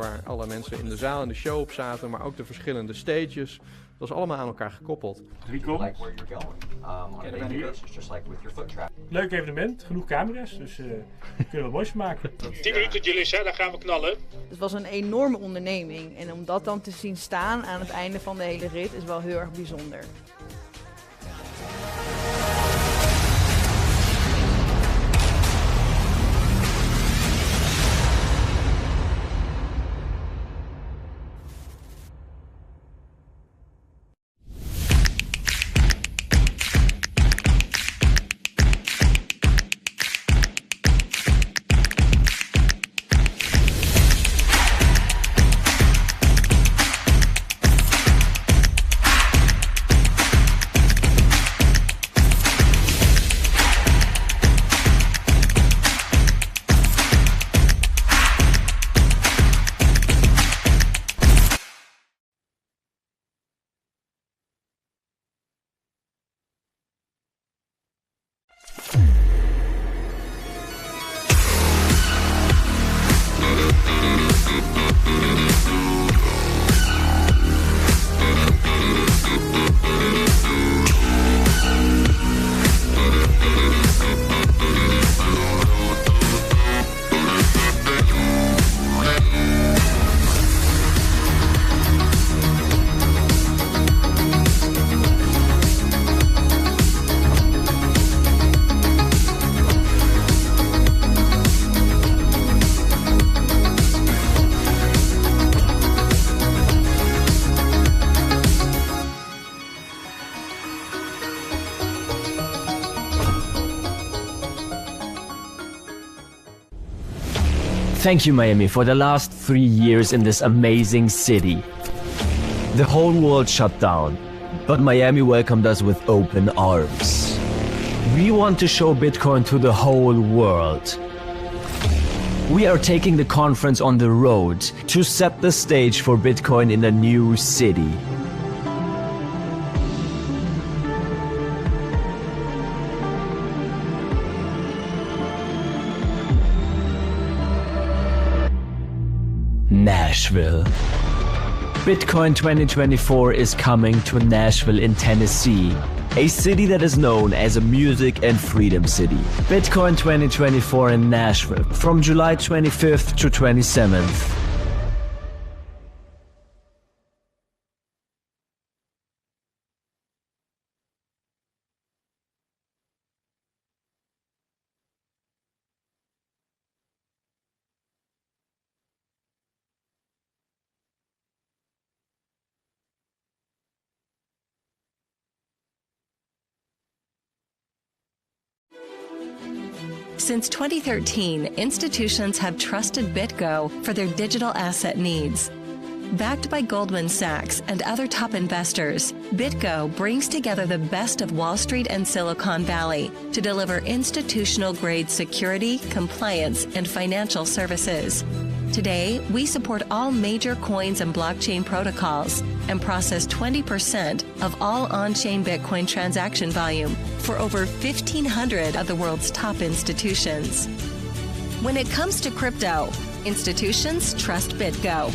waar alle mensen in de zaal en de show op zaten, maar ook de verschillende stages. Dat was allemaal aan elkaar gekoppeld. Leuk evenement, genoeg camera's, dus kunnen we moois maken. 10 minuten jullie zijn, dan gaan we knallen. Het was een enorme onderneming en om dat dan te zien staan aan het einde van de hele rit is wel heel erg bijzonder. Thank you, Miami, for the last 3 years in this amazing city. The whole world shut down, but Miami welcomed us with open arms. We want to show Bitcoin to the whole world. We are taking the conference on the road to set the stage for Bitcoin in a new city. Nashville. Bitcoin 2024 is coming to Nashville in Tennessee, a city that is known as a music and freedom city. Bitcoin 2024 in Nashville from July 25th to 27th. Since 2013, institutions have trusted BitGo for their digital asset needs. Backed by Goldman Sachs and other top investors, BitGo brings together the best of Wall Street and Silicon Valley to deliver institutional-grade security, compliance, and financial services. Today, we support all major coins and blockchain protocols and process 20% of all on-chain Bitcoin transaction volume for over 1,500 of the world's top institutions. When it comes to crypto, institutions trust BitGo.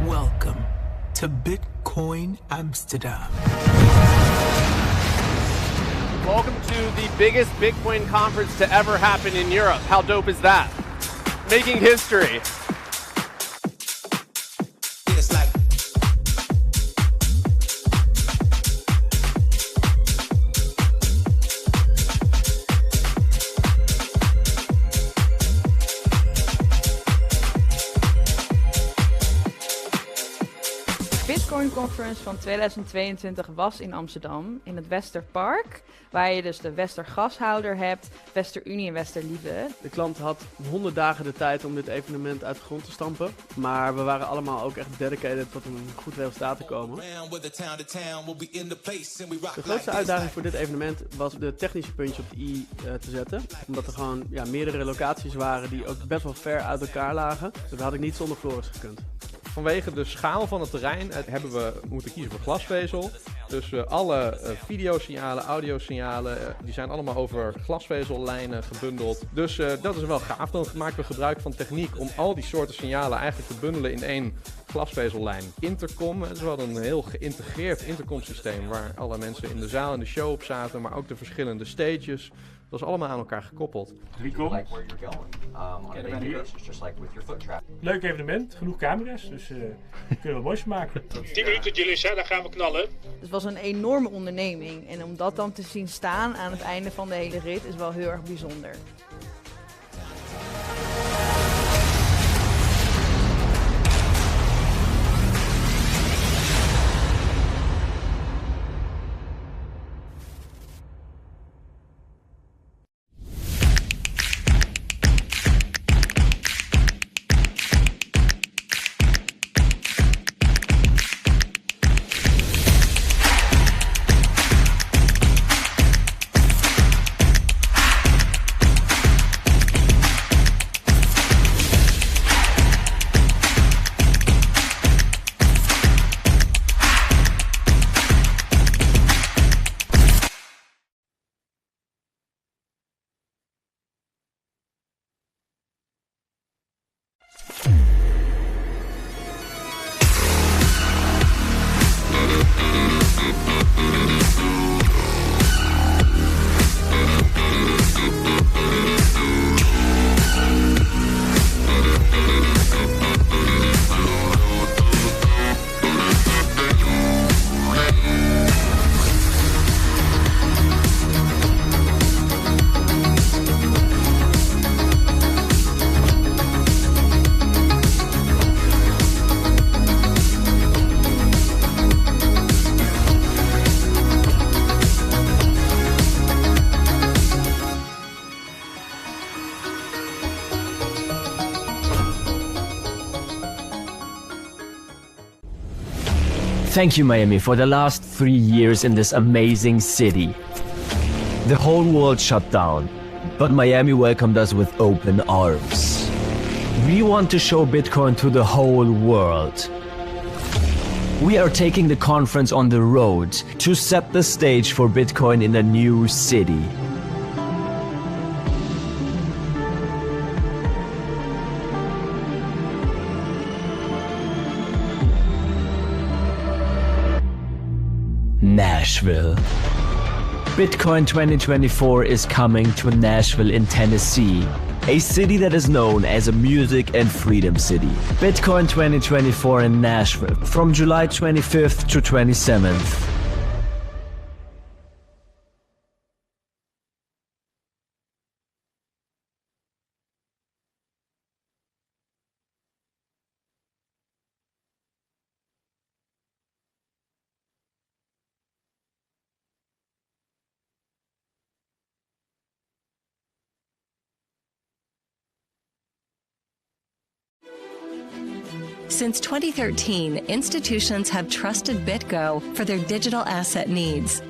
Welcome to Bitcoin Amsterdam. Welcome to the biggest Bitcoin conference to ever happen in Europe. How dope is that? Making history. Bitcoin Conference van 2022 was in Amsterdam, in het Westerpark, waar je dus de Westergashouder hebt, Westerunie en Westerlieve. De klant had 100 dagen de tijd om dit evenement uit de grond te stampen, maar we waren allemaal ook echt dedicated tot een goed resultaat te komen. De grootste uitdaging voor dit evenement was de technische puntje op de i te zetten, omdat er gewoon meerdere locaties waren die ook best wel ver uit elkaar lagen. Dus dat had ik niet zonder Floris gekund. vanwege de schaal van het terrein hebben we moeten kiezen voor glasvezel. Dus alle videosignalen, audiosignalen, die zijn allemaal over glasvezellijnen gebundeld. Dus dat is wel gaaf. Dan maken we gebruik van techniek om al die soorten signalen eigenlijk te bundelen in één glasvezellijn. Intercom, het is wel een heel geïntegreerd intercomsysteem waar alle mensen in de zaal en de show op zaten, maar ook de verschillende stages. Dat is allemaal aan elkaar gekoppeld. Leuk evenement, genoeg camera's, dus kunnen we moois maken. 10 minuten jullie zijn, dan gaan we knallen. Het was een enorme onderneming en om dat dan te zien staan aan het einde van de hele rit is wel heel erg bijzonder. Thank you, Miami, for the last 3 years in this amazing city. The whole world shut down, but Miami welcomed us with open arms. We want to show Bitcoin to the whole world. We are taking the conference on the road to set the stage for Bitcoin in a new city. Nashville. Bitcoin 2024 is coming to Nashville in Tennessee, a city that is known as a music and freedom city. Bitcoin 2024 in Nashville from July 25th to 27th. Since 2013, institutions have trusted BitGo for their digital asset needs.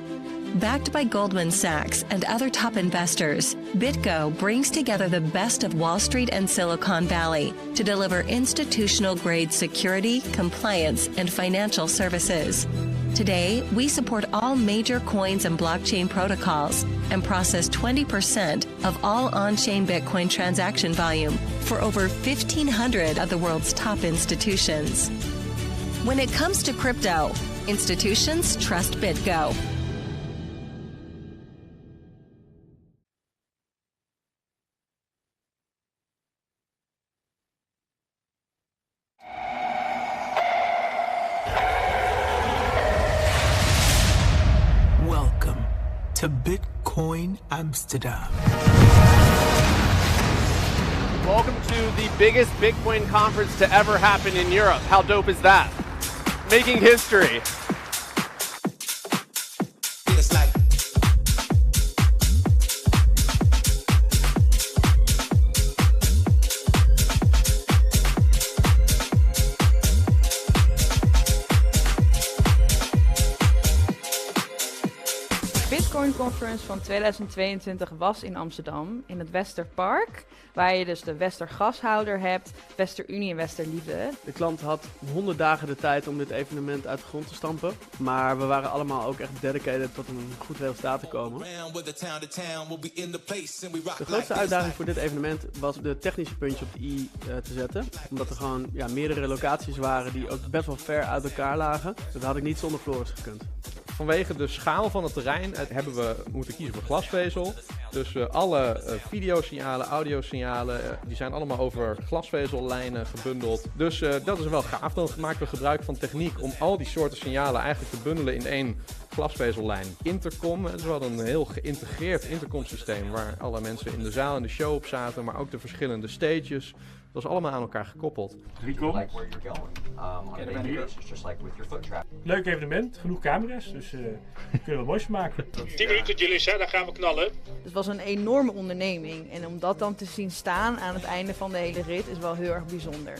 Backed by Goldman Sachs and other top investors, BitGo brings together the best of Wall Street and Silicon Valley to deliver institutional-grade security, compliance, and financial services. Today, we support all major coins and blockchain protocols and process 20% of all on-chain Bitcoin transaction volume for over 1,500 of the world's top institutions. When it comes to crypto, institutions trust BitGo. Welcome to Bitcoin Amsterdam. Welcome to the biggest Bitcoin conference to ever happen in Europe. How dope is that? Making history. De Bitcoin Conference van 2022 was in Amsterdam, in het Westerpark, waar je dus de Westergashouder hebt, Westerunie en Westerliefde. De klant had 100 dagen de tijd om dit evenement uit de grond te stampen. Maar we waren allemaal ook echt dedicated tot een goed resultaat te komen. De grootste uitdaging voor dit evenement was de technische puntje op de i te zetten. Omdat er gewoon meerdere locaties waren die ook best wel ver uit elkaar lagen. Dat had ik niet zonder Floris gekund. Vanwege de schaal van het terrein hebben we moeten kiezen voor glasvezel. Dus alle videosignalen, audiosignalen, die zijn allemaal over glasvezellijnen gebundeld. Dus dat is wel gaaf. Dan maken we gebruik van techniek om al die soorten signalen eigenlijk te bundelen in één glasvezellijn. Intercom, dus we hadden een heel geïntegreerd intercomsysteem waar alle mensen in de zaal en de show op zaten, maar ook de verschillende stages. Dat is allemaal aan elkaar gekoppeld. Leuk evenement, genoeg camera's, dus kunnen we moois van maken. 10 minuten Julissa, dan gaan we knallen. Het was een enorme onderneming en om dat dan te zien staan aan het einde van de hele rit is wel heel erg bijzonder.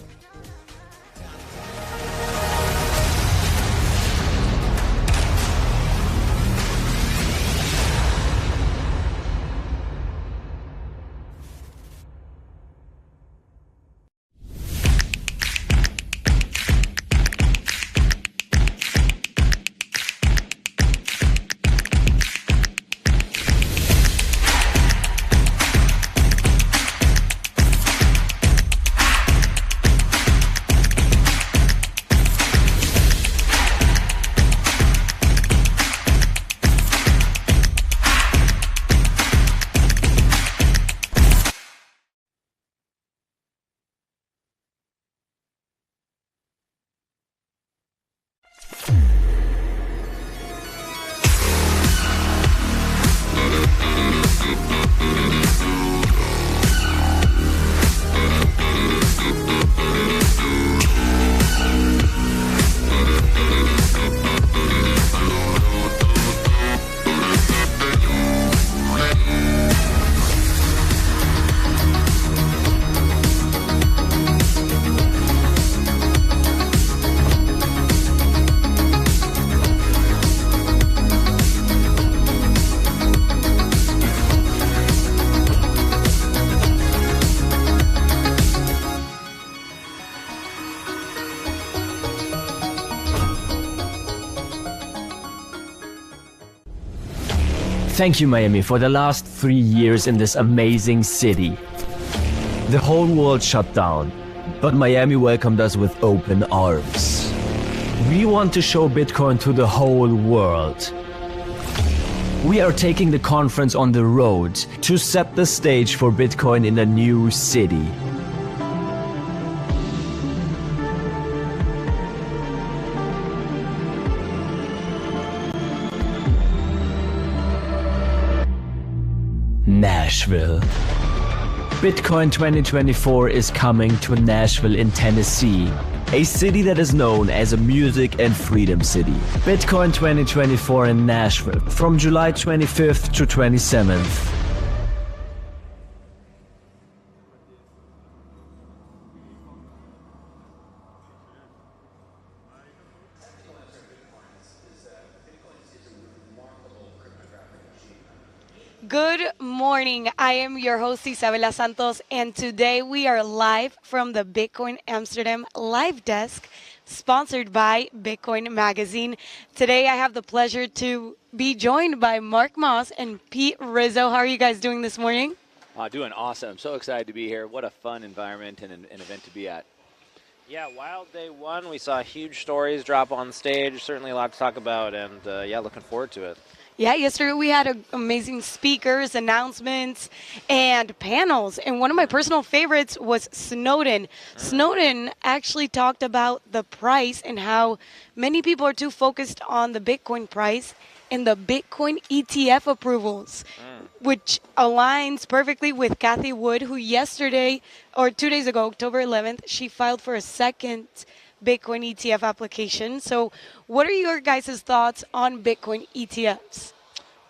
Thank you, Miami, for the last 3 years in this amazing city. The whole world shut down, but Miami welcomed us with open arms. We want to show Bitcoin to the whole world. We are taking the conference on the road to set the stage for Bitcoin in a new city. Nashville. Bitcoin 2024 is coming to Nashville in Tennessee, a city that is known as a music and freedom city. Bitcoin 2024 in Nashville from July 25th to 27th. Good morning. I am your host Isabela Santos, and today we are live from the Bitcoin Amsterdam live desk, sponsored by Bitcoin Magazine. Today I have the pleasure to be joined by Mark Moss and Pete Rizzo. How are you guys doing this morning? Doing awesome. So excited to be here. What a fun environment and an event to be at. Yeah, wild day one. We saw huge stories drop on stage. Certainly a lot to talk about, and yeah, looking forward to it. Yeah, yesterday we had amazing speakers, announcements, and panels. And one of my personal favorites was Snowden. Snowden actually talked about the price and how many people are too focused on the Bitcoin price and the Bitcoin ETF approvals, which aligns perfectly with Kathy Wood, who yesterday, or 2 days ago, October 11th, she filed for a second Bitcoin ETF application. So what are your guys' thoughts on Bitcoin ETFs?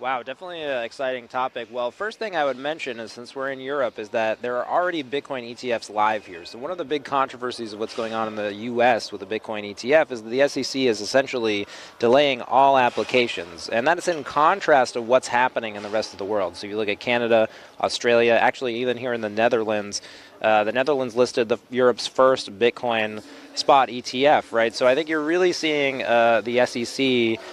Wow, definitely an exciting topic. Well, first thing I would mention is, since we're in Europe, is that there are already Bitcoin ETFs live here. So one of the big controversies of what's going on in the U.S. with the Bitcoin ETF is that the SEC is essentially delaying all applications. And that is in contrast to what's happening in the rest of the world. So you look at Canada, Australia, actually even here in the Netherlands. The Netherlands listed Europe's first Bitcoin spot ETF, right? So I think you're really seeing the SEC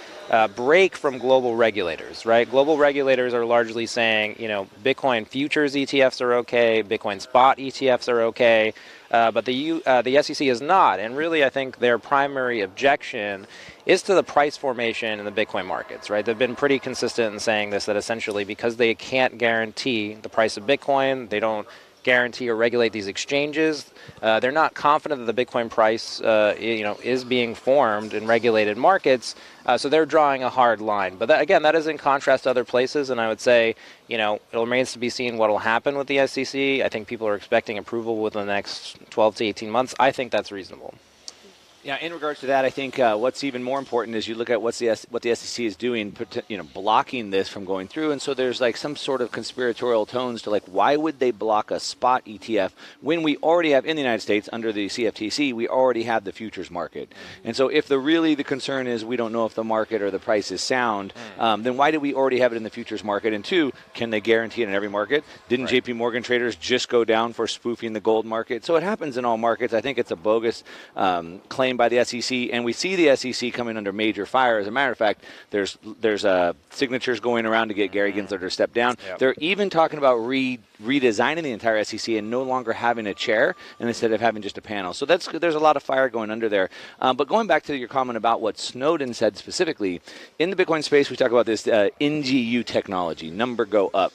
break from global regulators, right? Global regulators are largely saying, Bitcoin futures ETFs are okay, Bitcoin spot ETFs are okay, but the SEC is not. And really, I think their primary objection is to the price formation in the Bitcoin markets, right? They've been pretty consistent in saying this, that essentially because they can't guarantee the price of Bitcoin, they don't guarantee or regulate these exchanges. They're not confident that the Bitcoin price, is being formed in regulated markets. So they're drawing a hard line. But again, that is in contrast to other places. And I would say, it remains to be seen what will happen with the SEC. I think people are expecting approval within the next 12 to 18 months. I think that's reasonable. Yeah, in regards to that, I think what's even more important is you look at what the SEC is doing, blocking this from going through. And so there's like some sort of conspiratorial tones to like, why would they block a spot ETF when we already have in the United States under the CFTC, we already have the futures market. And so if the concern is we don't know if the market or the price is sound, then why do we already have it in the futures market? And two, can they guarantee it in every market? Didn't JP Morgan traders just go down for spoofing the gold market? So it happens in all markets. I think it's a bogus claim by the SEC, and we see the SEC coming under major fire. As a matter of fact, there's signatures going around to get Gary Gensler to step down. Yep. They're even talking about redesigning the entire SEC and no longer having a chair, and instead of having just a panel. So there's a lot of fire going under there. But going back to your comment about what Snowden said specifically, in the Bitcoin space, we talk about this NGU technology, number go up.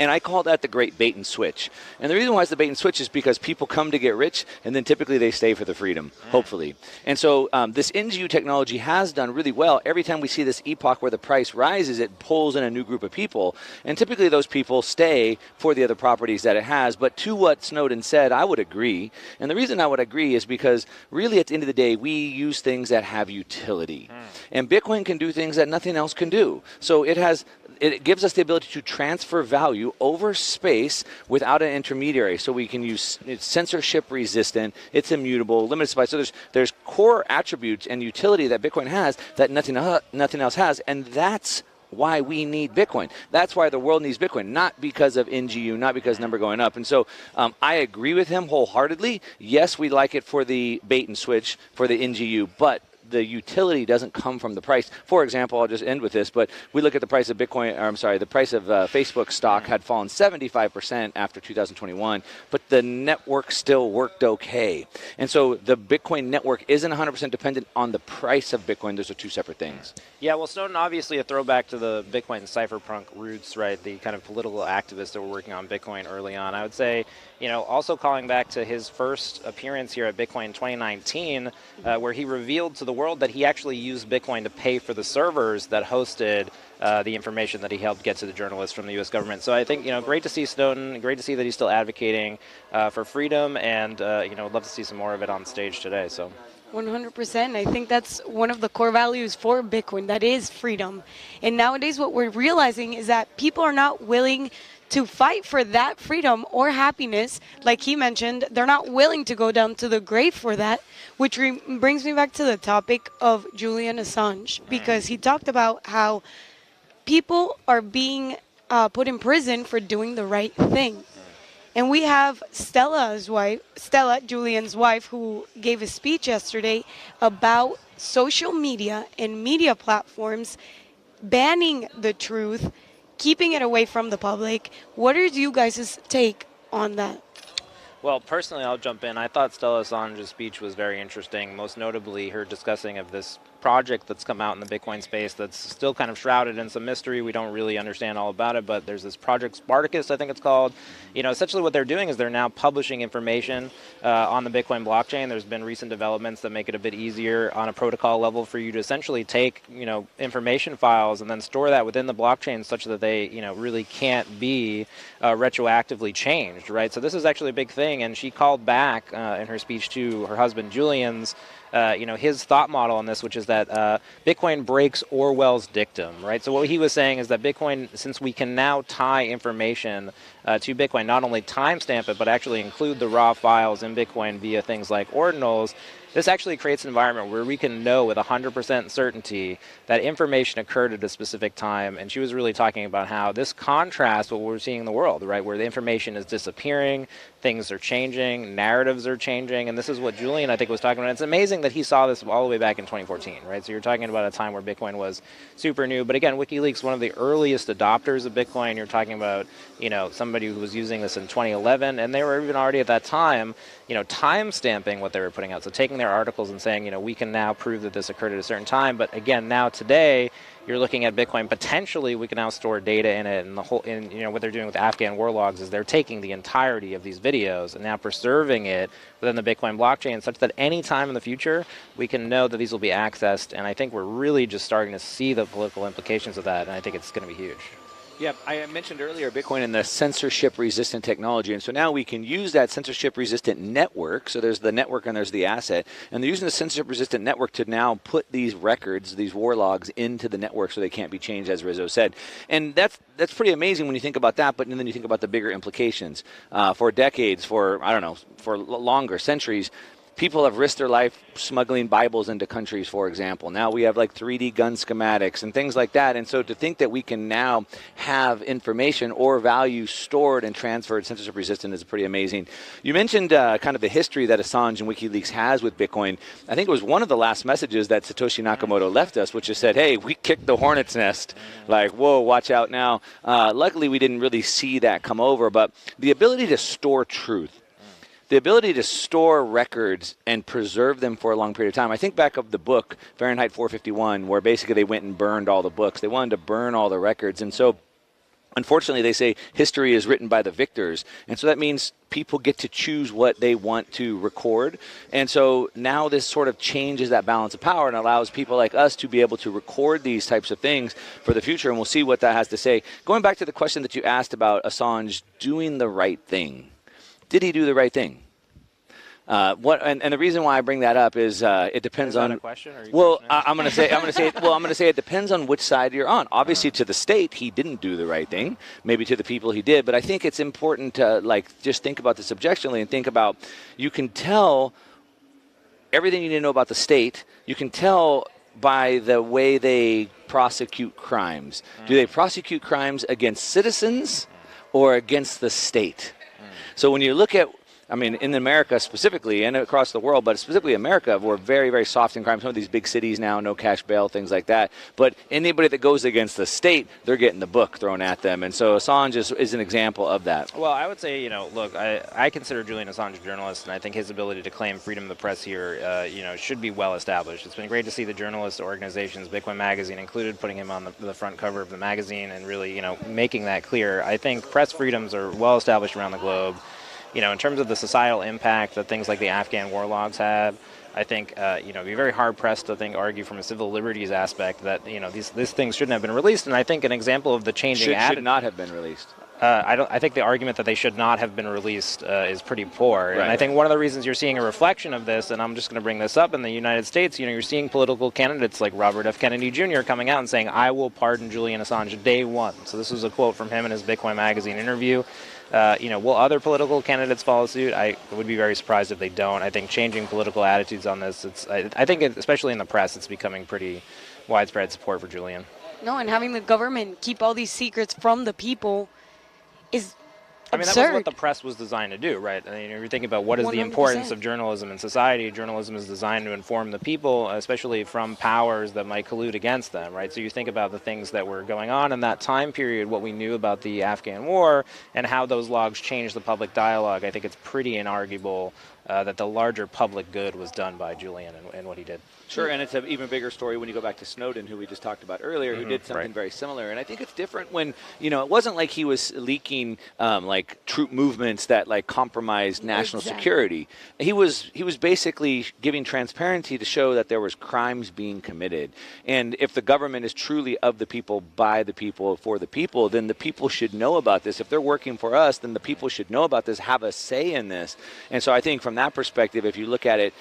And I call that the great bait and switch. And the reason why it's the bait and switch is because people come to get rich, and then typically they stay for the freedom, hopefully. And so this NGU technology has done really well. Every time we see this epoch where the price rises, it pulls in a new group of people. And typically those people stay for the other properties that it has. But to what Snowden said, I would agree. And the reason I would agree is because really at the end of the day, we use things that have utility. And Bitcoin can do things that nothing else can do. So it gives us the ability to transfer value over space without an intermediary. So we can use it's censorship resistant, it's immutable, limited supply. So there's core attributes and utility that Bitcoin has that nothing else has, and that's why we need Bitcoin. That's why the world needs Bitcoin, not because of NGU, not because number going up. And so I agree with him wholeheartedly. Yes, we like it for the bait and switch for the NGU, but the utility doesn't come from the price. For example, I'll just end with this, but we look at the price of the price of Facebook stock had fallen 75% after 2021, but the network still worked okay. And so the Bitcoin network isn't 100% dependent on the price of Bitcoin. Those are two separate things. Yeah, well, Snowden, obviously a throwback to the Bitcoin cypherpunk roots, right? The kind of political activists that were working on Bitcoin early on. I would say, also calling back to his first appearance here at Bitcoin 2019, where he revealed to the world that he actually used Bitcoin to pay for the servers that hosted the information that he helped get to the journalists from the U.S. government. So I think, great to see Snowden, great to see that he's still advocating for freedom, and, I'd love to see some more of it on stage today. So 100%. I think that's one of the core values for Bitcoin, that is freedom. And nowadays what we're realizing is that people are not willing to fight for that freedom or happiness. Like he mentioned, they're not willing to go down to the grave for that, which brings me back to the topic of Julian Assange, because he talked about how people are being put in prison for doing the right thing. And we have Stella, Julian's wife, who gave a speech yesterday about social media and media platforms banning the truth, keeping it away from the public. What are you guys' take on that? Well, personally, I'll jump in. I thought Stella Assange's speech was very interesting, most notably her discussing of this project that's come out in the Bitcoin space that's still kind of shrouded in some mystery. We don't really understand all about it, but there's this Project Spartacus, I think it's called. Essentially what they're doing is they're now publishing information on the Bitcoin blockchain. There's been recent developments that make it a bit easier on a protocol level for you to essentially take, information files and then store that within the blockchain such that they, really can't be retroactively changed, right? So this is actually a big thing. thing, and she called back in her speech to her husband Julian's, his thought model on this, which is that Bitcoin breaks Orwell's dictum, right? So what he was saying is that Bitcoin, since we can now tie information to Bitcoin, not only timestamp it, but actually include the raw files in Bitcoin via things like ordinals, this actually creates an environment where we can know with 100% certainty that information occurred at a specific time. And she was really talking about how this contrasts what we're seeing in the world, right, where the information is disappearing, things are changing, narratives are changing, and this is what Julian, I think, was talking about. It's amazing that he saw this all the way back in 2014, right? So you're talking about a time where Bitcoin was super new. But again, WikiLeaks, one of the earliest adopters of Bitcoin. You're talking about, somebody who was using this in 2011, and they were even already at that time, time stamping what they were putting out. So taking their articles and saying, we can now prove that this occurred at a certain time. But again, now today, you're looking at Bitcoin, potentially we can now store data in it, and what they're doing with Afghan war logs is they're taking the entirety of these videos and now preserving it within the Bitcoin blockchain such that any time in the future, we can know that these will be accessed. And I think we're really just starting to see the political implications of that, and I think it's going to be huge. Yeah, I mentioned earlier Bitcoin and the censorship-resistant technology, and so now we can use that censorship-resistant network. So there's the network and there's the asset, and they're using the censorship-resistant network to now put these records, these war logs, into the network so they can't be changed, as Rizzo said. And that's pretty amazing when you think about that, but then you think about the bigger implications. For decades, for longer, centuries, people have risked their life smuggling Bibles into countries, for example. Now we have like 3D gun schematics and things like that. And so to think that we can now have information or value stored and transferred censorship resistant is pretty amazing. You mentioned kind of the history that Assange and WikiLeaks has with Bitcoin. I think it was one of the last messages that Satoshi Nakamoto left us, which just said, hey, we kicked the hornet's nest. Like, whoa, watch out now. Luckily, we didn't really see that come over. But the ability to store truth, the ability to store records and preserve them for a long period of time. I think back of the book, Fahrenheit 451, where basically they went and burned all the books. They wanted to burn all the records. And so, unfortunately, they say history is written by the victors. And so that means people get to choose what they want to record. And so now this sort of changes that balance of power and allows people like us to be able to record these types of things for the future. And we'll see what that has to say. Going back to the question that you asked about Assange doing the right thing. Did he do the right thing? And the reason why I bring that up is it depends on. A question? I'm going to say it depends on which side you're on. Obviously, to the state, he didn't do the right thing. Maybe to the people, he did. But I think it's important to just think about this objectively and think about. You can tell everything you need to know about the state. You can tell by the way they prosecute crimes. Do they prosecute crimes against citizens or against the state? So when you look at, in America specifically and across the world, but specifically America, we're very, very soft in crime. Some of these big cities now, no cash bail, things like that. But anybody that goes against the state, they're getting the book thrown at them. And so Assange is an example of that. Well, I would say, look, I consider Julian Assange a journalist, and I think his ability to claim freedom of the press here, should be well established. It's been great to see the journalist organizations, Bitcoin Magazine included, putting him on the front cover of the magazine and really, making that clear. I think press freedoms are well established around the globe. In terms of the societal impact that things like the Afghan war logs had, I think, it'd be very hard-pressed to argue from a civil liberties aspect that, these things shouldn't have been released. And I think an example of the changing should not have been released. I think the argument that they should not have been released is pretty poor. Right. And I think one of the reasons you're seeing a reflection of this, and I'm just going to bring this up, in the United States, you're seeing political candidates like Robert F. Kennedy Jr. coming out and saying, I will pardon Julian Assange day one. So this was a quote from him in his Bitcoin Magazine interview. Will other political candidates follow suit? I would be very surprised if they don't. I think changing political attitudes on this, I think especially in the press, it's becoming pretty widespread support for Julian. No, and having the government keep all these secrets from the people is absurd. That was what the press was designed to do, right? You're thinking about what is 100%. The importance of journalism in society. Journalism is designed to inform the people, especially from powers that might collude against them, right? So you think about the things that were going on in that time period, what we knew about the Afghan war, and how those logs changed the public dialogue. I think it's pretty inarguable that the larger public good was done by Julian and what he did. Sure, and it's an even bigger story when you go back to Snowden, who we just talked about earlier, who did something right. very similar. And I think it's different when, it wasn't like he was leaking like troop movements that like compromised national security. He was basically giving transparency to show that there was crimes being committed. And if the government is truly of the people, by the people, for the people, then the people should know about this. If they're working for us, then the people should know about this, have a say in this. And so I think from that perspective, if you look at it,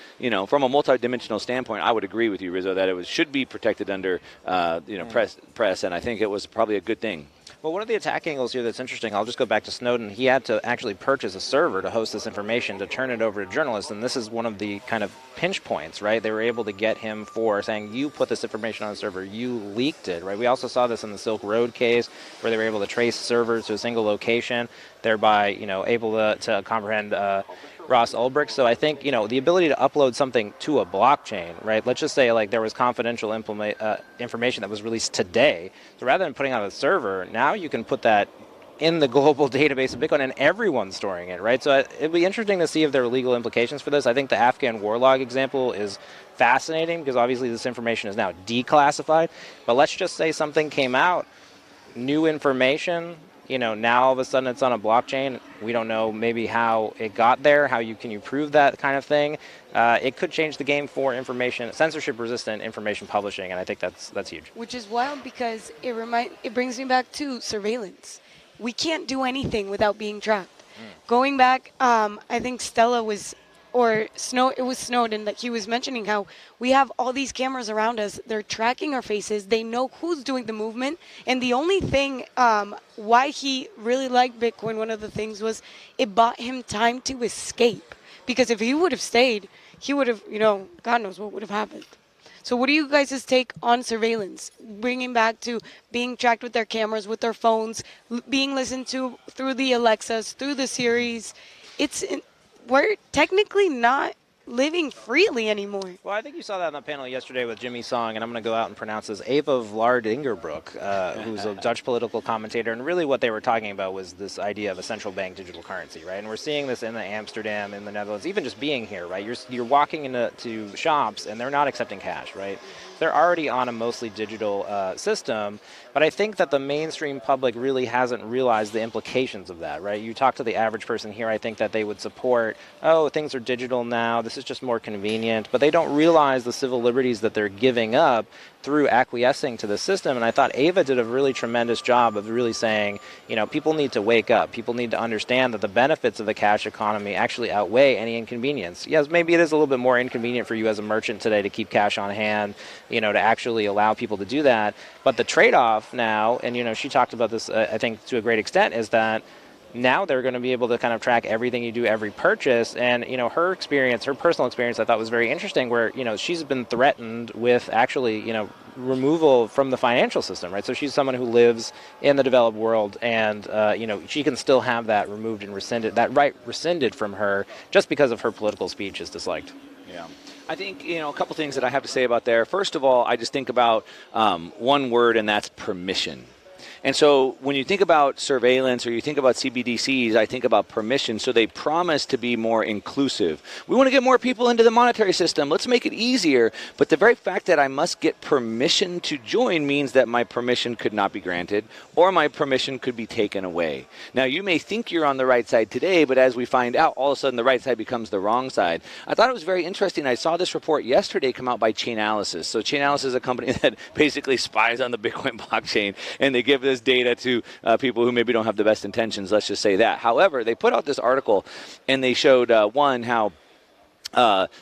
from a multidimensional standpoint, I would agree with you, Rizzo, that it should be protected under, press, and I think it was probably a good thing. Well, one of the attack angles here that's interesting, I'll just go back to Snowden. He had to actually purchase a server to host this information, to turn it over to journalists, and this is one of the kind of pinch points, right? They were able to get him for saying, you put this information on the server, you leaked it, right? We also saw this in the Silk Road case, where they were able to trace servers to a single location, thereby, able to comprehend Ross Ulbricht. So I think, the ability to upload something to a blockchain, right? Let's just say like there was confidential information that was released today. So rather than putting on a server, now you can put that in the global database of Bitcoin and everyone's storing it, right? So it'd be interesting to see if there are legal implications for this. I think the Afghan war log example is fascinating because obviously this information is now declassified. But let's just say something came out, new information, now all of a sudden it's on a blockchain. We don't know maybe how it got there, can you prove that kind of thing. It could change the game for censorship-resistant information publishing, and I think that's huge. Which is wild because it brings me back to surveillance. We can't do anything without being tracked. Going back, I think Stella was, it was Snowden that he was mentioning how we have all these cameras around us. They're tracking our faces. They know who's doing the movement. And the only thing why he really liked Bitcoin, one of the things was it bought him time to escape. Because if he would have stayed, he would have, God knows what would have happened. So what do you guys' take on surveillance? Bringing back to being tracked with their cameras, with their phones, being listened to through the Alexas, through the Series. We're technically not living freely anymore. Well, I think you saw that on the panel yesterday with Jimmy Song, and I'm going to go out and pronounce this, Eva Vlaardingerbroek, who's a Dutch political commentator, and really what they were talking about was this idea of a central bank digital currency, right? And we're seeing this in Amsterdam, in the Netherlands, even just being here, right? You're walking into shops, and they're not accepting cash, right? They're already on a mostly digital system, but I think that the mainstream public really hasn't realized the implications of that, right? You talk to the average person here, I think that they would support, things are digital now, this is just more convenient, but they don't realize the civil liberties that they're giving up through acquiescing to the system. And I thought Ava did a really tremendous job of really saying, people need to wake up. People need to understand that the benefits of the cash economy actually outweigh any inconvenience. Yes, maybe it is a little bit more inconvenient for you as a merchant today to keep cash on hand, to actually allow people to do that. But the trade-off now, and she talked about this, I think to a great extent, is that now they're going to be able to kind of track everything you do, every purchase. And, her experience, her personal experience, I thought was very interesting where, she's been threatened with actually, removal from the financial system, right? So she's someone who lives in the developed world and, she can still have that removed and rescinded from her just because of her political speech is disliked. Yeah. I think, a couple things that I have to say about there. First of all, I just think about one word, and that's permission. And so when you think about surveillance or you think about CBDCs, I think about permission. So they promise to be more inclusive. We want to get more people into the monetary system. Let's make it easier. But the very fact that I must get permission to join means that my permission could not be granted or my permission could be taken away. Now, you may think you're on the right side today, but as we find out, all of a sudden the right side becomes the wrong side. I thought it was very interesting. I saw this report yesterday come out by Chainalysis. So Chainalysis is a company that basically spies on the Bitcoin blockchain, and they give this data to people who maybe don't have the best intentions, let's just say that. However, they put out this article and they showed, how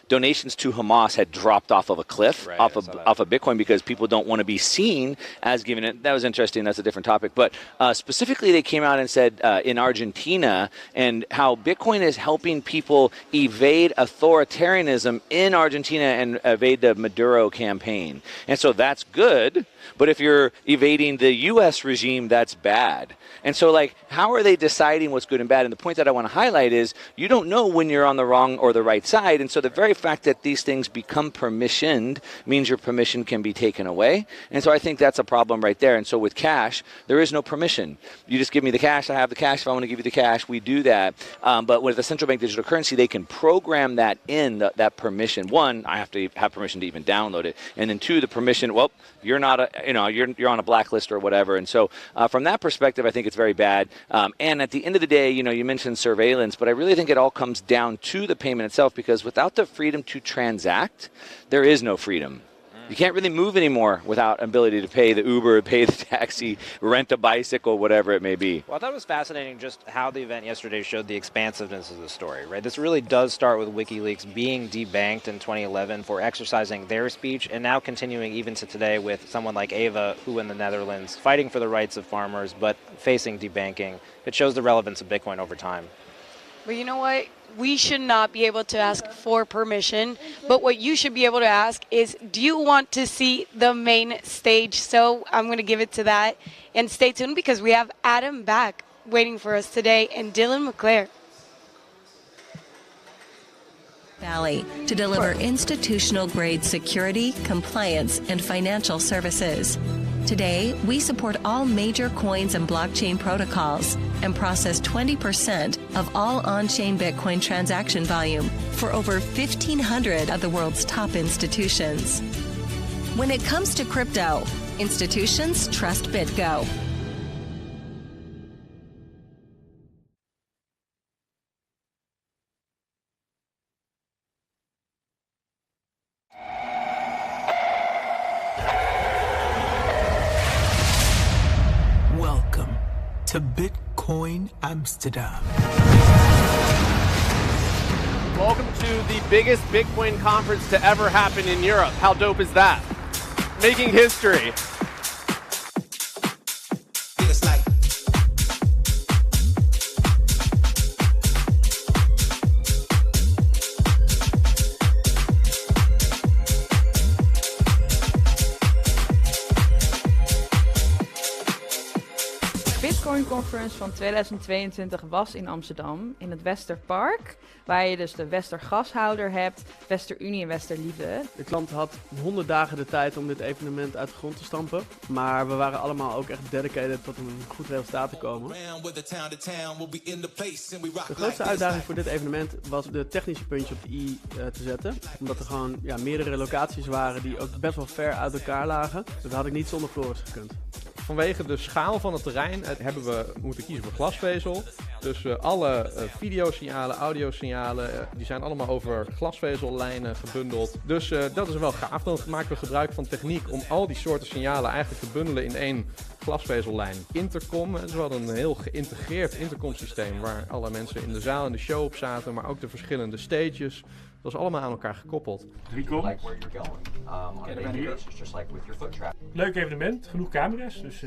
donations to Hamas had dropped off of a cliff, off of Bitcoin, because people don't want to be seen as giving it. That was interesting. That's a different topic. But specifically, they came out and said in Argentina and how Bitcoin is helping people evade authoritarianism in Argentina and evade the Maduro campaign. And so that's good. But if you're evading the U.S. regime, that's bad. And so, how are they deciding what's good and bad? And the point that I want to highlight is you don't know when you're on the wrong or the right side And so the very fact that these things become permissioned means your permission can be taken away. And so I think that's a problem right there. And so with cash, there is no permission. You just give me the cash, I have the cash. If I want to give you the cash, we do that. But with the central bank digital currency, they can program that in, that permission. One, I have to have permission to even download it. And then two, the permission, well, you're not you're on a blacklist or whatever. And so from that perspective, I think it's very bad. And at the end of the day, you mentioned surveillance, but I really think it all comes down to the payment itself, because without the freedom to transact, there is no freedom. You can't really move anymore without ability to pay the Uber, pay the taxi, rent a bicycle, whatever it may be. Well, I thought it was fascinating just how the event yesterday showed the expansiveness of the story, right? This really does start with WikiLeaks being debanked in 2011 for exercising their speech, and now continuing even to today with someone like Ava, who in the Netherlands, fighting for the rights of farmers, but facing debanking. It shows the relevance of Bitcoin over time. But you know what? We should not be able to ask for permission, but what you should be able to ask is, do you want to see the main stage? So I'm going to give it to that. And stay tuned, because we have Adam back waiting for us today, and Dylan McClare. Valley to deliver institutional-grade security, compliance, and financial services. Today, we support all major coins and blockchain protocols and process 20% of all on-chain Bitcoin transaction volume for over 1,500 of the world's top institutions. When it comes to crypto, institutions trust BitGo. Welcome to Bitcoin Amsterdam. Welcome to the biggest Bitcoin conference to ever happen in Europe. How dope is that? Making history. Bitcoin Conference van 2022 was in Amsterdam, in het Westerpark, waar je dus de Westergashouder hebt, Westerunie en Westerliefde. De klant had 100 dagen de tijd om dit evenement uit de grond te stampen, maar we waren allemaal ook echt dedicated tot een goed resultaat te komen. De grootste uitdaging voor dit evenement was de technische puntje op de i te zetten, omdat er gewoon meerdere locaties waren die ook best wel ver uit elkaar lagen. Dat had ik niet zonder Floris gekund. Vanwege de schaal van het terrein hebben we moeten kiezen voor glasvezel. Dus alle videosignalen, audiosignalen, die zijn allemaal over glasvezellijnen gebundeld. Dus dat is wel gaaf. Dan maken we gebruik van techniek om al die soorten signalen eigenlijk te bundelen in één glasvezellijn. Intercom, het is wel een heel geïntegreerd intercomsysteem waar alle mensen in de zaal en de show op zaten, maar ook de verschillende stages. Dat is allemaal aan elkaar gekoppeld. Leuk evenement, genoeg camera's, dus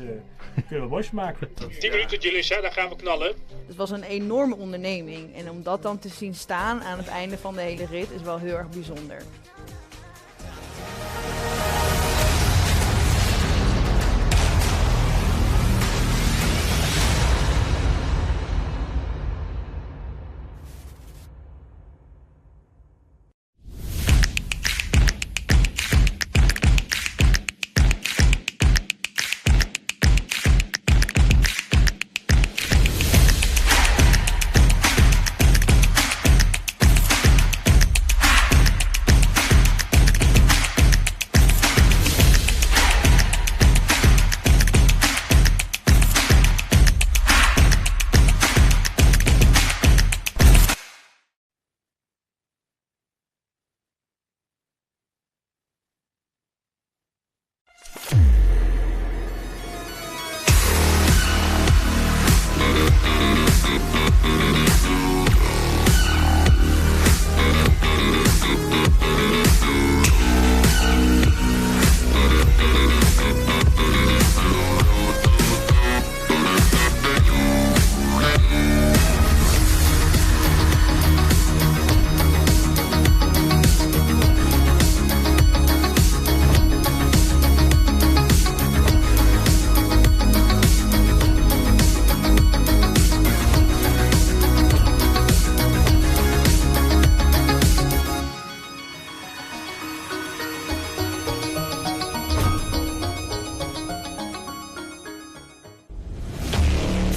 kunnen we moois maken. 10 minuten jullie, dan gaan we knallen. Het was een enorme onderneming en om dat dan te zien staan aan het einde van de hele rit is wel heel erg bijzonder.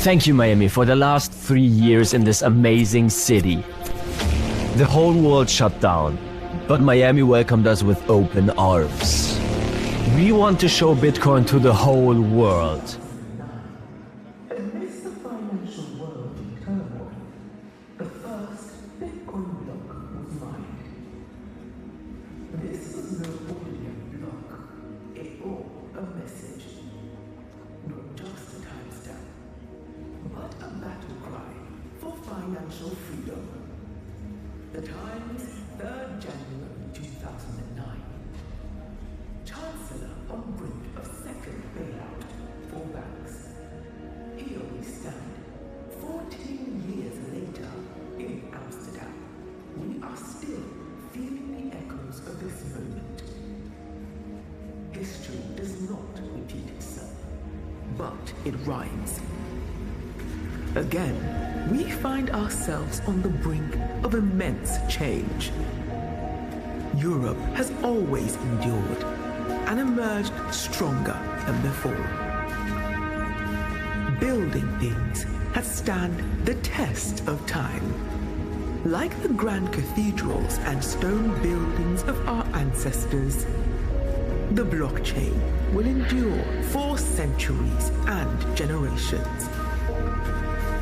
Thank you, Miami, for the last 3 years in this amazing city. The whole world shut down, but Miami welcomed us with open arms. We want to show Bitcoin to the whole world. Amidst the financial world in turmoil, the first Bitcoin block was mined. This was no ordinary block. It bore a message. Not just a timestamp, but a battle cry for financial freedom. The Times, 3rd January 2009. Chancellor on brink of second bailout for banks. Here we stand, 14 years later, in Amsterdam. We are still feeling the echoes of this moment. History does not repeat itself, but it rhymes. Again, we find ourselves on the brink of immense change. Europe has always endured and emerged stronger than before. Building things has stand the test of time. Like the grand cathedrals and stone buildings of our ancestors, the blockchain will endure for centuries and generations.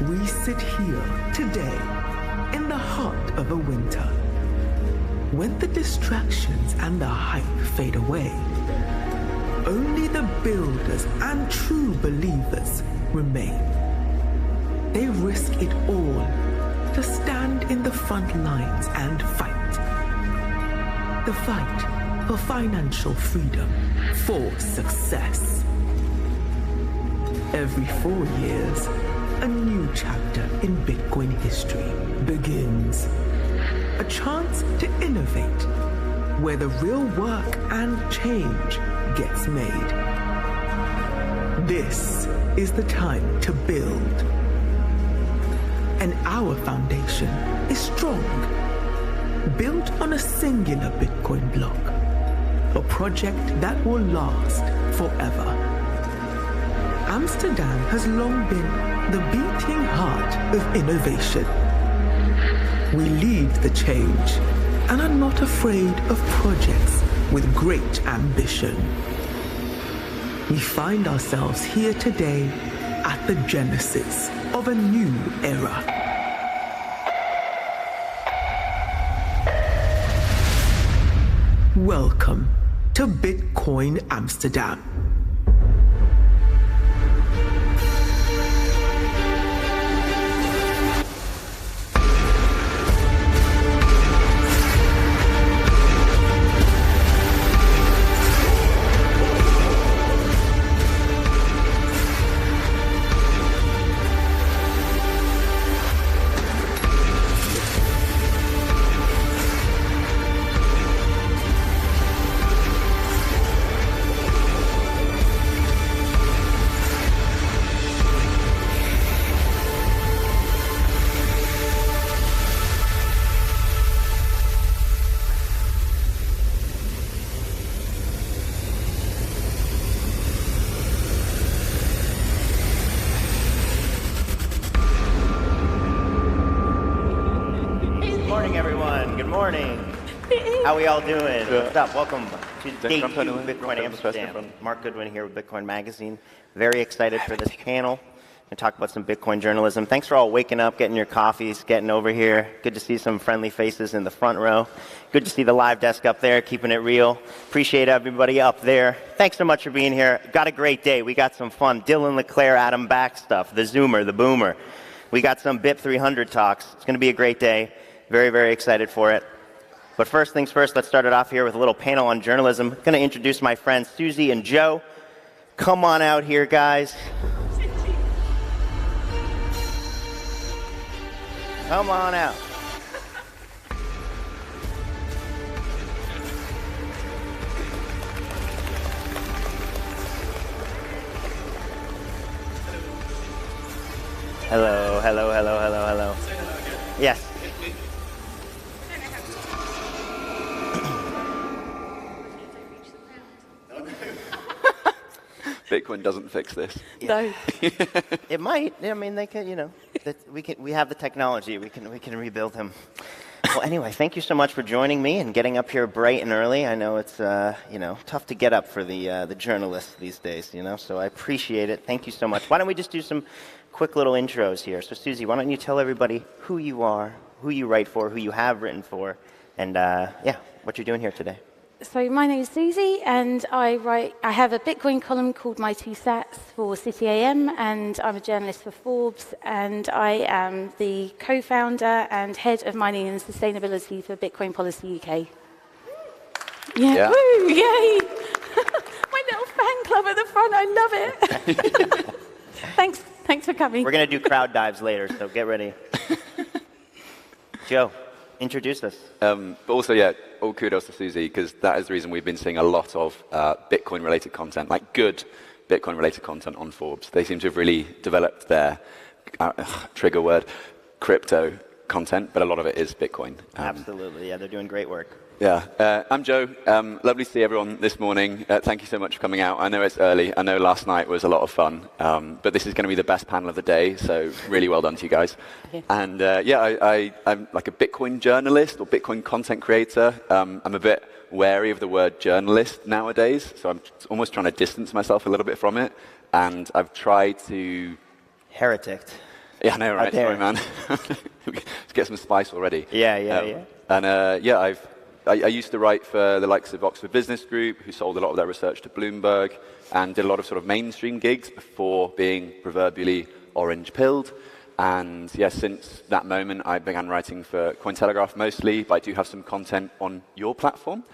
We sit here today in the heart of a winter, when the distractions and the hype fade away. Only the builders and true believers remain. They risk it all to stand in the front lines and fight. The fight for financial freedom, for success. Every 4 years, a new chapter in Bitcoin history begins. A chance to innovate, where the real work and change gets made. This is the time to build. And our foundation is strong, built on a singular Bitcoin block, a project that will last forever. Amsterdam has long been the beating heart of innovation. We lead the change and are not afraid of projects with great ambition. We find ourselves here today at the genesis of a new era. Welcome to Bitcoin Amsterdam. How we all doing? What's up? Welcome to Day 2 Bitcoin Amsterdam. Mark Goodwin here with Bitcoin Magazine. Very excited for this panel and talk about some Bitcoin journalism. Thanks for all waking up, getting your coffees, getting over here. Good to see some friendly faces in the front row. Good to see the live desk up there, keeping it real. Appreciate everybody up there. Thanks so much for being here. Got a great day. We got some fun. Dylan LeClaire, Adam Back stuff, the Zoomer, the Boomer. We got some BIP 300 talks. It's going to be a great day. Very, very excited for it. But first things first, let's start it off here with a little panel on journalism. I'm going to introduce my friends Susie and Joe. Come on out here, guys. Come on out. Hello, hello, hello, hello, hello. Yes. Bitcoin doesn't fix this. No. It might. I mean, they can. You know, we have the technology. We can rebuild him. Well, anyway, thank you so much for joining me and getting up here bright and early. I know it's tough to get up for the journalists these days. So I appreciate it. Thank you so much. Why don't we just do some quick little intros here? So Susie, why don't you tell everybody who you are, who you write for, who you have written for, and what you're doing here today. So my name is Susie, and I have a Bitcoin column called My Two Sats for City AM, and I'm a journalist for Forbes, and I am the co-founder and head of mining and sustainability for Bitcoin Policy UK. Yeah. Woo, yay! My little fan club at the front, I love it. Thanks for coming. We're going to do crowd dives later, so get ready. Joe, introduce us. But also, all kudos to Susie, because that is the reason we've been seeing a lot of Bitcoin-related content, like good Bitcoin-related content on Forbes. They seem to have really developed their, trigger word, crypto content, but a lot of it is Bitcoin. Absolutely, yeah, they're doing great work. Yeah, I'm Joe. Lovely to see everyone this morning. Thank you so much for coming out. I know it's early. I know last night was a lot of fun, but this is going to be the best panel of the day, so really well done to you guys. Okay. And I'm like a Bitcoin journalist or Bitcoin content creator. I'm a bit wary of the word journalist nowadays, so I'm almost trying to distance myself a little bit from it. And I've tried to... Heretic. Yeah, I know, right? Sorry, man. Let's get some spice already. Yeah. And I used to write for the likes of Oxford Business Group, who sold a lot of their research to Bloomberg, and did a lot of sort of mainstream gigs before being proverbially orange-pilled. And since that moment, I began writing for Cointelegraph mostly, but I do have some content on your platform.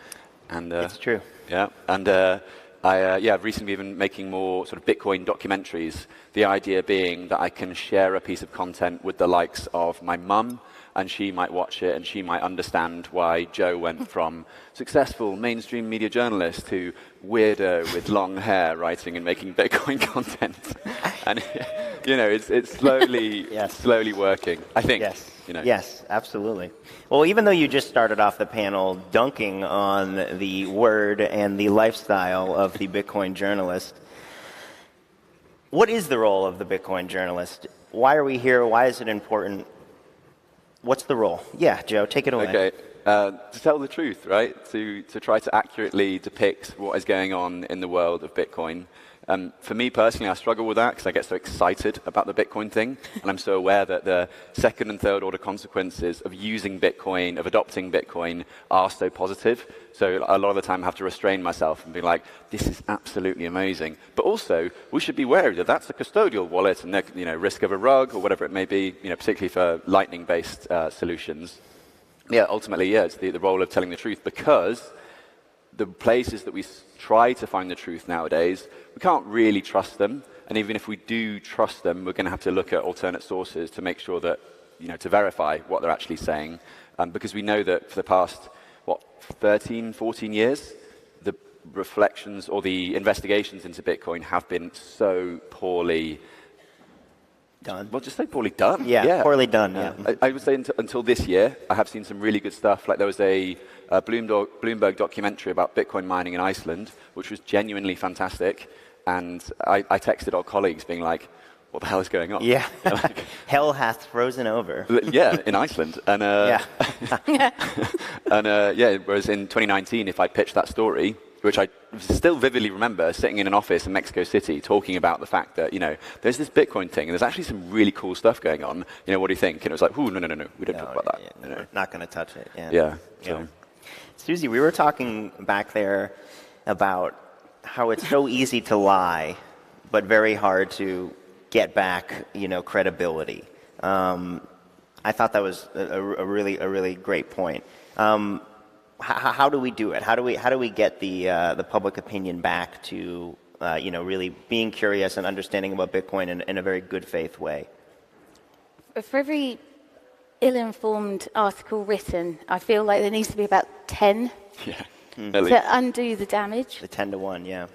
And it's true. Yeah, and I've recently been making more sort of Bitcoin documentaries. The idea being that I can share a piece of content with the likes of my mum, and she might watch it and she might understand why Joe went from successful mainstream media journalist to weirdo with long hair writing and making Bitcoin content. And it's slowly slowly working, I think. Yes. Yes, absolutely. Well, even though you just started off the panel dunking on the word and the lifestyle of the Bitcoin journalist, what is the role of the Bitcoin journalist? Why are we here? Why is it important? What's the role? Yeah, Joe, take it away. Okay, to tell the truth, right? To try to accurately depict what is going on in the world of Bitcoin. For me personally, I struggle with that because I get so excited about the Bitcoin thing, and I'm so aware that the second and third order consequences of using Bitcoin, of adopting Bitcoin, are so positive. So a lot of the time I have to restrain myself and be like, this is absolutely amazing. But also, we should be wary that that's a custodial wallet and risk of a rug or whatever it may be, particularly for Lightning-based solutions. Ultimately, it's the role of telling the truth, because the places that we try to find the truth nowadays, we can't really trust them. And even if we do trust them, we're going to have to look at alternate sources to make sure that, to verify what they're actually saying. Because we know that for the past, 13, 14 years, the reflections or the investigations into Bitcoin have been so poorly done. Well, just say poorly done. Yeah. Poorly done, I would say until this year, I have seen some really good stuff. Like there was a Bloomberg documentary about Bitcoin mining in Iceland, which was genuinely fantastic. And I texted our colleagues being like, what the hell is going on? Yeah. Hell hath frozen over. Yeah, in Iceland. And whereas in 2019, if I pitched that story, which I still vividly remember sitting in an office in Mexico City talking about the fact that, there's this Bitcoin thing and there's actually some really cool stuff going on. What do you think? And it was like, no, we don't talk about that. Yeah, we're not going to touch it. Yeah. Susie, we were talking back there about how it's so easy to lie, but very hard to get back, credibility. I thought that was a really great point. How do we do it? How do we get the public opinion back to really being curious and understanding about Bitcoin in a very good faith way? For every ill-informed article written, I feel like there needs to be about 10 to undo the damage. The 10 to 1, yeah.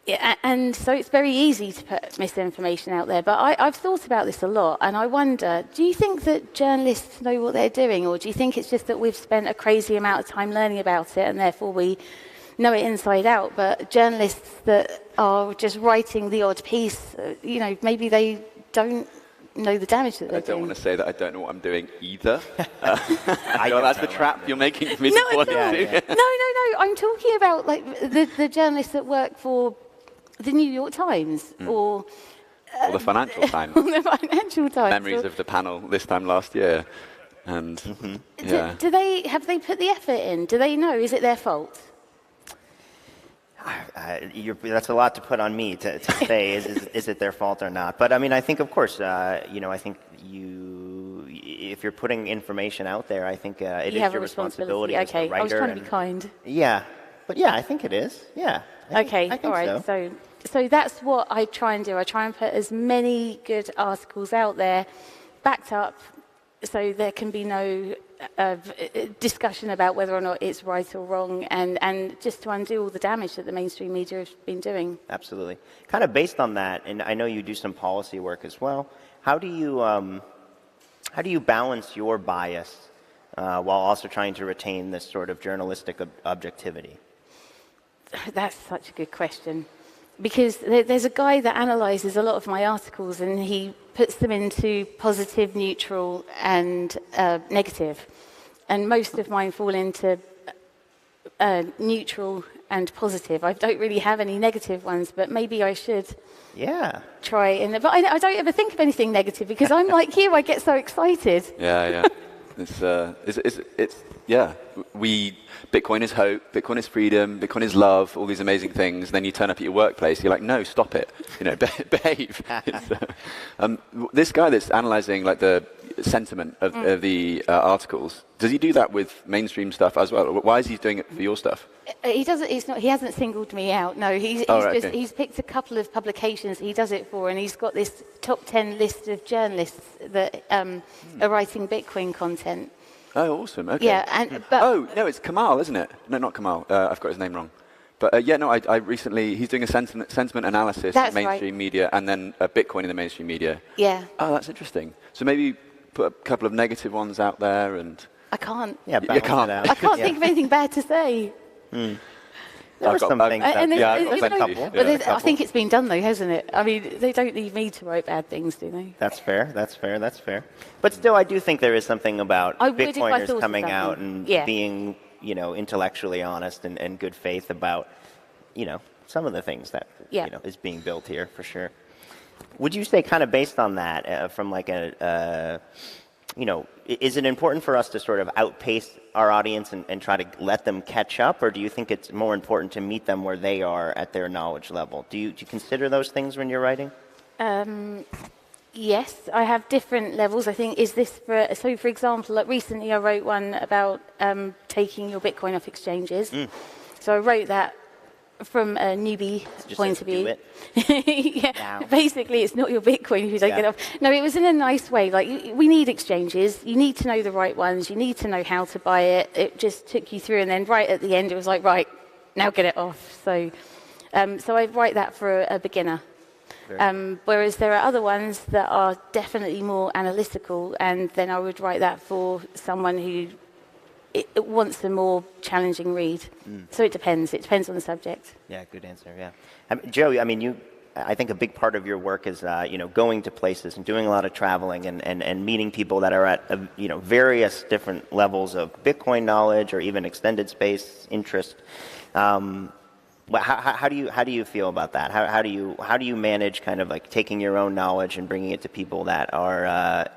Yeah, and so it's very easy to put misinformation out there. But I've thought about this a lot, and I wonder, do you think that journalists know what they're doing, or do you think it's just that we've spent a crazy amount of time learning about it, and therefore we know it inside out, but journalists that are just writing the odd piece, maybe they don't know the damage that they're doing. I don't want to say that I don't know what I'm doing either. That's the trap you're making for me to fall into. No. I'm talking about like the journalists that work for the New York Times or the Financial Times. The Financial Times. Memories of the panel this time last year. And have they put the effort in? Do they know? Is it their fault? That's a lot to put on me to say is it their fault or not. But I mean, I think of course, I think if you're putting information out there, I think it is your responsibility as a writer. I was trying to be kind. Yeah, but yeah, I think it is. Yeah. I think all right. So that's what I try and do. I try and put as many good articles out there, backed up, so there can be no discussion about whether or not it's right or wrong, and just to undo all the damage that the mainstream media has been doing. Absolutely. Kind of based on that, and I know you do some policy work as well. How do you balance your bias while also trying to retain this sort of journalistic objectivity? That's such a good question. Because there's a guy that analyses a lot of my articles, and he puts them into positive, neutral, and negative. And most of mine fall into neutral and positive. I don't really have any negative ones, but maybe I should try. But I don't ever think of anything negative because I'm like you, I get so excited. Yeah. Bitcoin is hope, Bitcoin is freedom, Bitcoin is love, all these amazing things. Then you turn up at your workplace, you're like, no, stop it, behave. This guy that's analyzing like the sentiment of the articles, does he do that with mainstream stuff as well? Why is he doing it for your stuff? He doesn't. He hasn't singled me out. No, he's picked a couple of publications he does it for, and he's got this top 10 list of journalists that are writing Bitcoin content. Oh, awesome. Okay. Yeah, no, it's Kamal, isn't it? No, not Kamal. I've got his name wrong. But I recently, he's doing a sentiment analysis in mainstream media and then Bitcoin in the mainstream media. Yeah. Oh, that's interesting. So maybe put a couple of negative ones out there and... I can't. Yeah, you can't. I can't think of anything bad to say. There were some things I think it's been done though, hasn't it? I mean, they don't need me to write bad things, do they? That's fair. But still, I do think there is something about Bitcoiners coming out and being, intellectually honest and good faith about, some of the things that, is being built here for sure. Would you say kind of based on that, from like is it important for us to sort of outpace our audience and try to let them catch up, or do you think it's more important to meet them where they are at their knowledge level? Do you consider those things when you're writing? Yes, I have different levels. I think, for example, like recently I wrote one about taking your Bitcoin off exchanges. So I wrote that from a newbie point of view. Basically, it's not your Bitcoin if you don't get off. No, it was in a nice way. Like, we need exchanges. You need to know the right ones. You need to know how to buy it. It just took you through, and then right at the end, it was like, right, now get it off. So I write that for a beginner. Whereas there are other ones that are definitely more analytical, and then I would write that for someone who it wants a more challenging read. So it depends. It depends on the subject. Yeah, good answer, yeah. Joe, I mean, I think a big part of your work is, going to places and doing a lot of traveling and meeting people that are at, various different levels of Bitcoin knowledge or even extended space interest. How do you feel about that? How do you manage kind of like taking your own knowledge and bringing it to people that are,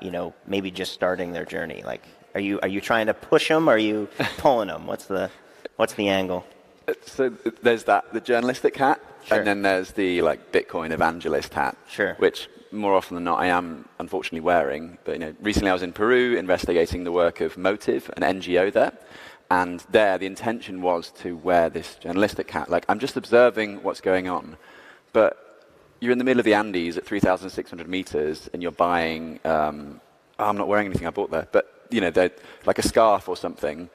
maybe just starting their journey? Like, are you trying to push them? Or are you pulling them? What's the angle? So there's the journalistic hat, and then there's the Bitcoin evangelist hat, which more often than not I am unfortunately wearing. But recently I was in Peru investigating the work of Motive, an NGO there, and there the intention was to wear this journalistic hat. Like, I'm just observing what's going on, but you're in the middle of the Andes at 3,600 meters, and you're buying. I'm not wearing anything I bought there, but they're like a scarf or something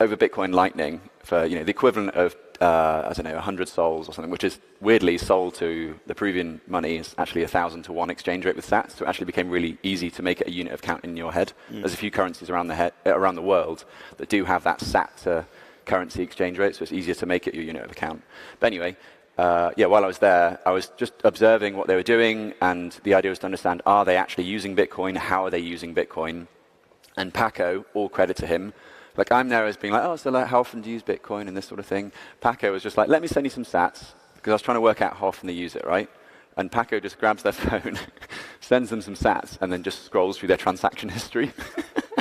over Bitcoin Lightning for the equivalent of 100 sols or something, which is weirdly sold to the Peruvian money is actually 1,000 to 1 exchange rate with sats. So it actually became really easy to make it a unit of count in your head. There's a few currencies around the world that do have that sat to currency exchange rate, so it's easier to make it your unit of account. But anyway, while I was there, I was just observing what they were doing, and the idea was to understand, are they actually using Bitcoin? How are they using Bitcoin? And Paco, all credit to him, like I'm there as being like, oh, so like, how often do you use Bitcoin and this sort of thing? Paco was just like, let me send you some stats, because I was trying to work out how often they use it, right? And Paco just grabs their phone, sends them some stats, and then just scrolls through their transaction history.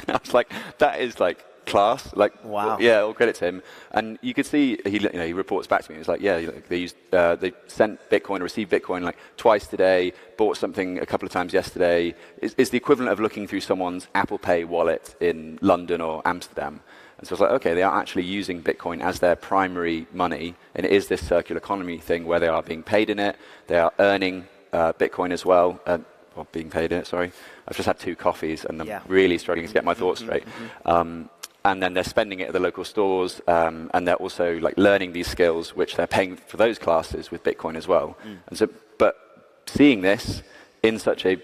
And I was like, that is like class. Like, wow. Yeah, all credit to him. And you could see he reports back to me. He's like, yeah, they sent Bitcoin, received Bitcoin like twice today, bought something a couple of times yesterday. It's the equivalent of looking through someone's Apple Pay wallet in London or Amsterdam. And so I was like, okay, they are actually using Bitcoin as their primary money, and it is this circular economy thing where they are being paid in it, they are earning Bitcoin as well, being paid in it, sorry. I've just had 2 coffees, and I'm really struggling to get my thoughts straight. And then they're spending it at the local stores, and they're also like learning these skills, which they're paying for those classes with Bitcoin as well. And so, but seeing this in such a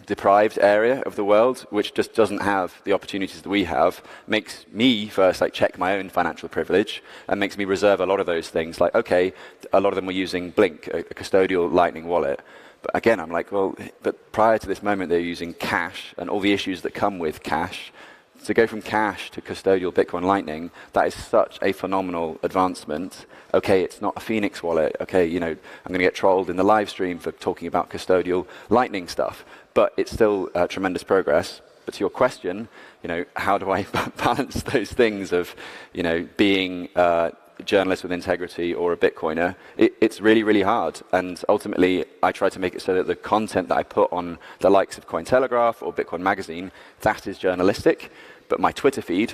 deprived area of the world, which just doesn't have the opportunities that we have, makes me first like check my own financial privilege, and makes me reserve a lot of those things. Like, okay, a lot of them were using Blink, a custodial Lightning wallet. But again, I'm like, well, but prior to this moment, they're using cash and all the issues that come with cash. To go from cash to custodial Bitcoin Lightning, that is such a phenomenal advancement. Okay, it's not a Phoenix wallet. Okay, I'm going to get trolled in the live stream for talking about custodial Lightning stuff, but it's still tremendous progress. But to your question, how do I balance those things of, being a journalist with integrity or a Bitcoiner? It's really, really hard. And ultimately, I try to make it so that the content that I put on the likes of Cointelegraph or Bitcoin Magazine, that is journalistic. But my Twitter feed,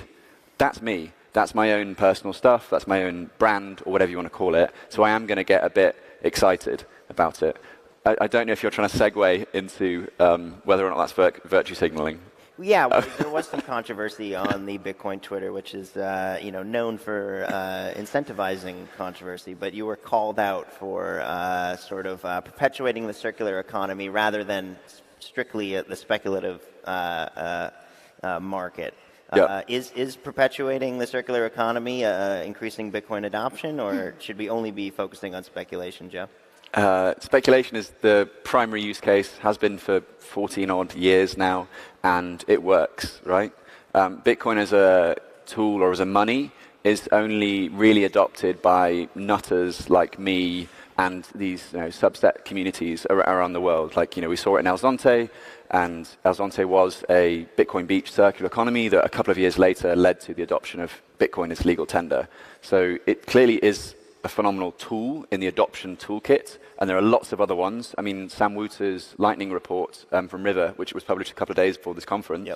that's me. That's my own personal stuff. That's my own brand, or whatever you want to call it. So I am going to get a bit excited about it. I don't know if you're trying to segue into whether or not that's virtue signaling. Yeah, well, there was some controversy on the Bitcoin Twitter, which is known for incentivizing controversy. But you were called out for sort of perpetuating the circular economy rather than strictly the speculative market. Is perpetuating the circular economy increasing Bitcoin adoption, or should we only be focusing on speculation, Joe? Speculation is the primary use case, has been for 14 odd years now, and it works, right? Bitcoin as a tool or as a money is only really adopted by nutters like me and these subset communities around the world. Like, we saw it in El Zonte, and El Zonte was a Bitcoin beach circular economy that a couple of years later led to the adoption of Bitcoin as legal tender. So it clearly is a phenomenal tool in the adoption toolkit, and there are lots of other ones. I mean, Sam Wooter's Lightning report from River, which was published a couple of days before this conference,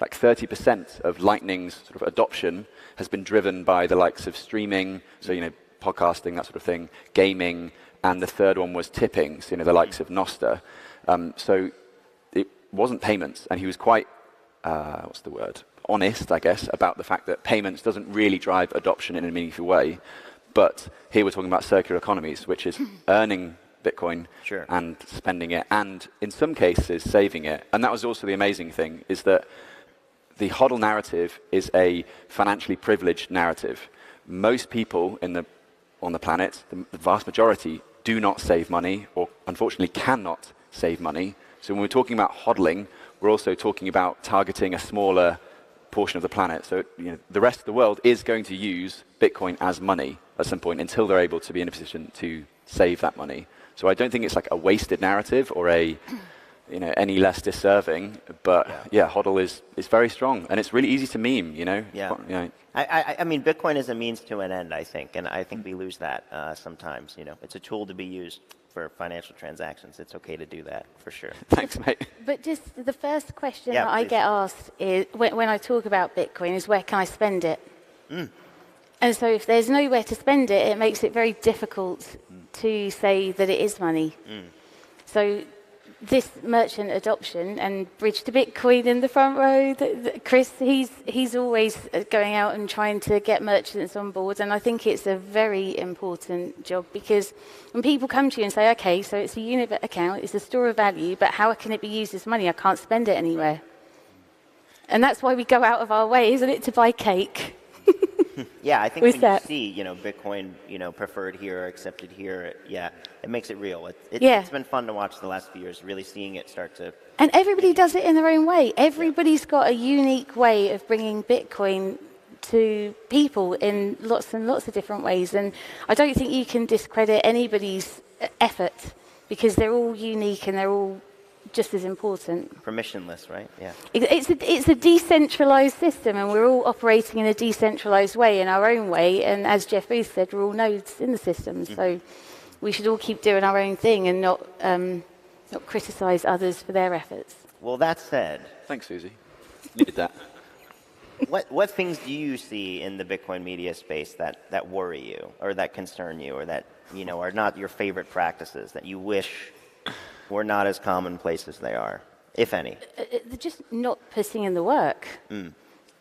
like 30% of Lightning's sort of adoption has been driven by the likes of streaming, so, podcasting, that sort of thing, gaming, and the third one was tipping, so, the likes of Nostr. So it wasn't payments, and he was quite, honest, I guess, about the fact that payments doesn't really drive adoption in a meaningful way. But here we're talking about circular economies, which is earning Bitcoin and spending it, and in some cases saving it. And that was also the amazing thing, is that the HODL narrative is a financially privileged narrative. Most people on the planet, the vast majority, do not save money, or unfortunately cannot save money. So when we're talking about HODLing, we're also talking about targeting a smaller portion of the planet. So the rest of the world is going to use Bitcoin as money at some point until they're able to be in a position to save that money. So I don't think it's like a wasted narrative or a any less deserving, but HODL is very strong, and it's really easy to meme, I mean, Bitcoin is a means to an end, I think, and I think we lose that sometimes. It's a tool to be used for financial transactions. It's okay to do that, for sure. Thanks, mate. But just the first question that I get asked is, when I talk about Bitcoin, is where can I spend it? And so if there's nowhere to spend it, it makes it very difficult to say that it is money. So this merchant adoption and bridge to Bitcoin in the front row, Chris, he's always going out and trying to get merchants on board, and I think it's a very important job, because when people come to you and say, okay, so it's a unit account, it's a store of value, but how can it be used as money? I can't spend it anywhere. And that's why we go out of our way, isn't it, to buy cake? Yeah, I think With when that. you see, Bitcoin, preferred here, accepted here, it makes it real. Yeah. It's been fun to watch the last few years, really seeing it start to. And everybody does it in their own way. Everybody's got a unique way of bringing Bitcoin to people in lots and lots of different ways. And I don't think you can discredit anybody's effort because they're all unique and they're all just as important. Permissionless, right? Yeah. It's a decentralized system, and we're all operating in a decentralized way, in our own way. And as Jeff Booth said, we're all nodes in the system. So we should all keep doing our own thing and not criticize others for their efforts. Well, that said. Thanks, Susie. Needed that. What things do you see in the Bitcoin media space that worry you, or that concern you, or that are not your favorite practices that you wish were not as commonplace as they are, if any? They're just not putting in the work.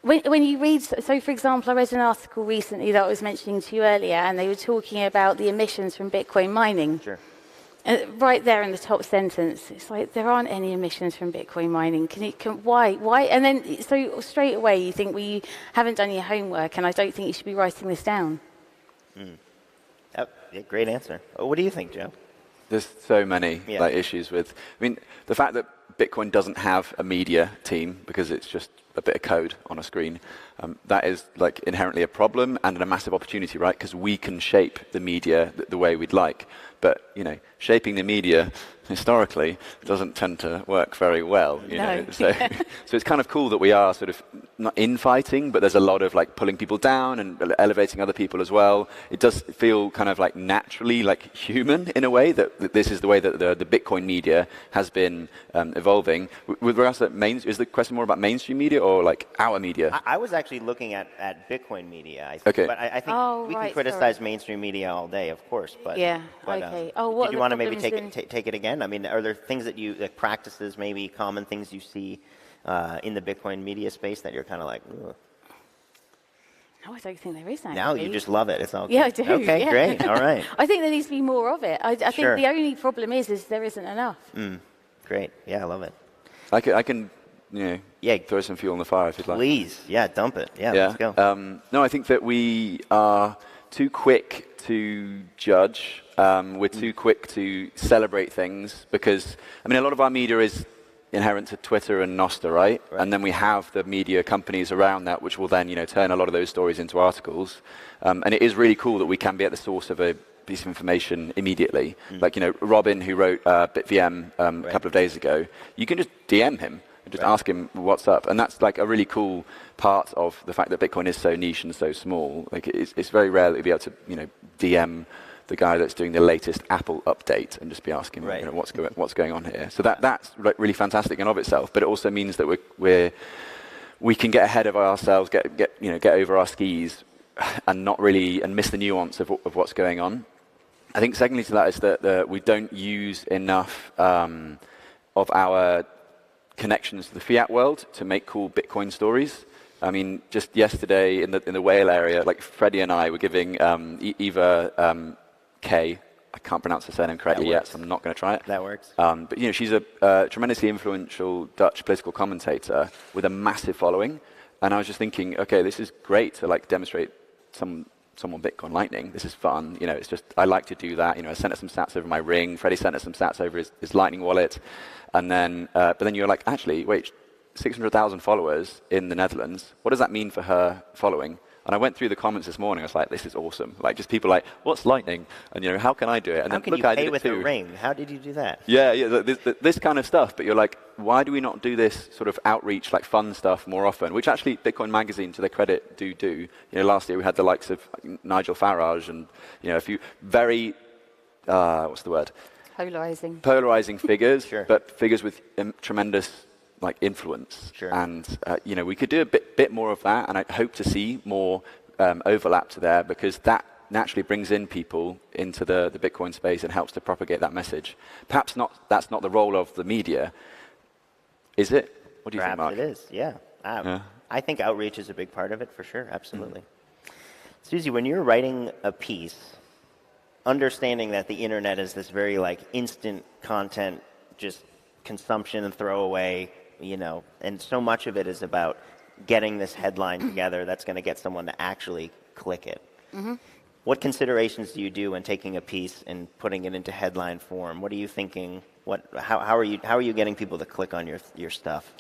When you read, so for example, I read an article recently that I was mentioning to you earlier, and they were talking about the emissions from Bitcoin mining. Sure. Right there in the top sentence, it's like there aren't any emissions from Bitcoin mining. Why? And then so straight away you think, well, you haven't done your homework, and I don't think you should be writing this down. Great answer. What do you think, Joe? There's so many issues with. I mean, the fact that Bitcoin doesn't have a media team because it's just a bit of code on a screen, that is inherently a problem and a massive opportunity, right? Because we can shape the media the way we'd like. But shaping the media historically doesn't tend to work very well. So it's kind of cool that we are sort of not infighting, but there's a lot of pulling people down and elevating other people as well. It does feel kind of naturally human in a way that this is the way that the Bitcoin media has been evolving. With regards to is the question more about mainstream media or our media? I was actually looking at Bitcoin media. I think, okay. But I think we can criticize mainstream media all day, of course. But okay. Did you want to maybe take it again? I mean, are there things that practices, maybe common things you see in the Bitcoin media space that you're kind of like, ugh? No, I don't think there is, actually. Now you just love it. It's all I do. Okay, great. All right. I think there needs to be more of it. I think the only problem is there isn't enough. Great. Yeah, I love it. I can throw some fuel on the fire if you'd like. Please. Yeah, dump it. Yeah, let's go. No, I think that we are too quick to judge. We're too quick to celebrate things because, a lot of our media is inherent to Twitter and Nostr, right? And then we have the media companies around that which will then, turn a lot of those stories into articles. And it is really cool that we can be at the source of a piece of information immediately. Robin, who wrote BitVM a couple of days ago, you can just DM him and just ask him what's up. And that's a really cool part of the fact that Bitcoin is so niche and so small. It's very rare that you'll be able to, DM the guy that's doing the latest Apple update and just be asking what's going on here. So that's really fantastic in of itself. But it also means that we can get ahead of ourselves, get over our skis, and not really miss the nuance of what's going on. I think secondly to that is that we don't use enough of our connections to the fiat world to make cool Bitcoin stories. Just yesterday in the whale area, Freddie and I were giving Eva K. I can't pronounce her surname correctly yet, so I'm not going to try it. That works. But she's a tremendously influential Dutch political commentator with a massive following, and I was just thinking, okay, this is great to demonstrate someone Bitcoin Lightning. This is fun. It's just I like to do that. I sent her some sats over my Ring. Freddie sent her some sats over his Lightning wallet, and then but then you're like, actually, wait. 600,000 followers in the Netherlands. What does that mean for her following? And I went through the comments this morning. I was like, this is awesome. Just people what's Lightning? And how can I do it? And how then can look, you I pay did with it a too. Ring? How did you do that? Yeah, this kind of stuff. But you're like, why do we not do this sort of outreach, fun stuff more often? Which actually Bitcoin Magazine, to their credit, do. Last year we had the likes of Nigel Farage and a few very what's the word? Polarizing figures, but figures with tremendous influence. And we could do a bit more of that, and I hope to see more overlap to there, because that naturally brings in people into the Bitcoin space and helps to propagate that message. Perhaps that's not the role of the media, is it? What do you think, Mark? Perhaps it is, yeah. I think outreach is a big part of it, for sure, absolutely. Susie, when you're writing a piece, understanding that the internet is this very instant content, just consumption and throwaway, and so much of it is about getting this headline together that's going to get someone to actually click it. Mm-hmm. What considerations do you do when taking a piece and putting it into headline form? What are you thinking? How are you getting people to click on your stuff?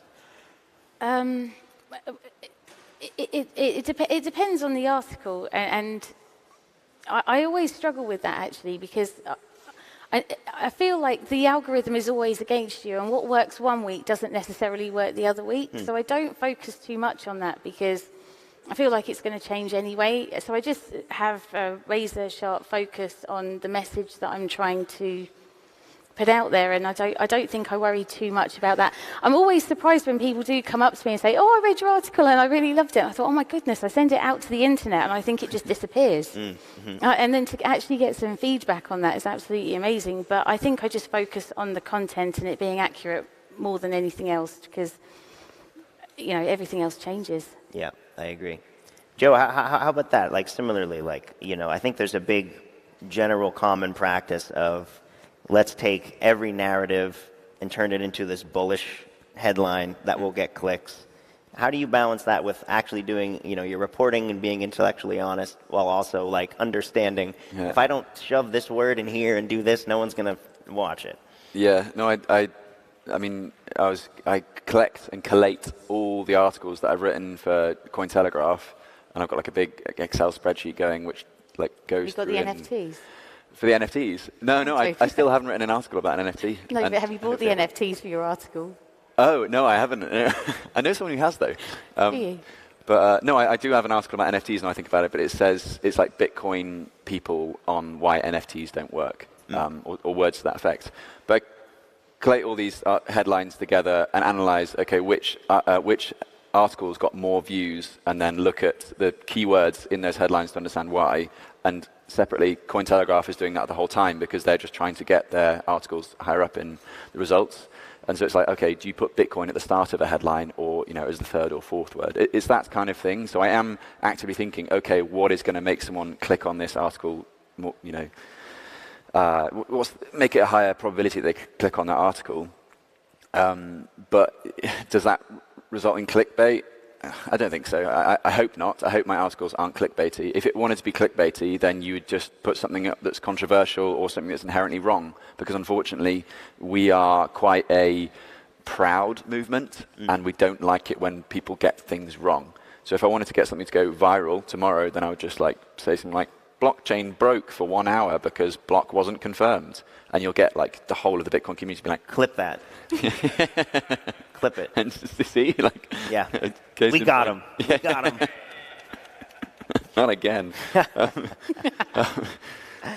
It depends on the article, and I always struggle with that actually, because I feel like the algorithm is always against you, and what works one week doesn't necessarily work the other week. So I don't focus too much on that because I feel like it's going to change anyway. So I just have a razor sharp focus on the message that I'm trying to put out there, and I don't think I worry too much about that. I'm always surprised when people do come up to me and say, "Oh, I read your article and I really loved it." I thought, "Oh my goodness!" I send it out to the internet and I think it just disappears. And then to actually get some feedback on that is absolutely amazing. But I think I just focus on the content and it being accurate more than anything else, because everything else changes. Yeah, I agree. Joe, how about that? Like similarly, I think there's a big general common practice of let's take every narrative and turn it into this bullish headline that will get clicks. How do you balance that with actually doing, your reporting and being intellectually honest while also understanding if I don't shove this word in here and do this, no one's going to watch it? Yeah, no, I collect and collate all the articles that I've written for Cointelegraph, and I've got like a big Excel spreadsheet going, which goes through. You've got the NFTs. For the NFTs? No, I still haven't written an article about an NFT. No, but have you bought the NFTs for your article? Oh, no, I haven't. I know someone who has, though. Do you? But no, I do have an article about NFTs, and I think about it, but it says it's like Bitcoin people on why NFTs don't work, or words to that effect. But I collate all these headlines together and analyze, okay, which articles got more views, and then look at the keywords in those headlines to understand why. And separately, Cointelegraph is doing that the whole time because they're just trying to get their articles higher up in the results. And so it's like, okay, do you put Bitcoin at the start of a headline or, as the third or fourth word? It's that kind of thing. So I am actively thinking, okay, what is going to make someone click on this article more, make it a higher probability that they click on that article. But does that result in clickbait? I don't think so. I hope not. I hope my articles aren't clickbaity. If it wanted to be clickbaity, then you would just put something up that's controversial or something that's inherently wrong. Because unfortunately, we are quite a proud movement, and we don't like it when people get things wrong. So if I wanted to get something to go viral tomorrow, then I would just say something like, blockchain broke for 1 hour because block wasn't confirmed. And you'll get the whole of the Bitcoin community be like, clip that. Clip it. And see, yeah, we got him. We got him. Not again.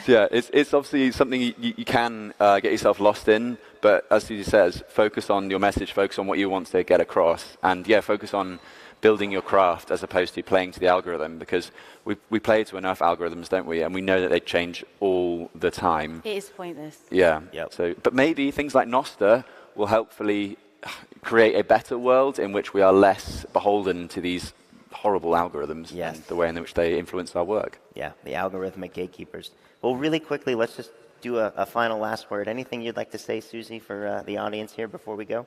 Yeah, it's obviously something you can get yourself lost in, but as Susie says, focus on your message, focus on what you want to get across, and focus on building your craft as opposed to playing to the algorithm, because we play to enough algorithms, don't we? And we know that they change all the time. It is pointless. Yeah. Yep. So, but maybe things like Noster will hopefully create a better world in which we are less beholden to these horrible algorithms and the way in which they influence our work. Yeah, the algorithmic gatekeepers. Well, really quickly, let's just do a final last word. Anything you'd like to say, Susie, for the audience here before we go?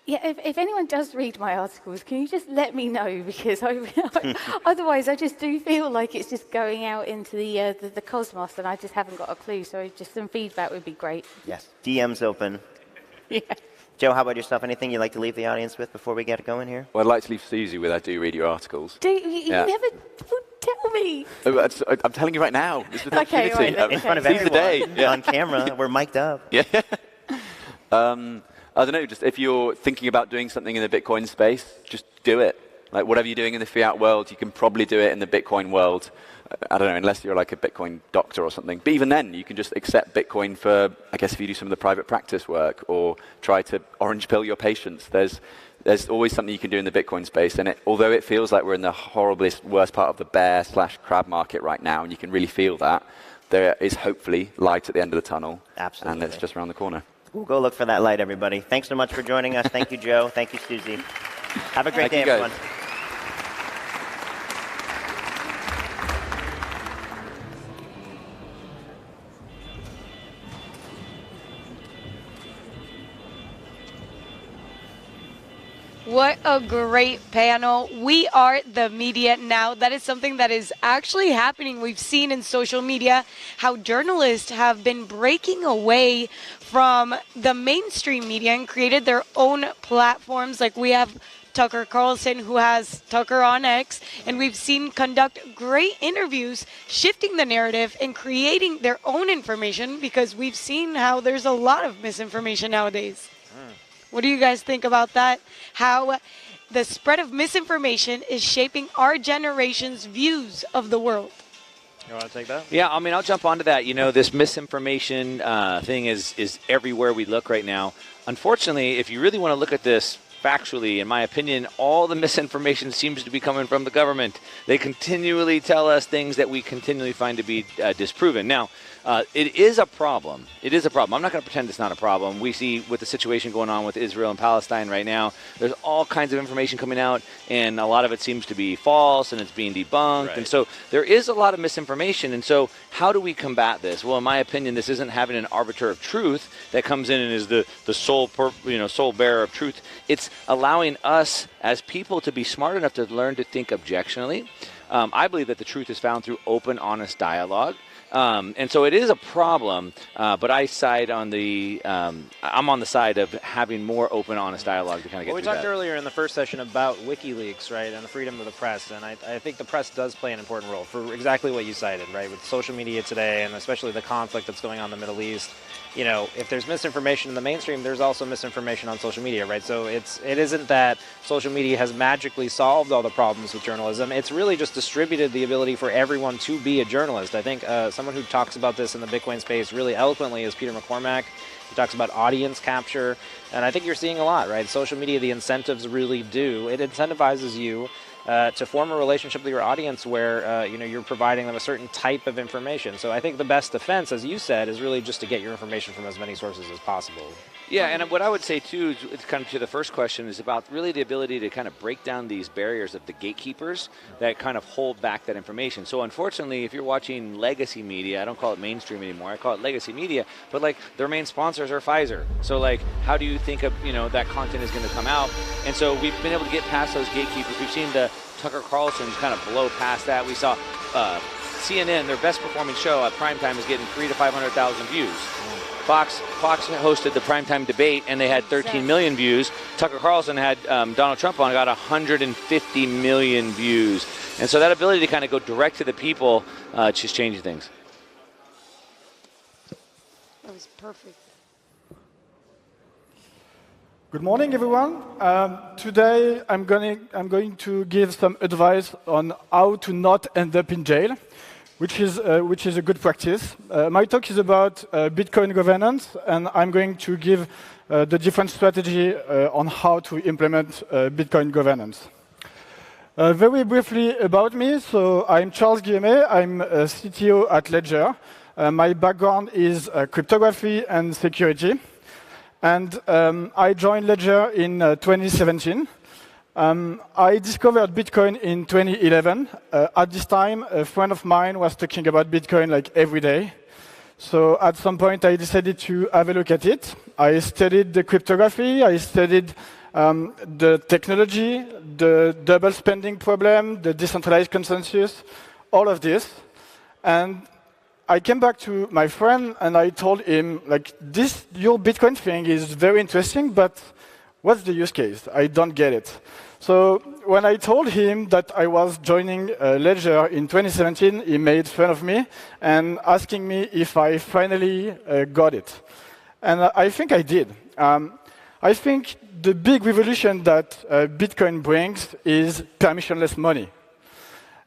Yeah, if anyone does read my articles, can you just let me know? Because otherwise I just do feel like it's just going out into the cosmos and I just haven't got a clue. So just some feedback would be great. Yes, DM's open. Yeah. Joe, how about yourself? Anything you'd like to leave the audience with before we get going here? Well, I'd like to leave Susie with I do read your articles. Do you never tell me? I'm telling you right now. This is an okay, opportunity. right, in front of everyone, the day. On camera. We're mic'd up. Yeah. I don't know, just if you're thinking about doing something in the Bitcoin space, just do it. Like whatever you're doing in the fiat world, you can probably do it in the Bitcoin world. I don't know, unless you're like a Bitcoin doctor or something. But even then, you can just accept Bitcoin for, I guess, if you do some of the private practice work or try to orange pill your patients. There's always something you can do in the Bitcoin space. And although it feels like we're in the horriblest, worst part of the bear/crab market right now, and you can really feel that, there is hopefully light at the end of the tunnel. Absolutely. And it's just around the corner. We'll go look for that light, everybody. Thanks so much for joining us. Thank you, Joe. Thank you, Susie. Have a great day, everyone. What a great panel. We are the media now. That is something that is actually happening. We've seen in social media how journalists have been breaking away from the mainstream media and created their own platforms. Like we have Tucker Carlson, who has Tucker on X, and we've seen conduct great interviews, shifting the narrative and creating their own information, because we've seen how there's a lot of misinformation nowadays. What do you guys think about that? How the spread of misinformation is shaping our generation's views of the world? You want to take that? Yeah, I mean, I'll jump onto that. You know, this misinformation thing is everywhere we look right now. Unfortunately, if you really want to look at this factually, in my opinion, all the misinformation seems to be coming from the government. They continually tell us things that we continually find to be disproven. Now, it is a problem. It is a problem. I'm not going to pretend it's not a problem. We see with the situation going on with Israel and Palestine right now, there's all kinds of information coming out, and a lot of it seems to be false, and it's being debunked. Right. And so there is a lot of misinformation. And so how do we combat this? Well, in my opinion, this isn't having an arbiter of truth that comes in and is the sole bearer of truth. It's allowing us as people to be smart enough to learn to think objectionally. I believe that the truth is found through open, honest dialogue. And so it is a problem, but I side on I'm on the side of having more open, honest dialogue to kind of get Well, we through talked that. earlier in the first session about WikiLeaks, right, and the freedom of the press, and I think the press does play an important role for exactly what you cited, right, with social media today, and especially the conflict that's going on in the Middle East. You know, if there's misinformation in the mainstream, there's also misinformation on social media, right? So it isn't that social media has magically solved all the problems with journalism. It's really just distributed the ability for everyone to be a journalist. I think someone who talks about this in the Bitcoin space really eloquently is Peter McCormack. He talks about audience capture, and I think you're seeing a lot, right? Social media, the incentives really do. It incentivizes you to form a relationship with your audience where you're providing them a certain type of information. So I think the best defense, as you said, is really just to get your information from as many sources as possible. Yeah, and what I would say, too, is kind of to the first question, is about really the ability to kind of break down these barriers of the gatekeepers that kind of hold back that information. So unfortunately, if you're watching legacy media, I don't call it mainstream anymore, I call it legacy media, but like their main sponsors are Pfizer. So like, how do you think of, that content is going to come out? And so we've been able to get past those gatekeepers. We've seen the Tucker Carlson's kind of blow past that. We saw CNN, their best performing show at primetime, is getting 300,000 to 500,000 views. Fox hosted the primetime debate, and they had 13 million views. Tucker Carlson had Donald Trump on, got 150 million views. And so that ability to kind of go direct to the people just changes things. That was perfect. Good morning, everyone. Today, I'm going to give some advice on how to not end up in jail, which is a good practice. My talk is about Bitcoin governance, and I'm going to give the different strategy on how to implement Bitcoin governance. Very briefly about me, so I'm Charles Guillemet. I'm a CTO at Ledger. My background is cryptography and security. And I joined Ledger in 2017. I discovered Bitcoin in 2011. At this time, a friend of mine was talking about Bitcoin like every day. So at some point, I decided to have a look at it. I studied the cryptography. I studied the technology, the double spending problem, the decentralized consensus, all of this. And I came back to my friend and I told him, like, your Bitcoin thing is very interesting, but what's the use case? I don't get it. So when I told him that I was joining Ledger in 2017, he made fun of me and asking me if I finally got it. And I think I did. I think the big revolution that Bitcoin brings is permissionless money.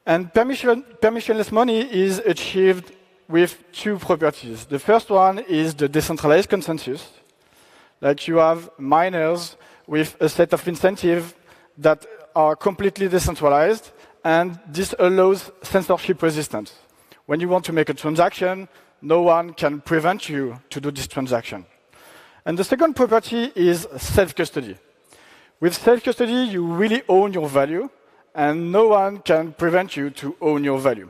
And permissionless money is achieved with two properties. The first one is the decentralized consensus. Like you have miners with a set of incentives that are completely decentralized, and this allows censorship resistance. When you want to make a transaction, no one can prevent you to do this transaction. And the second property is self-custody. With self-custody, you really own your value, and no one can prevent you to own your value.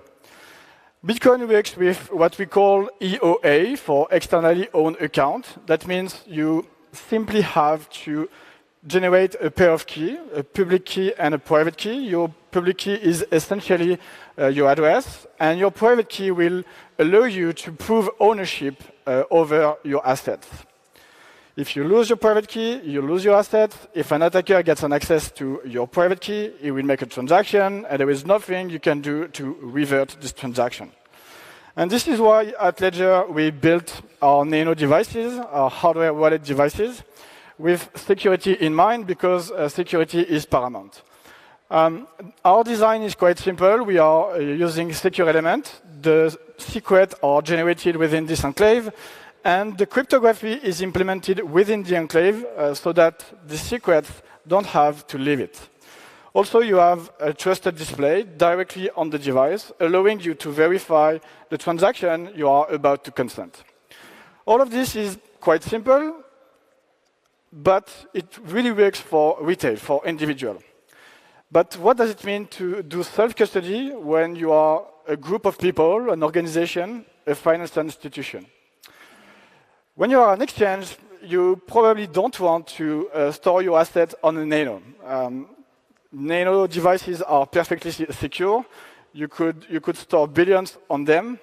Bitcoin works with what we call EOA, for externally owned account. That means you simply have to generate a pair of keys, a public key and a private key. Your public key is essentially your address, and your private key will allow you to prove ownership over your assets. If you lose your private key, you lose your assets. If an attacker gets an access to your private key, he will make a transaction, and there is nothing you can do to revert this transaction. And this is why at Ledger we built our Nano devices, our hardware wallet devices, with security in mind, because security is paramount. Our design is quite simple. We are using secure element. The secrets are generated within this enclave, and the cryptography is implemented within the enclave so that the secrets don't have to leave it. Also, you have a trusted display directly on the device, allowing you to verify the transaction you are about to consent. All of this is quite simple, but it really works for retail, for individual. But what does it mean to do self-custody when you are a group of people, an organization, a financial institution? When you are an exchange, you probably don't want to store your assets on a Nano. Nano devices are perfectly secure. You could store billions on them,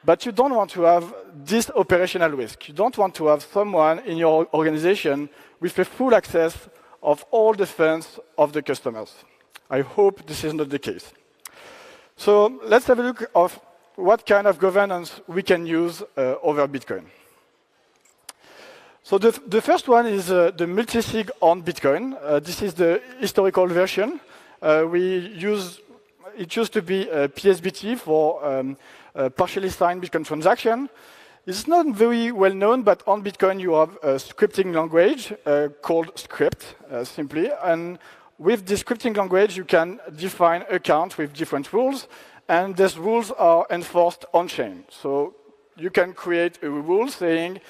but you don't want to have this operational risk. You don't want to have someone in your organization with a full access of all the funds of the customers. I hope this is not the case. So let's have a look at what kind of governance we can use over Bitcoin. So the first one is the multisig on Bitcoin. This is the historical version. It used to be PSBT for partially signed Bitcoin transaction. It's not very well known, but on Bitcoin you have a scripting language called script, simply. And with this scripting language, you can define accounts with different rules, and these rules are enforced on-chain. So you can create a rule saying,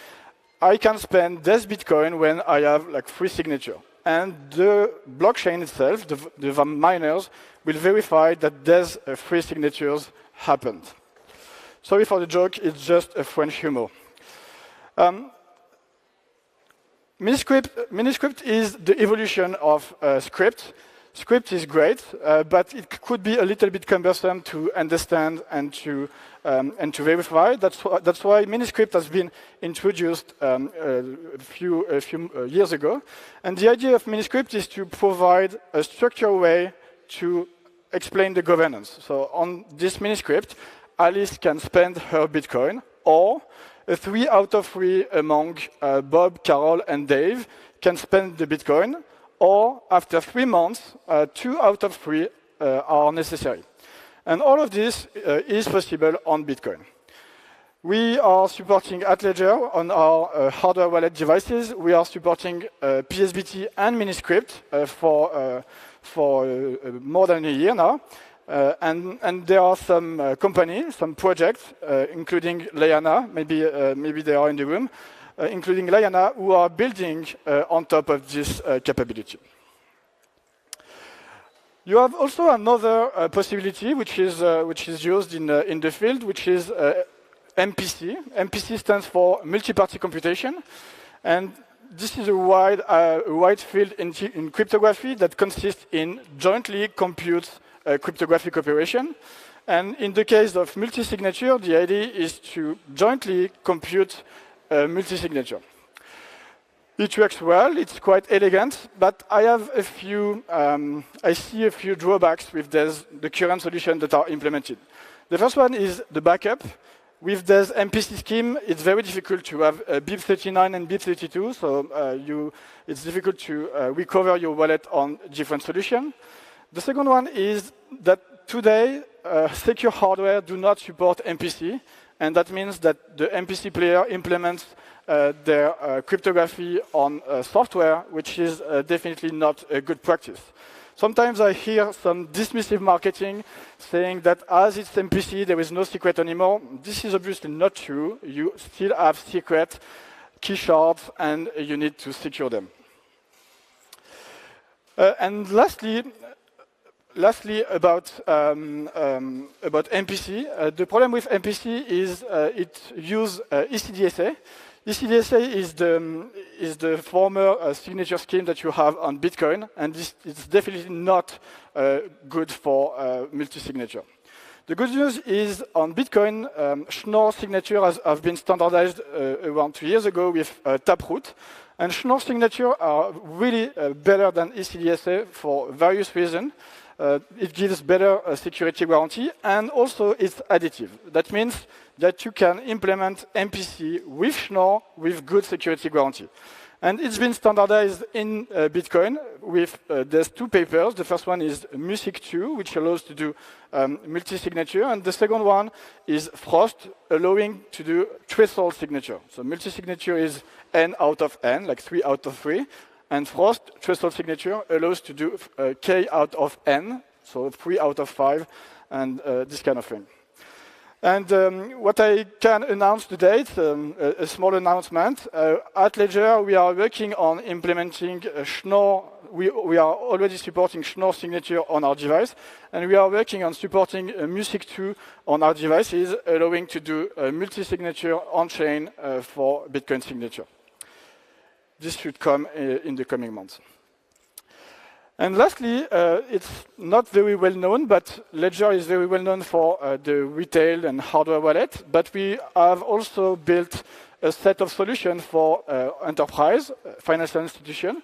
I can spend this Bitcoin when I have like 3 signatures. And the blockchain itself, the miners, will verify that these 3 signatures happened. Sorry for the joke, it's just a French humor. Miniscript is the evolution of script. Script is great, but it could be a little bit cumbersome to understand and to verify. That's why Miniscript has been introduced a few years ago. And the idea of Miniscript is to provide a structured way to explain the governance. So on this Miniscript, Alice can spend her Bitcoin, or 3 out of 3 among Bob, Carol, and Dave can spend the Bitcoin, or after 3 months, 2 out of 3 are necessary. And all of this is possible on Bitcoin. We are supporting at Ledger on our hardware wallet devices. We are supporting PSBT and Miniscript for more than a year now. And there are some companies, some projects, including Layana, maybe they are in the room, including Layana, who are building on top of this capability. You have also another possibility, which is used in the field, which is MPC. MPC stands for multi-party computation, and this is a wide field in cryptography that consists in jointly compute cryptographic operation. And in the case of multi-signature, the idea is to jointly compute multi-signature. It works well, it's quite elegant, but I have I see a few drawbacks with the current solutions that are implemented. The first one is the backup. With this MPC scheme, it's very difficult to have BIP39 and BIP32, so it's difficult to recover your wallet on different solutions. The second one is that today, secure hardware do not support MPC, and that means that the MPC player implements their cryptography on software, which is definitely not a good practice. Sometimes I hear some dismissive marketing saying that as it's MPC, there is no secret anymore. This is obviously not true. You still have secret key shards, and you need to secure them. And lastly, about MPC, the problem with MPC is it uses ECDSA. ECDSA is the former signature scheme that you have on Bitcoin, and this is definitely not good for multi-signature. The good news is on Bitcoin, Schnorr signature have been standardized around 2 years ago with Taproot, and Schnorr signature are really better than ECDSA for various reasons. It gives better security guarantee, and also it's additive. That means that you can implement MPC with Schnorr with good security guarantee. And it's been standardized in Bitcoin with, there's 2 papers. The first one is Music 2, which allows to do multi-signature, and the second one is Frost, allowing to do threshold signature. So multi-signature is n out of n, like 3 out of 3. And Frost, threshold signature, allows to do k out of n, so 3 out of 5, and this kind of thing. And what I can announce today, it's a small announcement. At Ledger, we are working on implementing Schnorr. We are already supporting Schnorr signature on our device, and we are working on supporting Music 2 on our devices, allowing to do multi-signature on-chain for Bitcoin signature. This should come in the coming months. And lastly, it's not very well known, but Ledger is very well known for the retail and hardware wallet, but we have also built a set of solutions for enterprise, financial institution,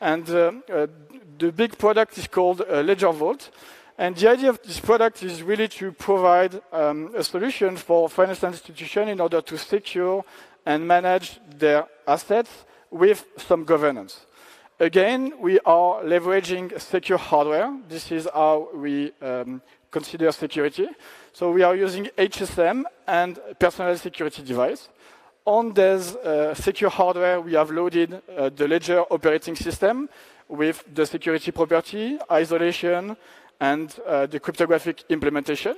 and the big product is called Ledger Vault. And the idea of this product is really to provide a solution for financial institutions in order to secure and manage their assets with some governance. Again, we are leveraging secure hardware. This is how we consider security. So we are using HSM and personal security device. On this secure hardware, we have loaded the Ledger operating system with the security property, isolation, and the cryptographic implementation.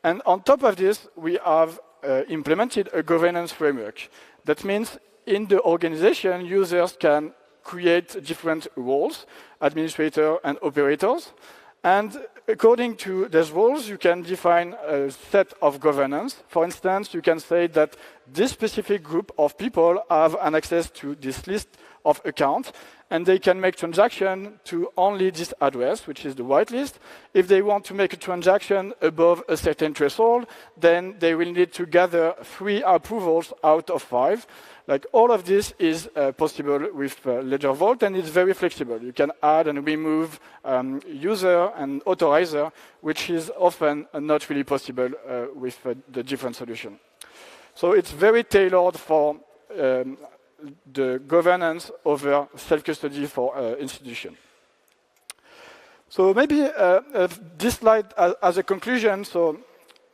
And on top of this, we have implemented a governance framework. That means in the organization, users can create different roles, administrator and operators. And according to these roles, you can define a set of governance. For instance, you can say that this specific group of people have an access to this list of accounts, and they can make transaction to only this address, which is the whitelist. If they want to make a transaction above a certain threshold, then they will need to gather 3 approvals out of 5. Like all of this is possible with Ledger Vault, and it's very flexible. You can add and remove user and authorizer, which is often not really possible with the different solution. So it's very tailored for the governance over self-custody for institution. So maybe this slide as a conclusion. So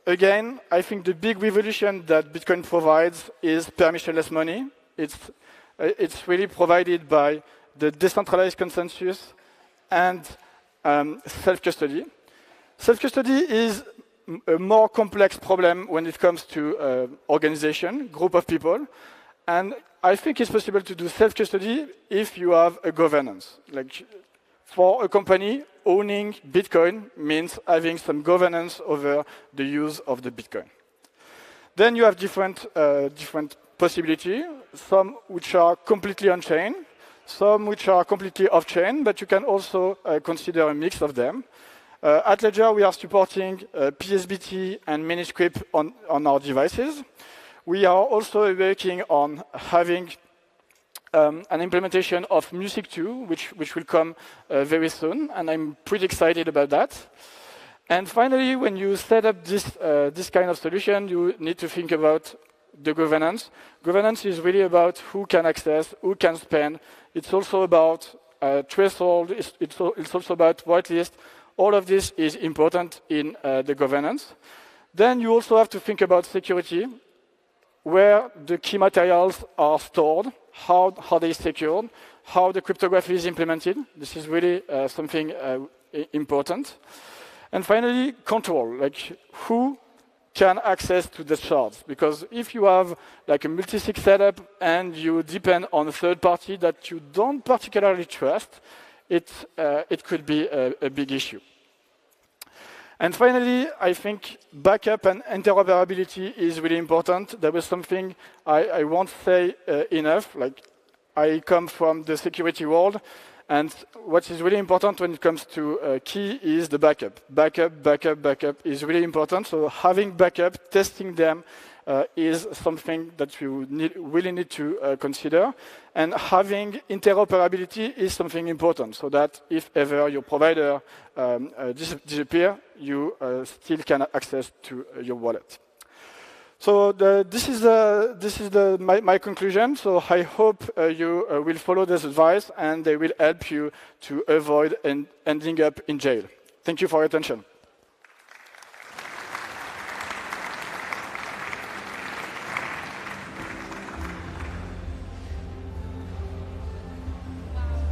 again, I think the big revolution that Bitcoin provides is permissionless money. It's really provided by the decentralized consensus and self-custody. Self-custody is a more complex problem when it comes to organization, group of people. And I think it's possible to do self-custody if you have a governance. Like for a company, owning Bitcoin means having some governance over the use of the Bitcoin. Then you have different possibilities, some which are completely on-chain, some which are completely off-chain, but you can also consider a mix of them. At Ledger, we are supporting PSBT and Miniscript on our devices. We are also working on having an implementation of Music 2, which will come very soon, and I'm pretty excited about that. And finally, when you set up this kind of solution, you need to think about the governance. Governance is really about who can access, who can spend. It's also about threshold. It's also about whitelist. All of this is important in the governance. Then you also have to think about security, where the key materials are stored, how they secured, how the cryptography is implemented. This is really something important. And finally, control, like who can access to the shards. Because if you have like a multi-sig setup and you depend on a third party that you don't particularly trust, it could be a big issue. And finally, I think backup and interoperability is really important. That was something I won't say enough. Like, I come from the security world, and what is really important when it comes to key is the backup. Backup is really important. So having backup, testing them, is something that you really need to consider. And having interoperability is something important, so that if ever your provider disappears, you still can access to your wallet. So this is my conclusion. So I hope you will follow this advice, and they will help you to avoid ending up in jail. Thank you for your attention.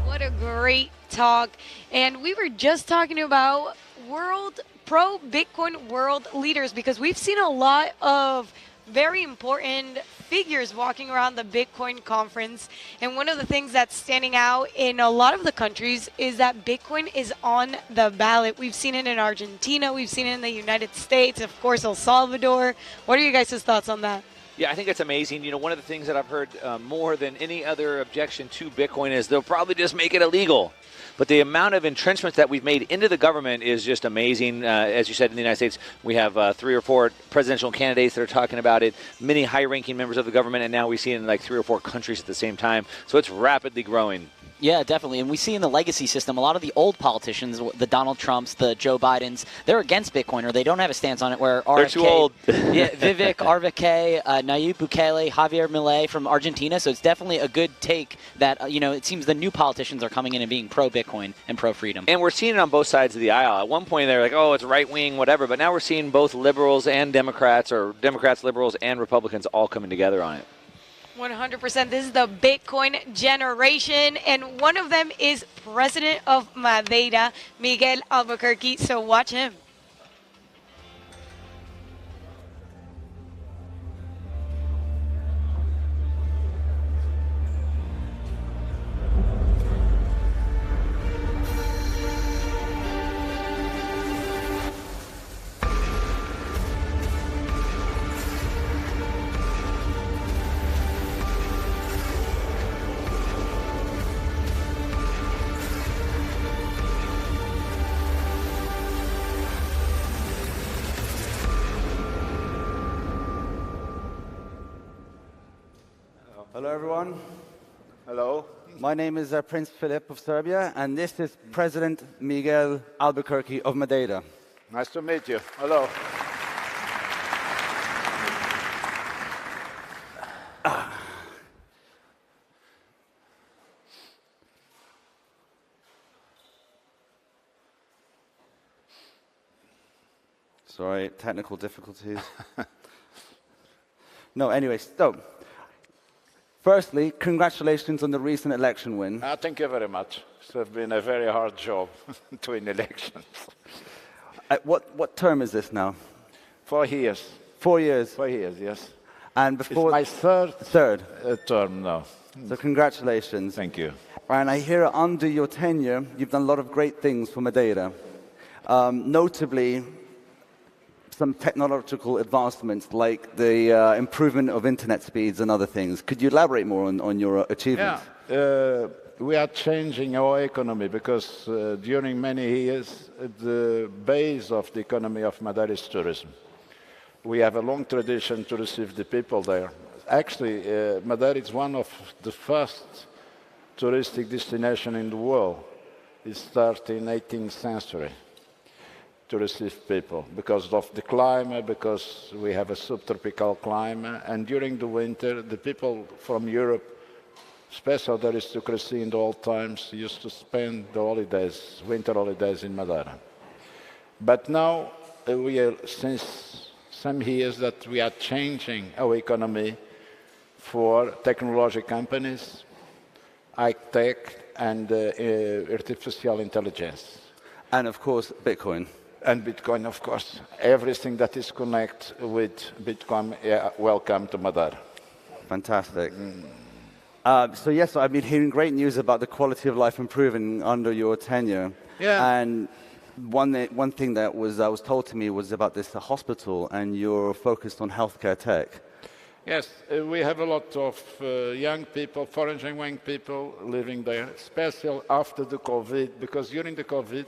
What a great talk. And we were just talking about pro-Bitcoin world leaders, because we've seen a lot of very important figures walking around the Bitcoin conference. And one of the things that's standing out in a lot of the countries is that Bitcoin is on the ballot. We've seen it in Argentina. We've seen it in the United States, of course, El Salvador. What are you guys' thoughts on that? Yeah, I think it's amazing. You know, one of the things that I've heard more than any other objection to Bitcoin is they'll probably just make it illegal. But the amount of entrenchments that we've made into the government is just amazing. As you said, in the United States, we have 3 or 4 presidential candidates that are talking about it, many high-ranking members of the government, and now we see it in like 3 or 4 countries at the same time. So it's rapidly growing. Yeah, definitely. And we see in the legacy system, a lot of the old politicians, the Donald Trumps, the Joe Bidens, they're against Bitcoin, or they don't have a stance on it, where RFK, they're too old. Yeah, Vivek, RFK, Nayib Bukele, Javier Milei from Argentina. So it's definitely a good take that, you know, it seems the new politicians are coming in and being pro-Bitcoin and pro-freedom. And we're seeing it on both sides of the aisle. At one point, they're like, oh, it's right-wing, whatever. But now we're seeing both liberals and Democrats, or Democrats, liberals, and Republicans all coming together on it. 100%. This is the Bitcoin generation, and one of them is President of Madeira, Miguel Albuquerque. So watch him. Hello, everyone. Hello. My name is Prince Philip of Serbia, and this is President Miguel Albuquerque of Madeira. Nice to meet you. Hello. Sorry, technical difficulties. No, anyways, so firstly, congratulations on the recent election win. Thank you very much. It's been a very hard job to win elections. What term is this now? 4 years. 4 years? 4 years, yes. And before it's my third term now. So congratulations. Thank you. And I hear under your tenure, you've done a lot of great things for Madeira. Notably, some technological advancements like the improvement of internet speeds and other things. Could you elaborate more on your achievements? Yeah, we are changing our economy because during many years, the base of the economy of Madeira is tourism. We have a long tradition to receive the people there. Actually, Madeira is one of the first touristic destinations in the world. It started in the 18th century to receive people because of the climate, because we have a subtropical climate, and during the winter, the people from Europe, especially the aristocracy in the old times, used to spend the holidays, winter holidays in Madeira. But now, we are, since some years that we are changing our economy for technology companies, high tech, and artificial intelligence. And of course, Bitcoin. And Bitcoin, of course. Everything that is connected with Bitcoin, welcome to Madeira. Fantastic. So yes, I've been hearing great news about the quality of life improving under your tenure. Yeah. And one thing that was told to me was about this hospital, and you're focused on healthcare tech. Yes, we have a lot of young people, foreign young people living there, especially after the COVID, because during the COVID,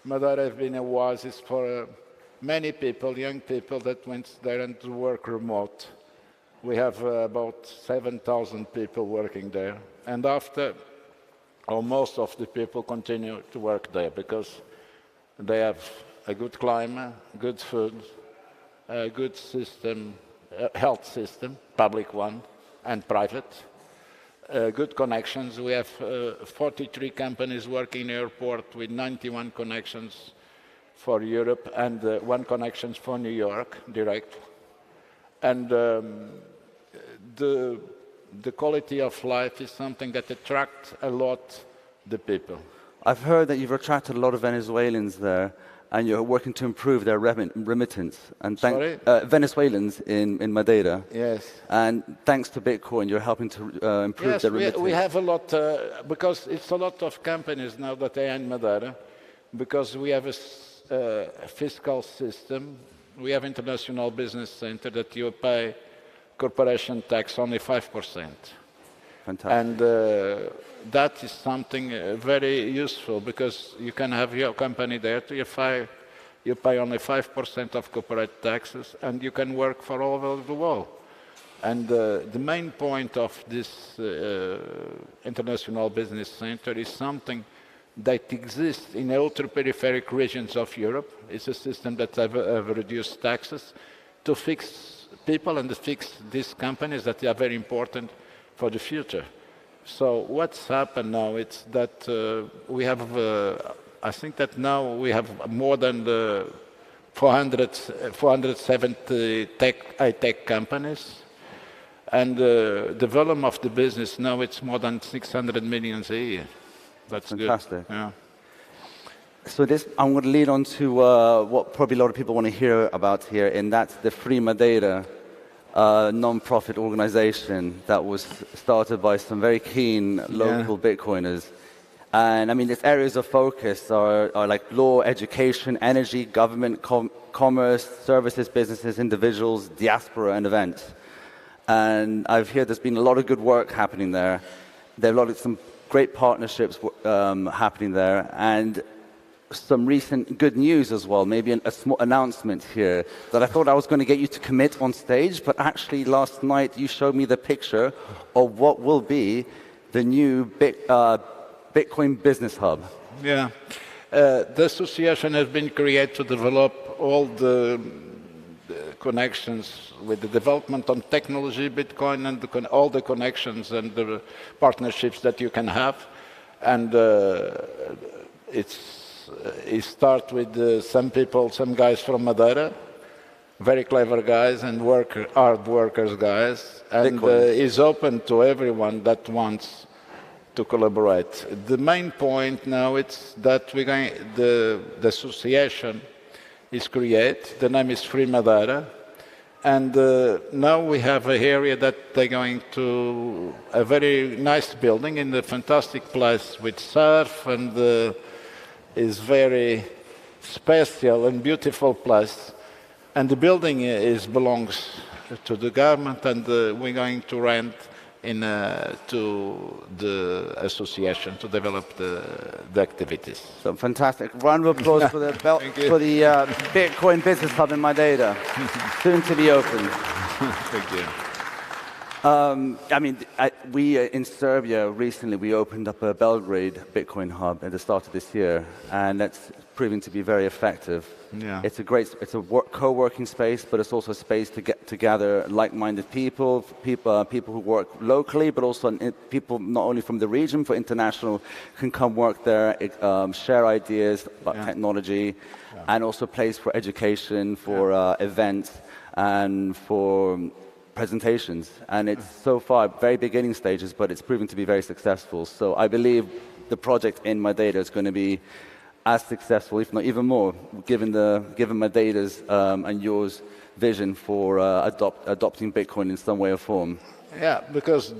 Madeira has been an oasis for many people, young people that went there and to work remote. We have about 7,000 people working there. And after, most of the people continue to work there because they have a good climate, good food, a good system, health system, public one and private, good connections. We have 43 companies working in the airport with 91 connections for Europe and 1 connection for New York direct. And the quality of life is something that attracts a lot the people. I've heard that you've attracted a lot of Venezuelans there, and you're working to improve their remittance. And Venezuelans in Madeira. Yes. And thanks to Bitcoin, you're helping to improve their remittance. We have a lot, because it's a lot of companies now that are in Madeira, because we have a fiscal system. We have international business center that you pay corporation tax only 5%. Fantastic. And that is something very useful because you can have your company there, you pay only 5% of corporate taxes and you can work for all over the world. And the main point of this international business center is something that exists in ultra-peripheric regions of Europe. It's a system that have reduced taxes to fix people and to fix these companies that are very important for the future. So what's happened now is that we have, I think that now we have more than 470 high-tech companies. And the volume of the business now it's more than 600 million a year. That's fantastic. Good. Yeah. So I'm going to lead on to what probably a lot of people want to hear about here, and that's the Free Madeira non-profit organization that was started by some very keen local Bitcoiners. And I mean, its areas of focus are like law, education, energy, government, commerce, services, businesses, individuals, diaspora, and events. And I've heard there's been a lot of good work happening there. There are some great partnerships happening there, and some recent good news as well, maybe a small announcement here that I thought I was going to get you to commit on stage, but actually last night you showed me the picture of what will be the new Bitcoin Business Hub. Yeah. The association has been created to develop all the connections with the development on technology, Bitcoin, and all the connections and the partnerships that you can have. And it starts with some people, some guys from Madeira, very clever guys and hard workers guys, and is open to everyone that wants to collaborate. The main point now is that the association is created. The name is Free Madeira, and now we have an area that they're going to a very nice building in a fantastic place with surf and is very special and beautiful place. And the building belongs to the government, and we're going to rent to the association to develop the activities. So fantastic. Round of applause for the Bitcoin Business Hub in Madeira, soon to be open. Thank you. I mean, we in Serbia recently we opened up a Belgrade Bitcoin hub at the start of this year, and that's proving to be very effective. Yeah. It's a co-working space, but it's also a space to gather like-minded people who work locally, but also people not only from the region, for international, can come work there, share ideas about technology, and also a place for education, for events, and for presentations. And it's so far very beginning stages, but it's proving to be very successful. So I believe the project in Madeira is going to be as successful, if not even more, given Madeira's and yours vision for adopting Bitcoin in some way or form. Yeah, because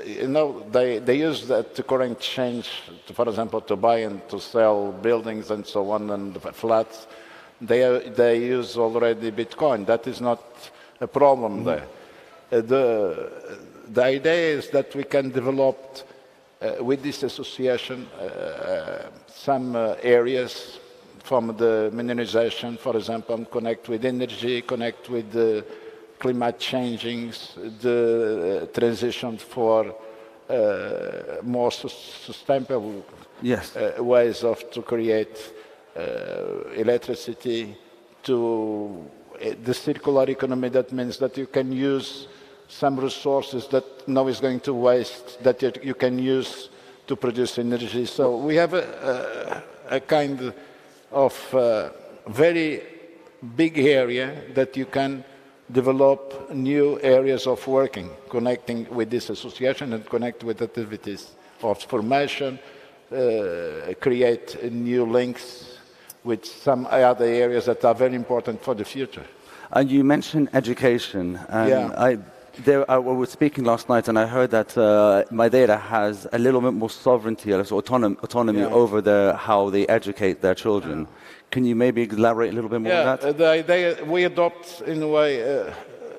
you know, they use the current exchange, for example, to buy and to sell buildings and so on and flats. They use already Bitcoin. That is not a problem there. The idea is that we can develop with this association some areas from the mineralization, for example, and connect with energy, connect with the climate changings, the transition for more sustainable ways to create electricity, to the circular economy. That means that you can use some resources that now is going to waste, that you can use to produce energy. So we have a kind of very big area that you can develop new areas of working, connecting with this association and connect with activities of formation, create new links with some other areas that are very important for the future. And you mentioned education, and I was speaking last night, and I heard that Madeira has a little bit more sovereignty, autonomy over how they educate their children. Can you maybe elaborate a little bit more on that? The idea, we adopt, in a way,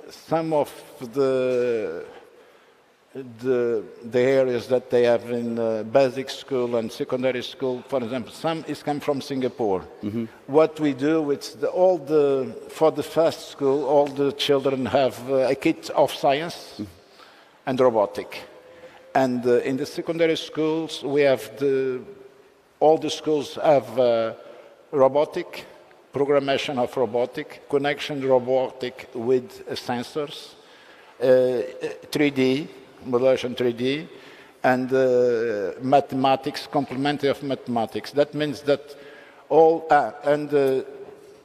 some of the areas that they have in basic school and secondary school. For example, some is come from Singapore. What we do, for the first school, all the children have a kit of science and robotic. And in the secondary schools, we have all the schools have robotic, programmation of robotic, connection robotic with sensors, 3D, modulation 3D, and mathematics, complementary of mathematics. That means that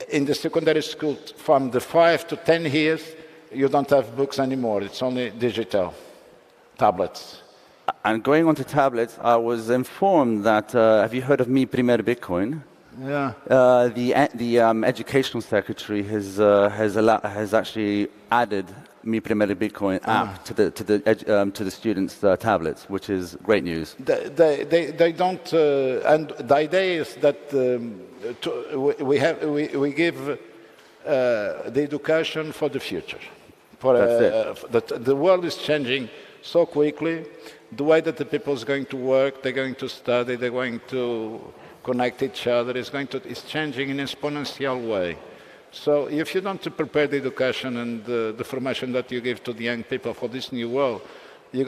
in the secondary school, from the 5 to 10 years, you don't have books anymore. It's only digital tablets. And going on to tablets, I was informed that, have you heard of Mi Primer Bitcoin? Yeah. The educational secretary has actually added Mi Primer Bitcoin app to the students' tablets, which is great news. They don't, and the idea is that we give the education for the future. The world is changing so quickly. The way that the people is going to work, they're going to study, they're going to connect each other, is changing in an exponential way. So if you don't prepare the education and the formation that you give to the young people for this new world, you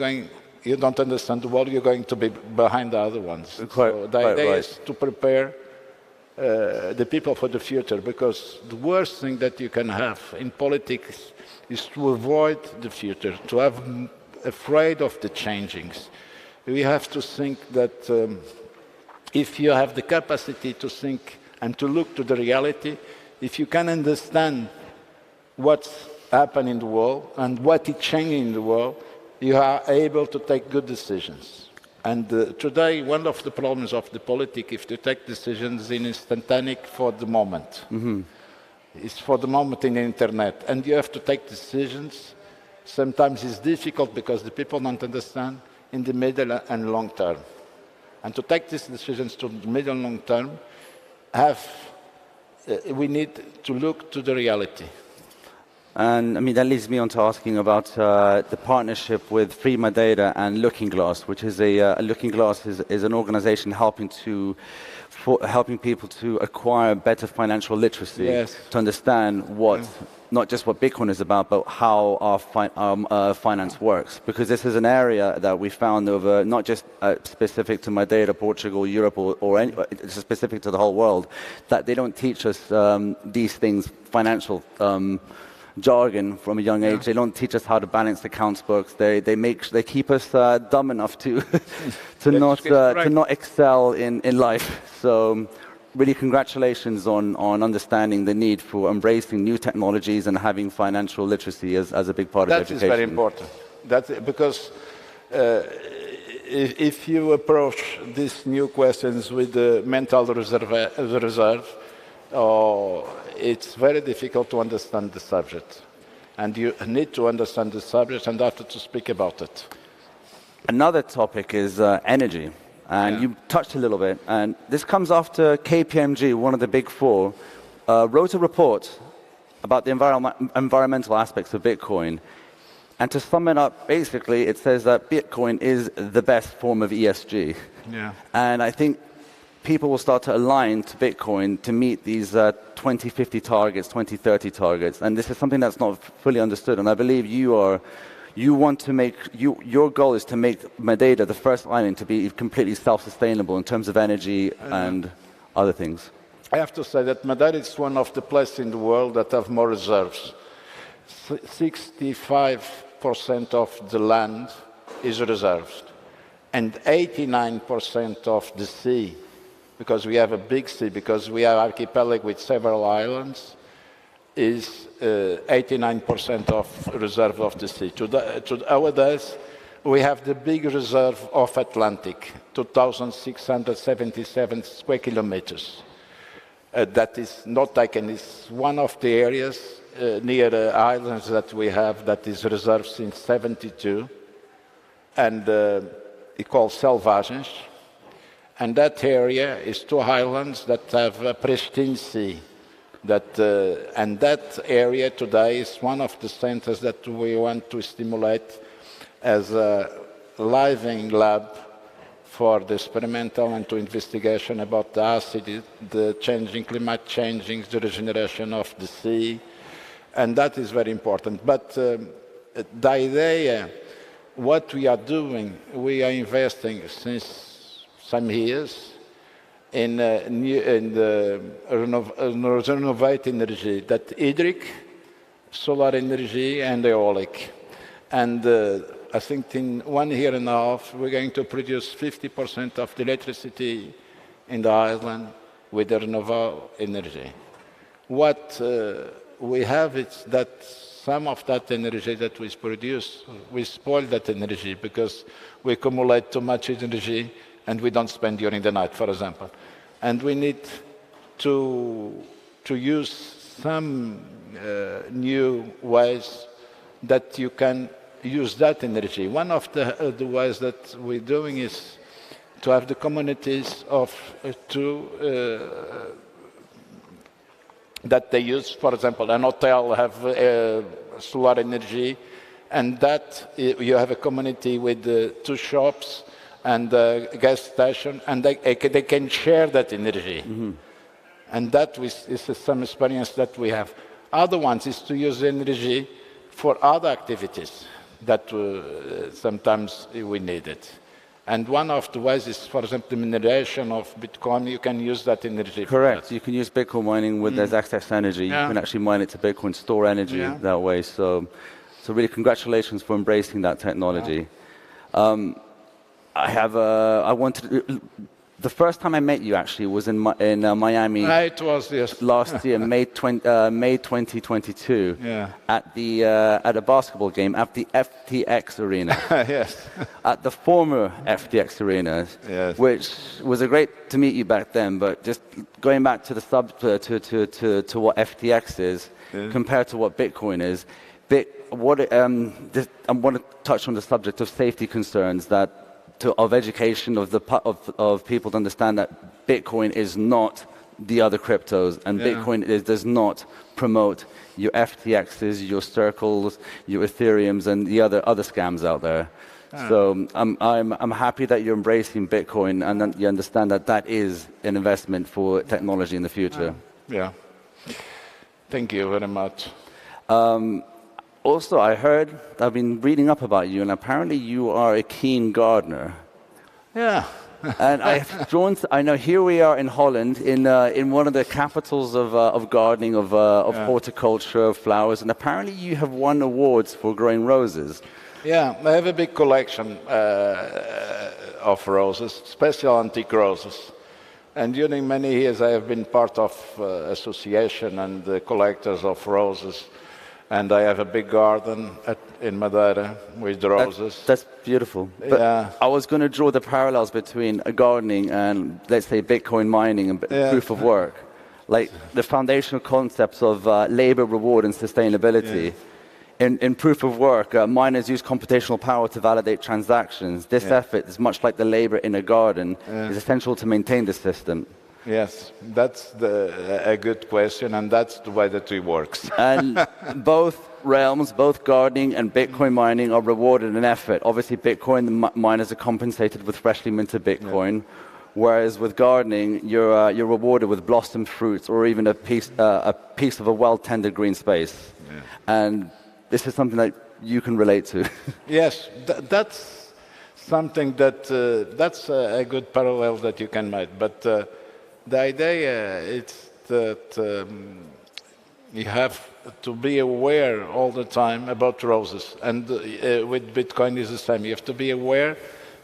don't understand the world, you're going to be behind the other ones. So the idea is to prepare the people for the future, because the worst thing that you can have in politics is to avoid the future, to have afraid of the changings. We have to think that if you have the capacity to think and to look to the reality, if you can understand what's happening in the world and what is changing in the world, you are able to take good decisions. And today, one of the problems of the politics is to take decisions in instantaneous for the moment. It's for the moment in the internet. And you have to take decisions. Sometimes it's difficult because the people don't understand in the middle and long term. And to take these decisions to the middle and long term, we need to look to the reality. And I mean, that leads me on to asking about the partnership with Free Madeira and Looking Glass, which is Looking Glass is an organization helping people to acquire better financial literacy, to understand not just what Bitcoin is about, but how our finance works. Because this is an area that we found over, not just specific to Madeira, Portugal, Europe, or it's specific to the whole world, that they don't teach us these things, financial jargon from a young age. They don't teach us how to balance accounts books. They keep us dumb enough to not excel in life. So really congratulations on understanding the need for embracing new technologies and having financial literacy as a big part of education. That is very important. Because if you approach these new questions with the mental reserve, it's very difficult to understand the subject. And you need to understand the subject and after to speak about it. Another topic is energy. And you touched a little bit. And this comes after KPMG, one of the big four, wrote a report about the environmental aspects of Bitcoin. And to sum it up, basically, it says that Bitcoin is the best form of ESG. Yeah. And I think people will start to align to Bitcoin to meet these 2050 targets, 2030 targets. And this is something that's not fully understood. And I believe you want to make, your goal is to make Madeira the first island to be completely self-sustainable in terms of energy and other things. I have to say that Madeira is one of the places in the world that have more reserves. 65% of the land is reserved, and 89% of the sea, because we have a big sea, because we are archipelago with several islands, is 89% of reserve of the sea. Nowadays, we have the big reserve of Atlantic, 2,677 square kilometers. That is not taken. It's one of the areas near the islands that we have that is reserved since 72, and it's called Selvagens. And that area is 2 islands that have a pristine sea. And that area today is one of the centers that we want to stimulate as a living lab for the experimental and to investigation about the acid, the changing climate changing, the regeneration of the sea, and that is very important. But the idea, what we are doing, we are investing since some years in the renovate energy, that hydric, solar energy, and eolic. And I think in 1 year and a half, we're going to produce 50% of the electricity in the island with the renewable energy. What we have is that some of that energy that we produce, we spoil that energy because we accumulate too much energy and we don't spend during the night, for example. And we need to use some new ways that you can use that energy. One of the ways that we're doing is to have the communities that they use, for example, an hotel have solar energy, and that you have a community with 2 shops and a gas station, and they can share that energy. Mm-hmm. And that is some experience that we have. Other ones is to use energy for other activities that sometimes we need it. And one of the ways is, for example, the mineration of Bitcoin. You can use that energy. Correct. You can use Bitcoin mining with there's excess energy. Yeah. You can actually mine it to Bitcoin, store energy that way. So really, congratulations for embracing that technology. Yeah. The first time I met you actually was in Miami. It was yes. Last year, May 2022. Yeah. At a basketball game at the FTX Arena. Yes. At the former FTX Arena. Yes. Which was great to meet you back then. But just going back to the to what FTX is compared to what Bitcoin is. I want to touch on the subject of safety concerns of education of people to understand that Bitcoin is not the other cryptos, and Bitcoin does not promote your FTXs, your Circles, your Ethereums, and the other scams out there. So I'm happy that you're embracing Bitcoin and that you understand that is an investment for technology in the future. Yeah. Thank you very much. Also, I've been reading up about you, and apparently you are a keen gardener. Yeah. And I know here we are in Holland, in one of the capitals of gardening, of horticulture, of flowers, and apparently you have won awards for growing roses. Yeah, I have a big collection of roses, special antique roses. And during many years I have been part of association and collectors of roses. And I have a big garden in Madeira with roses. That's beautiful. But I was going to draw the parallels between gardening and, let's say, Bitcoin mining and proof of work. Like the foundational concepts of labor, reward, and sustainability. In proof of work, miners use computational power to validate transactions. This effort is much like the labor in a garden, is essential to maintain the system. Yes, that's a good question, and that's the way that it works. And both realms, both gardening and Bitcoin mining, are rewarded in effort. Obviously, Bitcoin, the miners are compensated with freshly minted Bitcoin, whereas with gardening, you're rewarded with blossomed fruits or even a piece of a well-tended green space. Yeah. And this is something that you can relate to. Yes, that's something that's a good parallel that you can make. But the idea is that you have to be aware all the time about roses. And with Bitcoin is the same. You have to be aware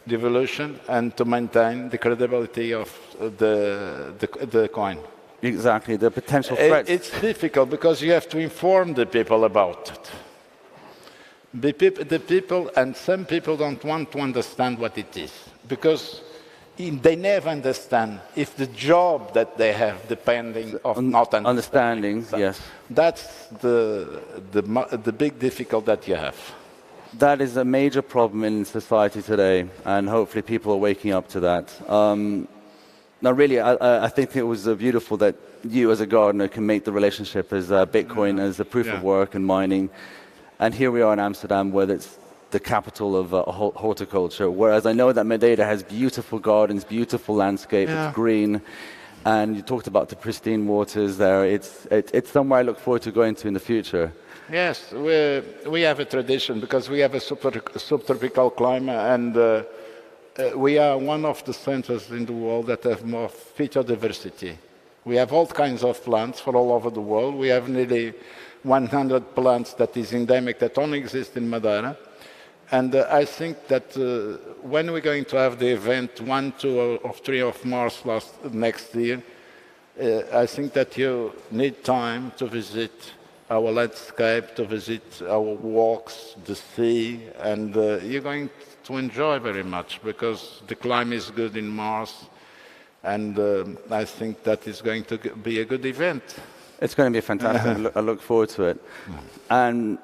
the evolution and to maintain the credibility of the coin. Exactly, the potential threats. It's difficult because you have to inform the people about it. The people, and some people don't want to understand what it is, because they never understand if the job that they have depending on not understanding. So yes. That's the big difficulty that you have. That is a major problem in society today, and hopefully people are waking up to that. Now, really, I think it was beautiful that you, as a gardener, can make the relationship as Bitcoin as a proof of work and mining. And here we are in Amsterdam, where it's the capital of horticulture. Whereas I know that Madeira has beautiful gardens, beautiful landscape, it's green. And you talked about the pristine waters there. It's somewhere I look forward to going to in the future. Yes, we have a tradition because we have a subtropical climate, and we are one of the centers in the world that have more feature diversity. We have all kinds of plants for all over the world. We have nearly 100 plants that is endemic, that only exist in Madeira. And I think that when we're going to have the event 1, 2, or 3 of March next year, I think that you need time to visit our landscape, to visit our walks, the sea, and you're going to enjoy very much because the climate is good in Mars, and I think that is going to be a good event. It's going to be fantastic. I look forward to it. And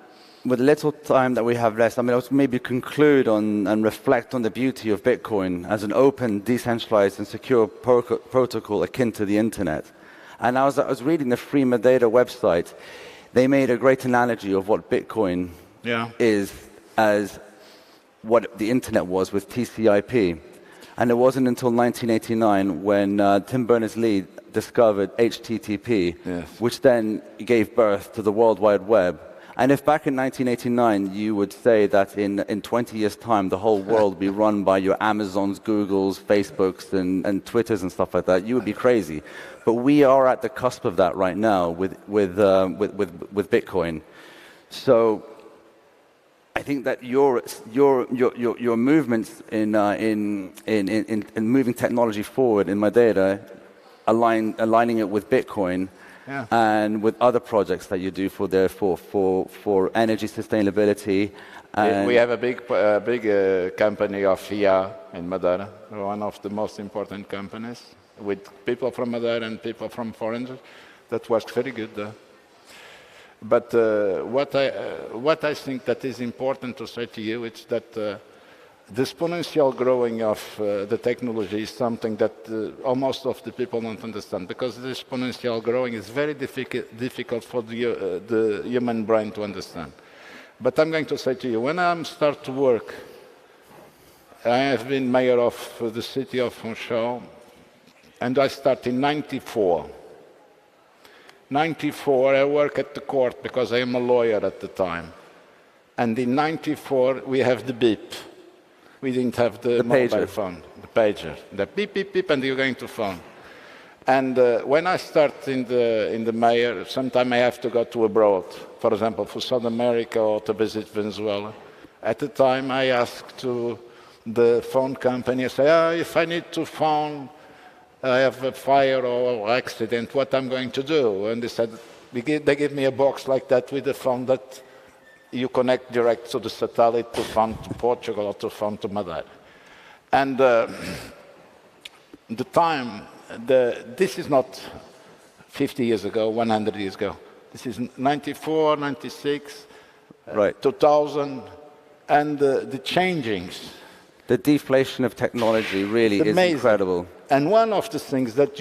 with the little time that we have left, I mean, I'll maybe conclude on and reflect on the beauty of Bitcoin as an open, decentralized, and secure protocol akin to the internet. And I was reading the Free Madeira website. They made a great analogy of what Bitcoin is as what the internet was with TCP. And it wasn't until 1989 when Tim Berners-Lee discovered HTTP, which then gave birth to the World Wide Web. And if back in 1989 you would say that in 20 years' time the whole world would be run by your Amazons, Googles, Facebooks, and Twitters and stuff like that, you would be crazy. But we are at the cusp of that right now with Bitcoin. So I think that your movements in moving technology forward in Madeira, aligning it with Bitcoin, and with other projects that you do for energy sustainability. We have a big company of IA in Madeira, one of the most important companies, with people from Madeira and people from foreigners. That works very good there. But what I think that is important to say to you is that the exponential growing of the technology is something that almost of the people don't understand, because the exponential growing is very difficult for the human brain to understand. But I'm going to say to you, when I start to work, I have been mayor of the city of Funchal, and I start in 94. 94, I work at the court because I am a lawyer at the time. And in 94, we have the beep. We didn't have the mobile phone, the pager, the beep, beep, beep, and you're going to phone. And when I start in the mayor, sometimes I have to go to abroad, for example, for South America or to visit Venezuela. At the time, I asked to the phone company, I say, if I need to phone, I have a fire or accident, what I'm going to do? And they said, they give me a box like that with a phone that you connect direct to the satellite to phone to Portugal or to phone to Madeira. And the time, this is not 50 years ago, 100 years ago. This is 94, 96. 2000, and the changings. The deflation of technology really is incredible. And one of the things that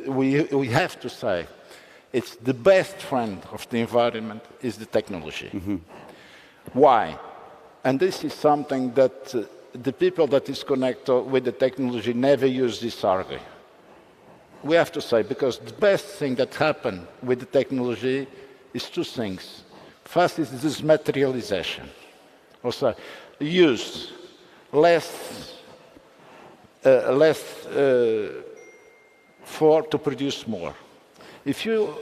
we have to say, it's the best friend of the environment is the technology. Why? And this is something that the people that is connected with the technology never use this argument. We have to say, because the best thing that happened with the technology is two things. First is this materialization. Also, use less to produce more. If you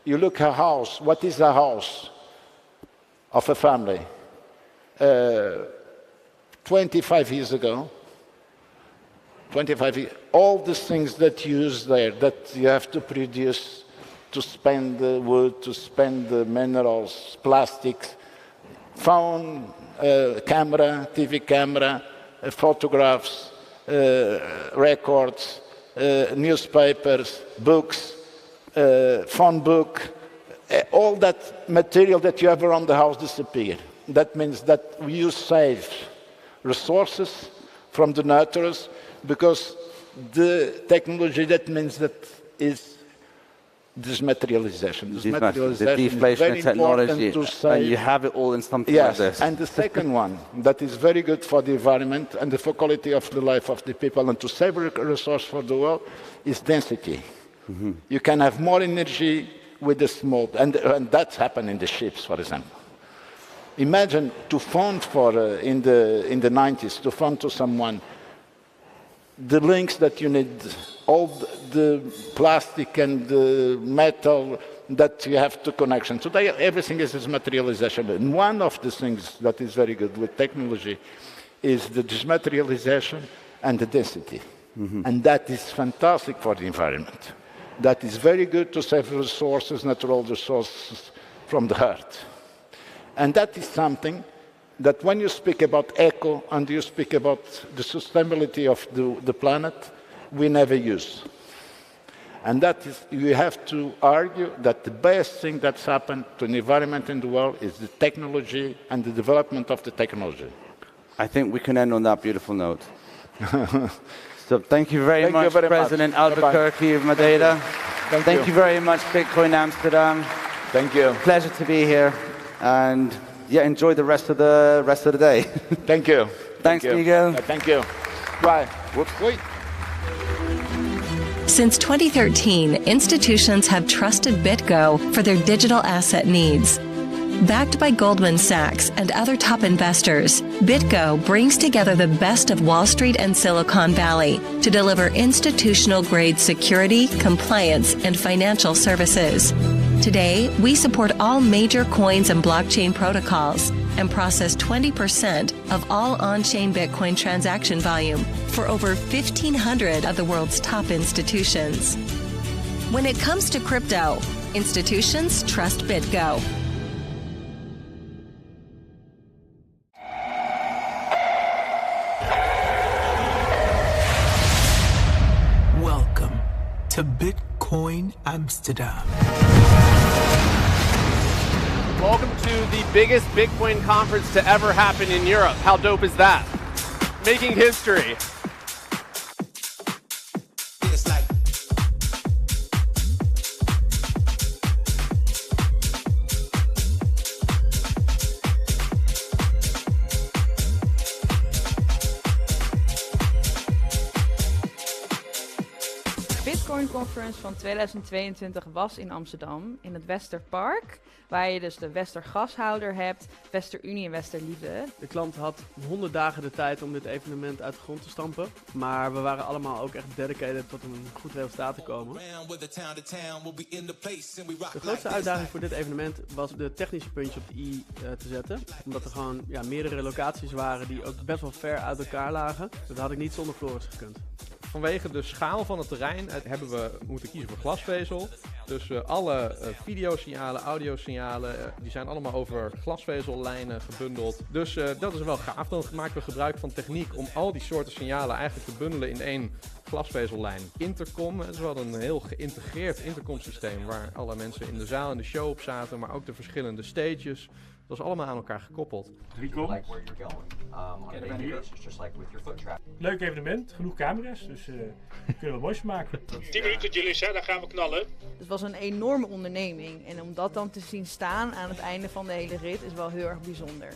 you look at a house, what is a house of a family? 25 years ago, all the things that you use there, that you have to produce, to spend the wood, to spend the minerals, plastics, phone, camera, TV camera, photographs, records, newspapers, books, phone book, all that material that you have around the house disappear. That means that you save resources from the natures, because the technology, that means that is desmaterialization. The deflation of technology, and you have it all in something like this. And the second one, that is very good for the environment and for quality of the life of the people and to save a resource for the world, is density. You can have more energy with the small, and that's happened in the ships, for example. Imagine to phone in the 90s, to phone to someone, the links that you need, all the plastic and the metal that you have to connection. Today, everything is materialization. And one of the things that is very good with technology is the desmaterialization and the density. And that is fantastic for the environment. That is very good to save resources, natural resources from the earth. And that is something that when you speak about eco and you speak about the sustainability of the planet, we never use. And that is, you have to argue that the best thing that's happened to the environment in the world is the technology and the development of the technology. I think we can end on that beautiful note. So thank you very much, President Albuquerque of Madeira. Thank you very much, Bitcoin Amsterdam. Thank you. Pleasure to be here. And yeah, enjoy the rest of the day. Thank you. Thanks, Miguel. Thank you. Bye. Whoops, wait. Since 2013, institutions have trusted BitGo for their digital asset needs. Backed by Goldman Sachs and other top investors, BitGo brings together the best of Wall Street and Silicon Valley to deliver institutional-grade security, compliance, and financial services. Today, we support all major coins and blockchain protocols and process 20% of all on-chain Bitcoin transaction volume for over 1,500 of the world's top institutions. When it comes to crypto, institutions trust BitGo. Welcome to Bitcoin Amsterdam. Welcome to the biggest Bitcoin conference to ever happen in Europe. How dope is that? Making history. Bitcoin Conference van 2022 was in Amsterdam, in het Westerpark, waar je dus de Westergashouder hebt, Westerunie en Westerliefde. De klant had 100 dagen de tijd om dit evenement uit de grond te stampen, maar we waren allemaal ook echt dedicated tot een goed resultaat te komen. De grootste uitdaging voor dit evenement was de technische puntje op de i te zetten, omdat er gewoon meerdere locaties waren die ook best wel ver uit elkaar lagen. Dat had ik niet zonder Floris gekund. Vanwege de schaal van het terrein hebben we moeten kiezen voor glasvezel. Dus alle videosignalen, audiosignalen, die zijn allemaal over glasvezellijnen gebundeld. Dus dat is wel gaaf. Dan maken we gebruik van techniek om al die soorten signalen eigenlijk te bundelen in één glasvezellijn. Intercom, het is wel een heel geïntegreerd intercomsysteem waar alle mensen in de zaal en de show op zaten, maar ook de verschillende stages. Dat is allemaal aan elkaar gekoppeld. Leuk evenement, genoeg camera's, dus kunnen we wat moois van maken. 10 minuten Julius, hè, dan gaan we knallen. Het was een enorme onderneming en om dat dan te zien staan aan het einde van de hele rit is wel heel erg bijzonder.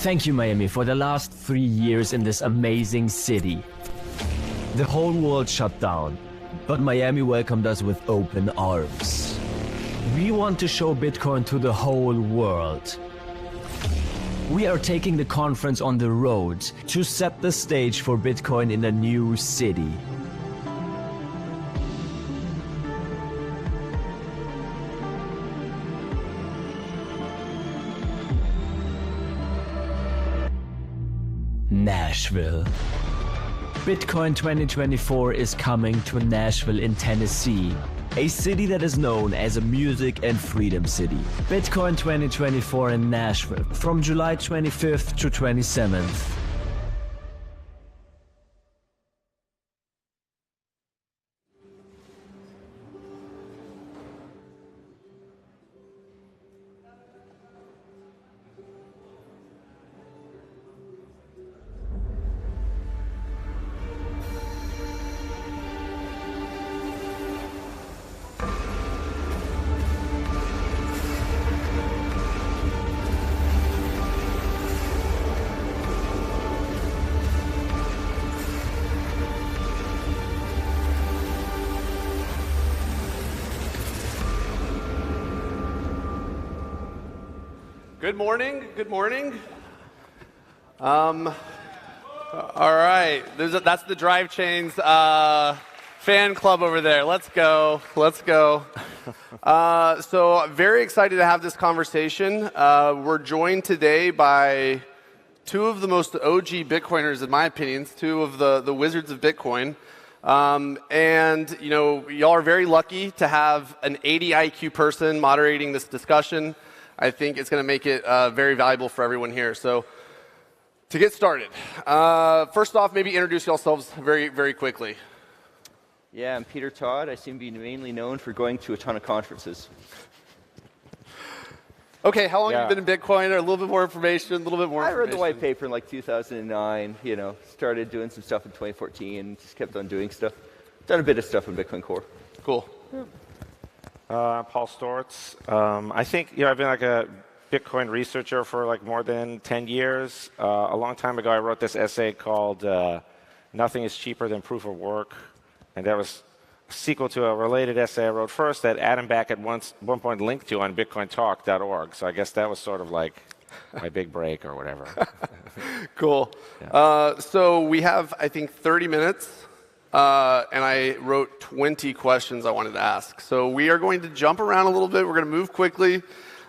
Thank you, Miami, for the last 3 years in this amazing city. The whole world shut down, but Miami welcomed us with open arms. We want to show Bitcoin to the whole world. We are taking the conference on the road to set the stage for Bitcoin in a new city. Nashville. Bitcoin 2024 is coming to Nashville in Tennessee, a city that is known as a music and freedom city. Bitcoin 2024 in Nashville from July 25th to 27th. Good morning. Good morning. All right. That's the Drive Chains fan club over there. Let's go. Let's go. So very excited to have this conversation. We're joined today by two of the most OG Bitcoiners, in my opinion, two of the wizards of Bitcoin. And, you know, y'all are very lucky to have an 80 IQ person moderating this discussion. I think it's going to make it very valuable for everyone here. So to get started, first off, maybe introduce yourselves very, very quickly. Yeah, I'm Peter Todd. I seem to be mainly known for going to a ton of conferences. Okay, how long have you been in Bitcoin? Or a little bit more information, a little bit more I read the white paper in like 2009, you know, started doing some stuff in 2014, just kept on doing stuff. Done a bit of stuff in Bitcoin Core. Cool. Yeah. I'm Paul Stortz. I think, I've been like a Bitcoin researcher for like more than 10 years. A long time ago, I wrote this essay called Nothing is Cheaper Than Proof of Work. And that was a sequel to a related essay I wrote first that Adam Back at one point linked to on bitcointalk.org. So I guess that was sort of like my big break or whatever. Cool. Yeah. So we have, I think, 30 minutes and I wrote 20 questions I wanted to ask. So we are going to jump around a little bit. We're going to move quickly.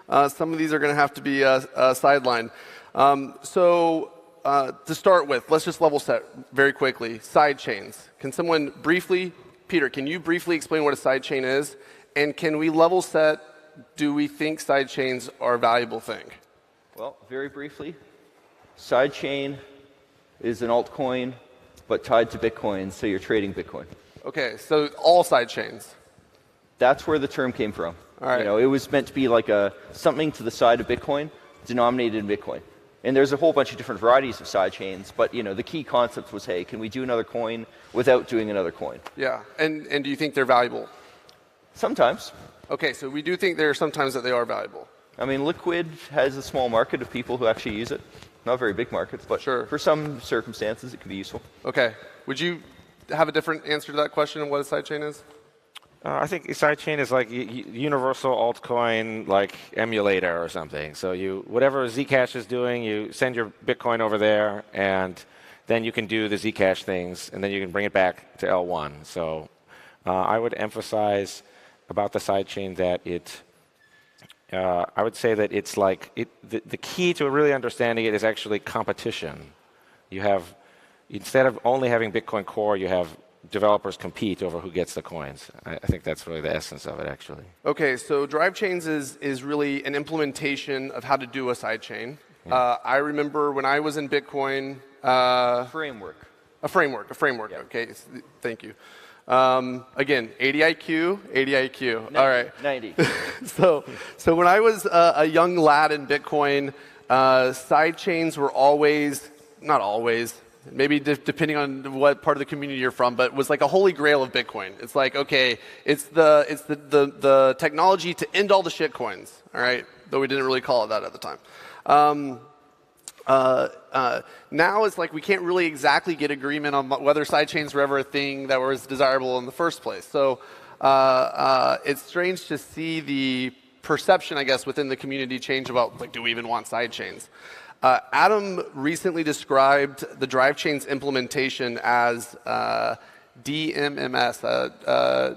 Some of these are going to have to be sidelined. To start with, let's just level set very quickly. Side chains. Can someone briefly, Peter, can you briefly explain what a side chain is? And can we level set, do we think side chains are a valuable thing? Well, very briefly, side chain is an altcoin, but tied to Bitcoin, so you're trading Bitcoin. Okay, so all side chains. That's where the term came from. All right. You know, it was meant to be like something to the side of Bitcoin, denominated in Bitcoin. And there's a whole bunch of different varieties of side chains, but the key concept was, hey, can we do another coin without doing another coin? Yeah, and do you think they're valuable? Sometimes. Okay, so we do think there are sometimes that they are valuable. I mean, Liquid has a small market of people who actually use it. Not very big markets, but for some circumstances, it can be useful. Okay. Would you have a different answer to that question of what a sidechain is? I think a sidechain is like universal altcoin, like emulator or something. So whatever Zcash is doing, you send your Bitcoin over there, and then you can do the Zcash things, and then you can bring it back to L1. So I would emphasize about the sidechain that I would say that it's like the key to really understanding it is actually competition. You have, instead of only having Bitcoin Core, you have developers compete over who gets the coins. I think that's really the essence of it, actually. Okay, so Drive Chains is really an implementation of how to do a sidechain. Yeah. I remember when I was in Bitcoin. Framework. A framework. Yeah. Okay, thank you. Again, 80 IQ, 80 IQ. 90, All right. 90. so when I was a young lad in Bitcoin, side chains were always, not always, maybe depending on what part of the community you're from, but was like a holy grail of Bitcoin. It's like, okay, it's the technology to end all the shit coins, all right? Though we didn't really call it that at the time. Now it's like we can't really exactly get agreement on whether sidechains were ever a thing that was desirable in the first place. So it's strange to see the perception, I guess, within the community change about, like, do we even want sidechains? Adam recently described the Drive Chains implementation as DMMS,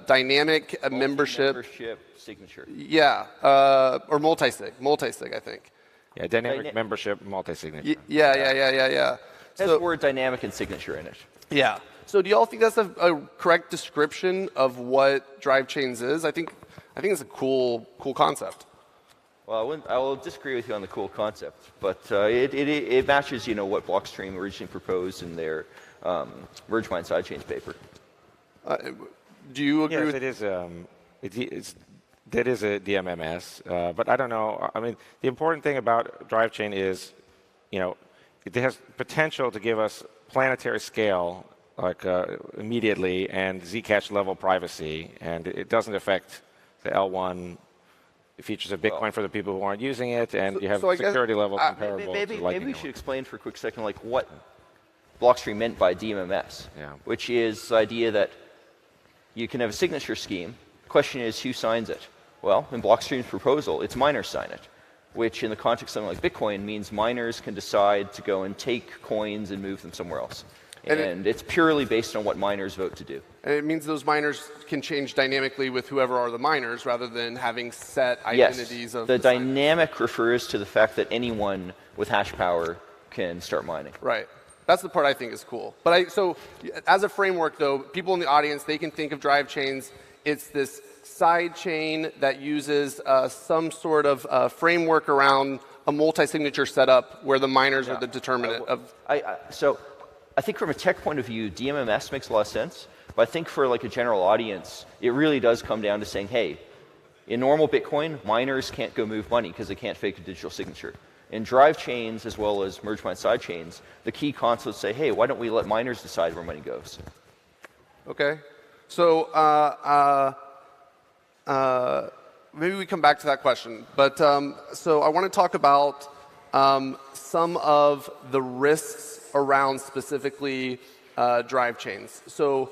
dynamic membership signature. Yeah, or multi-sig, I think. Yeah, dynamic membership, multi-signature. Yeah. It has the word dynamic and signature in it. Yeah. So do you all think that's a correct description of what Drive Chains is? I think it's a cool concept. Well, I will disagree with you on the cool concept, but it matches, what Blockstream originally proposed in their merge-mine sidechains paper. Do you agree with? That is a DMMS, but I don't know. I mean, the important thing about Drive Chain is, it has potential to give us planetary scale, like immediately, and Zcash level privacy, and it doesn't affect the L1 features of Bitcoin for the people who aren't using it, and you have security level comparable to Lightning. Maybe we should explain for a quick second, like what Blockstream meant by DMMS, which is the idea that you can have a signature scheme. The question is, who signs it? Well, in Blockstream's proposal, it's miners sign it, which in the context of something like Bitcoin means miners can decide to go and take coins and move them somewhere else. And it's purely based on what miners vote to do. And it means those miners can change dynamically with whoever are the miners rather than having set identities of the dynamic refers to the fact that anyone with hash power can start mining. Right. That's the part I think is cool. But so as a framework, though, people in the audience, they can think of Drive Chains. It's this side chain that uses some sort of framework around a multi-signature setup where the miners are the determinant of. So I think from a tech point of view, DMMS makes a lot of sense. But I think for like a general audience, it really does come down to saying, hey, in normal Bitcoin, miners can't go move money because they can't fake a digital signature. In Drive Chains, as well as merge-mine side chains, the key concepts say, hey, why don't we let miners decide where money goes? Okay. So maybe we come back to that question. But so I want to talk about some of the risks around specifically Drive Chains. So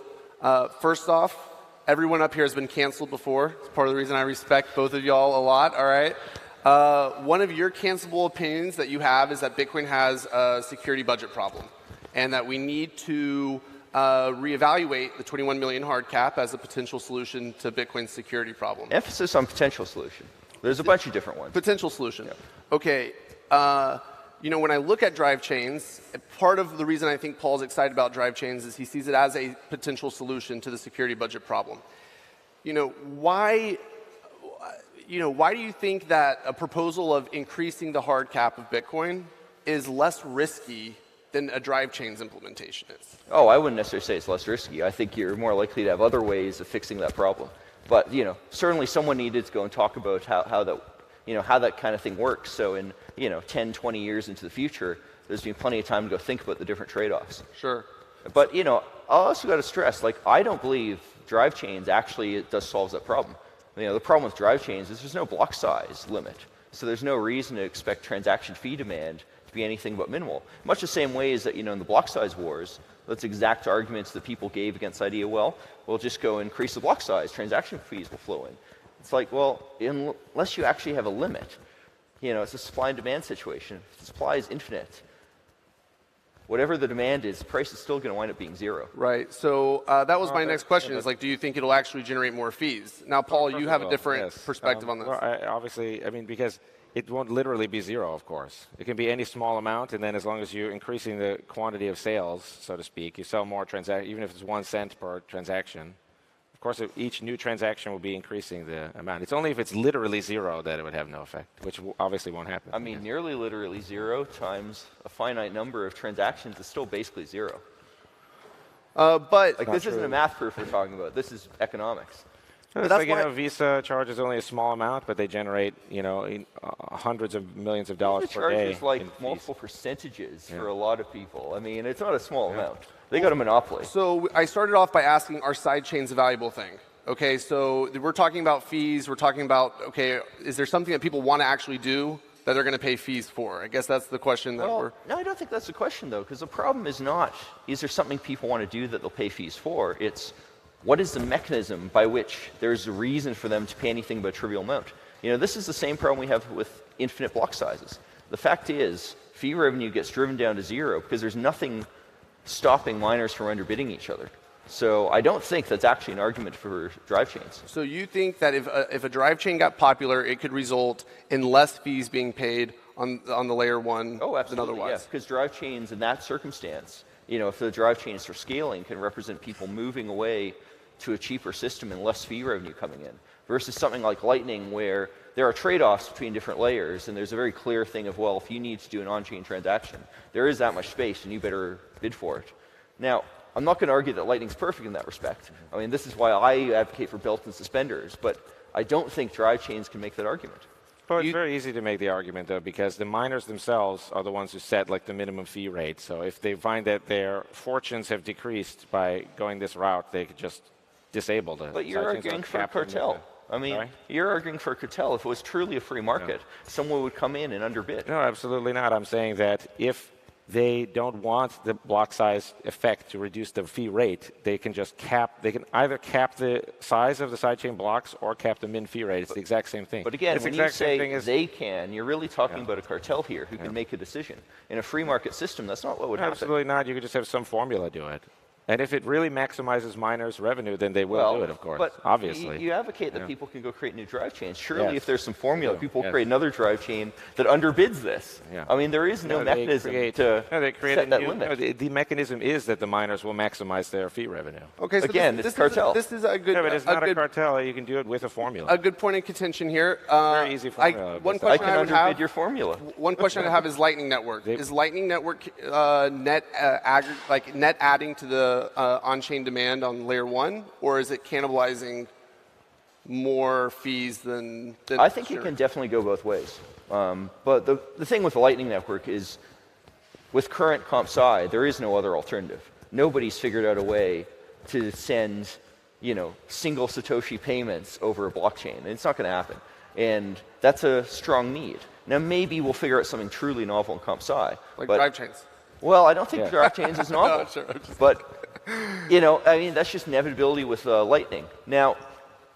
first off, everyone up here has been canceled before. It's part of the reason I respect both of y'all a lot, all right? One of your cancelable opinions that you have is that Bitcoin has a security budget problem and that we need to reevaluate the 21 million hard cap as a potential solution to Bitcoin's security problem. Emphasis on potential solution. There's a bunch of different ones. Potential solution. Okay. When I look at drive chains, part of the reason I think Paul's excited about drive chains is he sees it as a potential solution to the security budget problem. Why do you think that a proposal of increasing the hard cap of Bitcoin is less risky than a drive chains implementation is? Oh, I wouldn't necessarily say it's less risky. I think you're more likely to have other ways of fixing that problem. But certainly someone needed to go and talk about how that kind of thing works. So in 10, 20 years into the future, there's been plenty of time to go think about the different trade-offs. Sure. But I also got to stress, I don't believe drive chains actually it does solve that problem. The problem with drive chains is there's no block size limit, so there's no reason to expect transaction fee demand to be anything but minimal. Much the same way as that in the block size wars, that's exact arguments that people gave against the idea. Well, we'll just go increase the block size, transaction fees will flow in. It's like, well, unless you actually have a limit, it's a supply and demand situation. If the supply is infinite, whatever the demand is, the price is still going to wind up being zero. Right. So that was my next question is do you think it'll actually generate more fees? Now, Paul, you have a different perspective on this. Well, because it won't literally be zero, of course. It can be any small amount, and then as long as you're increasing the quantity of sales, so to speak, you sell more transactions, even if it's 1 cent per transaction. Of course, each new transaction will be increasing the amount. It's only if it's literally zero that it would have no effect, which obviously won't happen. I mean, nearly literally zero times a finite number of transactions is still basically zero. But this isn't a math proof we're talking about. This is economics. It's like, Visa charges only a small amount, but they generate, hundreds of millions of dollars per day. Visa charges multiple percentages for a lot of people. I mean, it's not a small amount. They got a monopoly. So I started off by asking, are side chains a valuable thing? Okay, so we're talking about fees. We're talking about, is there something that people want to actually do that they're going to pay fees for? I guess that's the question that we're... No, I don't think that's the question, though, because the problem is not, is there something people want to do that they'll pay fees for? It's, what is the mechanism by which there's a reason for them to pay anything but a trivial amount? This is the same problem we have with infinite block sizes. The fact is, fee revenue gets driven down to zero because there's nothing stopping miners from underbidding each other. So I don't think that's actually an argument for drive chains. So you think that if a drive chain got popular, it could result in less fees being paid on the layer 1 than otherwise? Yes, because drive chains in that circumstance, if the drive chains for scaling can represent people moving away to a cheaper system and less fee revenue coming in, versus something like Lightning where there are trade-offs between different layers, and there's a very clear thing of, well, if you need to do an on-chain transaction, there is that much space, and you better bid for it. Now, I'm not going to argue that Lightning's perfect in that respect. I mean, this is why I advocate for belt and suspenders, but I don't think drive chains can make that argument. Well, it's very easy to make the argument, though, because the miners themselves are the ones who set the minimum fee rate. So if they find that their fortunes have decreased by going this route, they could just disable the... But you're arguing for a cartel. I mean, you're arguing for a cartel. If it was truly a free market, someone would come in and underbid. No, absolutely not. I'm saying that if they don't want the block size effect to reduce the fee rate, they can just they can either cap the size of the sidechain blocks or cap the min fee rate. It's the exact same thing. But again, when you say they can, you're really talking about a cartel here who can make a decision. In a free market system, that's not what would happen. Absolutely not. You could just have some formula do it. And if it really maximizes miners' revenue, then they will do it, of course, but obviously. You advocate that people can go create new drive chains. Surely if there's some formula, people will create another drive chain that underbids this. I mean, there is no mechanism to set that limit. The mechanism is that the miners will maximize their fee revenue. Okay, so again, it's cartel. This is a good... No, but it's not a cartel. You can do it with a formula. A good point of contention here. Very easy formula. One question I would have... your formula. One question I have is Lightning Network. Is Lightning Network net adding to the on-chain demand on layer 1, or is it cannibalizing more fees than I think it can definitely go both ways. But the thing with the Lightning Network is, with current comp sci, there is no other alternative. Nobody's figured out a way to send, single Satoshi payments over a blockchain. And it's not going to happen. And that's a strong need. Now, maybe we'll figure out something truly novel in comp sci. Like drive chains. Well, I don't think drive chains is novel. No, sure. But I mean, that's just inevitability with Lightning. Now,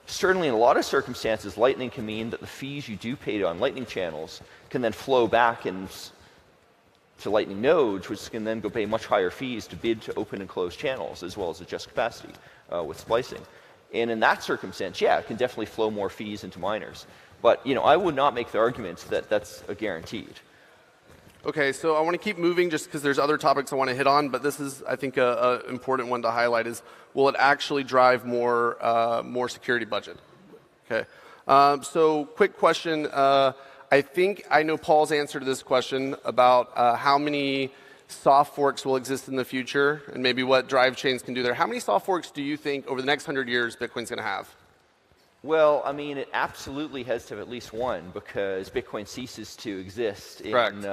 certainly in a lot of circumstances, Lightning can mean that the fees you do pay on Lightning channels can then flow back and to Lightning nodes, which can then go pay much higher fees to bid to open and close channels, as well as adjust capacity with splicing. And in that circumstance, yeah, it can definitely flow more fees into miners. But I would not make the argument that that's a guaranteed. Okay, so I want to keep moving just because there's other topics I want to hit on, but this is, I think, an important one to highlight is, will it actually drive more security budget? Okay, so quick question. I think I know Paul's answer to this question about how many soft forks will exist in the future and maybe what drive chains can do there. How many soft forks do you think over the next 100 years Bitcoin's going to have? Well, I mean, it absolutely has to have at least one because Bitcoin ceases to exist. Correct.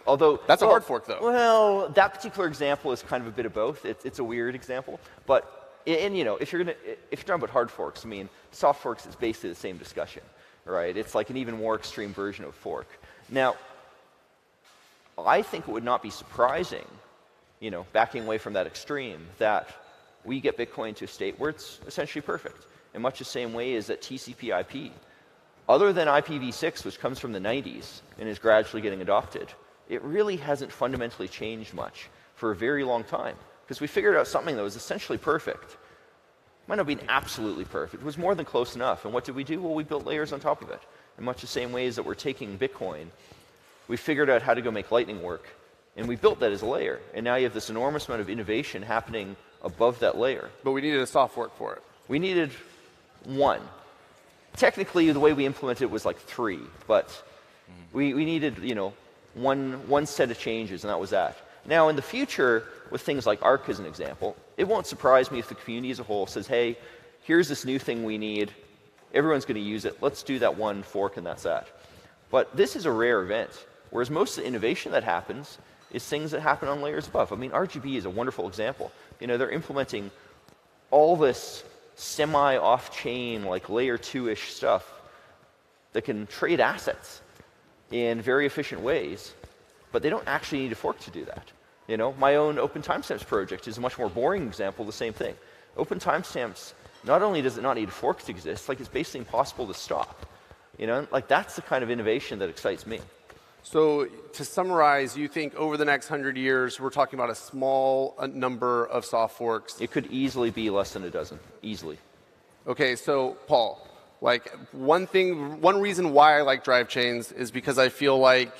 Although that's a hard fork, though. Well, that particular example is kind of a bit of both. It's a weird example, but if you're talking about hard forks, I mean, soft forks is basically the same discussion, right? It's like an even more extreme version of fork. Now, I think it would not be surprising, backing away from that extreme, that we get Bitcoin to a state where it's essentially perfect. In much the same way as that TCP/IP, other than IPv6, which comes from the 90s and is gradually getting adopted, it really hasn't fundamentally changed much for a very long time because we figured out something that was essentially perfect. Might not be absolutely perfect. It was more than close enough. And what did we do? Well, we built layers on top of it. In much the same ways that we're taking Bitcoin, we figured out how to go make Lightning work, and we built that as a layer. And now you have this enormous amount of innovation happening above that layer. But we needed a soft fork for it. We needed one. Technically, the way we implemented it was like 3, but we needed, one set of changes, and that was that. Now, in the future, with things like Arc as an example, it won't surprise me if the community as a whole says, hey, here's this new thing we need. Everyone's going to use it. Let's do that one fork, and that's that. But this is a rare event, whereas most of the innovation that happens is things that happen on layers above. I mean, RGB is a wonderful example. They're implementing all this semi-off-chain, like layer 2-ish stuff that can trade assets in very efficient ways, but they don't actually need a fork to do that. My own Open Timestamps project is a much more boring example of the same thing. Open Timestamps, not only does it not need a fork to exist, like it's basically impossible to stop. Like that's the kind of innovation that excites me. So to summarize, you think over the next 100 years, we're talking about a small number of soft forks? It could easily be less than a dozen, easily. Okay, so Paul, like one reason why I like drive chains is because I feel like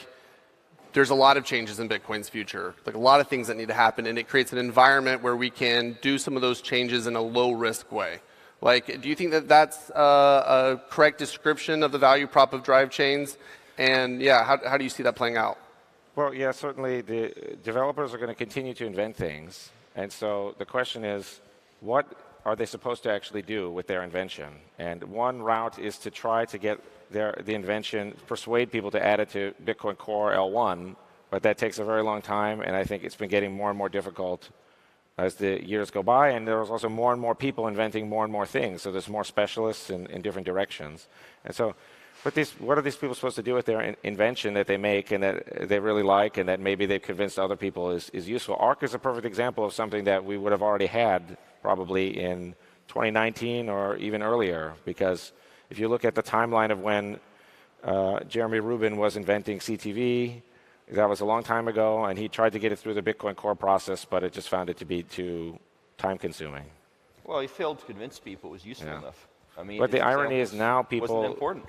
there's a lot of changes in Bitcoin's future, like a lot of things that need to happen, and it creates an environment where we can do some of those changes in a low-risk way. Like, do you think that that's a correct description of the value prop of drive chains? And yeah, how do you see that playing out? Well, yeah, certainly the developers are going to continue to invent things. And so the question is, what are they supposed to actually do with their invention? And one route is to try to get the invention, persuade people to add it to Bitcoin Core L1, but that takes a very long time, and I think it's been getting more and more difficult as the years go by, and there's also more and more people inventing more and more things, so there's more specialists in different directions. And so what are these people supposed to do with their invention that they make and that they really like and that maybe they've convinced other people is useful? Arc is a perfect example of something that we would have already had probably in 2019 or even earlier, because if you look at the timeline of when Jeremy Rubin was inventing CTV, that was a long time ago, and he tried to get it through the Bitcoin Core process, but it just found it to be too time-consuming. Well, he failed to convince people it was useful enough. I mean, but the irony is now people wasn't important.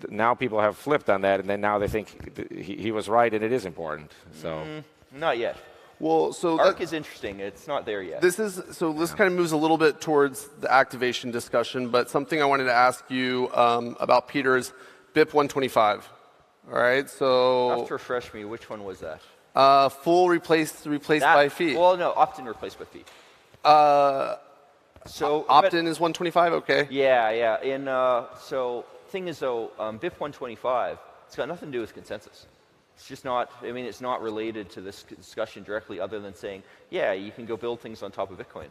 Now people have flipped on that, and then now they think he was right, and it is important. So not yet. Well, so Arc is interesting. It's not there yet. This kind of moves a little bit towards the activation discussion, but something I wanted to ask you about, Peter, is BIP 125. All right, so You have to refresh me. Which one was that? Full replaced by fee. Well, no, opt-in replaced by fee. So opt-in is 125. Okay. Yeah. So thing is though, BIP 125. It's got nothing to do with consensus. It's just not. I mean, it's not related to this discussion directly, other than saying, yeah, you can go build things on top of Bitcoin.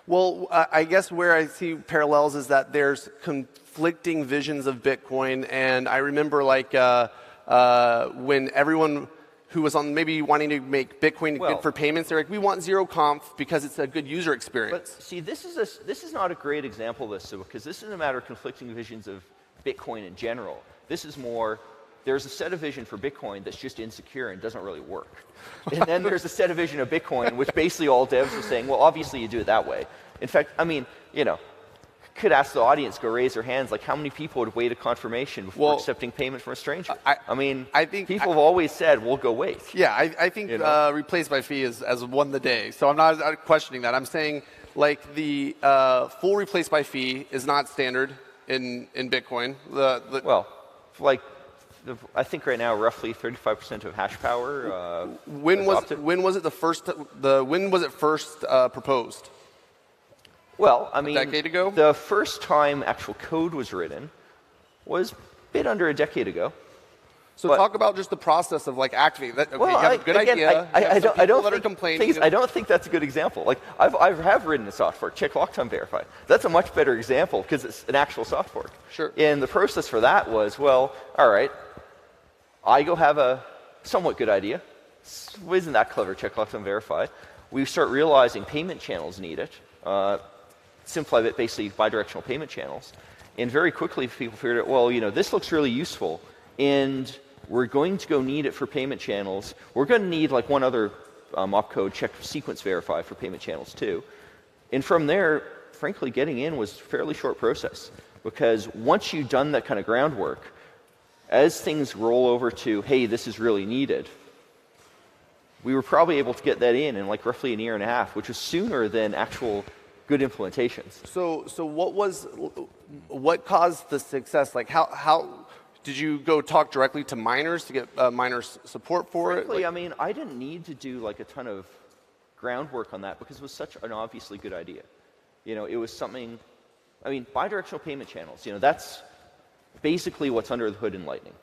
Well, I guess where I see parallels is that there's conflicting visions of Bitcoin, and I remember like when everyone who was on maybe wanting to make Bitcoin good for payments, they're like, we want zero conf because it's a good user experience. But see, this is not a great example of this, because this isn't a matter of conflicting visions of Bitcoin in general. This is more, there's a set of vision for Bitcoin that's just insecure and doesn't really work. And then there's a set of vision of Bitcoin, which basically all devs are saying, well, obviously you do it that way. In fact, I mean, you know, could ask the audience, go raise their hands, like how many people would wait a confirmation before accepting payment from a stranger? I think people have always said, we'll go wait. Yeah, I think replace by fee is as won the day. So I'm not questioning that. I'm saying like the full replace by fee is not standard in Bitcoin. I think right now roughly 35% of hash power. When was it first proposed? Well, I mean, a decade ago? The first time actual code was written was a bit under a decade ago. So talk about just the process of like activating. That, okay, you have a good idea. I don't think that's a good example. Like I have written a soft fork, check lock time verify. That's a much better example because it's an actual soft fork. Sure. And the process for that was, well, all right, I go have a somewhat good idea. Isn't that clever? Check lock time verify. We start realizing payment channels need it. Simplify it, basically bidirectional payment channels. And very quickly people figured out, well, you know, this looks really useful and we're going to go need it for payment channels. We're going to need like one other opcode, check sequence verify for payment channels too. And from there, frankly, getting in was a fairly short process because once you've done that kind of groundwork, as things roll over to, hey, this is really needed, we were probably able to get that in like roughly a year and a half, which was sooner than actual good implementations. So what caused the success? Like how did you go talk directly to miners to get miners support for it? Frankly, I mean, I didn't need to do like a ton of groundwork on that because it was such an obviously good idea. You know, it was something, I mean, bidirectional payment channels, you know, that's basically what's under the hood in Lightning.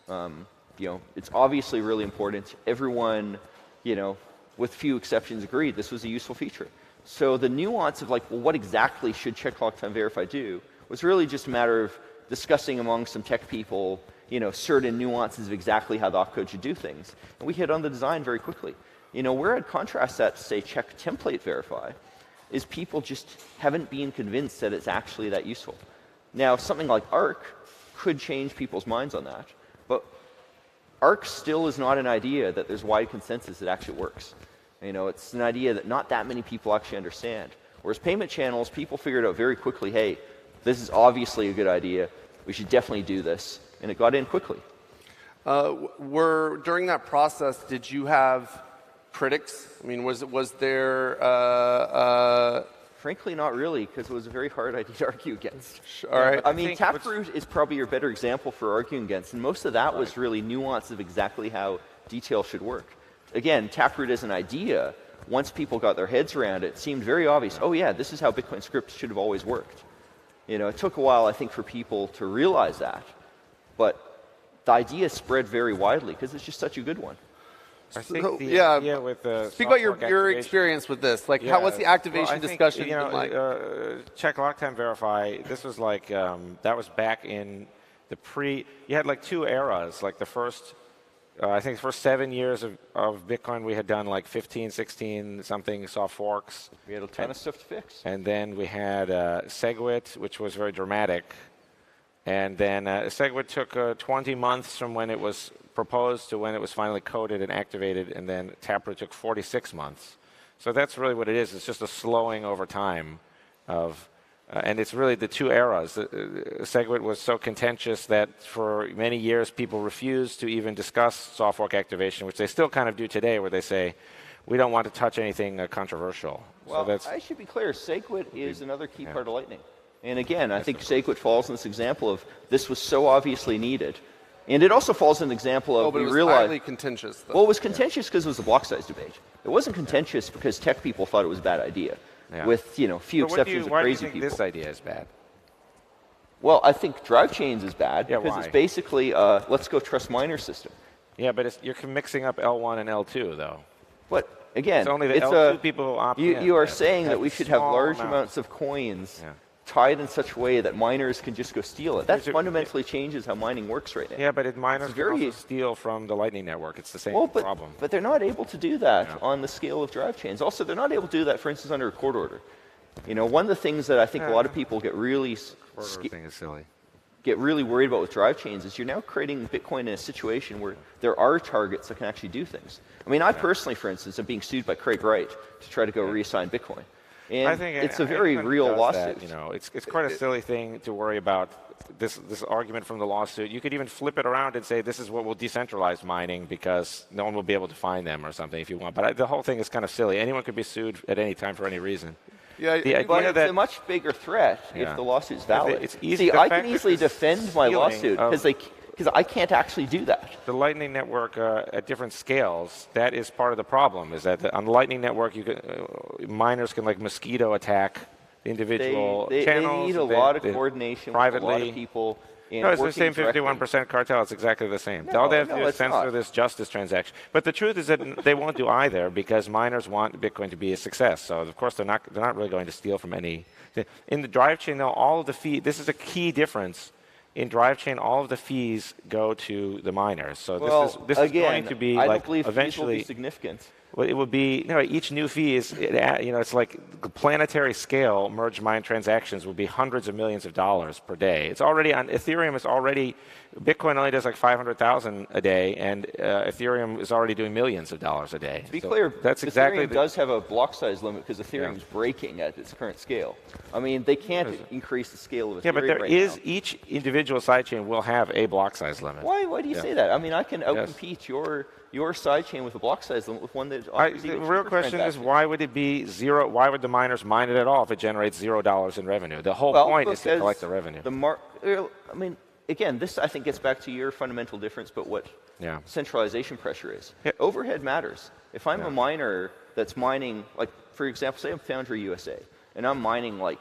You know, it's obviously really important. Everyone, you know, with few exceptions agreed this was a useful feature. So the nuance of like, well, what exactly should check lock time verify do was really just a matter of discussing among some tech people, you know, certain nuances of exactly how the opcode should do things. And we hit on the design very quickly. You know, where I'd contrast that to say check template verify is people just haven't been convinced that it's actually that useful. Now, something like ARC could change people's minds on that, but ARC still is not an idea that there's wide consensus that actually works. You know, it's an idea that not that many people actually understand. Whereas payment channels, people figured out very quickly, hey, this is obviously a good idea. We should definitely do this. And it got in quickly. During that process, did you have critics? I mean, was there... Frankly, not really, because it was a very hard idea to argue against. All right. I mean, Taproot is probably your better example for arguing against, and most of that was really nuance of exactly how detail should work. Again, Taproot as an idea, once people got their heads around it, it seemed very obvious, oh yeah, this is how Bitcoin scripts should have always worked. You know, it took a while, I think, for people to realize that, but the idea spread very widely because it's just such a good one. I think the idea with the speak about your experience with this. Like, what's the activation discussion you know, like? Check lock time verify. This was like that was back in the You had like two eras. Like the first, I think the first 7 years of Bitcoin, we had done like 15, 16 something soft forks. We had a ton of stuff to fix. And then we had SegWit, which was very dramatic. And then SegWit took 20 months from when it was proposed to when it was finally coded and activated, and then Taproot took 46 months. So that's really what it is. It's just a slowing over time of, and it's really the two eras. SegWit was so contentious that for many years people refused to even discuss soft fork activation, which they still kind of do today, where they say, we don't want to touch anything controversial. Well, so that's, I should be clear, SegWit is another key part of Lightning. And again, I think SegWit falls in this example of this was so obviously needed. And it also falls in an example of but it was highly contentious, though. Well, it was contentious because it was a block size debate. It wasn't contentious because tech people thought it was a bad idea, with few exceptions of crazy people. Why do you think this idea is bad? Well, I think drive chains is bad because why? it's basically let's go trust miner system. Yeah, but you're mixing up L1 and L2, though. But again, it's only the L2 people who opt in. You are saying that we should have large amounts of coins tied in such a way that miners can just go steal it. That fundamentally changes how mining works right now. Yeah, but miners can also steal from the Lightning Network. It's the same problem. But they're not able to do that on the scale of drive chains. Also, they're not able to do that, for instance, under a court order. You know, one of the things that I think a lot of people get really... Court order thing is silly. get really worried about with drive chains is you're now creating Bitcoin in a situation where there are targets that can actually do things. I mean, I personally, for instance, am being sued by Craig Wright to try to go reassign Bitcoin. And I think it's a very real lawsuit. That, it's quite a silly thing to worry about. This argument from the lawsuit. You could even flip it around and say this is what will decentralize mining because no one will be able to find them or something if you want. But the whole thing is kind of silly. Anyone could be sued at any time for any reason. Yeah, but it's a much bigger threat if the lawsuit's valid. It's easy. See, I can easily defend my lawsuit because I can't actually do that. The Lightning Network at different scales, that is part of the problem, is that on the Lightning Network, miners can like mosquito attack individual channels. They need a lot of coordination privately. with a lot of people. No, it's the same 51% cartel. It's exactly the same. All they have to do is censor this justice transaction. But the truth is that they won't do either because miners want Bitcoin to be a success. So of course they're not really going to steal from any. In the drive chain, though, all of the fees. This is a key difference. In drive chain, all of the fees go to the miners. So this is going to be like eventually fees will be significant. Well, it would be each new fee is it's like the planetary scale merge mine transactions will be hundreds of millions of dollars per day. It's already on Ethereum is already Bitcoin only does like 500,000 a day, and Ethereum is already doing millions of dollars a day. To be clear, that's exactly Ethereum does have a block size limit because Ethereum is breaking at its current scale. I mean, they can't increase the scale of Ethereum. Yeah, but there right is now. Each individual sidechain will have a block size limit. Why do you say that? I mean, I can outcompete your sidechain with a block size limit with one that offers the real question is why would it be zero? Why would the miners mine it at all if it generates $0 in revenue? The whole point is to collect the revenue. I mean, again, this I think gets back to your fundamental difference, but what centralization pressure is. Overhead matters. If I'm a miner that's mining, like for example, say I'm Foundry USA, and I'm mining like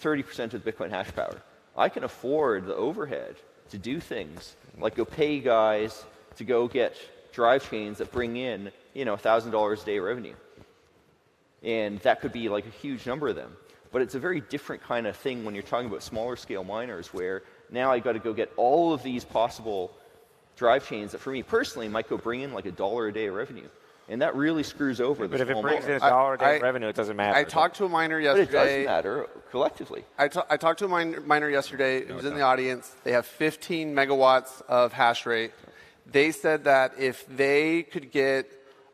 30% of the Bitcoin hash power, I can afford the overhead to do things like go pay guys to go get drive chains that bring in, $1,000 a day revenue. And that could be like a huge number of them. But it's a very different kind of thing when you're talking about smaller scale miners where now I got to go get all of these possible drive chains that for me personally might go bring in like $1 a day of revenue. And that really screws over the small miner. But if it brings in $1 a day of revenue, it doesn't matter. I talked to a miner yesterday. But it does matter collectively. I talked to a miner yesterday who was in the audience. They have 15 megawatts of hash rate. They said that if they could get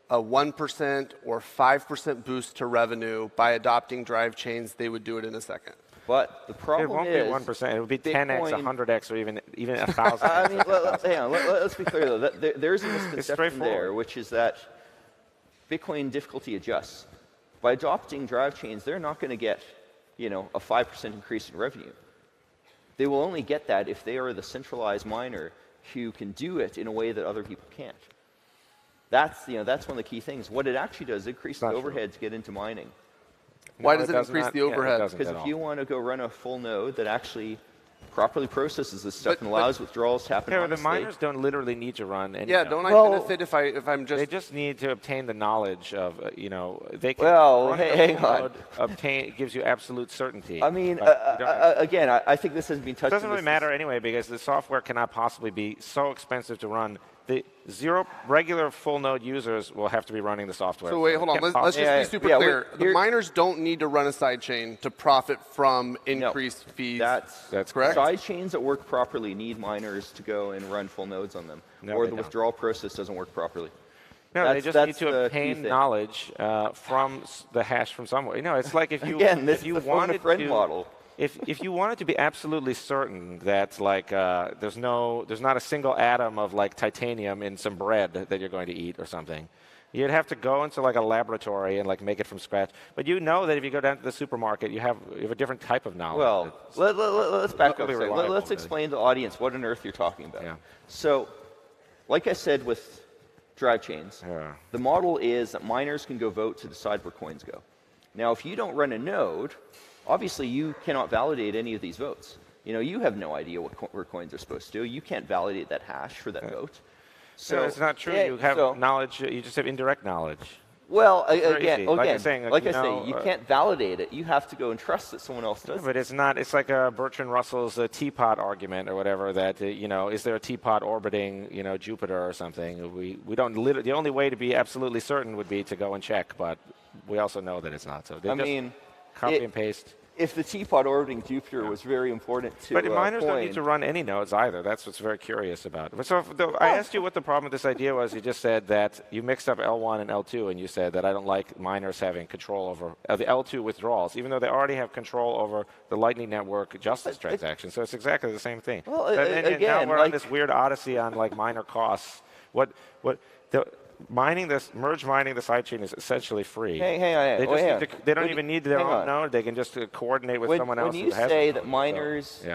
a 1% or 5% boost to revenue by adopting drive chains, they would do it in a second. But the problem is... It won't be 1%. It would be 10x, 100x, or even 1,000. I mean, hang on. Let's be clear, though. There's a misconception there, which is that Bitcoin difficulty adjusts. By adopting drive chains, they're not going to get, a 5% increase in revenue. They will only get that if they are the centralized miner who can do it in a way that other people can't. That's one of the key things. What it actually does, it increases the overhead to get into mining. Why does it increase the overhead? Because if you want to go run a full node that actually properly processes this stuff and allows withdrawals to happen on the miners don't literally need to run any don't I benefit if I'm just... They just need to obtain the knowledge of, they can hang on. It gives you absolute certainty. I mean, again, I think this has been touched on. It doesn't really matter anyway because the software cannot possibly be so expensive to run. The regular full node users will have to be running the software. So wait, hold on. Let's just be super clear. The miners don't need to run a sidechain to profit from increased fees. That's correct. Sidechains that work properly need miners to go and run full nodes on them, or the withdrawal process doesn't work properly. No, they just need to obtain knowledge from the hash from somewhere. It's like if you this is the phone a friend model. If you wanted to be absolutely certain that there's not a single atom of like titanium in some bread that you're going to eat or something, you'd have to go into like a laboratory and like make it from scratch. But that if you go down to the supermarket, you have a different type of knowledge. Well, let's back up. Let's explain to the audience what on earth you're talking about. Yeah. So, like I said with drive chains, the model is that miners can go vote to decide where coins go. Now, if you don't run a node, obviously, you cannot validate any of these votes. You have no idea where coins are supposed to do. You can't validate that hash for that vote. So it's not true. You have knowledge. You just have indirect knowledge. Well, again, you can't validate it. You have to go and trust that someone else does. But it's not. It's like Bertrand Russell's teapot argument or whatever. That is there a teapot orbiting Jupiter or something? We don't. The only way to be absolutely certain would be to go and check. But we also know that it's not. So copy and paste. if the teapot orbiting Jupiter was very important to But miners don't coin. need to run any nodes either. That's what's very curious about it. So I asked you what the problem with this idea was. You just said that you mixed up L1 and L2, and you said that I don't like miners having control over the L2 withdrawals, even though they already have control over the Lightning Network justice transactions. So it's exactly the same thing. Well, and again, now we're on this weird odyssey on like miner costs. Merge mining the sidechain is essentially free. Hang on. They don't even need their own node. They can just coordinate with someone else. When you say that miners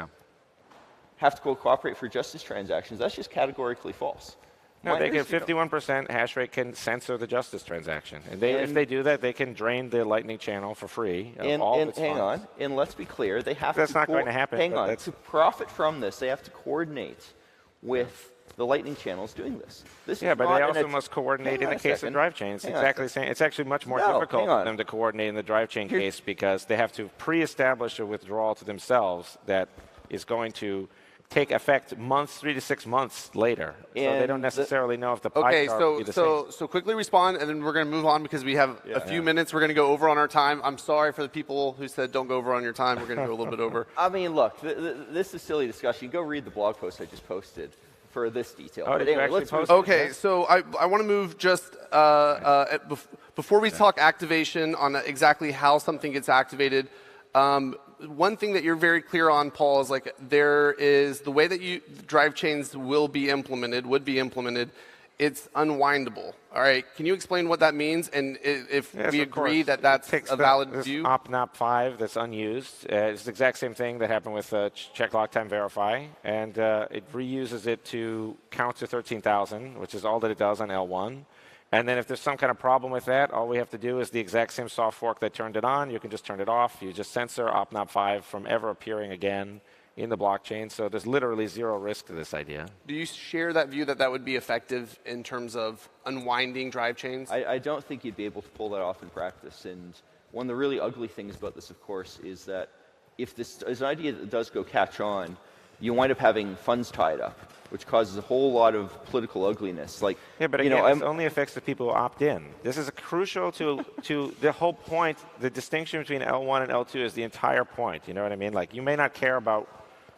have to cooperate for justice transactions, that's just categorically false. No, they get 51% hash rate can censor the justice transaction. And if they do that, they can drain the Lightning channel for free. And let's be clear, they have That's not going to happen. To profit from this, they have to coordinate with the Lightning channels doing this. But they also must coordinate in the case of drive chains. Exactly the same. It's actually much more difficult for them to coordinate in the drive chain case because they have to pre-establish a withdrawal to themselves that is going to take effect 3 to 6 months later. So they don't necessarily know if the pie chart will be the same. So quickly respond, and then we're going to move on because we have a few minutes. We're going to go over on our time. I'm sorry for the people who said don't go over on your time. We're going to go a little bit over. I mean, look, this is silly discussion. Go read the blog post I just posted for this detail. Oh, anyway, let's okay, so I want to move just before we talk activation on exactly how something gets activated. One thing that you're very clear on, Paul, is like there is the way that drive chains would be implemented. It's unwindable. All right, can you explain what that means? And if we agree that that's a valid view? OpNap5 that's unused. It's the exact same thing that happened with check lock time verify, and it reuses it to count to 13,000, which is all that it does on L1. And then if there's some kind of problem with that, all we have to do is the exact same soft fork that turned it on. You can just turn it off. You just censor OpNap5 from ever appearing again in the blockchain. So there's literally zero risk to this idea. Do you share that view that would be effective in terms of unwinding drive chains? I don't think you'd be able to pull that off in practice. And one of the really ugly things about this, of course, is that if this is an idea that does go catch on, you wind up having funds tied up, which causes a whole lot of political ugliness. Like, but again, it only affects the people who opt in. This is crucial to the whole point. The distinction between L1 and L2 is the entire point. You know what I mean? Like, you may not care about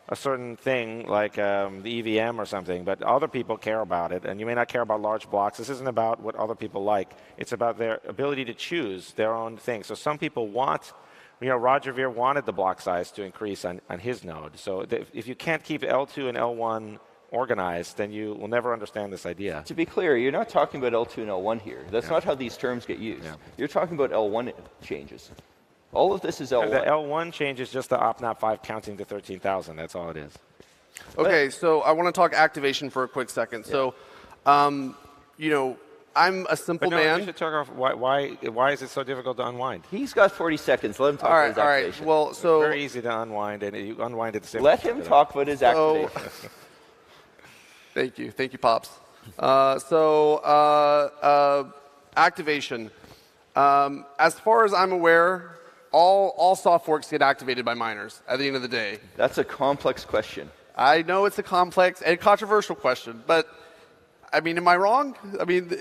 a certain thing like the EVM or something, but other people care about it, and you may not care about large blocks. This isn't about what other people like. It's about their ability to choose their own thing. So some people want, Roger Ver wanted the block size to increase on his node. So if you can't keep L2 and L1 organized, then you will never understand this idea. To be clear, you're not talking about L2 and L1 here. That's not how these terms get used. You're talking about L1 changes. All of this is L1. The L1 change is just the OpNap5 counting to 13,000. That's all it is. Okay, so I want to talk activation for a quick second. So, I'm a simple man. We should talk off why is it so difficult to unwind? He's got 40 seconds. Let him talk about his activation. Well, so it's very easy to unwind, and you unwind it the same. Let him talk about his activation. Thank you, Pops. Activation. As far as I'm aware, all soft forks get activated by miners at the end of the day. That's a complex question. I know it's a complex and controversial question, but I mean, am I wrong? I mean,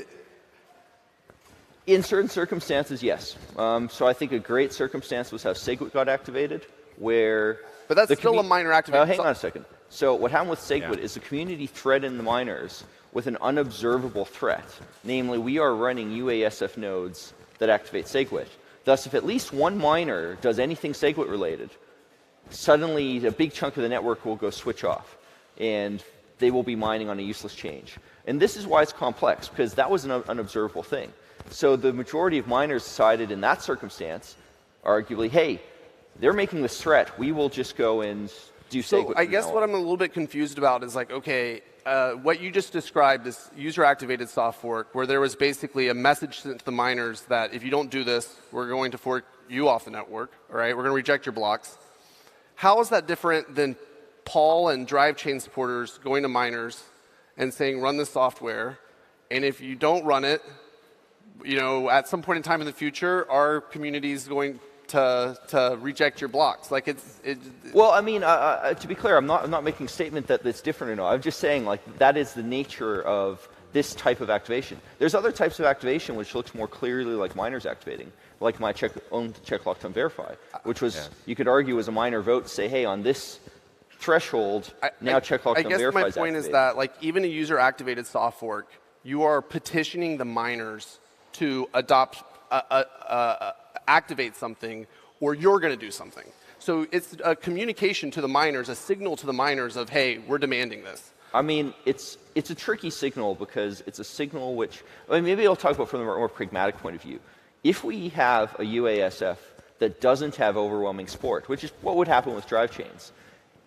in certain circumstances, yes. So I think a great circumstance was how SegWit got activated, where. But that's still a miner activation. Hang on a second. So what happened with SegWit is the community threatened the miners with an unobservable threat. Namely, we are running UASF nodes that activate SegWit. Thus, if at least one miner does anything SegWit related, suddenly a big chunk of the network will go switch off, and they will be mining on a useless change. And this is why it's complex, because that was an unobservable thing. So the majority of miners decided in that circumstance, arguably, hey, they're making this threat. We will just go and do SegWit. So I guess what I'm a little bit confused about is like, okay, what you just described is user-activated soft fork, where there was basically a message sent to the miners that if you don't do this, we're going to fork you off the network, all right? We're going to reject your blocks. How is that different than Paul and drive chain supporters going to miners and saying, run this software, and if you don't run it, at some point in time in the future, our community is going to reject your blocks? Like Well, I mean, to be clear, I'm not making a statement that it's different or not. I'm just saying, like, that is the nature of this type of activation. There's other types of activation which looks more clearly like miners activating, like my own check lock to verify, which was, you could argue, was a miner vote to say, hey, on this threshold, now check lock to verify. I guess my point is that, like, even a user-activated soft fork, you are petitioning the miners to adopt, activate something, or you're going to do something. So it's a communication to the miners, a signal to the miners of, hey, we're demanding this. I mean, it's a tricky signal because it's a signal which, I mean, maybe I'll talk about from the more pragmatic point of view. If we have a UASF that doesn't have overwhelming support, which is what would happen with drive chains,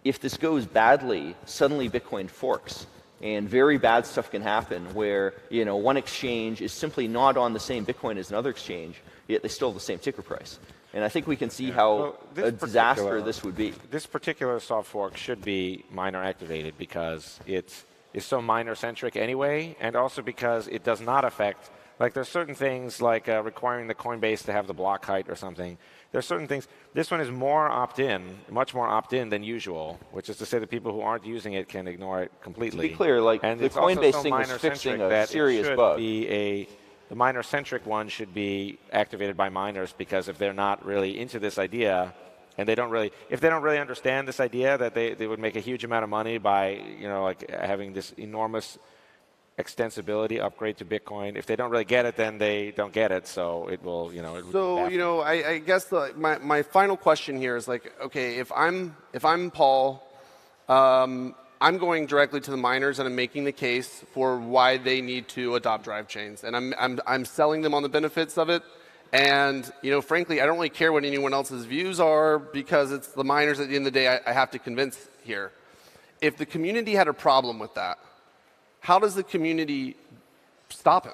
if this goes badly, suddenly Bitcoin forks. And very bad stuff can happen where, you know, one exchange is simply not on the same Bitcoin as another exchange, yet they still have the same ticker price. And I think we can see how a disaster this would be. This particular soft fork should be miner activated because it's so miner centric anyway, and also because it does not affect, like there's certain things like requiring the Coinbase to have the block height or something. There's certain things. This one is more opt-in, much more opt-in than usual, which is to say that people who aren't using it can ignore it completely. To be clear, like and the Coinbase thing was fixing a serious bug. The miner-centric one should be activated by miners because if they're not really into this idea, and if they don't really understand this idea that they would make a huge amount of money by, you know, like having this enormous extensibility upgrade to Bitcoin. If they don't really get it, then they don't get it. So it will, you know. So, you know, I guess my final question here is like, okay, if I'm Paul, I'm going directly to the miners and I'm making the case for why they need to adopt drive chains, and I'm selling them on the benefits of it. And, you know, frankly, I don't really care what anyone else's views are because it's the miners at the end of the day I have to convince here. If the community had a problem with that, how does the community stop him?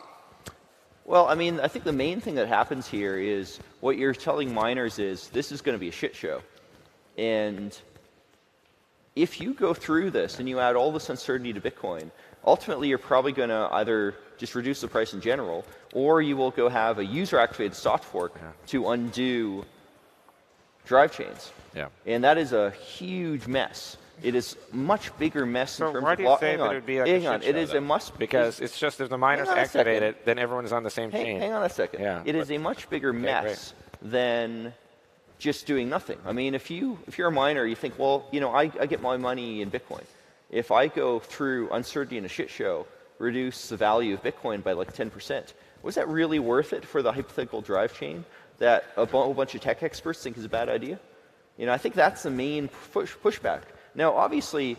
Well, I mean, I think the main thing that happens here is what you're telling miners is this is going to be a shit show. And if you go through this and you add all this uncertainty to Bitcoin, ultimately you're probably going to either just reduce the price in general, or you will go have a user-activated soft fork to undo drive chains. Yeah. And that is a huge mess. It is a much bigger mess in terms of... Why do you say that it would be like hang a on, shit it show, is though? a must... Because it's just if the miners activate it, then everyone is on the same chain. Hang on a second. Yeah, it is a much bigger mess than just doing nothing. I mean, if you're a miner, you think, well, you know, I get my money in Bitcoin. If I go through uncertainty in a shit show, reduce the value of Bitcoin by like 10%, was that really worth it for the hypothetical drive chain that a whole bunch of tech experts think is a bad idea? You know, I think that's the main pushback. Now, obviously,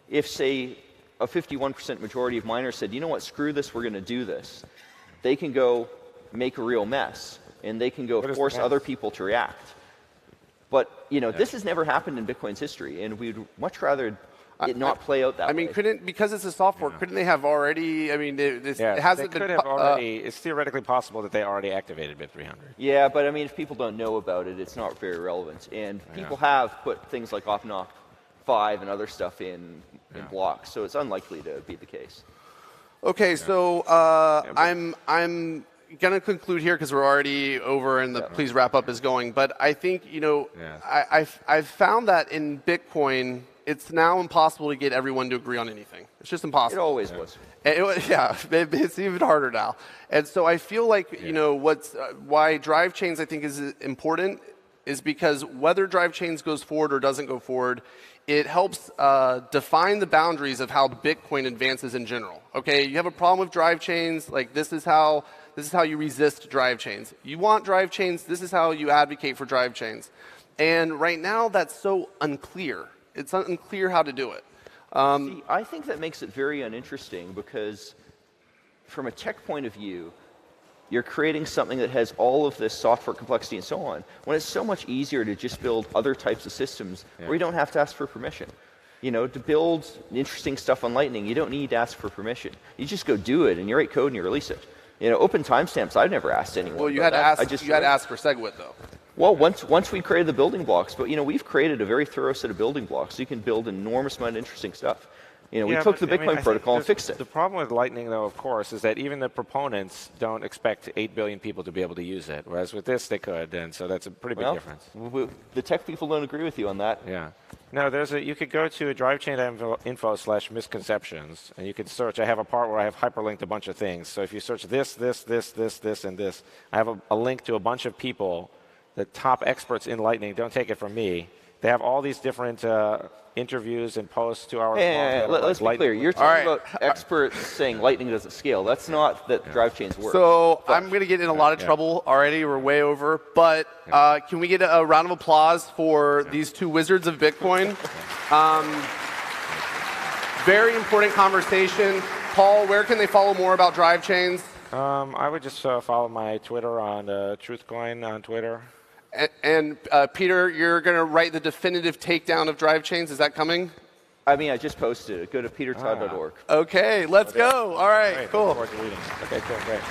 if, say, a 51% majority of miners said, you know what, screw this, we're going to do this, they can go make a real mess, and they can go force other people to react. But, you know, this has never happened in Bitcoin's history, and we'd much rather it not play out that way. I mean, because it's a soft fork, couldn't they have already, I mean, it hasn't been... It's theoretically possible that they already activated BIT300. Yeah, but I mean, if people don't know about it, it's not very relevant. And people have put things like Opnoc 5 and other stuff in blocks, so it's unlikely to be the case. Okay, so I'm going to conclude here because we're already over and the please wrap up is going. But I think, you know, I've found that in Bitcoin, it's now impossible to get everyone to agree on anything. It's just impossible. It always was. It's even harder now. And so I feel like, you know, why drive chains I think is important is because whether drive chains goes forward or doesn't go forward, it helps define the boundaries of how Bitcoin advances in general. Okay, you have a problem with drive chains, like this is how you resist drive chains. You want drive chains, this is how you advocate for drive chains. And right now that's so unclear. It's unclear how to do it. See, I think that makes it very uninteresting because from a tech point of view, you're creating something that has all of this software complexity and so on, when it's so much easier to just build other types of systems where you don't have to ask for permission. You know, to build interesting stuff on Lightning, you don't need to ask for permission. You just go do it, and you write code and you release it. You know, open timestamps, I've never asked anyone. Well, you had to ask for SegWit, though. Well, once we created the building blocks, but you know, we've created a very thorough set of building blocks, so you can build an enormous amount of interesting stuff. we took the Bitcoin protocol and fixed it. The problem with Lightning, though, of course, is that even the proponents don't expect 8 billion people to be able to use it, whereas with this they could, and so that's a pretty big difference. The tech people don't agree with you on that. Yeah. No, you could go to drivechain.info/misconceptions, and you could search. I have a part where I have hyperlinked a bunch of things. So if you search this, and this, I have a link to a bunch of people, the top experts in Lightning. Don't take it from me. They have all these different interviews and posts 2 hours long. Let's be clear. You're talking about experts saying Lightning doesn't scale. That's not that drive chains work. So I'm going to get in a lot of trouble already. We're way over. But can we get a round of applause for these two wizards of Bitcoin? Very important conversation. Paul, where can they follow more about drive chains? I would just follow my Twitter on TruthCoin on Twitter. And Peter, you're going to write the definitive takedown of drive chains. Is that coming? I mean, I just posted it. Go to petertodd.org. Okay, let's go. All right, cool. Okay, cool, great.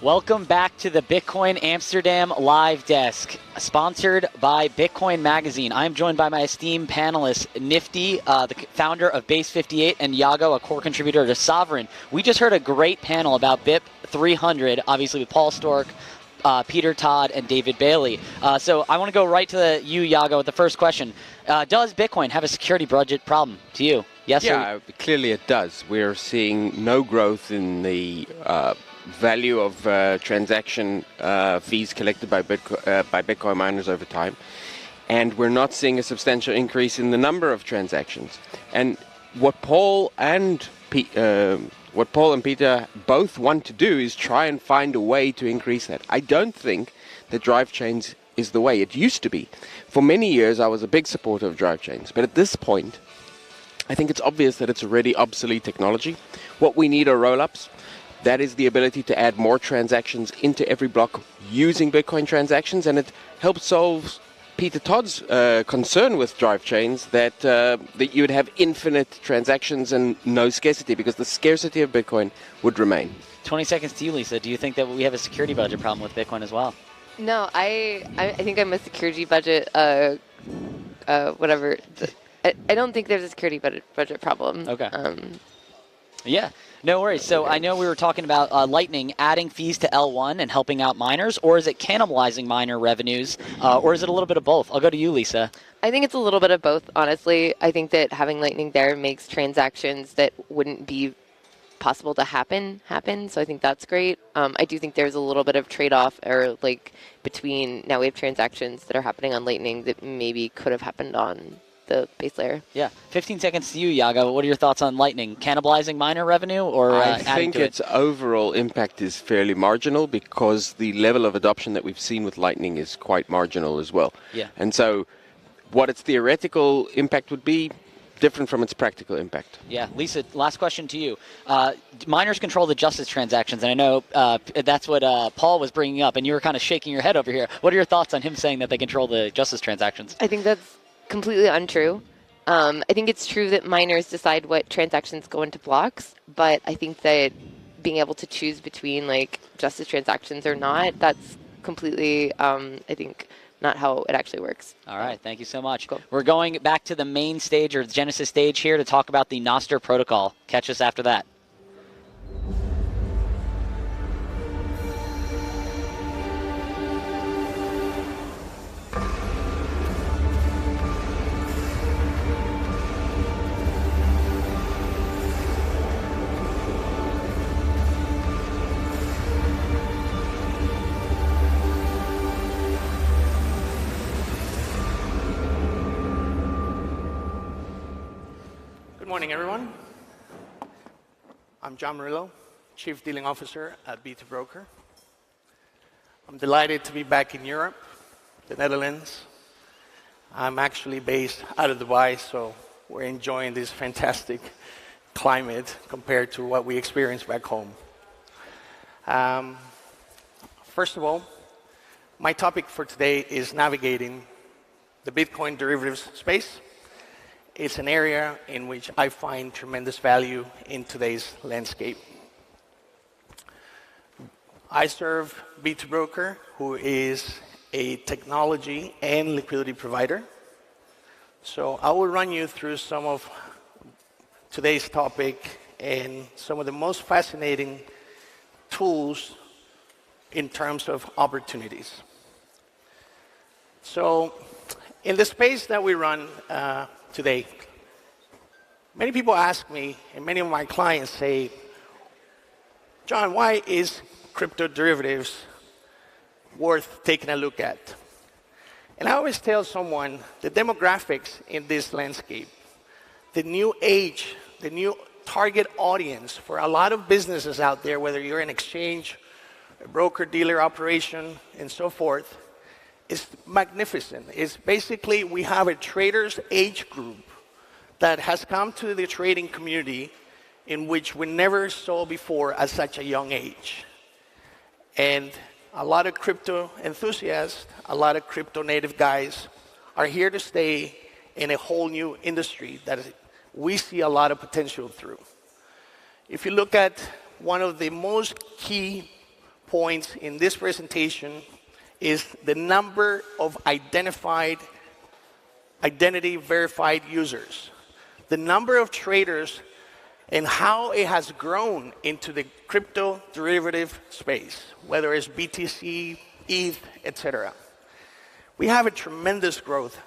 Welcome back to the Bitcoin Amsterdam live desk, sponsored by Bitcoin Magazine. I'm joined by my esteemed panelists, Nifty, the founder of Base 58, and Yago, a core contributor to Sovereign. We just heard a great panel about BIP 300, obviously with Paul Stork, Peter Todd, and David Bailey. So I want to go right to you, Yago, with the first question. Does Bitcoin have a security budget problem to you? Yes or no? Clearly it does. We're seeing no growth in the value of transaction fees collected by Bitcoin miners over time, and we're not seeing a substantial increase in the number of transactions. And what Paul and Peter both want to do is try and find a way to increase that. I don't think that drive chains is the way it used to be. For many years, I was a big supporter of drive chains, but at this point, I think it's obvious that it's already obsolete technology. What we need are roll-ups. That is the ability to add more transactions into every block using Bitcoin transactions, and it helps solve Peter Todd's concern with drive chains that you would have infinite transactions and no scarcity, because the scarcity of Bitcoin would remain. 20 seconds to you, Lisa. Do you think that we have a security budget problem with Bitcoin as well? No, I think I'm a security budget, whatever. I don't think there's a security budget problem. Okay. Yeah, no worries. So I know we were talking about Lightning adding fees to L1 and helping out miners, or is it cannibalizing miner revenues, or is it a little bit of both? I'll go to you, Lisa. I think it's a little bit of both, honestly. I think that having Lightning there makes transactions that wouldn't be possible to happen. So I think that's great. I do think there's a little bit of trade-off between now we have transactions that are happening on Lightning that maybe could have happened on the base layer. Yeah. 15 seconds to you, Yago. What are your thoughts on Lightning? Cannibalizing miner revenue or I think its overall impact is fairly marginal, because the level of adoption that we've seen with Lightning is quite marginal as well. Yeah. And so what its theoretical impact would be, different from its practical impact. Yeah. Lisa, last question to you. Miners control the justice transactions, and I know that's what Paul was bringing up, and you were kind of shaking your head over here. What are your thoughts on him saying that they control the justice transactions? I think that's completely untrue. I think it's true that miners decide what transactions go into blocks, but I think that being able to choose between justice transactions or not, that's completely, I think, not how it actually works. All right, thank you so much. Cool. We're going back to the main stage, or the Genesis stage here, to talk about the Nostr protocol. Catch us after that. Good morning, everyone. I'm John Murillo, Chief Dealing Officer at B2 Broker. I'm delighted to be back in Europe, the Netherlands. I'm actually based out of Dubai, so we're enjoying this fantastic climate compared to what we experience back home. First of all, my topic for today is navigating the Bitcoin derivatives space. It's an area in which I find tremendous value in today's landscape. I serve B2Broker, who is a technology and liquidity provider. So I will run you through some of today's topic and some of the most fascinating tools in terms of opportunities. So in the space that we run today, many people ask me, and many of my clients say, John, why is crypto derivatives worth taking a look at? And I always tell someone the demographics in this landscape, the new age, the new target audience for a lot of businesses out there, whether you're an exchange, a broker-dealer operation, and so forth, is magnificent. It's basically we have a traders age group that has come to the trading community in which we never saw before at such a young age. And a lot of crypto enthusiasts, a lot of crypto native guys are here to stay in a whole new industry that we see a lot of potential through. If you look at one of the most key points in this presentation is the number of identity verified users. The number of traders and how it has grown into the crypto derivative space, whether it's BTC, ETH, etc. We have a tremendous growth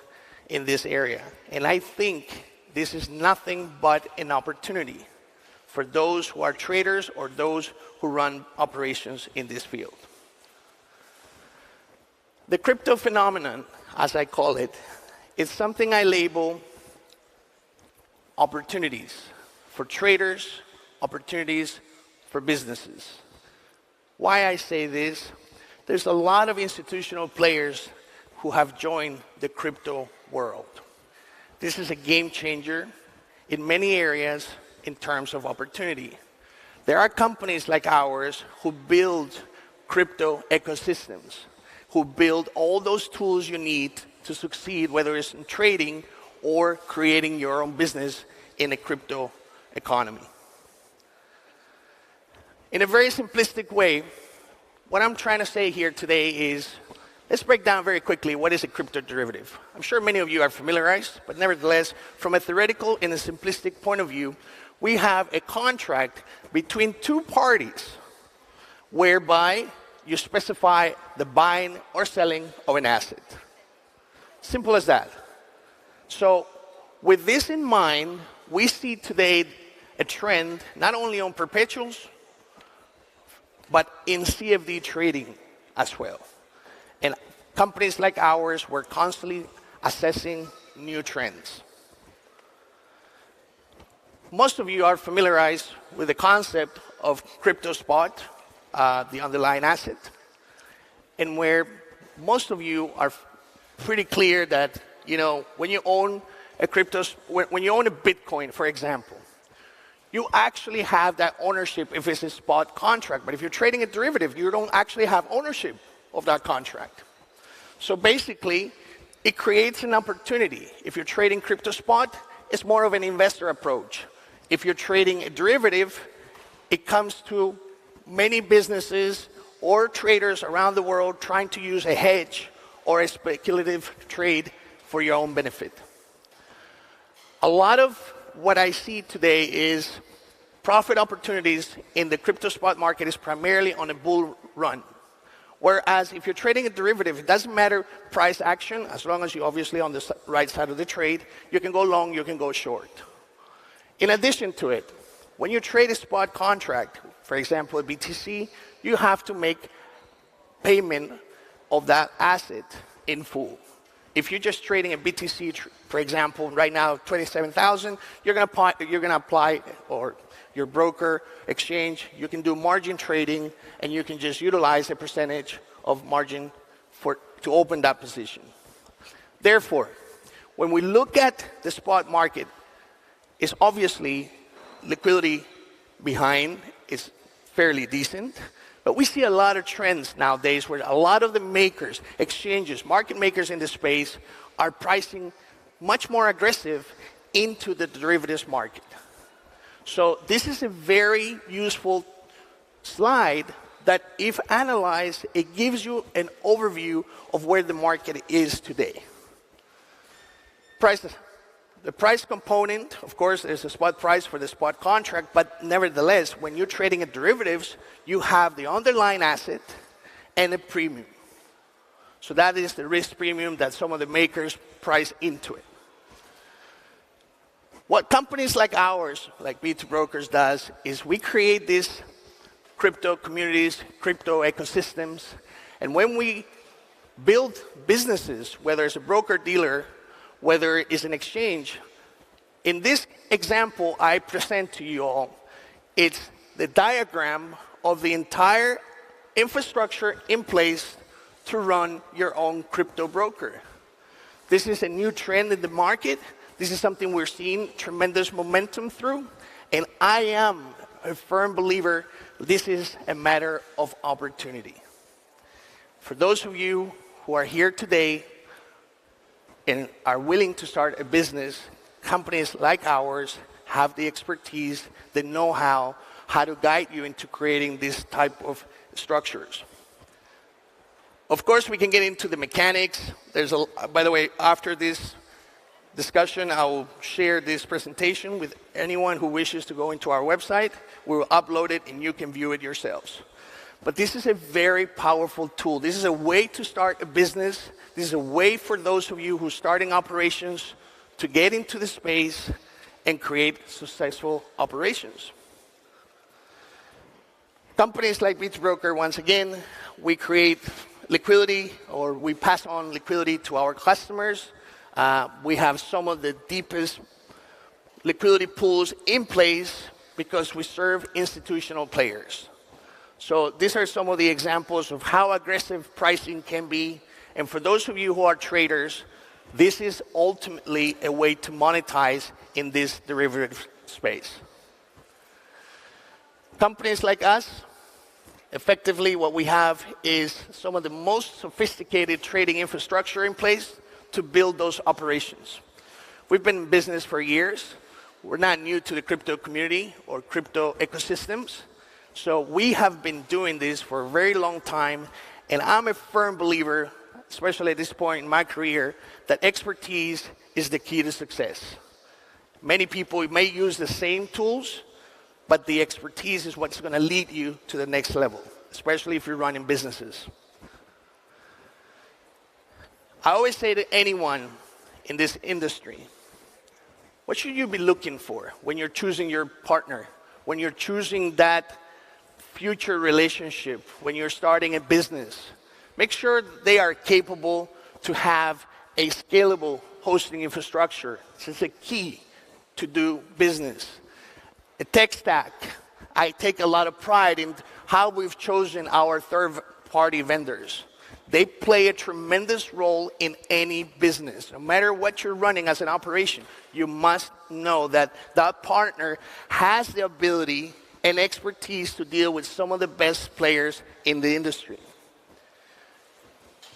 in this area, and I think this is nothing but an opportunity for those who are traders or those who run operations in this field. The crypto phenomenon, as I call it, is something I label opportunities for traders, opportunities for businesses. Why I say this, there's a lot of institutional players who have joined the crypto world. This is a game changer in many areas in terms of opportunity. There are companies like ours who build crypto ecosystems, who build all those tools you need to succeed, whether it's in trading or creating your own business in a crypto economy. In a very simplistic way, what I'm trying to say here today is, let's break down very quickly what is a crypto derivative. I'm sure many of you are familiarized, but nevertheless, from a theoretical and a simplistic point of view, we have a contract between two parties whereby you specify the buying or selling of an asset. Simple as that. So with this in mind, we see today a trend not only on perpetuals, but in CFD trading as well. And companies like ours, we're constantly assessing new trends. Most of you are familiarized with the concept of crypto spot, the underlying asset, and where most of you are pretty clear that, you know, when you own a when you own a Bitcoin, for example, you actually have that ownership if it's a spot contract. But if you're trading a derivative, you don't actually have ownership of that contract. So basically, it creates an opportunity. If you're trading crypto spot, it's more of an investor approach. If you're trading a derivative, it comes to many businesses or traders around the world trying to use a hedge or a speculative trade for your own benefit. A lot of what I see today is profit opportunities in the crypto spot market is primarily on a bull run. Whereas if you're trading a derivative, it doesn't matter price action, as long as you're obviously on the right side of the trade, you can go long, you can go short. In addition to it, when you trade a spot contract, for example, a BTC, you have to make payment of that asset in full. If you're just trading a BTC, for example, right now, 27,000, you're going to apply, or your broker, exchange, you can do margin trading, and you can just utilize a percentage of margin to open that position. Therefore, when we look at the spot market, it's obviously liquidity behind is fairly decent. But we see a lot of trends nowadays where a lot of the makers, exchanges, market makers in this space are pricing much more aggressive into the derivatives market. So this is a very useful slide that if analyzed, it gives you an overview of where the market is today. Prices. The price component, of course, is a spot price for the spot contract, but nevertheless, when you're trading at derivatives, you have the underlying asset and a premium. So that is the risk premium that some of the makers price into it. What companies like ours, like B2 Brokers does, is we create these crypto communities, crypto ecosystems, and when we build businesses, whether it's a broker-dealer, whether it's an exchange, in this example I present to you all, it's the diagram of the entire infrastructure in place to run your own crypto broker. This is a new trend in the market. This is something we're seeing tremendous momentum through, and I am a firm believer this is a matter of opportunity. For those of you who are here today and are willing to start a business, companies like ours have the expertise, the know-how, how to guide you into creating this type of structures. Of course, we can get into the mechanics. By the way, after this discussion, I will share this presentation with anyone who wishes to go into our website. We will upload it and you can view it yourselves. But this is a very powerful tool. This is a way to start a business. This is a way for those of you who are starting operations to get into the space and create successful operations. Companies like B2 Broker, once again, we create liquidity, or we pass on liquidity to our customers. We have some of the deepest liquidity pools in place because we serve institutional players. So these are some of the examples of how aggressive pricing can be. And for those of you who are traders, this is ultimately a way to monetize in this derivative space. Companies like us, effectively what we have is some of the most sophisticated trading infrastructure in place to build those operations. We've been in business for years. We're not new to the crypto community or crypto ecosystems. So we have been doing this for a very long time, and I'm a firm believer, especially at this point in my career, that expertise is the key to success. Many people may use the same tools, but the expertise is what's going to lead you to the next level, especially if you're running businesses. I always say to anyone in this industry, what should you be looking for when you're choosing your partner, when you're choosing that future relationship, when you're starting a business? Make sure they are capable to have a scalable hosting infrastructure. This is a key to do business. A tech stack. I take a lot of pride in how we've chosen our third-party vendors. They play a tremendous role in any business. No matter what you're running as an operation, you must know that that partner has the ability and expertise to deal with some of the best players in the industry.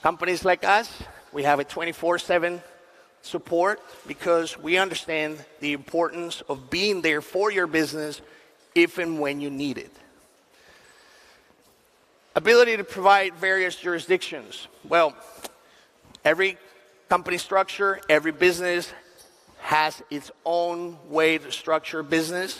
Companies like us, we have a 24/7 support because we understand the importance of being there for your business if and when you need it. Ability to provide various jurisdictions. Well, every company structure, every business has its own way to structure business.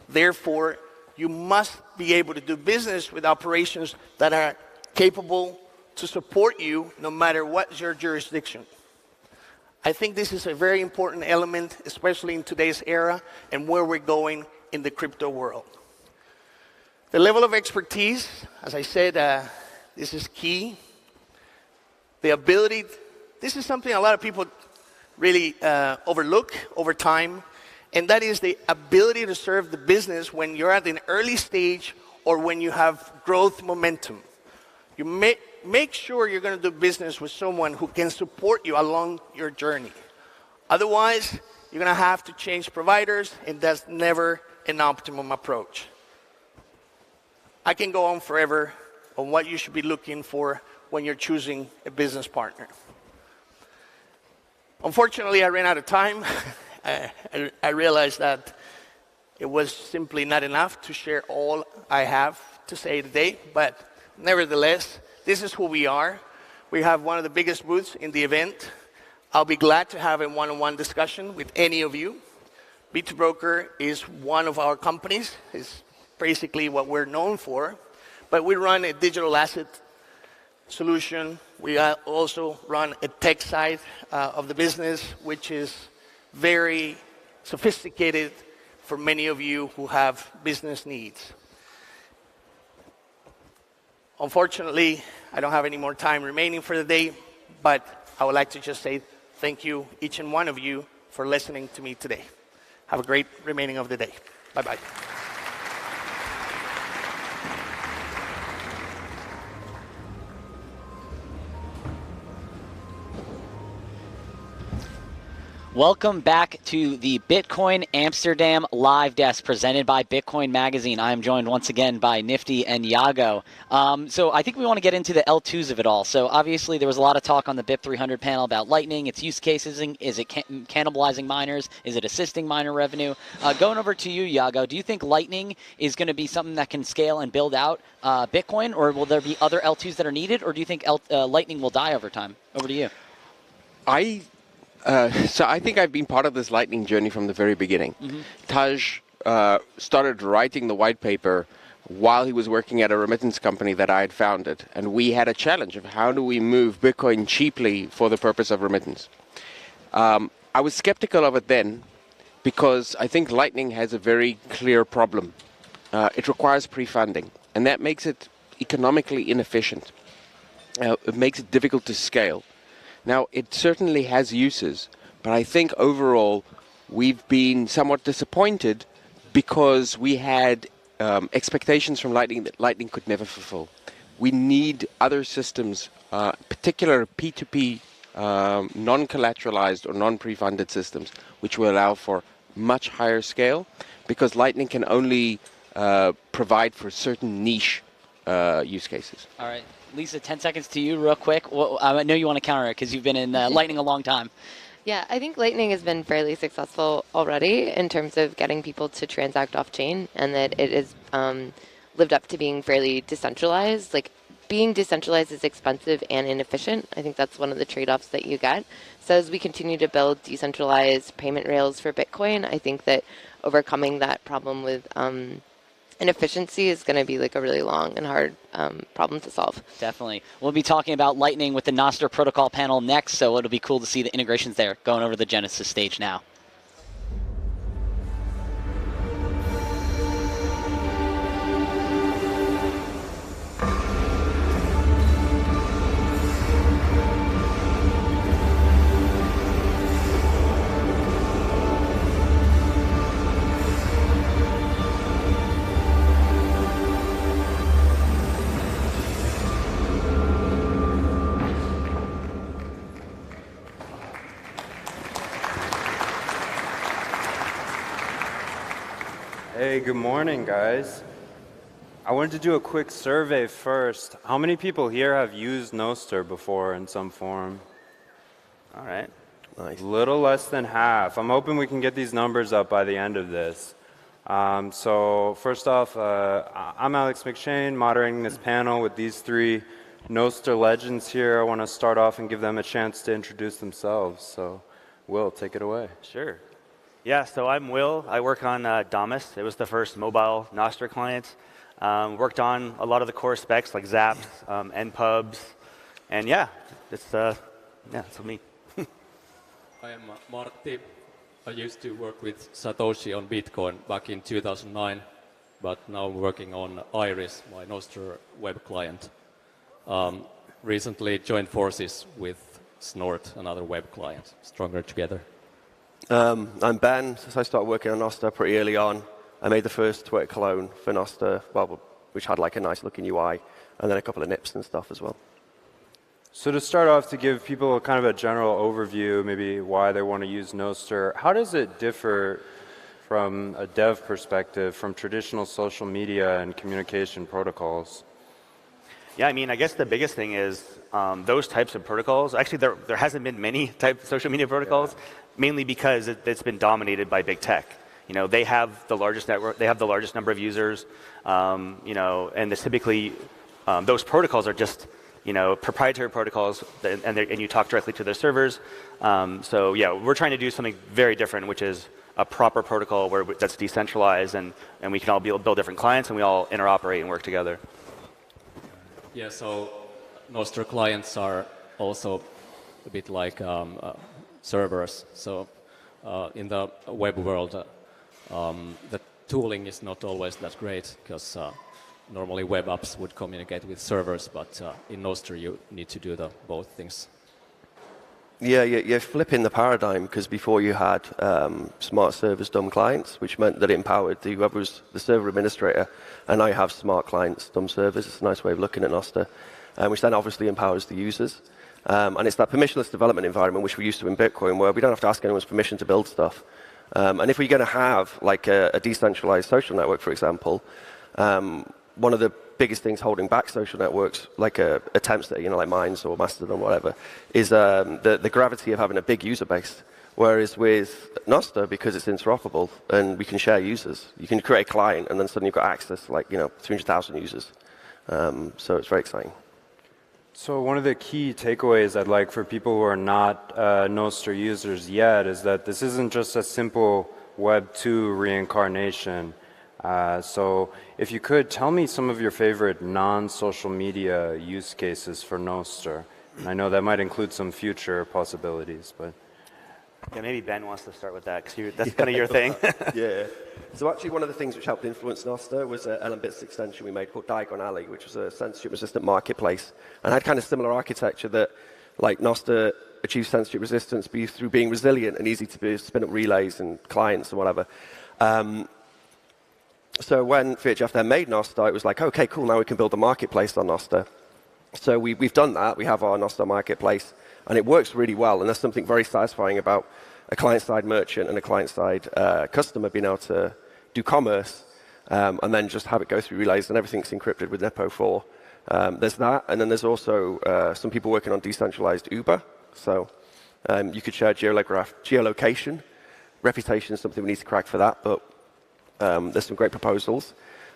Therefore, you must be able to do business with operations that are capable to support you no matter what your jurisdiction. I think this is a very important element, especially in today's era and where we're going in the crypto world. The level of expertise, as I said, this is key. The ability, this is something a lot of people really overlook over time, and that is the ability to serve the business when you're at an early stage or when you have growth momentum. You make sure you're going to do business with someone who can support you along your journey. Otherwise, you're going to have to change providers, and that's never an optimum approach. I can go on forever on what you should be looking for when you're choosing a business partner. Unfortunately, I ran out of time. I realized that it was simply not enough to share all I have to say today, but nevertheless, this is who we are. We have one of the biggest booths in the event. I'll be glad to have a one-on-one discussion with any of you. B2Broker is one of our companies. It's basically what we're known for. But we run a digital asset solution. We also run a tech side of the business, which is very sophisticated for many of you who have business needs. Unfortunately, I don't have any more time remaining for the day, but I would like to just say thank you, each and one of you, for listening to me today. Have a great remaining of the day. Bye-bye. Welcome back to the Bitcoin Amsterdam live desk presented by Bitcoin Magazine. I am joined once again by Nifty and Iago. So I think we want to get into the L2s of it all. So obviously there was a lot of talk on the BIP 300 panel about Lightning, its use cases. Is it cannibalizing miners? Is it assisting miner revenue? Going over to you, Iago, do you think Lightning is going to be something that can scale and build out Bitcoin, or will there be other L2s that are needed, or do you think Lightning will die over time? Over to you. So I think I've been part of this Lightning journey from the very beginning. Taj started writing the white paper while he was working at a remittance company that I had founded. And we had a challenge of how do we move Bitcoin cheaply for the purpose of remittance. I was skeptical of it then because I think Lightning has a very clear problem. It requires pre-funding, and that makes it economically inefficient. It makes it difficult to scale. Now, it certainly has uses, but I think overall we've been somewhat disappointed because we had expectations from Lightning that Lightning could never fulfill. We need other systems, particular P2P, non-collateralized or non-pre-funded systems, which will allow for much higher scale, because Lightning can only provide for certain niche use cases. All right. Lisa, 10 seconds to you real quick. Well, I know you want to counter it because you've been in Lightning a long time. Yeah, I think Lightning has been fairly successful already in terms of getting people to transact off-chain, and that it has lived up to being fairly decentralized. Like, being decentralized is expensive and inefficient. I think that's one of the trade-offs that you get. So as we continue to build decentralized payment rails for Bitcoin, I think that overcoming that problem with inefficiency is going to be like a really long and hard problem to solve. Definitely. We'll be talking about Lightning with the Nostr protocol panel next, so it'll be cool to see the integrations there. Going over to the Genesis stage now. Hey, good morning, guys. I wanted to do a quick survey first. How many people here have used Nostr before in some form? All right. Nice. Little less than half. I'm hoping we can get these numbers up by the end of this. So first off, I'm Alex McShane, moderating this panel with these three Nostr legends here. I want to start off and give them a chance to introduce themselves. So, Will, take it away. Sure. Yeah, so I'm Will. I work on Damus. It was the first mobile Nostr client. Worked on a lot of the core specs like Zaps, NPubs, and yeah, it's me. I am Martti. I used to work with Satoshi on Bitcoin back in 2009, but now I'm working on Iris, my Nostr web client. Recently joined forces with Snort, another web client, stronger together. I'm Ben. Since I started working on Nostr pretty early on, I made the first Twitter clone for Nostr, which had like a nice looking UI, and then a couple of nips and stuff as well. So to start off, to give people kind of a general overview, maybe why they want to use Nostr, how does it differ from a dev perspective from traditional social media and communication protocols? Yeah, I mean, I guess the biggest thing is those types of protocols. Actually, there hasn't been many types of social media protocols, mainly because it's been dominated by big tech. they have the largest network, they have the largest number of users, and typically those protocols are just proprietary protocols, and you talk directly to their servers. So yeah, we're trying to do something very different, which is a proper protocol that's decentralized, and we can all build different clients, and we all interoperate and work together. Yeah, so Nostr clients are also a bit like servers. So in the web world, the tooling is not always that great, because normally web apps would communicate with servers, but in Nostr you need to do both things. Yeah, you're flipping the paradigm, because before you had smart servers, dumb clients, which meant that it empowered whoever was the server administrator, and now you have smart clients, dumb servers. It's a nice way of looking at Nostr, which then obviously empowers the users. And it's that permissionless development environment which we're used to in Bitcoin, where we don't have to ask anyone's permission to build stuff. And if we're going to have like a decentralized social network, for example, one of the biggest things holding back social networks, like attempts that, like Minds or Mastodon or whatever, is the gravity of having a big user base. Whereas with Nostr, because it's interoperable and we can share users, you can create a client and then suddenly you've got access to 300,000 users. So it's very exciting. So one of the key takeaways I'd like for people who are not Nostr users yet is that this isn't just a simple Web 2 reincarnation. So if you could, tell me some of your favorite non-social media use cases for Nostr. And I know that might include some future possibilities, but... Yeah, maybe Ben wants to start with that, because that's kind of your thing. Yeah. So actually one of the things which helped influence Nostr was an LMBits extension we made called Diagon Alley, which was a censorship-resistant marketplace. And had kind of similar architecture that, like, Nostr achieves censorship resistance through being resilient and easy to spin up relays and clients and whatever. So when VHF then made Nostr, it was like, okay, cool, now we can build a marketplace on Nostr. So we've done that. We have our Nostr marketplace, and it works really well. And there's something very satisfying about a client-side merchant and a client-side customer being able to do commerce and then just have it go through relays, and everything's encrypted with Nepo4. There's that, and then there's also some people working on decentralized Uber. So you could share geolocation. Reputation is something we need to crack for that, but there's some great proposals.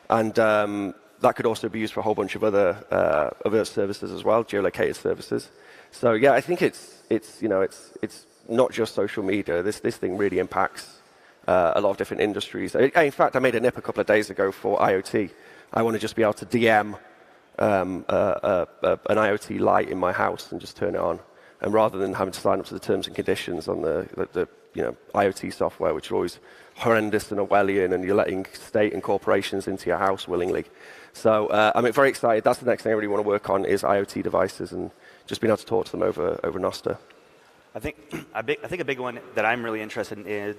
And that could also be used for a whole bunch of other services as well, geolocated services. So yeah, I think it's not just social media. This thing really impacts a lot of different industries. In fact, I made a nip a couple of days ago for IoT. I want to just be able to DM an IoT light in my house and just turn it on. And rather than having to sign up to the terms and conditions on the IoT software, which are always horrendous and Orwellian, and you're letting state and corporations into your house willingly. So I'm very excited. That's the next thing I really want to work on is IoT devices and just being able to talk to them over Nostr. I think a big one that I'm really interested in.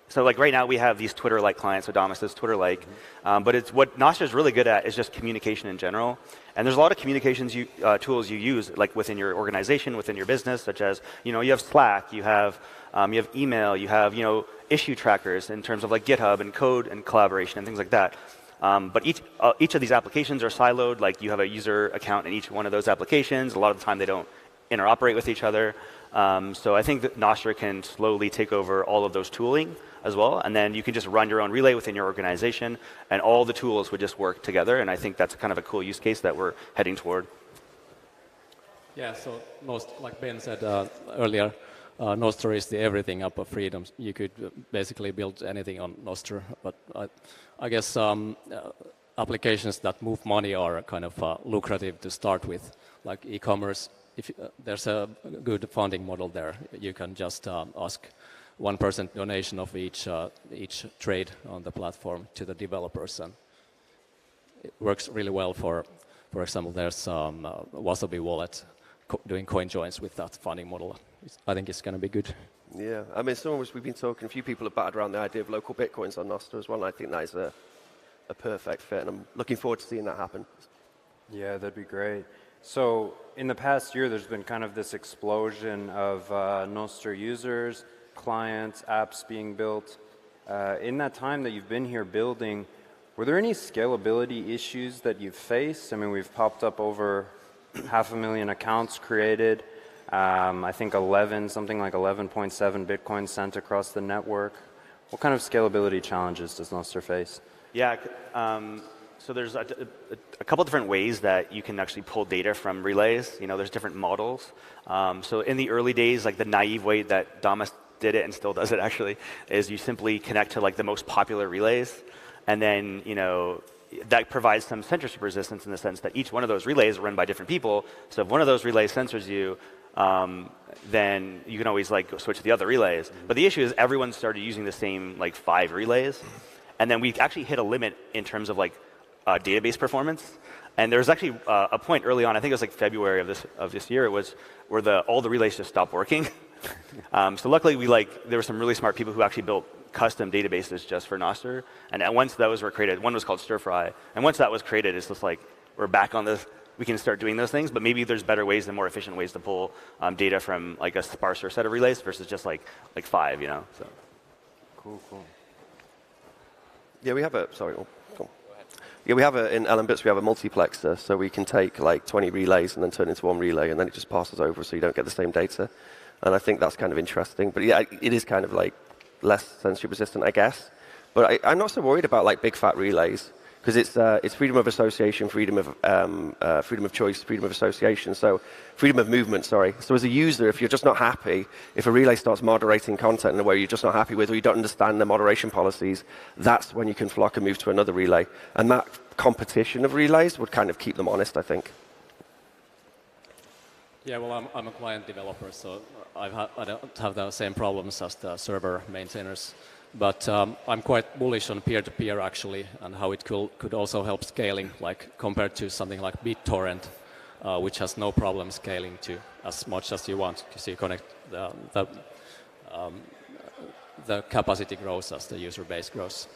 So like right now we have these Twitter-like clients, so Damus is Twitter-like, but it's what Nostr is really good at is just communication in general. And there's a lot of communications tools you use, like within your organization, within your business, such as you have Slack, you have email, you have issue trackers in terms of like GitHub and code and collaboration and things like that. But each of these applications are siloed. Like you have a user account in each one of those applications. A lot of the time they don't interoperate with each other. So I think that Nostr can slowly take over all of those tooling as well, and then you can just run your own relay within your organization, and all the tools would just work together. And I think that's kind of a cool use case that we're heading toward. Yeah, so like Ben said earlier, Nostr is the everything up of freedom. You could basically build anything on Nostr, but I guess applications that move money are kind of lucrative to start with, like e-commerce. If there's a good funding model there, you can just ask 1% donation of each trade on the platform to the developers, and it works really well. For example, there's Wasabi wallet doing coin joins with that funding model. I think it's going to be good. Yeah, I mean, we've been talking, a few people have batted around the idea of local bitcoins on Nostr as well, and I think that is a perfect fit, and I'm looking forward to seeing that happen. Yeah, that'd be great. So in the past year, there's been kind of this explosion of Nostr users, clients, apps being built. In that time that you've been here building, were there any scalability issues that you've faced? I mean, we've popped up over 500,000 accounts created. I think something like 11.7 Bitcoin sent across the network. What kind of scalability challenges does Nostr face? Yeah, so there's a couple different ways that you can actually pull data from relays. There's different models. So in the early days, like the naive way that Damas did it and still does it actually, is you simply connect to like the most popular relays, and then that provides some censorship resistance in the sense that each one of those relays are run by different people. So if one of those relays censors you, then you can always like switch to the other relays. But the issue is everyone started using the same like 5 relays, and then we actually hit a limit in terms of like database performance. And there was actually a point early on, I think it was like February of this year, it was where all the relays just stopped working. So luckily there were some really smart people who actually built custom databases just for Nostr. And once those were created, one was called Stirfry. And once that was created, it's just like we're back on this. We can start doing those things, but maybe there's better ways and more efficient ways to pull data from like a sparser set of relays versus just like 5, So. Cool. Yeah, we have a, sorry. Yeah, we have in LMBits, we have a multiplexer, so we can take like 20 relays and then turn into one relay, and then it just passes over so you don't get the same data. And I think that's kind of interesting. But yeah, it is kind of like less censorship resistant, I guess. But I'm not so worried about like big fat relays, because it's freedom of association, freedom of choice, freedom of association, so freedom of movement, sorry. So as a user, if you're just not happy, if a relay starts moderating content in a way you're just not happy with, or you don't understand the moderation policies, that's when you can flock and move to another relay. And that competition of relays would kind of keep them honest, I think. Yeah, well, I'm a client developer, so I don't have the same problems as the server maintainers. But I'm quite bullish on peer-to-peer actually, and how it could also help scaling, like compared to something like BitTorrent, which has no problem scaling to as much as you want, because you connect the capacity grows as the user base grows.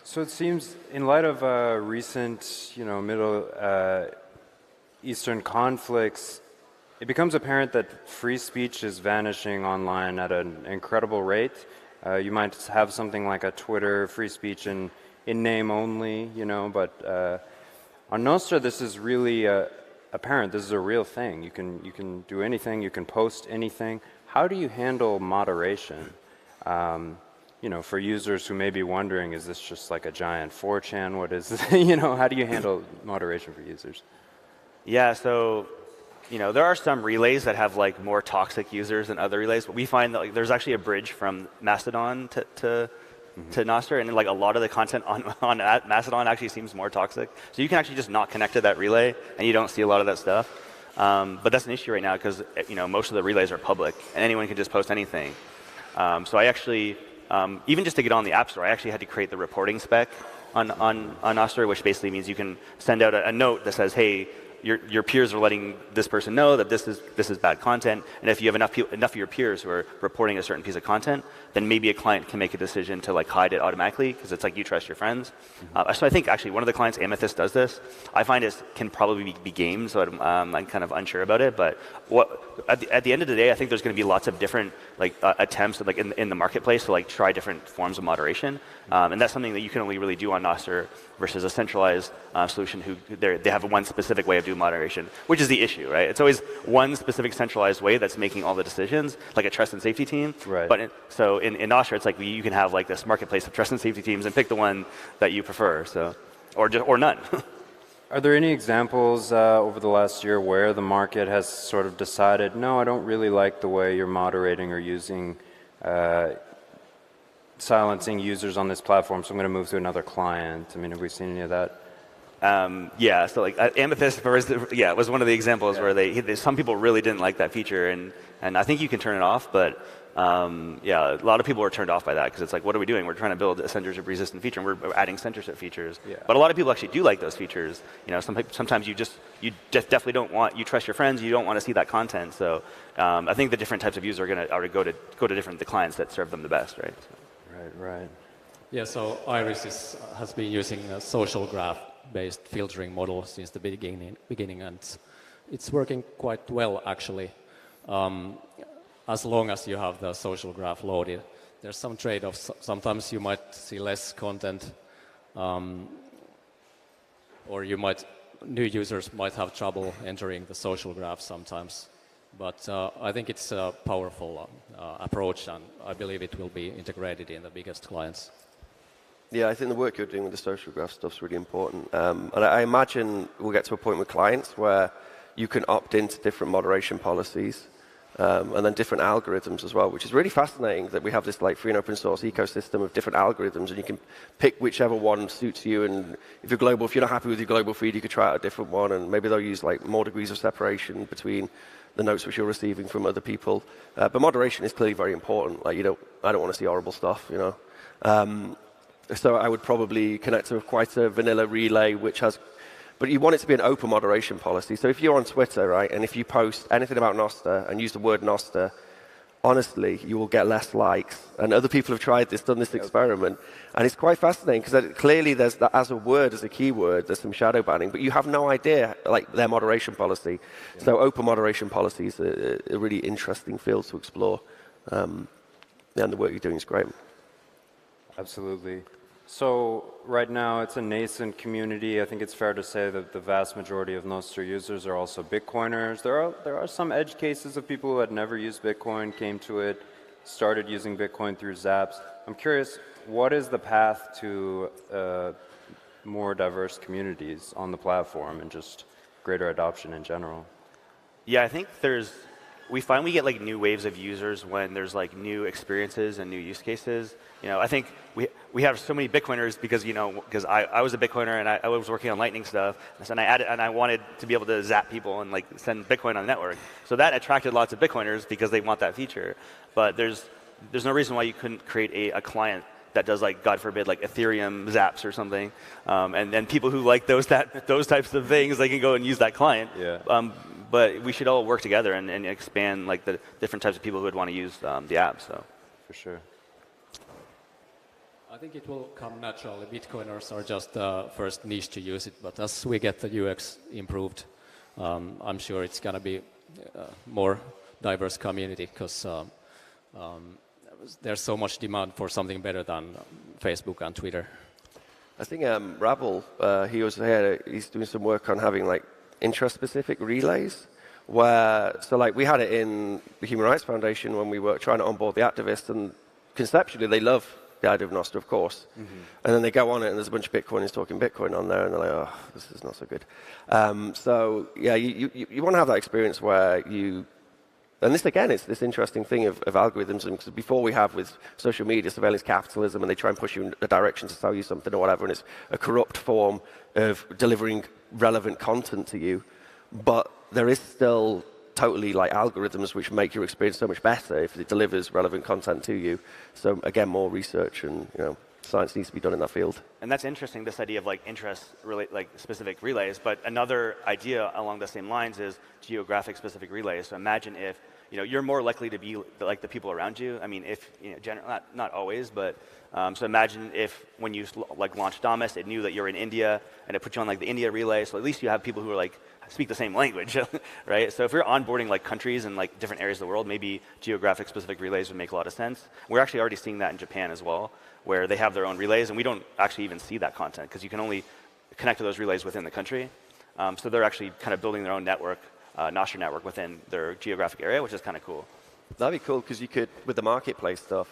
So it seems, in light of recent, Middle Eastern conflicts, it becomes apparent that free speech is vanishing online at an incredible rate. You might have something like a Twitter free speech in name only, but on Nostr this is really apparent. This is a real thing. You can do anything. You can post anything. How do you handle moderation? For users who may be wondering, is this just like a giant 4chan? What is this? How do you handle moderation for users? Yeah, so there are some relays that have like more toxic users than other relays, but we find that there's actually a bridge from Mastodon to Nostr, and like a lot of the content on Mastodon actually seems more toxic. So you can actually just not connect to that relay, and you don't see a lot of that stuff. But that's an issue right now because most of the relays are public, and anyone can just post anything. So I actually, even just to get on the App Store, I actually had to create the reporting spec on Nostr, which basically means you can send out a note that says, hey, your peers are letting this person know that this is bad content, and if you have enough of your peers who are reporting a certain piece of content, then maybe a client can make a decision to like hide it automatically because it's like you trust your friends. So I think actually one of the clients, Amethyst, does this. I find it can probably be gamed, so I'm kind of unsure about it. But at the end of the day, I think there's going to be lots of different like attempts like in the marketplace to like try different forms of moderation, and that's something that you can only really do on Nostr versus a centralized solution who they have one specific way of doing moderation, which is the issue, right? It's always one specific centralized way that's making all the decisions, like a trust and safety team. Right. But so in Nostr, it's like you can have like this marketplace of trust and safety teams and pick the one that you prefer, so or none. Are there any examples over the last year where the market has sort of decided, no, I don't really like the way you're moderating or using silencing users on this platform, so I'm going to move to another client? I mean, have we seen any of that? Yeah, so like Amethyst was one of the examples where some people really didn't like that feature, and I think you can turn it off, but a lot of people were turned off by that because it's like, what are we doing? We're trying to build a censorship resistant feature, and we're adding censorship features. Yeah. But a lot of people actually do like those features. Sometimes you definitely don't want, you trust your friends, you don't want to see that content. So I think the different types of users are going to go to different clients that serve them the best, right? So. Right. Yeah, so Iris has been using a social graph-based filtering model since the beginning, and it's working quite well, actually. As long as you have the social graph loaded. There's some trade-offs. Sometimes you might see less content, or new users might have trouble entering the social graph sometimes. But I think it's a powerful approach, and I believe it will be integrated in the biggest clients. Yeah, I think the work you're doing with the social graph stuff's really important. And I imagine we'll get to a point with clients where you can opt into different moderation policies and then different algorithms as well, which is really fascinating that we have this like free and open source ecosystem of different algorithms, and you can pick whichever one suits you. And if you're global, if you're not happy with your global feed, you could try out a different one, and maybe they'll use like more degrees of separation between the notes which you're receiving from other people. But moderation is clearly very important. Like I don't want to see horrible stuff, you know. So I would probably connect to quite a vanilla relay, which has, but you want it to be an open moderation policy. So if you're on Twitter, right, and if you post anything about Nostr and use the word Nostr, honestly, you will get less likes. And other people have tried this, done this experiment, and it's quite fascinating because clearly there's that as a word, as a keyword, there's some shadow banning, but you have no idea like their moderation policy. Yeah. So open moderation policy is a really interesting field to explore, and the work you're doing is great. Absolutely. So right now it's a nascent community. I think it's fair to say that the vast majority of Nostr users are also Bitcoiners. There are some edge cases of people who had never used Bitcoin, came to it, started using Bitcoin through Zaps. I'm curious, what is the path to more diverse communities on the platform and just greater adoption in general? Yeah, I think we find we get like new waves of users when there's like new experiences and new use cases. You know, I think we have so many Bitcoiners because I was a Bitcoiner and I was working on Lightning stuff, and I wanted to be able to zap people and like send Bitcoin on the network. So that attracted lots of Bitcoiners because they want that feature. But there's no reason why you couldn't create a client that does, like, God forbid, like Ethereum zaps or something, and then people who like those types of things, they can go and use that client. Yeah. But we should all work together and expand like the different types of people who would want to use the app. So, for sure. I think it will come naturally. Bitcoiners are just the first niche to use it, but as we get the UX improved, I'm sure it's going to be a more diverse community because there's so much demand for something better than Facebook and Twitter. I think Rabel, he's doing some work on having like interest-specific relays, so like we had it in the Human Rights Foundation when we were trying to onboard the activists, and conceptually they love the idea of Nostr, of course, and then they go on it and there's a bunch of Bitcoiners talking Bitcoin on there, and they're like, oh, this is not so good. So yeah, you want to have that experience where and this again, it's this interesting thing of algorithms, and because before we have with social media surveillance capitalism, and they try and push you in a direction to sell you something or whatever, and it's a corrupt form of delivering relevant content to you. But there is still totally like algorithms which make your experience so much better if it delivers relevant content to you. So again, more research and science needs to be done in that field. And that's interesting, this idea of like specific relays. But another idea along the same lines is geographic specific relays. So imagine if you're more likely to be like the people around you. I mean, if not always, but so imagine if when you like launched Damus, it knew that you're in India and it put you on like the India relay. So at least you have people who are like speak the same language, right? So if you're onboarding like countries and like different areas of the world, maybe geographic specific relays would make a lot of sense. We're actually already seeing that in Japan as well, where they have their own relays, and we don't actually even see that content because you can only connect to those relays within the country. So they're actually kind of building their own network, Nostr network within their geographic area, which is kind of cool. That'd be cool because you could, with the marketplace stuff,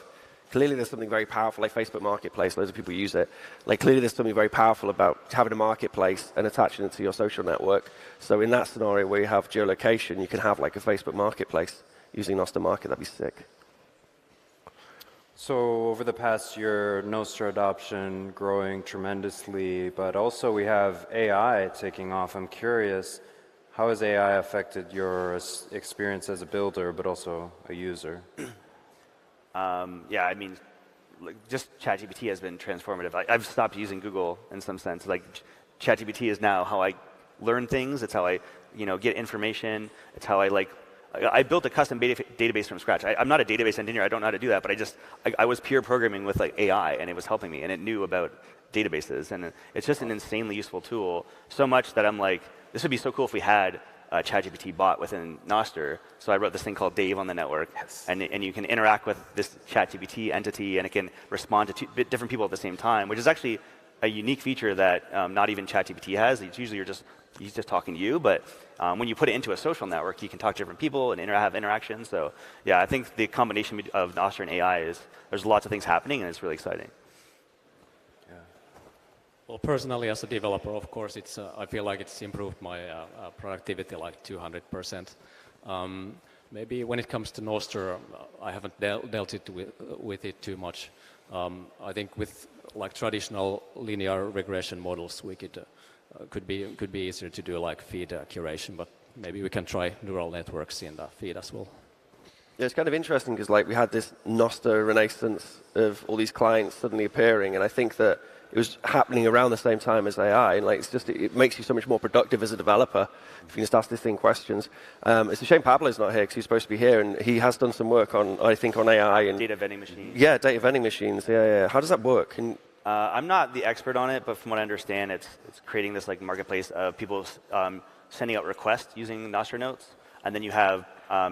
clearly there's something very powerful, like Facebook Marketplace, loads of people use it. Like clearly there's something very powerful about having a marketplace and attaching it to your social network. So in that scenario where you have geolocation, you can have like a Facebook Marketplace using Nostr Market. That'd be sick. So over the past year, Nostr adoption growing tremendously, but also we have AI taking off. I'm curious, how has AI affected your experience as a builder, but also a user? Yeah, I mean, just ChatGPT has been transformative. I've stopped using Google in some sense. Like, ChatGPT is now how I learn things. It's how I, get information. It's how I built a custom database from scratch. I'm not a database engineer. I don't know how to do that. But I was peer programming with like AI, and it was helping me, and it knew about databases, and it's just an insanely useful tool. So much that I'm like, this would be so cool if we had a ChatGPT bot within Nostr. So I wrote this thing called Dave on the network, and you can interact with this ChatGPT entity, and it can respond to different people at the same time, which is actually a unique feature that not even ChatGPT has. It's usually he's just talking to you, but when you put it into a social network, you can talk to different people and have interactions. So yeah, I think the combination of Nostr and AI there's lots of things happening, and it's really exciting. Well, personally, as a developer, of course, I feel like it's improved my productivity like 200%. Maybe when it comes to Nostr, I haven't dealt with it too much. I think with like traditional linear regression models, we could be easier to do like feed curation, but maybe we can try neural networks in the feed as well. Yeah, it's kind of interesting because like we had this Nostr renaissance of all these clients suddenly appearing, and I think that it was happening around the same time as AI, and like it makes you so much more productive as a developer if you can just ask this thing questions. It's a shame Pablo's not here because he's supposed to be here, and he has done some work on, I think, on AI and data vending machines. Yeah, data vending machines. Yeah. How does that work? I'm not the expert on it, but from what I understand, it's creating this like marketplace of people sending out requests using Nostr notes, and then you have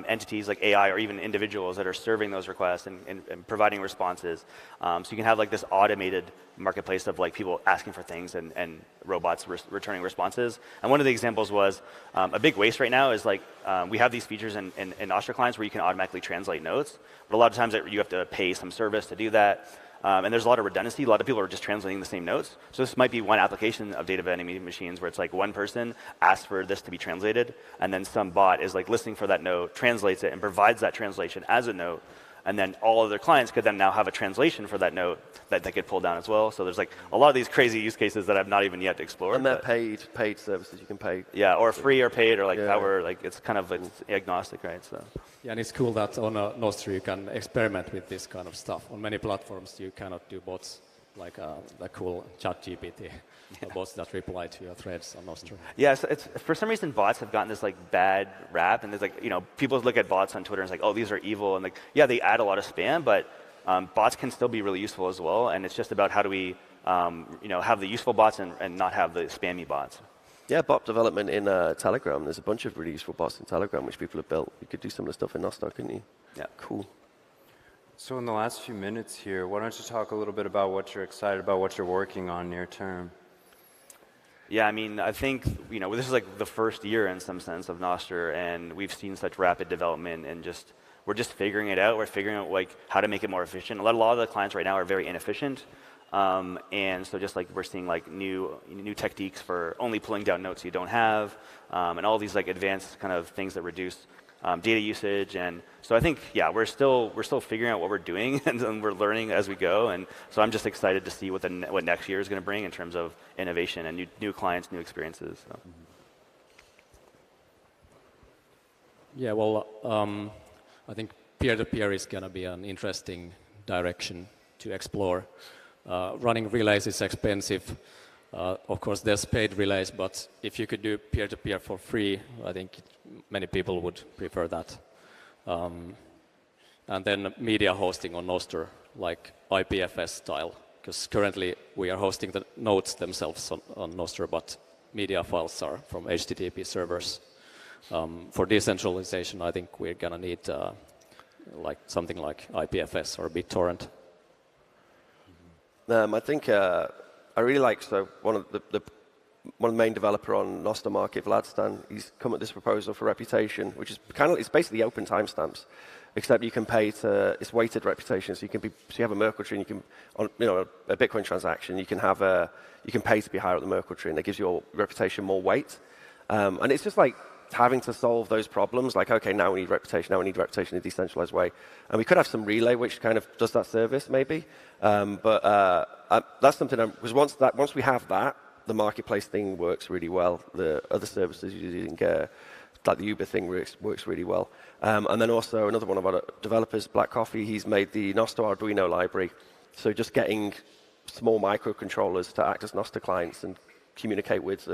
entities like AI or even individuals that are serving those requests and providing responses. So you can have like this automated marketplace of like people asking for things and robots returning responses. And one of the examples was a big waste right now is like we have these features in Nostr clients where you can automatically translate notes, but a lot of times you have to pay some service to do that. And there's a lot of redundancy. A lot of people are just translating the same notes. So this might be one application of data vending machines where it's like one person asks for this to be translated, and then some bot is like listening for that note, translates it, and provides that translation as a note. And then all of their clients could then now have a translation for that note that they could pull down as well. So there's like a lot of these crazy use cases that I've not even yet explored. And they're paid services you can pay. Yeah, or free or paid, or like power. Like it's kind of agnostic, right? So. Yeah, and it's cool that on Nostr you can experiment with this kind of stuff. On many platforms you cannot do bots like the cool ChatGPT, bots that reply to your threads on Nostr. Yeah, so for some reason bots have gotten this like bad rap, and there's like people look at bots on Twitter and it's like, oh, these are evil, and like yeah, they add a lot of spam, but bots can still be really useful as well, and it's just about how do we have the useful bots and not have the spammy bots. Yeah, bot development in Telegram. There's a bunch of really useful bots in Telegram which people have built. You could do similar stuff in Nostr, couldn't you? Yeah. Cool. So in the last few minutes here, why don't you talk a little bit about what you're excited about, what you're working on near term? Yeah, I mean, I think this is like the first year in some sense of Nostr, and we've seen such rapid development, and we're just figuring it out. We're figuring out like how to make it more efficient. A lot of the clients right now are very inefficient, and so just like we're seeing like new techniques for only pulling down notes you don't have, and all these like advanced kind of things that reduce data usage. And so I think, yeah, we're still figuring out what we're doing, and we're learning as we go. And so I'm just excited to see what next year is going to bring in terms of innovation and new clients, new experiences. So. Yeah, well, I think peer-to-peer is going to be an interesting direction to explore. Running relays is expensive. Of course, there's paid relays, but if you could do peer-to-peer for free, I think many people would prefer that. And then media hosting on Nostr, like IPFS style, because currently we are hosting the nodes themselves on Nostr, but media files are from HTTP servers. For decentralization, I think we're going to need like something like IPFS or BitTorrent. I think I really like, so one of the main developer on Nostr Market, Vladstan, he's come up with this proposal for reputation, which is it's basically open timestamps, except you can pay it's weighted reputation. So you have a Merkle tree, and you can, on a Bitcoin transaction, you can pay to be higher up the Merkle tree, and it gives your reputation more weight. And it's just like having to solve those problems, like, okay, now we need reputation in a decentralized way. And we could have some relay which kind of does that service, maybe. But that's something, because once we have that, the marketplace thing works really well. The other services using, like the Uber thing works really well. And then also another one of our developers, Black Coffee, he's made the Nostr Arduino library. So just getting small microcontrollers to act as Nostr clients and communicate with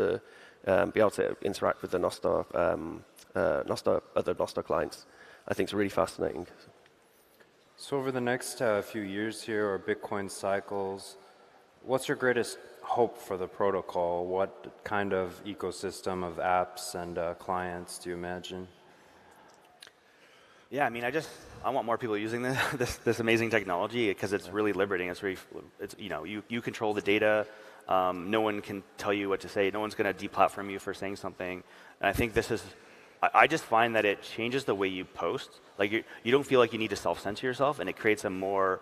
be able to interact with the other Nostr clients, I think is really fascinating. So over the next few years here, or Bitcoin cycles, what's your greatest hope for the protocol? What kind of ecosystem of apps and clients do you imagine? Yeah, I mean, I want more people using this amazing technology because it's really liberating. It's you control the data. No one can tell you what to say. No one's going to deplatform you for saying something. And I think this is. I just find that it changes the way you post. Like you don't feel like you need to self-censor yourself, and it creates a more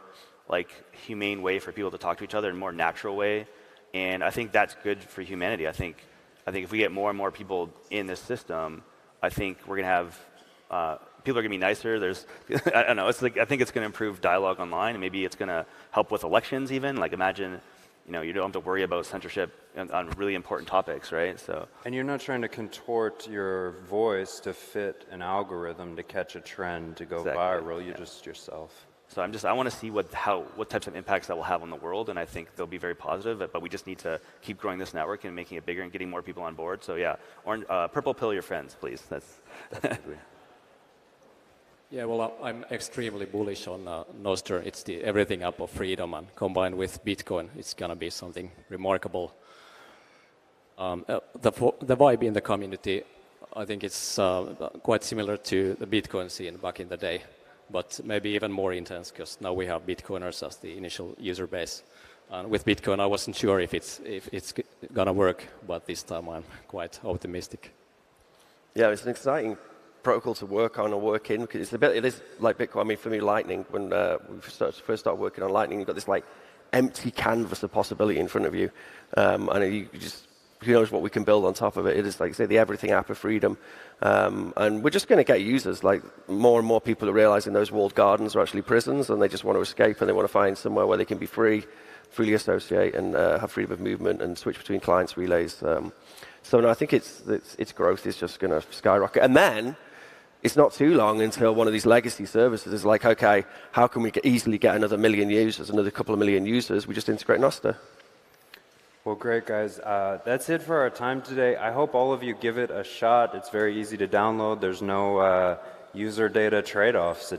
like humane way for people to talk to each other in a more natural way. And I think that's good for humanity. I think if we get more and more people in this system, I think we're going to have people are going to be nicer. There's, I don't know. It's like I think it's going to improve dialogue online, and maybe it's going to help with elections even. Like imagine, you don't have to worry about censorship on really important topics, right? So. And you're not trying to contort your voice to fit an algorithm to catch a trend to go viral. You're just yourself. So I want to see what types of impacts that will have on the world, and I think they'll be very positive. But we just need to keep growing this network and making it bigger and getting more people on board. So yeah, purple pill your friends, please. That's. Yeah, well, I'm extremely bullish on Nostr. It's the everything up of freedom, and combined with Bitcoin, it's going to be something remarkable. The vibe in the community, I think it's quite similar to the Bitcoin scene back in the day, but maybe even more intense because now we have Bitcoiners as the initial user base. And with Bitcoin, I wasn't sure if it's going to work, but this time I'm quite optimistic. Yeah, it's an exciting protocol to work on or work in because it is like Bitcoin. I mean, for me, Lightning, when we first started working on Lightning, you've got this like empty canvas of possibility in front of you, and you just who knows what we can build on top of it. It is like say the everything app of freedom, and we're just going to get users. Like more and more people are realizing those walled gardens are actually prisons, and they just want to escape and they want to find somewhere where they can be freely associate and have freedom of movement and switch between clients relays. So no, I think its growth is just going to skyrocket, and then. It's not too long until one of these legacy services is like, okay, how can we easily get another million users, another couple of million users? We just integrate Nostr. Well, great, guys. That's it for our time today. I hope all of you give it a shot. It's very easy to download. There's no user data trade-offs.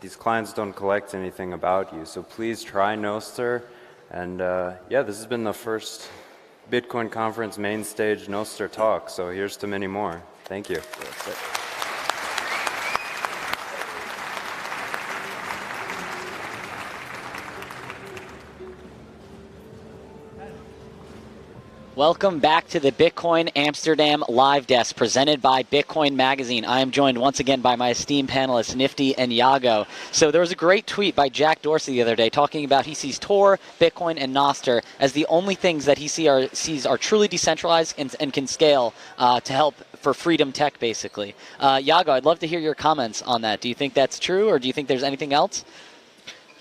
These clients don't collect anything about you. So please try Nostr. And yeah, this has been the first Bitcoin conference main stage Nostr talk. So here's to many more. Thank you. Welcome back to the Bitcoin Amsterdam live desk presented by Bitcoin Magazine. I am joined once again by my esteemed panelists, Nifty and Iago. So there was a great tweet by Jack Dorsey the other day talking about he sees Tor, Bitcoin, and Nostr as the only things that he sees are truly decentralized and can scale to help for freedom tech, basically. Iago, I'd love to hear your comments on that. Do you think that's true, or do you think there's anything else?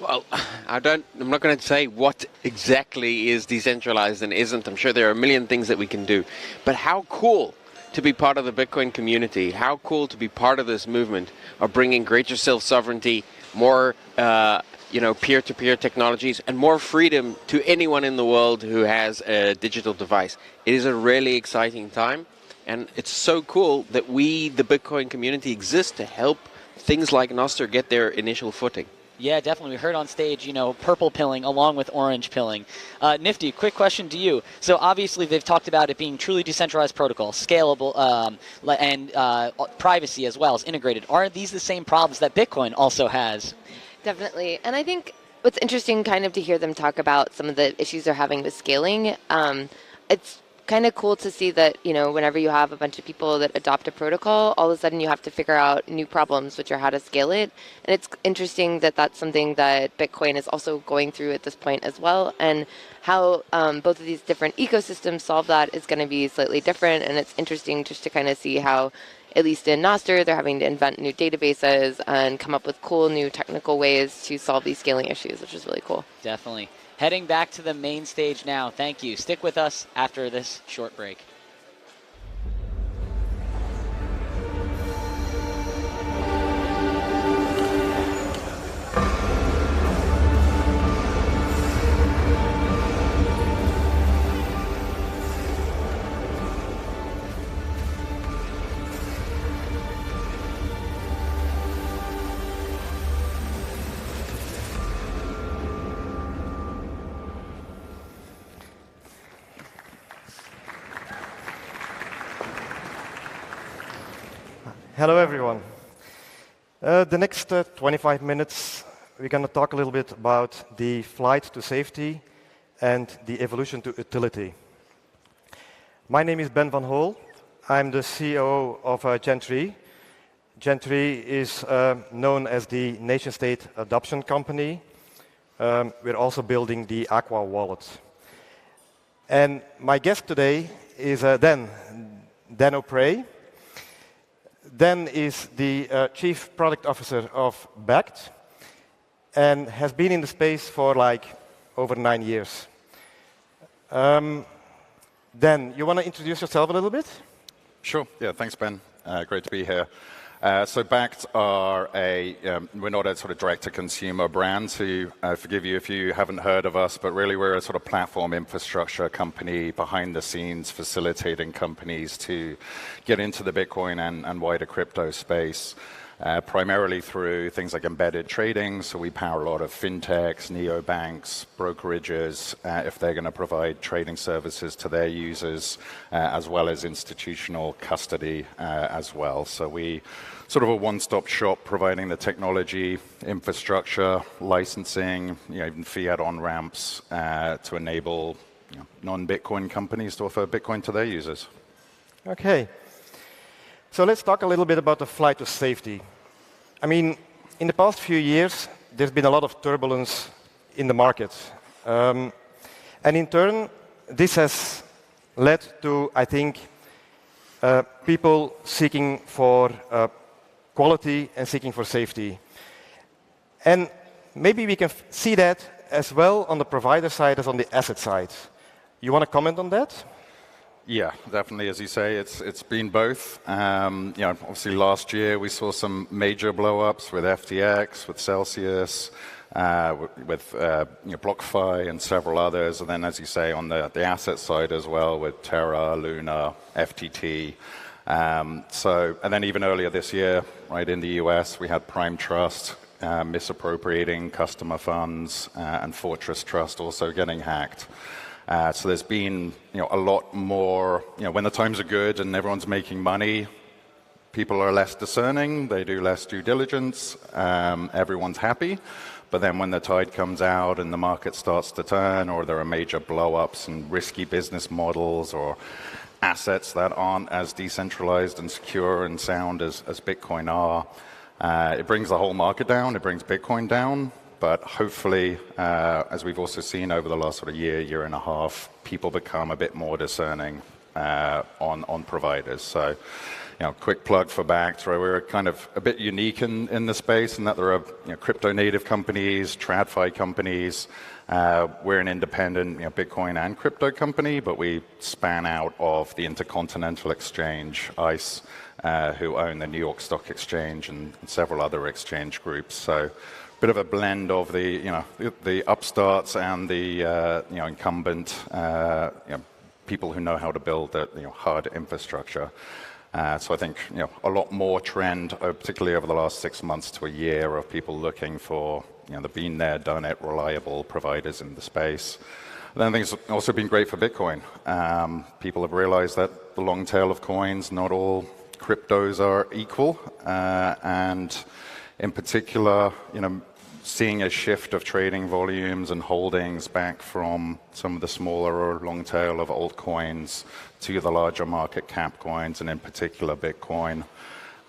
Well, I'm not going to say what exactly is decentralized and isn't. I'm sure there are a million things that we can do. But how cool to be part of the Bitcoin community. How cool to be part of this movement of bringing greater self-sovereignty, more peer-to-peer technologies, and more freedom to anyone in the world who has a digital device. It is a really exciting time. And it's so cool that we, the Bitcoin community, exist to help things like Nostr get their initial footing. Yeah, definitely. We heard on stage, purple pilling along with orange pilling. Nifty, quick question to you. So obviously they've talked about it being truly decentralized protocol, scalable, and privacy as well as integrated. Are these the same problems that Bitcoin also has? Definitely. And I think what's interesting kind of to hear them talk about some of the issues they're having with scaling. It's kind of cool to see that, whenever you have a bunch of people that adopt a protocol, all of a sudden you have to figure out new problems, which are how to scale it. And it's interesting that that's something that Bitcoin is also going through at this point as well. And how both of these different ecosystems solve that is going to be slightly different. And it's interesting just to kind of see how, at least in Nostr, they're having to invent new databases and come up with cool new technical ways to solve these scaling issues, which is really cool. Definitely. Heading back to the main stage now. Thank you. Stick with us after this short break. Hello, everyone. The next 25 minutes, we're going to talk a little bit about the flight to safety and the evolution to utility. My name is Ben van Hol. I'm the CEO of Gen3. Gen3 is known as the nation-state adoption company. We're also building the Aqua wallet. And my guest today is Dan O'Prey. Dan is the Chief Product Officer of Bakkt and has been in the space for like over 9 years. Dan, you want to introduce yourself a little bit? Sure. Yeah, thanks, Ben. Great to be here. So Bakkt are we're not a sort of direct-to-consumer brand, so forgive you if you haven't heard of us, but really we're a sort of platform infrastructure company behind the scenes facilitating companies to get into the Bitcoin and wider crypto space. Primarily through things like embedded trading, so we power a lot of fintechs, neobanks, brokerages, if they're going to provide trading services to their users, as well as institutional custody as well. So we sort of a one-stop shop providing the technology, infrastructure, licensing, even fiat on-ramps to enable non-Bitcoin companies to offer Bitcoin to their users. Okay. So let's talk a little bit about the flight to safety. I mean, in the past few years, there's been a lot of turbulence in the market. And in turn, this has led to, I think, people seeking for quality and seeking for safety. And maybe we can see that as well on the provider side as on the asset side. You want to comment on that? Yeah, definitely. As you say, it's been both. Obviously last year we saw some major blow-ups with FTX, with Celsius, with BlockFi and several others. And then, as you say, on the asset side as well with Terra, Luna, FTT. And then even earlier this year, right in the US, we had Prime Trust misappropriating customer funds and Fortress Trust also getting hacked. So there's been a lot more, when the times are good and everyone's making money, people are less discerning, they do less due diligence, everyone's happy. But then when the tide comes out and the market starts to turn, or there are major blow-ups and risky business models or assets that aren't as decentralized and secure and sound as Bitcoin are, it brings the whole market down, it brings Bitcoin down. But hopefully, as we've also seen over the last sort of year and a half, people become a bit more discerning on providers. So, quick plug for Bakkt, right? We're kind of a bit unique in the space in that there are crypto-native companies, TradFi companies. We're an independent Bitcoin and crypto company, but we span out of the Intercontinental Exchange, ICE, who own the New York Stock Exchange and several other exchange groups. So, bit of a blend of the upstarts and the incumbent people who know how to build the hard infrastructure. So I think a lot more trend, particularly over the last 6 months to a year, of people looking for the been there, done it, reliable providers in the space. And then I think it's also been great for Bitcoin. People have realized that the long tail of coins, not all cryptos are equal, and in particular, seeing a shift of trading volumes and holdings back from some of the smaller or long tail of altcoins to the larger market cap coins, and in particular Bitcoin.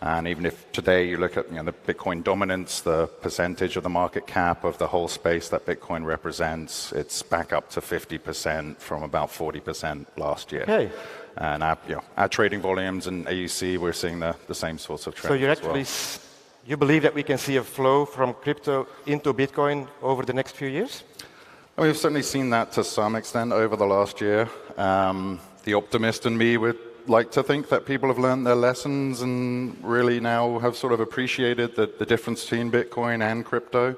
And even if today you look at the Bitcoin dominance, the percentage of the market cap of the whole space that Bitcoin represents, it's back up to 50% from about 40% last year. Okay. And our trading volumes and AUC, we're seeing the same sorts of trends. So you're actually you believe that we can see a flow from crypto into Bitcoin over the next few years? We've certainly seen that to some extent over the last year. The optimist in me would like to think that people have learned their lessons and really now have sort of appreciated the difference between Bitcoin and crypto.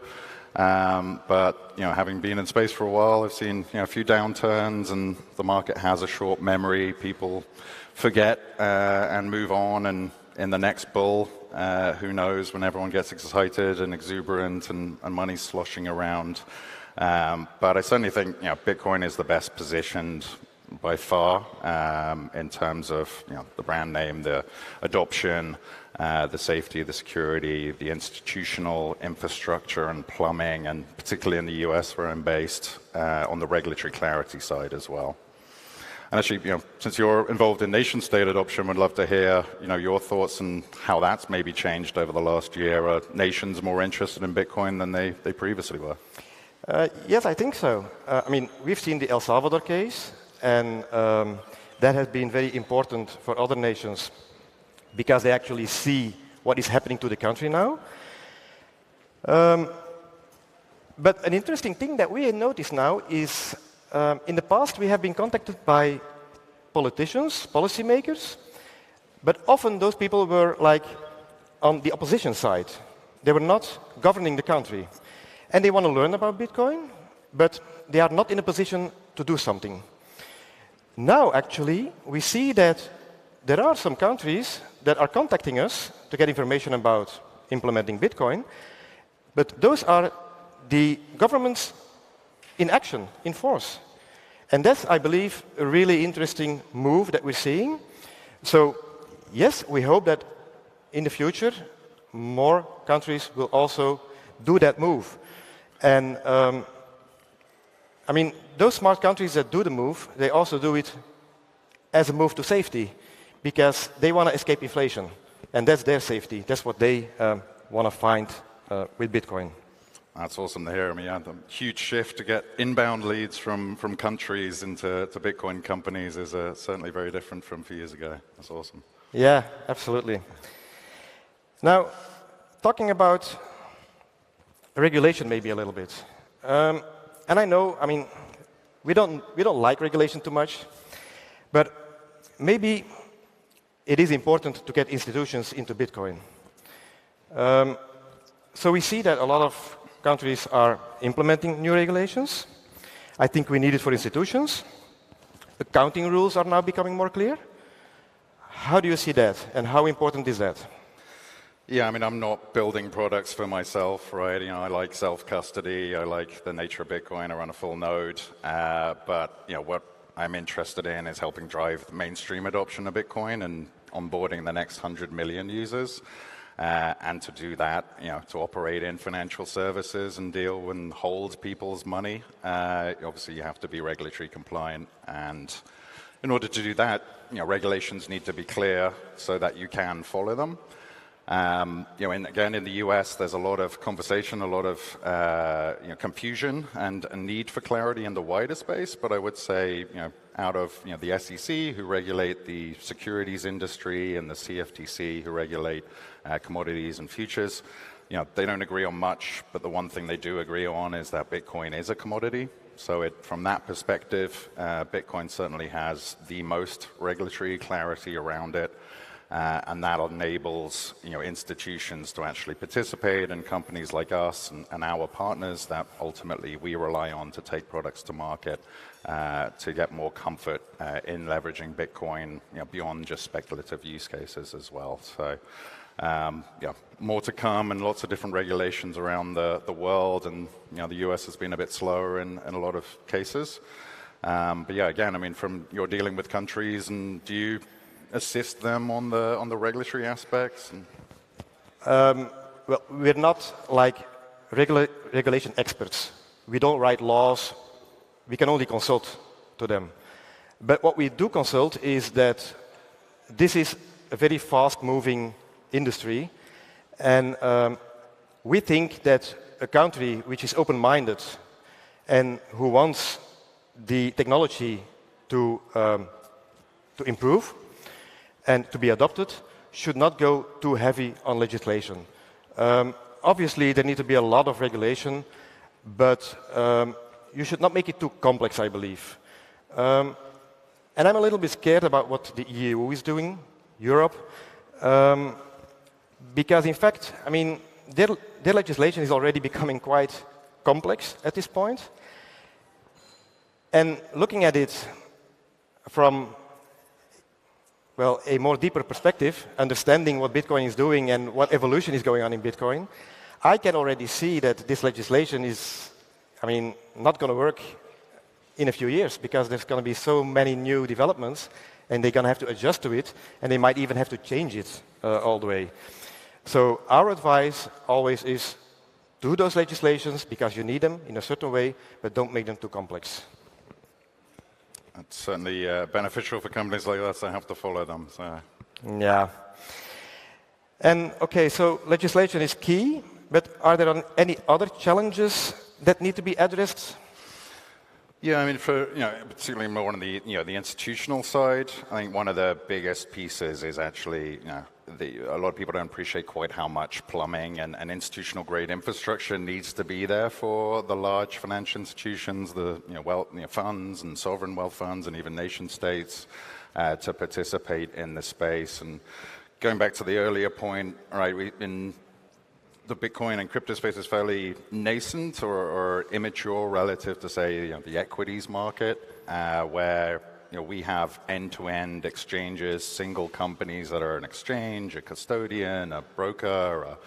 But having been in space for a while, I've seen a few downturns, and the market has a short memory. People forget and move on, and in the next bull, who knows, when everyone gets excited and exuberant and money's sloshing around. But I certainly think Bitcoin is the best positioned by far in terms of the brand name, the adoption, the safety, the security, the institutional infrastructure and plumbing, and particularly in the US where I'm based, on the regulatory clarity side as well. And actually, since you're involved in nation-state adoption, we'd love to hear, your thoughts on how that's maybe changed over the last year. Are nations more interested in Bitcoin than they previously were? Yes, I think so. I mean, we've seen the El Salvador case, and that has been very important for other nations because they actually see what is happening to the country now. But an interesting thing that we notice now is in the past we have been contacted by politicians, policymakers, but often those people were like on the opposition side. They were not governing the country. And they want to learn about Bitcoin, but they are not in a position to do something. Now, actually, we see that there are some countries that are contacting us to get information about implementing Bitcoin, but those are the governments in action, in force. And that's, I believe, a really interesting move that we're seeing. So, yes, we hope that in the future, more countries will also do that move. And, I mean, those smart countries that do the move, they also do it as a move to safety, because they want to escape inflation. And that's their safety. That's what they want to find with Bitcoin. That's awesome to hear. I mean, the huge shift to get inbound leads from countries into Bitcoin companies is certainly very different from a few years ago. That's awesome. Yeah, absolutely. Now, talking about regulation maybe a little bit. And I know, I mean, we don't like regulation too much, but maybe it is important to get institutions into Bitcoin. So we see that a lot of countries are implementing new regulations. I think we need it for institutions. Accounting rules are now becoming more clear. How do you see that, and how important is that? Yeah, I mean, I'm not building products for myself, right? I like self-custody. I like the nature of Bitcoin. I run a full node. But, what I'm interested in is helping drive mainstream adoption of Bitcoin and onboarding the next 100 million users. And to do that, to operate in financial services and deal and hold people's money, obviously you have to be regulatory compliant. And in order to do that, regulations need to be clear so that you can follow them. Again, in the US, there's a lot of conversation, a lot of confusion and a need for clarity in the wider space. But I would say, out of the SEC, who regulate the securities industry, and the CFTC, who regulate commodities and futures, they don't agree on much. But the one thing they do agree on is that Bitcoin is a commodity. So from that perspective, Bitcoin certainly has the most regulatory clarity around it. And that enables institutions to actually participate, and companies like us and our partners that ultimately we rely on to take products to market to get more comfort in leveraging Bitcoin beyond just speculative use cases as well. So more to come, and lots of different regulations around the world, and the US has been a bit slower in a lot of cases. But yeah, again, I mean, from you're dealing with countries, and do you assist them on the regulatory aspects? Well, we're not like regulation experts. We don't write laws. We can only consult to them. But what we do consult is that this is a very fast-moving industry, and we think that a country which is open-minded and who wants the technology to improve and to be adopted should not go too heavy on legislation. Obviously, there needs to be a lot of regulation, but you should not make it too complex, I believe. And I'm a little bit scared about what the EU is doing, Europe, because in fact, I mean, their legislation is already becoming quite complex at this point. And looking at it from a more deeper perspective, understanding what Bitcoin is doing and what evolution is going on in Bitcoin, I can already see that this legislation is, I mean, not going to work in a few years, because there's going to be so many new developments, and they're going to have to adjust to it, and they might even have to change it all the way. So our advice always is do those legislations because you need them in a certain way, but don't make them too complex. It's certainly beneficial for companies like us that have to follow them. So. Yeah. And okay, so legislation is key, but are there any other challenges that need to be addressed? Yeah, I mean, for particularly more on the the institutional side, I think one of the biggest pieces is actually a lot of people don't appreciate quite how much plumbing and institutional grade infrastructure needs to be there for the large financial institutions, the funds and sovereign wealth funds and even nation states to participate in the space. And going back to the earlier point, right, in the Bitcoin and crypto space is fairly nascent or immature relative to, say, the equities market, where we have end-to-end exchanges, single companies that are an exchange, a custodian, a broker,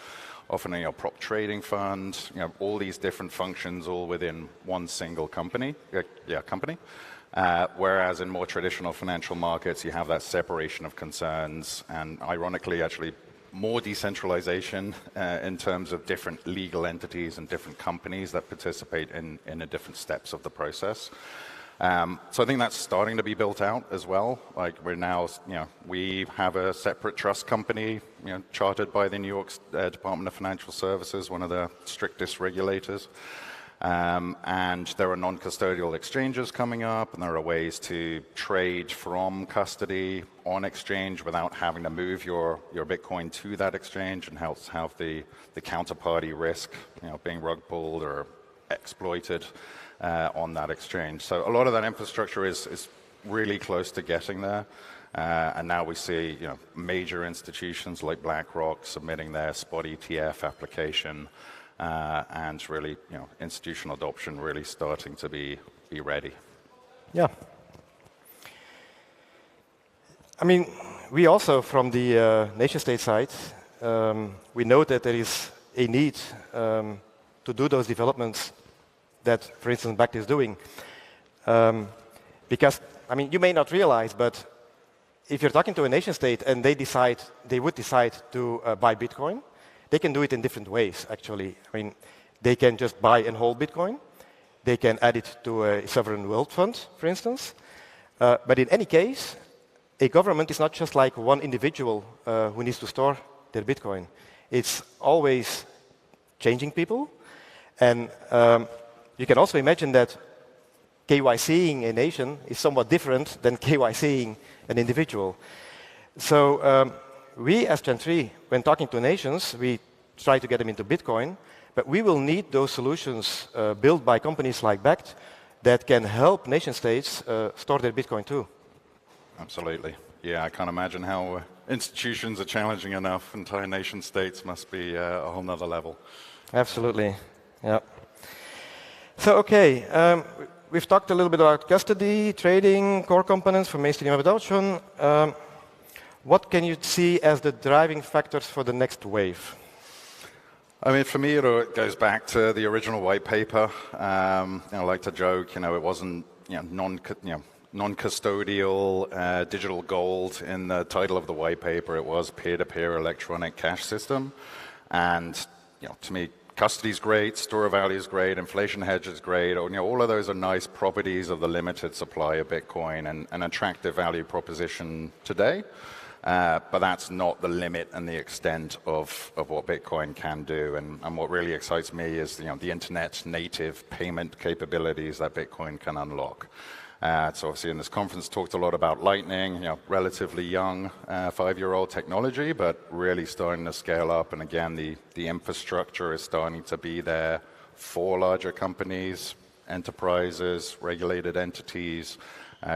often a prop trading fund, all these different functions all within one single company. Whereas in more traditional financial markets, you have that separation of concerns and, ironically, actually more decentralization in terms of different legal entities and different companies that participate in the different steps of the process. So I think that's starting to be built out as well. Like we're now, we have a separate trust company, chartered by the New York Department of Financial Services, one of the strictest regulators. And there are non-custodial exchanges coming up, and there are ways to trade from custody on exchange without having to move your Bitcoin to that exchange, and have the counterparty risk, being rug pulled or exploited on that exchange. So a lot of that infrastructure is really close to getting there. And now we see major institutions like BlackRock submitting their spot ETF application. And really, institutional adoption really starting to be ready. Yeah. I mean, we also, from the nation-state side, we know that there is a need to do those developments that, for instance, BACT is doing. Because, I mean, you may not realize, but if you're talking to a nation-state and they would decide to buy Bitcoin, they can do it in different ways, actually. I mean, they can just buy and hold Bitcoin. They can add it to a sovereign wealth fund, for instance. But in any case, a government is not just like one individual who needs to store their Bitcoin. It's always changing people. And you can also imagine that KYCing a nation is somewhat different than KYCing an individual. So we, as Gen3, when talking to nations, we try to get them into Bitcoin, but we will need those solutions built by companies like BACT that can help nation-states store their Bitcoin too. Absolutely. Yeah, I can't imagine how institutions are challenging enough. Entire nation-states must be a whole nother level. Absolutely. Yeah. So, okay, we've talked a little bit about custody, trading, core components for mainstream adoption. What can you see as the driving factors for the next wave? I mean, for me, it goes back to the original white paper. I like to joke, it wasn't non-custodial digital gold in the title of the white paper. It was peer-to-peer electronic cash system. And, to me, custody is great, store of value is great, inflation hedge is great. All of those are nice properties of the limited supply of Bitcoin and an attractive value proposition today. But that's not the limit and the extent of what Bitcoin can do. And what really excites me is the internet native payment capabilities that Bitcoin can unlock. So obviously in this conference talked a lot about Lightning, relatively young 5-year-old technology, but really starting to scale up. And again, the infrastructure is starting to be there for larger companies, enterprises, regulated entities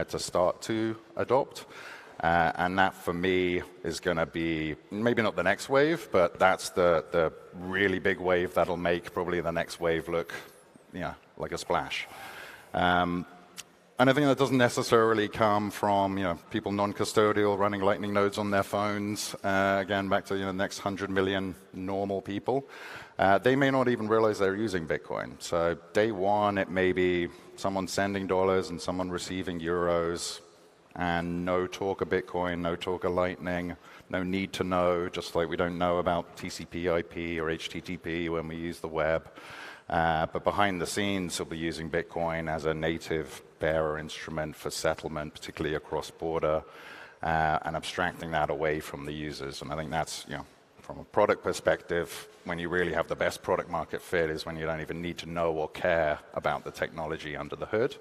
to start to adopt. And that, for me, is going to be maybe not the next wave, but that's the really big wave that'll make probably the next wave look, like a splash. And I think that doesn't necessarily come from people non-custodial running Lightning nodes on their phones. Again, back to the next 100 million normal people. they may not even realize they're using Bitcoin. So day one, it may be someone sending dollars and someone receiving euros, and no talk of Bitcoin, no talk of Lightning, no need to know, just like we don't know about TCP/IP or HTTP when we use the web. But behind the scenes, we'll be using Bitcoin as a native bearer instrument for settlement, particularly across border, and abstracting that away from the users. And I think that's, from a product perspective, when you really have the best product market fit is when you don't even need to know or care about the technology under the hood.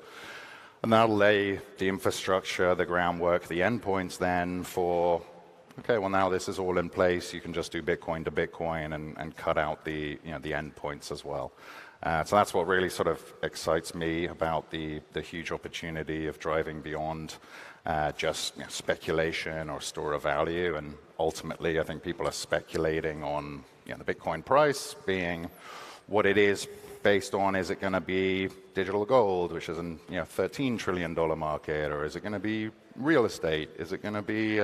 And that'll lay the infrastructure, the groundwork, the endpoints then for, okay, well now this is all in place, you can just do Bitcoin to Bitcoin and cut out the, the endpoints as well. So that's what really sort of excites me about the huge opportunity of driving beyond just speculation or store of value. And ultimately, I think people are speculating on the Bitcoin price being what it is based on, is it going to be digital gold, which is a $13 trillion market, or is it going to be real estate? Is it going to be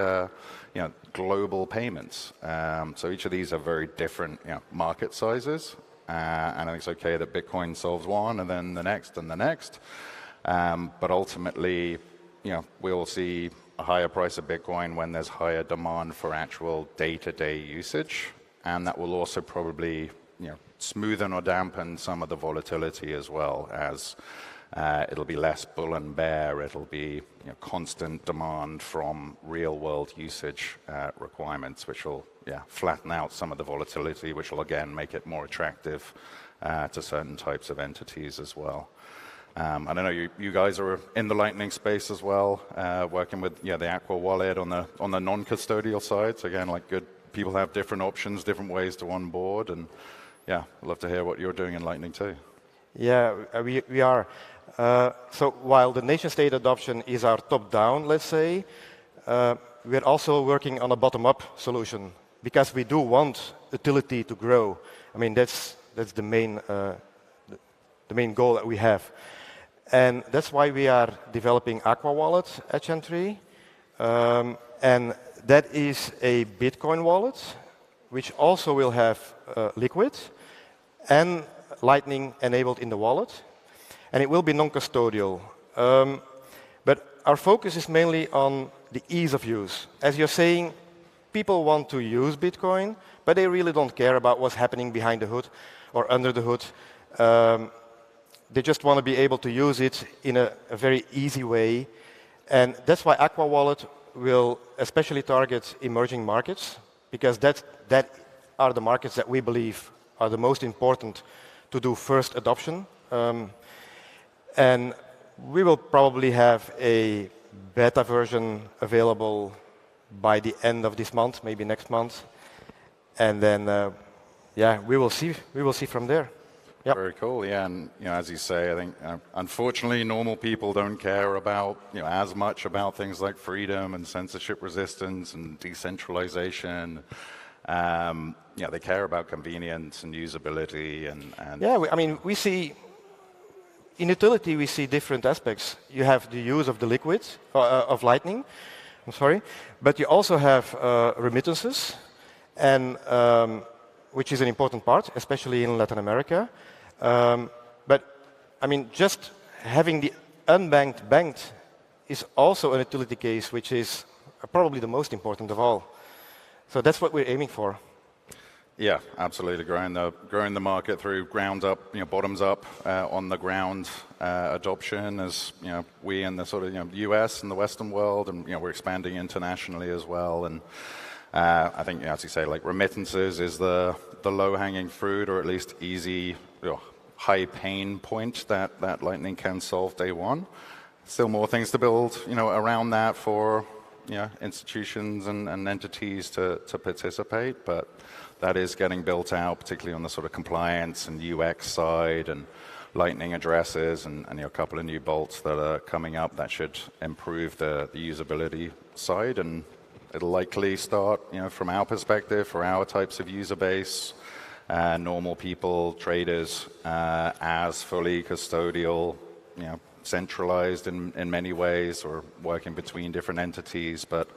global payments? So each of these are very different market sizes. And I think it's okay that Bitcoin solves one and then the next and the next. But ultimately, we'll see a higher price of Bitcoin when there's higher demand for actual day-to-day usage. And that will also probably smoothen or dampen some of the volatility as well, as it'll be less bull and bear. It'll be constant demand from real-world usage requirements, which will flatten out some of the volatility, which will again make it more attractive to certain types of entities as well. I don't know, you guys are in the Lightning space as well, working with the Aqua wallet on the non-custodial side. So again, like good people have different options, different ways to onboard, and I'd love to hear what you're doing in Lightning too. Yeah, we are. So while the nation-state adoption is our top-down, let's say, we're also working on a bottom-up solution because we do want utility to grow. I mean, that's the main goal that we have. And that's why we are developing Aqua Wallet at Chantry. And that is a Bitcoin wallet, which also will have Liquid and Lightning enabled in the wallet. And it will be non-custodial. But our focus is mainly on the ease of use. As you're saying, people want to use Bitcoin, but they really don't care about what's happening behind the hood or under the hood. They just want to be able to use it in a very easy way. And that's why Aqua Wallet will especially target emerging markets, because that are the markets that we believe are the most important to do first adoption. And we will probably have a beta version available by the end of this month, maybe next month. And then, we will see from there. Yep. Very cool, and as you say, I think unfortunately normal people don't care about as much about things like freedom and censorship resistance and decentralization. They care about convenience and usability and we see in utility we see different aspects. You have the use of the Liquid of Lightning, but you also have remittances, and which is an important part, especially in Latin America. But I mean, just having the unbanked banked is also a utility case, which is probably the most important of all. So that's what we're aiming for. Yeah, absolutely. Growing the market through ground up, bottoms up, on the ground adoption, as we in the sort of US and the Western world, and we're expanding internationally as well. And I think, as you say, like remittances is the low-hanging fruit, or at least easy, high pain point that Lightning can solve day one. Still more things to build, around that for institutions and entities to participate, but that is getting built out, particularly on the sort of compliance and UX side, and Lightning addresses and a couple of new bolts that are coming up that should improve the usability side. And it'll likely start, from our perspective, for our types of user base, normal people, traders, as fully custodial, centralized in many ways, or working between different entities. But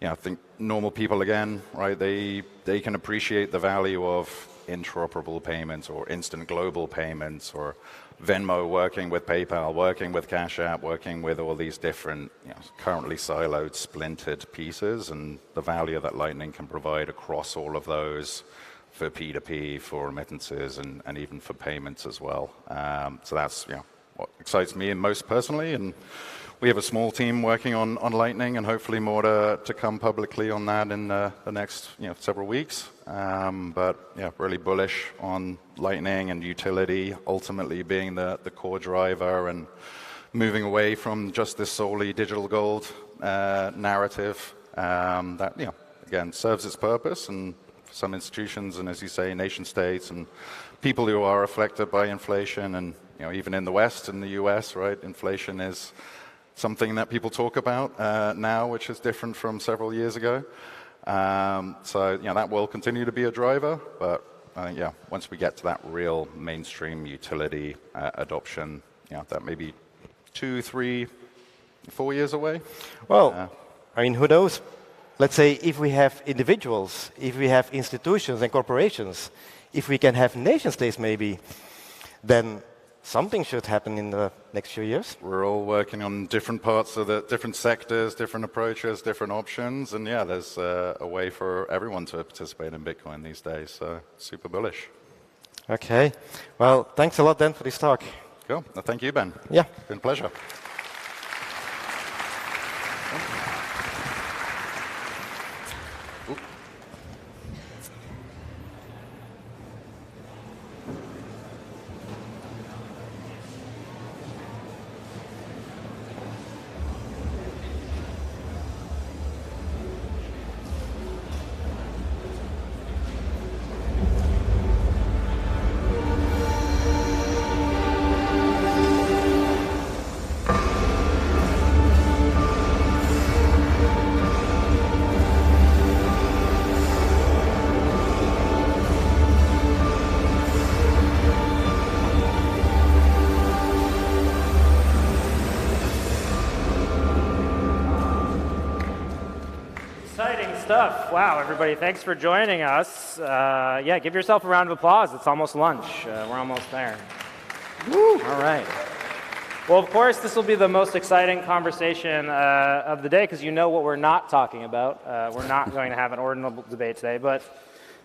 I think normal people, again, right, they can appreciate the value of interoperable payments or instant global payments, or Venmo working with PayPal, working with Cash App, working with all these different, currently siloed, splintered pieces, and the value that Lightning can provide across all of those for P2P, for remittances, and even for payments as well. So that's what excites me most personally, and we have a small team working on Lightning, and hopefully more to come publicly on that in the next several weeks. But really bullish on Lightning and utility ultimately being the core driver, and moving away from just this solely digital gold narrative that again serves its purpose, and for some institutions, and as you say, nation states and people who are affected by inflation, and even in the West, in the US, right, inflation is something that people talk about now, which is different from several years ago. So that will continue to be a driver, but once we get to that real mainstream utility adoption, that may be 2, 3, 4 years away. Well, I mean, who knows? Let's say if we have individuals, if we have institutions and corporations, if we can have nation states maybe, then something should happen in the next few years. We're all working on different parts of the different sectors, different approaches, different options, and there's a way for everyone to participate in Bitcoin these days. So super bullish. Okay. Well, thanks a lot then for this talk. Cool. Well, thank you, Ben. Yeah. It's been a pleasure. Wow, everybody, thanks for joining us. Give yourself a round of applause. It's almost lunch. We're almost there. Woo! All right. Well, of course, this will be the most exciting conversation of the day, because you know what we're not talking about. We're not going to have an ordinal debate today, but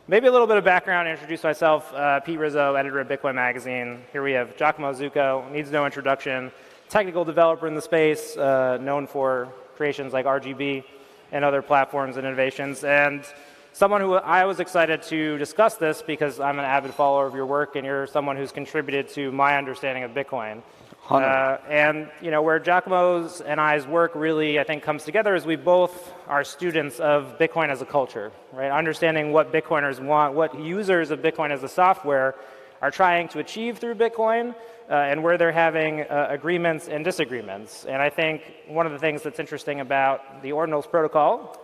maybe a little bit of background. Introduce myself, Pete Rizzo, editor of Bitcoin Magazine. Here we have Giacomo Zucco, needs no introduction, technical developer in the space, known for creations like RGB and other platforms and innovations, and someone who I was excited to discuss this because I'm an avid follower of your work, and you're someone who's contributed to my understanding of Bitcoin. And where Giacomo's and I's work really, I think, comes together is we both are students of Bitcoin as a culture, right? Understanding what Bitcoiners want, what users of Bitcoin as a software are trying to achieve through Bitcoin, and where they're having agreements and disagreements. And I think one of the things that's interesting about the Ordinals protocol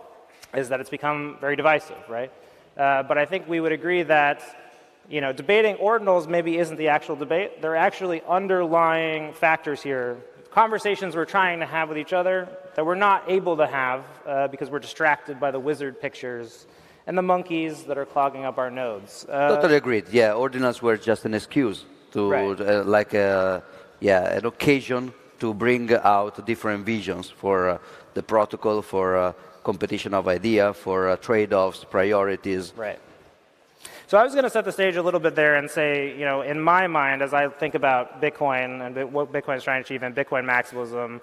is that it's become very divisive, right? But I think we would agree that debating Ordinals maybe isn't the actual debate. There are actually underlying factors here, conversations we're trying to have with each other that we're not able to have because we're distracted by the wizard pictures and the monkeys that are clogging up our nodes. Totally agreed. Yeah, Ordinals were just an excuse to, an occasion to bring out different visions for the protocol, for competition of idea, for trade-offs, priorities. Right. So I was going to set the stage a little bit there and say, in my mind, as I think about Bitcoin and what Bitcoin is trying to achieve and Bitcoin maximalism,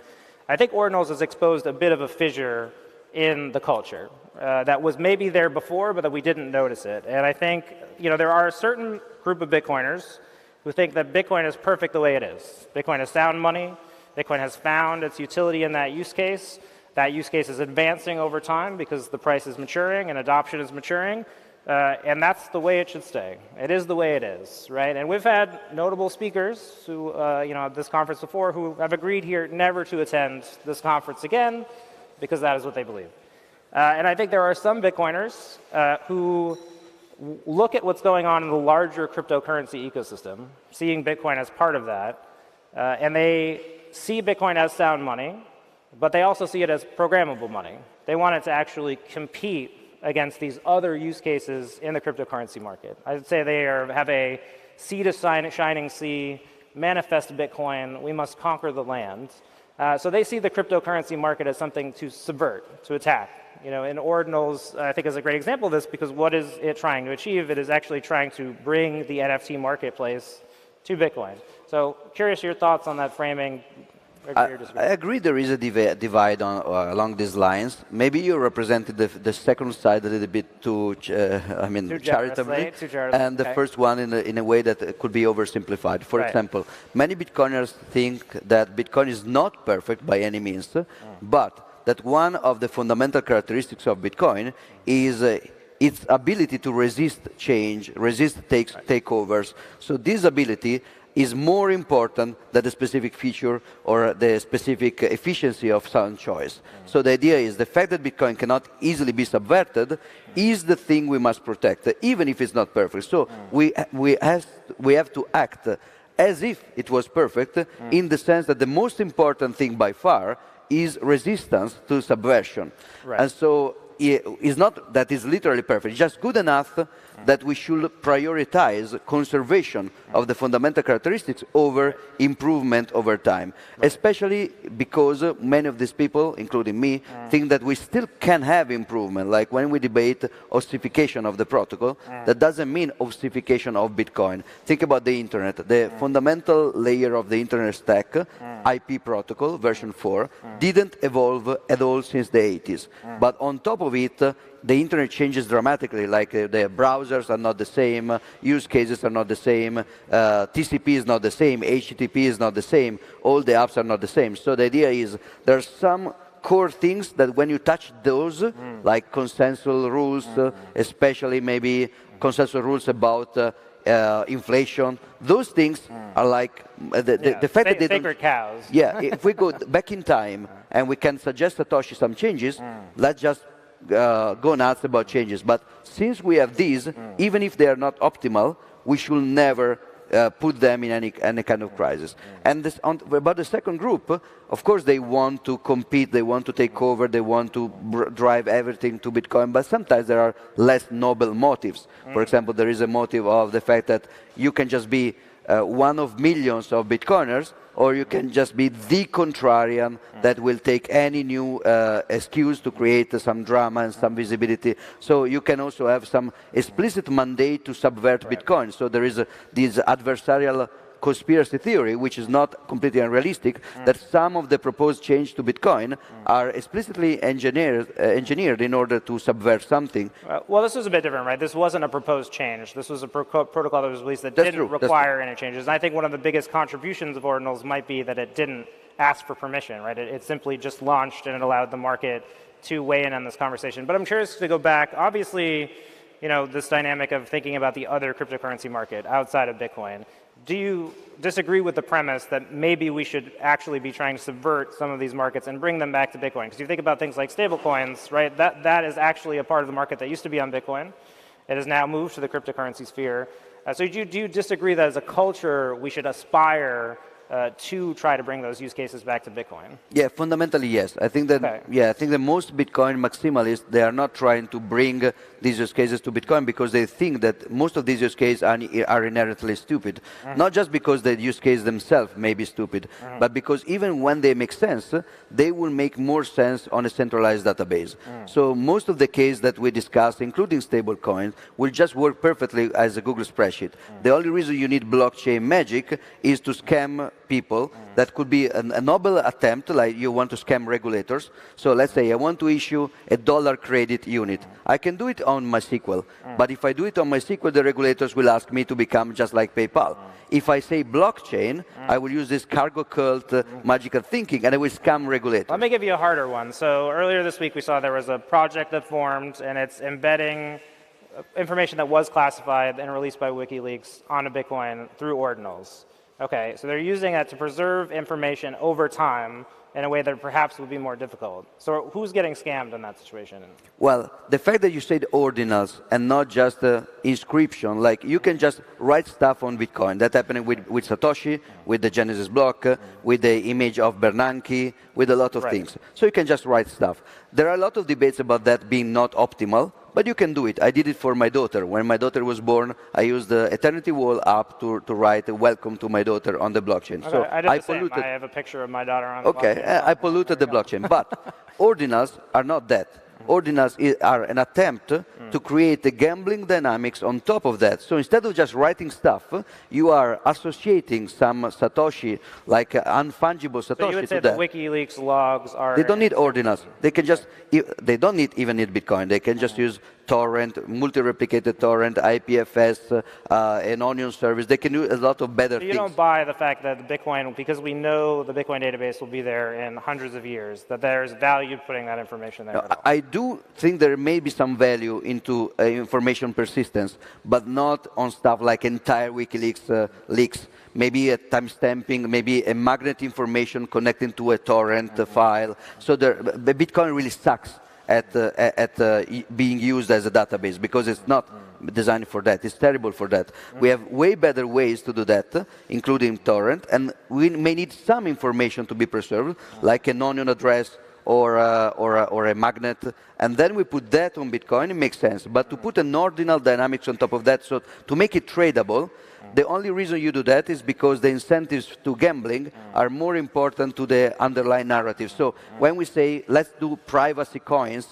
I think Ordinals has exposed a bit of a fissure in the culture that was maybe there before, but that we didn't notice it. And I think, there are a certain group of Bitcoiners who think that Bitcoin is perfect the way it is. Bitcoin is sound money. Bitcoin has found its utility in that use case. That use case is advancing over time because the price is maturing and adoption is maturing. And that's the way it should stay. It is the way it is, right? And we've had notable speakers who, at this conference before, who have agreed here never to attend this conference again because that is what they believe. And I think there are some Bitcoiners who look at what's going on in the larger cryptocurrency ecosystem, seeing Bitcoin as part of that, and they see Bitcoin as sound money, but they also see it as programmable money. They want it to actually compete against these other use cases in the cryptocurrency market. I'd say they have a sea to shining sea, manifest Bitcoin, we must conquer the land. So they see the cryptocurrency market as something to subvert, to attack. You know, and Ordinals, I think, is a great example of this because what is it trying to achieve? It is actually trying to bring the NFT marketplace to Bitcoin. So curious your thoughts on that framing. I agree there is a divide along these lines. Maybe you represented the second side a little bit too charitably, and the first one in a way that could be oversimplified. For example, many Bitcoiners think that Bitcoin is not perfect by any means, but that one of the fundamental characteristics of Bitcoin is its ability to resist change, resist takeovers. So this ability is more important than the specific feature or the specific efficiency of some choice. So the idea is the fact that Bitcoin cannot easily be subverted is the thing we must protect, even if it's not perfect. So we have to act as if it was perfect, in the sense that the most important thing by far is resistance to subversion. And so it's not that it's literally perfect, it's just good enough that we should prioritize conservation of the fundamental characteristics over improvement over time. Especially because many of these people, including me, think that we still can have improvement. Like when we debate ossification of the protocol, that doesn't mean ossification of Bitcoin. Think about the internet. The fundamental layer of the internet stack, IP protocol, version 4, didn't evolve at all since the 80s. But on top of it, the internet changes dramatically, like the browsers are not the same, use cases are not the same, TCP is not the same, HTTP is not the same, all the apps are not the same. So the idea is there's some core things that when you touch those, like consensus rules, especially maybe consensus rules about inflation, those things are like the fact that they sacred cows. Yeah, if we go back in time and we can suggest Satoshi some changes, let's just go nuts about changes. But since we have these, even if they are not optimal, we should never put them in any kind of crisis. And about the second group, of course, they want to compete, they want to take over, they want to drive everything to Bitcoin, but sometimes there are less noble motives. For example, there is a motive of the fact that you can just be one of millions of Bitcoiners, or you can just be the contrarian that will take any new excuse to create some drama and some visibility. So you can also have some explicit mandate to subvert Bitcoin. So there is this adversarial conspiracy theory, which is not completely unrealistic, that some of the proposed change to Bitcoin are explicitly engineered in order to subvert something. Well, this was a bit different, right? This wasn't a proposed change. This was a protocol that was released that didn't require any changes. And I think one of the biggest contributions of Ordinals might be that it didn't ask for permission, right? It simply just launched and it allowed the market to weigh in on this conversation. But I'm curious to go back. Obviously, you know, this dynamic of thinking about the other cryptocurrency market outside of Bitcoin. Do you disagree with the premise that maybe we should actually be trying to subvert some of these markets and bring them back to Bitcoin? Because you think about things like stablecoins, right? That is actually a part of the market that used to be on Bitcoin. It has now moved to the cryptocurrency sphere. So do you disagree that as a culture we should aspire to try to bring those use cases back to Bitcoin? Yeah, fundamentally yes. I think that I think that most Bitcoin maximalists, they are not trying to bring these use cases to Bitcoin because they think that most of these use cases are inherently stupid. Not just because the use case themselves may be stupid, but because even when they make sense, they will make more sense on a centralized database. So most of the cases that we discussed, including stablecoins, will just work perfectly as a Google spreadsheet. The only reason you need blockchain magic is to scam people. That could be a noble attempt, like you want to scam regulators. So let's say I want to issue a dollar credit unit. I can do it on MySQL, but if I do it on MySQL, the regulators will ask me to become just like PayPal. If I say blockchain, I will use this cargo cult magical thinking, and I will scam regulators. Let me give you a harder one. So earlier this week, we saw there was a project that formed, and it's embedding information that was classified and released by WikiLeaks onto Bitcoin through ordinals. Okay, so they're using that to preserve information over time in a way that perhaps would be more difficult. So who's getting scammed in that situation? Well, the fact that you said ordinals and not just inscription, like you can just write stuff on Bitcoin. That happened with Satoshi, with the Genesis block, with the image of Bernanke, with a lot of things. So you can just write stuff. There are a lot of debates about that being not optimal, but you can do it. I did it for my daughter. When my daughter was born, I used the Eternity Wall app to write a welcome to my daughter on the blockchain. Okay, So I did the same. polluted. I have a picture of my daughter on the Okay, blockchain. I polluted the blockchain. But ordinals are not that. Ordinals are an attempt to create the gambling dynamics on top of that. So instead of just writing stuff, you are associating some Satoshi, like unfungible Satoshi, So you would say to the that. WikiLeaks logs are... They don't need ordinals. They can just, they don't even need Bitcoin. They can just use torrent, multi-replicated torrent, IPFS, an onion service. They can do a lot of better So you things. don't buy the fact that the Bitcoin, because we know the Bitcoin database will be there in hundreds of years, that there's value putting that information there. No, I do think there may be some value into information persistence, but not on stuff like entire WikiLeaks leaks. Maybe a timestamping, maybe a magnet information connecting to a torrent file. So the Bitcoin really sucks at being used as a database because it's not designed for that. It's terrible for that. We have way better ways to do that, including torrent, and we may need some information to be preserved, like an onion address or a magnet, and then we put that on Bitcoin. It makes sense. But to put an ordinal dynamics on top of that, so to make it tradable, the only reason you do that is because the incentives to gambling are more important to the underlying narrative. So when we say, let's do privacy coins,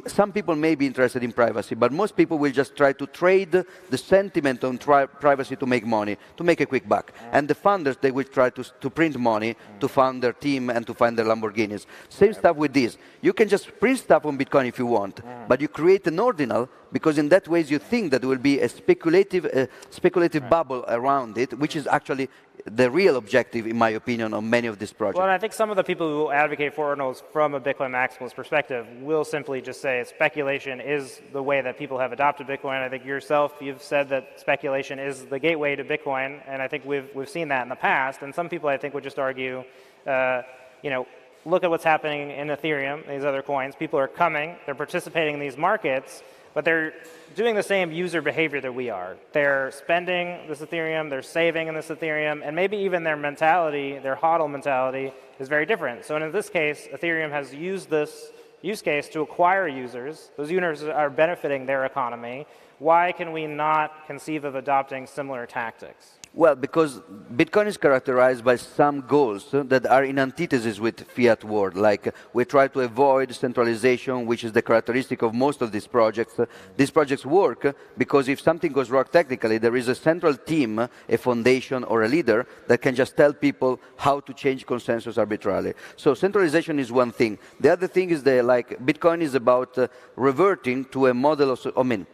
some people may be interested in privacy, but most people will just try to trade the sentiment on privacy to make money, to make a quick buck. And the funders, they will try to print money to fund their team and to fund their Lamborghinis. Same stuff with this. You can just print stuff on Bitcoin if you want, but you create an ordinal, because in that way you think that there will be a speculative bubble around it, which is actually the real objective, in my opinion, on many of these projects. Well, and I think some of the people who advocate for ordinals from a Bitcoin maximalist perspective will simply just say speculation is the way that people have adopted Bitcoin. I think yourself, you've said that speculation is the gateway to Bitcoin, and I think we've seen that in the past. And some people, I think, would just argue, look at what's happening in Ethereum, these other coins. People are coming, they're participating in these markets, but they're doing the same user behavior that we are. They're spending this Ethereum, they're saving in this Ethereum, and maybe even their mentality, their HODL mentality, is very different. So in this case, Ethereum has used this use case to acquire users. Those users are benefiting their economy. Why can we not conceive of adopting similar tactics? Well, because Bitcoin is characterized by some goals that are in antithesis with fiat world. Like we try to avoid centralization, which is the characteristic of most of these projects. These projects work because if something goes wrong technically, there is a central team, a foundation or a leader that can just tell people how to change consensus arbitrarily. So centralization is one thing. The other thing is that Bitcoin is about reverting to a model of,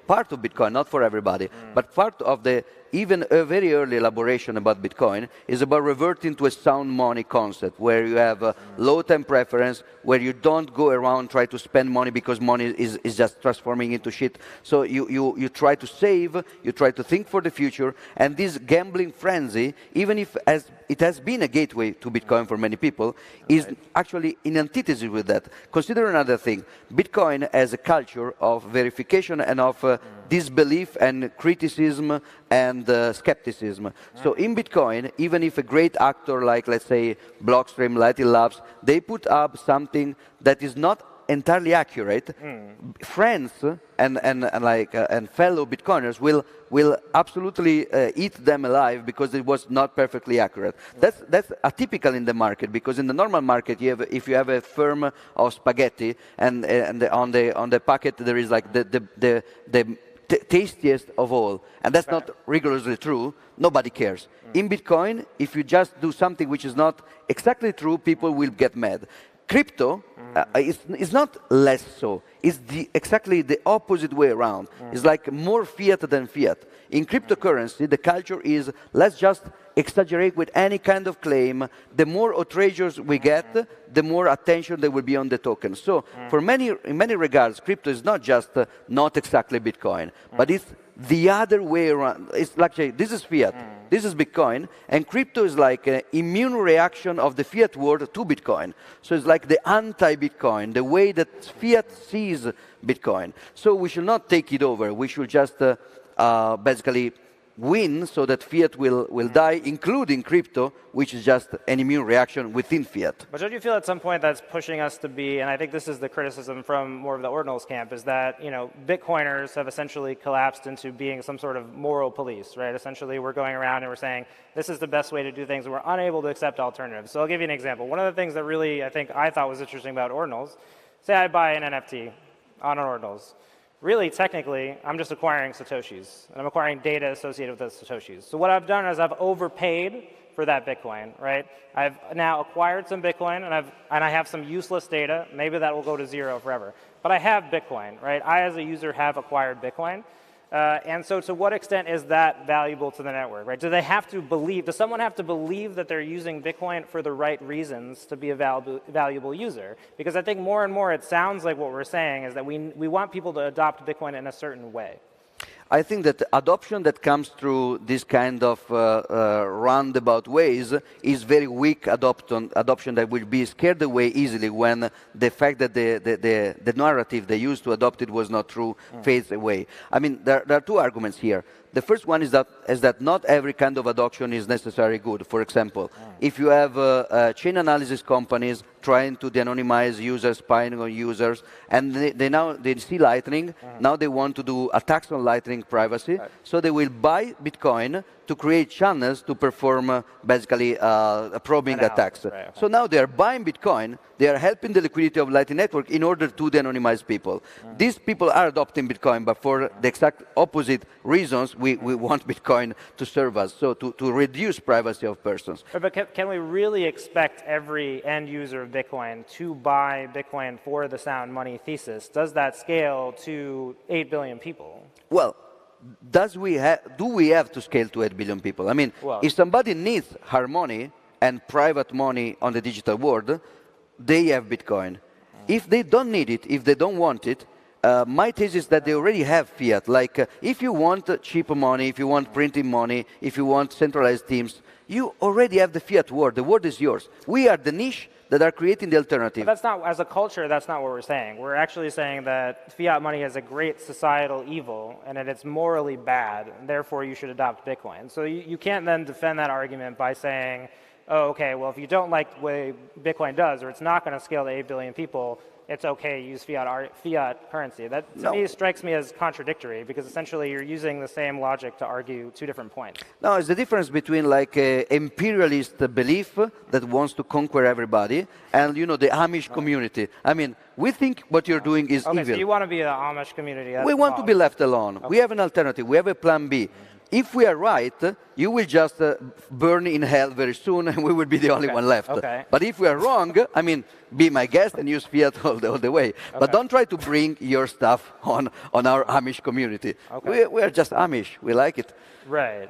part of Bitcoin, not for everybody, but part of even a very early elaboration about Bitcoin is about reverting to a sound money concept, where you have a low time preference, where you don't go around try to spend money because money is just transforming into shit. So you try to save, you try to think for the future, and this gambling frenzy, even if it has been a gateway to Bitcoin for many people, is actually in antithesis with that. Consider another thing. Bitcoin as a culture of verification and of disbelief and criticism and skepticism. So in Bitcoin, even if a great actor like, let's say, Blockstream, Lightning Labs, they put up something that is not entirely accurate, friends and fellow Bitcoiners will absolutely eat them alive because it was not perfectly accurate. That's atypical in the market, because in the normal market, if you have a firm of spaghetti and on the packet there is like the tastiest of all, and that's not rigorously true, nobody cares. In Bitcoin, if you just do something which is not exactly true, people will get mad. Crypto is not less so. It's exactly the opposite way around. It's like more fiat than fiat. In cryptocurrency, the culture is let's just exaggerate with any kind of claim. The more outrageous we get, the more attention there will be on the token. So in many regards, crypto is not just not exactly Bitcoin, but it's the other way around. It's like, this is fiat, this is Bitcoin, and crypto is like an immune reaction of the fiat world to Bitcoin. So it's like the anti-Bitcoin, the way that fiat sees Bitcoin. So we should not take it over. We should just basically win so that fiat will die, including crypto, which is just an immune reaction within fiat. But don't you feel at some point that's pushing us to be, and I think this is the criticism from more of the ordinals camp, is that Bitcoiners have essentially collapsed into being some sort of moral police, right? Essentially, we're going around and we're saying this is the best way to do things, and we're unable to accept alternatives. So I'll give you an example. One of the things that really I thought was interesting about ordinals, say I buy an NFT on an ordinals. Really, technically, I'm just acquiring Satoshis, and I'm acquiring data associated with those Satoshis. So what I've done is I've overpaid for that Bitcoin, right? I've now acquired some Bitcoin, and I have some useless data. Maybe that will go to zero forever. But I have Bitcoin, right? I, as a user, have acquired Bitcoin. And so to what extent is that valuable to the network, right? Do they have to believe, does someone have to believe that they're using Bitcoin for the right reasons to be a valuable user? Because I think more and more it sounds like what we're saying is that we want people to adopt Bitcoin in a certain way. I think that adoption that comes through this kind of roundabout ways is very weak adoption that will be scared away easily when the fact that the narrative they used to adopt it was not true fades away. I mean, there are two arguments here. The first one is that not every kind of adoption is necessarily good. For example, if you have chain analysis companies trying to de-anonymize users, spying on users, and they see Lightning, now they want to do attacks on Lightning privacy, so they will buy Bitcoin to create channels to perform basically probing attacks. So now they are buying Bitcoin, they are helping the liquidity of Lightning Network in order to de-anonymize people. These people are adopting Bitcoin, but for the exact opposite reasons, we want Bitcoin to serve us, so to reduce privacy of persons. But can we really expect every end user of Bitcoin to buy Bitcoin for the sound money thesis? Does that scale to 8 billion people? Well, do we have to scale to 8 billion people? I mean, if somebody needs hard money and private money on the digital world, they have Bitcoin. If they don't need it, if they don't want it, my thesis is that they already have fiat. Like, if you want cheap money, if you want printing money, if you want centralized teams, you already have the fiat world. The world is yours. We are the niche that are creating the alternative. But that's not, as a culture, that's not what we're saying. We're actually saying that fiat money is a great societal evil and that it's morally bad, and therefore you should adopt Bitcoin. So you can't then defend that argument by saying, oh, okay, well, if you don't like what Bitcoin does, or it's not going to scale to 8 billion people, it's okay to use fiat currency. That, to me, strikes me as contradictory, because essentially you're using the same logic to argue two different points. No, it's the difference between like an imperialist belief that wants to conquer everybody and, the Amish community. I mean, we think what you're doing is evil. Okay, so you want to be the Amish community. We want to be left alone. Okay. We have an alternative. We have a plan B. If we are right, you will just burn in hell very soon, and we will be the only one left. Okay. But if we are wrong, I mean, be my guest and use fiat all the way. Okay. But don't try to bring your stuff on our Amish community. Okay. We are just Amish. We like it. Right.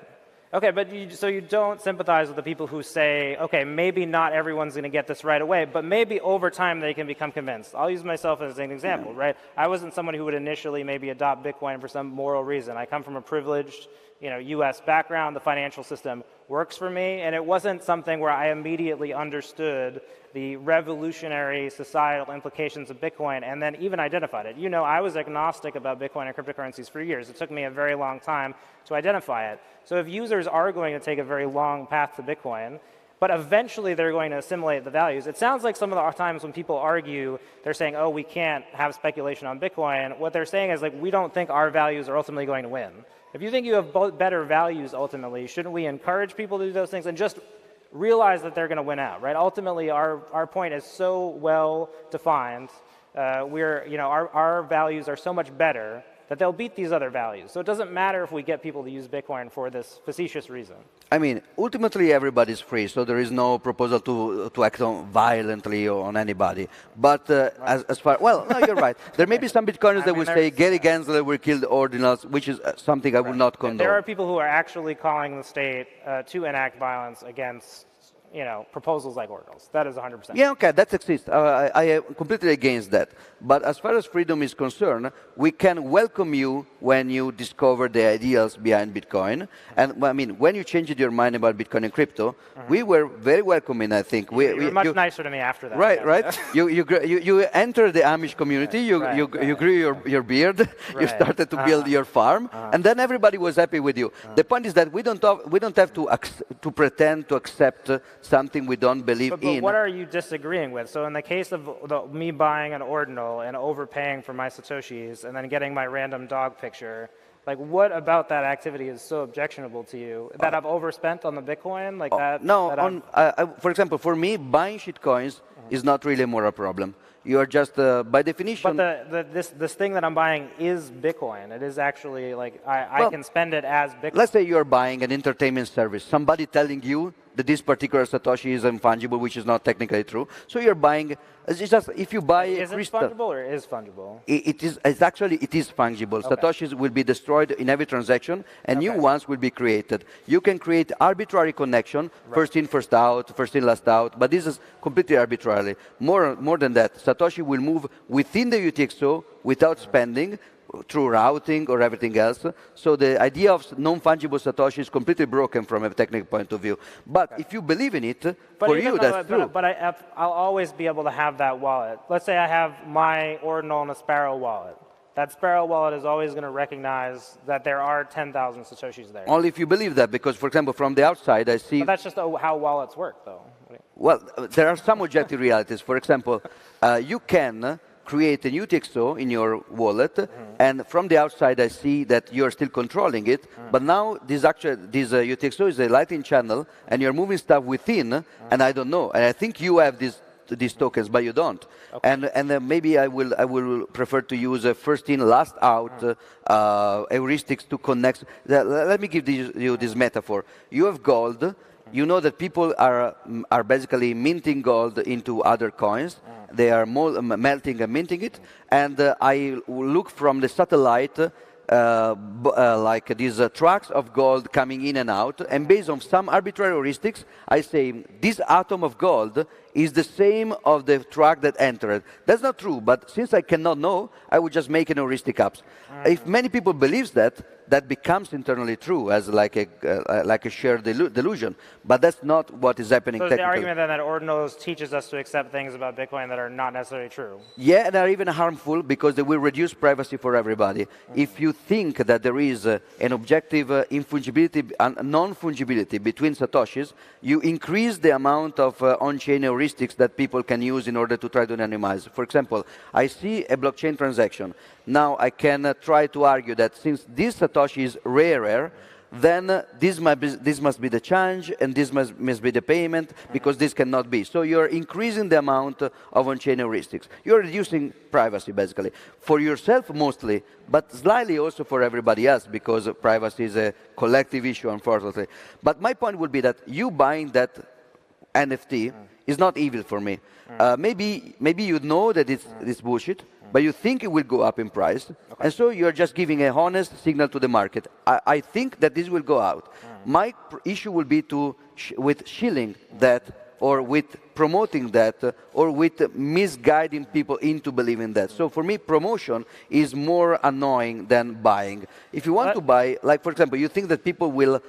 Okay, but so you don't sympathize with the people who say, okay, maybe not everyone's going to get this right away, but maybe over time they can become convinced. I'll use myself as an example, right? I wasn't someone who would initially maybe adopt Bitcoin for some moral reason. I come from a privileged, U.S. background. The financial system works for me, and it wasn't something where I immediately understood the revolutionary societal implications of Bitcoin and then even identified it. I was agnostic about Bitcoin and cryptocurrencies for years. It took me a very long time to identify it. So if users are going to take a very long path to Bitcoin, but eventually they're going to assimilate the values. It sounds like some of the times when people argue, they're saying, oh, we can't have speculation on Bitcoin. What they're saying is, like, we don't think our values are ultimately going to win. If you think you have better values ultimately, shouldn't we encourage people to do those things and just realize that they're going to win out, right? Ultimately, our point is so well defined. Our values are so much better that they'll beat these other values. So it doesn't matter if we get people to use Bitcoin for this facetious reason. I mean, ultimately everybody's free, so there is no proposal to act violently on anybody. But as far, well, no, you're right. There may be some Bitcoiners that will say Gary Gensler will kill the ordinals, which is something I would not condone. There are people who are actually calling the state to enact violence against proposals like ordinals. That is 100%. Yeah, okay, that exists. I am completely against that. But as far as freedom is concerned, we can welcome you when you discover the ideas behind Bitcoin. And I mean, when you changed your mind about Bitcoin and crypto, we were very welcoming, I think. You were much nicer to me after that. Right, yes. right. you entered the Amish community, you grew your beard, you started to build your farm, and then everybody was happy with you. The point is that we don't have to pretend to accept something we don't believe but in. What are you disagreeing with? So in the case of me buying an ordinal and overpaying for my Satoshis and then getting my random dog picture, like what about that activity is so objectionable to you? That I've overspent on the Bitcoin? Like that? No, that for example, for me, buying shitcoins is not really more a problem. You are just, by definition... But this thing that I'm buying is Bitcoin. It is actually, like, I can spend it as Bitcoin. Let's say you're buying an entertainment service. Somebody telling you that this particular Satoshi is unfungible, which is not technically true. So you're buying... It's just, if you buy is a it fungible or is fungible? It is fungible. Okay. Satoshis will be destroyed in every transaction, and new ones will be created. You can create arbitrary connection, first in, first out, first in, last out, but this is completely arbitrarily. More than that, Satoshi will move within the UTXO without spending, through routing or everything else. So the idea of non-fungible Satoshi is completely broken from a technical point of view. But if you believe in it, for you, that's true. But I'll always be able to have that wallet. Let's say I have my ordinal in a Sparrow wallet. That Sparrow wallet is always going to recognize that there are 10,000 Satoshis there. Only if you believe that, because, for example, from the outside, I see... But that's just how wallets work, though. Well, there are some objective realities. For example, you can create a UTXO in your wallet, and from the outside I see that you're still controlling it, but now this UTXO is a Lightning channel, and you're moving stuff within, and I don't know. And I think you have these tokens, but you don't. Okay. And maybe I will prefer to use a first in, last out heuristics to connect. Let me give you this metaphor. You have gold. You know that people are basically minting gold into other coins. They are melting and minting it. And I look from the satellite like these tracks of gold coming in and out. And based on some arbitrary heuristics, I say this atom of gold is the same of the track that entered. That's not true, but since I cannot know, I would just make an heuristic up. If many people believe that, that becomes internally true as like a shared delusion. But that's not what is happening technically. So the argument then that ordinals teaches us to accept things about Bitcoin that are not necessarily true. Yeah, and are even harmful because they will reduce privacy for everybody. If you think that there is an objective infungibility and non-fungibility between Satoshis, you increase the amount of on-chain heuristics that people can use in order to try to anonymize. For example, I see a blockchain transaction. Now I can try to argue that since this Satoshi is rarer, then this must be the change, and this must be the payment, because this cannot be. So you're increasing the amount of on-chain heuristics. You're reducing privacy, basically, for yourself mostly, but slightly also for everybody else, because privacy is a collective issue, unfortunately. But my point would be that you buying that NFT is not evil for me. Maybe you know that it's bullshit, but you think it will go up in price, and so you're just giving a honest signal to the market. I think that this will go out. My issue will be with shilling that, or with promoting that, or with misguiding people into believing that. So for me, promotion is more annoying than buying. If you want to buy, like for example, you think that people will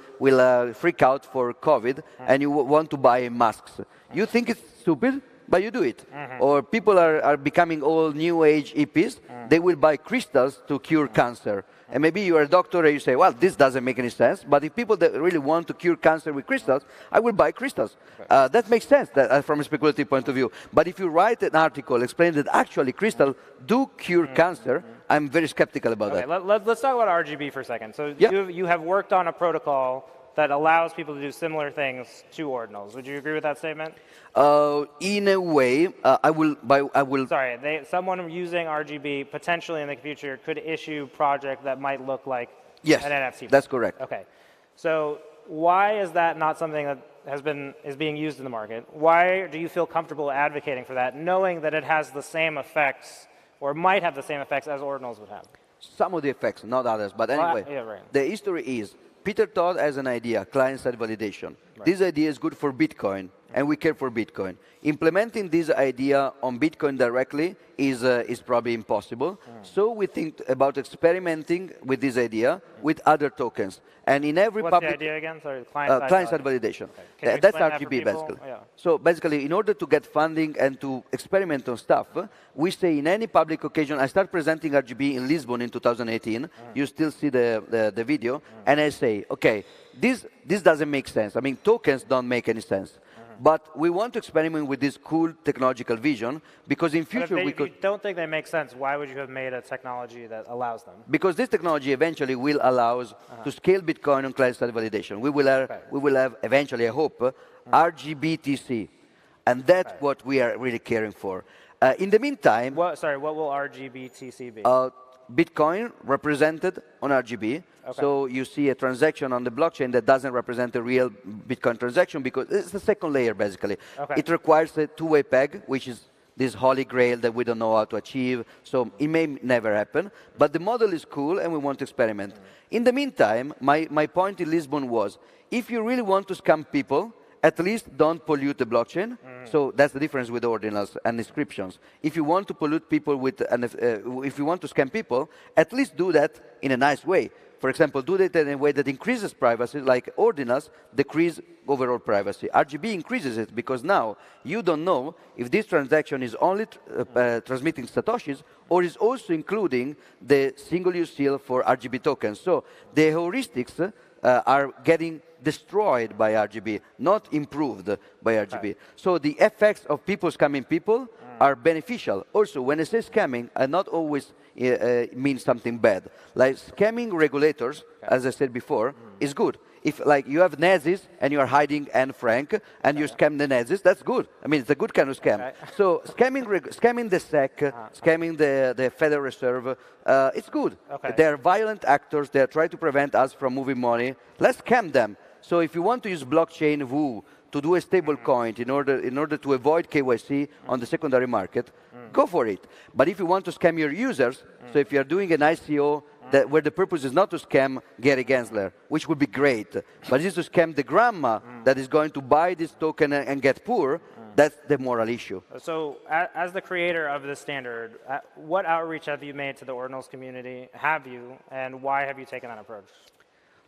freak out for COVID, and you want to buy masks. You think it's stupid, but you do it. Or people are becoming all new age hippies. They will buy crystals to cure cancer. And maybe you're a doctor and you say, well, this doesn't make any sense. But if people that really want to cure cancer with crystals, I will buy crystals. That makes sense from a speculative point of view. But if you write an article explaining that actually crystals do cure cancer, I'm very skeptical about that. Let's talk about RGB for a second. So you have worked on a protocol that allows people to do similar things to ordinals. Would you agree with that statement? In a way, I will. Sorry, someone using RGB potentially in the future could issue a project that might look like an NFT. That's correct. Okay, so why is that not something that is being used in the market? Why do you feel comfortable advocating for that, knowing that it has the same effects, or might have the same effects as ordinals would have? Some of the effects, not others. But anyway, the history is Peter Todd has an idea, client-side validation. This idea is good for Bitcoin, and we care for Bitcoin. Implementing this idea on Bitcoin directly is probably impossible. So we think about experimenting with this idea with other tokens. And in every What's public... the idea again? Sorry, client-side client-side validation. Okay. That's That for RGB, people? basically. Yeah. So basically, in order to get funding and to experiment on stuff, we say in any public occasion, I start presenting RGB in Lisbon in 2018. You still see the video. And I say, OK, this doesn't make sense. I mean, tokens don't make any sense. But we want to experiment with this cool technological vision because in future we could... If you don't think they make sense, why would you have made a technology that allows them? Because this technology eventually will allow us to scale Bitcoin on client-side validation. We will have eventually, I hope, RGBTC. And that's what we are really caring for. In the meantime... Sorry, what will RGBTC be? Bitcoin represented on RGB. Okay. So you see a transaction on the blockchain that doesn't represent a real Bitcoin transaction because it's the second layer, basically. Okay. It requires a two-way peg, which is this holy grail that we don't know how to achieve. So it may never happen. But the model is cool, and we want to experiment. In the meantime, my point in Lisbon was, if you really want to scam people, at least don't pollute the blockchain. So that's the difference with ordinals and inscriptions. If you want to pollute people with, if you want to scam people, at least do that in a nice way. For example, do that in a way that increases privacy, like ordinals decrease overall privacy. RGB increases it because now you don't know if this transaction is only transmitting Satoshis or is also including the single-use seal for RGB tokens. So the heuristics are getting destroyed by RGB, not improved by RGB. Right. So the effects of people scamming people are beneficial. Also, when I say scamming, I not always mean something bad. Like scamming regulators, as I said before, is good. If like you have Nazis and you are hiding Anne Frank and you scam the Nazis, that's good. I mean, it's a good kind of scam. So scamming the SEC, scamming the Federal Reserve, it's good. They are violent actors. They are trying to prevent us from moving money. Let's scam them. So if you want to use blockchain Woo to do a stable coin in order to avoid KYC on the secondary market, go for it. But if you want to scam your users, so if you are doing an ICO where the purpose is not to scam Gary Gensler, which would be great, but it is to scam the grandma that is going to buy this token and get poor, that's the moral issue. So as the creator of this standard, what outreach have you made to the ordinals community? Have you? And why have you taken that approach?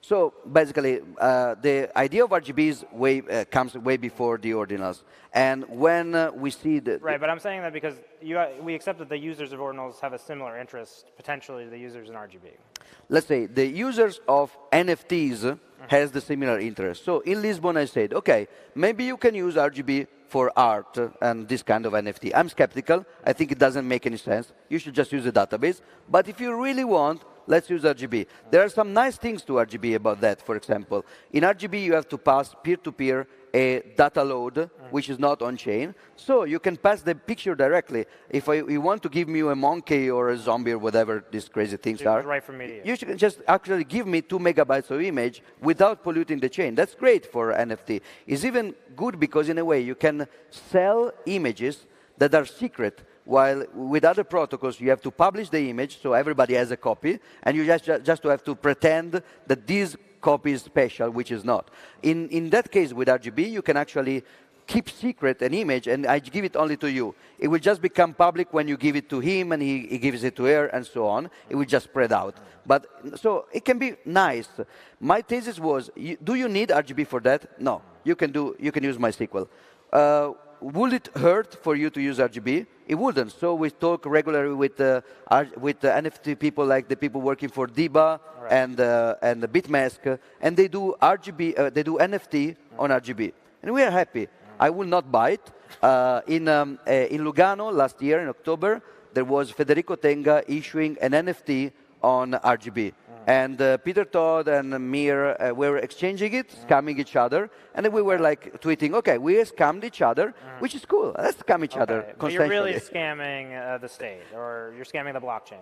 So basically, the idea of RGBs comes way before the ordinals. And when we see the... Right, but I'm saying that because we accept that the users of ordinals have a similar interest, potentially, to the users in RGB. Let's say the users of NFTs has the similar interest. So in Lisbon, I said, OK, maybe you can use RGB for art and this kind of NFT. I'm skeptical. I think it doesn't make any sense. You should just use a database. But if you really want, let's use RGB. There are some nice things to RGB about that, for example. In RGB, you have to pass peer-to-peer a data load, which is not on-chain. So you can pass the picture directly. If you want to give me a monkey or a zombie or whatever these crazy things are, right from media. You should just actually give me 2 megabytes of image without polluting the chain. That's great for NFT. It's even good because, in a way, you can sell images that are secret. While with other protocols, you have to publish the image, so everybody has a copy, and you just have to pretend that this copy is special, which is not. In that case, with RGB, you can actually keep secret an image, and I give it only to you. It will just become public when you give it to him, and he gives it to her, and so on. It will just spread out. But so it can be nice. My thesis was, do you need RGB for that? No. You can use MySQL. Would it hurt for you to use RGB? It wouldn't. So we talk regularly with NFT people, like the people working for Diba and the Bitmask, and they do RGB. They do NFT on RGB, and we are happy. I will not buy it. In Lugano last year in October, there was Federico Tenga issuing an NFT on RGB. And Peter Todd and Mir were exchanging it, scamming each other. And then we were like tweeting, OK, we scammed each other, which is cool. Let's scam each other but you're really scamming the state, or you're scamming the blockchain.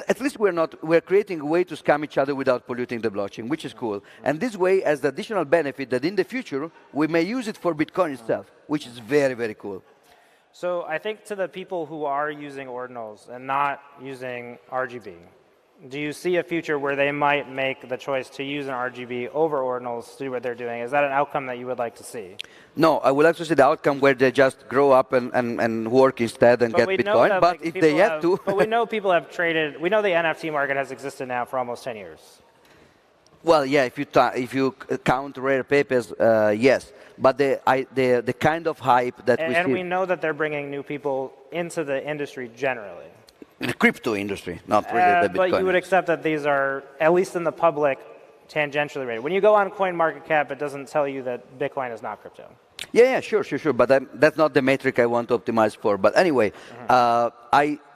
At least we're creating a way to scam each other without polluting the blockchain, which is cool. And this way has the additional benefit that in the future, we may use it for Bitcoin itself, which is very, very cool. So I think to the people who are using ordinals and not using RGB, do you see a future where they might make the choice to use an RGB over ordinals to do what they're doing? Is that an outcome that you would like to see? No, I would like to see the outcome where they just grow up and work instead and get Bitcoin. That, but if they have to... But we know people have traded... We know the NFT market has existed now for almost 10 years. Well, yeah, if you count rare papers, yes. But the kind of hype that we see... And we know that they're bringing new people into the industry generally. The crypto industry, not really the Bitcoin. But you would accept that these are, at least in the public, tangentially rated. When you go on CoinMarketCap, it doesn't tell you that Bitcoin is not crypto. Yeah, sure. But that's not the metric I want to optimize for. But anyway,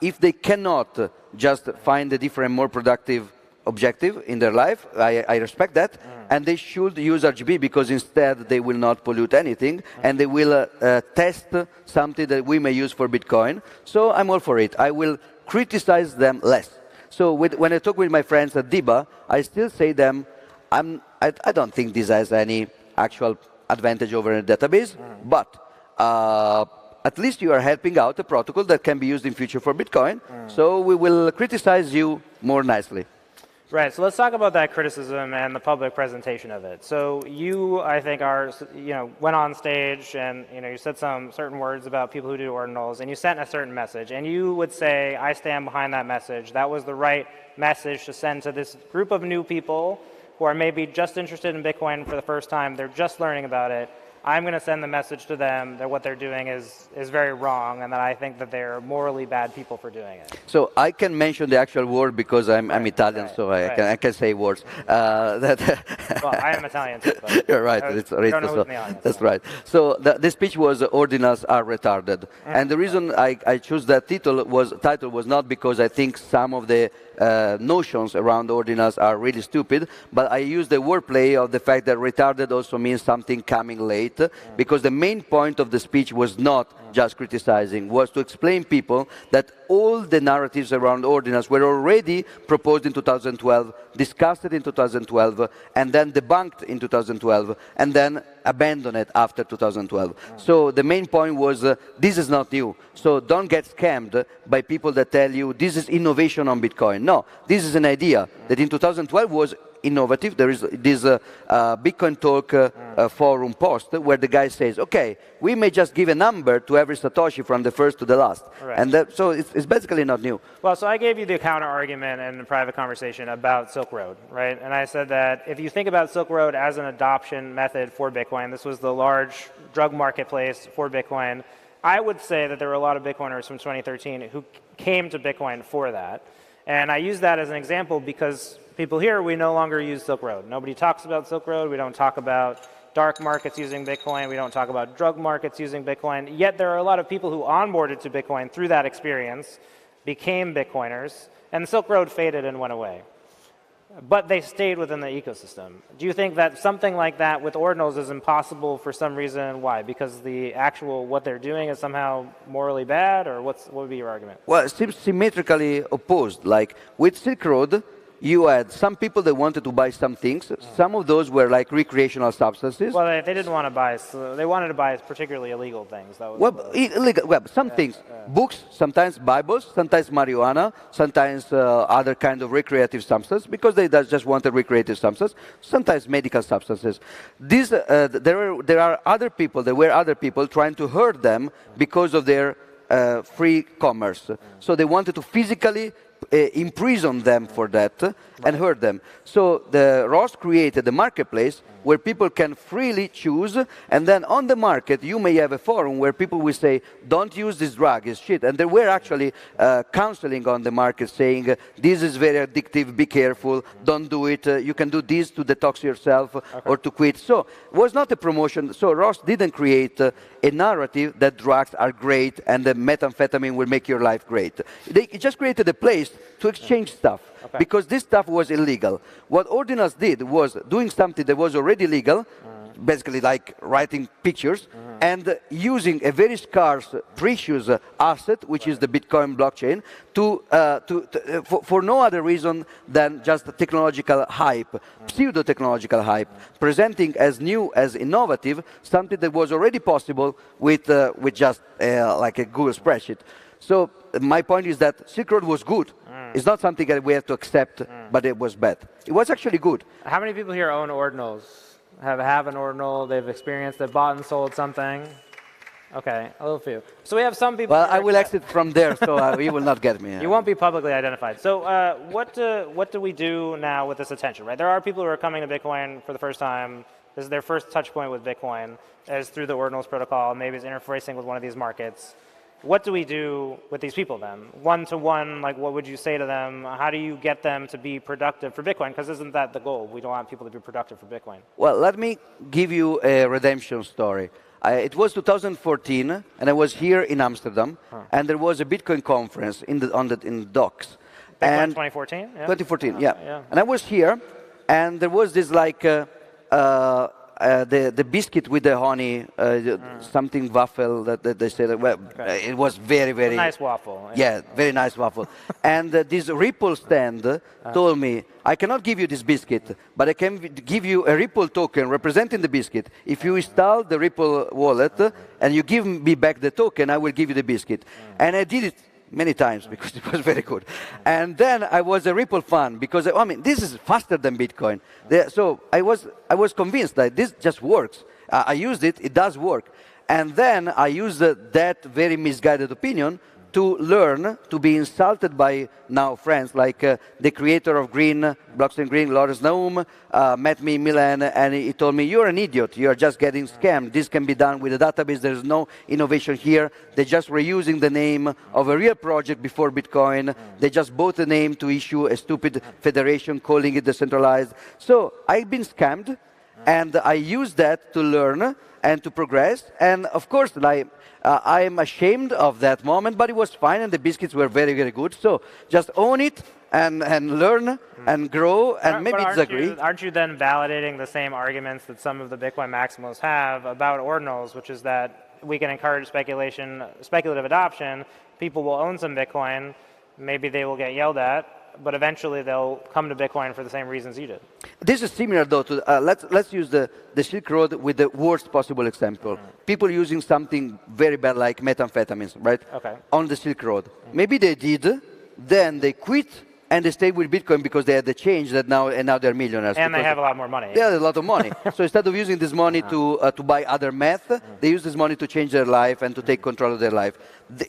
if they cannot just find a different, more productive objective in their life, I respect that. And they should use RGB because instead they will not pollute anything and they will test something that we may use for Bitcoin. So I'm all for it. I will criticize them less. So when I talk with my friends at DIBA, I still say them, I don't think this has any actual advantage over a database, but at least you are helping out a protocol that can be used in future for Bitcoin. So we will criticize you more nicely. Right, so let's talk about that criticism and the public presentation of it. So you, I think, went on stage and you said some certain words about people who do ordinals, and you sent a certain message, and you would say, I stand behind that message. That was the right message to send to this group of new people who are maybe just interested in Bitcoin for the first time. They're just learning about it. I'm going to send the message to them that what they're doing is very wrong, and that I think that they're morally bad people for doing it. So I can mention the actual word because I'm Italian, so I can say words. Well, I am Italian too. But you're right. That's right. So the speech was "Ordinals are retarded," and the reason I chose that title was not because I think some of the notions around ordinals are really stupid, but I used the wordplay of the fact that retarded also means something coming late, because the main point of the speech was not just criticizing, was to explain people that all the narratives around ordinals were already proposed in 2012, discussed in 2012, and then debunked in 2012, and then abandoned after 2012. So the main point was, this is not new. So don't get scammed by people that tell you this is innovation on Bitcoin. No, this is an idea that in 2012 was innovative. There is this Bitcoin Talk forum post where the guy says, okay, we may just give a number to every Satoshi from the first to the last. Right. And so it's basically not new. Well, so I gave you the counter argument in the private conversation about Silk Road, right? And I said that if you think about Silk Road as an adoption method for Bitcoin, this was the large drug marketplace for Bitcoin, I would say that there were a lot of Bitcoiners from 2013 who came to Bitcoin for that. And I use that as an example because people here, we no longer use Silk Road. Nobody talks about Silk Road. We don't talk about dark markets using Bitcoin. We don't talk about drug markets using Bitcoin. Yet there are a lot of people who onboarded to Bitcoin through that experience, became Bitcoiners, and Silk Road faded and went away. But they stayed within the ecosystem. Do you think that something like that with ordinals is impossible for some reason? Why? Because the actual what they're doing is somehow morally bad, or what would be your argument? Well, it seems symmetrically opposed. Like with Silk Road, you had some people that wanted to buy some things. Some of those were like recreational substances. Well, they didn't want to buy. So they wanted to buy particularly illegal things. That was illegal. Some things, books, sometimes Bibles, sometimes marijuana, sometimes other kind of recreative substances, because they just wanted recreative substances. Sometimes medical substances. These there are other people. There were other people trying to hurt them because of their free commerce. So they wanted to physically imprison them for that and hurt them. So the Ross created a marketplace where people can freely choose, and then on the market you may have a forum where people will say, don't use this drug, it's shit. And there were actually counseling on the market saying, this is very addictive, be careful, don't do it, you can do this to detox yourself or to quit. So it was not a promotion. So Ross didn't create a narrative that drugs are great and the methamphetamine will make your life great. They just created a place to exchange stuff. Because this stuff was illegal. What Ordinals did was doing something that was already legal, basically like writing pictures, and using a very scarce, precious asset, which is the Bitcoin blockchain, for no other reason than just technological hype, pseudo-technological hype, presenting as new, as innovative, something that was already possible with just like a Google spreadsheet. So my point is that Silk Road was good, It's not something that we have to accept, but it was bad. It was actually good. How many people here own ordinals? Have an ordinal, they've experienced, they've bought and sold something? Okay, a little few. So we have some people. Well, I will exit from there, so you will not get me. You won't be publicly identified. So what do we do now with this attention, right? There are people who are coming to Bitcoin for the first time. This is their first touch point with Bitcoin, is through the Ordinals protocol, maybe it's interfacing with one of these markets. What do we do with these people then? One-to-one, like what would you say to them? How do you get them to be productive for Bitcoin? Because isn't that the goal? We don't want people to be productive for Bitcoin. Well, let me give you a redemption story. It was 2014, and I was here in Amsterdam, and there was a Bitcoin conference in the docks. Bitcoin 2014? Yeah. 2014, yeah. And I was here, and there was this like the biscuit with the honey, something waffle that they said. Well, it was very, very a nice waffle. Yeah, very nice waffle. And this Ripple stand told me, I cannot give you this biscuit, but I can give you a Ripple token representing the biscuit. If you install the Ripple wallet and you give me back the token, I will give you the biscuit. And I did it many times because it was very good. And then I was a Ripple fan because, I mean, this is faster than Bitcoin. So I was convinced that this just works. I used it, it does work. And then I used that very misguided opinion to learn to be insulted by now friends like the creator of Blockchain Green, Lawrence Naum, met me in Milan, and he told me, you're an idiot, you're just getting scammed. This can be done with a database, there's no innovation here. They're just reusing the name of a real project before Bitcoin. They just bought the name to issue a stupid federation calling it decentralized. So I've been scammed, and I used that to learn and to progress. And of course, I am ashamed of that moment, but it was fine, and the biscuits were very, very good. So just own it and learn and grow, and maybe disagree. Aren't you then validating the same arguments that some of the Bitcoin maximalists have about ordinals, which is that we can encourage speculation, speculative adoption, people will own some Bitcoin, maybe they will get yelled at, but eventually they'll come to Bitcoin for the same reasons you did. This is similar, though, to let's use the Silk Road with the worst possible example. People using something very bad like methamphetamines, right? Okay. On the Silk Road. Maybe they did, then they quit, and they stayed with Bitcoin because they had the change that now they're millionaires. And they have a lot more money. They have a lot of money. So instead of using this money to buy other meth, they use this money to change their life and to take control of their life.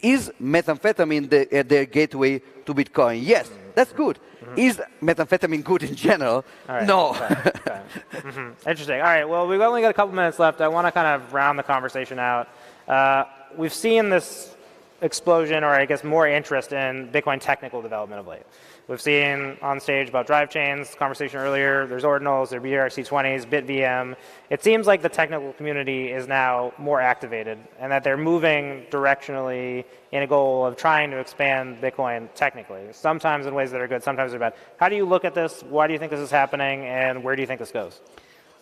Is methamphetamine their gateway to Bitcoin? Yes, that's good. Is methamphetamine good in general? No. Okay. Interesting. All right, well, we've only got a couple minutes left. I want to kind of round the conversation out. We've seen this explosion, or I guess more interest in Bitcoin technical development of late. We've seen on stage about drive chains, conversation earlier, there's ordinals, there are BRC20s, BitVM. It seems like the technical community is now more activated and that they're moving directionally in a goal of trying to expand Bitcoin technically, sometimes in ways that are good, sometimes they're bad. How do you look at this? Why do you think this is happening, and where do you think this goes?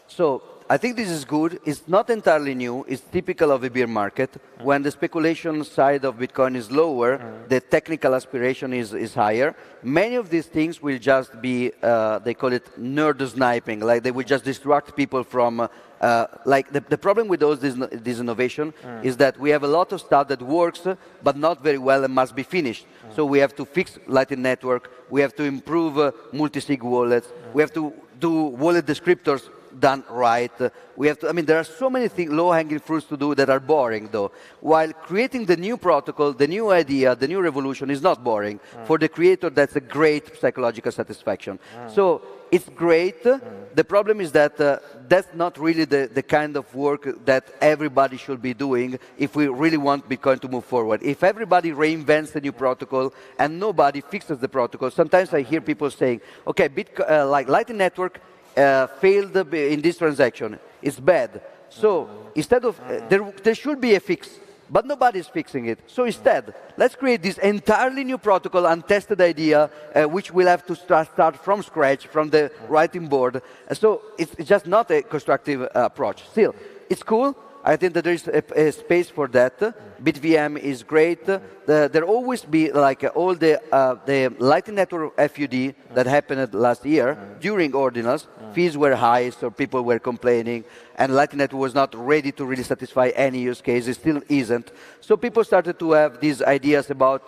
So I think this is good. It's not entirely new. It's typical of a bear market. When the speculation side of Bitcoin is lower, the technical aspiration is higher. Many of these things will just be, they call it nerd sniping, like they will just distract people from, like the problem with this innovation is that we have a lot of stuff that works, but not very well and must be finished. So we have to fix Lightning Network, we have to improve multi-sig wallets, we have to do wallet descriptors done right. We have to, I mean, there are so many things, low-hanging fruits to do that are boring, though. While creating the new protocol, the new idea, the new revolution is not boring. For the creator, that's a great psychological satisfaction. So it's great. The problem is that that's not really the kind of work that everybody should be doing if we really want Bitcoin to move forward. If everybody reinvents a new protocol and nobody fixes the protocol, sometimes I hear people saying, okay, like Lightning Network failed in this transaction. It's bad. So instead of, there should be a fix, but nobody's fixing it. So instead, let's create this entirely new protocol, untested idea, which will have to start from scratch, from the writing board. So it's just not a constructive approach. Still, it's cool. I think that there is a space for that. BitVM is great. There always be like all the Lightning Network FUD that happened last year during ordinals. Fees were high, so people were complaining, and Lightning Network was not ready to really satisfy any use case. It still isn't. So people started to have these ideas about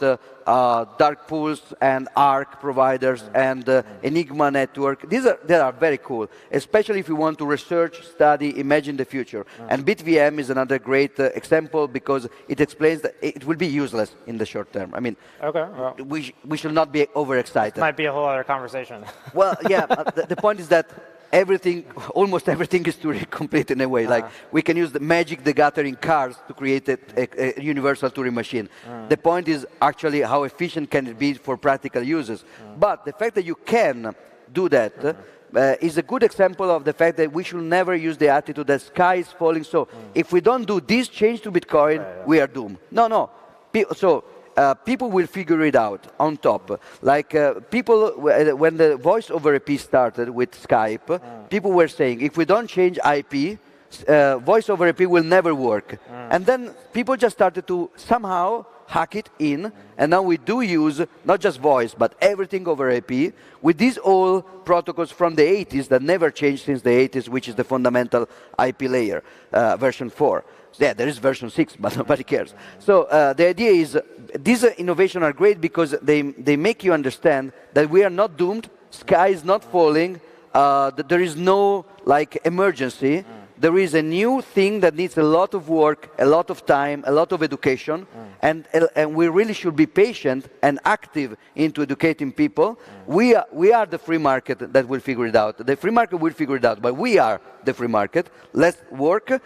dark pools and ARC providers and Enigma network. They are very cool, especially if you want to research, study, imagine the future. And BitVM is another great example because it explains that it will be useless in the short term. I mean, well, we should not be overexcited. This might be a whole other conversation. Well, yeah, the point is that almost everything is Turing complete in a way. Like we can use the Magic the Gathering cards to create a universal Turing machine. The point is actually how efficient can it be for practical uses. But the fact that you can do that is a good example of the fact that we should never use the attitude that sky is falling. So if we don't do this change to Bitcoin, we are doomed. No. People will figure it out on top. Like people, when the voice over IP started with Skype, people were saying, if we don't change IP, voice over IP will never work. And then people just started to somehow hack it in, and now we do use not just voice, but everything over IP with these old protocols from the 80s that never changed since the 80s, which is the fundamental IP layer, version 4. Yeah, there is version 6, but nobody cares. So the idea is these innovations are great because they make you understand that we are not doomed, sky is not falling, that there is no like emergency. There is a new thing that needs a lot of work, a lot of time, a lot of education, and we really should be patient and active into educating people. We are the free market that will figure it out. The free market will figure it out, but we are the free market. Let's work.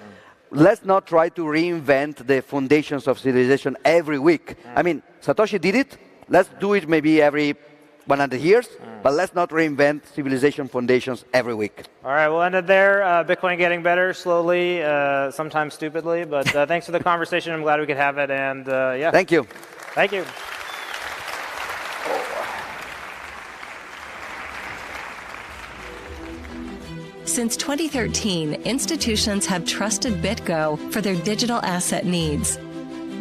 Let's not try to reinvent the foundations of civilization every week. I mean, Satoshi did it. Let's do it maybe every 100 years, but let's not reinvent civilization foundations every week. All right, we'll end it there. Bitcoin getting better slowly, sometimes stupidly, but thanks for the conversation. I'm glad we could have it, and yeah. Thank you. Thank you. Since 2013, institutions have trusted BitGo for their digital asset needs.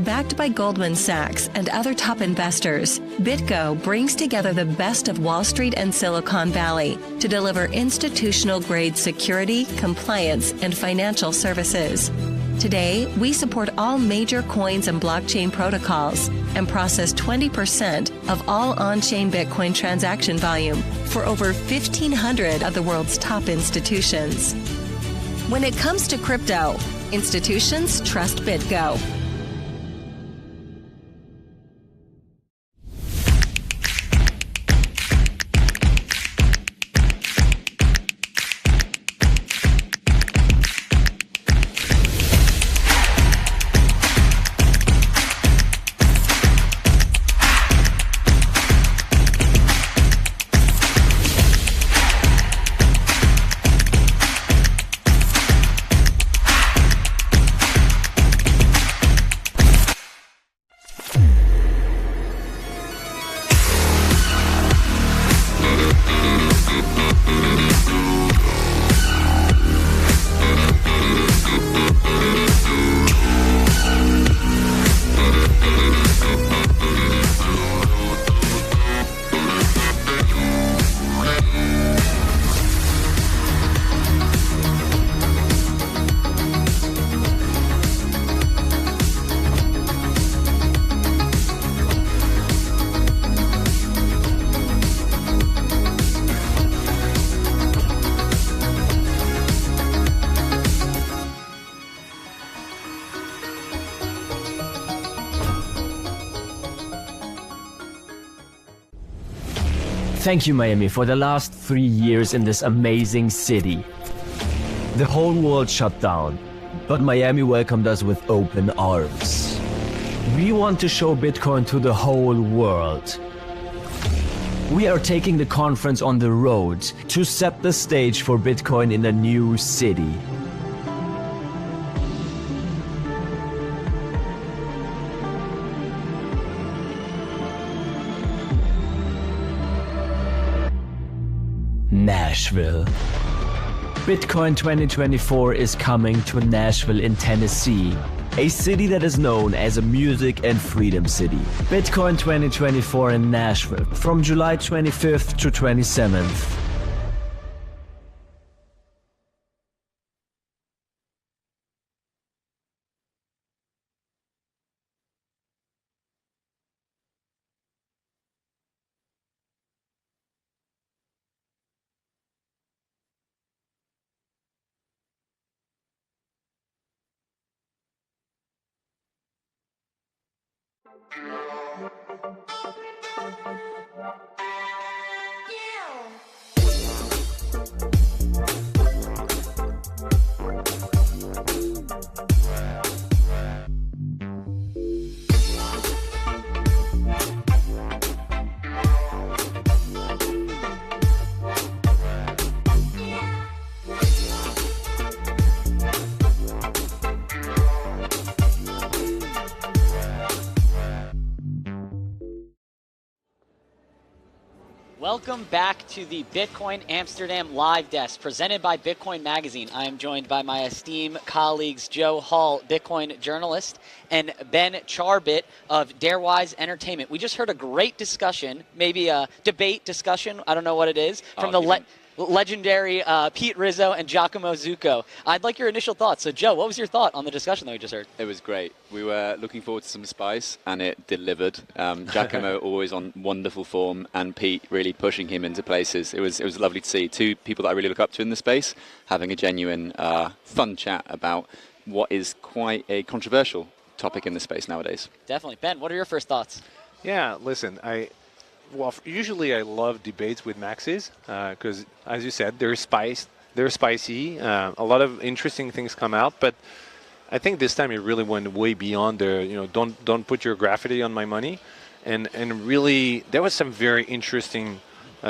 Backed by Goldman Sachs and other top investors, BitGo brings together the best of Wall Street and Silicon Valley to deliver institutional-grade security, compliance, and financial services. Today, we support all major coins and blockchain protocols and process 20% of all on-chain Bitcoin transaction volume for over 1,500 of the world's top institutions. When it comes to crypto, institutions trust BitGo. Thank you, Miami, for the last 3 years in this amazing city. The whole world shut down, but Miami welcomed us with open arms. We want to show Bitcoin to the whole world. We are taking the conference on the road to set the stage for Bitcoin in a new city. Nashville. Bitcoin 2024 is coming to Nashville in Tennessee. A city that is known as a music and freedom city. Bitcoin 2024 in Nashville from July 25th to 27th. Welcome back to the Bitcoin Amsterdam live desk presented by Bitcoin Magazine. I am joined by my esteemed colleagues Joe Hall, Bitcoin journalist, and Ben Charbit of Darewise Entertainment. We just heard a great discussion, maybe a debate discussion, I don't know what it is, from the legendary Pete Rizzo and Giacomo Zucco. I'd like your initial thoughts. So, Joe, what was your thought on the discussion that we just heard? It was great. We were looking forward to some spice, and it delivered. Giacomo always on wonderful form, and Pete really pushing him into places. It was lovely to see two people that I really look up to in the space having a genuine, fun chat about what is quite a controversial topic in the space nowadays. Definitely. Ben, what are your first thoughts? Yeah, listen, usually I love debates with Maxis because, as you said, they're spicy. A lot of interesting things come out, but I think this time it really went way beyond the, don't put your graffiti on my money, and really there was some very interesting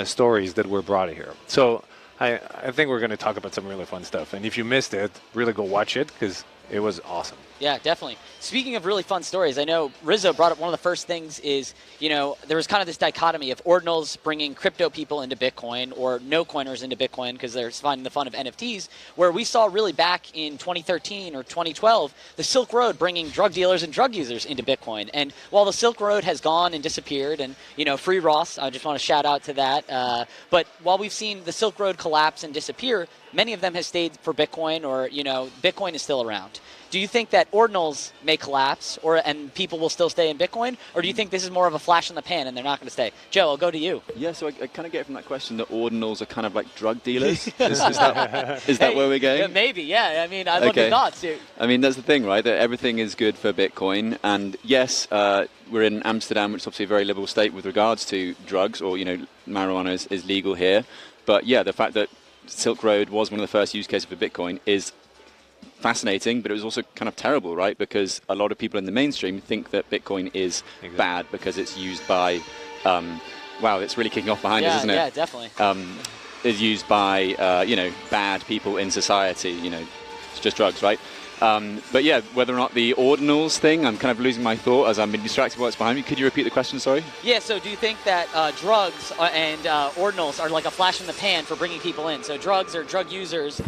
stories that were brought here. So I think we're going to talk about some really fun stuff, and if you missed it, really go watch it because it was awesome. Yeah, definitely. Speaking of really fun stories, I know Rizzo brought up one of the first things is, there was kind of this dichotomy of ordinals bringing crypto people into Bitcoin or no coiners into Bitcoin because they're finding the fun of NFTs, where we saw really back in 2013 or 2012, the Silk Road bringing drug dealers and drug users into Bitcoin. And while the Silk Road has gone and disappeared, and, free Ross, I just want to shout out to that. But while we've seen the Silk Road collapse and disappear, many of them have stayed for Bitcoin or, Bitcoin is still around. Do you think that ordinals may collapse and people will still stay in Bitcoin? Or do you think this is more of a flash in the pan and they're not going to stay? Joe, I'll go to you. Yeah, so I kind of get from that question that ordinals are kind of like drug dealers. is that where we're going? Yeah, maybe, yeah. I mean, I'd love your thoughts. I mean, that's the thing, right? That everything is good for Bitcoin. And yes, we're in Amsterdam, which is obviously a very liberal state with regards to drugs, or, marijuana is legal here. But yeah, the fact that Silk Road was one of the first use cases for Bitcoin is fascinating, but it was also kind of terrible, right? Because a lot of people in the mainstream think that Bitcoin is bad because it's used by, wow, it's really kicking off behind us, isn't it? Yeah, definitely. Is used by, bad people in society, it's just drugs, right? But yeah, whether or not the ordinals thing, I'm kind of losing my thought as I'm being distracted by what's behind me. Could you repeat the question, sorry? Yeah, so do you think that drugs and ordinals are like a flash in the pan for bringing people in? So drugs or drug users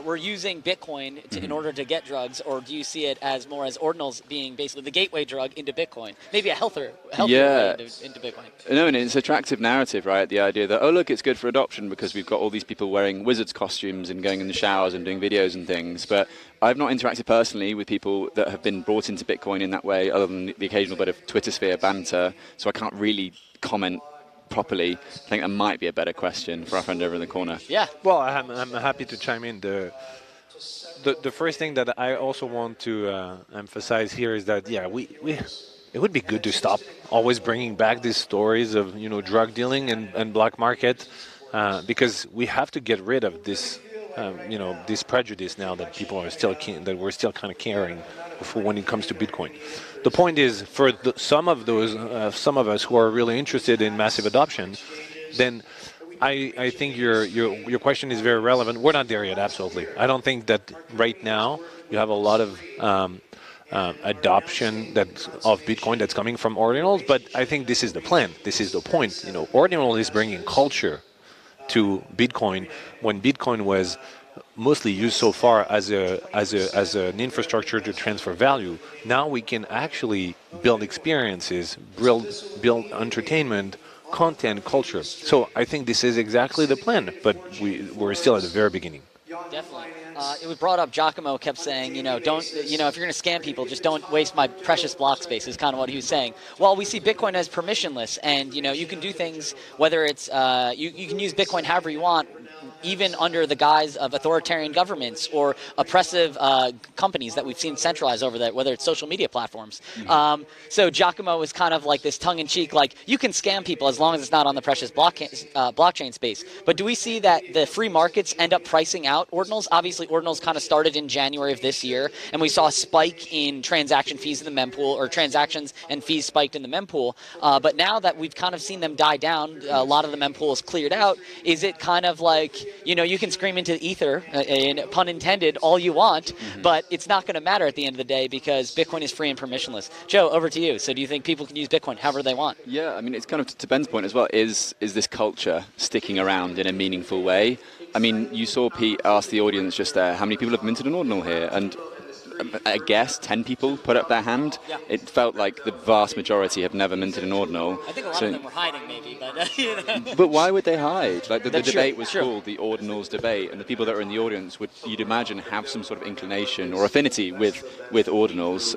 were using Bitcoin in order to get drugs, or do you see it as more as ordinals being basically the gateway drug into Bitcoin? Maybe a healthier way into Bitcoin. No, and it's an attractive narrative, right? The idea that, oh, look, it's good for adoption because we've got all these people wearing wizards costumes and going in the showers and doing videos and things. But I've not interacted personally with people that have been brought into Bitcoin in that way, other than the occasional bit of Twitter sphere banter, so I can't really comment properly. I think that might be a better question for our friend over in the corner. Yeah. Well, I'm happy to chime in. The first thing that I also want to emphasize here is that, yeah, it would be good to stop always bringing back these stories of, drug dealing and black market, because we have to get rid of this this prejudice now that people are still that we're still kind of carrying when it comes to Bitcoin. The point is, for some of us who are really interested in massive adoption, then I think your question is very relevant. We're not there yet, absolutely. I don't think that right now you have a lot of adoption of Bitcoin that's coming from ordinals, but I think this is the plan. This is the point. Ordinal is bringing culture to Bitcoin when Bitcoin was mostly used so far as an infrastructure to transfer value. Now we can actually build experiences, build entertainment, content, culture. So I think this is exactly the plan, but we're still at the very beginning. Definitely. It was brought up, Giacomo kept saying, don't, if you're going to scam people, just don't waste my precious block space, is kind of what he was saying. Well, we see Bitcoin as permissionless, and, you can do things, whether it's, you can use Bitcoin however you want, even under the guise of authoritarian governments or oppressive companies that we've seen centralized over that, whether it's social media platforms. So Giacomo is kind of like this tongue-in-cheek, like, you can scam people as long as it's not on the precious blockchain space. But do we see that the free markets end up pricing out ordinals? Obviously, ordinals kind of started in January of this year, and we saw a spike in transaction fees in the mempool, or transactions and fees spiked in the mempool. But now that we've kind of seen them die down, a lot of the mempool is cleared out, is it kind of like, you can scream into the ether, pun intended, all you want, but it's not going to matter at the end of the day because Bitcoin is free and permissionless. Joe, over to you. So do you think people can use Bitcoin however they want? Yeah, I mean, it's kind of to Ben's point as well, is this culture sticking around in a meaningful way? I mean, you saw Pete ask the audience just there, how many people have minted an ordinal here? And I guess 10 people put up their hand. Yeah. It felt like the vast majority have never minted an ordinal. I think a lot of them were hiding, maybe, but But why would they hide? Like the debate was called the ordinals debate, and the people that were in the audience would, you'd imagine, have some sort of inclination or affinity with ordinals.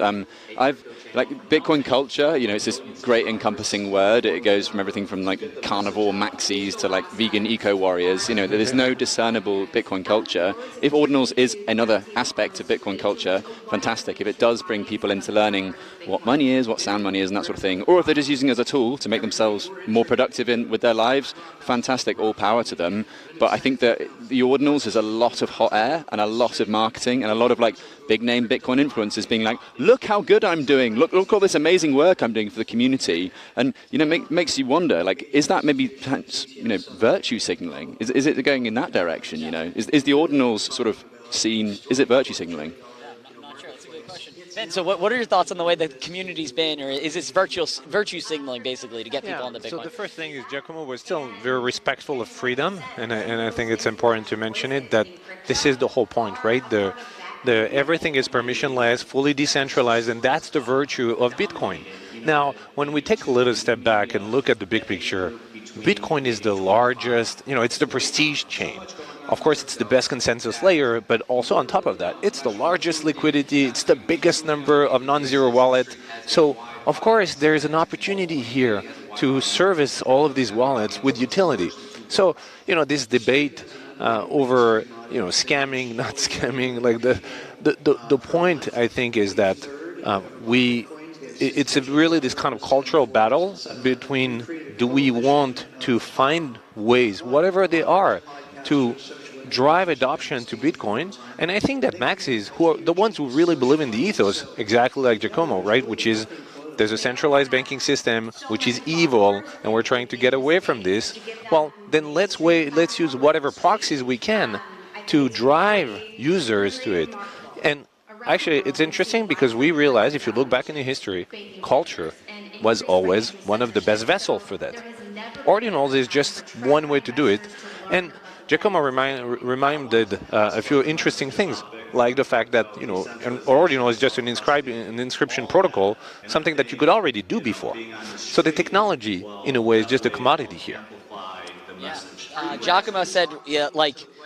Like Bitcoin culture, it's this great encompassing word. It goes from everything from like carnivore maxis to like vegan eco warriors. There's no discernible Bitcoin culture. If ordinals is another aspect of Bitcoin culture, fantastic. If it does bring people into learning what money is, what sound money is, and that sort of thing, or if they're just using it as a tool to make themselves more productive with their lives, fantastic, all power to them. But I think that the ordinals is a lot of hot air and a lot of marketing and a lot of like big name Bitcoin influencers being like, look how good I'm doing, look all this amazing work I'm doing for the community. And makes you wonder, like, is that maybe virtue signaling? Is it going in that direction? Is the ordinals sort of seen, is it virtue signaling? Ben, so what are your thoughts on the way the community's been, or is this virtue signaling basically to get people on the Bitcoin? So the first thing is Giacomo was still very respectful of freedom, and I think it's important to mention it, that this is the whole point, right? Everything is permissionless, fully decentralized, and that's the virtue of Bitcoin. Now, when we take a little step back and look at the big picture, Bitcoin is the largest, it's the prestige chain. Of course, it's the best consensus layer, but also on top of that, it's the largest liquidity, it's the biggest number of non-zero wallet. So, of course, there's an opportunity here to service all of these wallets with utility. So, this debate over, scamming, not scamming, like the point, I think, is that it's really this kind of cultural battle between, do we want to find ways, whatever they are, to drive adoption to Bitcoin? And I think that maxis, who are the ones who really believe in the ethos, exactly like Giacomo, right, which is there's a centralized banking system which is evil and we're trying to get away from this, well, then let's use whatever proxies we can to drive users to it. And actually, it's interesting because we realize, if you look back in the history, culture was always one of the best vessels for that. Ordinals is just one way to do it. And Giacomo reminded a few interesting things, like the fact that, an ordinal is just an inscription protocol, something that you could already do before. So the technology, in a way, is just a commodity here. Yeah. Giacomo said,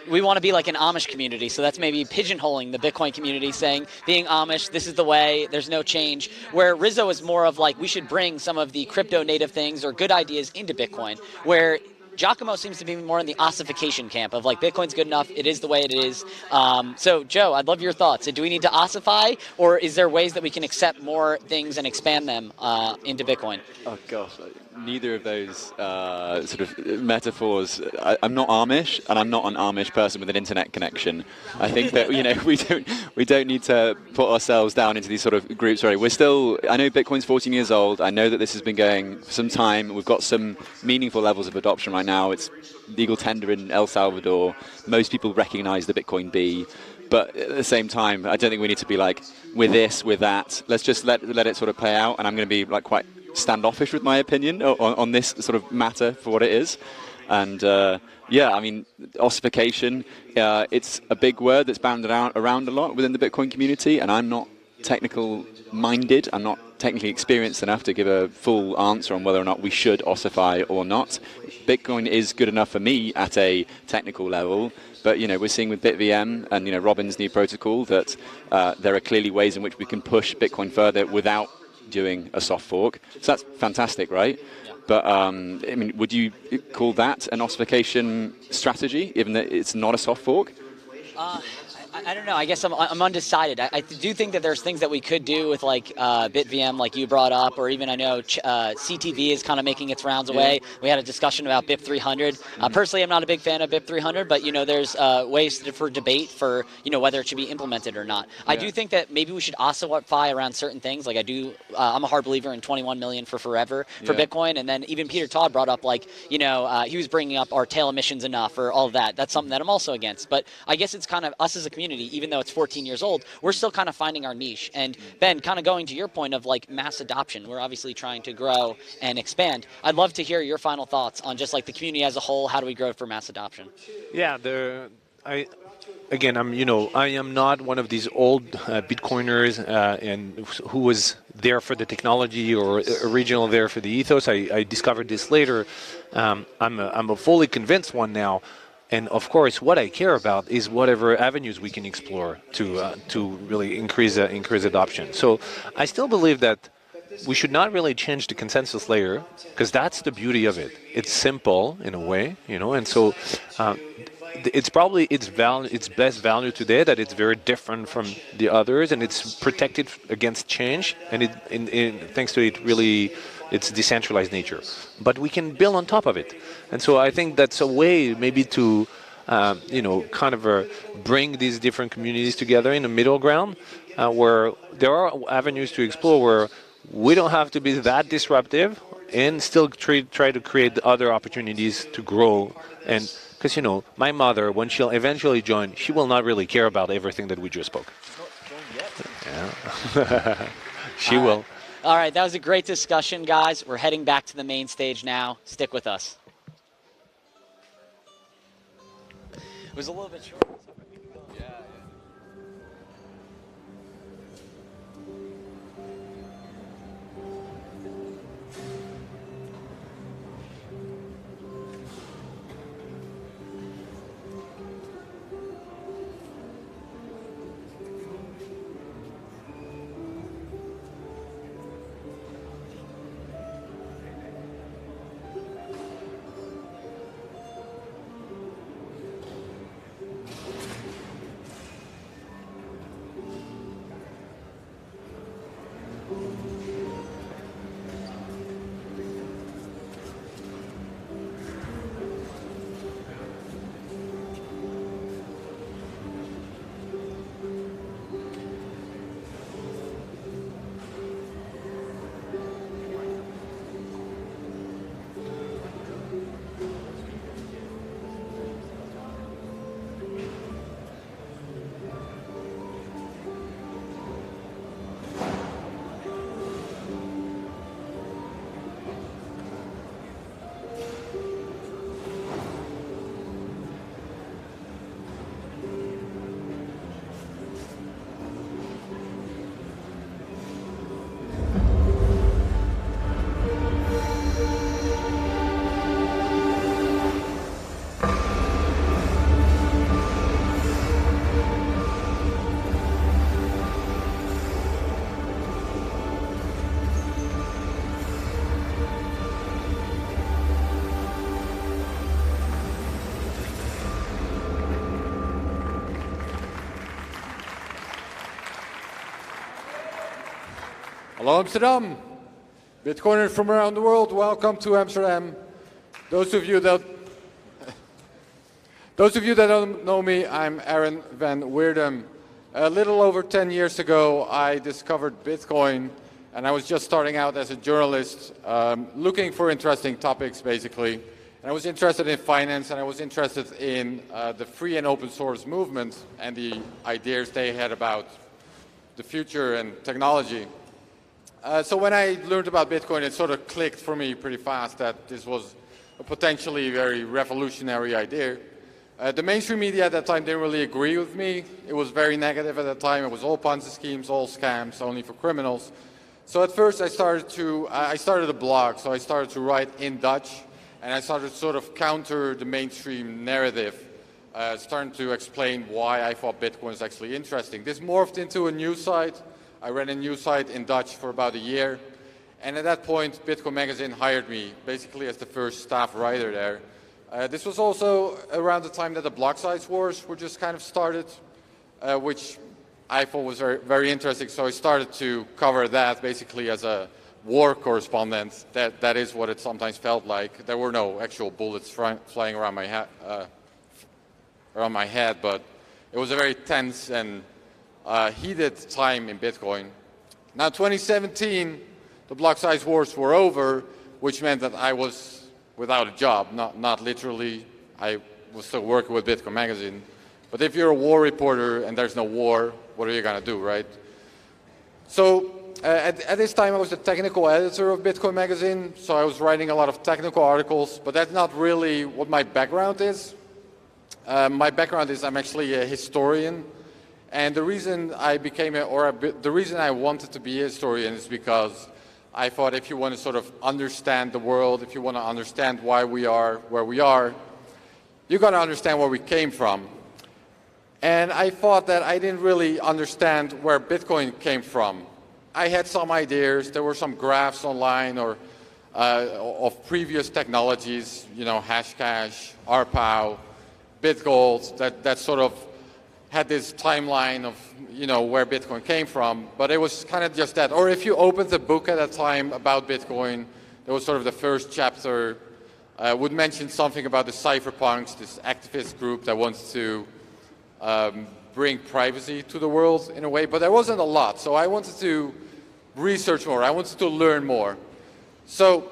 we want to be like an Amish community, so that's maybe pigeonholing the Bitcoin community, saying being Amish, this is the way, there's no change. Where Rizzo is more of like, we should bring some of the crypto native things or good ideas into Bitcoin, where Giacomo seems to be more in the ossification camp of like, Bitcoin's good enough, it is the way it is. So Joe, I'd love your thoughts. Do we need to ossify, or is there ways that we can accept more things and expand them into Bitcoin? Oh gosh, neither of those sort of metaphors. I'm not Amish, and I'm not an Amish person with an internet connection. I think that we don't need to put ourselves down into these sort of groups. Sorry, we're still. I know Bitcoin's 14 years old. I know that this has been going for some time. We've got some meaningful levels of adoption right now. It's legal tender in El Salvador. Most people recognize the Bitcoin B. But at the same time, I don't think we need to be like, we're this, we're that. Let's just let it sort of play out. And I'm going to be like quite standoffish with my opinion on this sort of matter for what it is. And yeah, I mean, ossification, it's a big word that's banded around a lot within the Bitcoin community, and I'm not technical minded. I'm not technically experienced enough to give a full answer on whether or not we should ossify or not. Bitcoin is good enough for me at a technical level, but we're seeing with BitVM and Robin's new protocol that there are clearly ways in which we can push Bitcoin further without doing a soft fork. So that's fantastic, right? But I mean, would you call that an ossification strategy, even that it's not a soft fork? I don't know. I guess I'm undecided. I do think that there's things that we could do with like BitVM, like you brought up, or even I know CTV is kind of making its rounds away. We had a discussion about BIP 300. Personally, I'm not a big fan of BIP 300, but there's ways for debate for whether it should be implemented or not. I do think that maybe we should ossify around certain things. Like I'm a hard believer in 21 million for forever for Bitcoin, and then even Peter Todd brought up like he was bringing up our tail emissions enough or all of that. That's something that I'm also against. But I guess it's kind of us as a community. Even though it's 14 years old, we're still kind of finding our niche. And Ben, kind of going to your point of like mass adoption, we're obviously trying to grow and expand. I'd love to hear your final thoughts on just like the community as a whole. How do we grow for mass adoption? Yeah, I am not one of these old Bitcoiners and who was there for the technology or original there for the ethos. I discovered this later. I'm a fully convinced one now. And of course, what I care about is whatever avenues we can explore to really increase adoption. So I still believe that we should not really change the consensus layer because that's the beauty of it. It's simple in a way, and so it's probably its best value today that it's very different from the others and it's protected against change and thanks to its decentralized nature. But we can build on top of it. And so I think that's a way maybe to, bring these different communities together in a middle ground where there are avenues to explore where we don't have to be that disruptive and still try to create other opportunities to grow. And because, my mother, when she'll eventually join, she will not really care about everything that we just spoke. Yeah. She will. All right, that was a great discussion, guys. We're heading back to the main stage now. Stick with us. It was a little bit short. Hello, Amsterdam. Bitcoiners from around the world, welcome to Amsterdam. Those of you that don't know me, I'm Aaron van Weerdem. A little over 10 years ago, I discovered Bitcoin, and I was just starting out as a journalist, looking for interesting topics, basically. And I was interested in finance, and I was interested in the free and open source movement and the ideas they had about the future and technology. So when I learned about Bitcoin, it sort of clicked for me pretty fast that this was a potentially very revolutionary idea. The mainstream media at that time didn't really agree with me. It was very negative at that time. It was all Ponzi schemes, all scams, only for criminals. So at first I started a blog, so I started to write in Dutch, and I started to sort of counter the mainstream narrative, starting to explain why I thought Bitcoin was actually interesting. This morphed into a news site. I ran a news site in Dutch for about a year, and at that point Bitcoin Magazine hired me, basically as the first staff writer there. This was also around the time that the block size wars were just kind of started, which I thought was very, very interesting. So I started to cover that basically as a war correspondent. That is what it sometimes felt like. There were no actual bullets flying around my head, but it was a very tense and heated time in Bitcoin. Now 2017, the block size wars were over, which meant that I was without a job, not literally. I was still working with Bitcoin Magazine. But if you're a war reporter and there's no war, what are you going to do, right? So at this time, I was the technical editor of Bitcoin Magazine, so I was writing a lot of technical articles, but that's not really what my background is. My background is I'm actually a historian, and the reason the reason I wanted to be a historian is because I thought if you want to sort of understand the world, if you want to understand why we are where we are, you've got to understand where we came from. And I thought that I didn't really understand where Bitcoin came from. I had some ideas. There were some graphs online or of previous technologies, you know, Hashcash, RPow, BitGold, that sort of had this timeline of, you know, where Bitcoin came from, but it was kind of just that. Or if you opened the book at that time about Bitcoin, there was sort of the first chapter would mention something about the cypherpunks, this activist group that wants to bring privacy to the world in a way, but there wasn't a lot. So I wanted to research more. I wanted to learn more. So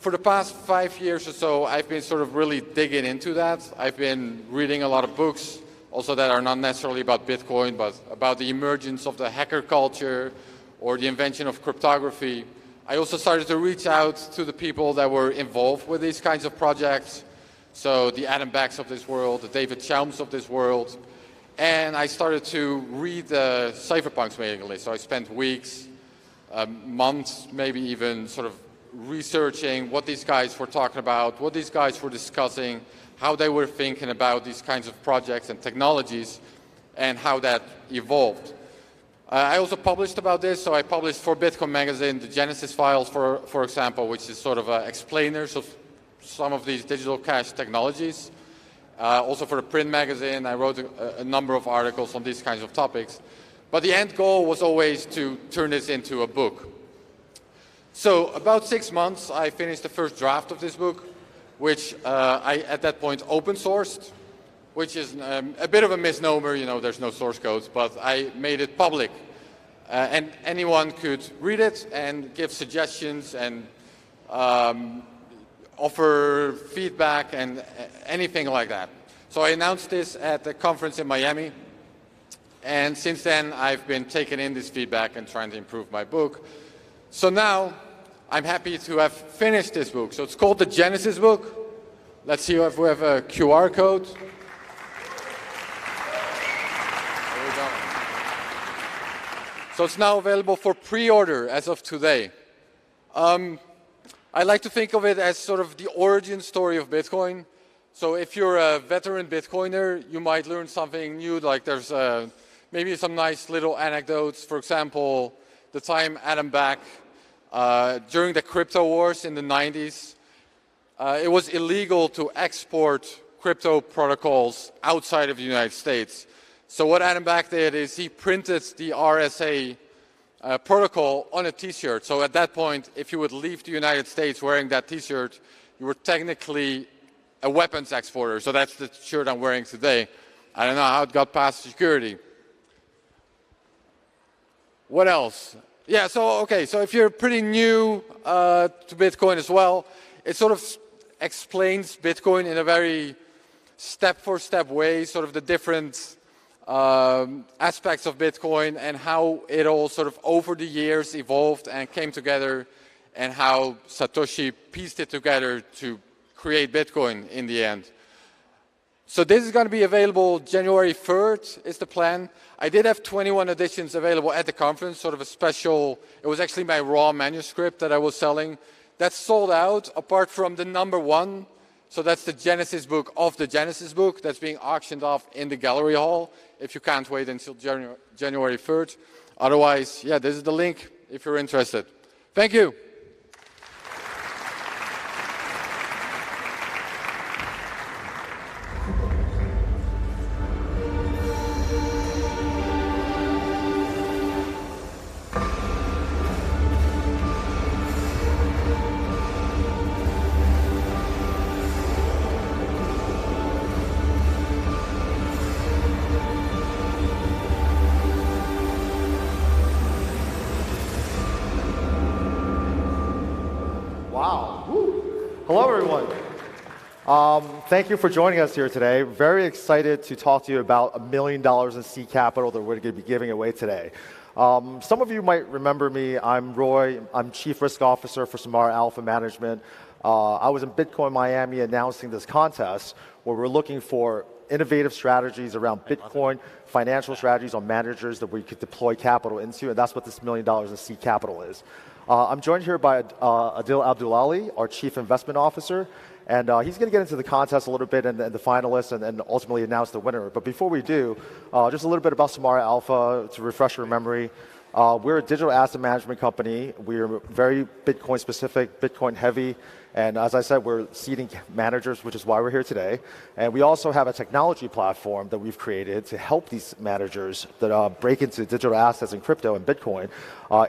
for the past 5 years or so, I've been sort of really digging into that. I've been reading a lot of books, also that are not necessarily about Bitcoin, but about the emergence of the hacker culture or the invention of cryptography. I also started to reach out to the people that were involved with these kinds of projects. So the Adam Backs of this world, the David Chaums of this world. And I started to read the cypherpunks mailing list. So I spent weeks, months, maybe even sort of researching what these guys were talking about, what these guys were discussing, how they were thinking about these kinds of projects and technologies, and how that evolved. I also published about this, so I published for Bitcoin Magazine the Genesis files, for example, which is sort of explainers of some of these digital cash technologies. Also for the print magazine, I wrote a number of articles on these kinds of topics. But the end goal was always to turn this into a book. So about 6 months, I finished the first draft of this book, which I, at that point, open sourced, which is a bit of a misnomer, you know, there's no source code, but I made it public. And anyone could read it and give suggestions and offer feedback and anything like that. So I announced this at the conference in Miami, and since then I've been taking in this feedback and trying to improve my book. So now I'm happy to have finished this book. So it's called the Genesis book. Let's see if we have a QR code. There we go. So it's now available for pre-order as of today. I like to think of it as sort of the origin story of Bitcoin. So if you're a veteran Bitcoiner, you might learn something new, like there's maybe some nice little anecdotes. For example, the time Adam Back, during the crypto wars in the 90s, it was illegal to export crypto protocols outside of the United States. So what Adam Back did is he printed the RSA protocol on a T-shirt. So at that point, if you would leave the United States wearing that T-shirt, you were technically a weapons exporter. So that's the shirt I'm wearing today. I don't know how it got past security. What else? Yeah, so if you're pretty new to Bitcoin as well, it sort of explains Bitcoin in a very step-for-step way, sort of the different aspects of Bitcoin and how it all sort of over the years evolved and came together, and how Satoshi pieced it together to create Bitcoin in the end. So this is going to be available January 3rd is the plan. I did have 21 editions available at the conference, sort of a special, it was actually my raw manuscript that I was selling. That's sold out apart from the #1. So that's the Genesis book of the Genesis book that's being auctioned off in the gallery hall if you can't wait until January 3rd. Otherwise, yeah, this is the link if you're interested. Thank you. Hello, everyone. Thank you for joining us here today. Very excited to talk to you about $1 million in seed capital that we're going to be giving away today. Some of you might remember me. I'm Roy. I'm Chief Risk Officer for Samara Alpha Management. I was in Bitcoin Miami announcing this contest where we're looking for innovative strategies around Bitcoin, financial strategies on managers that we could deploy capital into, and that's what this $1 million in seed capital is. I'm joined here by Adil Abdulali, our Chief Investment Officer, and he's going to get into the contest a little bit and the finalists and ultimately announce the winner. But before we do, just a little bit about Samara Alpha to refresh your memory. We're a digital asset management company. We're very Bitcoin specific, Bitcoin heavy. And as I said, we're seeding managers, which is why we're here today. And we also have a technology platform that we've created to help these managers that break into digital assets and crypto and Bitcoin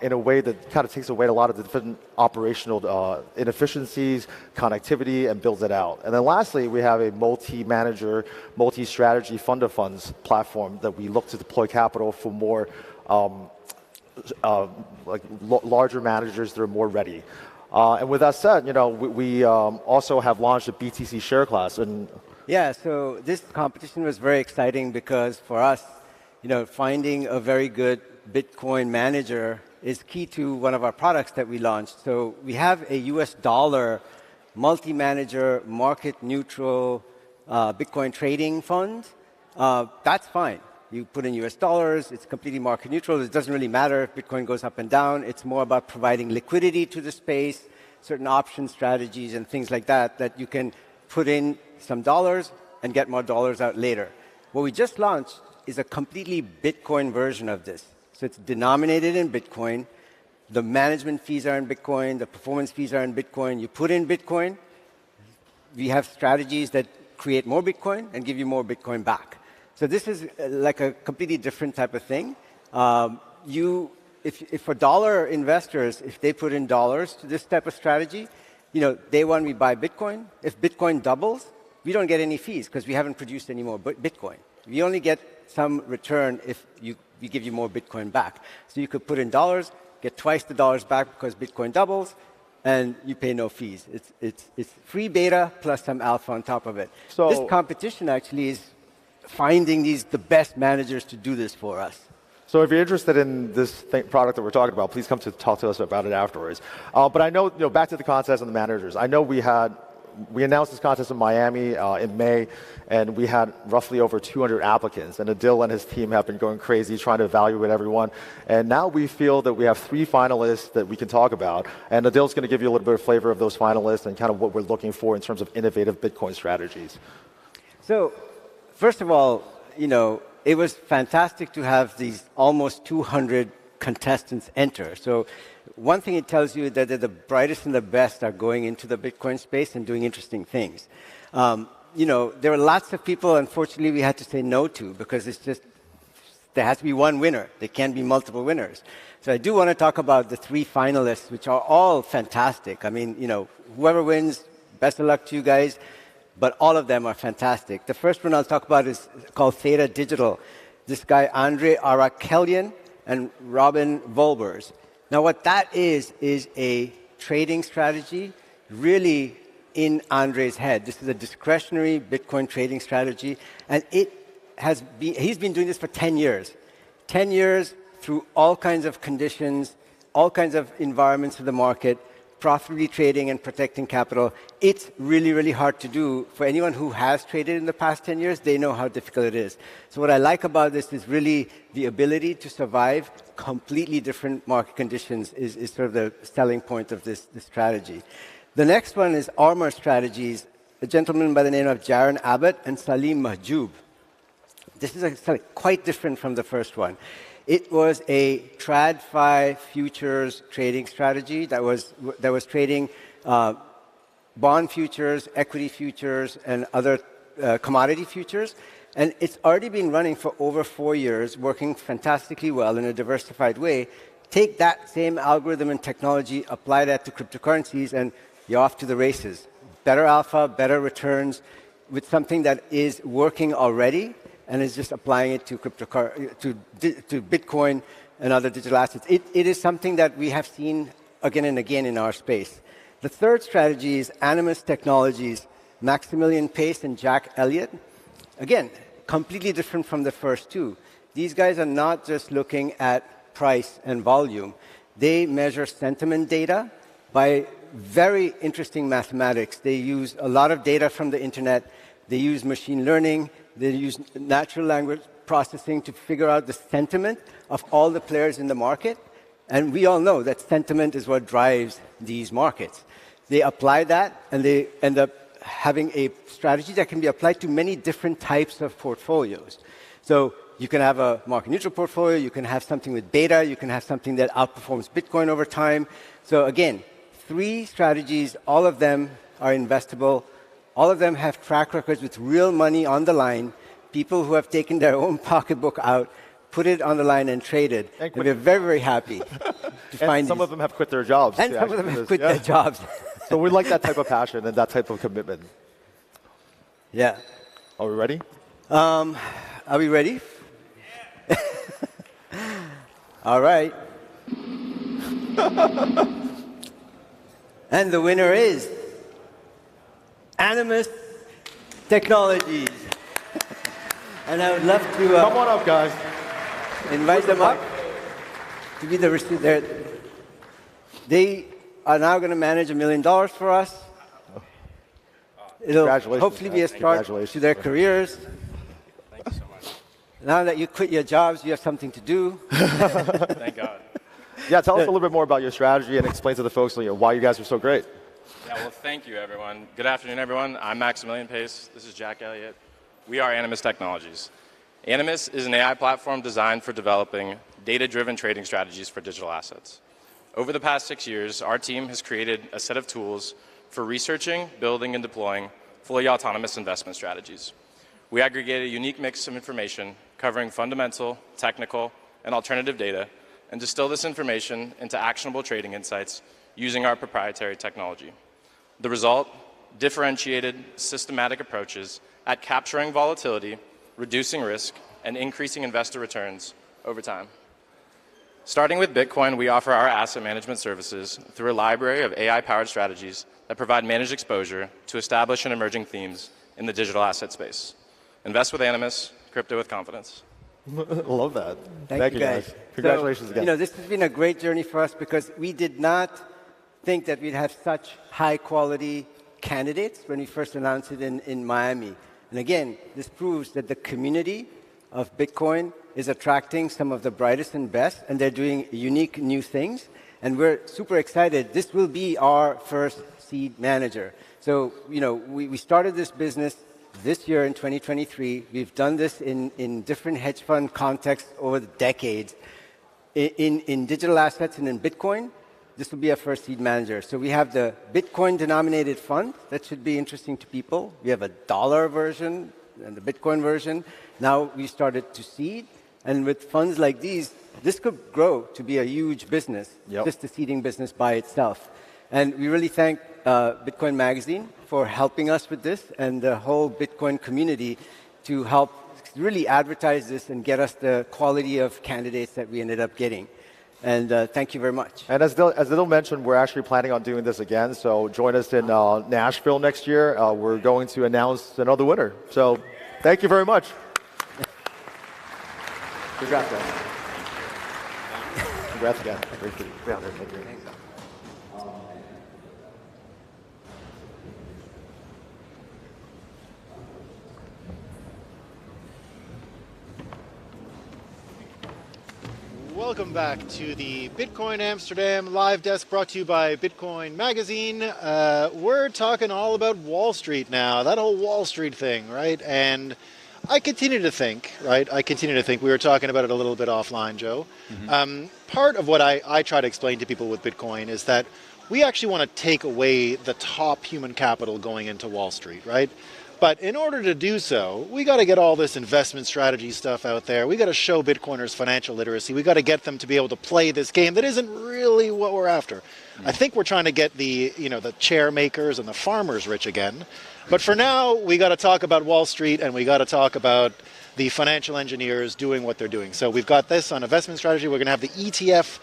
in a way that kind of takes away a lot of the different operational inefficiencies, connectivity, and builds it out. And then lastly, we have a multi-manager, multi-strategy fund of funds platform that we look to deploy capital for more larger managers that are more ready. And with that said, we also have launched a BTC share class. And yeah, so this competition was very exciting because for us, finding a very good Bitcoin manager is key to one of our products that we launched. So we have a US dollar multi-manager, market-neutral Bitcoin trading fund. That's fine. You put in US dollars, it's completely market neutral. It doesn't really matter if Bitcoin goes up and down. It's more about providing liquidity to the space, certain option strategies and things like that, that you can put in some dollars and get more dollars out later. What we just launched is a completely Bitcoin version of this. So it's denominated in Bitcoin. The management fees are in Bitcoin. The performance fees are in Bitcoin. You put in Bitcoin. We have strategies that create more Bitcoin and give you more Bitcoin back. So this is like a completely different type of thing. If for dollar investors, if they put in dollars to this type of strategy, day one we buy Bitcoin. If Bitcoin doubles, we don't get any fees because we haven't produced any more Bitcoin. We only get some return if we give you more Bitcoin back. So you could put in dollars, get twice the dollars back because Bitcoin doubles, and you pay no fees. It's free beta plus some alpha on top of it. So this competition actually is finding the best managers to do this for us. So if you're interested in this product that we're talking about, please come to talk to us about it afterwards. But I know, back to the contest and the managers. I know we announced this contest in Miami in May, and we had roughly over 200 applicants. And Adil and his team have been going crazy trying to evaluate everyone. And now we feel that we have 3 finalists that we can talk about. And Adil's going to give you a little bit of flavor of those finalists and kind of what we're looking for in terms of innovative Bitcoin strategies. So first of all, it was fantastic to have these almost 200 contestants enter. So one thing it tells you that the brightest and the best are going into the Bitcoin space and doing interesting things. There were lots of people, unfortunately, we had to say no to because there has to be one winner. There can't be multiple winners. So I do want to talk about the 3 finalists, which are all fantastic. I mean, whoever wins, best of luck to you guys. But all of them are fantastic. The first one I'll talk about is called Theta Digital. This guy, Andre Arakelian and Robin Volbers. Now, what that is a trading strategy really in Andre's head. This is a discretionary Bitcoin trading strategy. And he's been doing this for 10 years. 10 years through all kinds of conditions, all kinds of environments of the market, profitably trading and protecting capital, it's really, really hard to do. For anyone who has traded in the past 10 years, they know how difficult it is. So what I like about this is really the ability to survive completely different market conditions is sort of the selling point of this strategy. The next one is Armor Strategies, a gentleman by the name of Jaron Abbott and Salim Mahjoub. This is quite different from the first one. It was a TradFi futures trading strategy that was trading bond futures, equity futures, and other commodity futures. And it's already been running for over 4 years, working fantastically well in a diversified way. Take that same algorithm and technology, apply that to cryptocurrencies, and you're off to the races. Better alpha, better returns, with something that is working already and is just applying it to Bitcoin and other digital assets. It is something that we have seen again and again in our space. The third strategy is Animus Technologies, Maximilian Pace and Jack Elliott. Again, completely different from the first two. These guys are not just looking at price and volume. They measure sentiment data by very interesting mathematics. They use a lot of data from the internet. They use machine learning. They use natural language processing to figure out the sentiment of all the players in the market. And we all know that sentiment is what drives these markets. They apply that, and they end up having a strategy that can be applied to many different types of portfolios. So you can have a market-neutral portfolio. You can have something with beta. You can have something that outperforms Bitcoin over time. So again, 3 strategies, all of them are investable. All of them have track records with real money on the line, people who have taken their own pocketbook out, put it on the line and traded. And we're very, very happy to find some of them have quit their jobs. And some of them have quit their jobs. So we like that type of passion and that type of commitment. Yeah. Are we ready? Are we ready? Yeah. All right. And the winner is Animus Technologies. And I would love to come on up, guys. Invite them up to be the receiver. They are now going to manage $1 million for us. It'll hopefully be a start to their careers. Thank you so much. Now that you quit your jobs, you have something to do. Thank God. Yeah, tell us a little bit more about your strategy and explain to the folks why you guys are so great. Yeah, well, thank you, everyone. Good afternoon, everyone. I'm Maximilian Pace. This is Jack Elliott. We are Animus Technologies. Animus is an AI platform designed for developing data-driven trading strategies for digital assets. Over the past 6 years, our team has created a set of tools for researching, building, and deploying fully autonomous investment strategies. We aggregate a unique mix of information covering fundamental, technical, and alternative data, and distill this information into actionable trading insights using our proprietary technology. The result, differentiated, systematic approaches at capturing volatility, reducing risk, and increasing investor returns over time. Starting with Bitcoin, we offer our asset management services through a library of AI-powered strategies that provide managed exposure to established and emerging themes in the digital asset space. Invest with Animus, crypto with confidence. Love that. Thank you, guys. Congratulations again. This has been a great journey for us because we did not think that we'd have such high-quality candidates when we first announced it in Miami. And again, this proves that the community of Bitcoin is attracting some of the brightest and best, and they're doing unique new things. And we're super excited. This will be our first seed manager. So, we started this business this year in 2023. We've done this in different hedge fund contexts over the decades. In digital assets and in Bitcoin, this will be our first seed manager. So we have the Bitcoin-denominated fund. That should be interesting to people. We have a dollar version and the Bitcoin version. Now we started to seed. And with funds like these, this could grow to be a huge business, just the seeding business by itself. And we really thank Bitcoin Magazine for helping us with this and the whole Bitcoin community to help really advertise this and get us the quality of candidates that we ended up getting. And thank you very much. And as Dil mentioned, we're actually planning on doing this again. So join us in Nashville next year. We're going to announce another winner. So thank you very much. Congrats, guys. Congrats again. Great to be out there. Thank you. welcome back to the Bitcoin Amsterdam live desk brought to you by Bitcoin Magazine. We're talking all about Wall Street now, that whole Wall Street thing, right? And I continue to think, we were talking about it a little bit offline, Joe. Part of what I try to explain to people with Bitcoin is that we actually want to take away the top human capital going into Wall Street, right? But in order to do so, we got to get all this investment strategy stuff out there. We got to show Bitcoiners financial literacy. We got to get them to be able to play this game that isn't really what we're after. I think we're trying to get the chair makers and the farmers rich again. But for now, we got to talk about Wall Street and we got to talk about the financial engineers doing what they're doing. So we've got this on investment strategy. We're going to have the ETF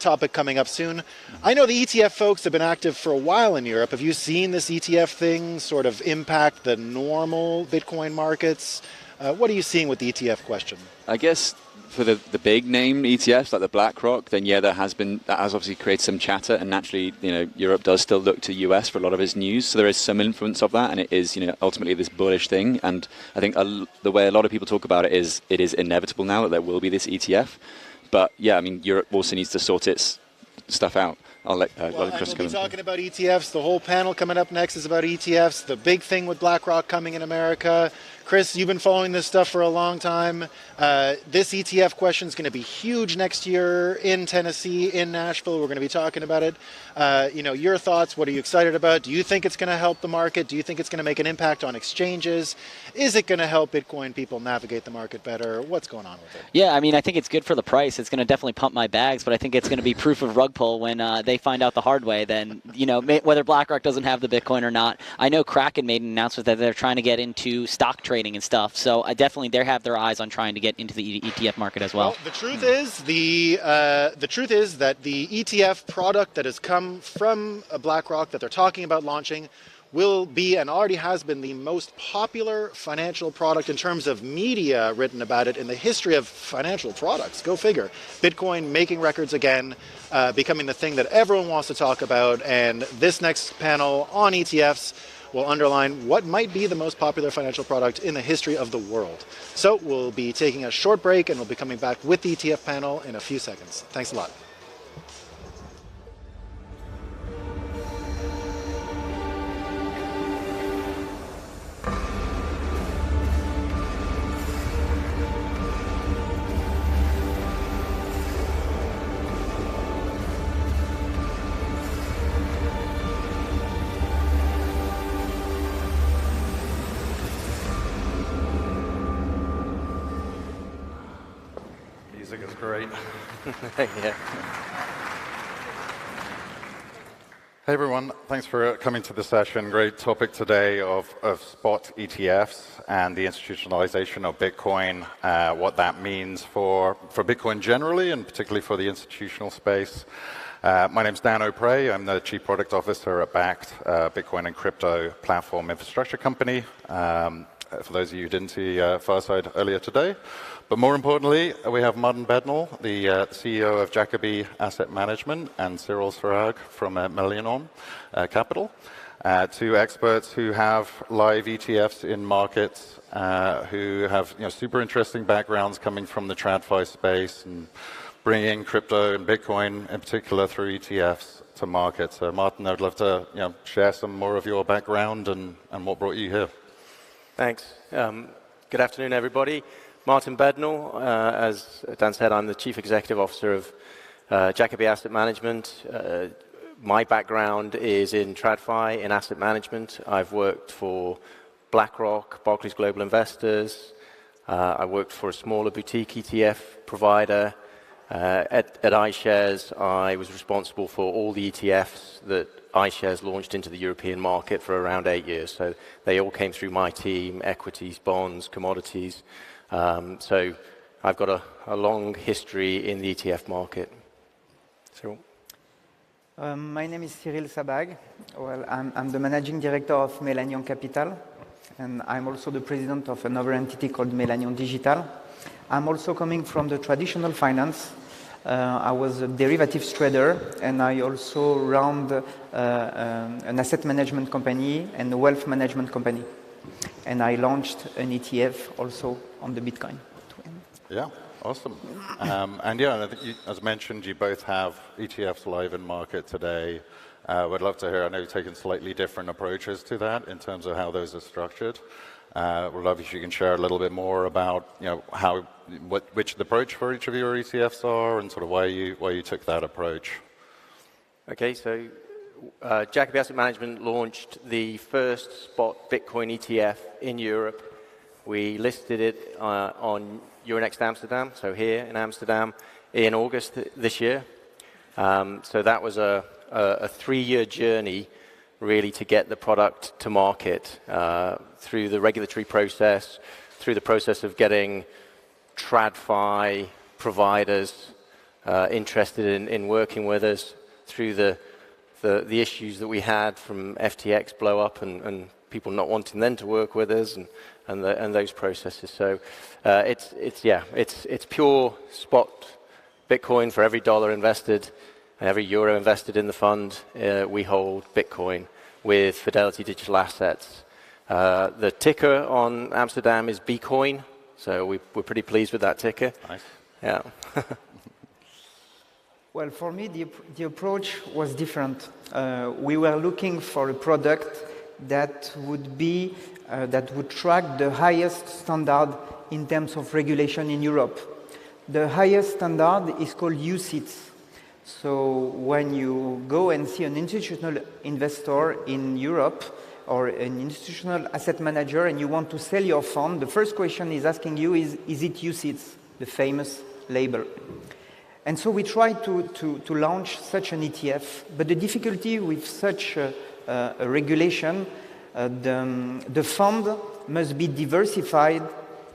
topic coming up soon. I know the ETF folks have been active for a while in Europe. Have you seen this ETF thing sort of impact the normal Bitcoin markets? What are you seeing with the ETF question? I guess for the big name ETFs like the BlackRock, then yeah, that has obviously created some chatter, and naturally, Europe does still look to US for a lot of its news, so there is some influence of that, and it is, ultimately this bullish thing. And I think the way a lot of people talk about it is inevitable now that there will be this ETF. But yeah, I mean, Europe also needs to sort its stuff out. I'll let Chris we'll be talking about ETFs. The whole panel coming up next is about ETFs. The big thing with BlackRock coming in America. Chris, you've been following this stuff for a long time. This ETF question is going to be huge next year in Tennessee, in Nashville. We're going to be talking about it. Your thoughts, what are you excited about? Do you think it's going to help the market? Do you think it's going to make an impact on exchanges? Is it going to help Bitcoin people navigate the market better? What's going on with it? Yeah, I mean, I think it's good for the price. It's going to definitely pump my bags, but I think it's going to be proof of rug pull when they find out the hard way. Then, whether BlackRock doesn't have the Bitcoin or not. I know Kraken made an announcement that they're trying to get into stock trading and stuff. So definitely they have their eyes on trying to get into the ETF market as well. The truth is that the ETF product that has come from BlackRock that they're talking about launching will be and already has been the most popular financial product in terms of media written about it in the history of financial products. Go figure. Bitcoin making records again, becoming the thing that everyone wants to talk about. And this next panel on ETFs will underline what might be the most popular financial product in the history of the world. So we'll be taking a short break and we'll be coming back with the ETF panel in a few seconds. Thanks a lot. Music is great. Yeah. Hey everyone, thanks for coming to the session. Great topic today of spot ETFs and the institutionalization of Bitcoin, what that means for Bitcoin generally and particularly for the institutional space. My name's Dan O'Prey. I'm the Chief Product Officer at Bakkt, Bitcoin and crypto platform infrastructure company. For those of you who didn't see Fireside earlier today. But more importantly, we have Martin Bednall, the CEO of Jacobi Asset Management, and Cyril Sarag from Millennium Capital, two experts who have live ETFs in markets, who have super interesting backgrounds coming from the TradFi space and bringing crypto and Bitcoin in particular through ETFs to market. So Martin, I'd love to share some more of your background and what brought you here. Thanks. Good afternoon, everybody. Martin Bednall, as Dan said, I'm the Chief Executive Officer of Jacobi Asset Management. My background is in TradFi, in asset management. I've worked for BlackRock, Barclays Global Investors. I worked for a smaller boutique ETF provider. At iShares, I was responsible for all the ETFs that iShares launched into the European market for around 8 years. So they all came through my team, equities, bonds, commodities. So I've got a long history in the ETF market. Cyril? My name is Cyril Sabag. Well, I'm the managing director of Millennium Capital, and I'm also the president of another entity called Millennium Digital. I'm also coming from the traditional finance. I was a derivatives trader, and I also run an asset management company and a wealth management company. And I launched an ETF also on the Bitcoin. Yeah. Awesome. And yeah, I think as mentioned, you both have ETFs live in market today. Would love to hear, I know you've taken slightly different approaches to that in terms of how those are structured. Would love if you can share a little bit more about, which the approach for each of your ETFs are and sort of why you took that approach. Okay, so Jacobi Asset Management launched the first spot Bitcoin ETF in Europe. We listed it on Euronext Amsterdam, so here in Amsterdam, in August this year. So that was a 3-year journey, really, to get the product to market through the regulatory process, through the process of getting TradFi providers interested in working with us, through the issues that we had from FTX blow up and people not wanting then to work with us and those processes. So it's pure spot Bitcoin. For every dollar invested, every euro invested in the fund, we hold Bitcoin with Fidelity Digital Assets. The ticker on Amsterdam is Bcoin, so we're pretty pleased with that ticker. Nice. Yeah. Well, for me, the approach was different. We were looking for a product that would track the highest standard in terms of regulation in Europe. The highest standard is called UCITS. So when you go and see an institutional investor in Europe or an institutional asset manager and you want to sell your fund, the first question is asking you is it UCITS, the famous label. And so we tried to launch such an ETF, but the difficulty with such a regulation, the fund must be diversified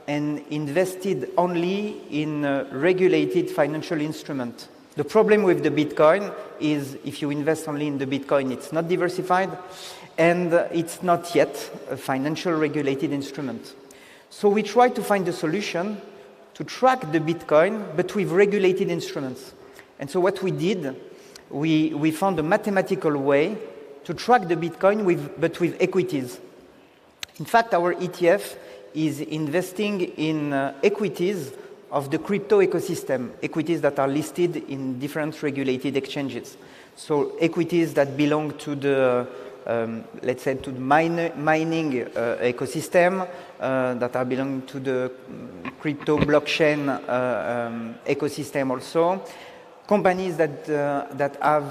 and invested only in regulated financial instruments. The problem with the Bitcoin is if you invest only in the Bitcoin, it's not diversified and it's not yet a financial regulated instrument. So we tried to find a solution to track the Bitcoin, but with regulated instruments. And so what we did, we found a mathematical way to track the Bitcoin but with equities. In fact, our ETF is investing in equities of the crypto ecosystem, equities that are listed in different regulated exchanges. So equities that belong to the, let's say, to the mining ecosystem, that are belonging to the crypto blockchain ecosystem also. Companies that have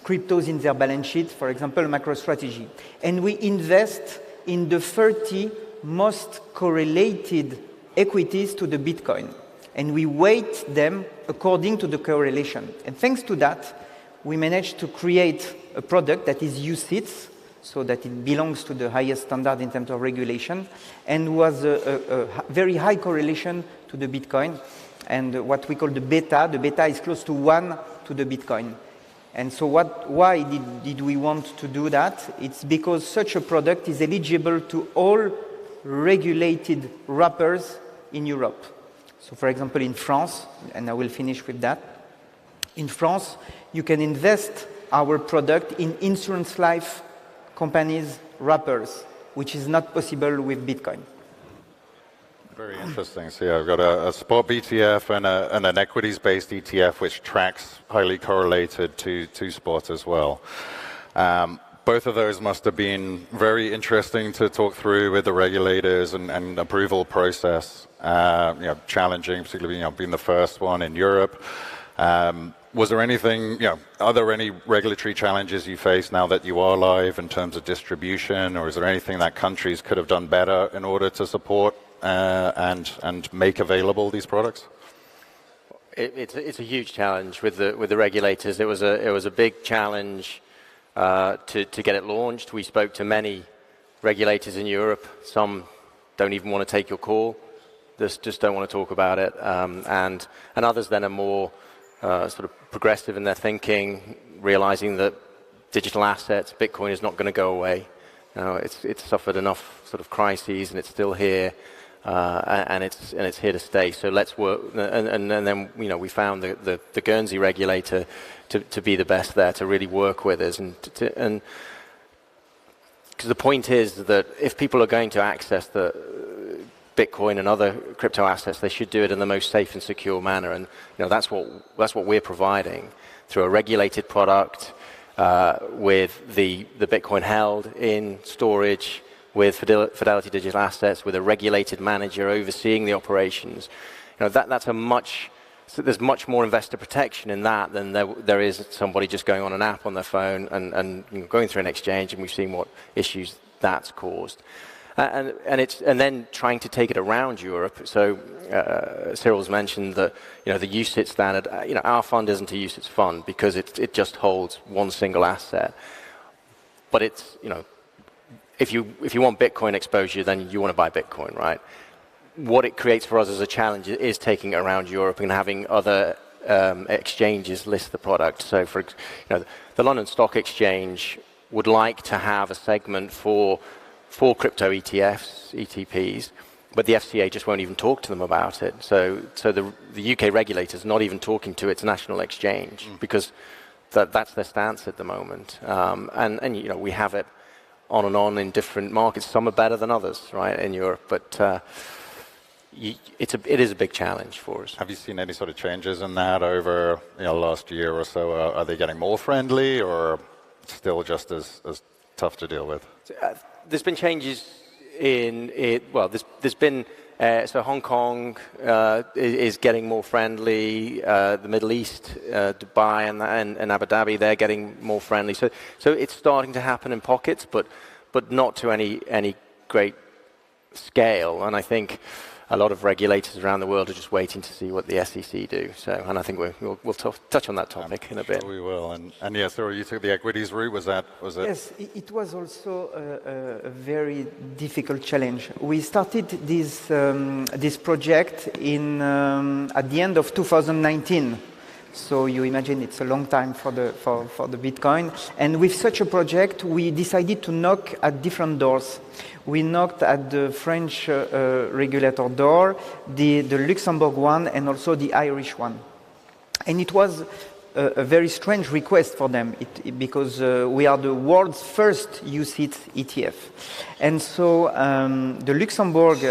cryptos in their balance sheet, for example, MicroStrategy. And we invest in the 30 most correlated equities to the Bitcoin. And we weight them according to the correlation. And thanks to that, we managed to create a product that is UCITS, so that it belongs to the highest standard in terms of regulation, and was a very high correlation to the Bitcoin. And what we call the beta is close to 1 to the Bitcoin. And so why did we want to do that? It's because such a product is eligible to all regulated wrappers in Europe. So for example, in France, and I will finish with that, in France, you can invest our product in insurance life companies' wrappers, which is not possible with Bitcoin. Very interesting. So yeah, I've got a spot ETF and an equities-based ETF which tracks highly correlated to spot as well. Both of those must have been very interesting to talk through with the regulators and approval process. Challenging, particularly being the first one in Europe. Was there anything? Are there any regulatory challenges you face now that you are live in terms of distribution, or is there anything that countries could have done better in order to support and make available these products? It's a huge challenge with the regulators. It was a big challenge to get it launched. We spoke to many regulators in Europe. Some don't even want to take your call. Just don't want to talk about it. And others then are more sort of progressive in their thinking, realizing that digital assets, Bitcoin, is not going to go away. It's suffered enough sort of crises, and it's still here, and it's here to stay. So let's work. And then we found the Guernsey regulator to be the best there, to really work with us, and because the point is that if people are going to access Bitcoin and other crypto assets, they should do it in the most safe and secure manner. And that's what we're providing through a regulated product with the Bitcoin held in storage, with Fidelity Digital Assets, with a regulated manager overseeing the operations. There's much more investor protection in that than there is somebody just going on an app on their phone and going through an exchange, and we've seen what issues that's caused. And then trying to take it around Europe. So Cyril's mentioned that the UCITS standard. Our fund isn't a UCITS fund because it just holds one single asset. But it's if you want Bitcoin exposure, then you want to buy Bitcoin, right? What it creates for us as a challenge is taking it around Europe and having other exchanges list the product. So for the London Stock Exchange would like to have a segment for crypto ETFs, ETPs, but the FCA just won't even talk to them about it. So the UK regulator's not even talking to its national exchange because that's their stance at the moment. And we have it on and on in different markets. Some are better than others, right, in Europe, but it is a big challenge for us. Have you seen any sort of changes in that over last year or so? Are they getting more friendly or still just as tough to deal with? There's been changes in it. Well, there's been so Hong Kong is getting more friendly. The Middle East, Dubai and Abu Dhabi, they're getting more friendly. So it's starting to happen in pockets, but not to any great scale. And I think a lot of regulators around the world are just waiting to see what the SEC do. And I think we'll touch on that topic in a bit. Sure we will. And yeah, so you took the equities route. Was it? Yes, it was also a very difficult challenge. We started this project at the end of 2019. So you imagine it's a long time for the Bitcoin. And with such a project, we decided to knock at different doors. We knocked at the French regulator door, the Luxembourg one, and also the Irish one. And it was a very strange request for them because we are the world's first UCITS ETF. And so the Luxembourg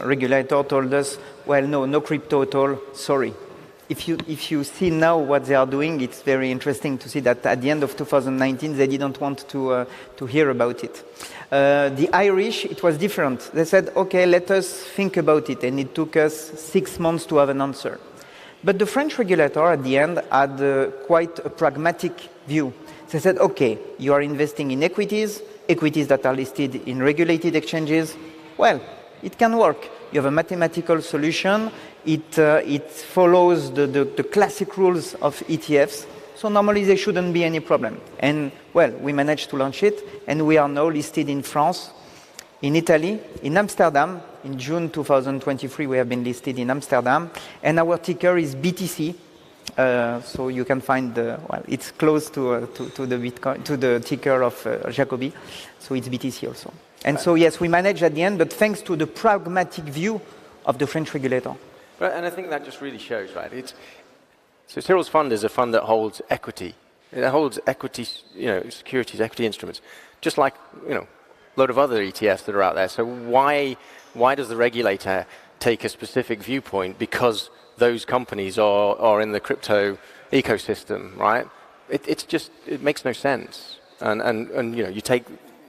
regulator told us, well, no crypto at all, sorry. If you see now what they are doing, it's very interesting to see that at the end of 2019, they didn't want to hear about it. The Irish, it was different. They said, okay, let us think about it. And it took us 6 months to have an answer. But the French regulator at the end had quite a pragmatic view. They said, okay, you are investing in equities that are listed in regulated exchanges. Well, it can work. You have a mathematical solution. It follows the classic rules of ETFs. So normally there shouldn't be any problem. And well, we managed to launch it, and we are now listed in France, in Italy, in Amsterdam. In June 2023, we have been listed in Amsterdam, and our ticker is BTC. So you can find it's close to the Bitcoin, to the ticker of Jacobi. So it's BTC also. And so yes, we managed at the end, but thanks to the pragmatic view of the French regulator. And I think that just really shows, right? So Cyril's fund is a fund that holds equity. It holds equity, securities, equity instruments, just like a load of other ETFs that are out there. So why does the regulator take a specific viewpoint because those companies are in the crypto ecosystem, right? It makes no sense. And you take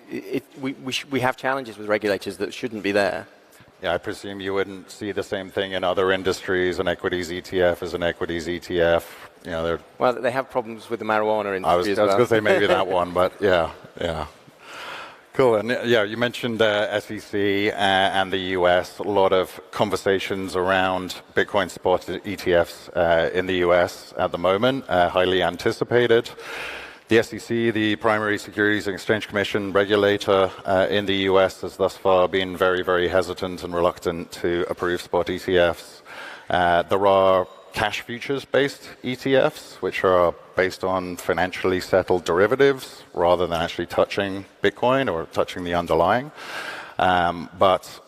it. We have challenges with regulators that shouldn't be there. Yeah, I presume you wouldn't see the same thing in other industries. An equities ETF is an equities ETF. Well, they have problems with the marijuana industry. I was going to say maybe that one, but yeah. Cool. And yeah, you mentioned SEC and the US. A lot of conversations around Bitcoin spot ETFs in the US at the moment, highly anticipated. The SEC, the primary Securities and Exchange Commission regulator in the US, has thus far been very, very hesitant and reluctant to approve spot ETFs. There are cash futures-based ETFs, which are based on financially settled derivatives rather than actually touching Bitcoin or touching the underlying. But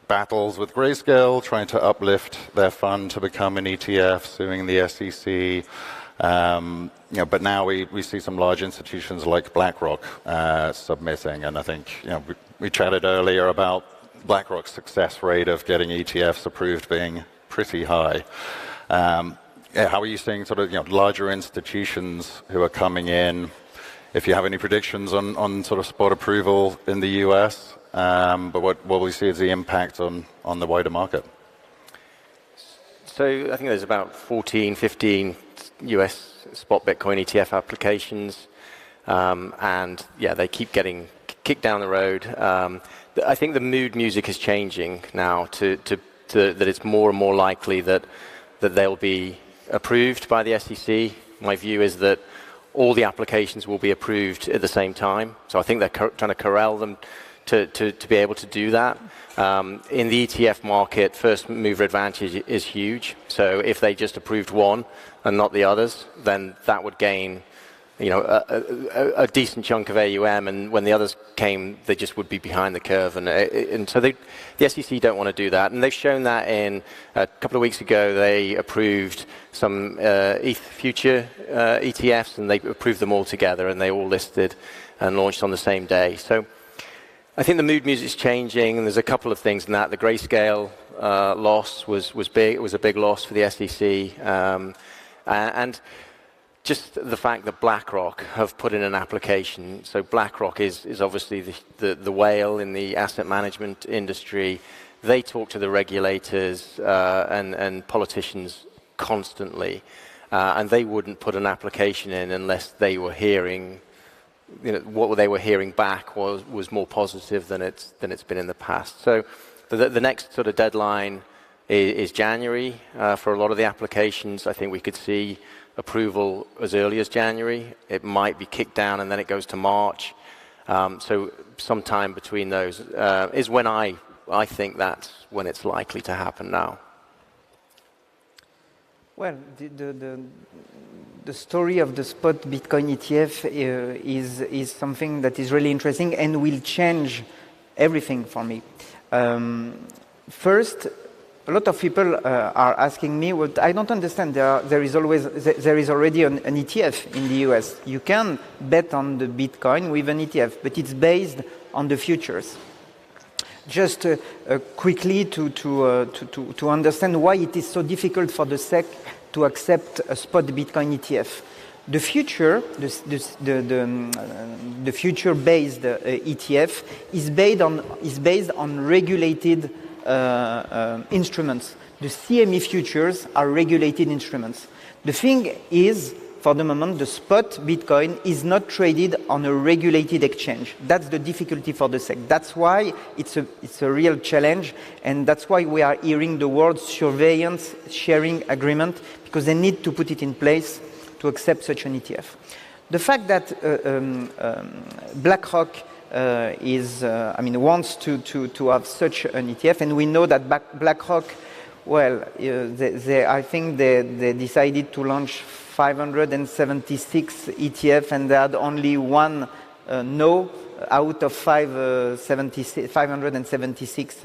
battles with Grayscale, trying to uplift their fund to become an ETF, suing the SEC. But now we see some large institutions like BlackRock submitting, and I think we chatted earlier about BlackRock's success rate of getting ETFs approved being pretty high. How are you seeing sort of larger institutions who are coming in? If you have any predictions on sort of spot approval in the US, but what will we see as the impact on the wider market? So I think there's about 14, 15 US spot Bitcoin ETF applications. And yeah, they keep getting kicked down the road. I think the mood music is changing now to that it's more and more likely that they'll be approved by the SEC. My view is that all the applications will be approved at the same time. So I think they're trying to corral them to be able to do that. In the ETF market, first mover advantage is huge. So if they just approved one and not the others, then that would gain a decent chunk of AUM, and when the others came, they just would be behind the curve, and so the SEC don't want to do that, and they've shown that in a couple of weeks ago they approved some ETH future ETFs, and they approved them all together, and they all listed and launched on the same day. So I think the mood music is changing, and there's a couple of things in that. The Grayscale loss was big; it was a big loss for the SEC, and just the fact that BlackRock have put in an application. So BlackRock is obviously the whale in the asset management industry. They talk to the regulators and politicians constantly, and they wouldn't put an application in unless they were hearing, what they were hearing back was more positive than it's been in the past. So the next sort of deadline is January for a lot of the applications. I think we could see approval as early as January. It might be kicked down and then it goes to March. So sometime between those is when I think that's when it's likely to happen now. Well, the story of the spot Bitcoin ETF is something that is really interesting and will change everything for me. First, a lot of people are asking me, well, I don't understand. There is already an ETF in the US. You can bet on the Bitcoin with an ETF, but it's based on the futures. Just quickly to understand why it is so difficult for the SEC to accept a spot Bitcoin ETF. The future, the future-based ETF is based on regulated instruments. The CME futures are regulated instruments. The thing is, for the moment, the spot Bitcoin is not traded on a regulated exchange. That's the difficulty for the SEC. That's why it's a real challenge, and that's why we are hearing the word surveillance sharing agreement, because they need to put it in place to accept such an ETF. The fact that BlackRock wants to have such an ETF, and we know that BlackRock, well, I think they decided to launch 576 ETF, and they had only one no out of 576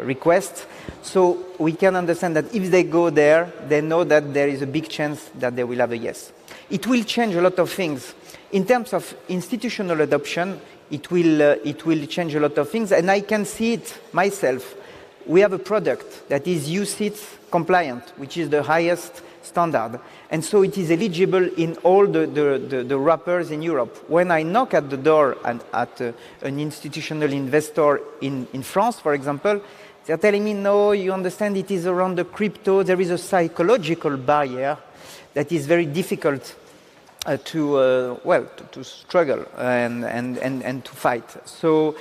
requests. So we can understand that if they go there, they know that there is a big chance that they will have a yes. It will change a lot of things. In terms of institutional adoption, it will change a lot of things, and I can see it myself. We have a product that is UCITS compliant, which is the highest standard, and so it is eligible in all the wrappers in Europe. When I knock at the door at an institutional investor in France, for example, they're telling me, no, you understand, it is around the crypto. There is a psychological barrier that is very difficult to struggle and to fight. So,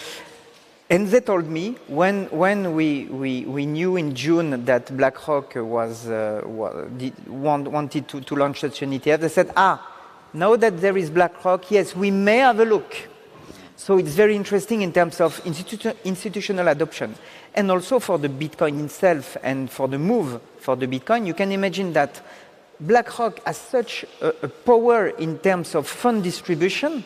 and they told me when we knew in June that BlackRock wanted to launch such an ETF, they said, now that there is BlackRock, yes, we may have a look. So it's very interesting in terms of institutional adoption, and also for the Bitcoin itself and for the move for the Bitcoin. You can imagine that BlackRock has such a power in terms of fund distribution.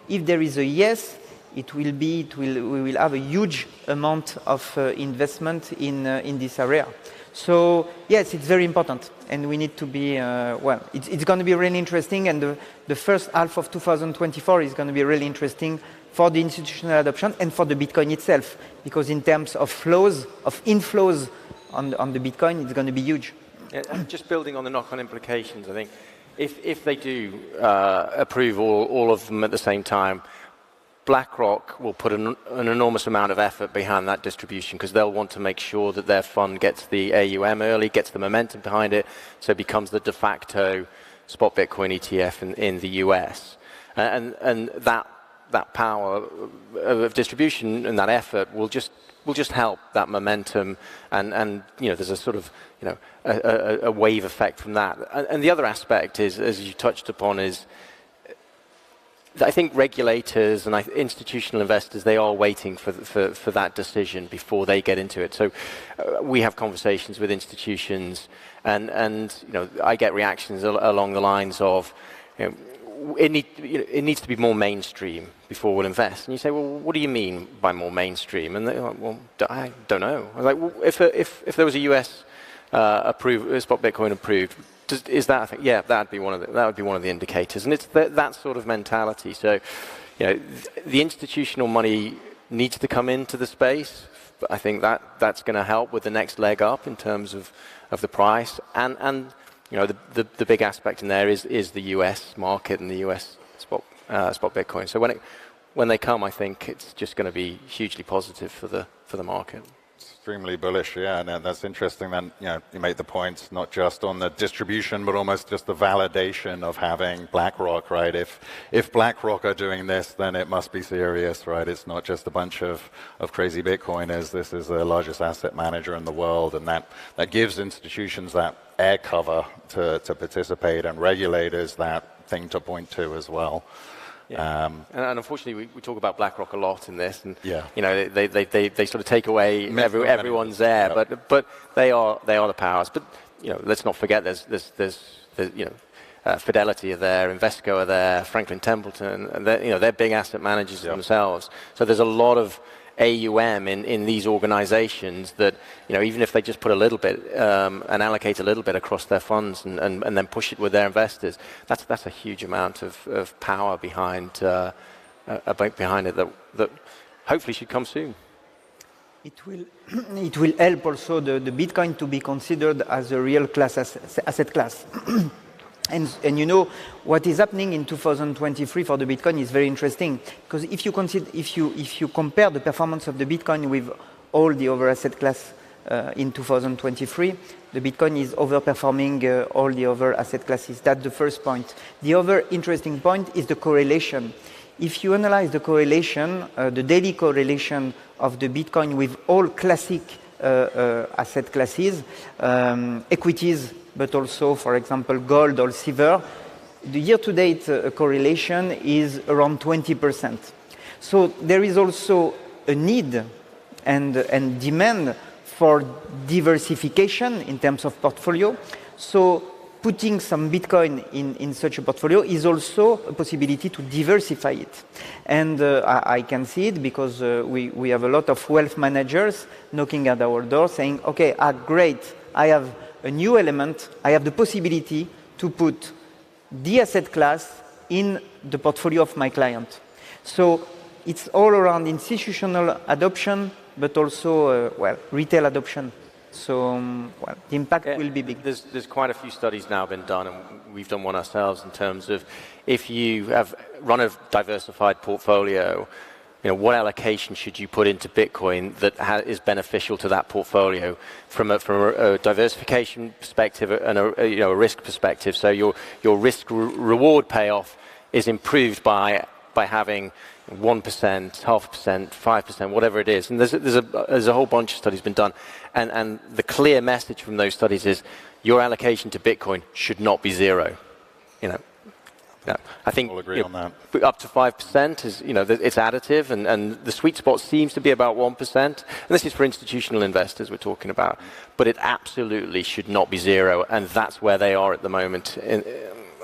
If there is a yes, we will have a huge amount of investment in this area. So yes, it's very important, and we need to be, it's going to be really interesting, and the first half of 2024 is going to be really interesting for the institutional adoption and for the Bitcoin itself, because in terms of flows, of inflows on the Bitcoin, it's going to be huge. Yeah, and just building on the knock-on implications, I think, if they do approve all of them at the same time, BlackRock will put an enormous amount of effort behind that distribution because they'll want to make sure that their fund gets the AUM early, gets the momentum behind it, so it becomes the de facto spot Bitcoin ETF in the US. And that power of distribution and that effort will just help that momentum, and there's a sort of a wave effect from that. And the other aspect is, as you touched upon, is I think regulators and institutional investors, they are waiting for that decision before they get into it. So we have conversations with institutions, and I get reactions along the lines of, it needs to be more mainstream before we'll invest. And you say, well, what do you mean by more mainstream? And they're like, well, I don't know. I was like, well, if there was a US spot Bitcoin approved, is that a thing? Yeah, that would be one of the indicators, and it's that sort of mentality. So, the institutional money needs to come into the space. I think that's going to help with the next leg up in terms of the price, and the big aspect in there is the US market and the US spot Bitcoin. So when they come, I think it's just going to be hugely positive for the market. Extremely bullish, yeah, and that's interesting. Then you make the points not just on the distribution, but almost just the validation of having BlackRock, right? If BlackRock are doing this, then it must be serious, right? It's not just a bunch of crazy Bitcoiners. This is the largest asset manager in the world, and that gives institutions that air cover to participate, and regulators that thing to point to as well. Yeah. And unfortunately, we talk about BlackRock a lot in this, and they sort of take away everyone's air, but they are the powers. But let's not forget there's Fidelity are there, Invesco are there, Franklin Templeton, and they're big asset managers themselves. So there's a lot of AUM in these organizations that, even if they just put a little bit and allocate a little bit across their funds and then push it with their investors, that's a huge amount of power behind it that hopefully should come soon. It will help also the Bitcoin to be considered as a real asset class. And what is happening in 2023 for the Bitcoin is very interesting, because if you compare the performance of the Bitcoin with all the other asset class in 2023, the Bitcoin is overperforming all the other asset classes. That's the first point. The other interesting point is the correlation. If you analyze the correlation, the daily correlation of the Bitcoin with all classic asset classes, equities, but also, for example, gold or silver, the year-to-date correlation is around 20%. So there is also a need and demand for diversification in terms of portfolio. So putting some Bitcoin in such a portfolio is also a possibility to diversify it. And I can see it because we have a lot of wealth managers knocking at our door saying, okay, great, I have a new element, I have the possibility to put the asset class in the portfolio of my client. So it's all around institutional adoption, but also, retail adoption. So, the impact will be big. There's quite a few studies now been done, and we've done one ourselves in terms of if you have run a diversified portfolio, what allocation should you put into Bitcoin that is beneficial to that portfolio from a diversification perspective and a risk perspective. So your risk reward payoff is improved by having 1%, 0.5%, 5%, whatever it is. And there's a whole bunch of studies been done. And the clear message from those studies is your allocation to Bitcoin should not be zero. I think we'll agree on that. Up to 5% is, it's additive, and the sweet spot seems to be about 1%. And this is for institutional investors we're talking about. But it absolutely should not be zero, and that's where they are at the moment.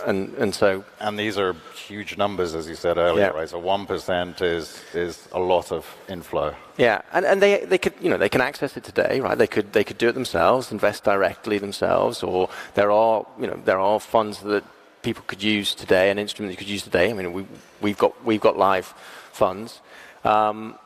and so. And these are huge numbers, as you said earlier, right? So 1% is a lot of inflow. Yeah, and they could, they can access it today, right? They could do it themselves, invest directly themselves, or there are funds that people could use today, an instrument you could use today. I mean, we've got live funds, but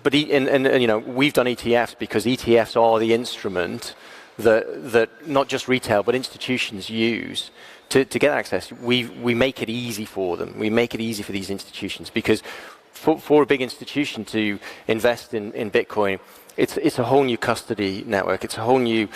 we've done ETFs because ETFs are the instrument that not just retail but institutions use to get access. We make it easy for them. We make it easy for these institutions because for a big institution to invest in Bitcoin, it's a whole new custody network. It's a whole new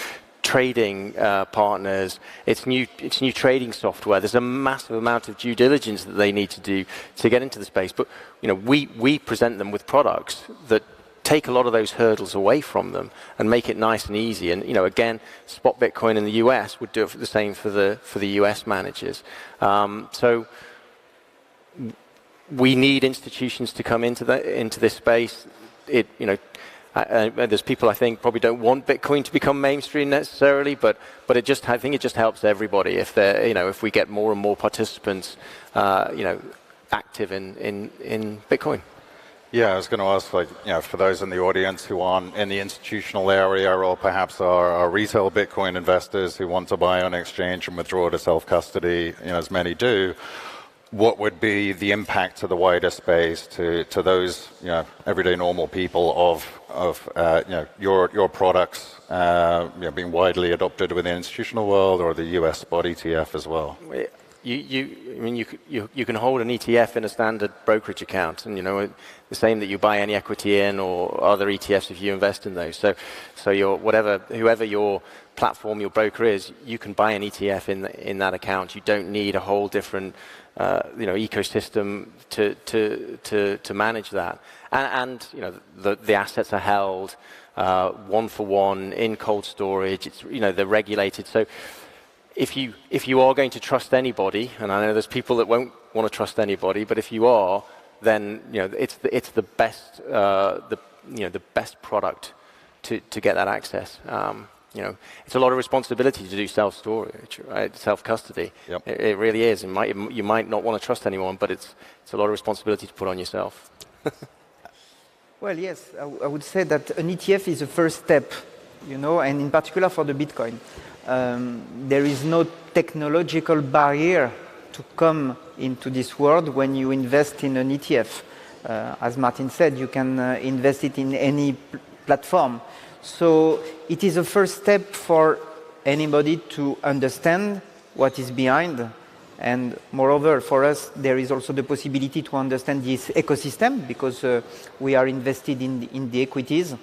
trading partners. It's new trading software. There's a massive amount of due diligence that they need to do to get into the space. But we present them with products that take a lot of those hurdles away from them and make it nice and easy. And again, spot Bitcoin in the US would do it the same for the US managers. So we need institutions to come into this space. There's people I think probably don't want Bitcoin to become mainstream necessarily, but I think it just helps everybody if we get more and more participants active in Bitcoin. Yeah, I was going to ask, for those in the audience who aren't in the institutional area or perhaps are retail Bitcoin investors who want to buy on exchange and withdraw to self-custody, as many do, what would be the impact to the wider space, to those, everyday normal people of your products being widely adopted within the institutional world or the US spot ETF as well? You can hold an ETF in a standard brokerage account, and the same that you buy any equity in or other ETFs if you invest in those. So whoever your platform, your broker is, you can buy an ETF in that account. You don't need a whole different ecosystem to manage that. And the assets are held one for one in cold storage. It's they're regulated. So if you are going to trust anybody, and I know there's people that won't want to trust anybody, but if you are, then it's the best the best product to get that access. It's a lot of responsibility to do self-storage, right? Self-custody. Yep. It really is. You might not want to trust anyone, but it's a lot of responsibility to put on yourself. Well, yes, I would say that an ETF is a first step, and in particular for the Bitcoin. There is no technological barrier to come into this world when you invest in an ETF. As Martin said, you can invest it in any platform. So it is a first step for anybody to understand what is behind. And moreover, for us, there is also the possibility to understand this ecosystem because we are invested in the equities.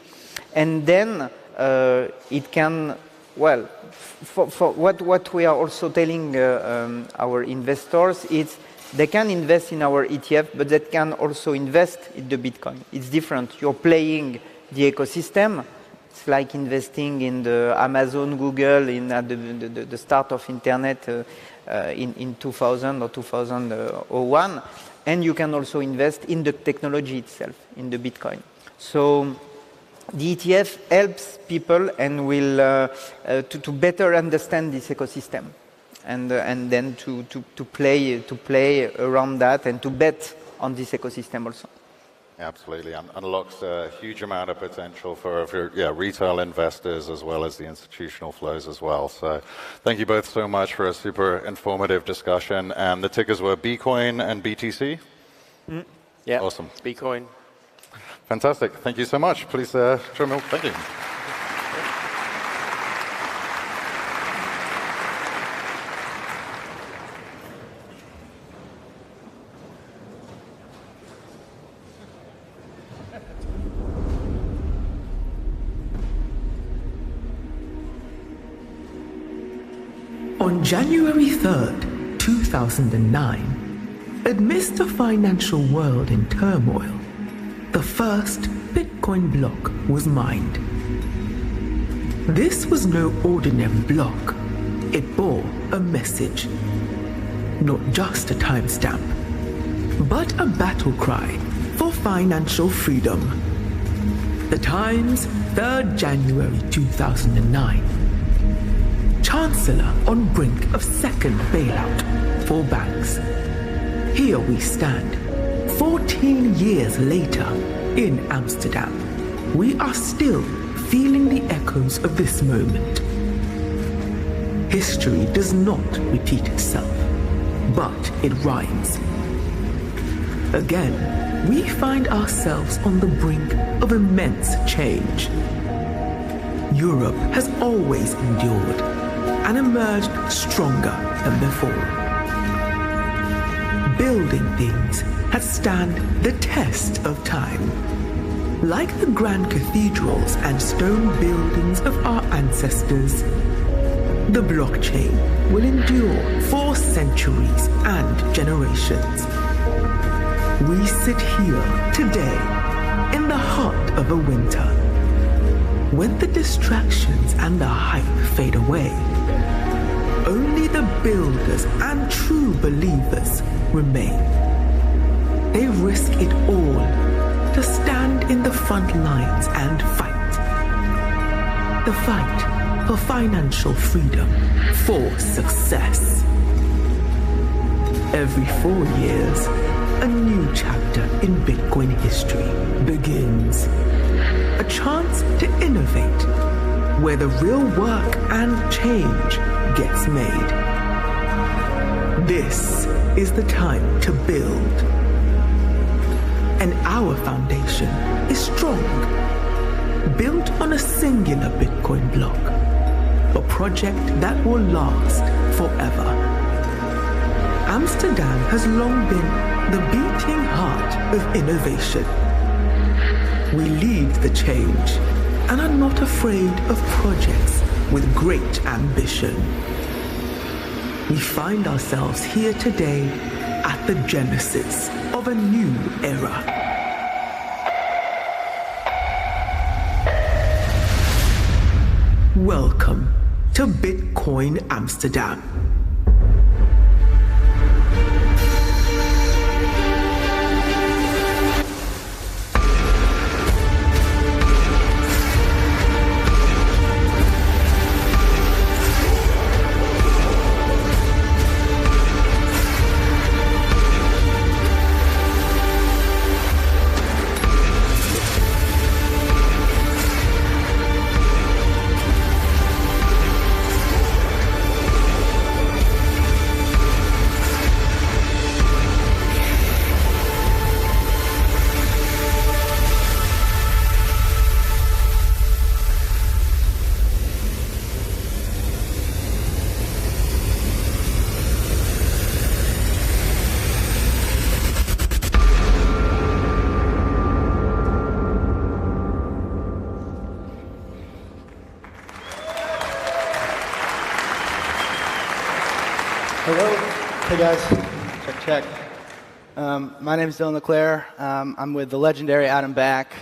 And then it can, for what we are also telling our investors is they can invest in our ETF, but they can also invest in the Bitcoin. It's different. You're playing the ecosystem. It's like investing in the Amazon, Google, at the start of internet in 2000 or 2001. And you can also invest in the technology itself, in the Bitcoin. So the ETF helps people and will to better understand this ecosystem, and then to play around that and to bet on this ecosystem also. Absolutely, and unlocks a huge amount of potential for retail investors as well as the institutional flows as well. So thank you both so much for a super informative discussion. And the tickers were Bcoin and BTC? Yeah, awesome. Bcoin. Fantastic. Thank you so much. Please show me. Thank you. On January 3rd, 2009, amidst the financial world in turmoil, the first Bitcoin block was mined. This was no ordinary block. It bore a message. Not just a timestamp, but a battle cry for financial freedom. The times, 3rd January 2009. Chancellor on brink of second bailout for banks. Here we stand, 14 years later, in Amsterdam. We are still feeling the echoes of this moment. History does not repeat itself, but it rhymes. Again, we find ourselves on the brink of immense change. Europe has always endured and emerged stronger than before. Building things has stand the test of time. Like the grand cathedrals and stone buildings of our ancestors, the blockchain will endure for centuries and generations. We sit here today in the heart of a winter, when the distractions and the hype fade away. Only the builders and true believers remain. They risk it all to stand in the front lines and fight. The fight for financial freedom, for success. Every 4 years, a new chapter in Bitcoin history begins. A chance to innovate, where the real work and change gets made. This is the time to build. And our foundation is strong, built on a singular Bitcoin block, a project that will last forever. Amsterdam has long been the beating heart of innovation. We lead the change and are not afraid of projects with great ambition. We find ourselves here today at the genesis of a new era. Welcome to Bitcoin Amsterdam. Hello. Hey guys. Check. My name is Dylan LeClaire. I'm with the legendary Adam Back.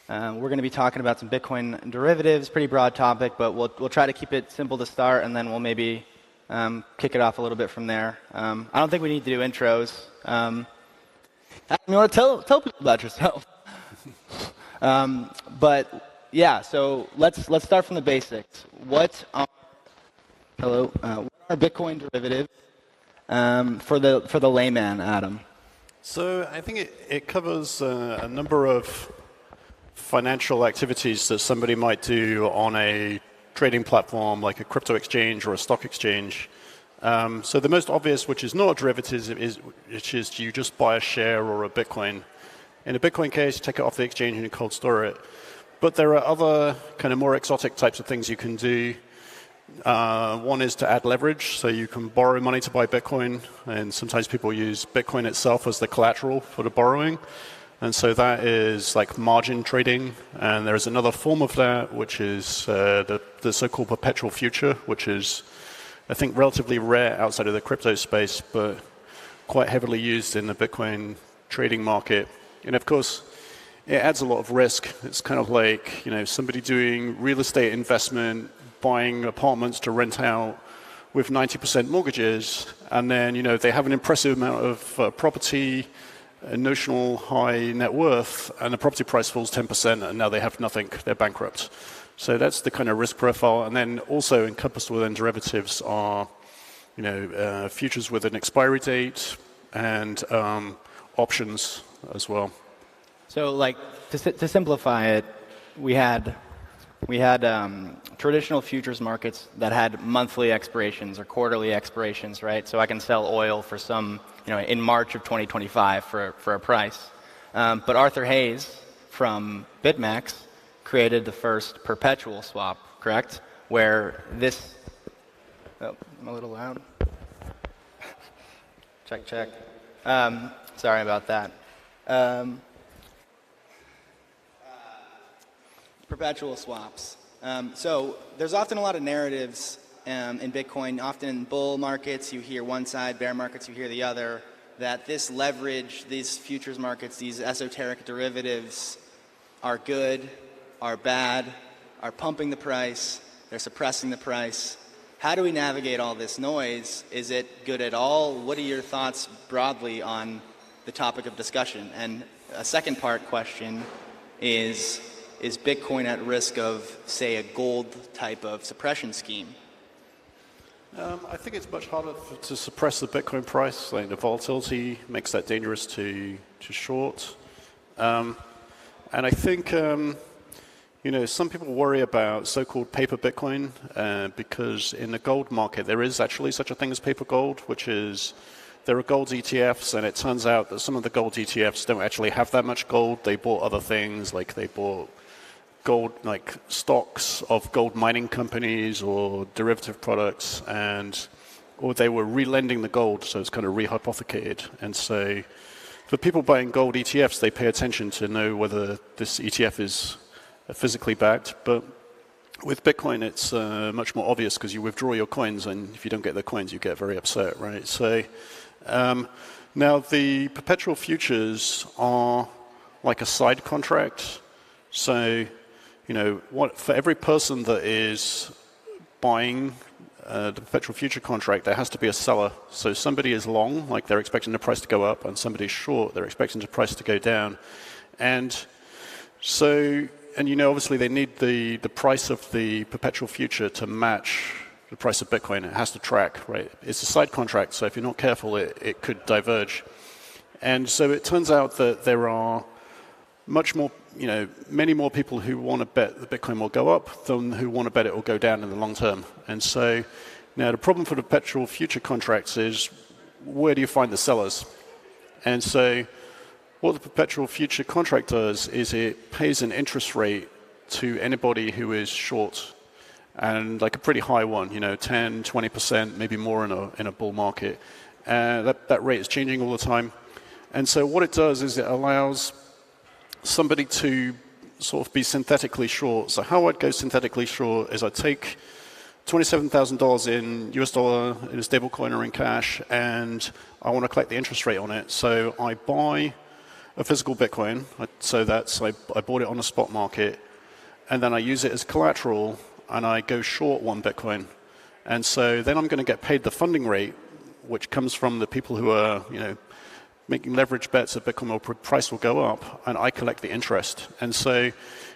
We're going to be talking about some Bitcoin derivatives, pretty broad topic, but we'll try to keep it simple to start, and then we'll maybe kick it off a little bit from there. I don't think we need to do intros. You want to tell people about yourself? But yeah, so let's start from the basics. What are Bitcoin derivatives for the layman, Adam? So I think it covers a number of financial activities that somebody might do on a trading platform like a crypto exchange or a stock exchange. So the most obvious, which is not a derivative, is you just buy a share or a Bitcoin. In a Bitcoin case, you take it off the exchange and you cold store it. But there are other kind of more exotic types of things you can do. One is to add leverage, so you can borrow money to buy Bitcoin, and sometimes people use Bitcoin itself as the collateral for the borrowing. And so that is like margin trading. And there's another form of that, which is the so-called perpetual future, which is, I think, relatively rare outside of the crypto space, but quite heavily used in the Bitcoin trading market. And of course, it adds a lot of risk. It's kind of like, somebody doing real estate investment, buying apartments to rent out with 90% mortgages, and then they have an impressive amount of property, a notional high net worth, and the property price falls 10%, and now they have nothing. They're bankrupt. So that's the kind of risk profile. And then also encompassed within derivatives are, futures with an expiry date and options as well. So, like to simplify it, we had traditional futures markets that had monthly expirations or quarterly expirations, right? So I can sell oil for some, in March of 2025 for a price. But Arthur Hayes from BitMEX created the first perpetual swap, correct? Where this, oh, I'm a little loud. Check. Sorry about that. Perpetual swaps. So there's often a lot of narratives in Bitcoin. Often in bull markets, you hear one side, bear markets, you hear the other, that this leverage, these futures markets, these esoteric derivatives are good, are bad, are pumping the price, they're suppressing the price. How do we navigate all this noise? Is it good at all? What are your thoughts broadly on the topic of discussion? And a second part question is Bitcoin at risk of, say, a gold type of suppression scheme? I think it's much harder to suppress the Bitcoin price. Like the volatility makes that dangerous to short. And I think, some people worry about so-called paper Bitcoin because in the gold market there is actually such a thing as paper gold, which is there are gold ETFs, and it turns out that some of the gold ETFs don't actually have that much gold. They bought other things, like they bought gold, like stocks of gold mining companies or derivative products, or they were relending the gold, so it's kind of rehypothecated. And so for people buying gold ETFs, they pay attention to know whether this ETF is physically backed. But with Bitcoin, it's much more obvious because you withdraw your coins, and if you don't get the coins, you get very upset, right? So now the perpetual futures are like a side contract. So for every person that is buying the perpetual future contract, there has to be a seller. So somebody is long, like they're expecting the price to go up, and somebody's short, they're expecting the price to go down. And so, obviously they need the price of the perpetual future to match the price of Bitcoin. It has to track, right? It's a side contract, so if you're not careful, it could diverge. And so it turns out that there are much more, many more people who want to bet that Bitcoin will go up than who want to bet it will go down in the long term. And so now the problem for the perpetual future contracts is, where do you find the sellers? And so what the perpetual future contract does is it pays an interest rate to anybody who is short, and like a pretty high one, 10, 20%, maybe more in a bull market. That rate is changing all the time. And so what it does is it allows somebody to sort of be synthetically short. So how I'd go synthetically short is I take $27,000 in US dollar in a stable coin or in cash, and I want to collect the interest rate on it. So I buy a physical Bitcoin. So I bought it on a spot market, and then I use it as collateral, and I go short one Bitcoin. And so then I'm going to get paid the funding rate, which comes from the people who are, making leverage bets that Bitcoin price will go up, and I collect the interest. And so,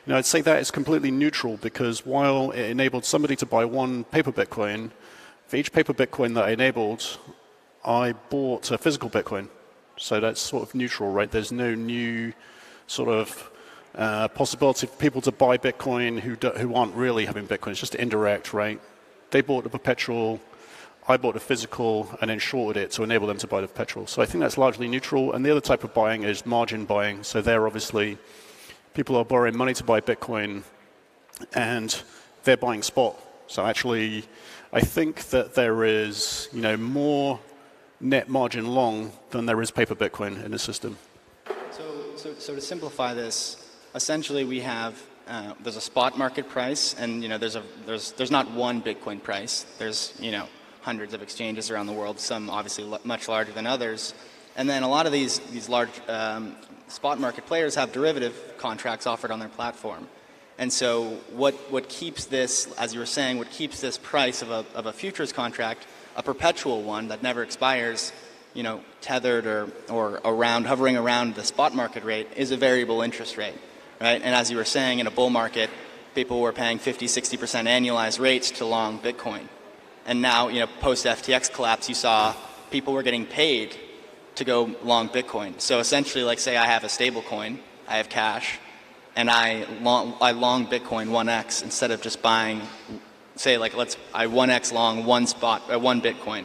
I'd say that is completely neutral, because while it enabled somebody to buy one paper Bitcoin, for each paper Bitcoin that I enabled, I bought a physical Bitcoin. So that's sort of neutral, right? There's no new sort of possibility for people to buy Bitcoin who aren't really having Bitcoin. It's just indirect, right? They bought the perpetual, I bought the physical, and then shorted it to enable them to buy the perpetual. So I think that's largely neutral. And the other type of buying is margin buying. So there, obviously, people are borrowing money to buy Bitcoin, and they're buying spot. So actually, I think that there is, more net margin long than there is paper Bitcoin in the system. So to simplify this, essentially we have there's a spot market price, and there's not one Bitcoin price. There's hundreds of exchanges around the world, some obviously much larger than others. And then a lot of these large spot market players have derivative contracts offered on their platform. And so what keeps this, as you were saying, what keeps this price of a futures contract, a perpetual one that never expires, tethered or hovering around the spot market rate, is a variable interest rate, right? And as you were saying, in a bull market, people were paying 50, 60% annualized rates to long Bitcoin. And now, post FTX collapse, you saw people were getting paid to go long Bitcoin. So essentially, like say I have a stable coin, I have cash, and I long Bitcoin 1x instead of just buying, say like I 1x long one Bitcoin.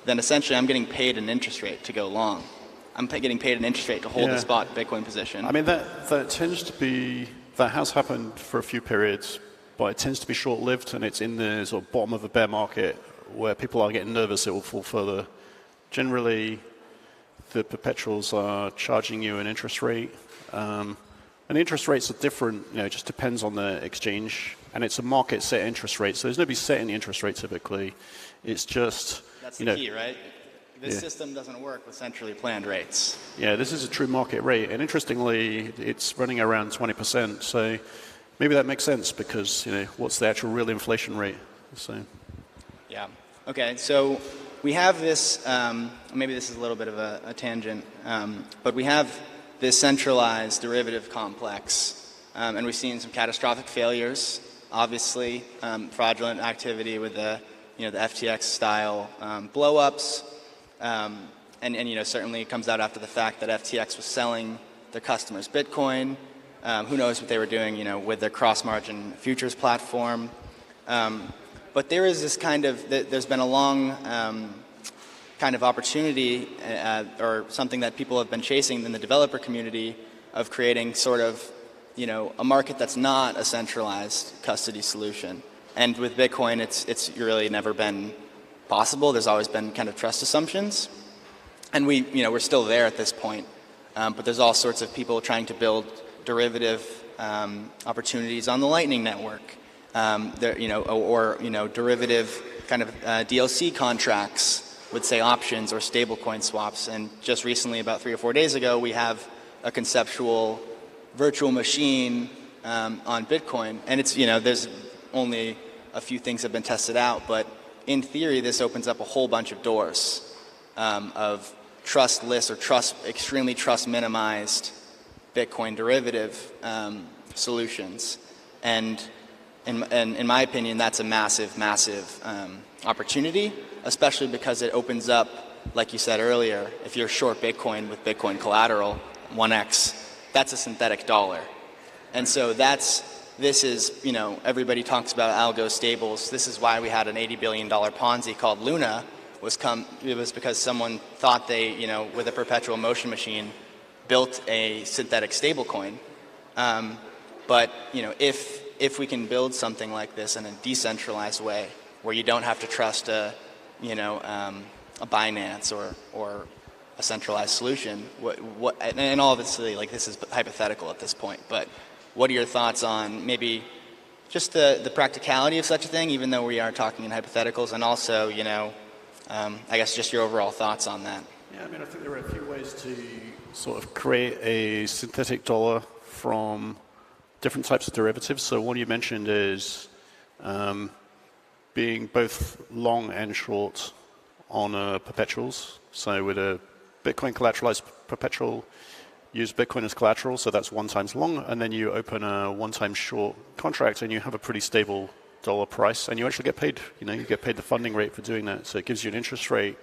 Then essentially I'm getting paid an interest rate to go long. I'm getting paid an interest rate to hold the spot Bitcoin position. I mean, that tends to be, that has happened for a few periods, but it tends to be short-lived, and it's in the sort of bottom of a bear market where people are getting nervous it will fall further. Generally, the perpetuals are charging you an interest rate. And interest rates are different, it just depends on the exchange. And it's a market set interest rate, so there's nobody setting the interest rate typically. It's just, that's the key, right? This system doesn't work with centrally planned rates. Yeah, this is a true market rate. And interestingly, it's running around 20%. So maybe that makes sense because, what's the actual real inflation rate? So. Yeah. Okay, so we have this, maybe this is a little bit of a tangent, but we have this centralized derivative complex, and we've seen some catastrophic failures, obviously, fraudulent activity with the FTX style blow-ups, and certainly it comes out after the fact that FTX was selling their customers Bitcoin. Who knows what they were doing, with their cross-margin futures platform. But there is this there's been a long kind of opportunity or something that people have been chasing in the developer community of creating sort of, a market that's not a centralized custody solution. And with Bitcoin, it's really never been possible. There's always been kind of trust assumptions. And we're still there at this point. But there's all sorts of people trying to build derivative opportunities on the Lightning Network. Derivative kind of DLC contracts with, say, options or stablecoin swaps. And just recently, about 3 or 4 days ago, we have a conceptual virtual machine on Bitcoin. And it's, there's only a few things have been tested out, but in theory, this opens up a whole bunch of doors of trustless or extremely trust minimized Bitcoin derivative solutions. And in my opinion, that's a massive, massive opportunity, especially because it opens up, like you said earlier, if you're short Bitcoin with Bitcoin collateral, 1x, that's a synthetic dollar. And so this is, everybody talks about algo stables. This is why we had an $80 billion Ponzi called Luna. It was because someone thought they, with a perpetual motion machine, built a synthetic stablecoin. But, if we can build something like this in a decentralized way, where you don't have to trust a Binance or a centralized solution, and obviously, this is hypothetical at this point, but what are your thoughts on maybe just the practicality of such a thing, even though we are talking in hypotheticals, and also, I guess just your overall thoughts on that? Yeah, I think there are a few ways to sort of create a synthetic dollar from different types of derivatives. So one you mentioned is being both long and short on perpetuals. So with a Bitcoin collateralized perpetual, use Bitcoin as collateral, so that's 1 times long, and then you open a 1 times short contract and you have a pretty stable dollar price, and you actually get paid. You get paid the funding rate for doing that, so it gives you an interest rate.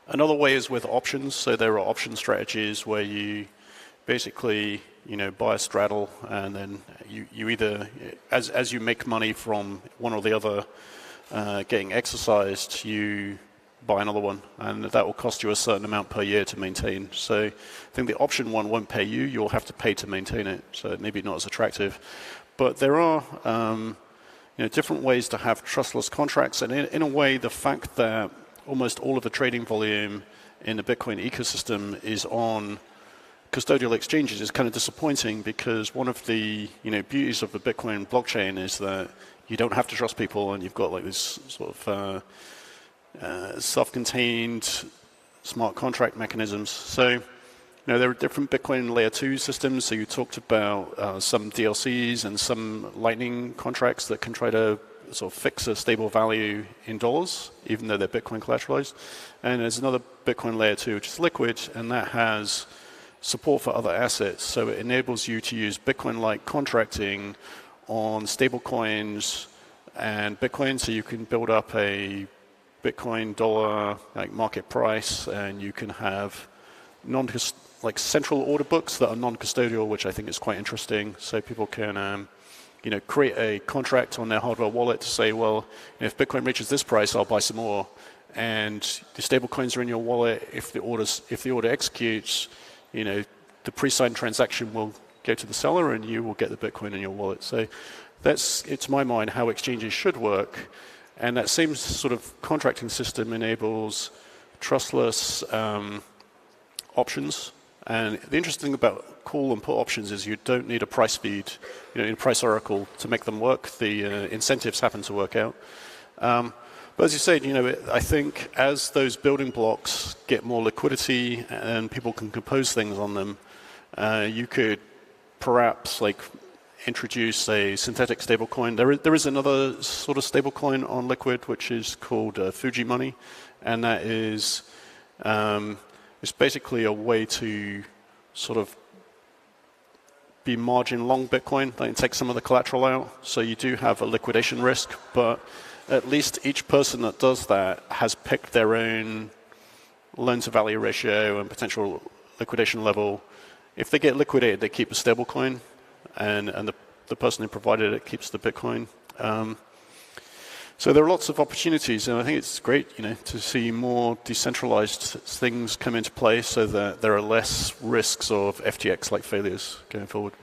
Another way is with options. So there are option strategies where you basically buy a straddle, and then you either, as you make money from one or the other getting exercised, you buy another one, and that will cost you a certain amount per year to maintain. So I think the option one won't pay you. You'll have to pay to maintain it, so it may be not as attractive. But there are different ways to have trustless contracts, and in a way, the fact that almost all of the trading volume in the Bitcoin ecosystem is on custodial exchanges is kind of disappointing, because one of the beauties of the Bitcoin blockchain is that you don't have to trust people, and you've got this sort of self-contained smart contract mechanisms. So there are different Bitcoin layer 2 systems. So you talked about some DLCs and some Lightning contracts that can try to sort of fix a stable value in dollars, even though they're Bitcoin collateralized. And there's another Bitcoin layer 2, which is liquid, and that has support for other assets. So it enables you to use Bitcoin-like contracting on stablecoins and Bitcoin, so you can build up a Bitcoin dollar like market price, and you can have like central order books that are non-custodial, which I think is quite interesting. So people can create a contract on their hardware wallet to say, well, if Bitcoin reaches this price, I'll buy some more. And the stable coins are in your wallet. If the order executes, the pre-signed transaction will go to the seller, and you will get the Bitcoin in your wallet. So that's, to my mind, how exchanges should work. And that same sort of contracting system enables trustless options. And the interesting thing about call and put options is you don't need a price feed, you don't need a price oracle to make them work. The incentives happen to work out. But as you say, I think as those building blocks get more liquidity and people can compose things on them, you could perhaps introduce a synthetic stablecoin. There is another sort of stablecoin on Liquid, which is called Fuji Money, and that is it's basically a way to sort of be margin long Bitcoin, like take some of the collateral out. So you do have a liquidation risk, but at least each person that does that has picked their own loan to value ratio and potential liquidation level. If they get liquidated, they keep a stablecoin, and the person who provided it keeps the Bitcoin. So there are lots of opportunities, and I think it's great, to see more decentralized things come into play, so that there are less risks of FTX-like failures going forward.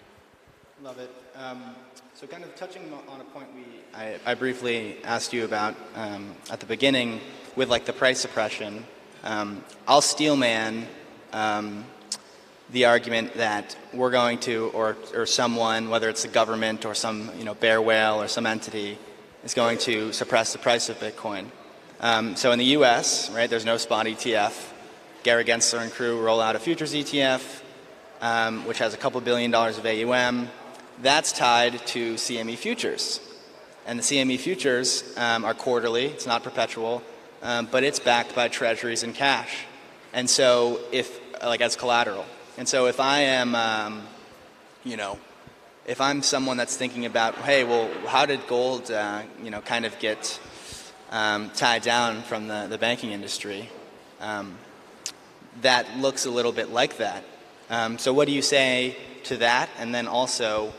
Love it. So kind of touching on a point I briefly asked you about at the beginning with the price suppression, I'll steelman the argument that we're going to, or someone, whether it's the government or some bear whale or some entity, is going to suppress the price of Bitcoin. So in the US, right, there's no spot ETF. Gary Gensler and crew roll out a futures ETF, which has a couple $2 billion of AUM. That's tied to CME futures. And the CME futures are quarterly, it's not perpetual, but it's backed by treasuries and cash. And so as collateral. And so if I am, if I'm someone that's thinking about, hey, well, how did gold, kind of get tied down from the banking industry? That looks a little bit like that. So what do you say to that? And then also,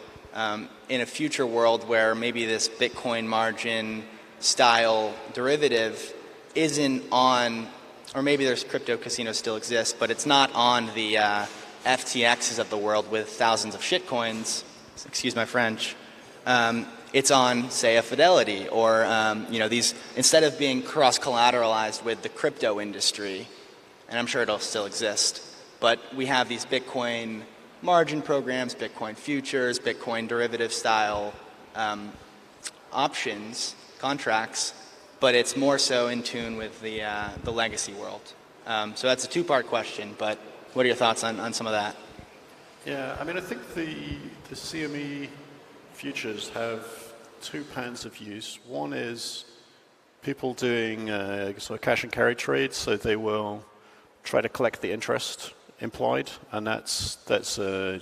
in a future world where maybe this Bitcoin margin style derivative isn't on, or maybe there's crypto casinos still exist, but it's not on the FTXs of the world with thousands of shitcoins, excuse my French, it's on, say, a Fidelity or, these, instead of being cross-collateralized with the crypto industry, and I'm sure it'll still exist, but we have these Bitcoin margin programs, Bitcoin futures, Bitcoin derivative style options, contracts, but it's more so in tune with the legacy world. So that's a two-part question, but what are your thoughts on some of that? Yeah, I think the CME futures have two pans of use. One is people doing sort of cash and carry trades, so they will try to collect the interest implied, and that's Bitcoin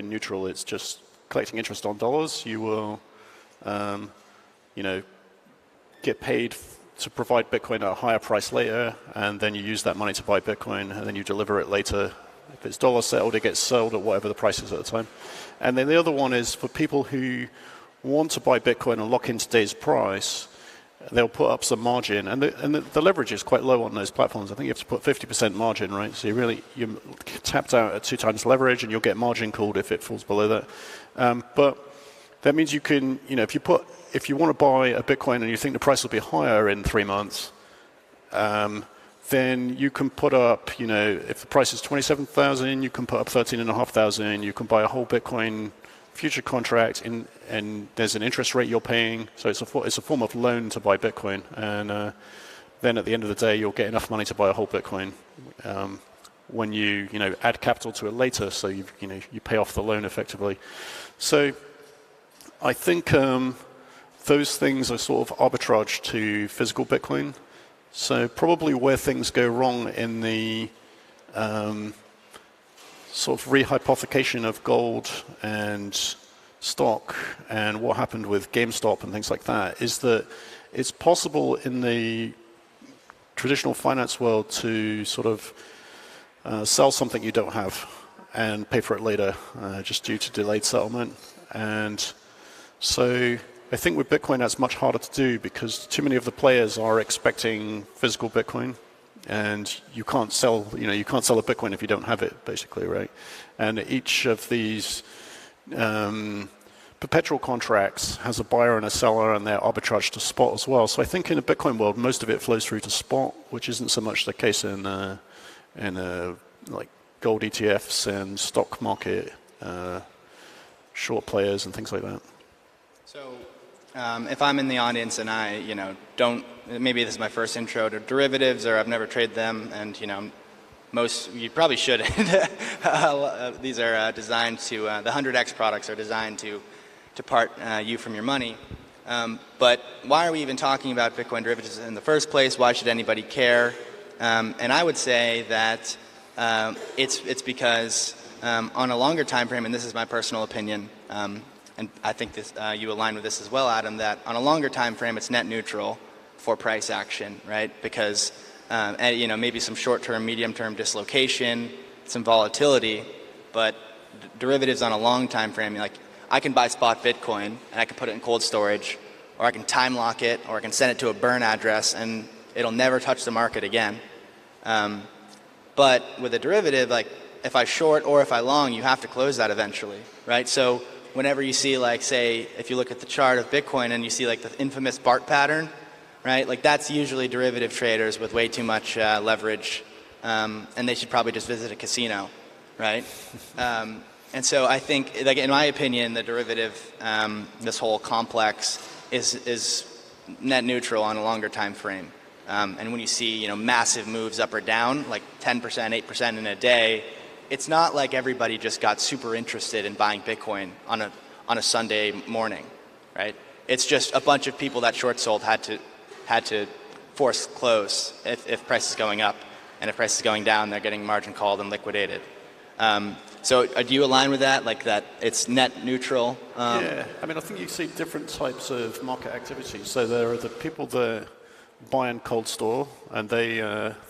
neutral. It's just collecting interest on dollars. You will get paid to provide Bitcoin at a higher price later, and then you use that money to buy Bitcoin, and then you deliver it later. If it's dollar settled, it gets sold at whatever the price is at the time. And then the other one is for people who want to buy Bitcoin and lock in today's price, they'll put up some margin, and the leverage is quite low on those platforms. I think you have to put 50% margin, right? So you're tapped out at 2 times leverage, and you'll get margin called if it falls below that. But that means you can, if you want to buy a Bitcoin and you think the price will be higher in 3 months, then you can put up, if the price is 27,000, you can put up 13,500. You can buy a whole Bitcoin future contract, and there's an interest rate you're paying. So it's a form of loan to buy Bitcoin, and then at the end of the day, you'll get enough money to buy a whole Bitcoin. When you add capital to it later, so you pay off the loan effectively. So I think those things are sort of arbitrage to physical Bitcoin. So probably where things go wrong in the sort of rehypothecation of gold and stock and what happened with GameStop and things like that is that it's possible in the traditional finance world to sort of sell something you don't have and pay for it later just due to delayed settlement. And so I think with Bitcoin that's much harder to do because too many of the players are expecting physical Bitcoin, and you can't sell a Bitcoin if you don't have it, basically, right? And each of these perpetual contracts has a buyer and a seller, and they're arbitraged to spot as well. So I think in the Bitcoin world, most of it flows through to spot, which isn't so much the case in like gold ETFs and stock market short players and things like that. So if I'm in the audience and I, maybe this is my first intro to derivatives, or I've never traded them, and you probably shouldn't. These are designed to, the 100x products are designed to part you from your money. But why are we even talking about Bitcoin derivatives in the first place? Why should anybody care? And I would say that it's because on a longer time frame, and this is my personal opinion, and I think this, you align with this as well, Adam, that on a longer time frame, it's net neutral for price action, right? Because maybe some short-term, medium-term dislocation, some volatility, but derivatives on a long time frame, like I can buy spot Bitcoin and I can put it in cold storage, or I can time lock it, or I can send it to a burn address and it'll never touch the market again. But with a derivative, like if I short or if I long, you have to close that eventually, right? So whenever you see, like, say, if you look at the chart of Bitcoin and you see like the infamous BART pattern, right? Like that's usually derivative traders with way too much leverage, and they should probably just visit a casino, right? And so I think, like in my opinion, the derivative, this whole complex is net neutral on a longer time frame. And when you see massive moves up or down, like 10%, 8% in a day, it's not like everybody just got super interested in buying Bitcoin on a Sunday morning, right? It's just a bunch of people that short sold had to force close if price is going up, and if price is going down, they're getting margin called and liquidated. So do you align with that, like that it's net neutral? Yeah, I mean, I think you see different types of market activities. So there are the people that buy and cold store, and they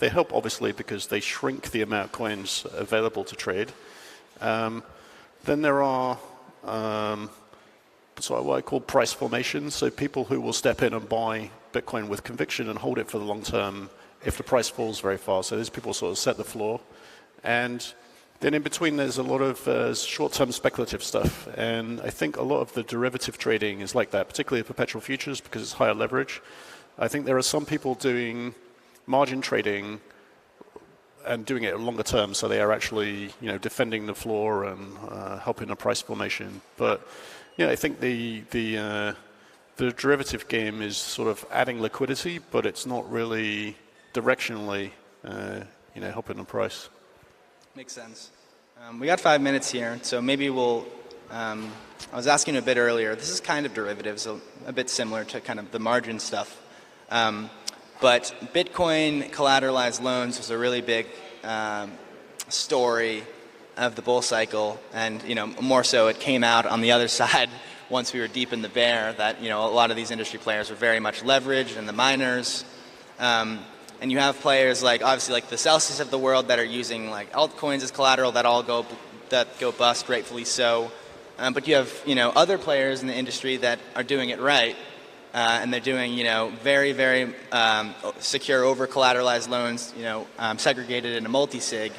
help obviously because they shrink the amount of coins available to trade. Then there are sort of what I call price formations, so people who will step in and buy Bitcoin with conviction and hold it for the long term if the price falls very fast. So these people sort of set the floor. And then in between there's a lot of short-term speculative stuff, and I think a lot of the derivative trading is like that, particularly perpetual futures because it's higher leverage. I think there are some people doing margin trading and doing it longer term, so they are actually defending the floor and helping a price formation. But yeah, I think the derivative game is sort of adding liquidity, but it's not really directionally helping the price. Makes sense. We got 5 minutes here, so maybe we'll. I was asking a bit earlier. This is kind of derivatives, a bit similar to kind of the margin stuff. But Bitcoin collateralized loans was a really big story of the bull cycle, and more so it came out on the other side once we were deep in the bear that a lot of these industry players were very much leveraged, and the miners. And you have players like obviously like the Celsius of the world that are using like altcoins as collateral that go bust, rightfully so. But you have other players in the industry that are doing it right. And they're doing, very, very secure over-collateralized loans, segregated into multi-sig.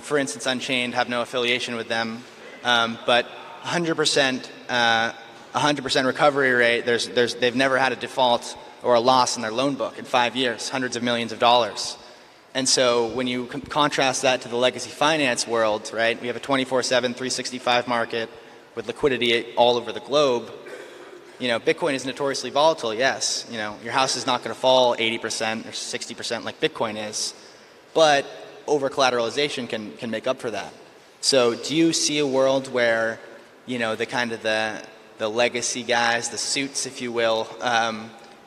For instance, Unchained have no affiliation with them, but 100% recovery rate. They've never had a default or a loss in their loan book in 5 years, hundreds of millions of dollars. And so when you contrast that to the legacy finance world, right? We have a 24/7, 365 market with liquidity all over the globe. Bitcoin is notoriously volatile, yes. Your house is not going to fall 80% or 60% like Bitcoin is, but over-collateralization can make up for that. So do you see a world where, the legacy guys, the suits, if you will,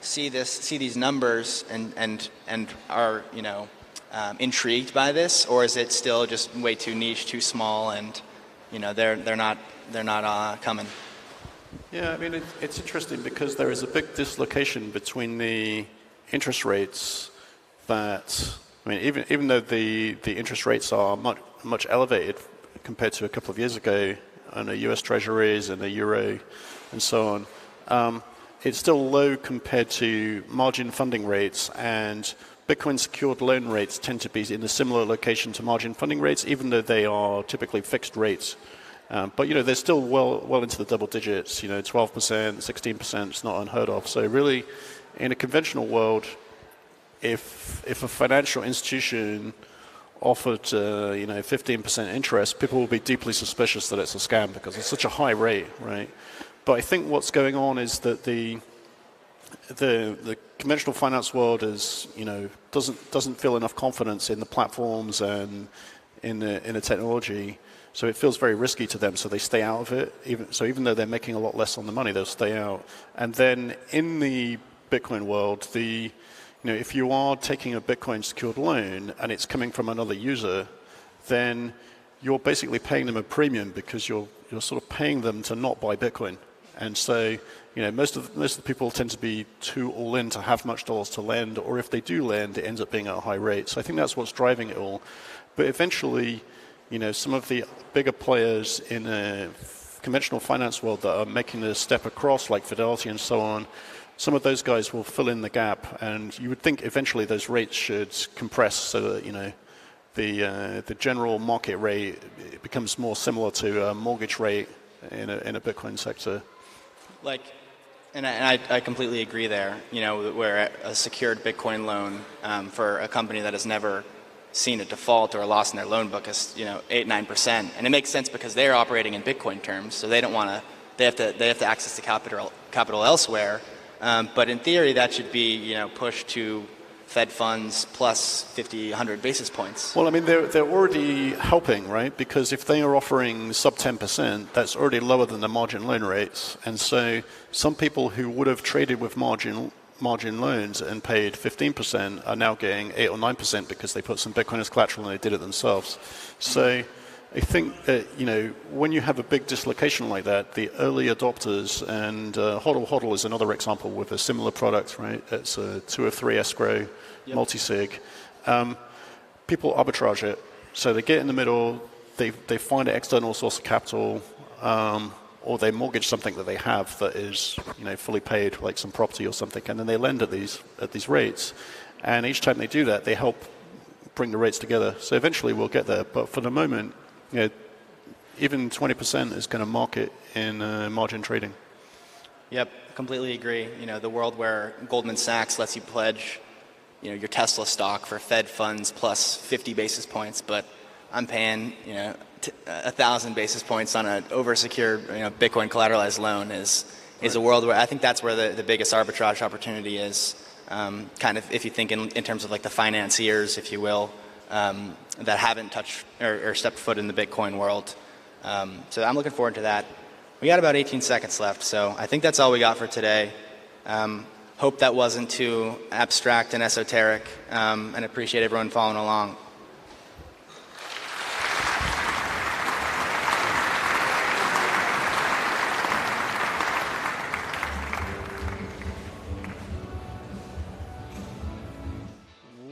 see these numbers and are, intrigued by this, or is it still just way too niche, too small, and they're not coming? Yeah, I mean, it's interesting because there is a big dislocation between the interest rates that, I mean, even though the interest rates are much elevated compared to a couple of years ago on the US Treasuries and the Euro and so on, it's still low compared to margin funding rates, and Bitcoin secured loan rates tend to be in a similar location to margin funding rates, even though they are typically fixed rates. But they're still well into the double digits. 12%, 16%. It's not unheard of. So really, in a conventional world, if a financial institution offered 15% interest, people will be deeply suspicious that it's a scam because it's such a high rate, right? But I think what's going on is that the conventional finance world doesn't feel enough confidence in the platforms and in the technology. So it feels very risky to them, so they stay out of it. Even though they're making a lot less on the money, they'll stay out. And then in the Bitcoin world, if you are taking a Bitcoin secured loan and it's coming from another user, then you're basically paying them a premium because you're sort of paying them to not buy Bitcoin. And so most of the people tend to be too all in to have much dollars to lend, or if they do lend, it ends up being at a high rate. So I think that's what's driving it all. But eventually, some of the bigger players in a conventional finance world that are making the step across, like Fidelity and so on, some of those guys will fill in the gap, and you would think eventually those rates should compress so that the general market rate becomes more similar to a mortgage rate in a Bitcoin sector. And I completely agree there. Where a secured Bitcoin loan for a company that has never seen a default or a loss in their loan book is 8-9%, and it makes sense because they're operating in Bitcoin terms, so they don't want to. They have to access the capital elsewhere. But in theory, that should be pushed to Fed funds plus 50, 100 basis points. Well, I mean, they're already helping, right? Because if they are offering sub 10%, that's already lower than the margin loan rates, and so some people who would have traded with margin loans and paid 15% are now getting 8 or 9% because they put some Bitcoin as collateral and they did it themselves. So I think that, when you have a big dislocation like that, the early adopters, and HODL is another example with a similar product, right? It's a 2 or 3 escrow, multi-sig. People arbitrage it. So they get in the middle, they find an external source of capital, or they mortgage something that they have that is fully paid, like some property or something, and then they lend at these rates. And each time they do that, they help bring the rates together. So eventually we'll get there. But for the moment, even 20% is going to market in margin trading. Yep, completely agree. The world where Goldman Sachs lets you pledge, your Tesla stock for Fed funds plus 50 basis points, but I'm paying, 1,000 basis points on an oversecured, Bitcoin collateralized loan is a world where I think that's where the biggest arbitrage opportunity is. Kind of if you think in terms of like the financiers, if you will, that haven't touched or stepped foot in the Bitcoin world. So I'm looking forward to that. We got about 18 seconds left, so I think that's all we got for today. Hope that wasn't too abstract and esoteric, and appreciate everyone following along.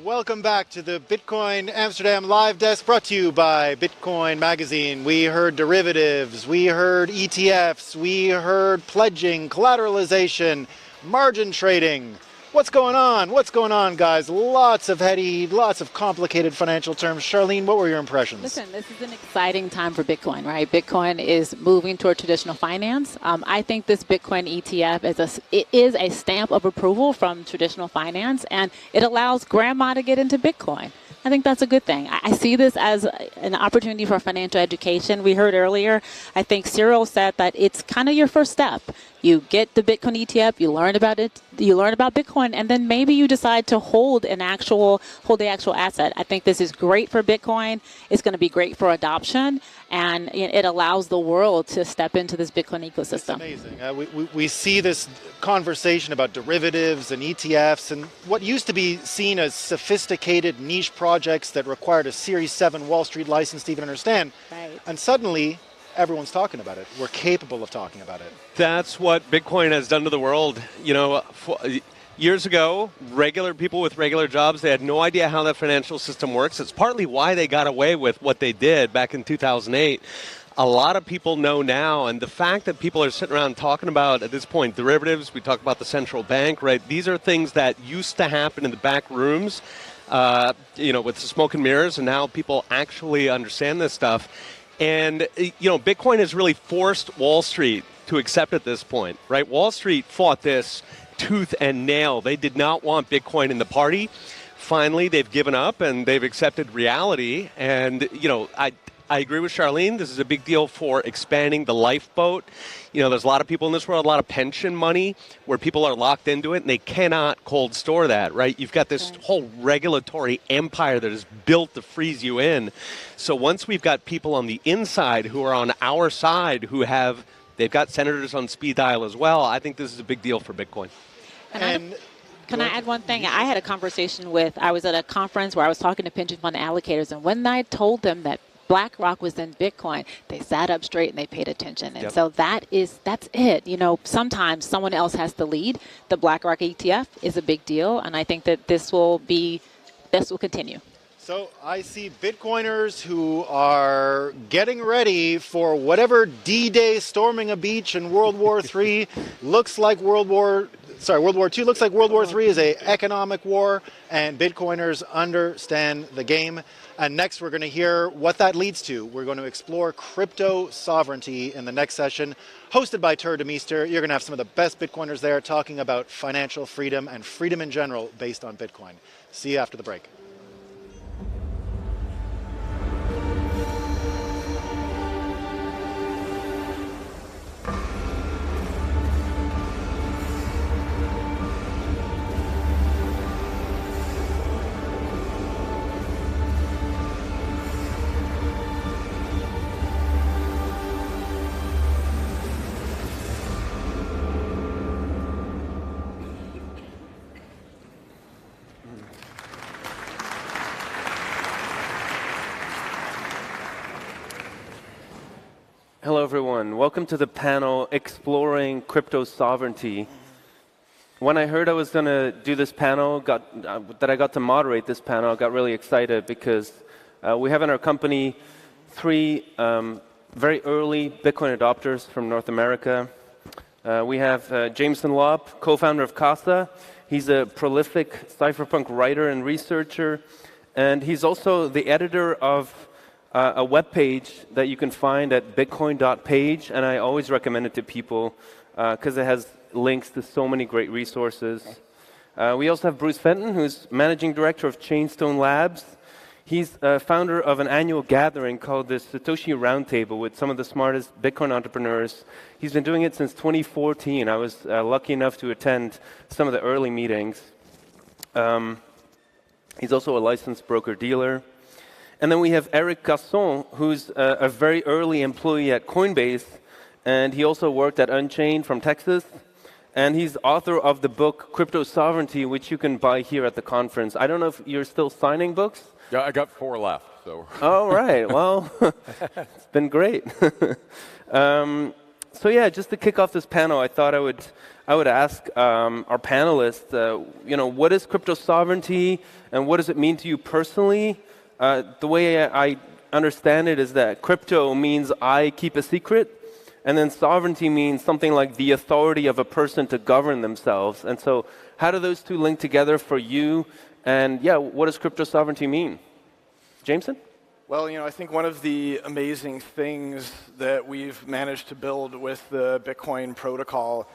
Welcome back to the Bitcoin Amsterdam live desk, brought to you by Bitcoin Magazine. We heard derivatives, we heard ETFs, we heard pledging, collateralization, margin trading. What's going on? What's going on, guys? Lots of heady, lots of complicated financial terms. Charlene, what were your impressions? Listen, this is an exciting time for Bitcoin, right? Bitcoin is moving toward traditional finance. I think this Bitcoin ETF is a stamp of approval from traditional finance, and it allows grandma to get into Bitcoin. I think that's a good thing. I see this as an opportunity for financial education. We heard earlier, I think Cyril said that it's kind of your first step. You get the Bitcoin ETF, you learn about it, you learn about Bitcoin, and then maybe you decide to hold the actual asset. I think this is great for Bitcoin. It's going to be great for adoption, and it allows the world to step into this Bitcoin ecosystem. It's amazing. We see this conversation about derivatives and ETFs and what used to be seen as sophisticated niche projects that required a Series 7 Wall Street license to even understand. Right. And suddenly, everyone's talking about it. We're capable of talking about it. That's what Bitcoin has done to the world. Years ago, regular people with regular jobs, they had no idea how that financial system works. It's partly why they got away with what they did back in 2008. A lot of people know now, and the fact that people are sitting around talking about, at this point, derivatives, we talk about the central bank, right? These are things that used to happen in the back rooms, with the smoke and mirrors, and now people actually understand this stuff. And, Bitcoin has really forced Wall Street to accept at this point, right? Wall Street fought this tooth and nail. They did not want Bitcoin in the party. Finally, they've given up and they've accepted reality. And, I agree with Charlene. This is a big deal for expanding the lifeboat. There's a lot of people in this world, a lot of pension money where people are locked into it and they cannot cold store that, right? You've got this whole regulatory empire that is built to freeze you in. So once we've got people on the inside who are on our side they've got senators on speed dial as well, I think this is a big deal for Bitcoin. Can I add one thing? I had a conversation I was at a conference where I was talking to pension fund allocators, and when I told them that BlackRock was in Bitcoin, they sat up straight and they paid attention. And so that's it. Sometimes someone else has to lead. The BlackRock ETF is a big deal, and I think that this will continue. So I see Bitcoiners who are getting ready for whatever D-Day storming a beach in World War III looks like World War II looks like World War III is an economic war, and Bitcoiners understand the game. And next, we're going to hear what that leads to. We're going to explore crypto sovereignty in the next session, hosted by Tur de Meester. You're going to have some of the best Bitcoiners there talking about financial freedom and freedom in general based on Bitcoin. See you after the break. Hello, everyone. Welcome to the panel Exploring Crypto Sovereignty. When I heard I was going to do this panel, that I got to moderate this panel, I got really excited because we have in our company 3 very early Bitcoin adopters from North America. We have Jameson Lopp, co-founder of Casa. He's a prolific cypherpunk writer and researcher, and he's also the editor of a web page that you can find at bitcoin.page, and I always recommend it to people because it has links to so many great resources. We also have Bruce Fenton, who's managing director of Chainstone Labs. He's founder of an annual gathering called the Satoshi Roundtable with some of the smartest Bitcoin entrepreneurs. He's been doing it since 2014. I was lucky enough to attend some of the early meetings. He's also a licensed broker-dealer. And then we have Eric Casson, who's a very early employee at Coinbase, and he also worked at Unchained from Texas. And he's author of the book Crypto Sovereignty, which you can buy here at the conference. I don't know if you're still signing books? Yeah, I got 4 left. So. Oh, right. Well, it's been great. So yeah, just to kick off this panel, I thought I would ask our panelists, what is crypto sovereignty, and what does it mean to you personally? The way I understand it is that crypto means I keep a secret, and then sovereignty means something like the authority of a person to govern themselves. And so how do those two link together for you? And yeah, what does crypto sovereignty mean? Jameson? Well, I think one of the amazing things that we've managed to build with the Bitcoin protocol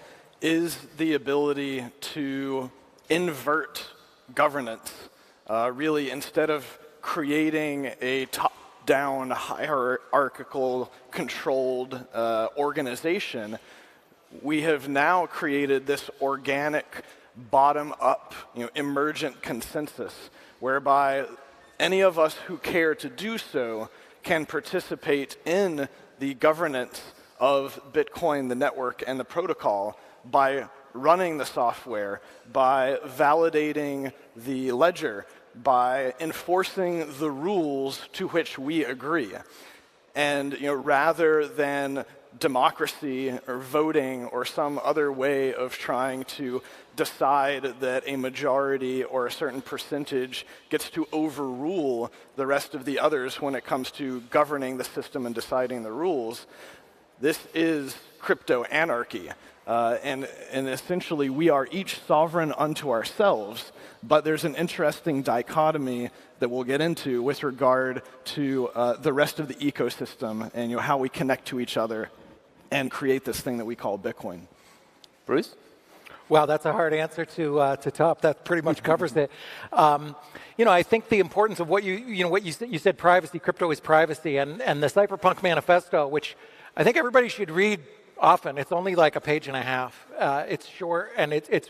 is the ability to invert governance. Really, instead of creating a top-down, hierarchical, controlled organization, we have now created this organic bottom-up, emergent consensus, whereby any of us who care to do so can participate in the governance of Bitcoin, the network, and the protocol by running the software, by validating the ledger, by enforcing the rules to which we agree. And rather than democracy or voting or some other way of trying to decide that a majority or a certain percentage gets to overrule the rest of the others when it comes to governing the system and deciding the rules, this is crypto anarchy. And essentially, we are each sovereign unto ourselves, but there's an interesting dichotomy that we'll get into with regard to the rest of the ecosystem and how we connect to each other and create this thing that we call Bitcoin. Bruce? Well, that's a hard answer to top. That pretty much covers it. I think the importance of what you said, privacy, crypto is privacy, and the Cypherpunk Manifesto, which I think everybody should read often. It's only like a page and a half. It's short, and it's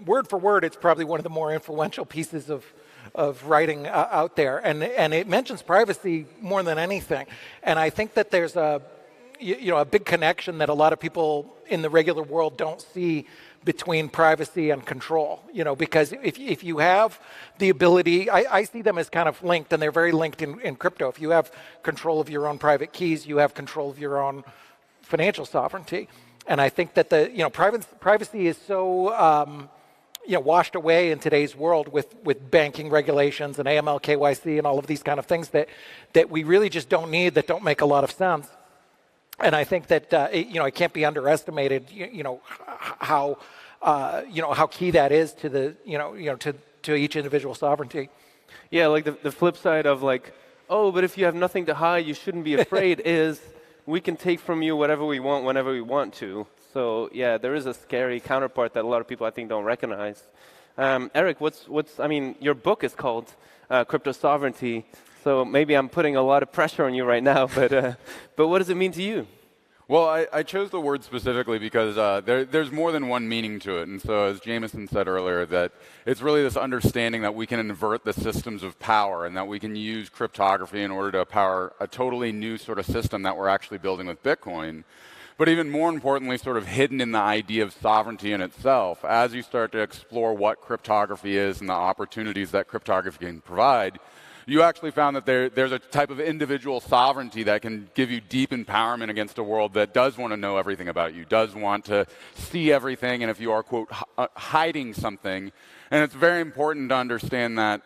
word for word, it's probably one of the more influential pieces of writing out there, and it mentions privacy more than anything. And I think that there's a big connection that a lot of people in the regular world don't see between privacy and control. Because if you have the ability, I see them as kind of linked, and they're very linked in crypto. If you have control of your own private keys, you have control of your own financial sovereignty. And I think that privacy is so washed away in today's world with banking regulations and AML, KYC, and all of these kind of things that we really just don't need, that don't make a lot of sense. And I think that it can't be underestimated. How key that is to the to each individual sovereignty. Yeah, like the flip side of like, oh, but if you have nothing to hide, you shouldn't be afraid. Is we can take from you whatever we want whenever we want to. So yeah, there is a scary counterpart that a lot of people I think don't recognize. Eric, your book is called Crypto Sovereignty. So maybe I'm putting a lot of pressure on you right now, but what does it mean to you? Well, I chose the word specifically because there's more than one meaning to it. And so as Jameson said earlier, that it's really this understanding that we can invert the systems of power and that we can use cryptography in order to power a totally new sort of system that we're actually building with Bitcoin. But even more importantly, sort of hidden in the idea of sovereignty in itself, as you start to explore what cryptography is and the opportunities that cryptography can provide, you actually found that there's a type of individual sovereignty that can give you deep empowerment against a world that does want to know everything about you, does want to see everything, and if you are, quote, hiding something. And it's very important to understand that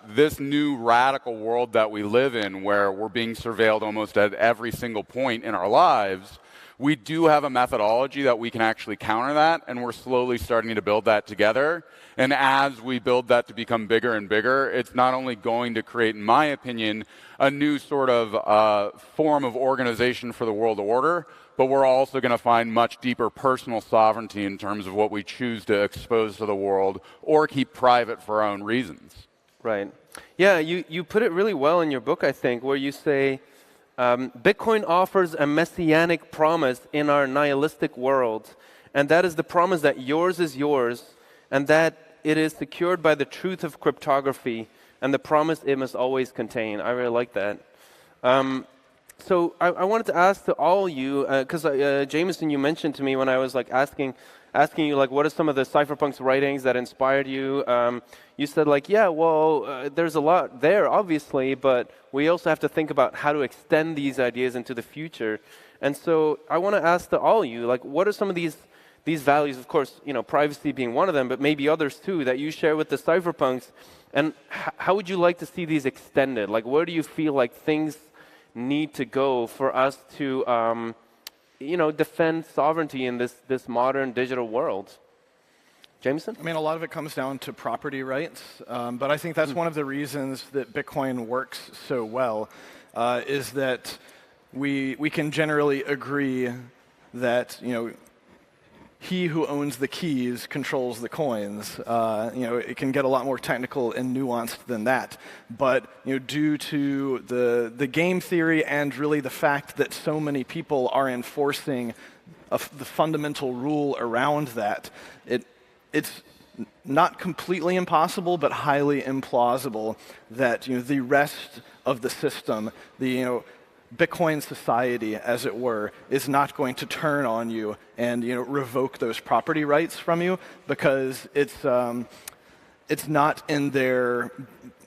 this new radical world that we live in, where we're being surveilled almost at every single point in our lives, we do have a methodology that we can actually counter that, and we're slowly starting to build that together. And as we build that to become bigger and bigger, it's not only going to create, in my opinion, a new sort of form of organization for the world order, but we're also going to find much deeper personal sovereignty in terms of what we choose to expose to the world or keep private for our own reasons. Right. Yeah, you put it really well in your book, I think, where you say, Bitcoin offers a messianic promise in our nihilistic world, and that is the promise that yours is yours, and that it is secured by the truth of cryptography, and the promise it must always contain. I really like that. So I wanted to ask to all you, because Jameson, you mentioned to me when I was like asking you like what are some of the cypherpunks writings that inspired you. You said like, yeah, well, there's a lot there, obviously, but we also have to think about how to extend these ideas into the future. And so I want to ask to all you, like, what are some of these values? Of course, privacy being one of them, but maybe others too that you share with the cypherpunks. And how would you like to see these extended? Like, where do you feel like things need to go for us to, defend sovereignty in this modern digital world? Jameson? I mean, a lot of it comes down to property rights, but I think that's one of the reasons that Bitcoin works so well, is that we can generally agree that, he who owns the keys controls the coins. It can get a lot more technical and nuanced than that. But due to the game theory and really the fact that so many people are enforcing the fundamental rule around that, it's not completely impossible, but highly implausible that the rest of the system, the Bitcoin society, as it were, is not going to turn on you and revoke those property rights from you, because it's not in their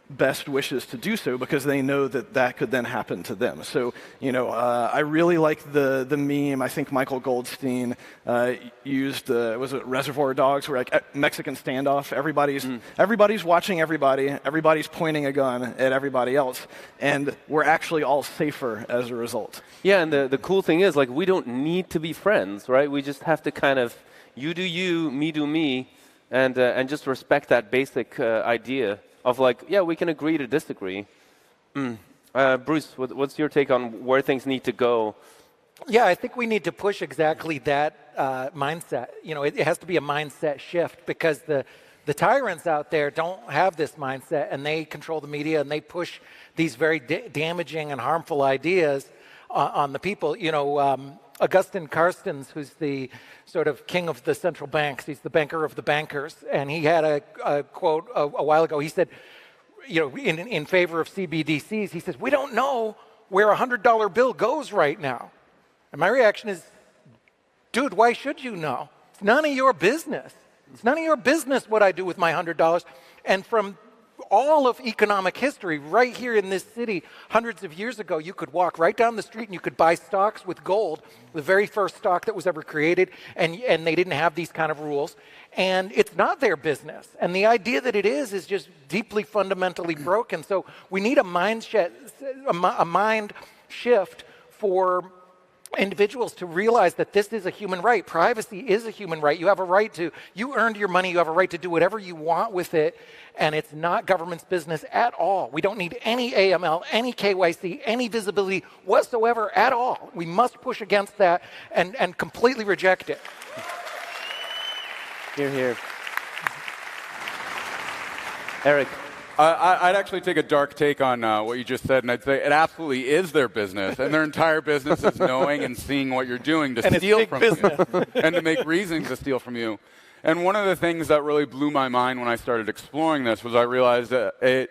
best wishes to do so, because they know that that could then happen to them. So, I really like the meme. I think Michael Goldstein used was it Reservoir Dogs, where like Mexican standoff. Everybody's watching everybody. Everybody's pointing a gun at everybody else, and we're actually all safer as a result. Yeah, and the cool thing is, like, we don't need to be friends, right? We just have to kind of, you do you, me do me, and just respect that basic idea of like, yeah, we can agree to disagree. Bruce, what's your take on where things need to go? Yeah, I think we need to push exactly that mindset. It has to be a mindset shift, because the tyrants out there don't have this mindset, and they control the media, and they push these very damaging and harmful ideas on the people. Augustin Carstens, who's the sort of king of the central banks, he's the banker of the bankers, and he had a quote a while ago. He said, in favor of CBDCs, he says, we don't know where a $100 bill goes right now. And my reaction is, dude, why should you know? It's none of your business. It's none of your business what I do with my $100. And from all of economic history, right here in this city, hundreds of years ago, you could walk right down the street and you could buy stocks with gold, the very first stock that was ever created, and they didn't have these kind of rules. And it's not their business. And the idea that it is just deeply fundamentally broken. So we need a mind shift for individuals to realize that this is a human right. Privacy is a human right. You have a right to, you earned your money, you have a right to do whatever you want with it, and it's not government's business at all. We don't need any AML, any KYC, any visibility whatsoever at all. We must push against that and completely reject it. Hear, hear. Eric. I'd actually take a dark take on what you just said, and I'd say it absolutely is their business, and their entire business is knowing and seeing what you're doing to steal from you, and to make reasons to steal from you. And one of the things that really blew my mind when I started exploring this was I realized that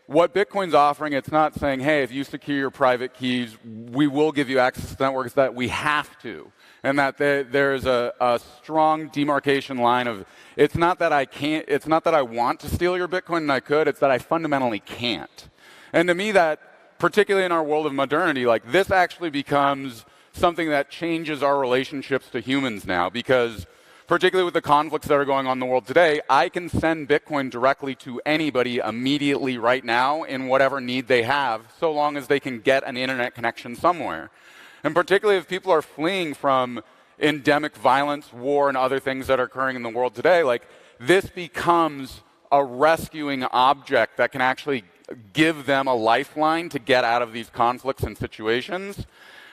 what Bitcoin's offering, it's not saying, hey, if you secure your private keys, we will give you access to networks, that we have to. And that there's a strong demarcation line of, it's not that I can't, it's not that I want to steal your Bitcoin and I could, it's that I fundamentally can't. And to me, that, particularly in our world of modernity, like this actually becomes something that changes our relationships to humans now, because particularly with the conflicts that are going on in the world today, I can send Bitcoin directly to anybody immediately right now in whatever need they have, so long as they can get an internet connection somewhere. And particularly if people are fleeing from endemic violence, war, and other things that are occurring in the world today, like this becomes a rescuing object that can actually give them a lifeline to get out of these conflicts and situations.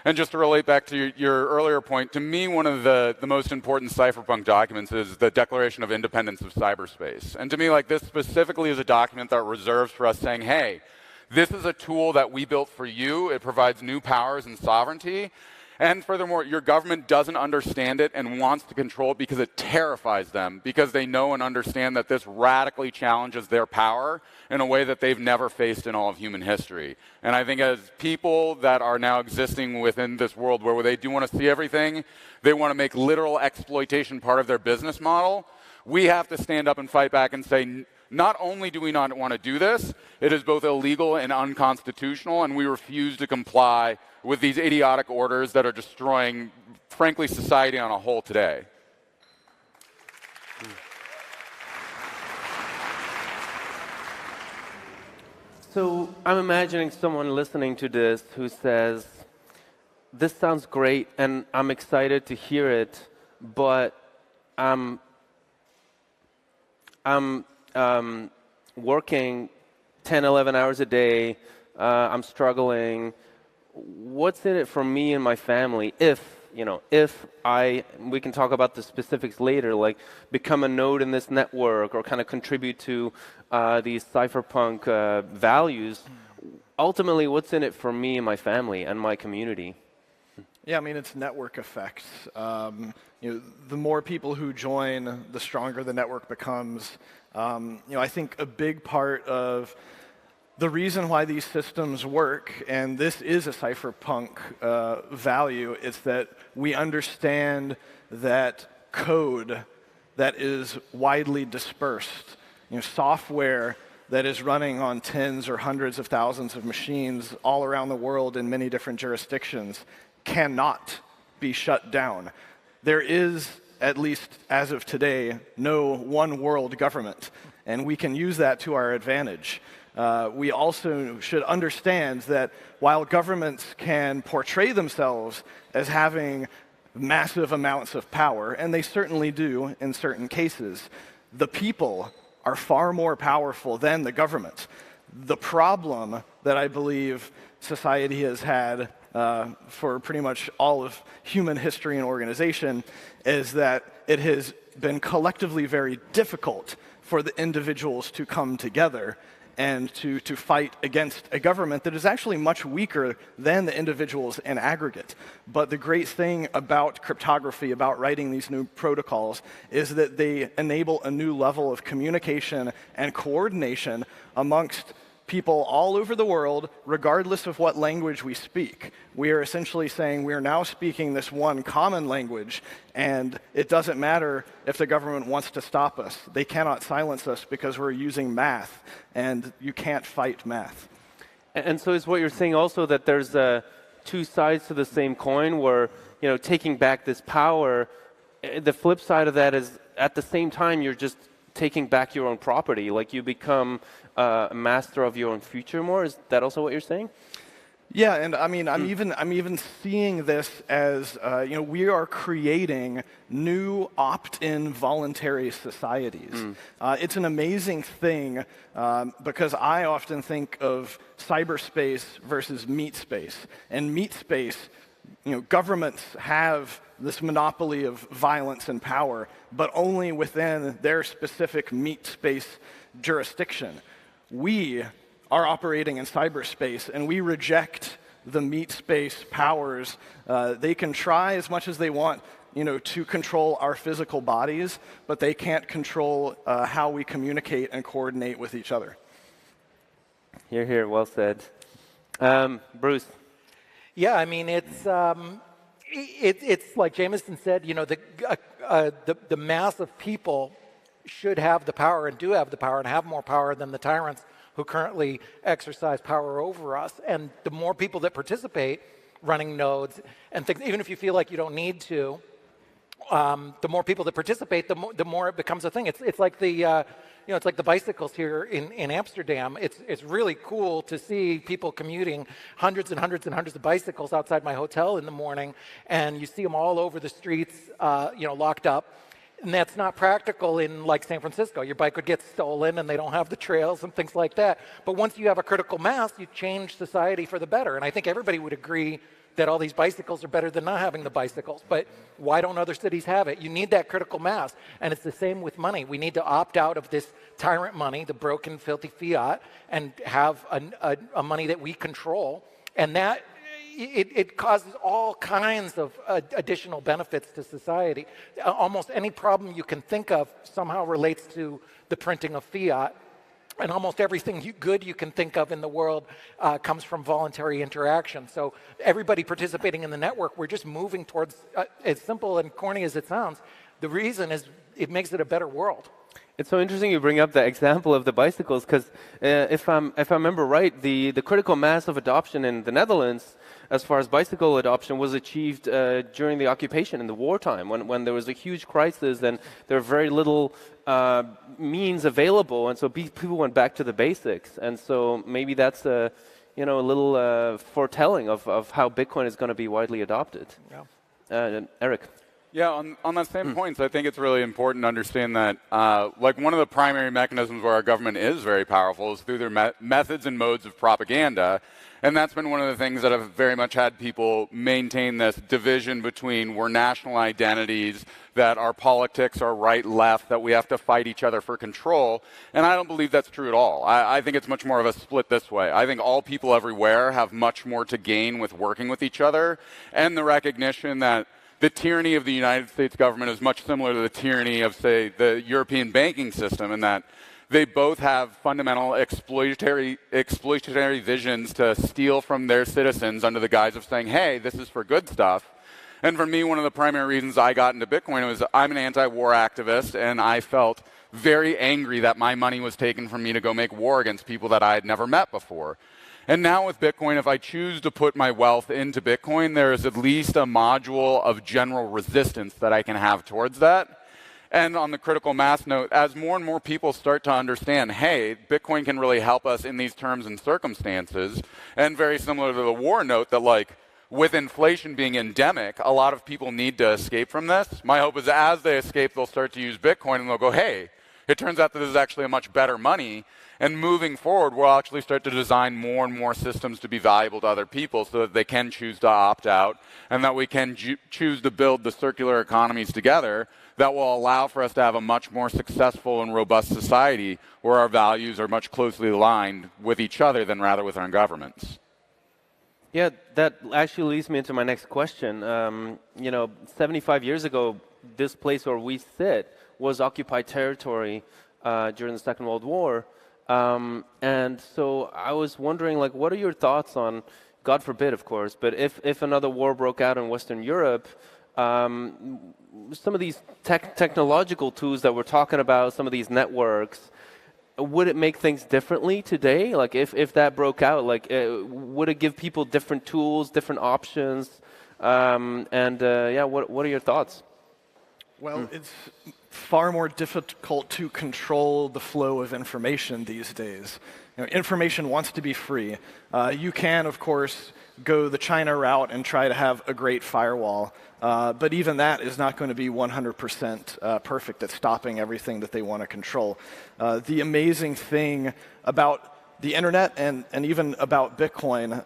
And just to relate back to your earlier point, to me, one of the most important cypherpunk documents is the Declaration of Independence of Cyberspace. And to me, like this specifically is a document that reserves for us saying, hey, this is a tool that we built for you. It provides new powers and sovereignty. And furthermore, your government doesn't understand it and wants to control it because it terrifies them, because they know and understand that this radically challenges their power in a way that they've never faced in all of human history. And I think as people that are now existing within this world where they do want to see everything, they want to make literal exploitation part of their business model, we have to stand up and fight back and say, not only do we not want to do this, it is both illegal and unconstitutional, and we refuse to comply with these idiotic orders that are destroying, frankly, society on a whole today. So I'm imagining someone listening to this who says, this sounds great, and I'm excited to hear it, but I'm working 10, 11 hours a day. I'm struggling. What's in it for me and my family if we can talk about the specifics later, like become a node in this network or kind of contribute to these cypherpunk values. Ultimately, what's in it for me and my family and my community? Yeah, I mean, it's network effects. The more people who join, the stronger the network becomes. I think a big part of the reason why these systems work, and this is a cypherpunk value, is that we understand that code that is widely dispersed, software that is running on tens or hundreds of thousands of machines all around the world in many different jurisdictions, cannot be shut down. There is, at least as of today, no one world government, and we can use that to our advantage. We also should understand that while governments can portray themselves as having massive amounts of power, and they certainly do in certain cases, the people are far more powerful than the government. The problem that I believe society has had for pretty much all of human history and organization is that it has been collectively very difficult for the individuals to come together and to fight against a government that is actually much weaker than the individuals in aggregate. But the great thing about cryptography, about writing these new protocols, is that they enable a new level of communication and coordination amongst people all over the world, regardless of what language we speak. We are essentially saying we are now speaking this one common language, and it doesn't matter if the government wants to stop us. They cannot silence us because we're using math, and you can't fight math. And so is what you're saying also that there's two sides to the same coin where, taking back this power, the flip side of that is at the same time you're just taking back your own property, like you become a master of your own future more. Is that also what you're saying? Yeah, and I mean, I'm even seeing this as we are creating new opt-in voluntary societies. It's an amazing thing because I often think of cyberspace versus meat space. And meat space, governments have this monopoly of violence and power, but only within their specific meat space jurisdiction. We are operating in cyberspace, and we reject the meat space powers. They can try as much as they want, to control our physical bodies, but they can't control how we communicate and coordinate with each other. You're here. Well said. Bruce. Yeah, I mean, it's like Jameson said, the mass of people should have the power and do have the power and have more power than the tyrants who currently exercise power over us. And the more people that participate running nodes and things, even if you feel like you don't need to, the more people that participate, the more it becomes a thing. It's like the it's like the bicycles here in Amsterdam. It's really cool to see people commuting hundreds and hundreds and hundreds of bicycles outside my hotel in the morning, and you see them all over the streets, locked up. And that's not practical in like San Francisco. Your bike would get stolen and they don't have the trails and things like that. But once you have a critical mass, you change society for the better. And I think everybody would agree that all these bicycles are better than not having the bicycles. But why don't other cities have it? You need that critical mass. And it's the same with money. We need to opt out of this tyrant money, the broken, filthy fiat, and have a money that we control. And that it causes all kinds of additional benefits to society. Almost any problem you can think of somehow relates to the printing of fiat. And almost everything good you can think of in the world comes from voluntary interaction. So everybody participating in the network, we're just moving towards, as simple and corny as it sounds, the reason is it makes it a better world. It's so interesting you bring up the example of the bicycles, because if I remember right, the critical mass of adoption in the Netherlands, as far as bicycle adoption, was achieved during the occupation in the wartime, when there was a huge crisis and there were very little means available, and so people went back to the basics. And so maybe that's a little foretelling of how Bitcoin is going to be widely adopted. Yeah. Eric. Yeah, on that same points, I think it's really important to understand that, like one of the primary mechanisms where our government is very powerful is through their methods and modes of propaganda. And that's been one of the things that have very much had people maintain this division between we're national identities, that our politics are right, left, that we have to fight each other for control. And I don't believe that's true at all. I think it's much more of a split this way. I think all people everywhere have much more to gain with working with each other, and the recognition that the tyranny of the United States government is much similar to the tyranny of, say, the European banking system, in that they both have fundamental exploitatory visions to steal from their citizens under the guise of saying, hey, this is for good stuff. And for me, one of the primary reasons I got into Bitcoin was I'm an anti-war activist, and I felt very angry that my money was taken from me to go make war against people that I had never met before. And now with Bitcoin, if I choose to put my wealth into Bitcoin, there is at least a module of general resistance that I can have towards that. And on the critical mass note, as more and more people start to understand, hey, Bitcoin can really help us in these terms and circumstances, and very similar to the war note that, like, with inflation being endemic, a lot of people need to escape from this. My hope is as they escape, they'll start to use Bitcoin and they'll go, hey, it turns out that this is actually a much better money. And moving forward, we'll actually start to design more and more systems to be valuable to other people so that they can choose to opt out, and that we can choose to build the circular economies together that will allow for us to have a much more successful and robust society where our values are much closely aligned with each other than rather with our governments. Yeah, that actually leads me into my next question. 75 years ago, this place where we sit was occupied territory during the Second World War. And so I was wondering, like, what are your thoughts on, God forbid, of course, but if another war broke out in Western Europe, some of these technological tools that we're talking about, some of these networks, would it make things differently today? Like, if that broke out, like, would it give people different tools, different options? What are your thoughts? Well, it's far more difficult to control the flow of information these days. Information wants to be free. You can, of course, go the China route and try to have a great firewall, but even that is not going to be 100% perfect at stopping everything that they want to control. The amazing thing about the internet and even about Bitcoin,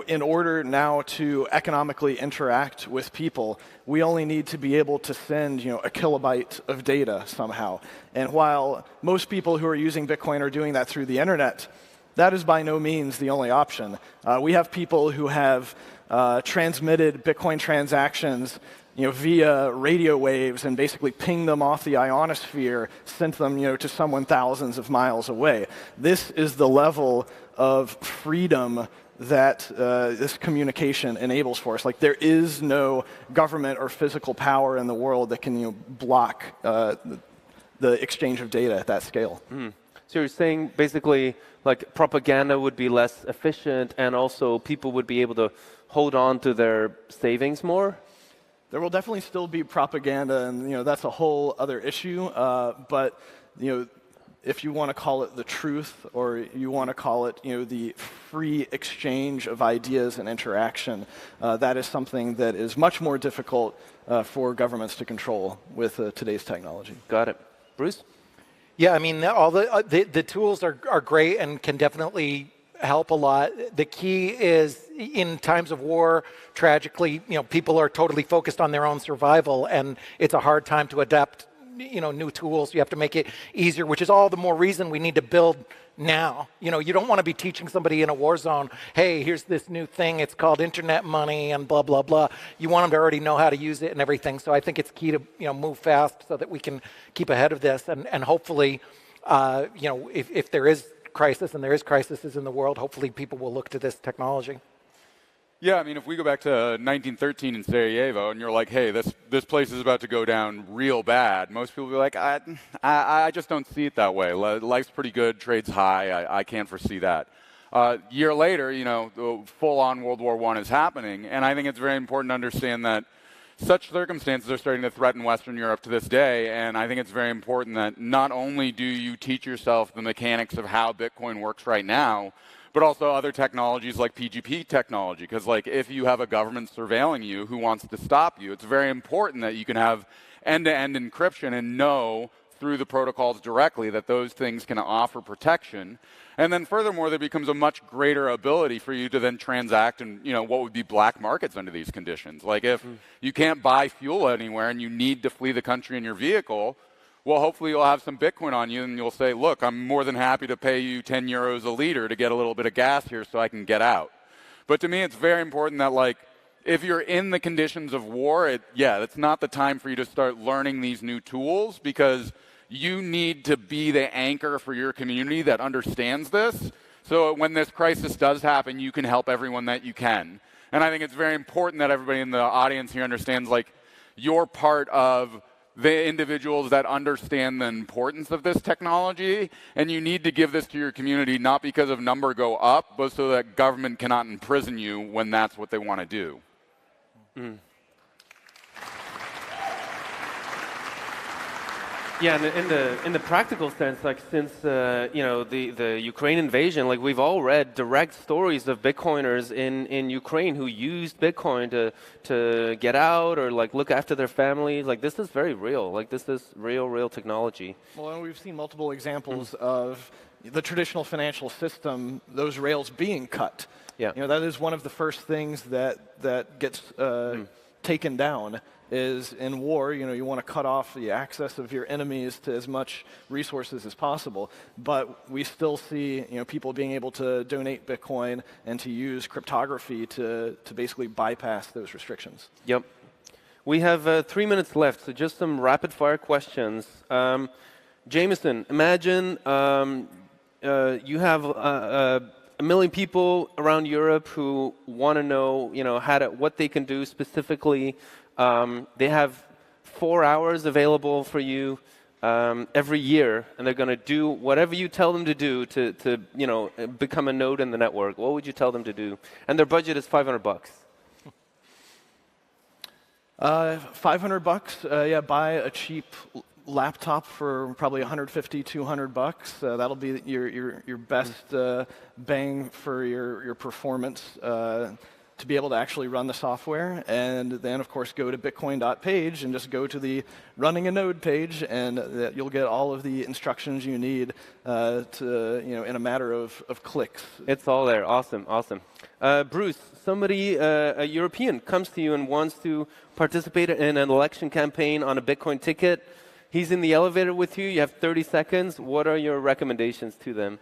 in order now to economically interact with people, we only need to be able to send, a kilobyte of data somehow. And while most people who are using Bitcoin are doing that through the internet, that is by no means the only option. We have people who have transmitted Bitcoin transactions via radio waves and basically pinged them off the ionosphere, sent them to someone thousands of miles away. This is the level of freedom that this communication enables for us. Like, there is no government or physical power in the world that can block the exchange of data at that scale. Mm. So you're saying basically, like, propaganda would be less efficient, and also people would be able to hold on to their savings more? There will definitely still be propaganda, and that's a whole other issue. But if you want to call it the truth, or you want to call it the free exchange of ideas and interaction, that is something that is much more difficult for governments to control with today's technology. Got it, Bruce. Yeah, I mean, all the tools are great and can definitely help a lot. The key is, in times of war, tragically, people are totally focused on their own survival, and it's a hard time to adapt, new tools. You have to make it easier, which is all the more reason we need to build now. You don't want to be teaching somebody in a war zone, hey, here's this new thing, it's called internet money and blah, blah, blah. You want them to already know how to use it and everything. So I think it's key to, move fast so that we can keep ahead of this. And hopefully, if there is crisis, and there is crises in the world, hopefully people will look to this technology. Yeah, I mean, if we go back to 1913 in Sarajevo, and you're like, hey, this place is about to go down real bad, most people will be like, I just don't see it that way. Life's pretty good, trade's high, I can't foresee that. A year later, full-on World War I is happening, and I think it's very important to understand that such circumstances are starting to threaten Western Europe to this day, and I think it's very important that not only do you teach yourself the mechanics of how Bitcoin works right now, but also other technologies like PGP technology. Because like if you have a government surveilling you who wants to stop you, it's very important that you can have end-to-end encryption and know through the protocols directly that those things can offer protection. And then furthermore, there becomes a much greater ability for you to then transact in, what would be black markets under these conditions. Like if you can't buy fuel anywhere and you need to flee the country in your vehicle, well, hopefully you'll have some Bitcoin on you and you'll say, look, I'm more than happy to pay you 10 euros a liter to get a little bit of gas here so I can get out. But to me, it's very important that like, if you're in the conditions of war, it's not the time for you to start learning these new tools, because you need to be the anchor for your community that understands this. So when this crisis does happen, you can help everyone that you can. And I think it's very important that everybody in the audience here understands, like, you're part of the individuals that understand the importance of this technology, and you need to give this to your community, not because of number go up, but so that government cannot imprison you when that's what they want to do. Yeah, in the practical sense, like since the Ukraine invasion, like we've all read direct stories of Bitcoiners in Ukraine who used Bitcoin to get out or like look after their families. Like this is very real. Like this is real technology. Well, and we've seen multiple examples of the traditional financial system, those rails being cut. Yeah, that is one of the first things that gets taken down. Is in war, you want to cut off the access of your enemies to as much resources as possible. But we still see, people being able to donate Bitcoin and to use cryptography to basically bypass those restrictions. Yep. We have 3 minutes left, so just some rapid-fire questions. Jameson, imagine you have a million people around Europe who want to know, what they can do specifically. They have 4 hours available for you every year, and they're going to do whatever you tell them to do to become a node in the network. What would you tell them to do? And their budget is $500. $500, buy a cheap laptop for probably $150, $200. That'll be your best bang for your performance. To be able to actually run the software, and then of course go to bitcoin.page and just go to the running a node page, and you'll get all of the instructions you need in a matter of clicks. It's all there. Awesome. Bruce, somebody, a European, comes to you and wants to participate in an election campaign on a Bitcoin ticket. He's in the elevator with you. You have 30 seconds. What are your recommendations to them?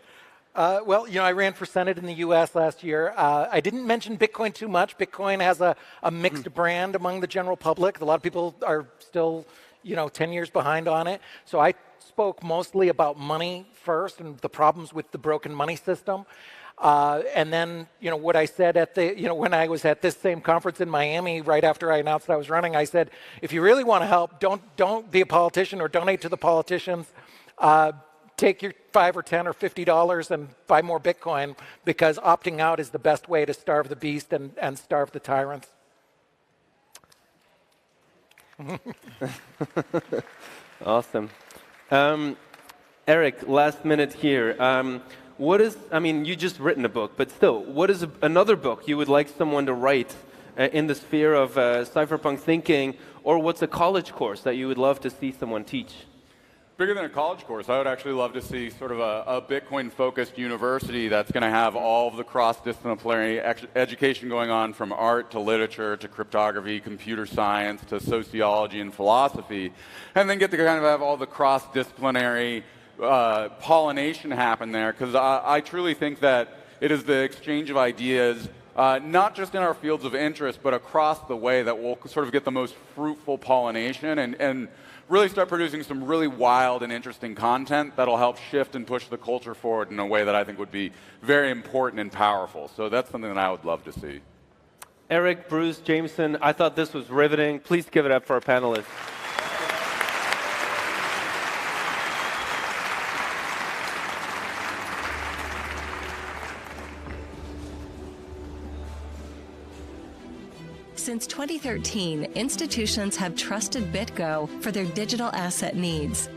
Well, I ran for Senate in the U.S. last year. I didn't mention Bitcoin too much. Bitcoin has a mixed brand among the general public. A lot of people are still, 10 years behind on it. So I spoke mostly about money first and the problems with the broken money system. And then, what I said at when I was at this same conference in Miami right after I announced I was running, I said, if you really want to help, don't be a politician or donate to the politicians. Take your $5 or $10 or $50 and buy more Bitcoin, because opting out is the best way to starve the beast and starve the tyrants. Awesome. Eric, last minute here. You just written a book, but still, what is another book you would like someone to write in the sphere of cypherpunk thinking, or what's a college course that you would love to see someone teach? Bigger than a college course, I would actually love to see sort of a Bitcoin-focused university that's going to have all of the cross-disciplinary education going on, from art to literature to cryptography, computer science to sociology and philosophy, and then get to kind of have all the cross-disciplinary pollination happen there, because I truly think that it is the exchange of ideas, not just in our fields of interest, but across the way, that will sort of get the most fruitful pollination and really start producing some really wild and interesting content that'll help shift and push the culture forward in a way that I think would be very important and powerful. So that's something that I would love to see. Eric, Bruce, Jameson, I thought this was riveting. Please give it up for our panelists. Since 2013, institutions have trusted BitGo for their digital asset needs.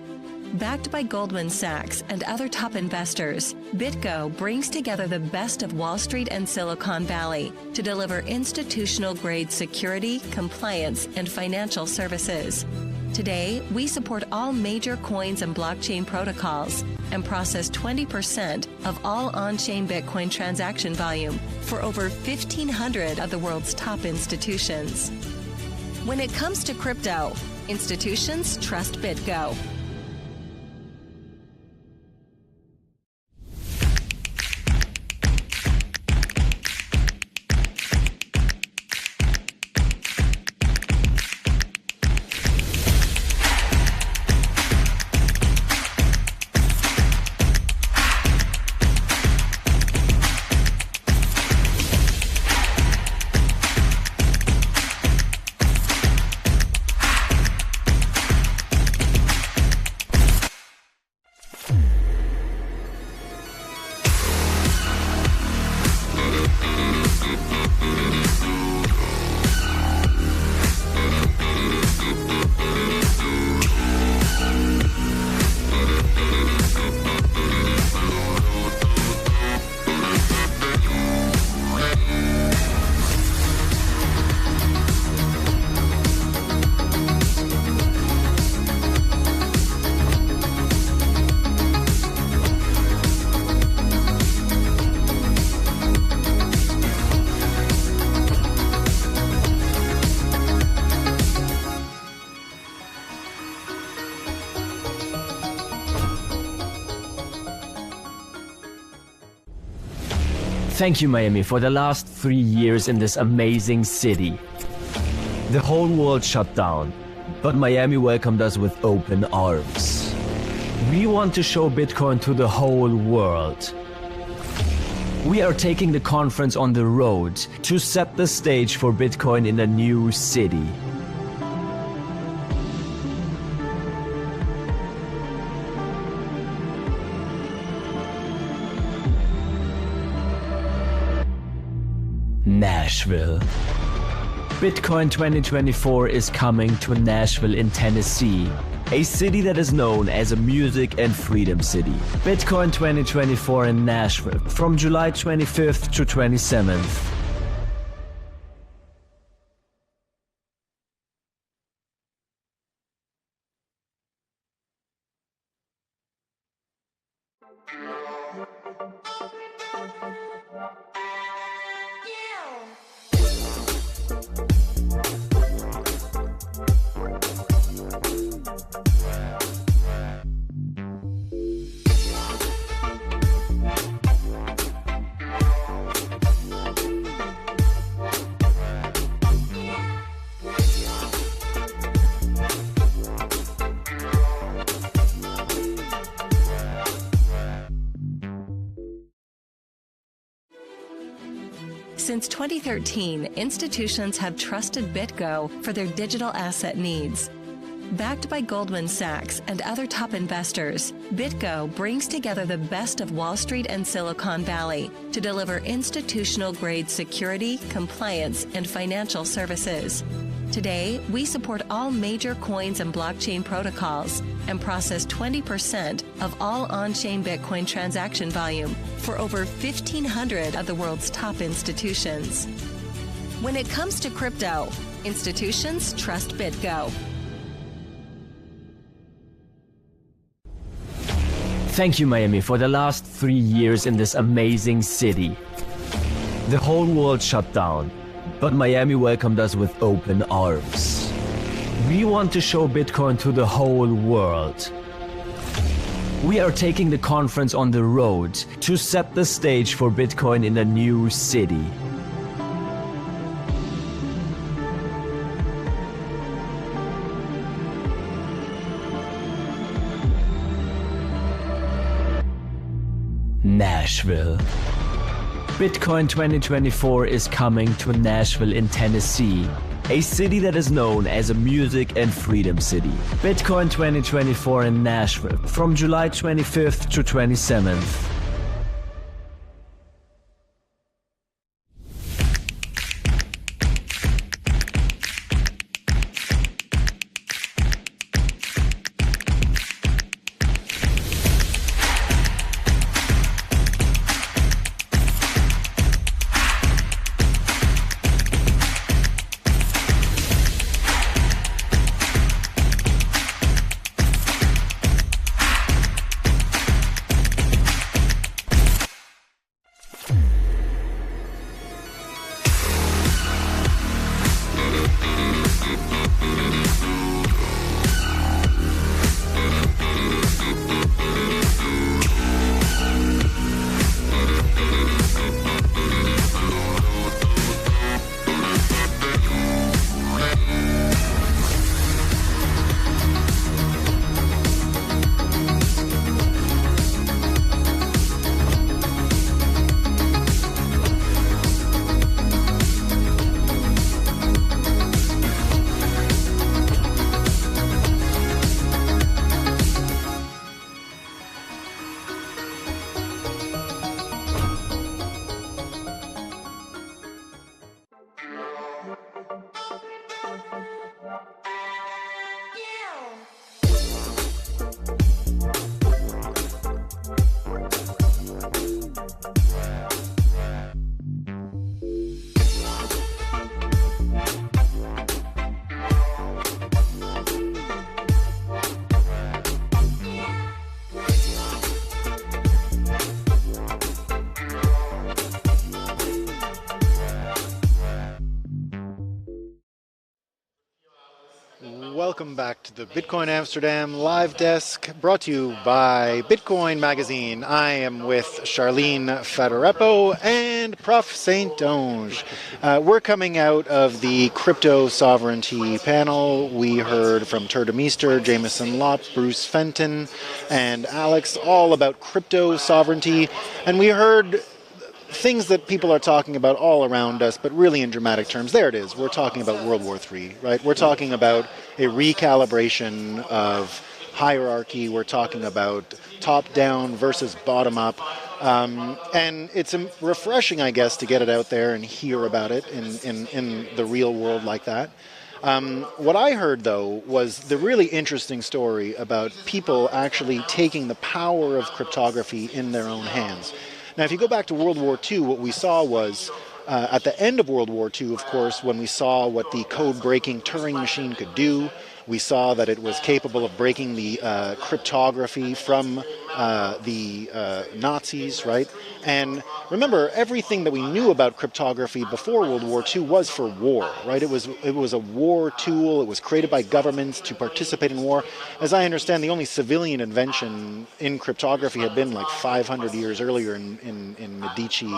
Backed by Goldman Sachs and other top investors, BitGo brings together the best of Wall Street and Silicon Valley to deliver institutional-grade security, compliance, and financial services. Today, we support all major coins and blockchain protocols and process 20% of all on-chain Bitcoin transaction volume for over 1,500 of the world's top institutions. When it comes to crypto, institutions trust BitGo. Thank you, Miami, for the last 3 years in this amazing city. The whole world shut down, but Miami welcomed us with open arms. We want to show Bitcoin to the whole world. We are taking the conference on the road to set the stage for Bitcoin in a new city. Nashville. Bitcoin 2024 is coming to Nashville in Tennessee, a city that is known as a music and freedom city. Bitcoin 2024 in Nashville from July 25th to 27th. Since 2013, institutions have trusted BitGo for their digital asset needs. Backed by Goldman Sachs and other top investors, BitGo brings together the best of Wall Street and Silicon Valley to deliver institutional-grade security, compliance, and financial services. Today, we support all major coins and blockchain protocols and process 20% of all on-chain Bitcoin transaction volume for over 1,500 of the world's top institutions. When it comes to crypto, institutions trust BitGo. Thank you, Miami, for the last 3 years in this amazing city. The whole world shut down, but Miami welcomed us with open arms. We want to show Bitcoin to the whole world. We are taking the conference on the road to set the stage for Bitcoin in a new city. Nashville. Bitcoin 2024 is coming to Nashville in Tennessee, a city that is known as a music and freedom city. Bitcoin 2024 in Nashville from July 25th to 27th. Welcome back to the Bitcoin Amsterdam live desk, brought to you by Bitcoin Magazine. I am with Charlene Federepo and Prof. St. Onge. We're coming out of the crypto sovereignty panel. We heard from Tur de Meester, Jameson Lott, Bruce Fenton, and Alex all about crypto sovereignty. And we heard things that people are talking about all around us, but really in dramatic terms. There it is. We're talking about World War III, right? We're talking about a recalibration of hierarchy. We're talking about top-down versus bottom-up. And it's refreshing, I guess, to get it out there and hear about it in the real world like that. What I heard, though, was the really interesting story about people actually taking the power of cryptography in their own hands. Now, if you go back to World War II, what we saw was, at the end of World War II, of course, when we saw what the code-breaking Turing machine could do, we saw that it was capable of breaking the cryptography from the Nazis, right? And remember, everything that we knew about cryptography before World War II was for war, right? It was a war tool. It was created by governments to participate in war. As I understand, the only civilian invention in cryptography had been like 500 years earlier in Medici,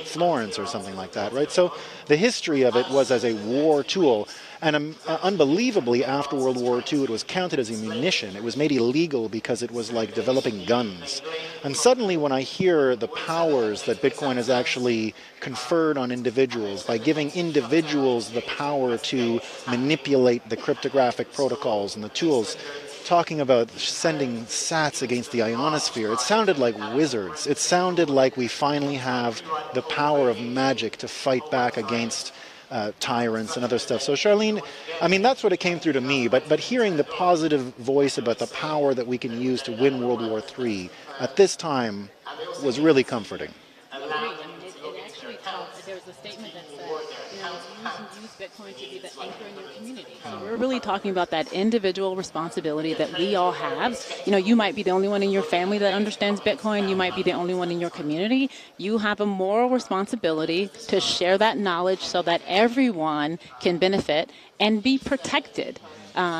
Florence or something like that, right? So the history of it was as a war tool. And unbelievably, after World War II, it was counted as a munition. It was made illegal because it was like developing guns. And suddenly, when I hear the powers that Bitcoin has actually conferred on individuals by giving individuals the power to manipulate the cryptographic protocols and the tools, talking about sending sats against the ionosphere, it sounded like wizards. It sounded like we finally have the power of magic to fight back against tyrants and other stuff. So Charlene, I mean, that's what it came through to me, but hearing the positive voice about the power that we can use to win World War III at this time was really comforting. It actually tells, there was a statement that said, use Bitcoin to be the anchor in your community. So we're really talking about that individual responsibility that we all have. You might be the only one in your family that understands Bitcoin. You might be the only one in your community. You have a moral responsibility to share that knowledge so that everyone can benefit and be protected.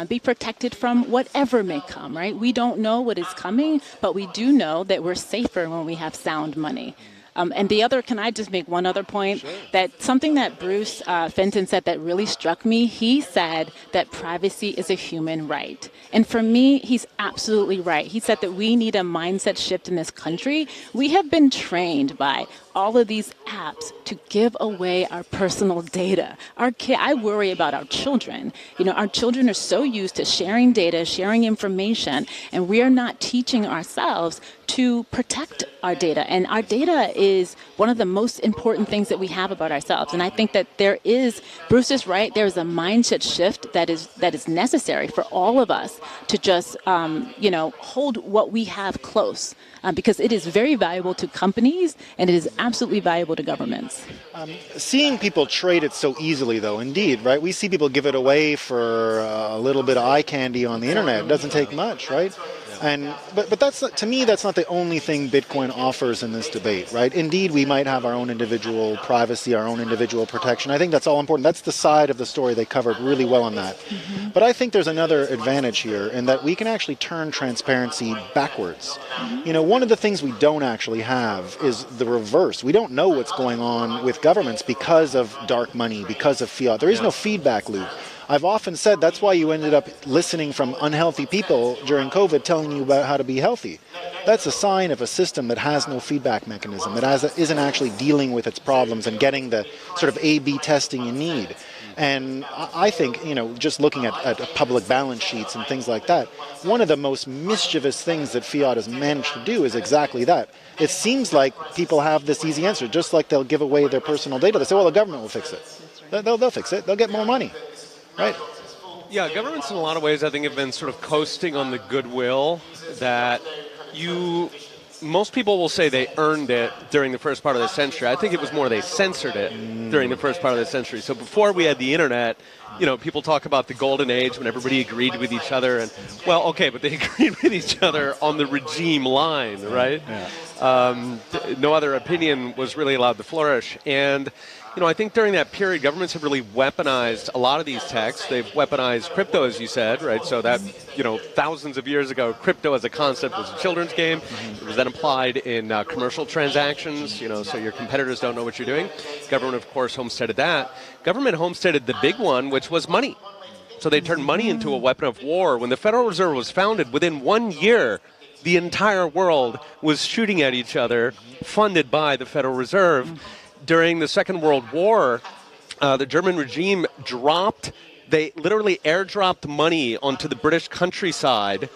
Be protected from whatever may come, right? We don't know what is coming, but we do know that we're safer when we have sound money. And the other, can I just make one other point? Sure. That something that Bruce Fenton said that really struck me, he said that privacy is a human right. And for me, he's absolutely right. He said that we need a mindset shift in this country. We have been trained by all of these apps to give away our personal data. I worry about our children. Our children are so used to sharing data, sharing information, and we are not teaching ourselves to protect our data. And our data is one of the most important things that we have about ourselves. And I think that Bruce is right, there is a mindset shift that is necessary for all of us to just, hold what we have close. Because it is very valuable to companies and it is absolutely valuable to governments. Seeing people trade it so easily, though, indeed, right? We see people give it away for a little bit of eye candy on the internet. It doesn't take much, right? But that's to me, that's not the only thing Bitcoin offers in this debate, right? Indeed, we might have our own individual privacy, our own individual protection. I think that's all important. That's the side of the story they covered really well on that. Mm-hmm. But I think there's another advantage here in that we can actually turn transparency backwards. Mm-hmm. One of the things we don't actually have is the reverse. We don't know what's going on with governments because of dark money, because of fiat. There is no feedback loop. I've often said that's why you ended up listening from unhealthy people during COVID telling you about how to be healthy. That's a sign of a system that has no feedback mechanism, that isn't actually dealing with its problems and getting the sort of A/B testing you need. And I think, just looking at public balance sheets and things like that, one of the most mischievous things that fiat has managed to do is exactly that. It seems like people have this easy answer, just like they'll give away their personal data. They say, well, the government will fix it. They'll fix it. They'll get more money, right? Yeah, governments in a lot of ways, I think, have been sort of coasting on the goodwill that most people will say they earned it during the first part of the century. I think it was more they censored it during the first part of the century. So before we had the internet, people talk about the golden age when everybody agreed with each other. And, well, okay, but they agreed with each other on the regime line, right? Yeah. No other opinion was really allowed to flourish. And I think during that period, governments have really weaponized a lot of these techs. They've weaponized crypto, as you said, right? So that, thousands of years ago, crypto as a concept was a children's game. It was then applied in commercial transactions, so your competitors don't know what you're doing. Government, of course, homesteaded that. Government homesteaded the big one, which was money. So they turned money into a weapon of war. When the Federal Reserve was founded, within 1 year, the entire world was shooting at each other, funded by the Federal Reserve. During the Second World War, the German regime they literally airdropped money onto the British countryside.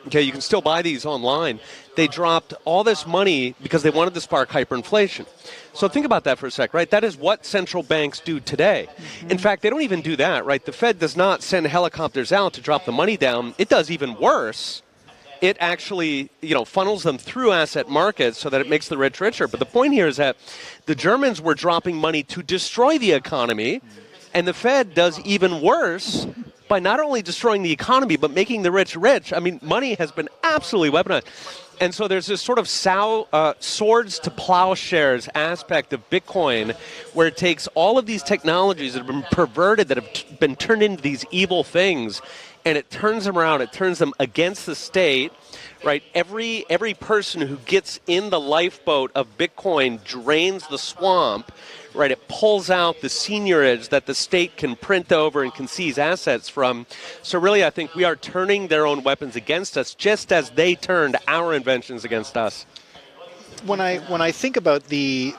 Okay, you can still buy these online. They dropped all this money because they wanted to spark hyperinflation. So think about that for a sec, right? That is what central banks do today. In fact, they don't even do that, right? The Fed does not send helicopters out to drop the money down. It does even worse. It actually, funnels them through asset markets so that it makes the rich richer. But the point here is that the Germans were dropping money to destroy the economy, and the Fed does even worse by not only destroying the economy, but making the rich rich. I mean, money has been absolutely weaponized. And so there's this sort of swords to plowshares aspect of Bitcoin, where it takes all of these technologies that have been perverted, that have been turned into these evil things, and it turns them around. It turns them against the state, right? Every person who gets in the lifeboat of Bitcoin drains the swamp, right? It pulls out the seigniorage that the state can print over and can seize assets from. So really, I think we are turning their own weapons against us, just as they turned our inventions against us. When I think about the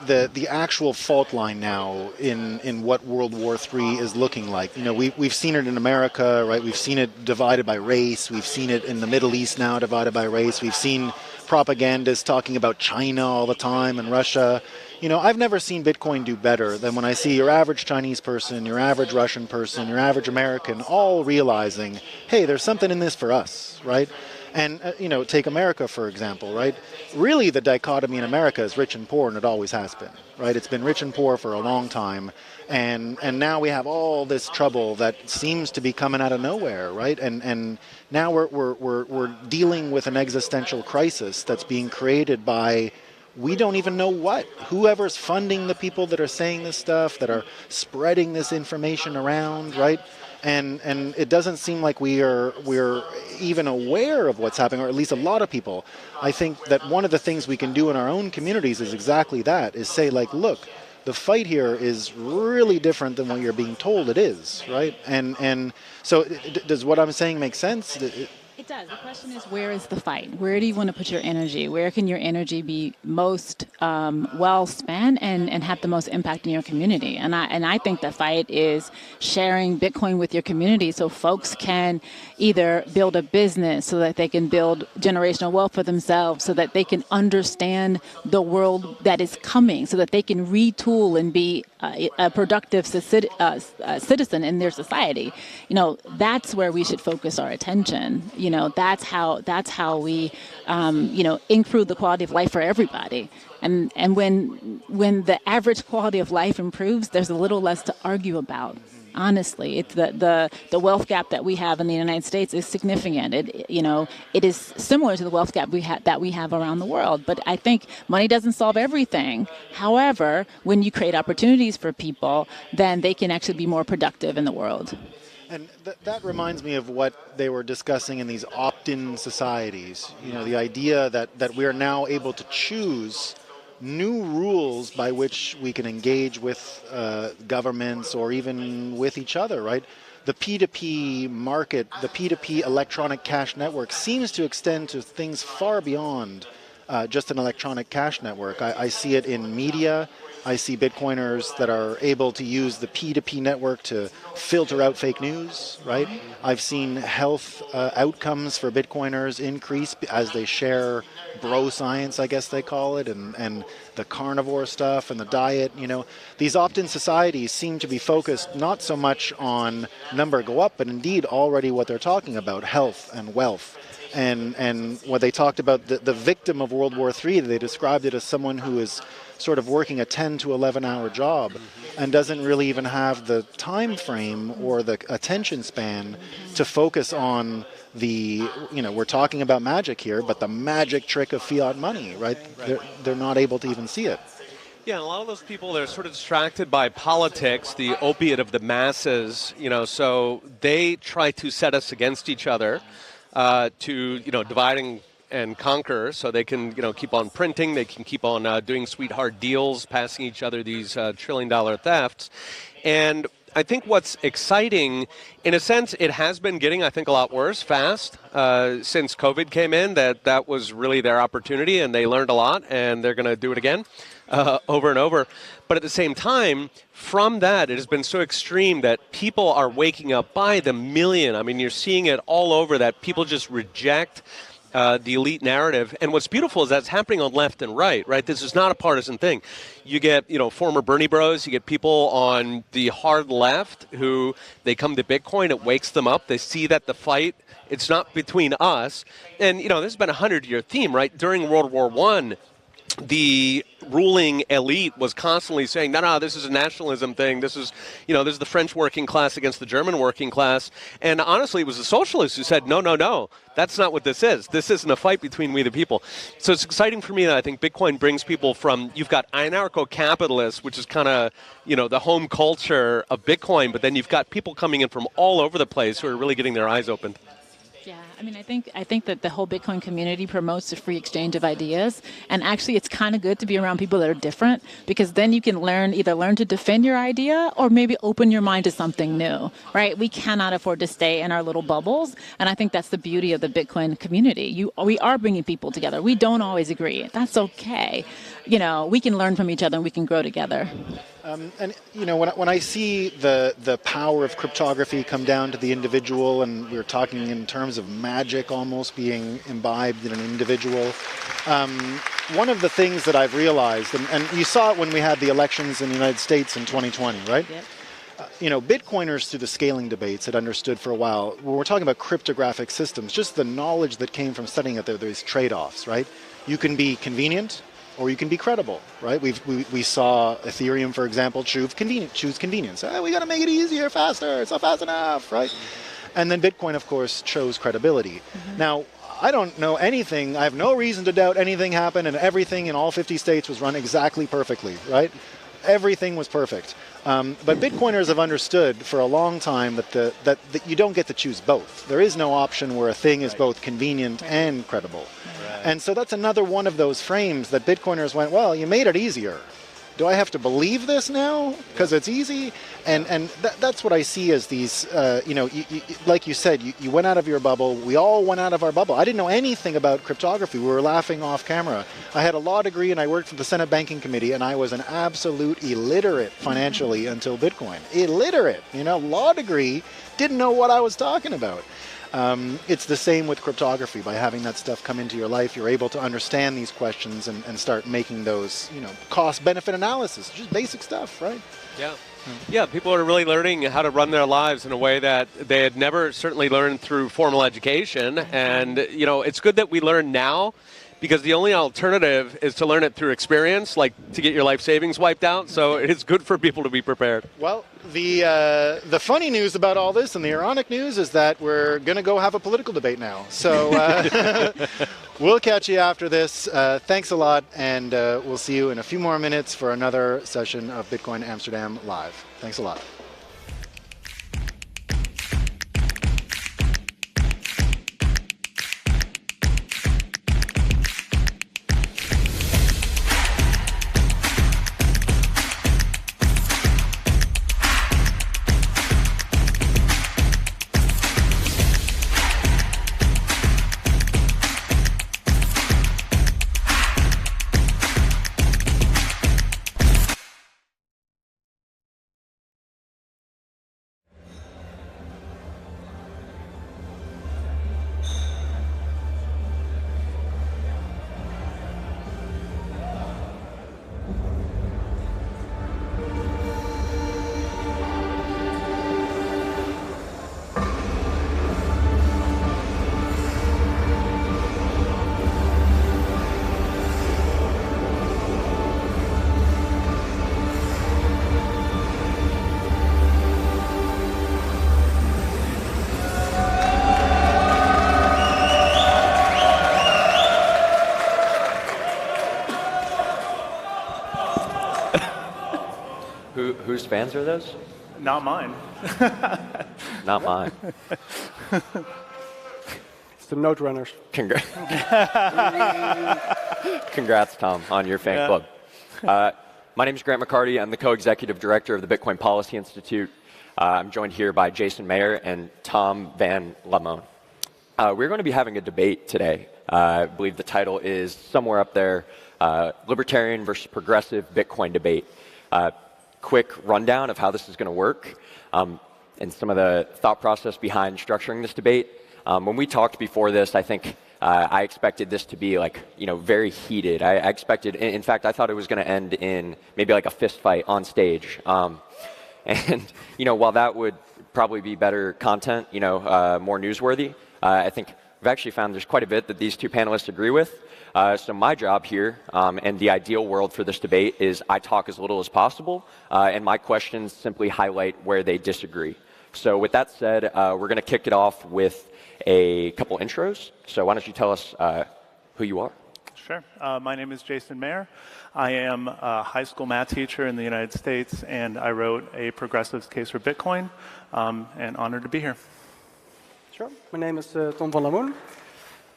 actual fault line now in what World War III is looking like, we've seen it in America, right? We've seen it divided by race. We've seen it in the Middle East now divided by race. We've seen propagandists talking about China all the time and Russia. I've never seen Bitcoin do better than when I see your average Chinese person, your average Russian person, your average American all realizing, hey, there's something in this for us, right? And, take America, for example, right? Really, the dichotomy in America is rich and poor, and it always has been, right? It's been rich and poor for a long time. And now we have all this trouble that seems to be coming out of nowhere, right? And now we're dealing with an existential crisis that's being created by, we don't even know what. Whoever's funding the people that are saying this stuff, that are spreading this information around, right? And it doesn't seem like we're even aware of what's happening, or at least a lot of people. I think that one of the things we can do in our own communities is exactly that, is say, like, look, the fight here is really different than what you're being told it is, right? And so does what I'm saying make sense? It does. The question is, where is the fight? Where do you want to put your energy? Where can your energy be most well spent and have the most impact in your community? And I think the fight is sharing Bitcoin with your community so folks can either build a business so that they can build generational wealth for themselves, so that they can understand the world that is coming, so that they can retool and be a productive citizen in their society. That's where we should focus our attention. That's how we, improve the quality of life for everybody. And when the average quality of life improves, there's a little less to argue about. Honestly, it's the wealth gap that we have in the United States is significant. It is similar to the wealth gap that we have around the world. But I think money doesn't solve everything. However, when you create opportunities for people, then they can actually be more productive in the world. And that reminds me of what they were discussing in these opt-in societies. The idea that we are now able to choose new rules by which we can engage with governments or even with each other, right? The P2P market, the P2P electronic cash network seems to extend to things far beyond just an electronic cash network. I see it in media. I see Bitcoiners that are able to use the P2P network to filter out fake news, right? I've seen health outcomes for Bitcoiners increase as they share bro science, I guess they call it, and the carnivore stuff and the diet. These opt-in societies seem to be focused not so much on number go up, but indeed already what they're talking about, health and wealth. And when they talked about the victim of World War III, they described it as someone who is sort of working a 10 to 11-hour job and doesn't really even have the time frame or the attention span to focus on we're talking about magic here, but the magic trick of fiat money, right? They're not able to even see it. Yeah, a lot of those people, they're sort of distracted by politics, the opiate of the masses, so they try to set us against each other to, divide and conquer, so they can, keep on printing, they can keep on doing sweetheart deals, passing each other these trillion-dollar thefts. And I think what's exciting, in a sense, it has been getting, I think, a lot worse fast since COVID came in, that was really their opportunity, and they learned a lot, and they're going to do it again over and over. But at the same time, from that, it has been so extreme that people are waking up by the million. I mean, you're seeing it all over, that people just reject the elite narrative. And what's beautiful is that's happening on left and right? This is not a partisan thing. You get, former Bernie bros, you get people on the hard left who, they come to Bitcoin, it wakes them up. They see that the fight, it's not between us. And, this has been a 100-year theme, right? During World War I, the ruling elite was constantly saying, no, this is a nationalism thing. This is, this is the French working class against the German working class. And honestly, it was the socialists who said, no, that's not what this is. This isn't a fight between we the people. So it's exciting for me that I think Bitcoin brings people from, you've got anarcho-capitalists, which is kind of, the home culture of Bitcoin, but then you've got people coming in from all over the place who are really getting their eyes opened. Yeah, I think that the whole Bitcoin community promotes the free exchange of ideas, and actually it's kind of good to be around people that are different, because then you can either learn to defend your idea or maybe open your mind to something new, right? We cannot afford to stay in our little bubbles, and I think that's the beauty of the Bitcoin community. We are bringing people together. We don't always agree. That's okay. We can learn from each other and we can grow together. When I see the power of cryptography come down to the individual, and we're talking in terms of magic almost being imbibed in an individual, one of the things that I've realized, and you saw it when we had the elections in the United States in 2020, right? Yep. Bitcoiners through the scaling debates had understood for a while, when we're talking about cryptographic systems, just the knowledge that came from studying it, there's trade-offs, right? You can be convenient, or you can be credible, right? We saw Ethereum, for example, choose convenience. We got to make it easier, faster. It's not fast enough, right? And then Bitcoin, of course, chose credibility. Mm-hmm. Now, I don't know anything. I have no reason to doubt anything happened, and everything in all 50 states was run exactly perfectly, right? Everything was perfect. But Bitcoiners have understood for a long time that you don't get to choose both. There is no option where a thing is both convenient and credible. And so that's another one of those frames that Bitcoiners went, well, you made it easier. Do I have to believe this now because it's easy? And that's what I see as these, like you said, you went out of your bubble. We all went out of our bubble. I didn't know anything about cryptography. We were laughing off camera. I had a law degree and I worked for the Senate Banking Committee, and I was an absolute illiterate financially until Bitcoin. Illiterate, law degree, didn't know what I was talking about. It's the same with cryptography. By having that stuff come into your life, you're able to understand these questions and start making those, cost-benefit analysis, just basic stuff, right? Yeah. Yeah, people are really learning how to run their lives in a way that they had never certainly learned through formal education. And, it's good that we learn now, because the only alternative is to learn it through experience, like to get your life savings wiped out. So it's good for people to be prepared. Well, the funny news about all this, and the ironic news, is that we're going to go have a political debate now. So we'll catch you after this. Thanks a lot, and we'll see you in a few more minutes for another session of Bitcoin Amsterdam Live. Thanks a lot. whose fans are those? Not mine. Not mine. It's the Note Runners. Congrats, Tom, on your fan club. My name is Grant McCarty. I'm the co-executive director of the Bitcoin Policy Institute. I'm joined here by Jason Mayer and Tom Van Lamone. We're going to be having a debate today. I believe the title is somewhere up there, Libertarian versus Progressive Bitcoin Debate. Quick rundown of how this is going to work and some of the thought process behind structuring this debate. When we talked before this, I think I expected this to be very heated. I expected, in fact, I thought it was going to end in maybe like a fist fight on stage. And while that would probably be better content, more newsworthy, I think we've actually found there's quite a bit that these two panelists agree with. So my job here, and the ideal world for this debate, is I talk as little as possible, and my questions simply highlight where they disagree. So with that said, we're going to kick it off with a couple intros. So why don't you tell us who you are? Sure. My name is Jason Mayer. I am a high school math teacher in the United States, and I wrote a progressives case for Bitcoin, and honored to be here. Sure. My name is Tom van Lamoen.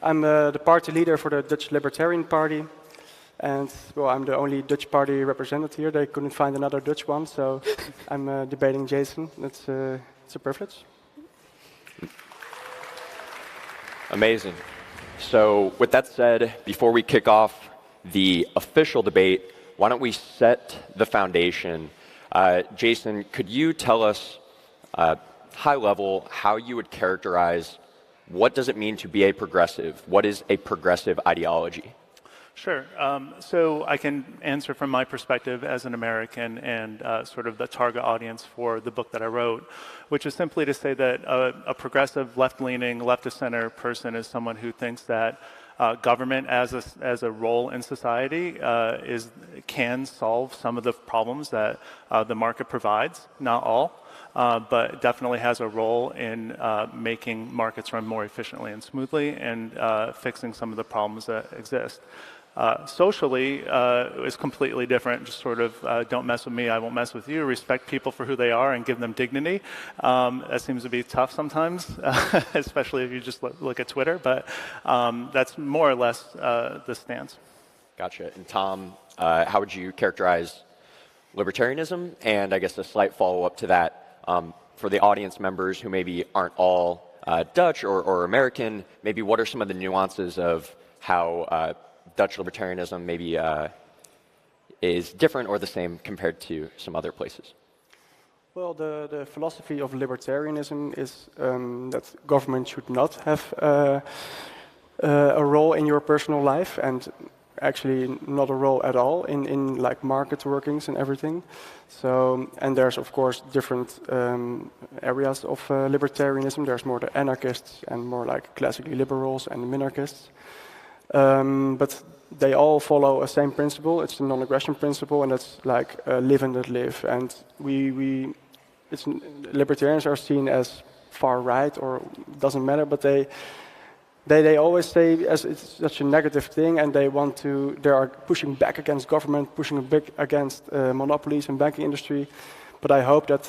I'm the party leader for the Dutch Libertarian Party. And, well, I'm the only Dutch party represented here. They couldn't find another Dutch one, so I'm debating Jason. It's a privilege. Amazing. So with that said, before we kick off the official debate, why don't we set the foundation? Jason, could you tell us, high level, how you would characterize what does it mean to be a progressive? What is a progressive ideology? Sure. So I can answer from my perspective as an American and sort of the target audience for the book that I wrote, which is simply to say that a progressive, left-leaning, left-of-center person is someone who thinks that government as a role in society can solve some of the problems that the market provides, not all. But definitely has a role in making markets run more efficiently and smoothly and fixing some of the problems that exist. Socially is completely different. Just sort of don't mess with me, I won't mess with you. Respect people for who they are and give them dignity. That seems to be tough sometimes, especially if you just look at Twitter. But that's more or less the stance. Gotcha. And Tom, how would you characterize libertarianism? And I guess a slight follow-up to that, for the audience members who maybe aren't all Dutch or American, maybe what are some of the nuances of how Dutch libertarianism maybe is different or the same compared to some other places? Well, the philosophy of libertarianism is that government should not have a role in your personal life, and actually not a role at all in like market workings and everything. So, and there's of course different areas of libertarianism. There's more the anarchists and more like classically liberals and the minarchists. But they all follow a same principle. It's the non-aggression principle, and that's like live and let live. And libertarians are seen as far right, or doesn't matter, but they always say as it's such a negative thing, and they are pushing back against government, pushing back against monopolies and banking industry. But I hope that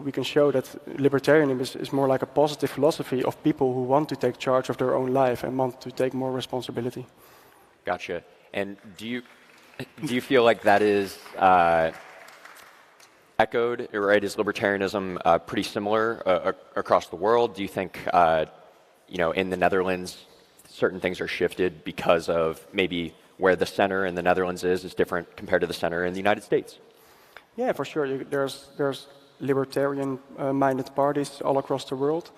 we can show that libertarianism is more like a positive philosophy of people who want to take charge of their own life and want to take more responsibility. Gotcha. And do you feel like that is echoed, right? Is libertarianism pretty similar across the world? Do you think, in the Netherlands, certain things are shifted because of maybe where the center in the Netherlands is different compared to the center in the United States? Yeah, for sure. There's libertarian-minded parties all across the world,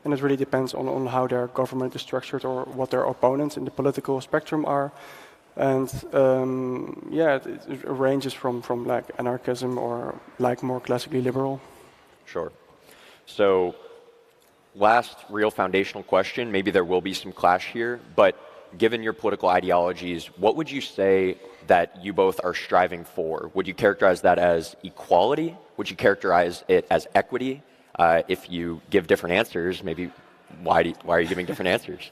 and it really depends on how their government is structured or what their opponents in the political spectrum are. And it ranges from like anarchism or like more classically liberal. Sure. So, last real foundational question. Maybe there will be some clash here, but given your political ideologies, what would you say that you both are striving for? Would you characterize that as equality? Would you characterize it as equity? If you give different answers, maybe why are you giving different answers?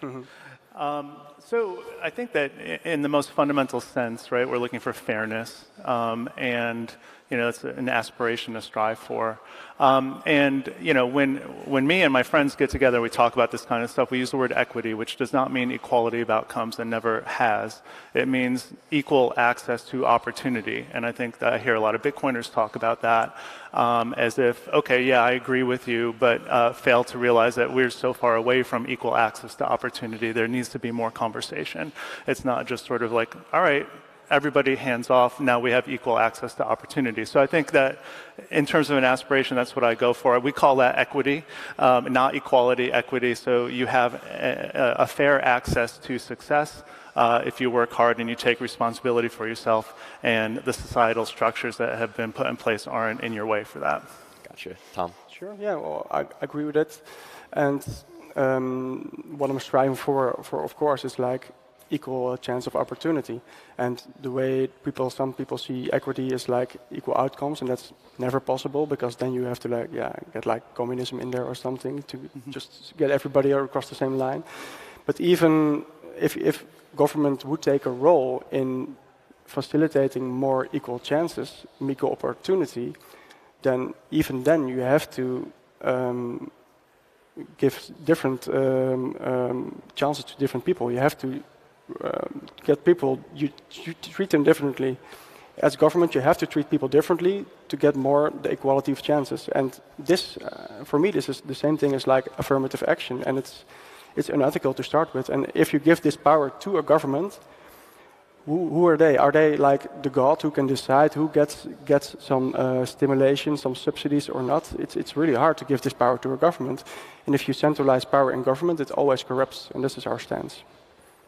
So I think that in the most fundamental sense, right, we're looking for fairness. And that's an aspiration to strive for. And when me and my friends get together, we talk about this kind of stuff. We use the word equity, which does not mean equality of outcomes and never has. It means equal access to opportunity. And I think that I hear a lot of Bitcoiners talk about that as if, okay, yeah, I agree with you, but fail to realize that we're so far away from equal access to opportunity. There needs to be more conversation. It's not just sort of like, all right, everybody hands off, now we have equal access to opportunity. So I think that in terms of an aspiration, that's what I go for. We call that equity, not equality, equity. So you have a fair access to success if you work hard and you take responsibility for yourself, and the societal structures that have been put in place aren't in your way for that. Gotcha. Tom? Sure, yeah, well, I agree with it. And what I'm striving for, of course, is like equal chance of opportunity. And the way some people see equity is like equal outcomes, and that's never possible, because then you have to get like communism in there or something to just get everybody across the same line. But even if government would take a role in facilitating more equal chances, equal opportunity, then even then you have to give different chances to different people. You have to get people, you treat them differently. As government, you have to treat people differently to get more the equality of chances. And this, for me, this is the same thing as like affirmative action, and it's unethical to start with. And if you give this power to a government, who are they? Are they like the god who can decide who gets some stimulation, some subsidies or not? It's really hard to give this power to a government. And if you centralize power in government, it always corrupts, and this is our stance.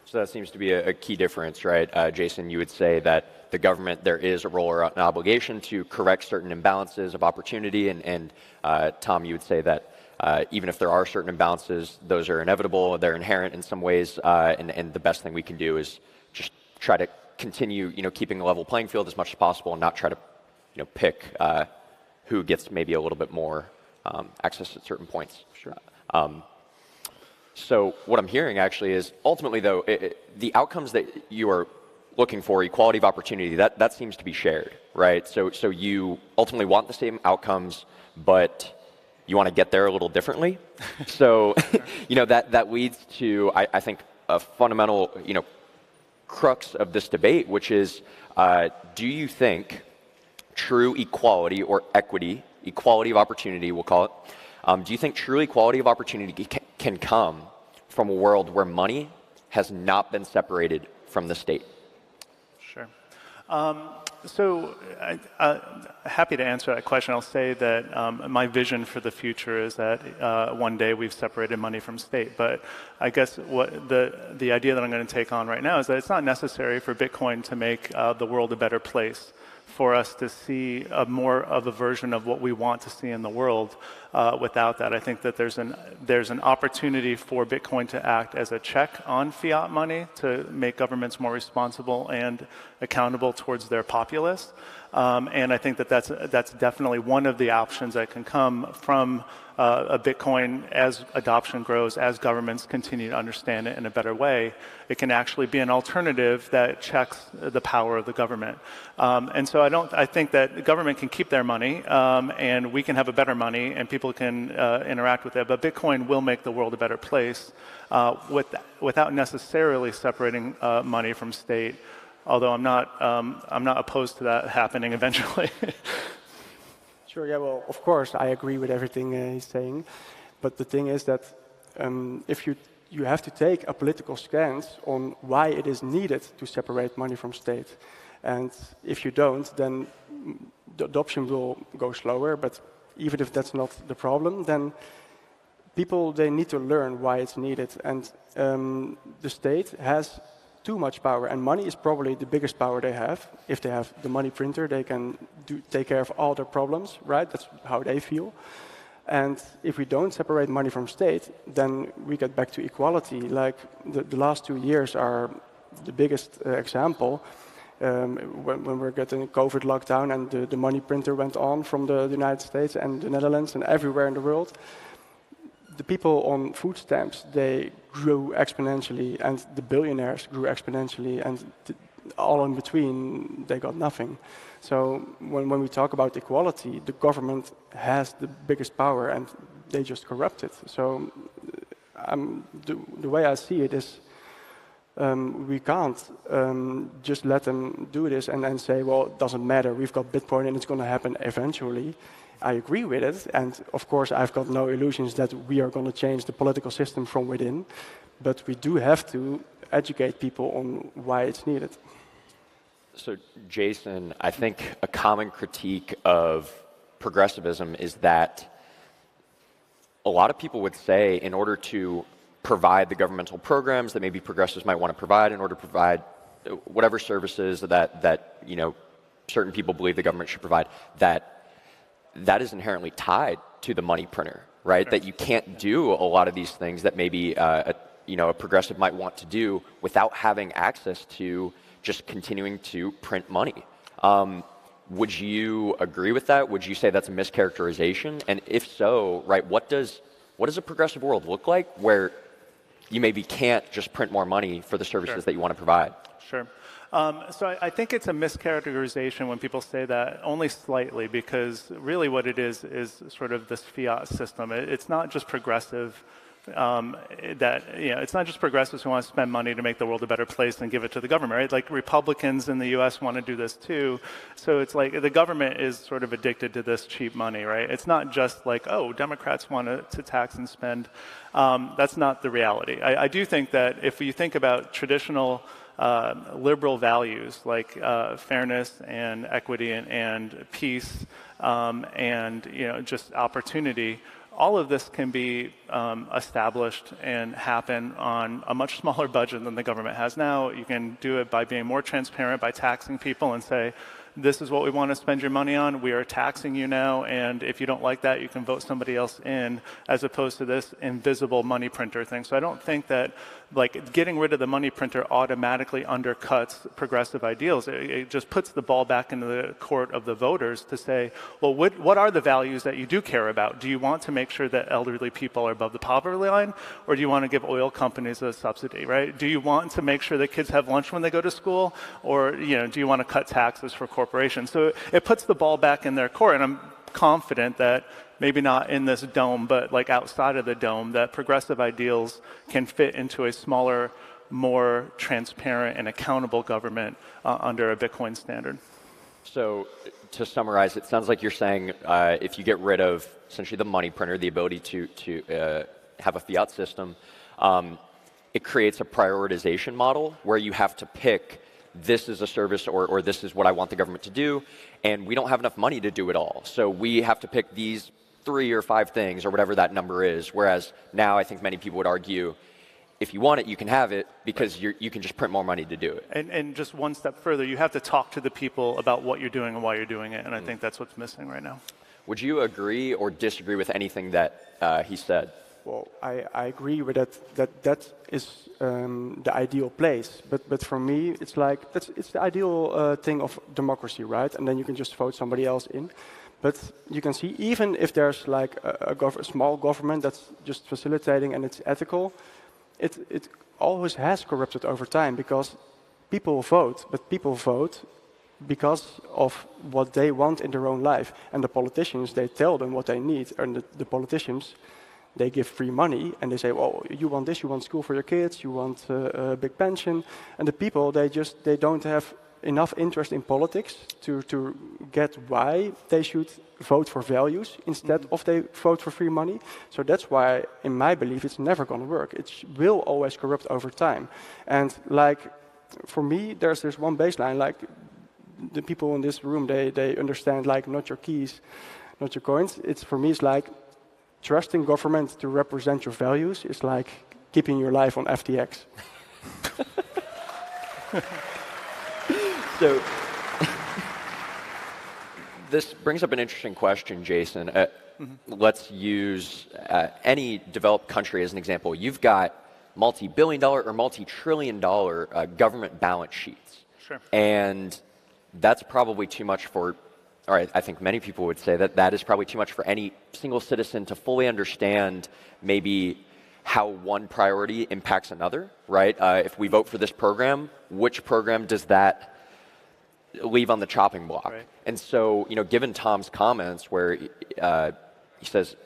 So that seems to be a key difference, right? Jason, you would say that the government, there is a role or an obligation to correct certain imbalances of opportunity, and Tom, you would say that even if there are certain imbalances, those are inevitable, they're inherent in some ways, and the best thing we can do is just try to continue, keeping a level playing field as much as possible, and not try to, pick who gets maybe a little bit more access at certain points. Sure. So what I'm hearing actually is ultimately, though, the outcomes that you are looking for, equality of opportunity, that seems to be shared, right? So you ultimately want the same outcomes, but you want to get there a little differently. So that leads to, I think, a fundamental crux of this debate, which is, do you think true equality or equity, equality of opportunity, we'll call it, do you think true equality of opportunity can come from a world where money has not been separated from the state? Sure. So happy to answer that question. I'll say that my vision for the future is that one day we've separated money from state. But I guess what the idea that I'm going to take on right now is that it's not necessary for Bitcoin to make the world a better place, for us to see more of a version of what we want to see in the world. Without that, I think that there's an opportunity for Bitcoin to act as a check on fiat money, to make governments more responsible and accountable towards their populace. And I think that that's definitely one of the options that can come from a Bitcoin as adoption grows, as governments continue to understand it in a better way. It can actually be an alternative that checks the power of the government. And so I think that the government can keep their money, and we can have a better money, and people can interact with it. But Bitcoin will make the world a better place without necessarily separating money from state. Although I'm not opposed to that happening eventually. Sure, yeah, well, of course, I agree with everything he's saying. But the thing is that if you have to take a political stance on why it is needed to separate money from state. And if you don't, then the adoption will go slower. But even if that's not the problem, then people, they need to learn why it's needed. And the state has too much power, and money is probably the biggest power they have. If they have the money printer, they can take care of all their problems, right? That's how they feel. And if we don't separate money from state, then we get back to equality. Like the last 2 years are the biggest example. When we're getting COVID lockdown and the money printer went on from the United States and the Netherlands and everywhere in the world, the people on food stamps, they grew exponentially, and the billionaires grew exponentially, and all in between, they got nothing. So when we talk about equality, the government has the biggest power and they just corrupt it. So the way I see it is we can't just let them do this and then say, well, it doesn't matter, we've got Bitcoin and it's going to happen eventually. I agree with it, and of course I've got no illusions that we are going to change the political system from within, but we do have to educate people on why it's needed. So, Jason, I think a common critique of progressivism is that a lot of people would say in order to provide the governmental programs that maybe progressives might want to provide, in order to provide whatever services that you know certain people believe the government should provide, that is inherently tied to the money printer, right? Sure. That you can't do a lot of these things that maybe a progressive might want to do without having access to just continuing to print money. Would you agree with that? Would you say that's a mischaracterization? And if so, right, what does a progressive world look like where you maybe can't just print more money for the services Sure. that you want to provide? Sure. So I think it's a mischaracterization when people say that, only slightly, because really what it is sort of this fiat system. It's not just progressive. It's not just progressives who want to spend money to make the world a better place and give it to the government, right? Like Republicans in the U.S. want to do this too. So it's like the government is sort of addicted to this cheap money, right? It's not just like, oh, Democrats want to tax and spend. That's not the reality. I do think that if you think about traditional liberal values like fairness and equity and peace and just opportunity, all of this can be established and happen on a much smaller budget than the government has now. You can do it by being more transparent, by taxing people and say, this is what we want to spend your money on. We are taxing you now, and if you don't like that, you can vote somebody else in, as opposed to this invisible money printer thing. So I don't think that like getting rid of the money printer automatically undercuts progressive ideals. It just puts the ball back into the court of the voters to say, well, what are the values that you do care about? Do you want to make sure that elderly people are above the poverty line, or do you want to give oil companies a subsidy, right? Do you want to make sure that kids have lunch when they go to school, or do you want to cut taxes for corporations? So it puts the ball back in their court, and I'm confident that maybe not in this dome, but like outside of the dome, that progressive ideals can fit into a smaller, more transparent and accountable government under a Bitcoin standard. So to summarize, it sounds like you're saying if you get rid of essentially the money printer, the ability to have a fiat system, it creates a prioritization model where you have to pick this is a service or this is what I want the government to do, and we don't have enough money to do it all. So we have to pick these 3 or 5 things or whatever that number is, whereas now I think many people would argue if you want it, you can have it because you can just print more money to do it. And just one step further, you have to talk to the people about what you're doing and why you're doing it, and I think that's what's missing right now. Would you agree or disagree with anything that he said? Well, I agree with that is the ideal place. But for me, it's like it's the ideal thing of democracy, right? And then you can just vote somebody else in. But you can see, even if there's like a small government that's just facilitating and it's ethical, it always has corrupted over time because people vote, but people vote because of what they want in their own life. And the politicians, they tell them what they need. And the politicians, they give free money and they say, well, you want this, you want school for your kids, you want a big pension. And the people, they don't have enough interest in politics to get why they should vote for values instead of they vote for free money. So that's why, in my belief, it's never going to work. It will always corrupt over time. And like, for me, there's one baseline, like the people in this room, they understand like not your keys, not your coins. For me, it's like trusting government to represent your values is like keeping your life on FTX. So this brings up an interesting question, Jason. Let's use any developed country as an example. You've got multi-billion-dollar or multi-trillion-dollar government balance sheets. Sure. And that's probably too much for, or I think many people would say that is probably too much for any single citizen to fully understand maybe how one priority impacts another, right? If we vote for this program, which program does that leave on the chopping block. Right. And so, given Tom's comments where he says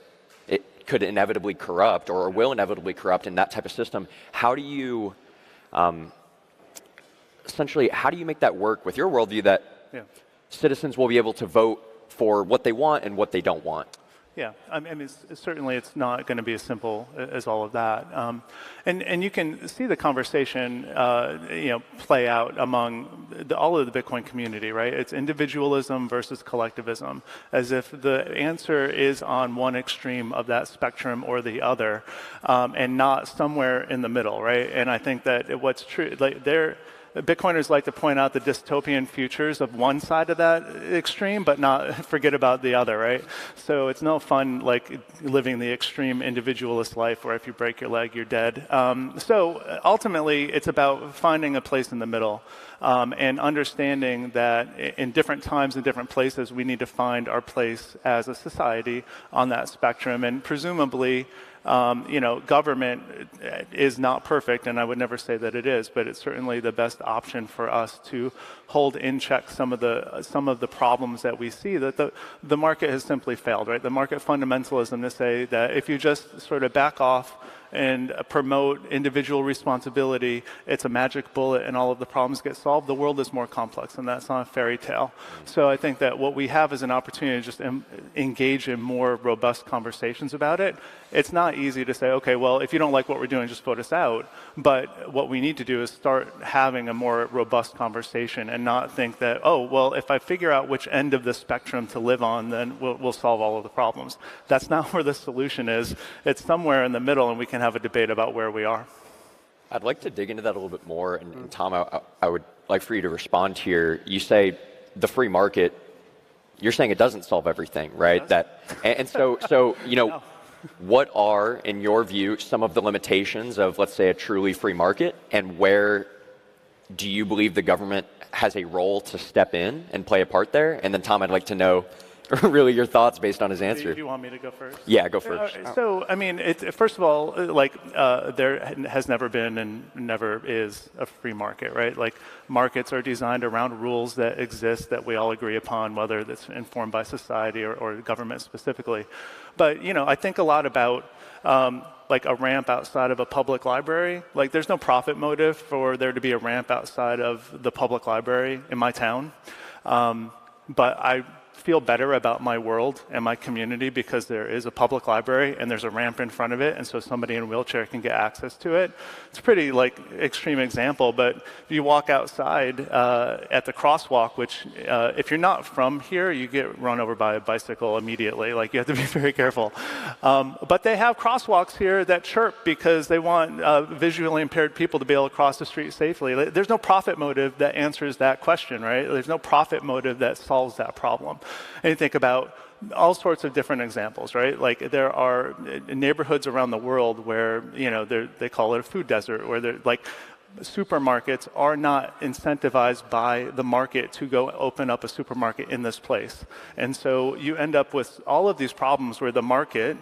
it could inevitably corrupt or will inevitably corrupt in that type of system, how do you essentially, how do you make that work with your worldview that citizens will be able to vote for what they want and what they don't want? Yeah, I mean, certainly it's not going to be as simple as all of that, and you can see the conversation, play out among all of the Bitcoin community, right? It's individualism versus collectivism, as if the answer is on one extreme of that spectrum or the other, and not somewhere in the middle, right? And I think that what's true, like Bitcoiners like to point out the dystopian futures of one side of that extreme, but not forget about the other, right? So it's no fun like living the extreme individualist life where if you break your leg, you're dead. So ultimately, it's about finding a place in the middle and understanding that in different times and different places, we need to find our place as a society on that spectrum. And presumably, government is not perfect, and I would never say that it is, but it's certainly the best option for us to hold in check some of the problems that we see that the market has simply failed, right? The market fundamentalism to say that if you just sort of back off and promote individual responsibility, it's a magic bullet and all of the problems get solved. The world is more complex, and that's not a fairy tale. So I think that what we have is an opportunity to just engage in more robust conversations about it. It's not easy to say, okay, well, if you don't like what we're doing, just vote us out. But what we need to do is start having a more robust conversation and not think that, oh, well, if I figure out which end of the spectrum to live on, then we'll solve all of the problems. That's not where the solution is. It's somewhere in the middle, and we can have a debate about where we are. I'd like to dig into that a little bit more. And Tom, I would like for you to respond here. You say the free market, you're saying it doesn't solve everything, right? So what are, in your view, some of the limitations of, let's say, a truly free market, and where do you believe the government has a role to step in and play a part there? And then, Tom, I'd like to know really your thoughts based on his answer. Do you want me to go first? Yeah, go first. So, I mean, first of all, there has never been and never is a free market, right? Like, markets are designed around rules that exist that we all agree upon, whether that's informed by society or government specifically. But, I think a lot about like a ramp outside of a public library. Like, there's no profit motive for there to be a ramp outside of the public library in my town. But I feel better about my world and my community because there is a public library and there's a ramp in front of it, and so somebody in a wheelchair can get access to it. It's a pretty extreme example, but if you walk outside at the crosswalk, which if you're not from here, you get run over by a bicycle immediately. Like, you have to be very careful. But they have crosswalks here that chirp because they want visually impaired people to be able to cross the street safely. There's no profit motive that answers that question, right? There's no profit motive that solves that problem. And you think about all sorts of different examples, right? Like, there are neighborhoods around the world where, they call it a food desert, where they're like, supermarkets are not incentivized by the market to go open up a supermarket in this place. And so you end up with all of these problems where the market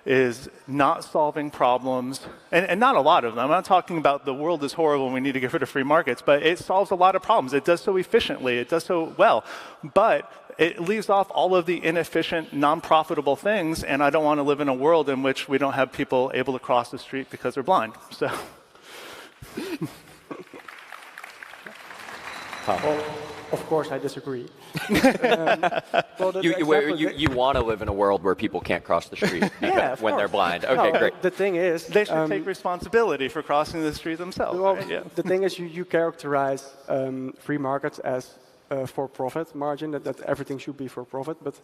is not solving problems, and not a lot of them. I'm not talking about the world is horrible and we need to get rid of free markets, but it solves a lot of problems. It does so efficiently. It does so well. But it leaves off all of the inefficient, non-profitable things, and I don't want to live in a world in which we don't have people able to cross the street because they're blind. So. Well, of course, I disagree. You want to live in a world where people can't cross the street when they're blind. Okay, no, great. The thing is, they should take responsibility for crossing the street themselves. Well, right? Yeah. The thing is, you characterize free markets as for-profit margin, that everything should be for profit, but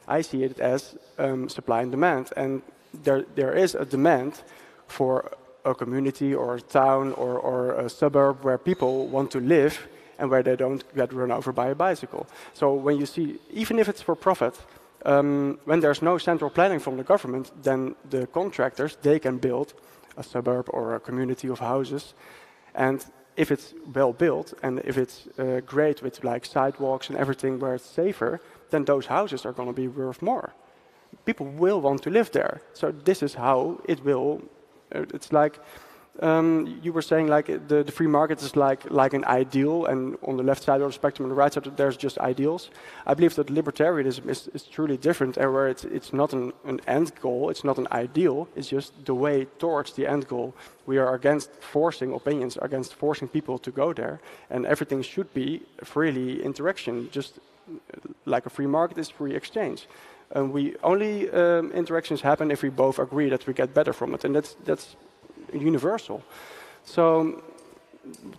I see it as supply and demand. And there is a demand for a community or a town or a suburb where people want to live and where they don't get run over by a bicycle. So when you see, even if it's for profit, when there's no central planning from the government, then the contractors, they can build a suburb or a community of houses. And if it's well built and if it's great with like sidewalks and everything where it's safer, then those houses are going to be worth more. People will want to live there. So this is how it will. It's like you were saying like the free market is like an ideal, and on the left side of the spectrum, on the right side, there's just ideals. I believe that libertarianism is truly different, and where it's not an end goal, it's not an ideal, it's just the way towards the end goal. We are against forcing opinions, against forcing people to go there, and everything should be freely interaction, just like a free market is free exchange. We only interactions happen if we both agree that we get better from it, and that's universal. So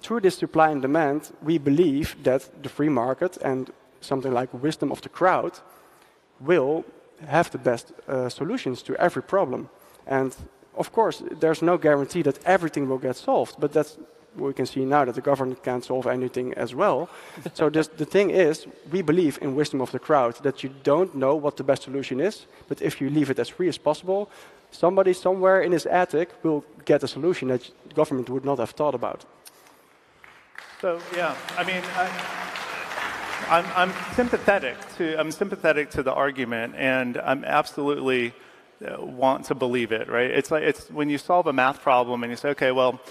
through this supply and demand, we believe that the free market and something like wisdom of the crowd will have the best solutions to every problem. And of course, there's no guarantee that everything will get solved, but that's we can see now that the government can't solve anything as well. So the thing is, we believe in wisdom of the crowd, that you don't know what the best solution is, but if you leave it as free as possible, somebody somewhere in his attic will get a solution that the government would not have thought about. So yeah, I mean, I'm sympathetic to the argument, and I'm absolutely want to believe it, right? It's when you solve a math problem and you say, okay, well,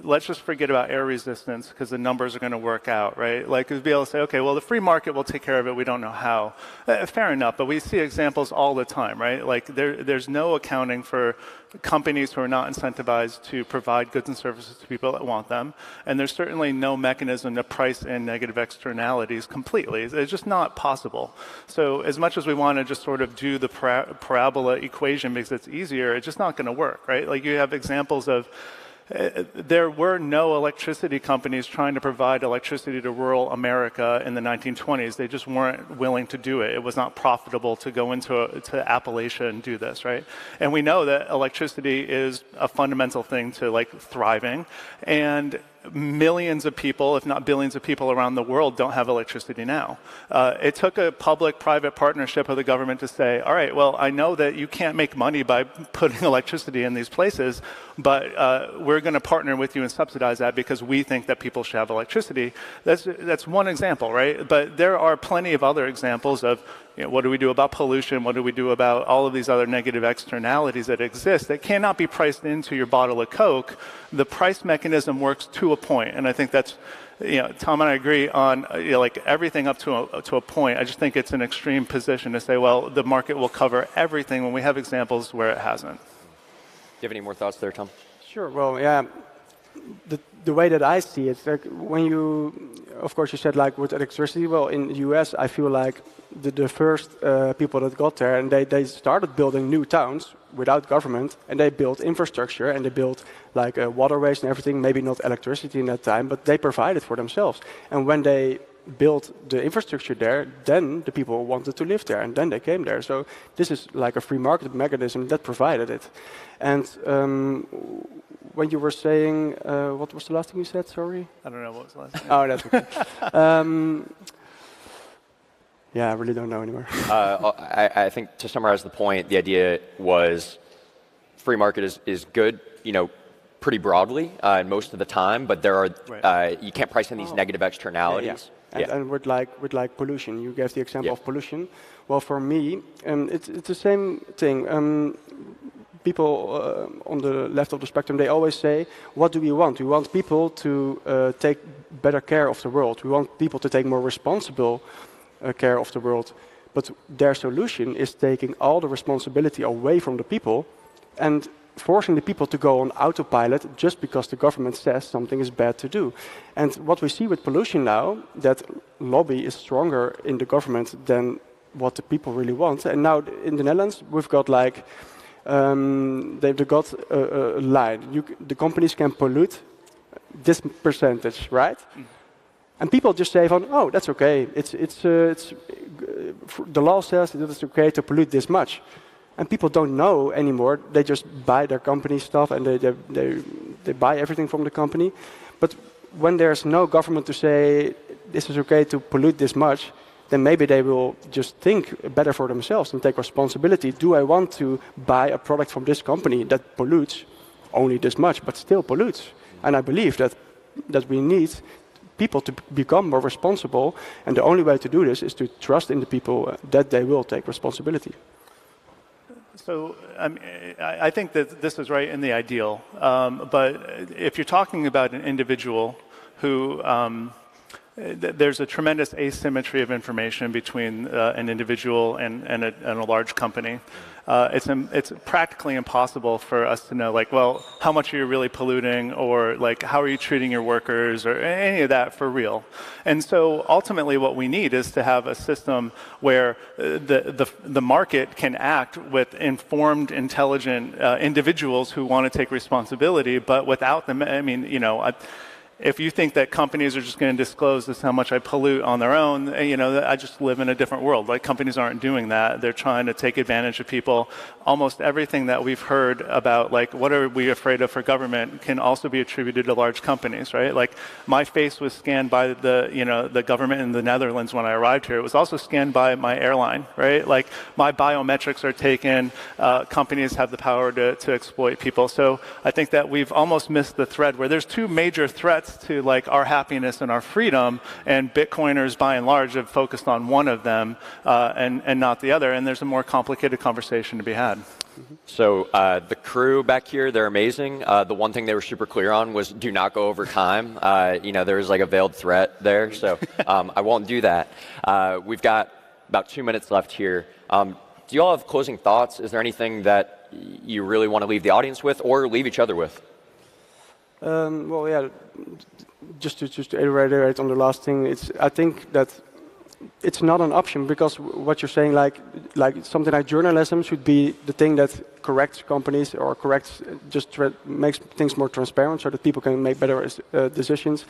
let's just forget about air resistance because the numbers are going to work out, right? Like, to be able to say, okay, well, the free market will take care of it. We don't know how. Fair enough, but we see examples all the time, right? Like, there's no accounting for companies who are not incentivized to provide goods and services to people that want them. And there's certainly no mechanism to price in negative externalities completely. It's just not possible. So as much as we want to just sort of do the parabola equation because it's easier, it's just not going to work, right? Like, you have examples of there were no electricity companies trying to provide electricity to rural America in the 1920s. They just weren't willing to do it. It was not profitable to go into Appalachia and do this, right? And we know that electricity is a fundamental thing to like thriving. And millions of people, if not billions of people around the world don't have electricity now. It took a public-private partnership of the government to say, all right, well, I know that you can't make money by putting electricity in these places, but we're going to partner with you and subsidize that because we think that people should have electricity. That's one example, right? But there are plenty of other examples of, you know, what do we do about pollution? What do we do about all of these other negative externalities that exist that cannot be priced into your bottle of Coke? The price mechanism works to a point, and I think that's, you know, Tom and I agree on, you know, like everything up to a point. I just think it's an extreme position to say, well, the market will cover everything when we have examples where it hasn't. Do you have any more thoughts there, Tom? Sure. Well, yeah. The way that I see it, like when you, of course, you said like with electricity. Well, in the US, I feel like the first people that got there, and they started building new towns without government, and they built infrastructure, and they built like waterways and everything. Maybe not electricity in that time, but they provided for themselves. And when they built the infrastructure there, then the people wanted to live there, and then they came there. So this is like a free market mechanism that provided it. And when you were saying, what was the last thing you said? Sorry. I don't know what was the last thing. Oh, that's okay. Yeah, I really don't know anymore. I think to summarize the point, the idea was free market is good, you know, pretty broadly and most of the time, but there are you can't price in these negative externalities. And with like pollution, you gave the example of pollution. Well, for me, it's the same thing. People on the left of the spectrum, they always say, what do we want? We want people to take better care of the world. We want people to take more responsible care of the world. But their solution is taking all the responsibility away from the people and forcing the people to go on autopilot just because the government says something is bad to do. And what we see with pollution now, that lobby is stronger in the government than what the people really want. And now in the Netherlands, we've got like, they've got a line. The companies can pollute this percentage, right? And people just say, "Oh, that's okay. The law says that it's okay to pollute this much," and people don't know anymore. They just buy their company stuff and they buy everything from the company. But when there's no government to say this is okay to pollute this much, then maybe they will just think better for themselves and take responsibility. Do I want to buy a product from this company that pollutes only this much, but still pollutes? And I believe that we need people to become more responsible, and the only way to do this is to trust in the people that they will take responsibility. So I think that this is right in the ideal. But if you're talking about an individual who there's a tremendous asymmetry of information between an individual and a large company. It's practically impossible for us to know, like, well, how much are you really polluting, or like, how are you treating your workers, or any of that for real. And so ultimately what we need is to have a system where the market can act with informed, intelligent individuals who want to take responsibility, but without them, I mean, you know, if you think that companies are just going to disclose this how much I pollute on their own, you know, I just live in a different world. Like, companies aren't doing that. They're trying to take advantage of people. Almost everything that we've heard about, like, what are we afraid of for government, can also be attributed to large companies, right? Like, my face was scanned by the government in the Netherlands when I arrived here. It was also scanned by my airline, right? Like, my biometrics are taken. Companies have the power to exploit people. So I think that we've almost missed the thread where there's two major threats to, like, our happiness and our freedom, and Bitcoiners by and large have focused on one of them and not the other, and there's a more complicated conversation to be had. So the crew back here, they're amazing. The one thing they were super clear on was do not go over time. You know, there was like a veiled threat there, so I won't do that. We've got about 2 minutes left here. Do you all have closing thoughts? Is there anything that you really want to leave the audience with, or leave each other with? Well, yeah, just to iterate on the last thing, I think that it's not an option, because what you're saying, like something like journalism should be the thing that corrects companies, or makes things more transparent so that people can make better decisions.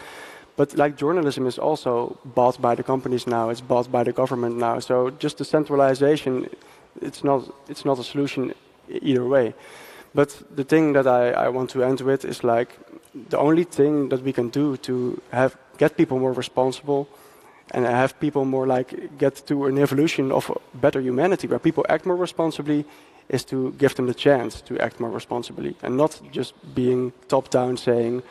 But like, journalism is also bought by the companies now, it's bought by the government now. So just the centralization, it's not a solution either way. But the thing that I want to end with is, like, the only thing that we can do to get people more responsible and have people more, like, get to an evolution of better humanity where people act more responsibly, is to give them the chance to act more responsibly, and not just being top-down saying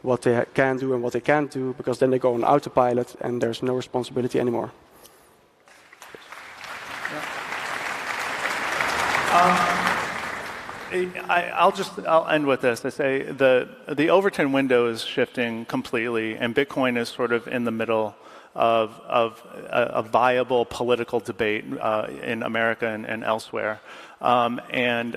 what they can do and what they can't do, because then they go on autopilot and there's no responsibility anymore. I'll end with this. I say the Overton window is shifting completely, and Bitcoin is sort of in the middle of a viable political debate in America and elsewhere. And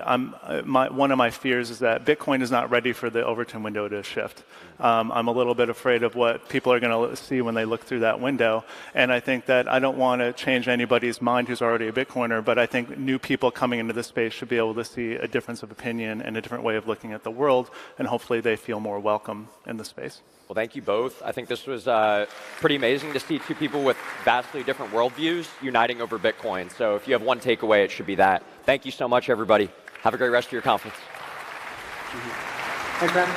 one of my fears is that Bitcoin is not ready for the Overton window to shift. I'm a little bit afraid of what people are going to see when they look through that window. And I think that I don't want to change anybody's mind who's already a Bitcoiner, but I think new people coming into the space should be able to see a difference of opinion and a different way of looking at the world, and hopefully they feel more welcome in the space. Well, thank you both. I think this was pretty amazing to see two people with vastly different worldviews uniting over Bitcoin. So if you have one takeaway, it should be that. Thank you so much, everybody. Have a great rest of your conference. Thanks, man.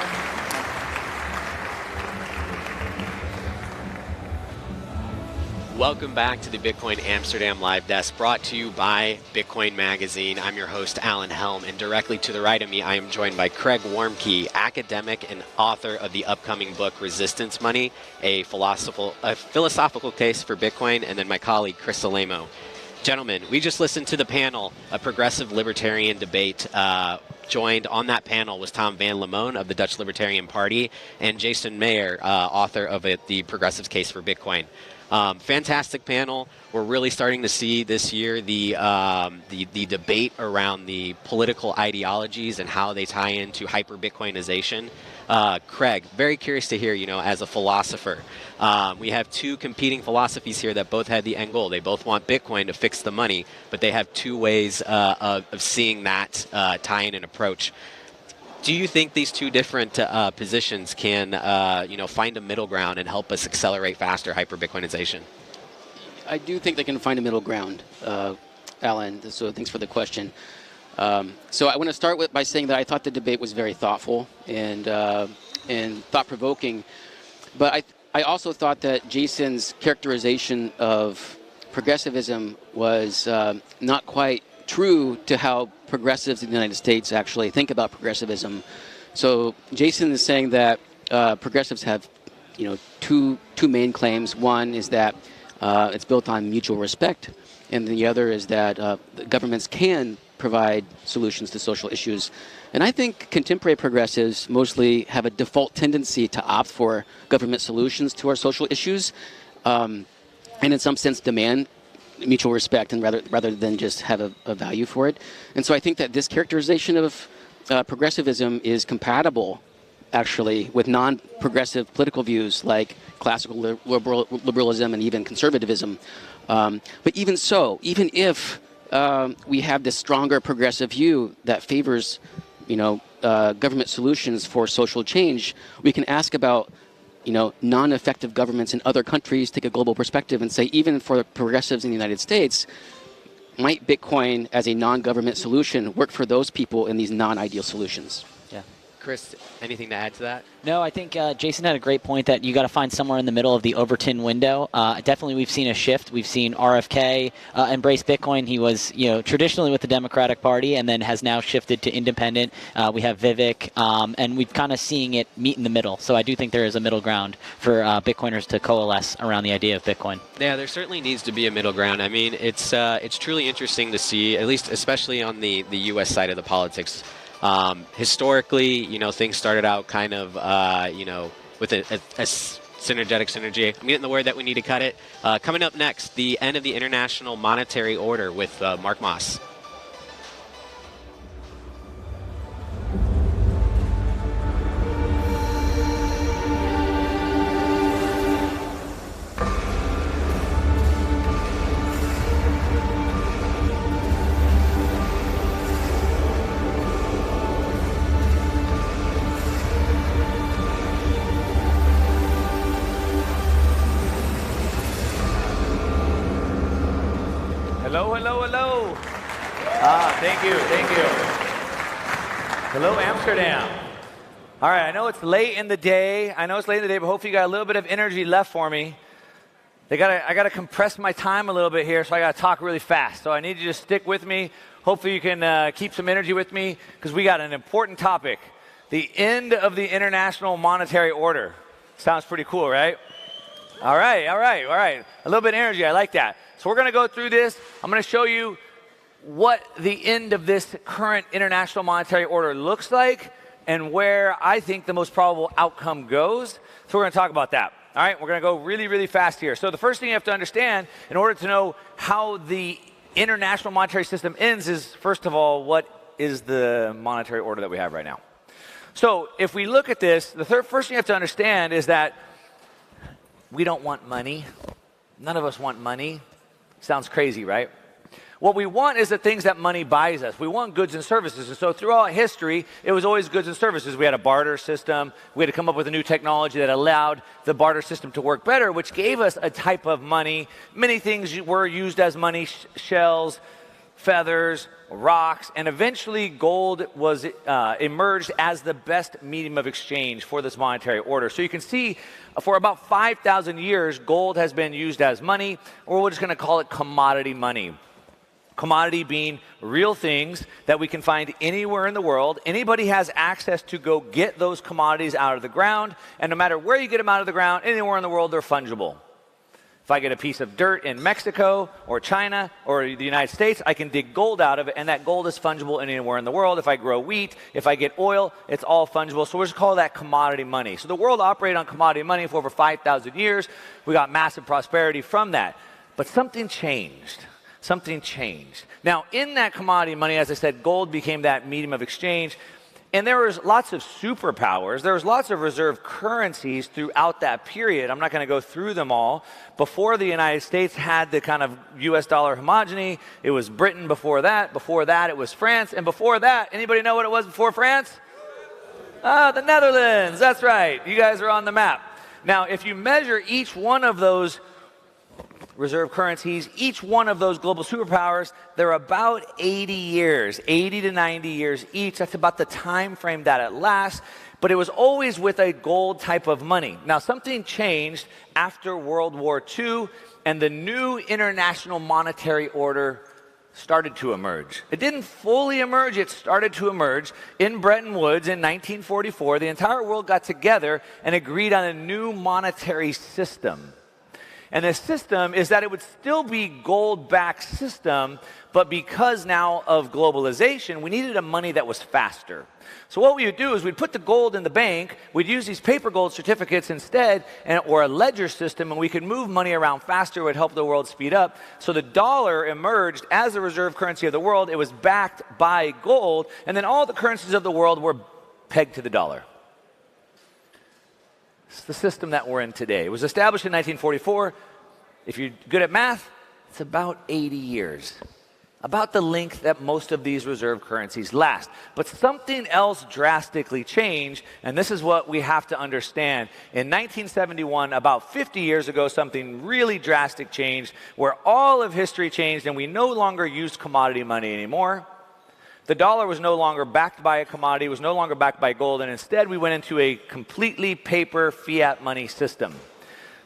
Welcome back to the Bitcoin Amsterdam Live Desk, brought to you by Bitcoin Magazine. I'm your host, Alan Helm, and directly to the right of me, I am joined by Craig Warmke, academic and author of the upcoming book, Resistance Money, a philosophical case for Bitcoin, and then my colleague, Chris Salemo. Gentlemen, we just listened to the panel, a progressive libertarian debate. Joined on that panel was Tom van Lemon of the Dutch Libertarian Party, and Jason Mayer, author of The Progressive's Case for Bitcoin. Fantastic panel. We're really starting to see this year the debate around the political ideologies and how they tie into hyper-Bitcoinization. Craig, very curious to hear, as a philosopher, we have two competing philosophies here that both had the end goal. They both want Bitcoin to fix the money, but they have two ways of seeing that tie-in and approach. Do you think these two different positions can, find a middle ground and help us accelerate faster hyper-Bitcoinization? I do think they can find a middle ground, Alan. So thanks for the question. So I want to start by saying that I thought the debate was very thoughtful and thought-provoking. But I also thought that Jason's characterization of progressivism was not quite true to how progressives in the United States actually think about progressivism. So Jason is saying that progressives have, two main claims. One is that it's built on mutual respect, and the other is that governments can provide solutions to social issues. And I think contemporary progressives mostly have a default tendency to opt for government solutions to our social issues, and in some sense demand mutual respect, and rather than just have a value for it. And so I think that this characterization of progressivism is compatible, actually, with non-progressive political views like classical liberalism and even conservatism. But even so, even if we have this stronger progressive view that favors, government solutions for social change, we can ask about, non-effective governments in other countries, take a global perspective and say, even for progressives in the United States, might Bitcoin as a non-government solution work for those people in these non-ideal solutions? Yeah. Chris, anything to add to that? No, I think Jason had a great point that you got to find somewhere in the middle of the Overton window. Definitely, we've seen a shift. We've seen RFK embrace Bitcoin. He was, traditionally with the Democratic Party, and then has now shifted to independent. We have Vivek, and we've kind of seeing it meet in the middle. So I do think there is a middle ground for Bitcoiners to coalesce around the idea of Bitcoin. Yeah, there certainly needs to be a middle ground. I mean, it's truly interesting to see, at least especially on the U.S. side of the politics. Historically, things started out kind of, with a synergy. I'm getting the word that we need to cut it. Coming up next, the end of the International Monetary Order with Mark Moss. Hello. Thank you. Hello, Amsterdam. All right, I know it's late in the day, but hopefully you got a little bit of energy left for me. I got to compress my time a little bit here, so I got to talk really fast. So I need you to stick with me. Hopefully you can keep some energy with me, because we got an important topic. The end of the International Monetary Order. Sounds pretty cool, right? All right. A little bit of energy, I like that. So we're going to go through this. I'm going to show you what the end of this current international monetary order looks like and where I think the most probable outcome goes. So we're going to talk about that. All right, we're going to go really, really fast here. So the first thing you have to understand in order to know how the international monetary system ends is, first of all, what is the monetary order that we have right now? So if we look at this, the first thing you have to understand is that we don't want money. None of us want money. Sounds crazy, right? What we want is the things that money buys us. We want goods and services. And so throughout history, it was always goods and services. We had a barter system. We had to come up with a new technology that allowed the barter system to work better, which gave us a type of money. Many things were used as money, shells, feathers, rocks, and eventually gold was emerged as the best medium of exchange for this monetary order. So you can see for about 5,000 years, gold has been used as money, or we're just going to call it commodity money. Commodity being real things that we can find anywhere in the world. Anybody has access to go get those commodities out of the ground, and no matter where you get them out of the ground, anywhere in the world, they're fungible. If I get a piece of dirt in Mexico or China or the United States, I can dig gold out of it, and that gold is fungible anywhere in the world. If I grow wheat, if I get oil, it's all fungible. So we're just call that commodity money. So the world operated on commodity money for over 5,000 years. We got massive prosperity from that. But something changed. Now, in that commodity money, as I said, gold became that medium of exchange. And there was lots of superpowers. There was lots of reserve currencies throughout that period. I'm not going to go through them all. Before the United States had the kind of US dollar homogeny, it was Britain before that. Before that, it was France. And before that, anybody know what it was before France? The Netherlands. That's right. You guys are on the map. Now, if you measure each one of those reserve currencies, each one of those global superpowers, they're about 80 to 90 years each. That's about the time frame that it lasts, but it was always with a gold type of money. Now, something changed after World War II, and the new international monetary order started to emerge. It didn't fully emerge, it started to emerge. In Bretton Woods in 1944, the entire world got together and agreed on a new monetary system. And the system is that it would still be gold-backed system, but because now of globalization, we needed a money that was faster. So what we would do is we'd put the gold in the bank, we'd use these paper gold certificates instead, or a ledger system, and we could move money around faster. It would help the world speed up. So the dollar emerged as the reserve currency of the world. It was backed by gold, and then all the currencies of the world were pegged to the dollar. It's the system that we're in today. It was established in 1944. If you're good at math, it's about 80 years. About the length that most of these reserve currencies last. But something else drastically changed, and this is what we have to understand. In 1971, about 50 years ago, something really drastic changed, where all of history changed, and we no longer used commodity money anymore. The dollar was no longer backed by a commodity, was no longer backed by gold, and instead we went into a completely paper fiat money system.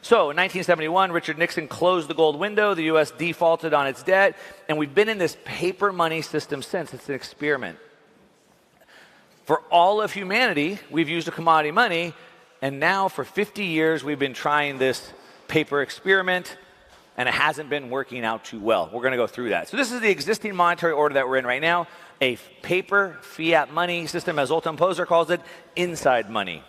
So in 1971, Richard Nixon closed the gold window, the US defaulted on its debt, and we've been in this paper money system since. It's an experiment. For all of humanity, we've used a commodity money, and now for 50 years we've been trying this paper experiment, and it hasn't been working out too well. We're going to go through that. So this is the existing monetary order that we're in right now, a paper fiat money system, as Zoltan Pozsar calls it, inside money.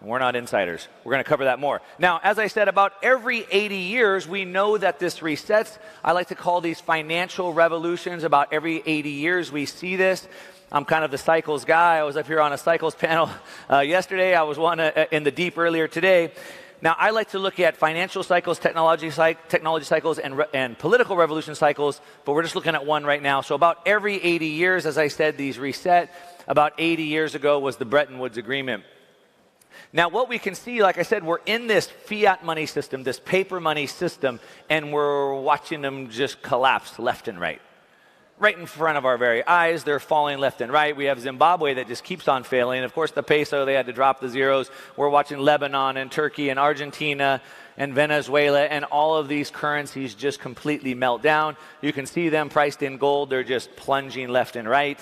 And we're not insiders. We're going to cover that more. Now, as I said, about every 80 years, we know that this resets. I like to call these financial revolutions. About every 80 years, we see this. I'm kind of the cycles guy. I was up here on a cycles panel yesterday. I was one in the deep earlier today. Now, I like to look at financial cycles, technology cycles, and political revolution cycles, but we're just looking at one right now. So about every 80 years, as I said, these reset. About 80 years ago was the Bretton Woods Agreement. Now, what we can see, like I said, we're in this fiat money system, this paper money system, and we're watching them just collapse left and right. Right in front of our very eyes, they're falling left and right. We have Zimbabwe that just keeps on failing. Of course, the peso, they had to drop the zeros. We're watching Lebanon and Turkey and Argentina and Venezuela, and all of these currencies just completely melt down. You can see them priced in gold. They're just plunging left and right.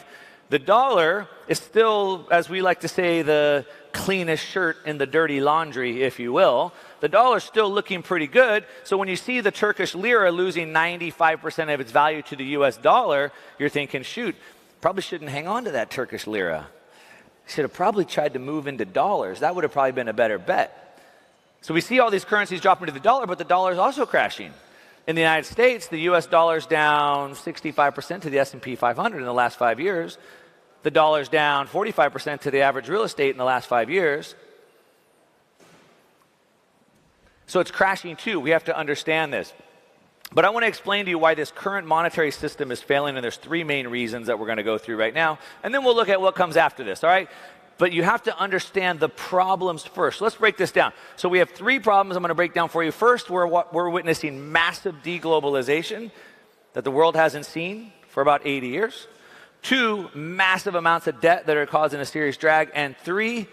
The dollar is still, as we like to say, the cleanest shirt in the dirty laundry, if you will. The dollar's still looking pretty good. So when you see the Turkish lira losing 95% of its value to the US dollar, you're thinking, shoot, probably shouldn't hang on to that Turkish lira. Should have probably tried to move into dollars. That would have probably been a better bet. So we see all these currencies dropping to the dollar, but the dollar is also crashing. In the United States, the US dollar's down 65% to the S&P 500 in the last 5 years. The dollar's down 45% to the average real estate in the last 5 years. So it's crashing too. We have to understand this. But I want to explain to you why this current monetary system is failing, and there's three main reasons that we're going to go through right now. And then we'll look at what comes after this, all right? But you have to understand the problems first. Let's break this down. So we have three problems I'm going to break down for you. First, we're witnessing massive deglobalization that the world hasn't seen for about 80 years. 2, massive amounts of debt that are causing a serious drag. And 3,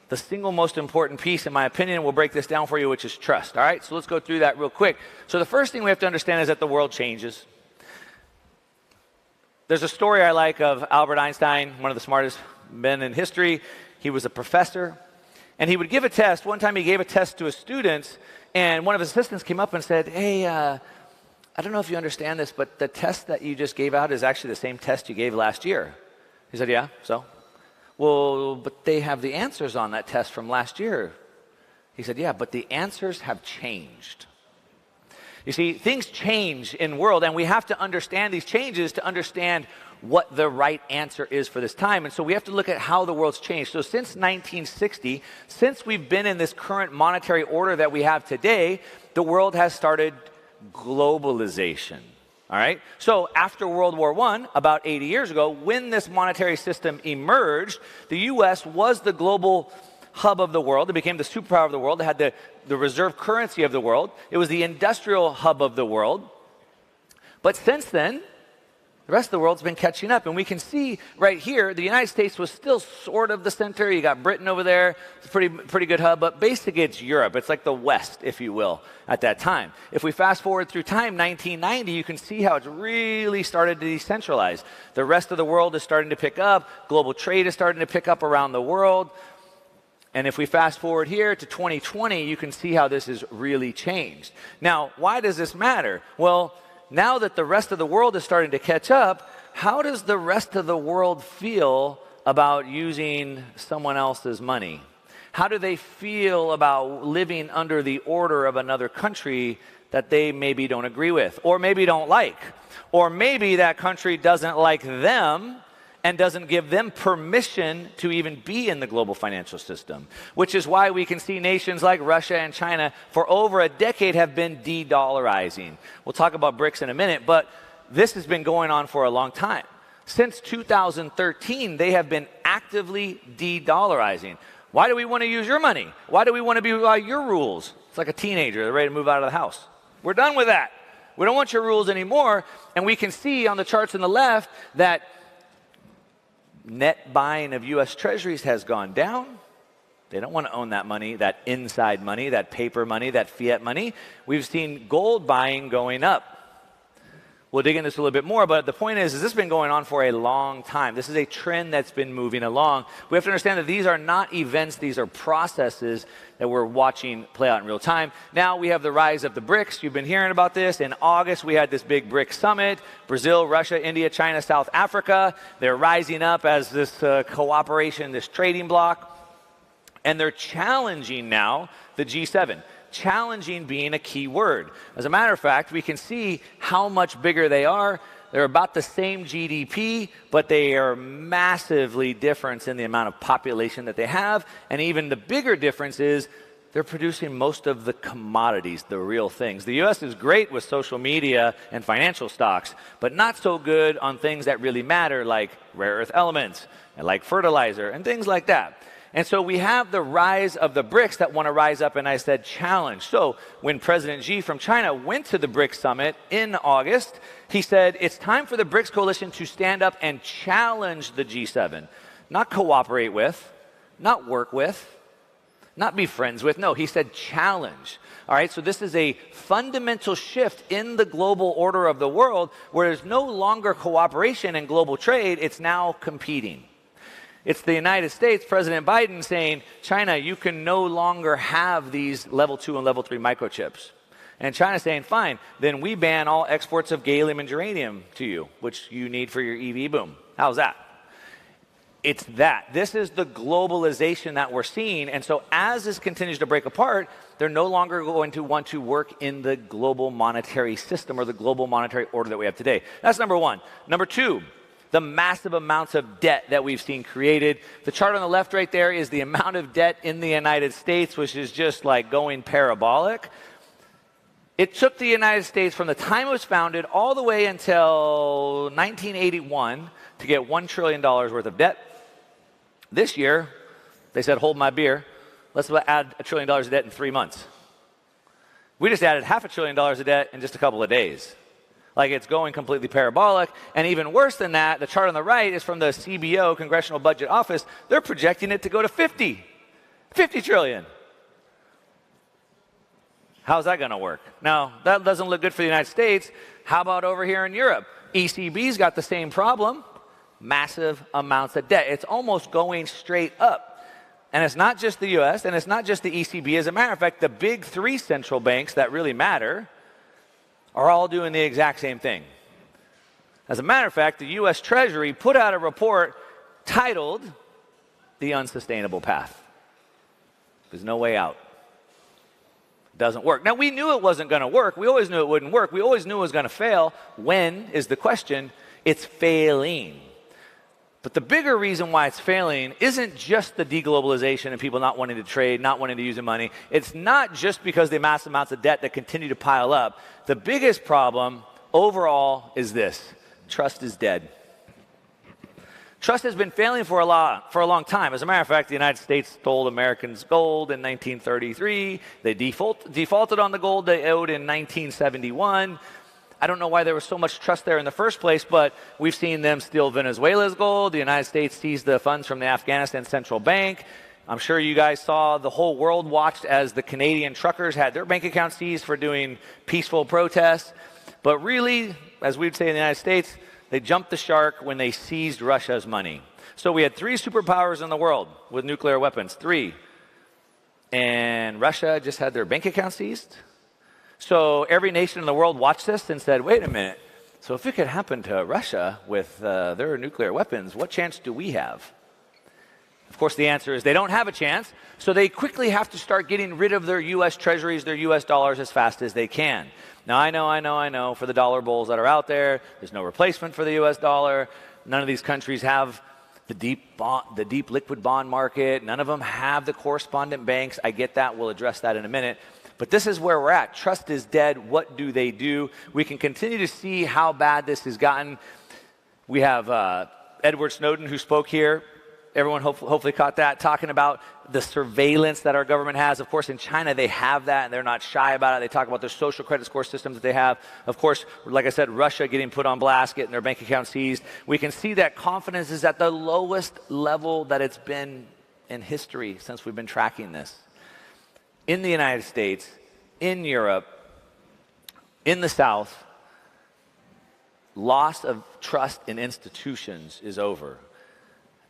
the single most important piece, in my opinion, we'll break this down for you, which is trust. All right, so let's go through that real quick. So the first thing we have to understand is that the world changes. There's a story I like of Albert Einstein, one of the smartest men in history. He was a professor, and he would give a test. One time he gave a test to his students, and one of his assistants came up and said, hey, I don't know if you understand this, but the test that you just gave out is actually the same test you gave last year. He said, yeah, so? Well, but they have the answers on that test from last year. He said, yeah, but the answers have changed. You see, things change in the world, and we have to understand these changes to understand what the right answer is for this time. And so we have to look at how the world's changed. So since 1960, since we've been in this current monetary order that we have today, the world has started globalization. All right? So after World War I, about 80 years ago, when this monetary system emerged, the U.S. was the global hub of the world. It became the superpower of the world. It had the reserve currency of the world. It was the industrial hub of the world. But since then, the rest of the world's been catching up. And we can see right here, the United States was still sort of the center. You got Britain over there. It's a pretty good hub. But basically, it's Europe. It's like the West, if you will, at that time. If we fast forward through time, 1990, you can see how it's really started to decentralize. The rest of the world is starting to pick up. Global trade is starting to pick up around the world. And if we fast forward here to 2020, you can see how this has really changed. Now, why does this matter? Well, now that the rest of the world is starting to catch up, how does the rest of the world feel about using someone else's money? How do they feel about living under the order of another country that they maybe don't agree with, or maybe don't like? Or maybe that country doesn't like them and doesn't give them permission to even be in the global financial system, which is why we can see nations like Russia and China for over a decade have been de-dollarizing. We'll talk about BRICS in a minute, but this has been going on for a long time. Since 2013, they have been actively de-dollarizing. Why do we want to use your money? Why do we want to be by your rules? It's like a teenager, they're ready to move out of the house. We're done with that. We don't want your rules anymore. And we can see on the charts on the left that net buying of US Treasuries has gone down. They don't want to own that money, that inside money, that paper money, that fiat money. We've seen gold buying going up. We'll dig into this a little bit more, but the point is this has been going on for a long time. This is a trend that's been moving along. We have to understand that these are not events, these are processes that we're watching play out in real time. Now we have the rise of the BRICS. You've been hearing about this. In August, we had this big BRICS summit. Brazil, Russia, India, China, South Africa. They're rising up as this cooperation, this trading bloc. And they're challenging now the G7. Challenging being a key word. As a matter of fact, we can see how much bigger they are. They're about the same GDP, but they are massively different in the amount of population that they have. And even the bigger difference is they're producing most of the commodities, the real things. The US is great with social media and financial stocks, but not so good on things that really matter, like rare earth elements and like fertilizer and things like that. And so we have the rise of the BRICS that want to rise up, and I said challenge. So when President Xi from China went to the BRICS summit in August, he said it's time for the BRICS coalition to stand up and challenge the G7. Not cooperate with, not work with, not be friends with. No, he said challenge. All right, so this is a fundamental shift in the global order of the world where there's no longer cooperation in global trade, it's now competing. It's the United States, President Biden saying, China, you can no longer have these level 2 and level 3 microchips. And China saying, fine, then we ban all exports of gallium and germanium to you, which you need for your EV boom. How's that? It's that. This is the globalization that we're seeing. And so as this continues to break apart, they're no longer going to want to work in the global monetary system or the global monetary order that we have today. That's number one. Number two, the massive amounts of debt that we've seen created. The chart on the left right there is the amount of debt in the United States, which is just like going parabolic. It took the United States from the time it was founded all the way until 1981 to get $1 trillion worth of debt. This year, they said, hold my beer. Let's add $1 trillion of debt in 3 months. We just added $500 billion of debt in just a couple of days. Like, it's going completely parabolic. And even worse than that, the chart on the right is from the CBO, Congressional Budget Office. They're projecting it to go to 50 trillion. How's that going to work? Now, that doesn't look good for the United States. How about over here in Europe? ECB's got the same problem. Massive amounts of debt. It's almost going straight up. And it's not just the US, and it's not just the ECB. As a matter of fact, the big three central banks that really matter are all doing the exact same thing. As a matter of fact, the US Treasury put out a report titled The Unsustainable Path. There's no way out. It doesn't work. Now, we knew it wasn't going to work. We always knew it wouldn't work. We always knew it was going to fail. When is the question? It's failing. But the bigger reason why it's failing isn't just the deglobalization and people not wanting to trade, not wanting to use the money. It's not just because the massive amounts of debt that continue to pile up. The biggest problem overall is this: trust is dead. Trust has been failing for a long time. As a matter of fact, the United States stole Americans' gold in 1933. They defaulted on the gold they owed in 1971. I don't know why there was so much trust there in the first place, but we've seen them steal Venezuela's gold. The United States seized the funds from the Afghanistan Central Bank. I'm sure you guys saw the whole world watched as the Canadian truckers had their bank accounts seized for doing peaceful protests. But really, as we'd say in the United States, they jumped the shark when they seized Russia's money. So we had three superpowers in the world with nuclear weapons. Three. and Russia just had their bank account seized. So every nation in the world watched this and said, wait a minute, so if it could happen to Russia with their nuclear weapons, what chance do we have? Of course, the answer is they don't have a chance, so they quickly have to start getting rid of their U.S. treasuries, their U.S. dollars as fast as they can. Now, I know, for the dollar bulls that are out there, there's no replacement for the U.S. dollar. None of these countries have the deep liquid bond market. None of them have the correspondent banks. I get that. We'll address that in a minute. But this is where we're at. Trust is dead. What do they do? We can continue to see how bad this has gotten. We have Edward Snowden, who spoke here. Everyone hopefully caught that, talking about the surveillance that our government has. Of course, in China, they have that, and they're not shy about it. They talk about their social credit score systems that they have. Of course, like I said, Russia getting put on blast, getting their bank account seized. We can see that confidence is at the lowest level that it's been in history since we've been tracking this. In the United States, in Europe, in the South, loss of trust in institutions is over.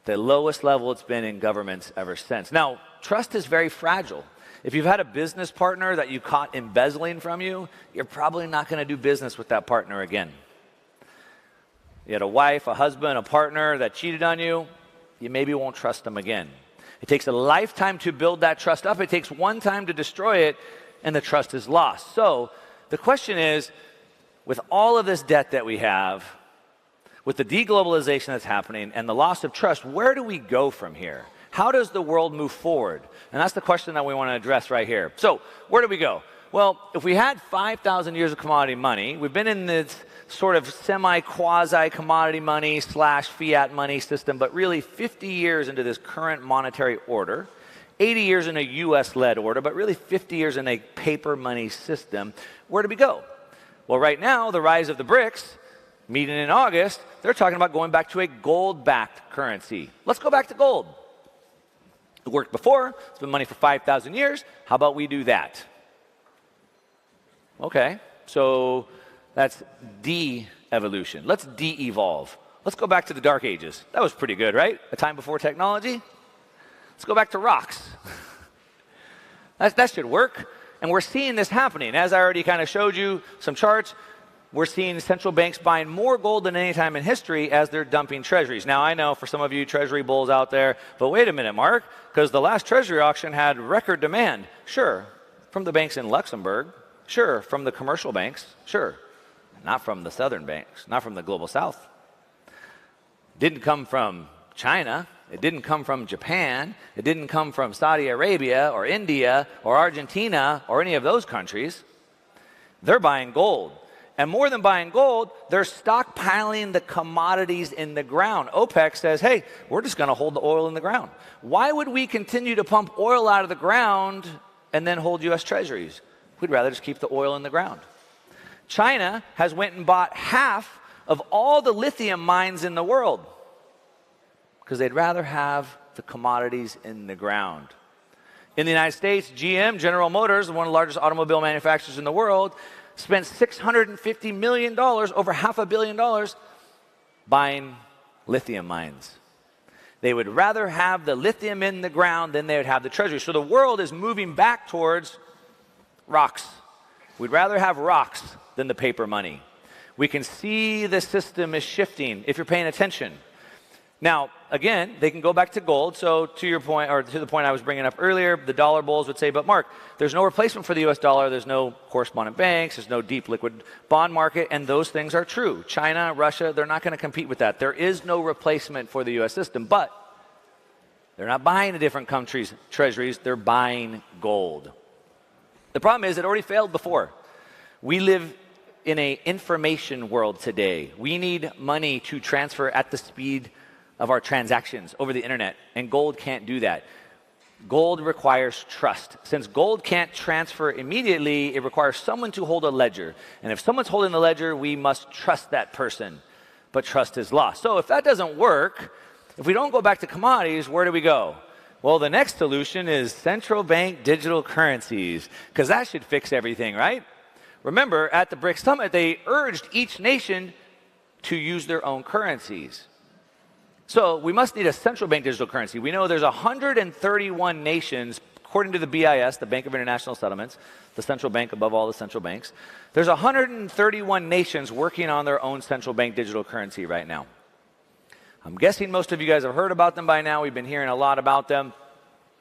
The lowest level it's been in governments ever since. Now, trust is very fragile. If you've had a business partner that you caught embezzling from you, you're probably not going to do business with that partner again. You had a wife, a husband, a partner that cheated on you, you maybe won't trust them again. It takes a lifetime to build that trust up. It takes one time to destroy it, and the trust is lost. So the question is, with all of this debt that we have, with the deglobalization that's happening and the loss of trust, where do we go from here? How does the world move forward? And that's the question that we want to address right here. So where do we go? Well, if we had 5,000 years of commodity money, we've been in this sort of semi-quasi-commodity money / fiat money system, but really 50 years into this current monetary order, 80 years in a US-led order, but really 50 years in a paper money system. Where do we go? Well, right now, the rise of the BRICS, meeting in August, they're talking about going back to a gold-backed currency. Let's go back to gold. It worked before. It's been money for 5,000 years. How about we do that? Okay, so that's de-evolution. Let's de-evolve. Let's go back to the Dark Ages. That was pretty good, right? A time before technology. Let's go back to rocks. That should work. And we're seeing this happening. As I already kind of showed you some charts, we're seeing central banks buying more gold than any time in history as they're dumping treasuries. Now, I know for some of you treasury bulls out there, but wait a minute, Mark, because the last treasury auction had record demand. Sure, from the banks in Luxembourg. Sure, from the commercial banks. Sure, not from the southern banks, not from the global south. Didn't come from China. It didn't come from Japan. It didn't come from Saudi Arabia or India or Argentina or any of those countries. They're buying gold. And more than buying gold, they're stockpiling the commodities in the ground. OPEC says, hey, we're just going to hold the oil in the ground. Why would we continue to pump oil out of the ground and then hold U.S. treasuries? We'd rather just keep the oil in the ground. China has went and bought half of all the lithium mines in the world because they'd rather have the commodities in the ground. In the United States, GM, General Motors, one of the largest automobile manufacturers in the world, spent $650 million, over $500 million, buying lithium mines. They would rather have the lithium in the ground than they would have the treasury. So the world is moving back towards rocks. We'd rather have rocks than the paper money. We can see the system is shifting if you're paying attention. Now, again, they can go back to gold. So to your point, or to the point I was bringing up earlier, the dollar bulls would say, but Mark, there's no replacement for the US dollar. There's no correspondent banks. There's no deep liquid bond market. And those things are true. China, Russia, they're not going to compete with that. There is no replacement for the US system. But they're not buying a different country's treasuries. They're buying gold. The problem is it already failed before. We live in an information world today. We need money to transfer at the speed of our transactions over the internet, and gold can't do that. Gold requires trust. Since gold can't transfer immediately, it requires someone to hold a ledger. And if someone's holding the ledger, we must trust that person. But trust is lost. So if that doesn't work, if we don't go back to commodities, where do we go? Well, the next solution is central bank digital currencies, because that should fix everything, right? Remember, at the BRICS Summit, they urged each nation to use their own currencies. So we must need a central bank digital currency. We know there's 131 nations according to the BIS, the Bank of International Settlements, the central bank above all the central banks, there's 131 nations working on their own central bank digital currency right now. I'm guessing most of you guys have heard about them by now. We've been hearing a lot about them.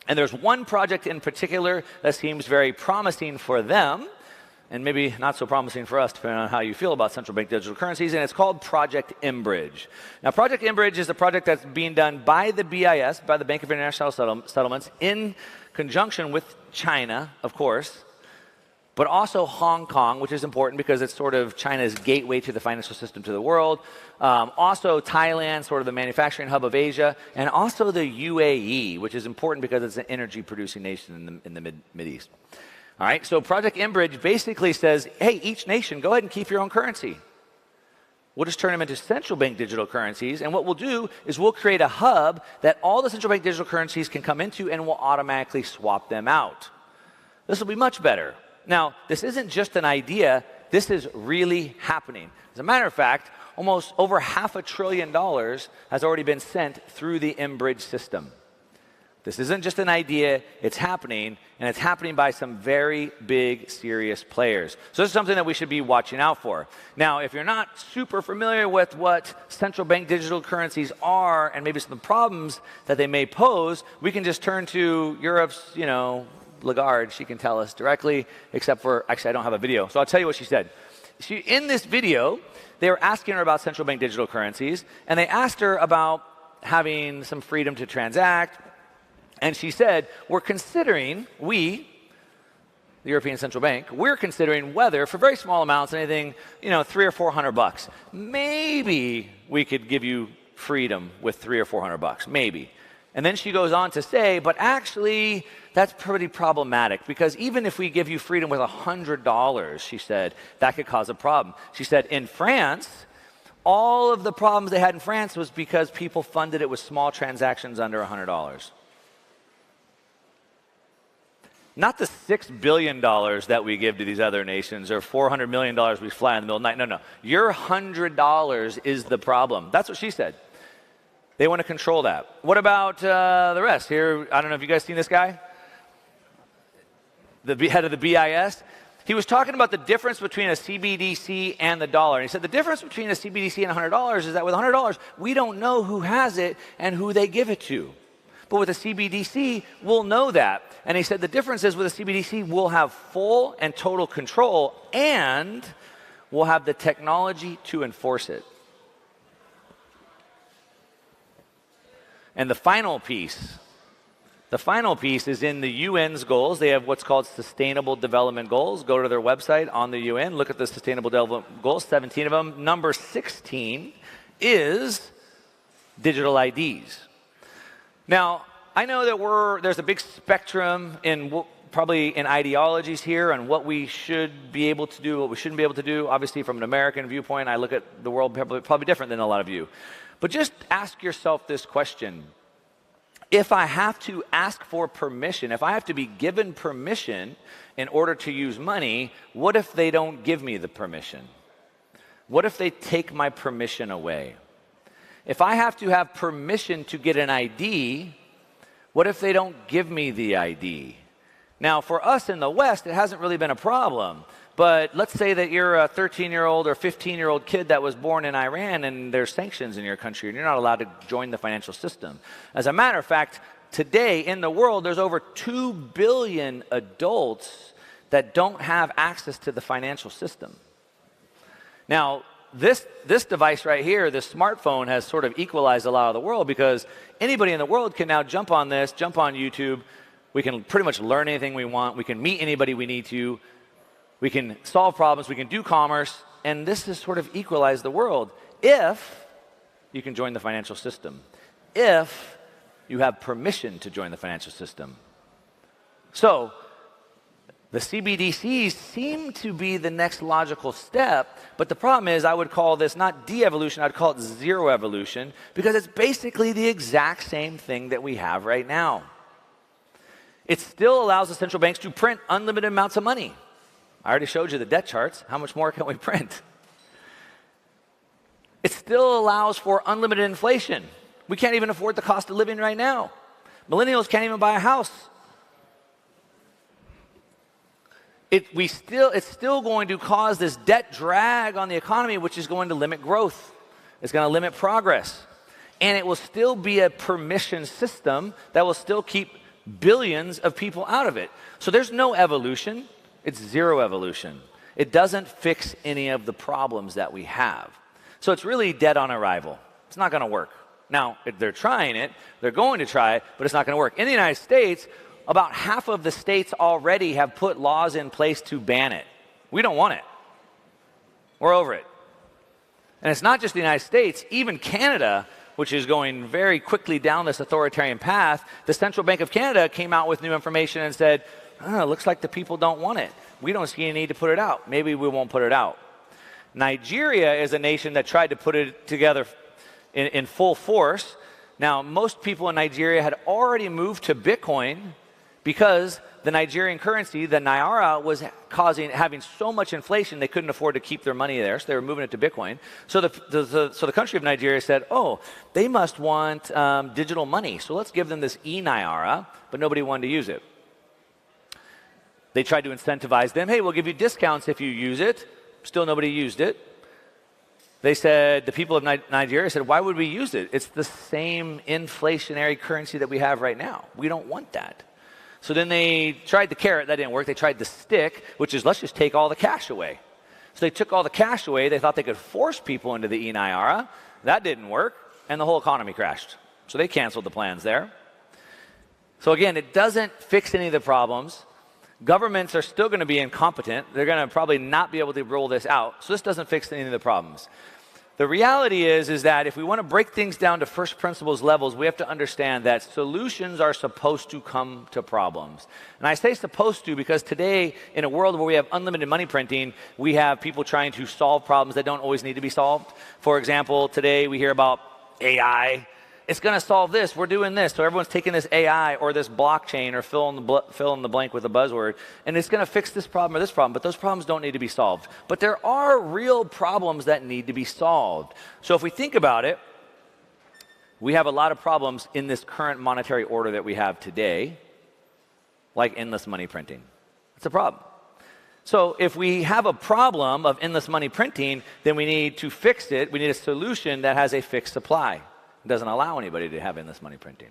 And there's one project in particular that seems very promising for them, and maybe not so promising for us, depending on how you feel about central bank digital currencies, and it's called Project Enbridge. Now, Project Enbridge is a project that's being done by the BIS, by the Bank of International Settlements, in conjunction with China, of course, but also Hong Kong, which is important because it's sort of China's gateway to the financial system to the world. Also Thailand, sort of the manufacturing hub of Asia, and also the UAE, which is important because it's an energy-producing nation in the Mid-East. All right, so Project Enbridge basically says, hey, each nation, go ahead and keep your own currency. We'll just turn them into central bank digital currencies, and what we'll do is we'll create a hub that all the central bank digital currencies can come into, and we'll automatically swap them out. This will be much better. Now, this isn't just an idea, this is really happening. As a matter of fact, almost over $500 billion has already been sent through the Enbridge system. This isn't just an idea, it's happening, and it's happening by some very big, serious players. So this is something that we should be watching out for. Now, if you're not super familiar with what central bank digital currencies are and maybe some of the problems that they may pose, we can just turn to Europe's, Lagarde. She can tell us directly, except for, actually, I don't have a video, so I'll tell you what she said. In this video, they were asking her about central bank digital currencies, and they asked her about having some freedom to transact, and she said, the European Central Bank, we're considering whether, for very small amounts, anything, $300 or $400, maybe we could give you freedom with $300 or $400, maybe. And then she goes on to say, but actually, that's pretty problematic because even if we give you freedom with $100, she said, that could cause a problem. She said, in France, all of the problems they had in France was because people funded it with small transactions under $100. Not the $6 billion that we give to these other nations or $400 million we fly in the middle of the night. No. Your $100 is the problem. That's what she said. They want to control that. What about the rest? Here, I don't know if you guys seen this guy, the head of the BIS. He was talking about the difference between a CBDC and the dollar. And he said the difference between a CBDC and $100 is that with $100, we don't know who has it and who they give it to. But with a CBDC, we'll know that. And he said the difference is with a CBDC, we'll have full and total control, and we'll have the technology to enforce it. And the final piece is in the UN's goals. They have what's called Sustainable Development Goals. Go to their website on the UN, look at the Sustainable Development Goals, 17 of them. Number 16 is digital IDs. Now, I know that there's a big spectrum probably in ideologies here on what we should be able to do, what we shouldn't be able to do. Obviously, from an American viewpoint, I look at the world probably different than a lot of you. But just ask yourself this question. If I have to ask for permission, if I have to be given permission in order to use money, what if they don't give me the permission? What if they take my permission away? If I have to have permission to get an ID, what if they don't give me the ID? Now, for us in the West, it hasn't really been a problem. But let's say that you're a 13-year-old or 15-year-old kid that was born in Iran and there's sanctions in your country and you're not allowed to join the financial system. As a matter of fact, today in the world, there's over 2 billion adults that don't have access to the financial system. Now, this device right here, this smartphone, has sort of equalized a lot of the world because anybody in the world can now jump on this, jump on YouTube. We can pretty much learn anything we want. We can meet anybody we need to. We can solve problems. We can do commerce. And this has sort of equalized the world if you can join the financial system, if you have permission to join the financial system. So the CBDCs seem to be the next logical step, but the problem is I would call this not de-evolution, I'd call it zero evolution, because it's basically the exact same thing that we have right now. It still allows the central banks to print unlimited amounts of money. I already showed you the debt charts. How much more can we print? It still allows for unlimited inflation. We can't even afford the cost of living right now. Millennials can't even buy a house. it's still going to cause this debt drag on the economy, which is going to limit growth. It's going to limit progress. And it will still be a permission system that will still keep billions of people out of it. So there's no evolution. It's zero evolution. It doesn't fix any of the problems that we have. So it's really dead on arrival. It's not going to work. Now, if they're trying it, they're going to try it, but it's not going to work. In the United States, about half of the states already have put laws in place to ban it. We don't want it. We're over it. And it's not just the United States, even Canada, which is going very quickly down this authoritarian path. The Central Bank of Canada came out with new information and said, oh, looks like the people don't want it. We don't see any need to put it out. Maybe we won't put it out. Nigeria is a nation that tried to put it together in full force. Now, most people in Nigeria had already moved to Bitcoin because the Nigerian currency, the Naira, was having so much inflation they couldn't afford to keep their money there, so they were moving it to Bitcoin. So the country of Nigeria said, oh, they must want digital money, so let's give them this e-Naira, but nobody wanted to use it. They tried to incentivize them, hey, we'll give you discounts if you use it. Still nobody used it. They said, the people of Nigeria said, why would we use it? It's the same inflationary currency that we have right now. We don't want that. So then they tried the carrot. That didn't work. They tried the stick, which is let's just take all the cash away. So they took all the cash away. They thought they could force people into the e-Naira. That didn't work, and the whole economy crashed. So they canceled the plans there. So again, it doesn't fix any of the problems. Governments are still going to be incompetent. They're going to probably not be able to roll this out. So this doesn't fix any of the problems. The reality is that if we want to break things down to first principles levels, we have to understand that solutions are supposed to come to problems. And I say supposed to because today, in a world where we have unlimited money printing, we have people trying to solve problems that don't always need to be solved. For example, today we hear about AI. It's going to solve this. We're doing this. So everyone's taking this AI or this blockchain or fill in the blank with a buzzword, and it's going to fix this problem or this problem. But those problems don't need to be solved. But there are real problems that need to be solved. So if we think about it, we have a lot of problems in this current monetary order that we have today, like endless money printing. It's a problem. So if we have a problem of endless money printing, then we need to fix it. We need a solution that has a fixed supply. It doesn't allow anybody to have endless money printing.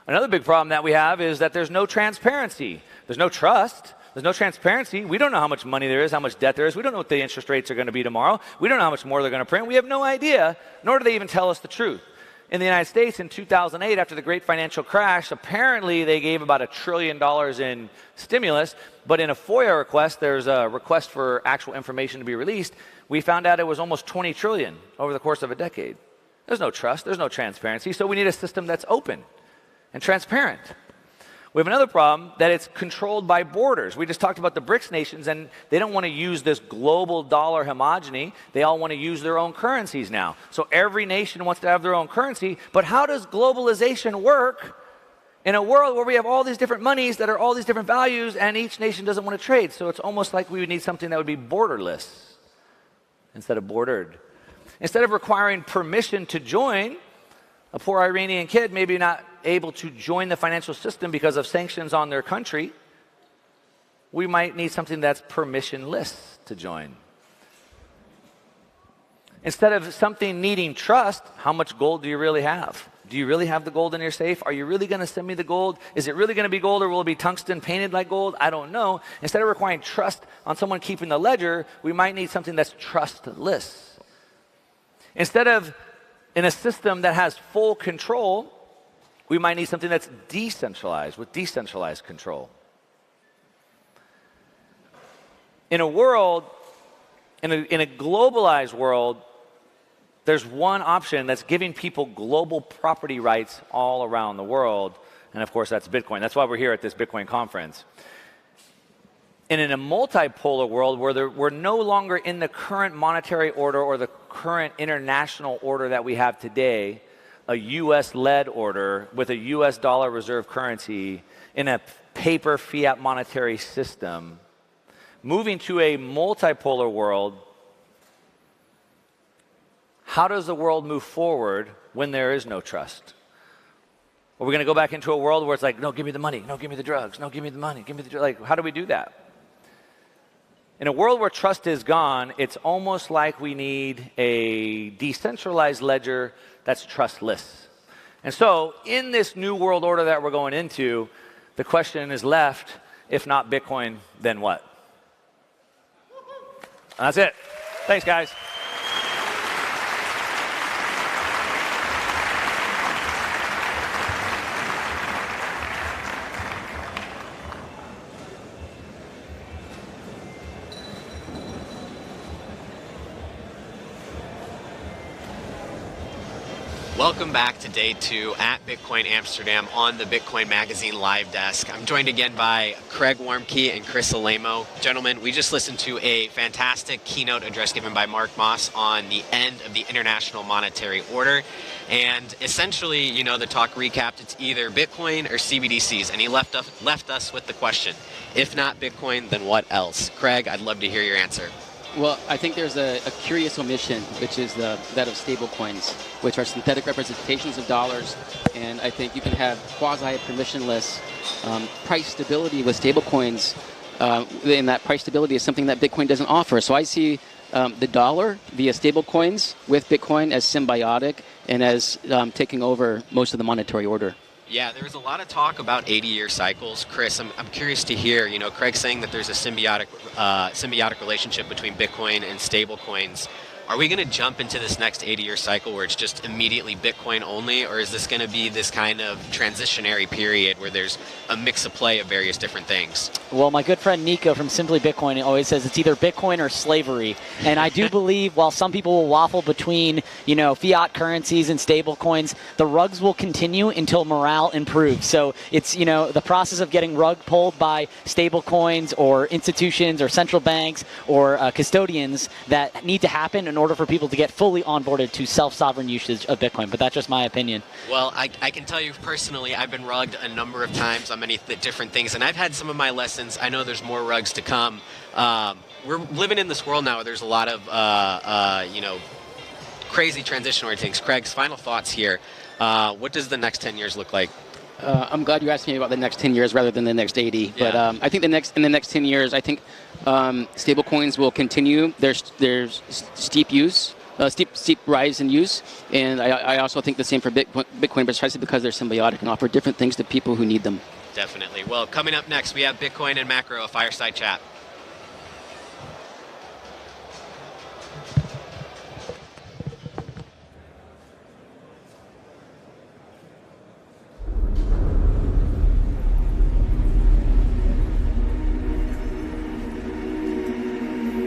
Another big problem that we have is that there's no transparency. There's no trust. There's no transparency. We don't know how much money there is, how much debt there is. We don't know what the interest rates are going to be tomorrow. We don't know how much more they're going to print. We have no idea, nor do they even tell us the truth. In the United States in 2008, after the great financial crash, apparently they gave about $1 trillion in stimulus, but in a FOIA request, there's a request for actual information to be released. We found out it was almost $20 trillion over the course of a decade. There's no trust, there's no transparency, so we need a system that's open and transparent. We have another problem that it's controlled by borders. We just talked about the BRICS nations, and they don't want to use this global dollar homogeny. They all want to use their own currencies now. So every nation wants to have their own currency, but how does globalization work in a world where we have all these different monies that are all these different values, and each nation doesn't want to trade? So it's almost like we would need something that would be borderless instead of bordered. Instead of requiring permission to join, a poor Iranian kid may be not able to join the financial system because of sanctions on their country. We might need something that's permissionless to join. Instead of something needing trust, how much gold do you really have? Do you really have the gold in your safe? Are you really going to send me the gold? Is it really going to be gold, or will it be tungsten painted like gold? I don't know. Instead of requiring trust on someone keeping the ledger, we might need something that's trustless. Instead of in a system that has full control, we might need something that's decentralized, with decentralized control. In a world, in a globalized world, there's one option that's giving people global property rights all around the world, and of course that's Bitcoin. That's why we're here at this Bitcoin conference. And in a multipolar world where we're no longer in the current monetary order or the current international order that we have today, a US-led order with a US dollar reserve currency in a paper fiat monetary system, moving to a multipolar world, how does the world move forward when there is no trust? Are we going to go back into a world where it's like, no, give me the money, no, give me the drugs, no, give me the money, give me the drugs? Like, how do we do that? In a world where trust is gone, it's almost like we need a decentralized ledger that's trustless. And so in this new world order that we're going into, the question is left, if not Bitcoin, then what? That's it. Thanks, guys. Welcome back to day 2 at Bitcoin Amsterdam on the Bitcoin Magazine live desk. I'm joined again by Craig Warmke and Chris Alemo. Gentlemen, we just listened to a fantastic keynote address given by Mark Moss on the end of the International Monetary Order. And essentially, you know, the talk recapped, it's either Bitcoin or CBDCs. And he left us with the question, if not Bitcoin, then what else? Craig, I'd love to hear your answer. Well, I think there's a curious omission, which is that of stablecoins, which are synthetic representations of dollars. And I think you can have quasi-permissionless price stability with stablecoins, and that price stability is something that Bitcoin doesn't offer. So I see the dollar via stablecoins with Bitcoin as symbiotic and as taking over most of the monetary order. Yeah, there was a lot of talk about 80-year cycles. Chris, I'm curious to hear, you know, Craig saying that there's a symbiotic relationship between Bitcoin and stablecoins. Are we going to jump into this next 80-year cycle where it's just immediately Bitcoin only, or is this going to be this kind of transitionary period where there's a mix of play of various different things? Well, my good friend Nico from Simply Bitcoin always says it's either Bitcoin or slavery. And I do believe while some people will waffle between, you know, fiat currencies and stable coins, the rugs will continue until morale improves. So it's, you know, the process of getting rug pulled by stable coins or institutions or central banks or custodians that need to happen in order for people to get fully onboarded to self-sovereign usage of Bitcoin. But that's just my opinion. Well, I can tell you personally, I've been rugged a number of times on many different things, and I've had some of my lessons. I know there's more rugs to come. We're living in this world now where there's a lot of, you know, crazy transitionary things. Craig's final thoughts here. What does the next 10 years look like? I'm glad you asked me about the next 10 years rather than the next 80. Yeah. But I think in the next 10 years, I think stablecoins will continue there's steep rise in use, and I also think the same for Bitcoin, precisely because they're symbiotic and offer different things to people who need them. Definitely. Well, coming up next, we have Bitcoin and Macro, a fireside chat.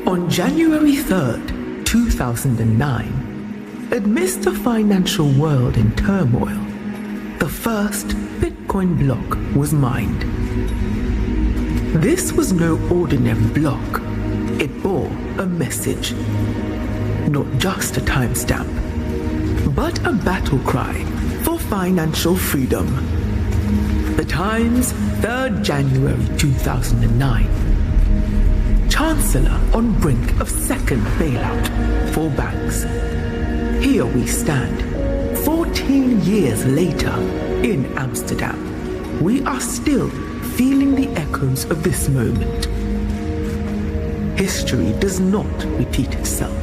On January 3rd, 2009, amidst the financial world in turmoil, the first Bitcoin block was mined. This was no ordinary block. It bore a message. Not just a timestamp, but a battle cry for financial freedom. The Times, 3rd January 2009. Chancellor on brink of second bailout for banks. Here we stand, 14 years later, in Amsterdam. We are still feeling the echoes of this moment. History does not repeat itself,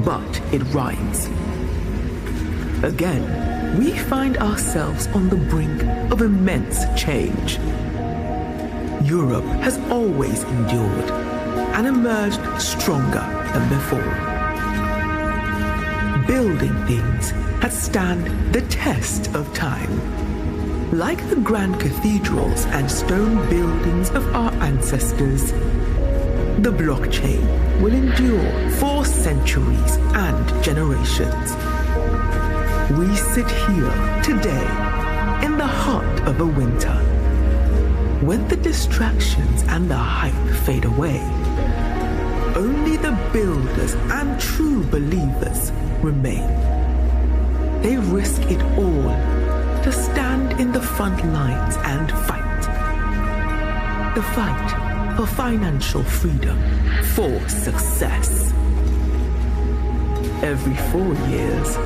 but it rhymes. Again, we find ourselves on the brink of immense change. Europe has always endured and emerged stronger than before. Building things that stand the test of time. Like the grand cathedrals and stone buildings of our ancestors, the blockchain will endure for centuries and generations. We sit here today in the heart of a winter, when the distractions and the hype fade away. Only the builders and true believers remain. They risk it all to stand in the front lines and fight. The fight for financial freedom, for success. Every 4 years,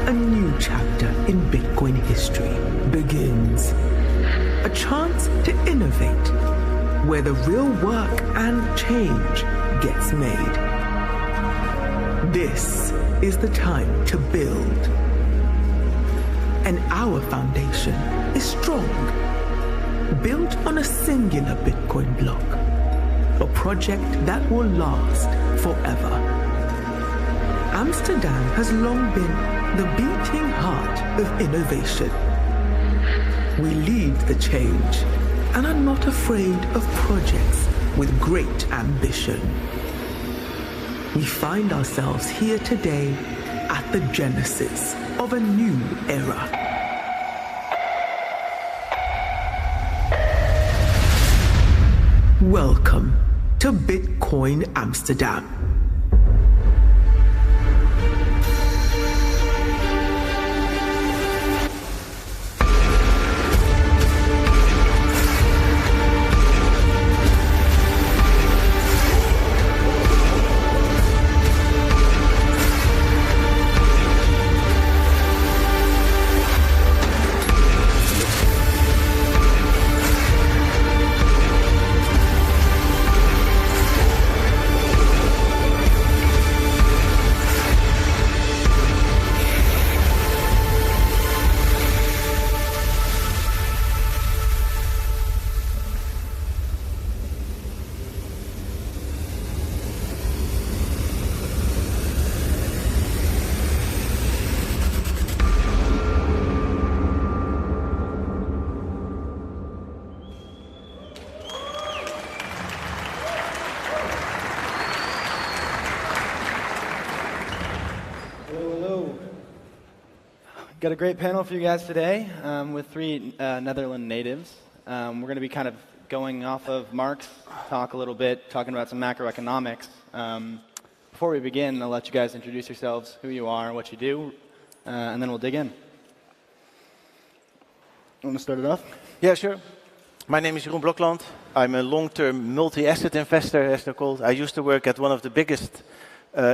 a new chapter in Bitcoin history begins. A chance to innovate, where the real work and change gets made. This is the time to build. And our foundation is strong, built on a singular Bitcoin block, a project that will last forever. Amsterdam has long been the beating heart of innovation. We lead the change and are not afraid of projects with great ambition. We find ourselves here today at the genesis of a new era. Welcome to Bitcoin Amsterdam. Got a great panel for you guys today with three Netherlands natives. We're going to be kind of going off of Mark's talk a little bit, talking about some macroeconomics. Before we begin, I'll let you guys introduce yourselves, who you are, what you do, and then we'll dig in. Want to start it off? Yeah, sure. My name is Jeroen Blokland. I'm a long-term multi-asset investor, as they're called. I used to work at one of the biggest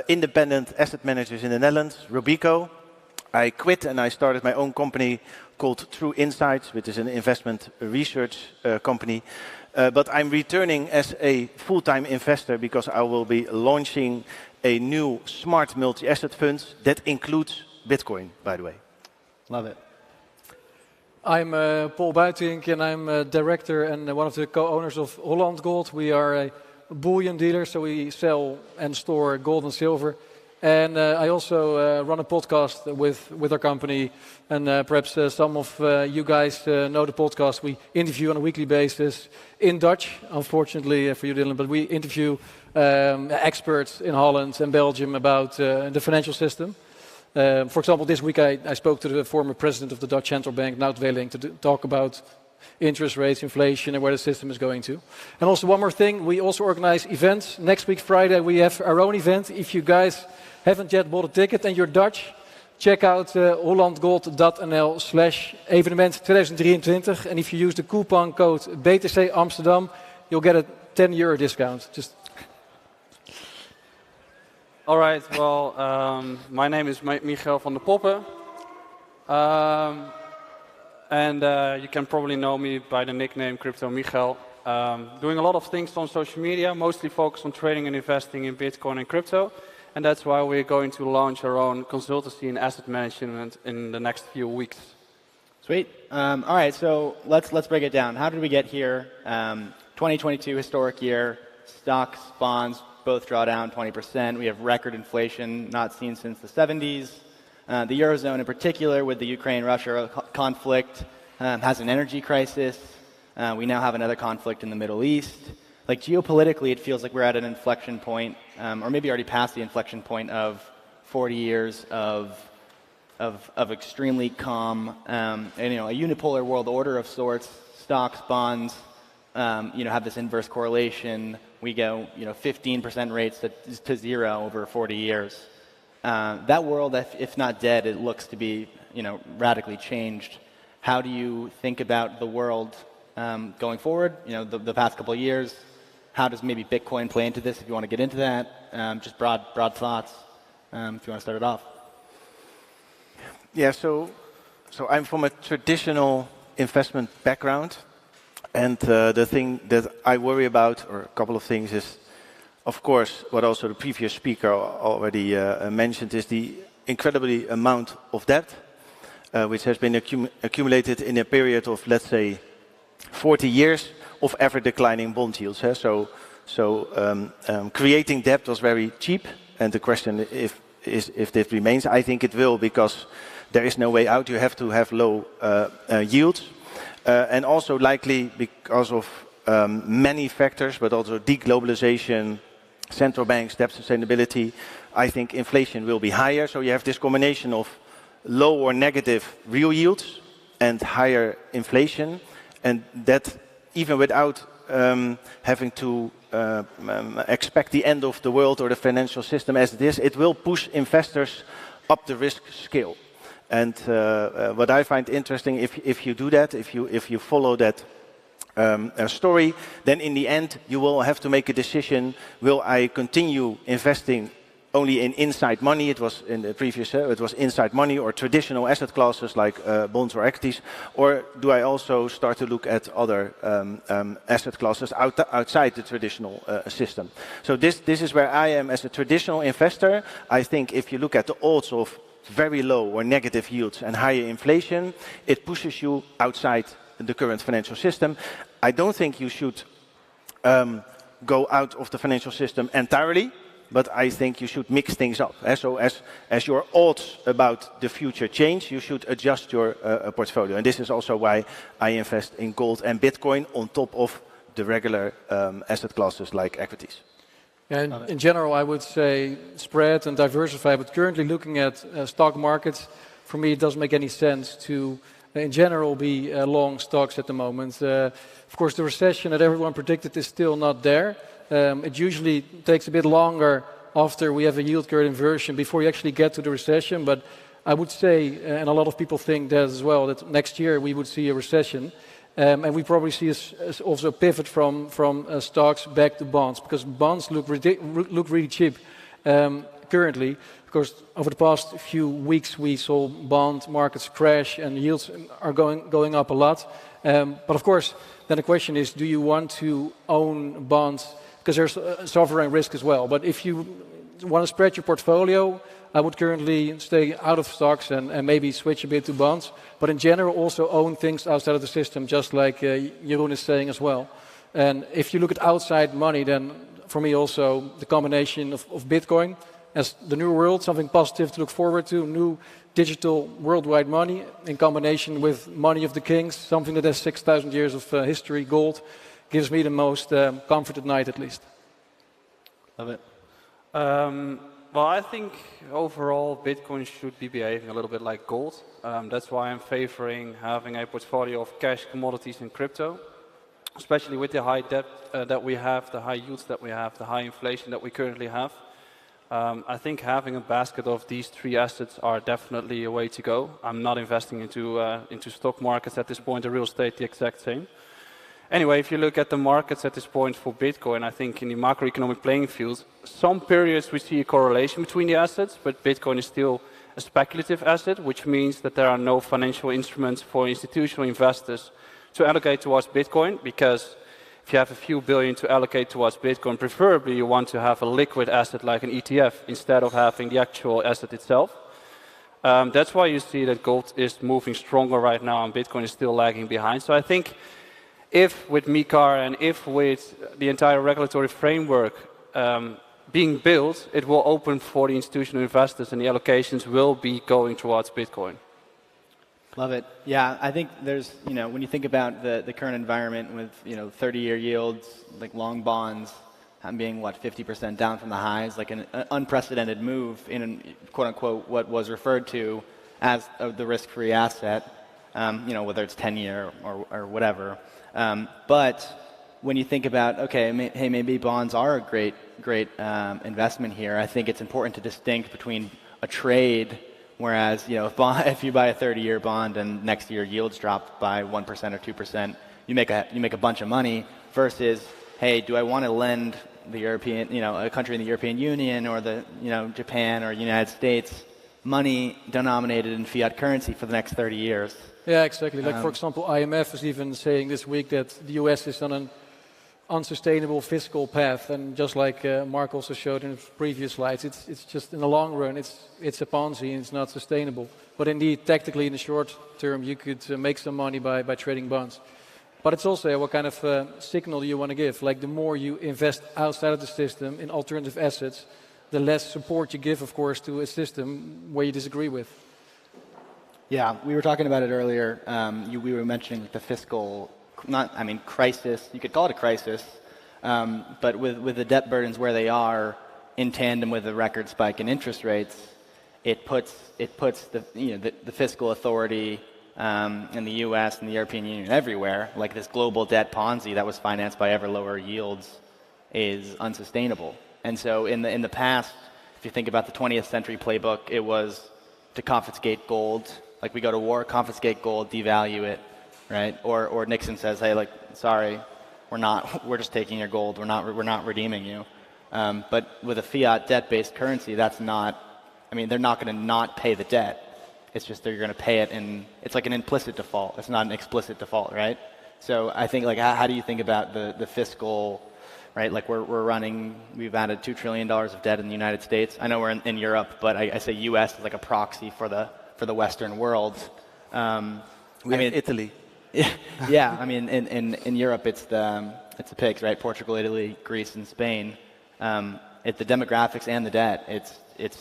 independent asset managers in the Netherlands, Robeco. I quit and I started my own company called True Insights, which is an investment research company. But I'm returning as a full-time investor because I will be launching a new smart multi-asset fund that includes Bitcoin, by the way. Love it. I'm Paul Buitink and I'm a director and one of the co-owners of Holland Gold. We are a bullion dealer, so we sell and store gold and silver. And I also run a podcast with our company, and perhaps some of you guys know the podcast. We interview on a weekly basis in Dutch, unfortunately for you, Dylan, but we interview experts in Holland and Belgium about the financial system. For example, this week I spoke to the former president of the Dutch Central Bank, Nout Welling, to talk about interest rates, inflation, and where the system is going to. And also one more thing, we also organize events. Next week, Friday, we have our own event. If you guys haven't yet bought a ticket and you're Dutch, check out hollandgold.nl/evenement 2023. And if you use the coupon code BTC Amsterdam, you'll get a €10 discount. Just. All right, well, my name is Michael van der Poppen. And you can probably know me by the nickname Crypto Michael. Doing a lot of things on social media, mostly focused on trading and investing in Bitcoin and crypto. And that's why we're going to launch our own consultancy and asset management in the next few weeks. Sweet. All right, so let's break it down. How did we get here? 2022 historic year, stocks, bonds, both draw down 20%. We have record inflation not seen since the 70s. The Eurozone in particular, with the Ukraine-Russia conflict, has an energy crisis. We now have another conflict in the Middle East. Like geopolitically, it feels like we're at an inflection point, or maybe already past the inflection point of 40 years of extremely calm, and a unipolar world order of sorts. Stocks, bonds, have this inverse correlation. We go, 15% rates to zero over 40 years. That world, if not dead, it looks to be, radically changed. How do you think about the world going forward? The past couple of years. How does maybe Bitcoin play into this? If you want to get into that, just broad thoughts. If you want to start it off. Yeah. So I'm from a traditional investment background, and the thing that I worry about, or a couple of things, is of course, what also the previous speaker already mentioned is the incredibly amount of debt, which has been accumulated in a period of, let's say, 40 years of ever declining bond yields. So creating debt was very cheap, and the question is if this remains. I think it will, because there is no way out. You have to have low yields, and also likely because of many factors, but also deglobalization, central banks, debt sustainability. I think inflation will be higher. So you have this combination of low or negative real yields and higher inflation, and that even without having to expect the end of the world or the financial system as it is, it will push investors up the risk scale. And what I find interesting, if you do that, if you follow that story, then in the end you will have to make a decision: will I continue investing only in inside money? It was in the previous, it was inside money or traditional asset classes like bonds or equities, or do I also start to look at other asset classes outside the traditional system? So this is where I am as a traditional investor. I think if you look at the odds of very low or negative yields and higher inflation, it pushes you outside the current financial system. I don't think you should go out of the financial system entirely, but I think you should mix things up. So as your odds about the future change, you should adjust your portfolio. And this is also why I invest in gold and Bitcoin on top of the regular asset classes like equities. And in general, I would say spread and diversify, but currently looking at stock markets, for me, it doesn't make any sense to, in general, be long stocks at the moment. Of course, the recession that everyone predicted is still not there. It usually takes a bit longer after we have a yield curve inversion before you actually get to the recession. But I would say, and a lot of people think that as well, that next year we would see a recession. And we probably see also a pivot from stocks back to bonds, because bonds look really cheap currently. Because over the past few weeks we saw bond markets crash and yields are going up a lot. But of course, then the question is, do you want to own bonds? Because there's a sovereign risk as well. But if you want to spread your portfolio, I would currently stay out of stocks and maybe switch a bit to bonds. But in general, also own things outside of the system, just like Jeroen is saying as well. And if you look at outside money, then for me also the combination of Bitcoin as the new world, something positive to look forward to, new digital worldwide money in combination with money of the kings, something that has 6,000 years of history, gold, gives me the most comfort at night at least. Love it. Well, I think overall Bitcoin should be behaving a little bit like gold. That's why I'm favoring having a portfolio of cash, commodities, and crypto, especially with the high debt that we have, the high yields that we have, the high inflation that we currently have. I think having a basket of these three assets are definitely a way to go. I'm not investing into stock markets at this point, or real estate the exact same. Anyway, if you look at the markets at this point for Bitcoin, I think in the macroeconomic playing field, some periods we see a correlation between the assets, but Bitcoin is still a speculative asset, which means that there are no financial instruments for institutional investors to allocate towards Bitcoin, because if you have a few billion to allocate towards Bitcoin, preferably you want to have a liquid asset like an ETF instead of having the actual asset itself. That's why you see that gold is moving stronger right now and Bitcoin is still lagging behind. So I think if with MiCAR and if with the entire regulatory framework being built, it will open for the institutional investors and the allocations will be going towards Bitcoin. Love it. Yeah, I think there's, when you think about the current environment with, 30-year yields, like long bonds, being, 50% down from the highs, like an unprecedented move in, quote-unquote, what was referred to as the risk-free asset, whether it's 10-year or whatever. But when you think about, okay, hey, maybe bonds are a great investment here, I think it's important to distinguish between a trade, whereas if you buy a 30-year bond and next year yields drop by 1% or 2%, you make a bunch of money, versus, hey, do I want to lend the European, a country in the European Union or the Japan or United States money denominated in fiat currency for the next 30 years? Yeah, exactly. Like, for example, IMF is even saying this week that the US is on unsustainable fiscal path. And just like Mark also showed in his previous slides, it's just in the long run, it's a Ponzi and it's not sustainable. But indeed, tactically in the short term, you could make some money by trading bonds. But it's also what kind of signal do you want to give? Like the more you invest outside of the system in alternative assets, the less support you give, of course, to a system where you disagree with. Yeah, we were talking about it earlier. We were mentioning the fiscal, crisis. You could call it a crisis, but with the debt burdens where they are, in tandem with the record spike in interest rates, it puts the fiscal authority in the U.S. and the European Union everywhere, like this global debt Ponzi that was financed by ever lower yields, is unsustainable. And so in the past, if you think about the 20th century playbook, it was to confiscate gold. Like we go to war, confiscate gold, devalue it, right? Or Nixon says, hey, like, sorry, we're just taking your gold. We're not redeeming you. But with a fiat debt-based currency, that's not. I mean, they're not going to not pay the debt. It's just they're going to pay it, and it's like an implicit default. It's not an explicit default, right? So I think, like, how do you think about the fiscal, right? Like we've added $2 trillion of debt in the United States. I know we're in Europe, but I say U.S. is like a proxy for the Western world. Italy. Yeah, I mean, in Europe, it's the pigs, right? Portugal, Italy, Greece, and Spain. The demographics and the debt, it's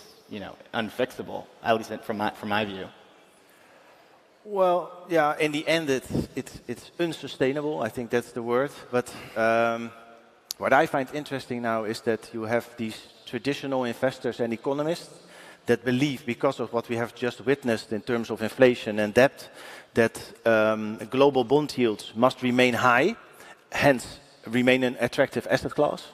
unfixable, at least from my view. Well, yeah, in the end, it's unsustainable. I think that's the word. But what I find interesting now is that you have these traditional investors and economists that believe, because of what we have just witnessed in terms of inflation and debt, that global bond yields must remain high, hence remain an attractive asset class.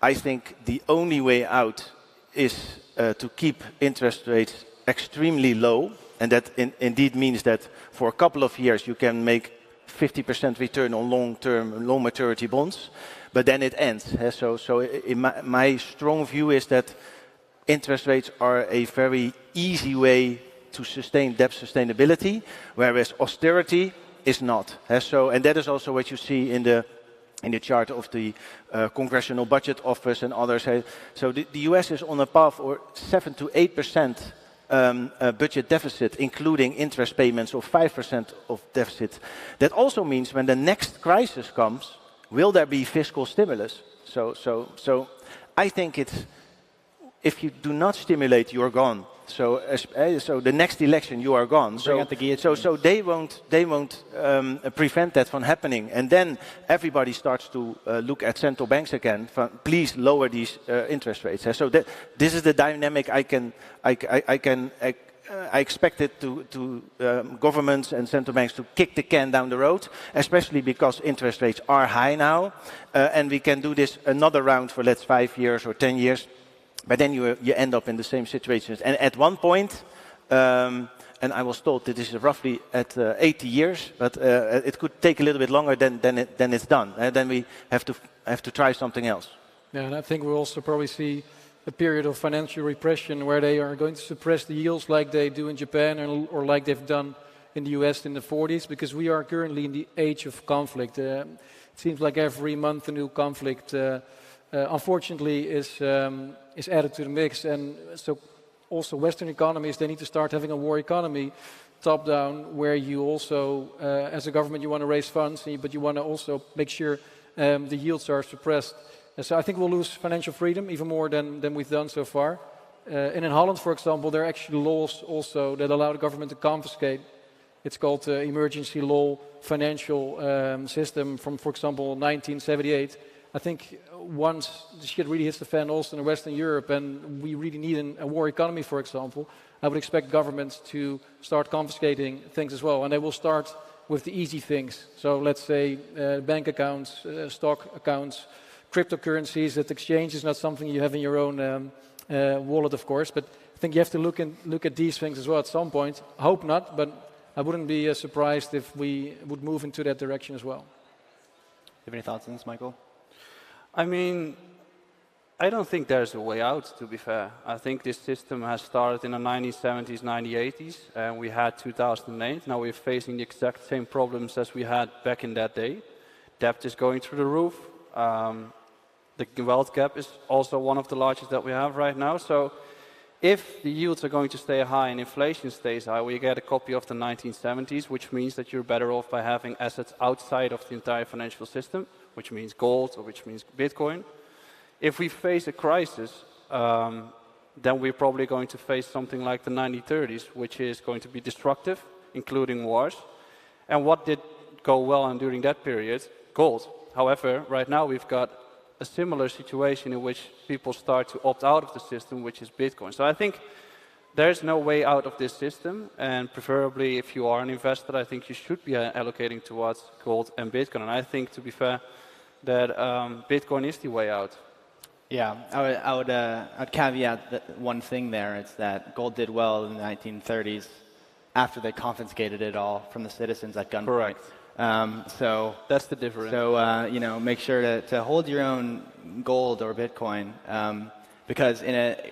I think the only way out is to keep interest rates extremely low, and that indeed means that for a couple of years you can make 50% return on long-term, long-maturity bonds, but then it ends. So in my strong view is that interest rates are a very easy way to sustain debt sustainability, whereas austerity is not. And that is also what you see in the chart of the Congressional Budget Office and others. So the US is on a path for 7 to 8% budget deficit, including interest payments of 5% of deficit. That also means when the next crisis comes, will there be fiscal stimulus? So I think if you do not stimulate, you're gone. So the next election, you are gone. So they won't prevent that from happening. And then everybody starts to look at central banks again. Please lower these interest rates. So this is the dynamic I expect it to governments and central banks to kick the can down the road, especially because interest rates are high now, and we can do this another round for 5 years or 10 years. But then you end up in the same situations. And at one point, and I was told that this is roughly at 80 years, but it could take a little bit longer than it's done. And then we have to try something else. Yeah, and I think we'll also probably see a period of financial repression where they are going to suppress the yields like they do in Japan or like they've done in the US in the 40s, because we are currently in the age of conflict. It seems like every month a new conflict unfortunately is added to the mix, and so also Western economies, they need to start having a war economy top down, where you also as a government you want to raise funds, but you want to also make sure the yields are suppressed. And so I think we'll lose financial freedom even more than we've done so far. And in Holland, for example, there are actually laws also that allow the government to confiscate. It's called the emergency law financial system from, for example, 1978. I think once the shit really hits the fan also in Western Europe and we really need a war economy, for example, I would expect governments to start confiscating things as well. And they will start with the easy things. So let's say bank accounts, stock accounts, cryptocurrencies. That exchange is not something you have in your own wallet, of course. But I think you have to look at these things as well at some point. I hope not, but I wouldn't be surprised if we would move into that direction as well. Do you have any thoughts on this, Michael? I mean, I don't think there's a way out, to be fair. I think this system has started in the 1970s, 1980s, and we had 2008. Now we're facing the exact same problems as we had back in that day. Debt is going through the roof. The wealth gap is also one of the largest that we have right now. So if the yields are going to stay high and inflation stays high, we get a copy of the 1970s, which means that you're better off by having assets outside of the entire financial system, which means gold or which means Bitcoin. If we face a crisis, then we're probably going to face something like the 1930s, which is going to be destructive, including wars. And what did go well during that period? Gold. However, right now we've got a similar situation in which people start to opt out of the system, which is Bitcoin. So I think there's no way out of this system, and preferably if you are an investor, I think you should be allocating towards gold and Bitcoin. And I think, to be fair, that Bitcoin is the way out. Yeah, I'd caveat that one thing there. It's that gold did well in the 1930s after they confiscated it all from the citizens at gunpoint. Correct. So that's the difference. So you know, make sure to hold your own gold or Bitcoin, because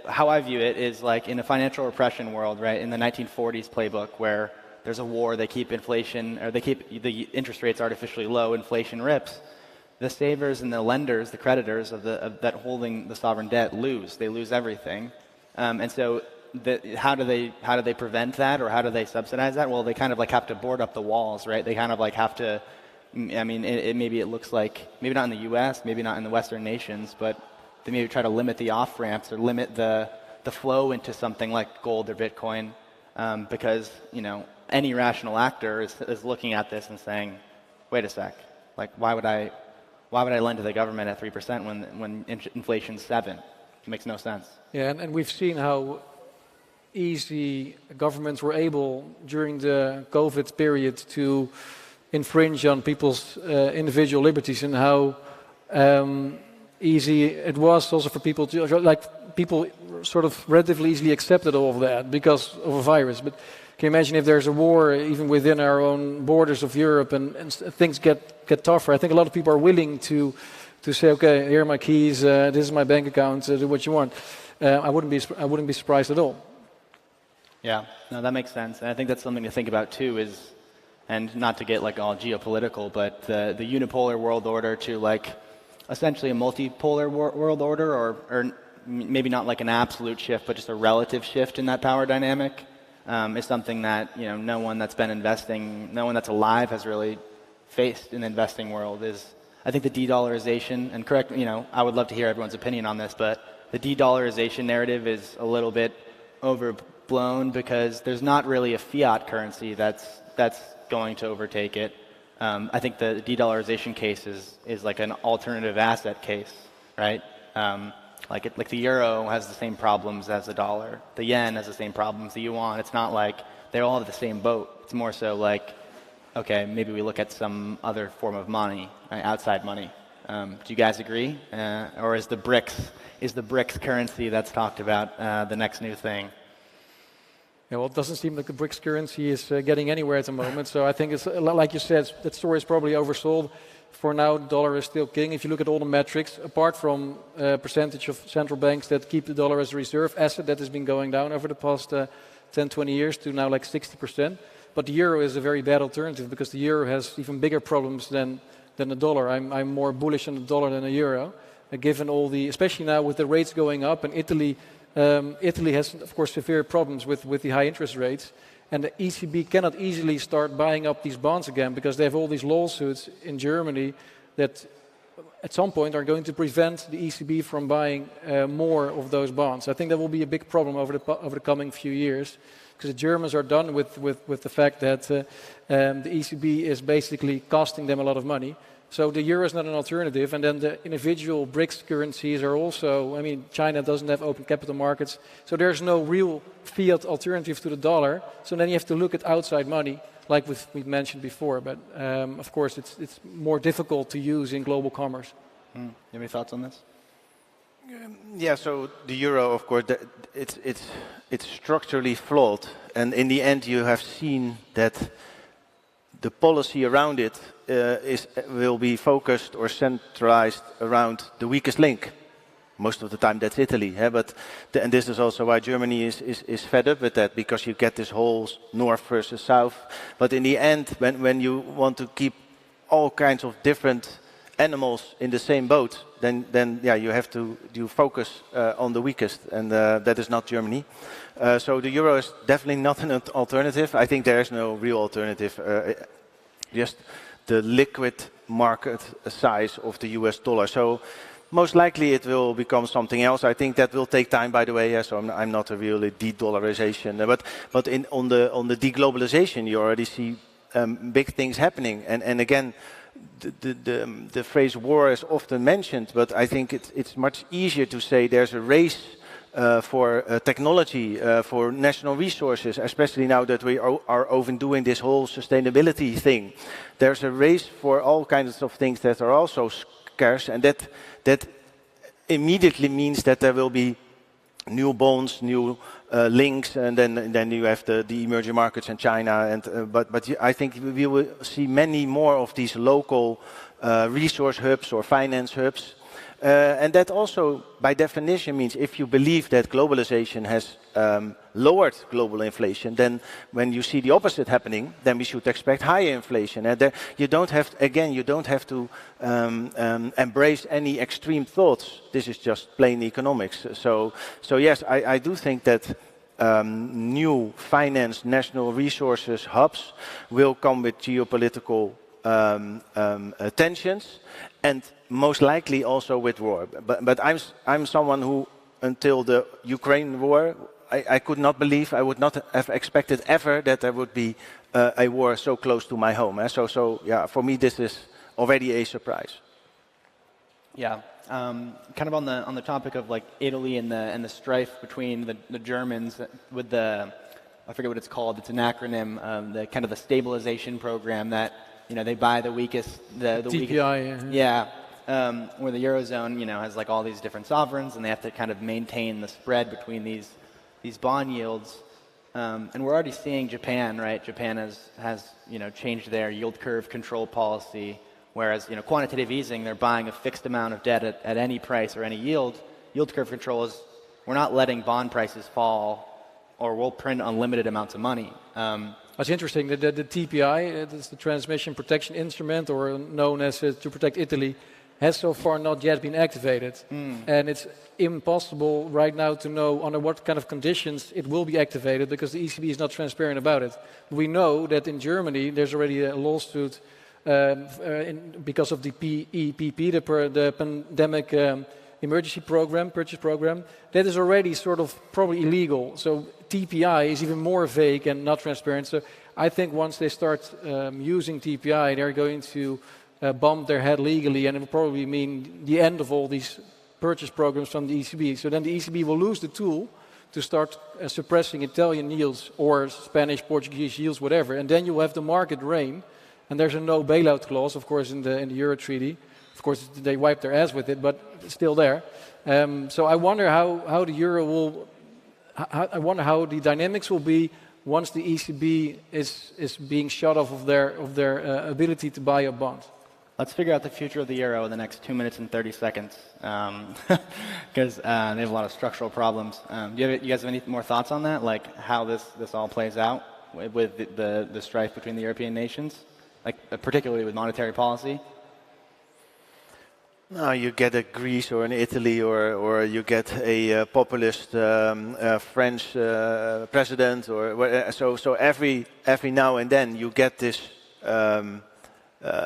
how I view it is like in a financial repression world, right? In the 1940s playbook, where there's a war, they keep inflation, or they keep the interest rates artificially low, inflation rips. The savers and the lenders, the creditors of that holding the sovereign debt lose. They lose everything, and so. How do they prevent that, or how do they subsidize that? Well, they kind of like have to board up the walls, right? They kind of like have to. I mean, maybe it looks like maybe not in the U.S., maybe not in the Western nations, but they maybe try to limit the off ramps or limit the flow into something like gold or Bitcoin, because any rational actor is looking at this and saying, wait a sec, like why would I lend to the government at 3% when inflation's 7%? It makes no sense. Yeah, and we've seen how easy governments were able during the COVID period to infringe on people's individual liberties, and how easy it was also for people to, like, people sort of relatively easily accepted all of that because of a virus. But can you imagine if there's a war even within our own borders of Europe and things get tougher? I think a lot of people are willing to say, okay, here are my keys, this is my bank account, do what you want. I wouldn't be surprised at all. Yeah, no, that makes sense. And I think that's something to think about too, and not to get like all geopolitical, but the unipolar world order to like essentially a multipolar world order, or maybe not like an absolute shift, but just a relative shift in that power dynamic, is something that no one that's been investing, no one that's alive has really faced in the investing world. I think the de-dollarization, and correct, I would love to hear everyone's opinion on this, but the de-dollarization narrative is a little bit overblown because there's not really a fiat currency that's going to overtake it. I think the de-dollarization case is like an alternative asset case, right? Like the euro has the same problems as the dollar. The yen has the same problems. The yuan. It's not like they all have the same boat. It's more so like, okay, maybe we look at some other form of money, outside money. Do you guys agree? Or is the BRICS currency that's talked about the next new thing? Yeah, well, it doesn't seem like the BRICS currency is getting anywhere at the moment. So I think it's, like you said, that story is probably oversold. For now, the dollar is still king. If you look at all the metrics, apart from percentage of central banks that keep the dollar as a reserve asset, that has been going down over the past 10, 20 years to now like 60%. But the euro is a very bad alternative because the euro has even bigger problems than the dollar. I'm more bullish on the dollar than the euro, given all the, especially now with the rates going up, and Italy has, of course, severe problems with the high interest rates. And the ECB cannot easily start buying up these bonds again because they have all these lawsuits in Germany that at some point are going to prevent the ECB from buying more of those bonds. I think that will be a big problem over the coming few years because the Germans are done with the fact that the ECB is basically costing them a lot of money. So the euro is not an alternative, and then the individual BRICS currencies are also, I mean, China doesn't have open capital markets, so there's no real fiat alternative to the dollar. So then you have to look at outside money, like we've mentioned before, but of course it's more difficult to use in global commerce. You have any thoughts on this? Yeah, so the euro, of course, it's structurally flawed, and in the end you have seen that the policy around it will be focused or centralized around the weakest link. Most of the time that's Italy, and this is also why Germany is fed up with that, because you get this whole north versus south. But in the end, when you want to keep all kinds of different animals in the same boat, then yeah, you have to focus on the weakest, and that is not Germany. So the euro is definitely not an alternative. I think there is no real alternative. Just the liquid market size of the US dollar. So most likely it will become something else. I think that will take time, by the way. Yeah, so I'm not a really de-dollarization, but on the deglobalization, you already see big things happening. And again, the phrase war is often mentioned, but I think it's much easier to say there's a race for technology, for national resources, especially now that we are overdoing this whole sustainability thing. There's a race for all kinds of things that are also scarce, and that immediately means that there will be new bonds, new links, and then you have the emerging markets in China. And but I think we will see many more of these local resource hubs or finance hubs. And that also, by definition, means if you believe that globalization has lowered global inflation, then when you see the opposite happening, then we should expect higher inflation. And you don't have to embrace any extreme thoughts. This is just plain economics. So yes, I do think that new finance, national resources hubs will come with geopolitical tensions, and most likely also with war. But I'm someone who, until the Ukraine war, I could not believe, I would not have expected ever that there would be a war so close to my home. So yeah, for me this is already a surprise. Yeah, kind of on the topic of like Italy and the strife between the Germans with the, I forget what it's called. It's an acronym. The kind of the stabilization program that they buy the weakest, the TPI. Weakest, yeah. Where the Eurozone, has like all these different sovereigns, and they have to kind of maintain the spread between these bond yields. And we're already seeing Japan, right? Japan has changed their yield curve control policy, whereas quantitative easing, they're buying a fixed amount of debt at any price or any yield. Yield curve control is we're not letting bond prices fall, or we'll print unlimited amounts of money. That's interesting. The TPI, that's the Transmission Protection Instrument, or known as to protect Italy, has so far not yet been activated. And it's impossible right now to know under what kind of conditions it will be activated, because the ECB is not transparent about it. We know that in Germany there's already a lawsuit because of the PEPP, the Pandemic Emergency Program, Purchase Program, that is already sort of probably illegal. So TPI is even more vague and not transparent. So I think once they start using TPI, they're going to bump their head legally, and it will probably mean the end of all these purchase programs from the ECB. So then the ECB will lose the tool to start suppressing Italian yields or Spanish, Portuguese yields, whatever. And then you will have the market reign, and there's a no bailout clause, of course, in the Euro Treaty. Of course, they wipe their ass with it, but it's still there. So I wonder how the euro will. I wonder how the dynamics will be once the ECB is being shut off of their ability to buy a bond. Let's figure out the future of the euro in the next 2 minutes and 30 seconds, because they have a lot of structural problems. You guys have any more thoughts on that, like how this all plays out with the strife between the European nations, like particularly with monetary policy? No, you get a Greece or an Italy, or you get a populist French president, or so every now and then you get this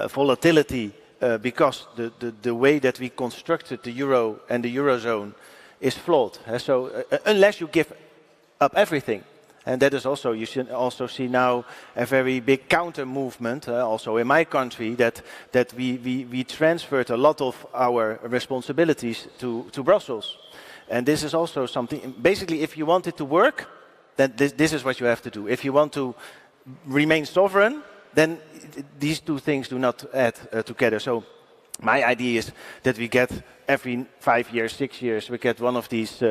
volatility because the way that we constructed the euro and the eurozone is flawed. So unless you give up everything. And that is also, you should also see now a very big counter movement, also in my country, that we transferred a lot of our responsibilities to Brussels. And this is also something, basically, if you want it to work, then this is what you have to do. If you want to remain sovereign, then these two things do not add together. So my idea is that we get every 5 years, 6 years, we get one of these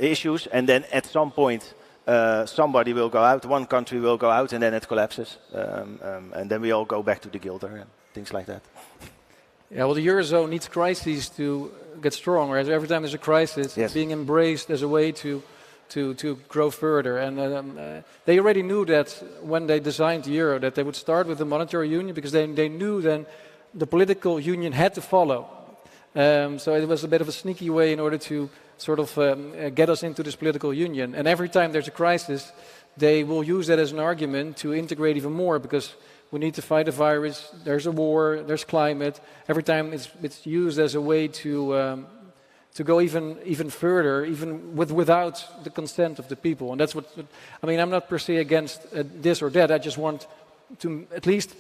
issues, and then at some point, somebody will go out, one country will go out, and then it collapses. And then we all go back to the guilder and things like that. Yeah, well, the Eurozone needs crises to get strong, whereas every time there's a crisis, it's being embraced as a way to grow further. And they already knew that when they designed the euro, that they would start with the monetary union, because they knew then the political union had to follow. So it was a bit of a sneaky way in order to sort of get us into this political union. And every time there's a crisis, they will use that as an argument to integrate even more, because we need to fight a virus, there's a war, there's climate. Every time it's used as a way to go even further, even without the consent of the people. And that's what, I mean, I'm not per se against this or that. I just want to, at least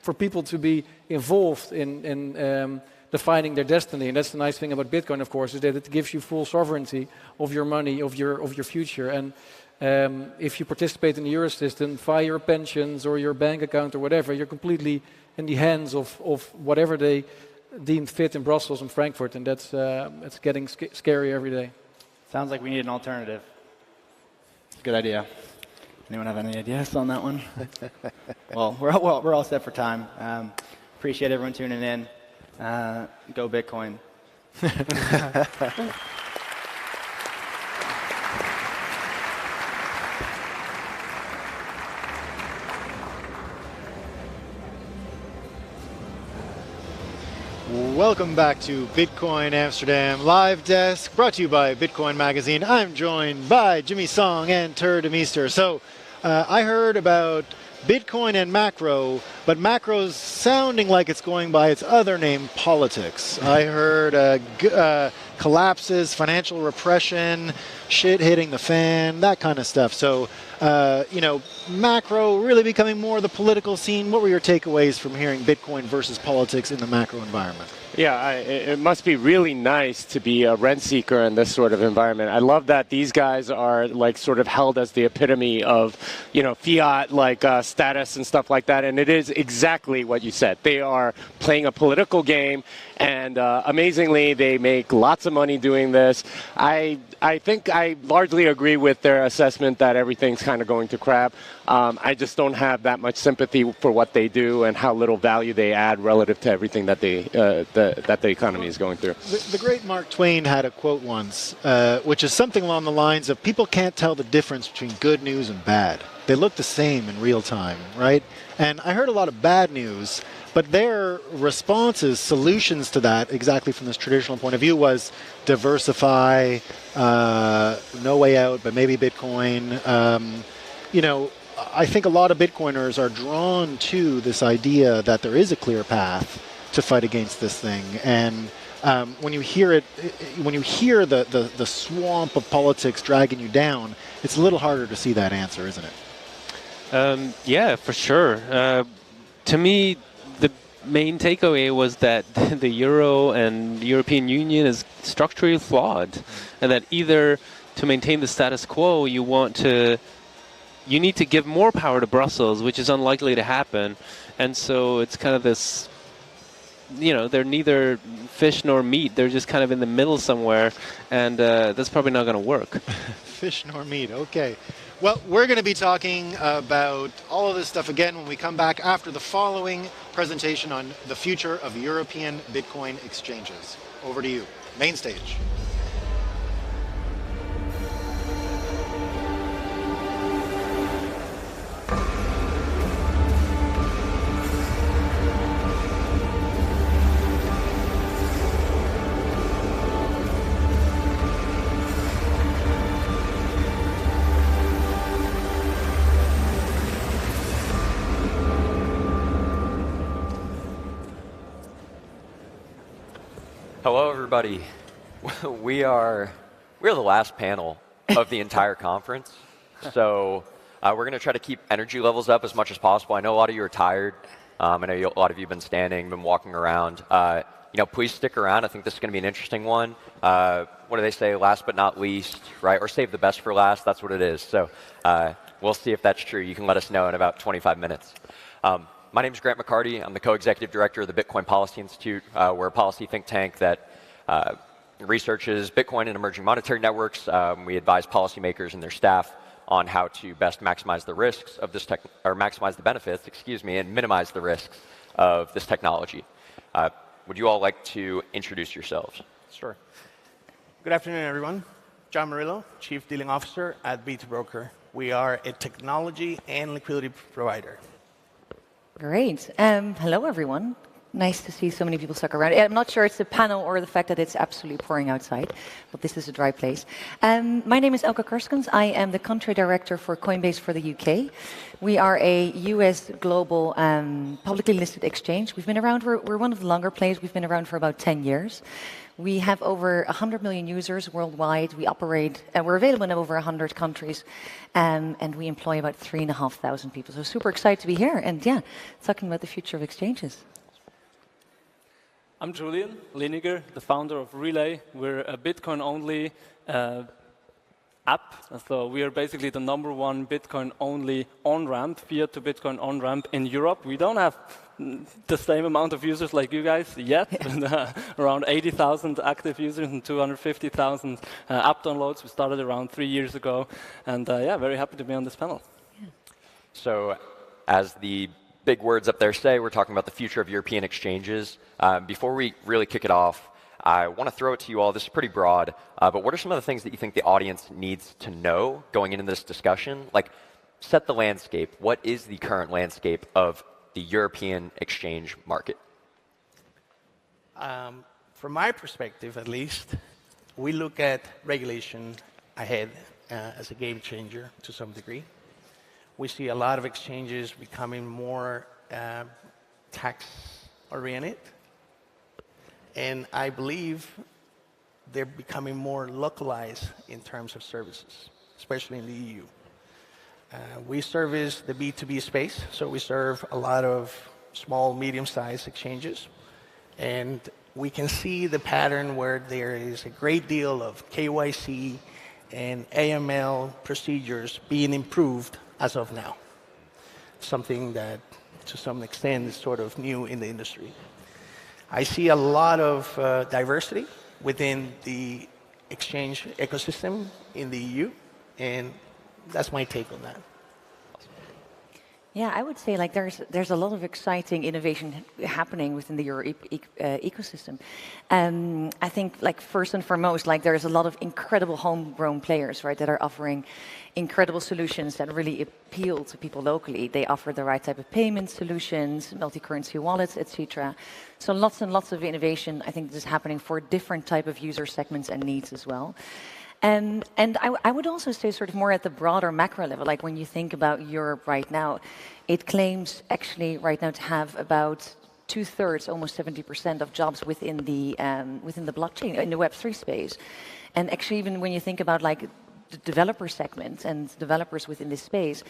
for people to be involved in defining their destiny. And that's the nice thing about Bitcoin, of course, is that it gives you full sovereignty of your money, of your future. And if you participate in the euro system, via your pensions or your bank account or whatever, you're completely in the hands of whatever they deem fit in Brussels and Frankfurt, and that's it's getting scary every day. Sounds like we need an alternative. It's a good idea. Anyone have any ideas on that one? Well, we're all set for time. Appreciate everyone tuning in. Go Bitcoin. Welcome back to Bitcoin Amsterdam Live Desk, brought to you by Bitcoin Magazine. I'm joined by Jimmy Song and Tur de Meester. So I heard about Bitcoin and macro, but macro's sounding like it's going by its other name, politics. I heard collapses, financial repression, shit hitting the fan, that kind of stuff. So, macro really becoming more the political scene. What were your takeaways from hearing Bitcoin versus politics in the macro environment? Yeah, it must be really nice to be a rent seeker in this sort of environment. I love that these guys are like sort of held as the epitome of, fiat like status and stuff like that. And it is exactly what you said. They are playing a political game, and amazingly, they make lots of money doing this. I think I largely agree with their assessment that everything's kind of going to crap. I just don't have that much sympathy for what they do and how little value they add relative to everything that that the economy is going through. The great Mark Twain had a quote once, which is something along the lines of, people can't tell the difference between good news and bad. They look the same in real time, right? And I heard a lot of bad news, but their responses, solutions to that, exactly from this traditional point of view, was diversify, no way out, but maybe Bitcoin. I think a lot of Bitcoiners are drawn to this idea that there is a clear path to fight against this thing. And when you hear it, when you hear the swamp of politics dragging you down, it's a little harder to see that answer, isn't it? Yeah, for sure. To me, the main takeaway was that the euro and the European Union is structurally flawed, and that either to maintain the status quo, you need to give more power to Brussels, which is unlikely to happen. And so it's kind of this, they're neither fish nor meat. They're just kind of in the middle somewhere, and that's probably not going to work. Fish nor meat, okay. Well, we're going to be talking about all of this stuff again when we come back after the following presentation on the future of European Bitcoin exchanges. Over to you. Main stage. Hello, everybody. We're the last panel of the entire conference, so we're going to try to keep energy levels up as much as possible. I know a lot of you are tired. I know a lot of you have been standing, been walking around. Please stick around. I think this is going to be an interesting one. What do they say? Last but not least, right? Or save the best for last. That's what it is. So we'll see if that's true. You can let us know in about 25 minutes. My name is Grant McCarty. I'm the co-executive director of the Bitcoin Policy Institute. We're a policy think tank that researches Bitcoin and emerging monetary networks. We advise policymakers and their staff on how to best maximize the risks of this maximize the benefits, and minimize the risks of this technology. Would you all like to introduce yourselves? Sure. Good afternoon, everyone. John Murillo, Chief Dealing Officer at B2Broker. We are a technology and liquidity provider. Great. Hello, everyone. Nice to see so many people stuck around. I'm not sure it's the panel or the fact that it's absolutely pouring outside, but this is a dry place. My name is Elke Kerskens. I am the country director for Coinbase for the UK. We are a US global publicly listed exchange. We've been around, we're one of the longer players. We've been around for about 10 years. We have over 100 million users worldwide. We operate, we're available in over 100 countries, and we employ about 3,500 people. So super excited to be here, and yeah, talking about the future of exchanges. I'm Julian Liniger, the founder of Relay. We're a Bitcoin-only app. So we are basically the #1 Bitcoin-only on-ramp, fiat to Bitcoin on-ramp in Europe. We don't have the same amount of users like you guys yet, around 80,000 active users and 250,000 app downloads. We started around 3 years ago, and yeah, very happy to be on this panel. Yeah. So as the big words up there say, we're talking about the future of European exchanges. Before we really kick it off, I want to throw it to you all. This is pretty broad, but what are some of the things that you think the audience needs to know going into this discussion? Like, set the landscape. What is the current landscape of the European exchange market? From my perspective, at least, we look at regulation ahead as a game changer to some degree. We see a lot of exchanges becoming more tax-oriented. And I believe they're becoming more localized in terms of services, especially in the EU. We service the B2B space, so we serve a lot of small, medium-sized exchanges. And we can see the pattern where there is a great deal of KYC and AML procedures being improved as of now. Something that, to some extent, is sort of new in the industry. I see a lot of diversity within the exchange ecosystem in the EU, and that's my take on that. Yeah, I would say like there's a lot of exciting innovation happening within the Euro ecosystem. I think like first and foremost, like there's a lot of incredible homegrown players, right, that are offering incredible solutions that really appeal to people locally. They offer the right type of payment solutions, multi-currency wallets, etc. So lots and lots of innovation, I think, is happening for different type of user segments and needs as well. And I would also say sort of more at the broader macro level, like when you think about Europe right now, it claims actually right now to have about 2/3, almost 70% of jobs within the blockchain, in the Web3 space. And actually even when you think about like the developer segment and developers within this space,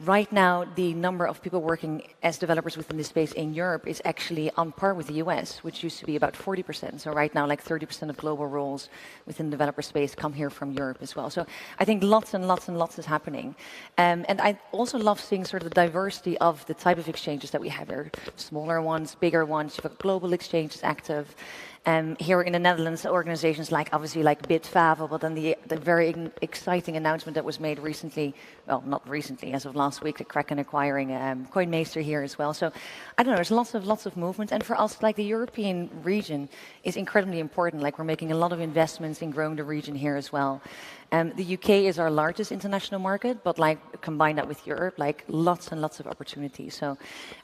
right now, the number of people working as developers within this space in Europe is actually on par with the US, which used to be about 40%. So right now, like 30% of global roles within the developer space come here from Europe as well. So I think lots and lots and lots is happening. And I also love seeing sort of the diversity of the type of exchanges that we have here. Smaller ones, bigger ones, you've got global exchanges active. Here in the Netherlands, organizations like obviously like Bitfavo, but then the very exciting announcement that was made recently, well, not recently, as of last week, the Kraken acquiring Coinmeester here as well. So I don't know, there's lots of movement. And for us, like the European region is incredibly important. Like we're making a lot of investments in growing the region here as well. The UK is our largest international market, but like combine that with Europe, like lots and lots of opportunities. So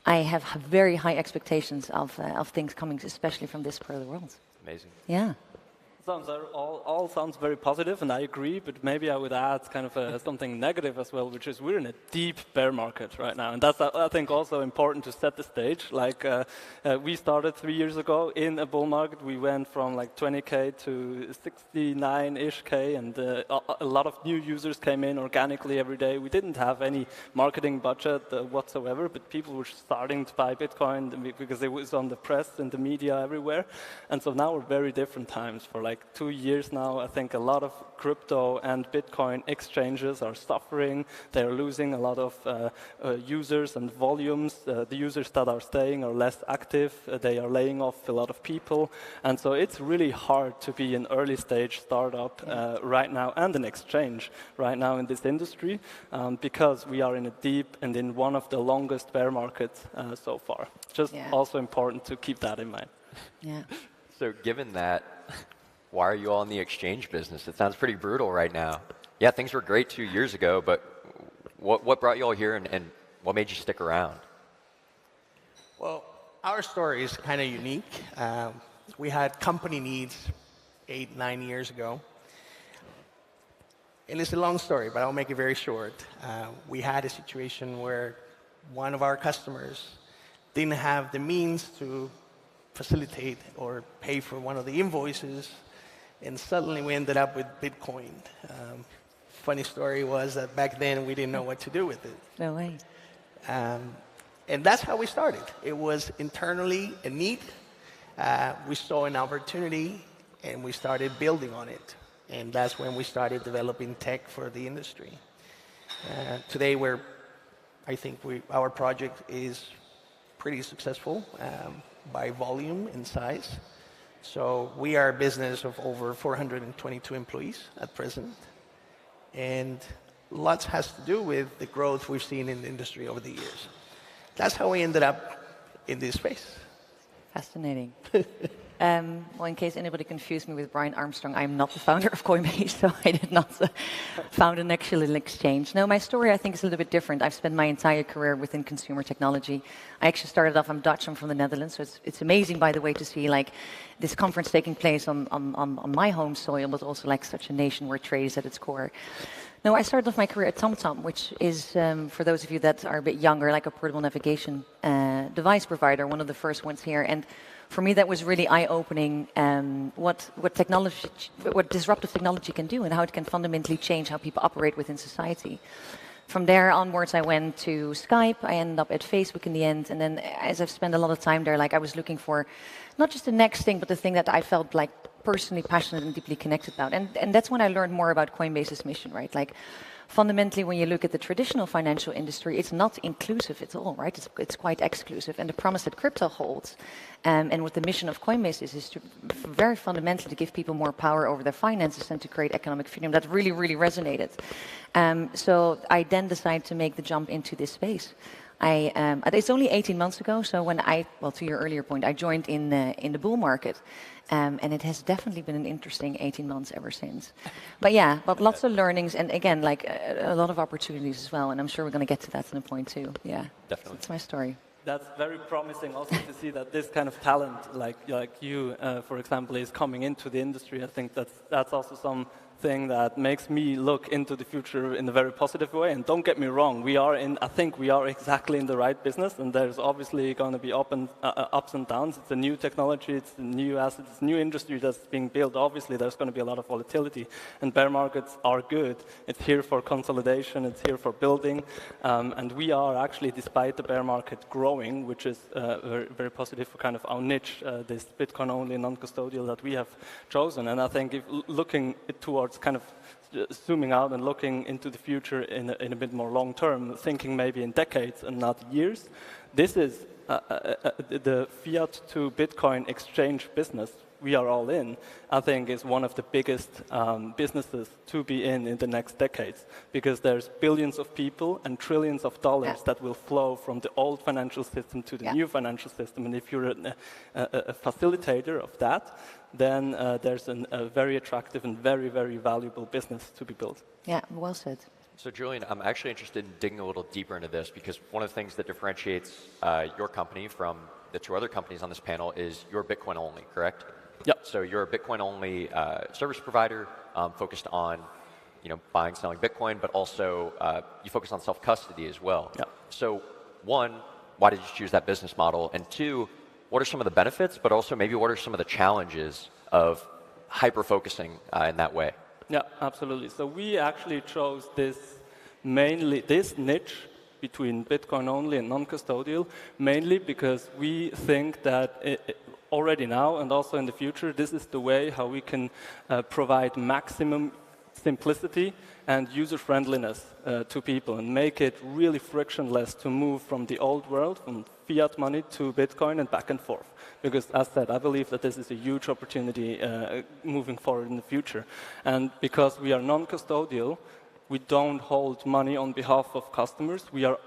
I have very high expectations of things coming, especially from this part of the world. Amazing. Yeah. All sounds very positive, and I agree, but maybe I would add kind of something negative as well, which is we're in a deep bear market right now, and that's, I think, also important to set the stage. Like, we started 3 years ago in a bull market. We went from like 20K to 69-ish K, and a lot of new users came in organically every day. We didn't have any marketing budget whatsoever, but people were starting to buy Bitcoin because it was on the press and the media everywhere, and so now we're very different times. For like 2 years now, I think a lot of crypto and Bitcoin exchanges are suffering. They're losing a lot of users and volumes. The users that are staying are less active. They are laying off a lot of people. And so it's really hard to be an early stage startup right now and an exchange right now in this industry because we are in a deep and in one of the longest bear markets so far. Just also important to keep that in mind. Yeah. So given that, why are you all in the exchange business? It sounds pretty brutal right now. Yeah, things were great 2 years ago, but what brought you all here and what made you stick around? Well, our story is kind of unique. We had company needs 8, 9 years ago. And it's a long story, but I'll make it very short. We had a situation where one of our customers didn't have the means to facilitate or pay for one of the invoices, and suddenly we ended up with Bitcoin. Funny story was that back then we didn't know what to do with it. No way. And that's how we started. It was internally a need. We saw an opportunity, and we started building on it. And that's when we started developing tech for the industry. Today, I think our project is pretty successful by volume and size. So we are a business of over 422 employees at present. And lots has to do with the growth we've seen in the industry over the years. That's how we ended up in this space. Fascinating. Well, in case anybody confused me with Brian Armstrong, I'm not the founder of Coinbase, so I did not found an actual exchange. No, my story, I think, is a little bit different. I've spent my entire career within consumer technology. I actually started off, I'm Dutch, I'm from the Netherlands, so it's amazing, by the way, to see like this conference taking place on my home soil, but also like such a nation where trade is at its core. No, I started off my career at TomTom, which is, for those of you that are a bit younger, like a portable navigation device provider, one of the first ones here. And for me, that was really eye-opening what disruptive technology can do and how it can fundamentally change how people operate within society. From there onwards, I went to Skype. I ended up at Facebook in the end. And then as I've spent a lot of time there, like I was looking for not just the next thing, but the thing that I felt like personally passionate and deeply connected about. And that's when I learned more about Coinbase's mission, right? Like fundamentally, when you look at the traditional financial industry, it's not inclusive at all, right? It's quite exclusive. And the promise that crypto holds and what the mission of Coinbase is to very fundamentally to give people more power over their finances and to create economic freedom. That really, really resonated. So I then decided to make the jump into this space. It's only 18 months ago, so when to your earlier point, I joined in the bull market. And it has definitely been an interesting 18 months ever since. But yeah, lots of learnings and again, like a lot of opportunities as well. And I'm sure we're going to get to that in a point too. Yeah, definitely. That's my story. That's very promising also to see that this kind of talent, like you, for example, is coming into the industry. I think that's also something that makes me look into the future in a very positive way. And don't get me wrong, I think we are exactly in the right business, and there's obviously going to be ups and downs. It's a new technology, it's a new asset, it's a new industry that's being built. Obviously, there's going to be a lot of volatility, and bear markets are good. It's here for consolidation, it's here for building, and we are actually, despite the bear market growing, which is very, very positive for kind of our niche, this Bitcoin-only non-custodial that we have chosen. And I think if looking towards kind of zooming out and looking into the future in a bit more long term, thinking maybe in decades and not years, this is the fiat to Bitcoin exchange business we are all in, I think is one of the biggest businesses to be in the next decades, because there's billions of people and trillions of dollars that will flow from the old financial system to the new financial system. And if you're a facilitator of that, then there's a very attractive and very, very valuable business to be built. Yeah, well said. So Julian, I'm actually interested in digging a little deeper into this, because one of the things that differentiates your company from the two other companies on this panel is you're Bitcoin only, correct? Yep. So you're a Bitcoin only service provider focused on buying, selling Bitcoin, but also you focus on self-custody as well. Yep. So one, why did you choose that business model? And two, what are some of the benefits, but also maybe what are some of the challenges of hyper-focusing in that way? Yeah, absolutely. So we actually chose this niche between Bitcoin only and non-custodial, mainly because we think that already now and also in the future, this is the way how we can provide maximum simplicity and user-friendliness to people and make it really frictionless to move from the old world, from fiat money to Bitcoin and back and forth. Because as said, I believe that this is a huge opportunity moving forward in the future. And because we are non-custodial, we don't hold money on behalf of customers. We are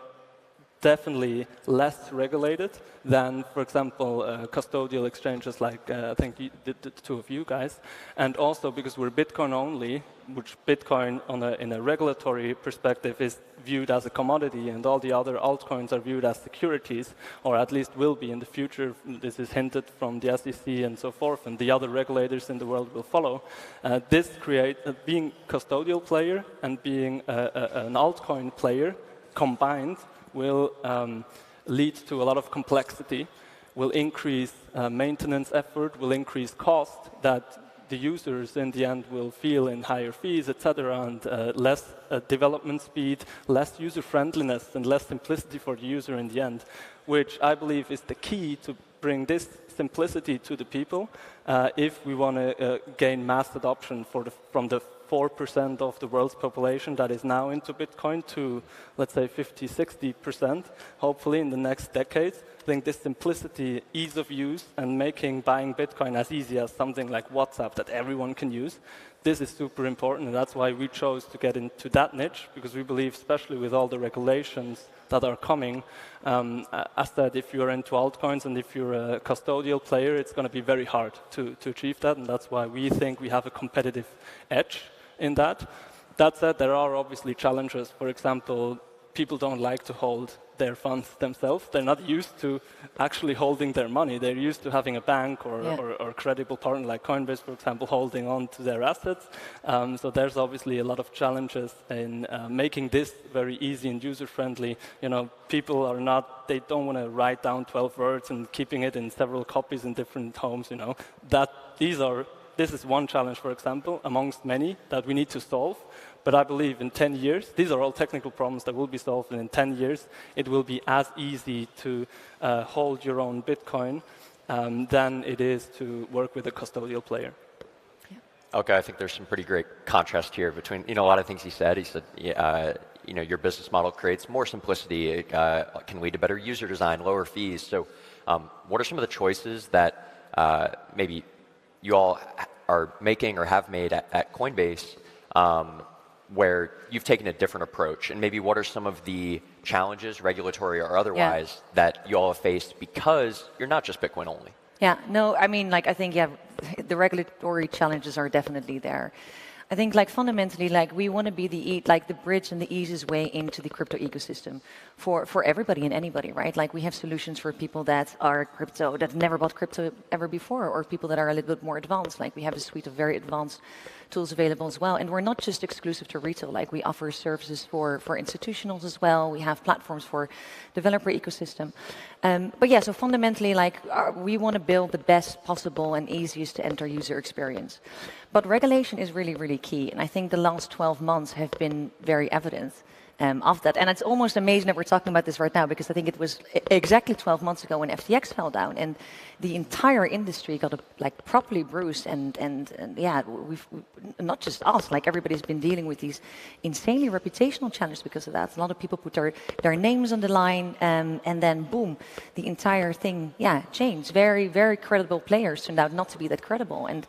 definitely less regulated than, for example, custodial exchanges like I think the two of you guys. And also because we're Bitcoin only, which Bitcoin in a regulatory perspective is viewed as a commodity, and all the other altcoins are viewed as securities, or at least will be in the future. This is hinted from the SEC and so forth, and the other regulators in the world will follow. This creates, being custodial player and being an altcoin player combined will lead to a lot of complexity, will increase maintenance effort, will increase cost that the users in the end will feel in higher fees, etc., and less development speed, less user friendliness, and less simplicity for the user in the end, which I believe is the key to bring this simplicity to the people if we want to gain mass adoption from the 4% of the world's population that is now into Bitcoin to, let's say, 50, 60%, hopefully in the next decades. I think this simplicity, ease of use, and making buying Bitcoin as easy as something like WhatsApp that everyone can use, this is super important, and that's why we chose to get into that niche, because we believe, especially with all the regulations that are coming, as said, if you're into altcoins and if you're a custodial player, it's going to be very hard to achieve that, and that's why we think we have a competitive edge in that. That said, there are obviously challenges. For example, people don't like to hold their funds themselves. They're not used to actually holding their money. They're used to having a bank or credible partner like Coinbase, for example, holding on to their assets. So there's obviously a lot of challenges in making this very easy and user-friendly. You know, people are not, they don't want to write down 12 words and keeping it in several copies in different homes, you know. This is one challenge, for example, amongst many that we need to solve. But I believe in 10 years, these are all technical problems that will be solved, and in 10 years, it will be as easy to hold your own Bitcoin than it is to work with a custodial player. Okay, I think there's some pretty great contrast here between, a lot of things he said. He said, your business model creates more simplicity, it can lead to better user design, lower fees. So what are some of the choices that maybe you all are making or have made at Coinbase where you've taken a different approach? And maybe what are some of the challenges, regulatory or otherwise, that you all have faced because you're not just Bitcoin only? Yeah, no, I mean, I think, the regulatory challenges are definitely there. I think, fundamentally, we want to be the bridge and the easiest way into the crypto ecosystem for everybody and anybody, right? We have solutions for people that are crypto, that never bought crypto ever before, or people that are a little bit more advanced. We have a suite of very advanced tools available as well. And we're not just exclusive to retail. We offer services for institutionals as well. We have platforms for developer ecosystem. But yeah, so fundamentally, we want to build the best possible and easiest to enter user experience. But regulation is really, really key. And I think the last 12 months have been very evident of that. And it's almost amazing that we're talking about this right now, because I think it was exactly 12 months ago when FTX fell down and the entire industry got properly bruised. And yeah, we've not just us, everybody's been dealing with these insanely reputational challenges because of that. A lot of people put their names on the line, and then boom, the entire thing, changed. Very, very credible players turned out not to be that credible. And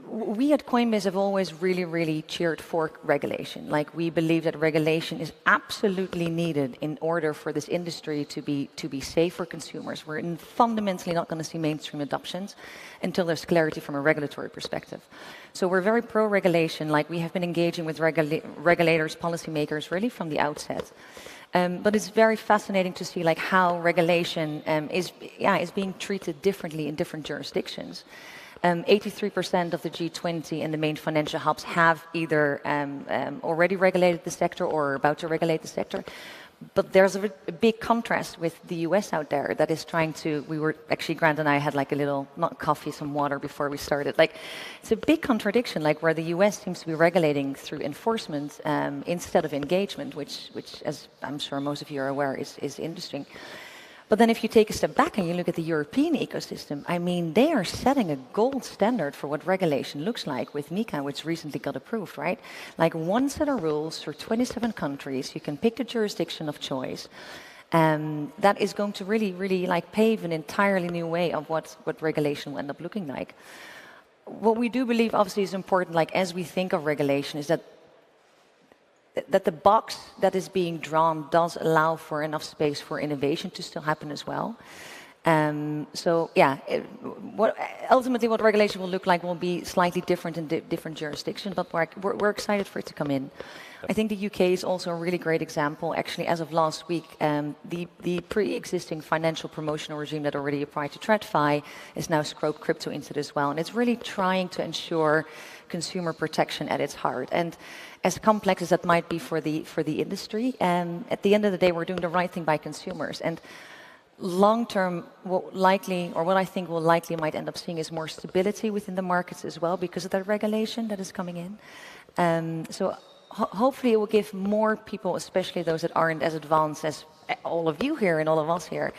we at Coinbase have always really, really cheered for regulation. We believe that regulation is absolutely needed in order for this industry to be safe for consumers. We're fundamentally not going to see mainstream adoptions until there's clarity from a regulatory perspective. So we're very pro-regulation. We have been engaging with regulators, policymakers, really from the outset. But it's very fascinating to see how regulation is being treated differently in different jurisdictions. 83% of the G20 and the main financial hubs have either already regulated the sector or are about to regulate the sector. But there's a big contrast with the US out there that is trying to, Grant and I had a little, not coffee, some water before we started. It's a big contradiction, where the US seems to be regulating through enforcement instead of engagement, which, as I'm sure most of you are aware, is interesting. But then if you take a step back and you look at the European ecosystem, I mean, they are setting a gold standard for what regulation looks like with MiCA, which recently got approved, right? One set of rules for 27 countries. You can pick the jurisdiction of choice. That is going to really, really pave an entirely new way of what regulation will end up looking like. What we do believe obviously is important, as we think of regulation, is that that the box that is being drawn does allow for enough space for innovation to still happen as well. So yeah, ultimately what regulation will look like will be slightly different in different jurisdictions, but we're excited for it to come in. I think the UK is also a really great example. Actually, as of last week, the pre-existing financial promotional regime that already applied to TradFi is now scoped crypto into it as well. And it's really trying to ensure consumer protection at its heart. And as complex as that might be for the industry, at the end of the day, we're doing the right thing by consumers. And long term, what I think will likely might end up seeing is more stability within the markets as well because of that regulation that is coming in. So hopefully it will give more people, especially those that aren't as advanced as all of you here and all of us here,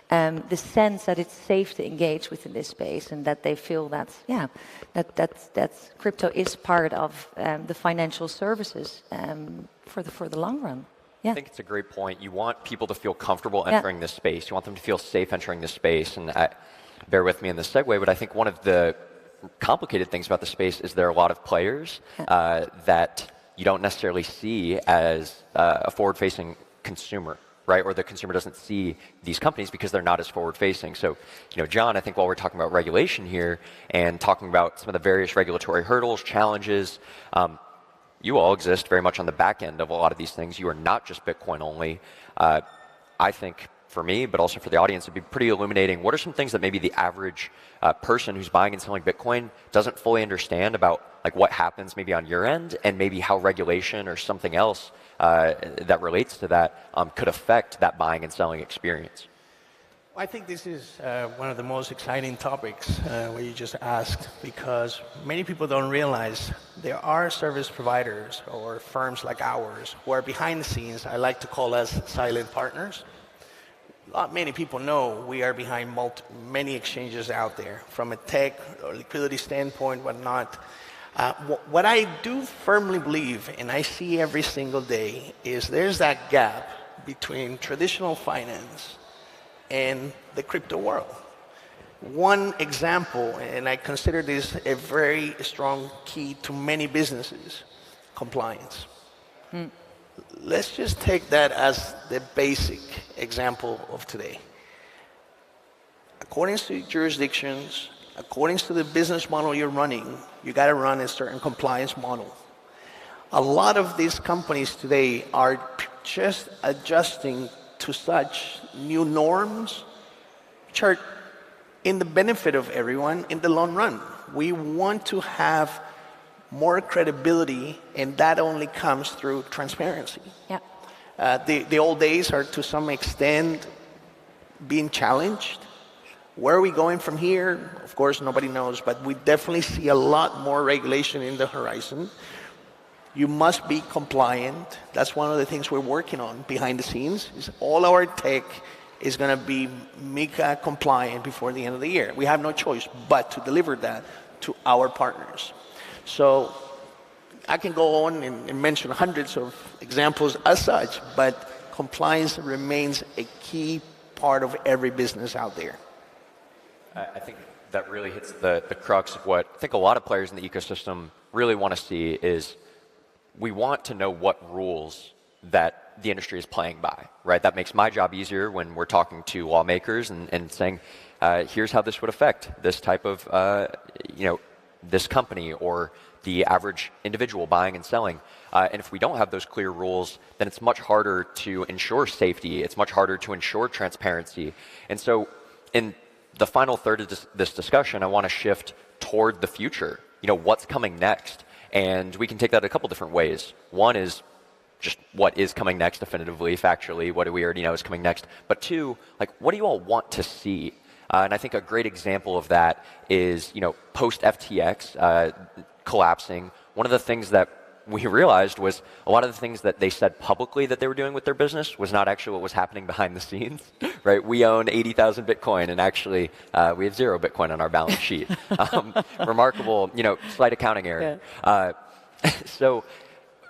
the sense that it's safe to engage within this space and that they feel that crypto is part of the financial services for the long run. Yeah. I think it's a great point. You want people to feel comfortable entering this space. You want them to feel safe entering this space. And bear with me in this segue, but I think one of the complicated things about the space is there are a lot of players that you don't necessarily see as a forward-facing consumer, right? Or the consumer doesn't see these companies because they're not as forward-facing. So, John, I think while we're talking about regulation here and talking about some of the various regulatory hurdles, challenges, you all exist very much on the back end of a lot of these things. You are not just Bitcoin only. I think for me, but also for the audience, it'd be pretty illuminating. What are some things that maybe the average person who's buying and selling Bitcoin doesn't fully understand about like what happens maybe on your end and maybe how regulation or something else that relates to that could affect that buying and selling experience? I think this is one of the most exciting topics what you just asked, because many people don't realize there are service providers or firms like ours who are behind the scenes. I like to call us silent partners. Not many people know we are behind many exchanges out there from a tech or liquidity standpoint, whatnot. What I do firmly believe, and I see every single day, is there's that gap between traditional finance and the crypto world. One example, and I consider this a very strong key to many businesses, compliance. Let's just take that as the basic example of today. According to jurisdictions, according to the business model you're running, you got to run a certain compliance model. A lot of these companies today are just adjusting to such new norms, which are in the benefit of everyone in the long run. We want to have more credibility, and that only comes through transparency. Yeah. The old days are to some extent being challenged. Where are we going from here? Of course, nobody knows, but we definitely see a lot more regulation in the horizon. You must be compliant. That's one of the things we're working on behind the scenes. Is all our tech is going to be MiCA compliant before the end of the year. We have no choice but to deliver that to our partners. So I can go on and mention hundreds of examples as such, but compliance remains a key part of every business out there. I think that really hits the crux of what I think a lot of players in the ecosystem really want to see is we want to know what rules that the industry is playing by, right? That makes my job easier when we're talking to lawmakers and saying, here's how this would affect this type of, this company or the average individual buying and selling. And if we don't have those clear rules, then it's much harder to ensure safety. It's much harder to ensure transparency. And so in the final third of this discussion, I want to shift toward the future. What's coming next? And we can take that a couple different ways. One is just what is coming next definitively, factually, what do we already know is coming next? But two, what do you all want to see? And I think a great example of that is, post FTX collapsing, one of the things that we realized was a lot of the things that they said publicly that they were doing with their business was not actually what was happening behind the scenes, right? We own 80,000 Bitcoin, and actually we have 0 Bitcoin on our balance sheet. Remarkable, slight accounting error. Yeah. So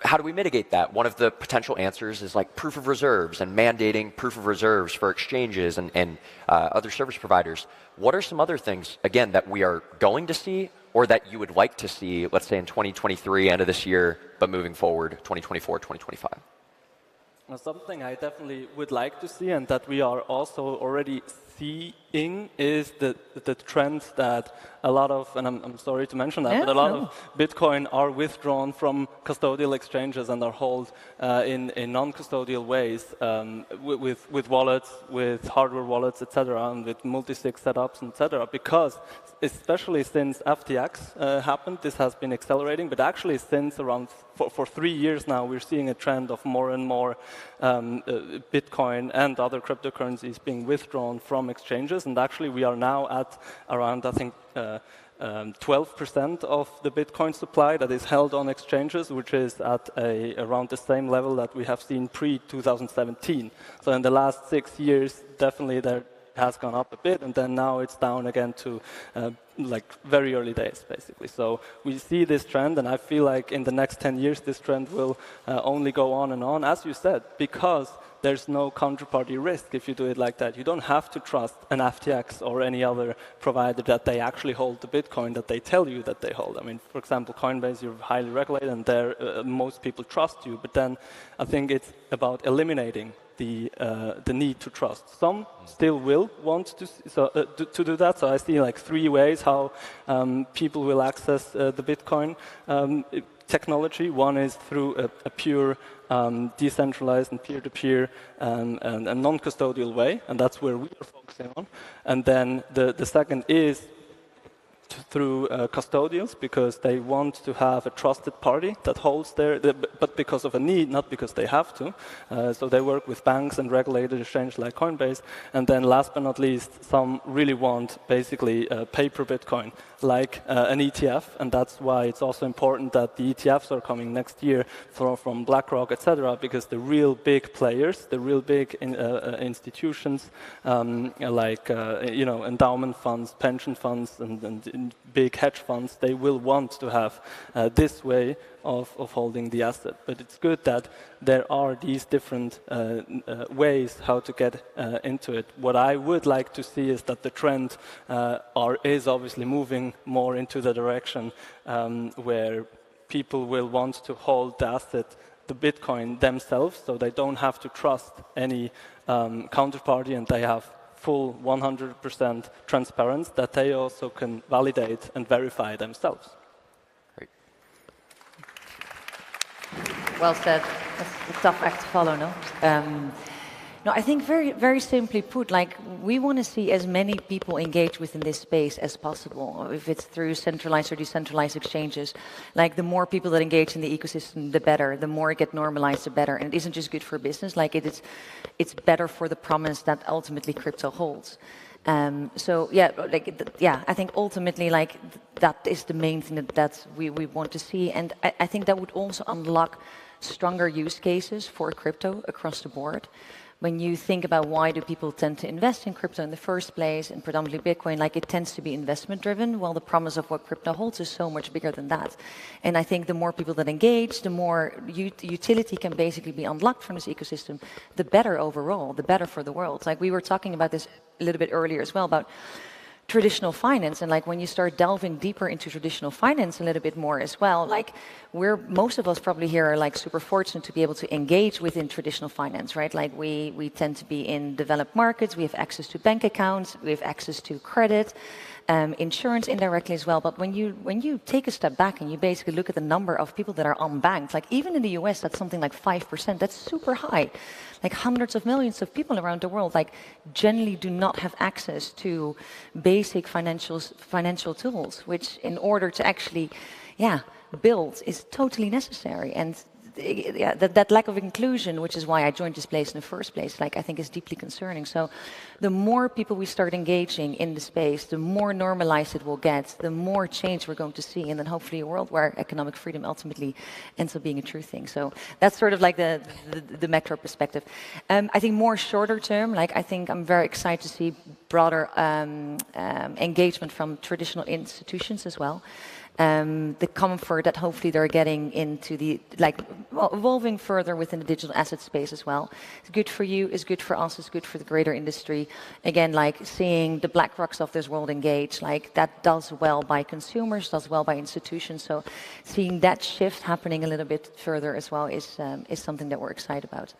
how do we mitigate that? One of the potential answers is proof of reserves and mandating proof of reserves for exchanges and other service providers. What are some other things, again, that we are going to see or that you would like to see, let's say in 2023, end of this year, but moving forward, 2024, 2025? Well, something I definitely would like to see, and that we are also already seeing, is the trend that a lot of, and I'm sorry to mention that, but a lot of Bitcoin are withdrawn from custodial exchanges and are held in non-custodial ways with wallets, with hardware wallets, etc., and with multi-sig setups, etc. Because especially since FTX happened, this has been accelerating. But actually, since around for 3 years now, we're seeing a trend of more and more Bitcoin and other cryptocurrencies being withdrawn from exchanges. And actually, we are now at around, I think, 12% of the Bitcoin supply that is held on exchanges, which is at around the same level that we have seen pre-2017. So in the last 6 years, definitely there has gone up a bit, and then now it's down again to like very early days, basically. So we see this trend, and I feel like in the next 10 years, this trend will only go on and on, as you said, because there's no counterparty risk if you do it like that. You don't have to trust an FTX or any other provider that they actually hold the Bitcoin that they tell you that they hold. I mean, for example, Coinbase, you're highly regulated, and there most people trust you. But then I think it's about eliminating the need to trust. Some still will want to do that. So I see like 3 ways how people will access the Bitcoin technology. One is through a pure decentralized and peer-to-peer and non-custodial way, and that's where we are focusing on. And then the second is through custodials, because they want to have a trusted party that holds but because of a need, not because they have to. So they work with banks and regulated exchanges like Coinbase. And then last but not least, some really want basically paper Bitcoin, like an ETF. And that's why it's also important that the ETFs are coming next year from BlackRock, etc., because the real big players, the real big institutions, like endowment funds, pension funds, and big hedge funds, they will want to have this way of holding the asset. But it's good that there are these different ways how to get into it. What I would like to see is that the trend is obviously moving more into the direction where people will want to hold the asset, the Bitcoin themselves, so they don't have to trust any counterparty, and they have full 100% transparency that they also can validate and verify themselves. Great. Well said. That's a tough act to follow, no? No, I think very, very simply put, like we want to see as many people engage within this space as possible. If it's through centralized or decentralized exchanges, like the more people that engage in the ecosystem, the better. The more it gets normalized, the better. And it isn't just good for business; like it's better for the promise that ultimately crypto holds. So yeah, I think ultimately like that is the main thing that we want to see, and I think that would also unlock stronger use cases for crypto across the board. When you think about why do people tend to invest in crypto in the first place, and predominantly Bitcoin, like it tends to be investment driven, while the promise of what crypto holds is so much bigger than that. And I think the more people that engage, the more utility can basically be unlocked from this ecosystem, the better overall, the better for the world. Like we were talking about this a little bit earlier as well, about traditional finance, and like when you start delving deeper into traditional finance a little bit more as well, like most of us probably here are like super fortunate to be able to engage within traditional finance, right? Like we tend to be in developed markets, we have access to bank accounts, we have access to credit, insurance indirectly as well. But when you take a step back and you basically look at the number of people that are unbanked, like even in the US, that's something like 5%. That's super high. Like hundreds of millions of people around the world, like generally do not have access to basic financial tools, which in order to actually, build is totally necessary. And that lack of inclusion, which is why I joined this place in the first place, like I think is deeply concerning. So the more people we start engaging in the space, the more normalized it will get, the more change we're going to see, and then hopefully a world where economic freedom ultimately ends up being a true thing. So that's sort of like the macro perspective. I think more shorter term, like I think I'm very excited to see broader engagement from traditional institutions as well. the comfort that hopefully they're getting into the, evolving further within the digital asset space as well. It's good for you, it's good for us, it's good for the greater industry. Again, seeing the BlackRocks of this world engage, that does well by consumers, does well by institutions. So seeing that shift happening a little bit further as well is something that we're excited about.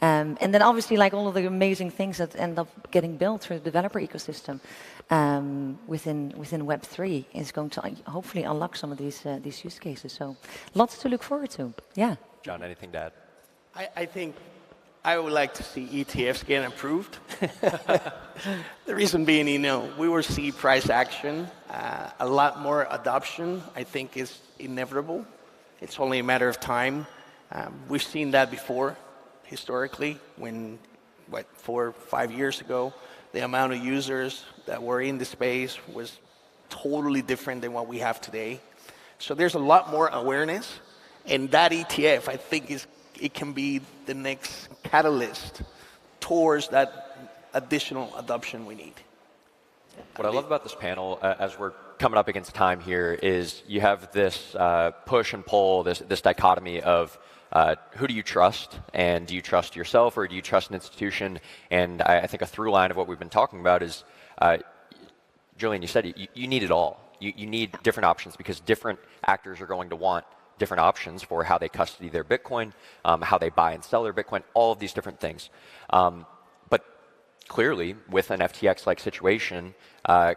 And then obviously, all of the amazing things that end up getting built through the developer ecosystem within Web3 is going to hopefully unlock some of these use cases. So lots to look forward to. Yeah. John, anything to add? I think I would like to see ETFs get approved. The reason being, we will see price action. A lot more adoption, I think, is inevitable. It's only a matter of time. We've seen that before, historically, when, 4 or 5 years ago, the amount of users that were in the space was totally different than what we have today. So there's a lot more awareness, and that ETF, I think, it can be the next catalyst towards that additional adoption we need. What I love about this panel, as we're coming up against time here, is you have this push and pull, this dichotomy of who do you trust, and do you trust yourself, or do you trust an institution? And I think a through line of what we've been talking about is, Julian, you said you need it all. You need different options because different actors are going to want different options for how they custody their Bitcoin, how they buy and sell their Bitcoin, all of these different things. But clearly, with an FTX-like situation,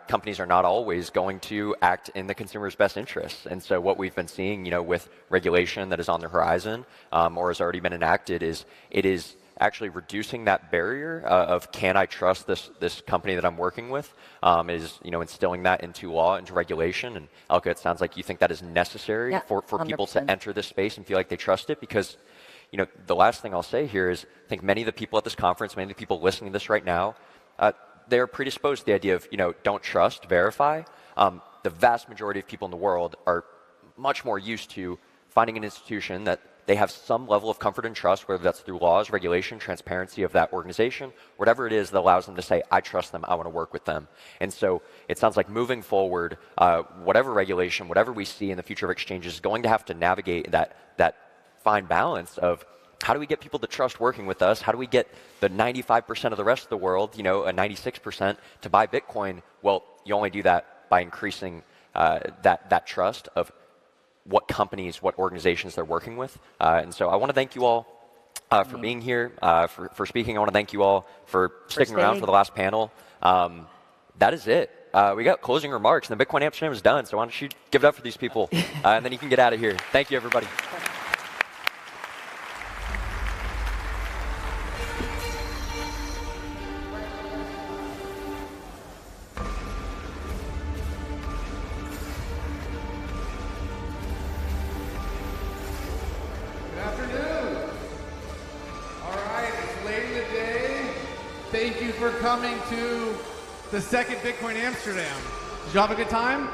companies are not always going to act in the consumer's best interests. And so what we've been seeing, with regulation that is on the horizon or has already been enacted is it is actually reducing that barrier of can I trust this company that I'm working with, is instilling that into law, into regulation. And Elke, it sounds like you think that is necessary for people to enter this space and feel like they trust it, because the last thing I'll say here is I think many of the people at this conference, many of the people listening to this right now, they're predisposed to the idea of, don't trust, verify. The vast majority of people in the world are much more used to finding an institution that they have some level of comfort and trust, whether that's through laws, regulation, transparency of that organization, whatever it is that allows them to say, I trust them, I want to work with them. And so it sounds like moving forward, whatever regulation, whatever we see in the future of exchanges is going to have to navigate that fine balance of how do we get people to trust working with us? How do we get the 95% of the rest of the world, a 96%, to buy Bitcoin? Well, you only do that by increasing that trust of what companies, what organizations they're working with. And so I want to thank you all for being here, for speaking. I want to thank you all for sticking around for the last panel. That is it. We got closing remarks, and the Bitcoin Amsterdam is done. So why don't you give it up for these people, and then you can get out of here. Thank you, everybody. Thank you for coming to the second Bitcoin Amsterdam. Did you have a good time?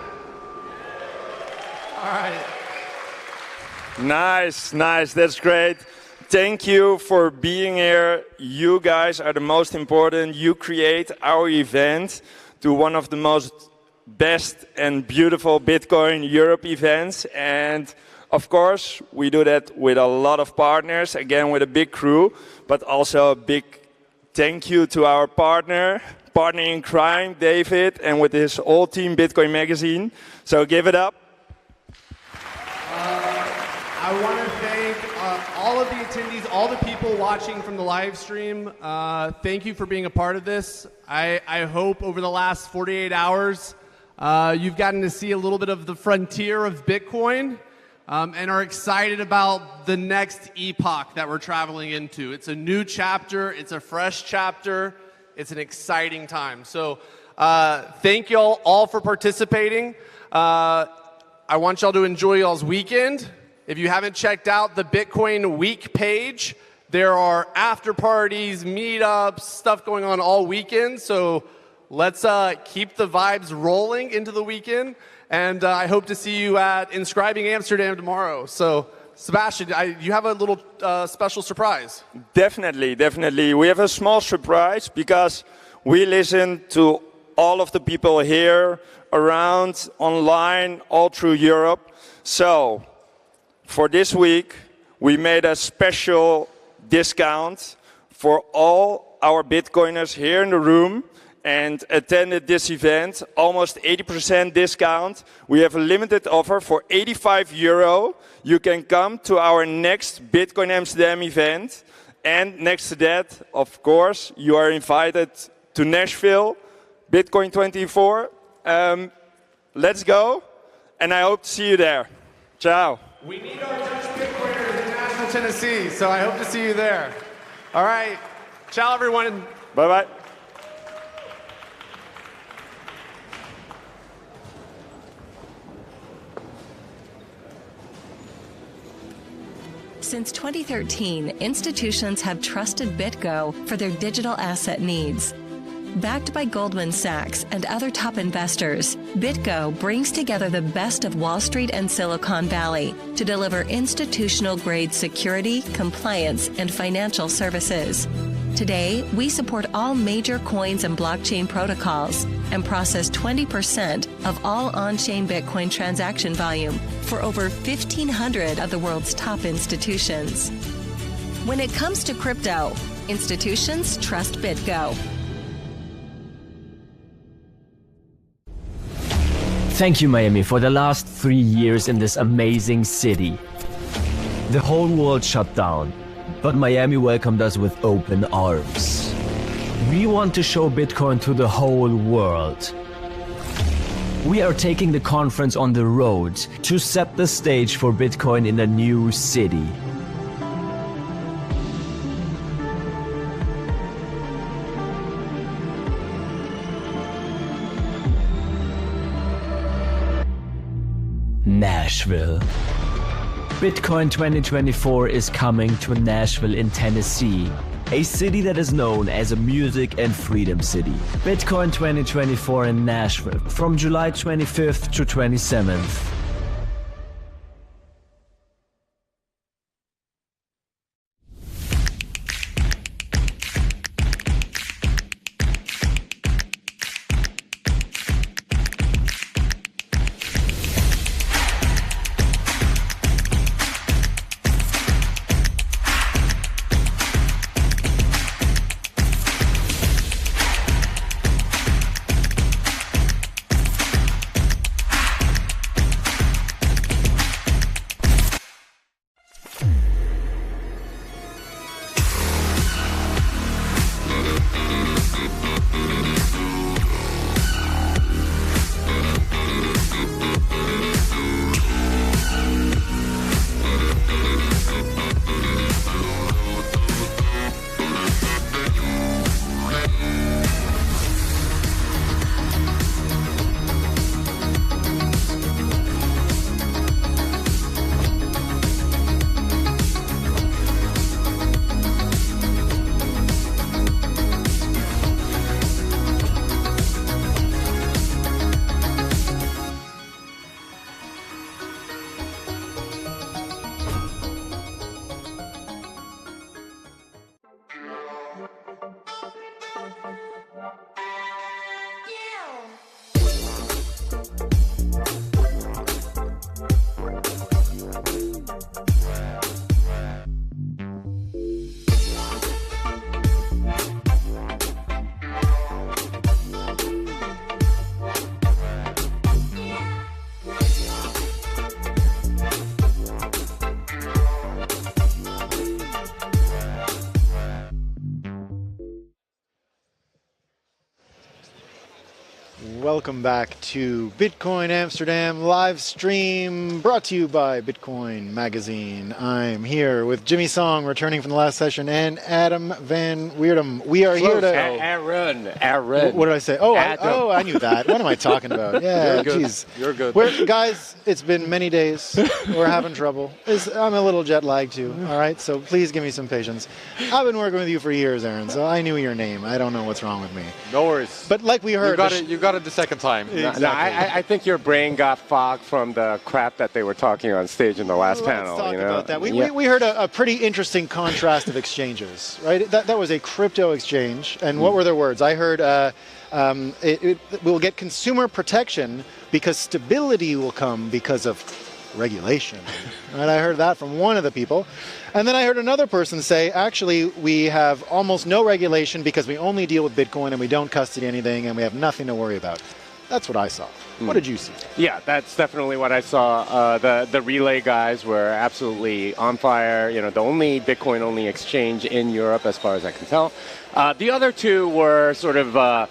All right. Nice. That's great. Thank you for being here. You guys are the most important. You create our event to one of the most best and beautiful Bitcoin Europe events. And of course, we do that with a lot of partners, again, with a big crew, but also a big thank you to our partner in crime, David, and with his whole team, Bitcoin Magazine. So give it up. I want to thank all of the attendees, all the people watching from the live stream. Thank you for being a part of this. I hope over the last 48 hours, you've gotten to see a little bit of the frontier of Bitcoin. And are excited about the next epoch that we're traveling into. It's a new chapter. It's a fresh chapter. It's an exciting time. So thank you all for participating. I want y'all to enjoy y'all's weekend. If you haven't checked out the Bitcoin Week page, there are after parties, meetups, stuff going on all weekend. So let's keep the vibes rolling into the weekend. And I hope to see you at Inscribing Amsterdam tomorrow. So, Sebastian, you have a little special surprise. Definitely. We have a small surprise because we listen to all of the people here around online all through Europe. So for this week, we made a special discount for all our Bitcoiners here in the room and attended this event, almost 80% discount. We have a limited offer for €85. You can come to our next Bitcoin Amsterdam event. And next to that, of course, you are invited to Nashville, Bitcoin 24. Let's go, and I hope to see you there. Ciao. We need our Dutch Bitcoiners in Nashville, Tennessee, so I hope to see you there. All right. Ciao, everyone. Bye-bye. Since 2013, institutions have trusted BitGo for their digital asset needs. Backed by Goldman Sachs and other top investors, BitGo brings together the best of Wall Street and Silicon Valley to deliver institutional-grade security, compliance, and financial services. Today, we support all major coins and blockchain protocols and process 20% of all on-chain Bitcoin transaction volume for over 1,500 of the world's top institutions. When it comes to crypto, institutions trust BitGo. Thank you, Miami, for the last 3 years in this amazing city. The whole world shut down, but Miami welcomed us with open arms. We want to show Bitcoin to the whole world. We are taking the conference on the road to set the stage for Bitcoin in a new city. Nashville. Bitcoin 2024 is coming to Nashville in Tennessee, a city that is known as a music and freedom city. Bitcoin 2024 in Nashville from July 25th to 27th. Welcome back to Bitcoin Amsterdam live stream brought to you by Bitcoin Magazine. I'm here with Jimmy Song returning from the last session and Adam Van Weerdum. We are here to... Aaron. What did I say? Oh, I knew that. What am I talking about? Yeah, jeez. You're good. Guys, it's been many days. We're having trouble. I'm a little jet lagged too, all right? So please give me some patience. I've been working with you for years, Aaron, so I knew your name. I don't know what's wrong with me. No worries. But like we heard... You got it the second second time. No, I think your brain got fogged from the crap that they were talking on stage in the last panel. Let's talk you know? about that. We heard a pretty interesting contrast of exchanges, right? That was a crypto exchange, and what were their words? I heard we'll get consumer protection because stability will come because of regulation. Right? I heard that from one of the people. And then I heard another person say, actually, we have almost no regulation because we only deal with Bitcoin and we don't custody anything and we have nothing to worry about. That's what I saw. What did you see? Yeah, that's definitely what I saw. The relay guys were absolutely on fire. You know, the only Bitcoin-only exchange in Europe, as far as I can tell. The other two were sort of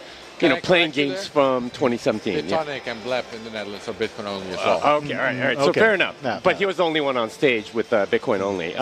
playing games from 2017. Bitonic and Blep in the Netherlands are Bitcoin only as well. Okay, all right. So fair enough. But he was the only one on stage with Bitcoin only.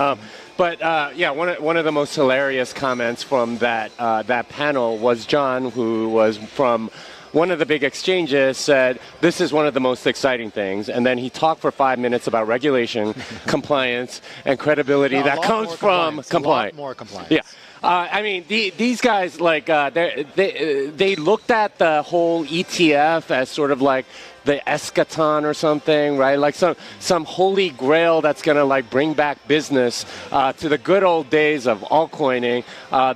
One of the most hilarious comments from that panel was John, who was from one of the big exchanges, said, this is one of the most exciting things. And then he talked for 5 minutes about regulation, compliance, and credibility that comes from compliance. A lot more compliance. Yeah. I mean, these guys, like, they looked at the whole ETF as sort of like the eschaton or something, right? Like some holy grail that's going to, like, bring back business to the good old days of altcoining.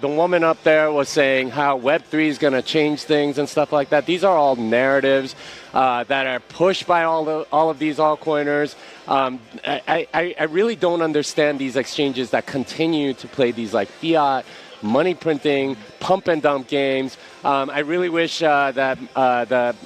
The woman up there was saying how Web3 is going to change things and stuff like that. These are all narratives that are pushed by all of these altcoiners. I really don't understand these exchanges that continue to play these like fiat, money printing, pump and dump games. I really wish that the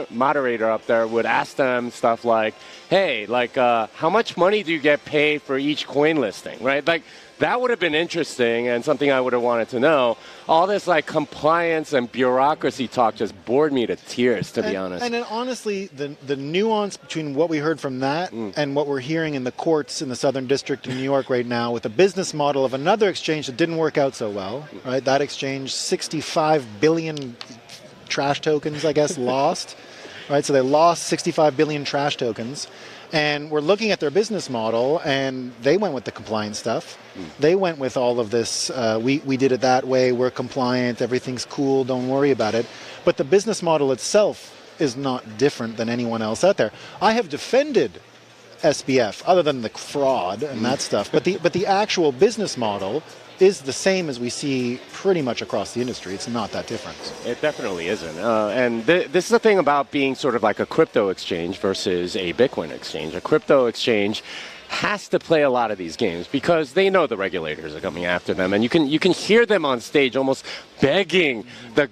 moderator up there would ask them stuff like, hey, like, how much money do you get paid for each coin listing, right? Like, that would have been interesting and something I would have wanted to know. All this like compliance and bureaucracy talk just bored me to tears, to be honest. And then honestly, the nuance between what we heard from that and what we're hearing in the courts in the Southern District of New York right now with the business model of another exchange that didn't work out so well, right? That exchange, 65 billion trash tokens, I guess, lost, right? So they lost 65 billion trash tokens. And we're looking at their business model, and they went with the compliance stuff. They went with all of this, we did it that way, we're compliant, everything's cool, don't worry about it. But the business model itself is not different than anyone else out there. I have defended SBF, other than the fraud and that stuff, but the actual business model is the same as we see pretty much across the industry. It's not that different. It definitely isn't. And this is the thing about being sort of like a crypto exchange versus a Bitcoin exchange. A crypto exchange has to play a lot of these games because they know the regulators are coming after them, and you can hear them on stage almost begging the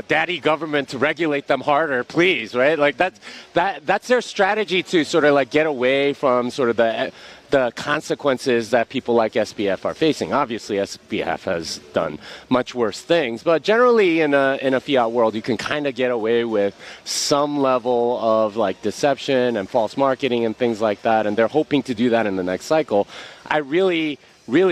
daddy government to regulate them harder, please, right? Like that's their strategy to sort of like get away from sort of the consequences that people like SBF are facing. Obviously, SBF has done much worse things, but generally in a fiat world, you can kind of get away with some level of like deception and false marketing and things like that, and they're hoping to do that in the next cycle. I really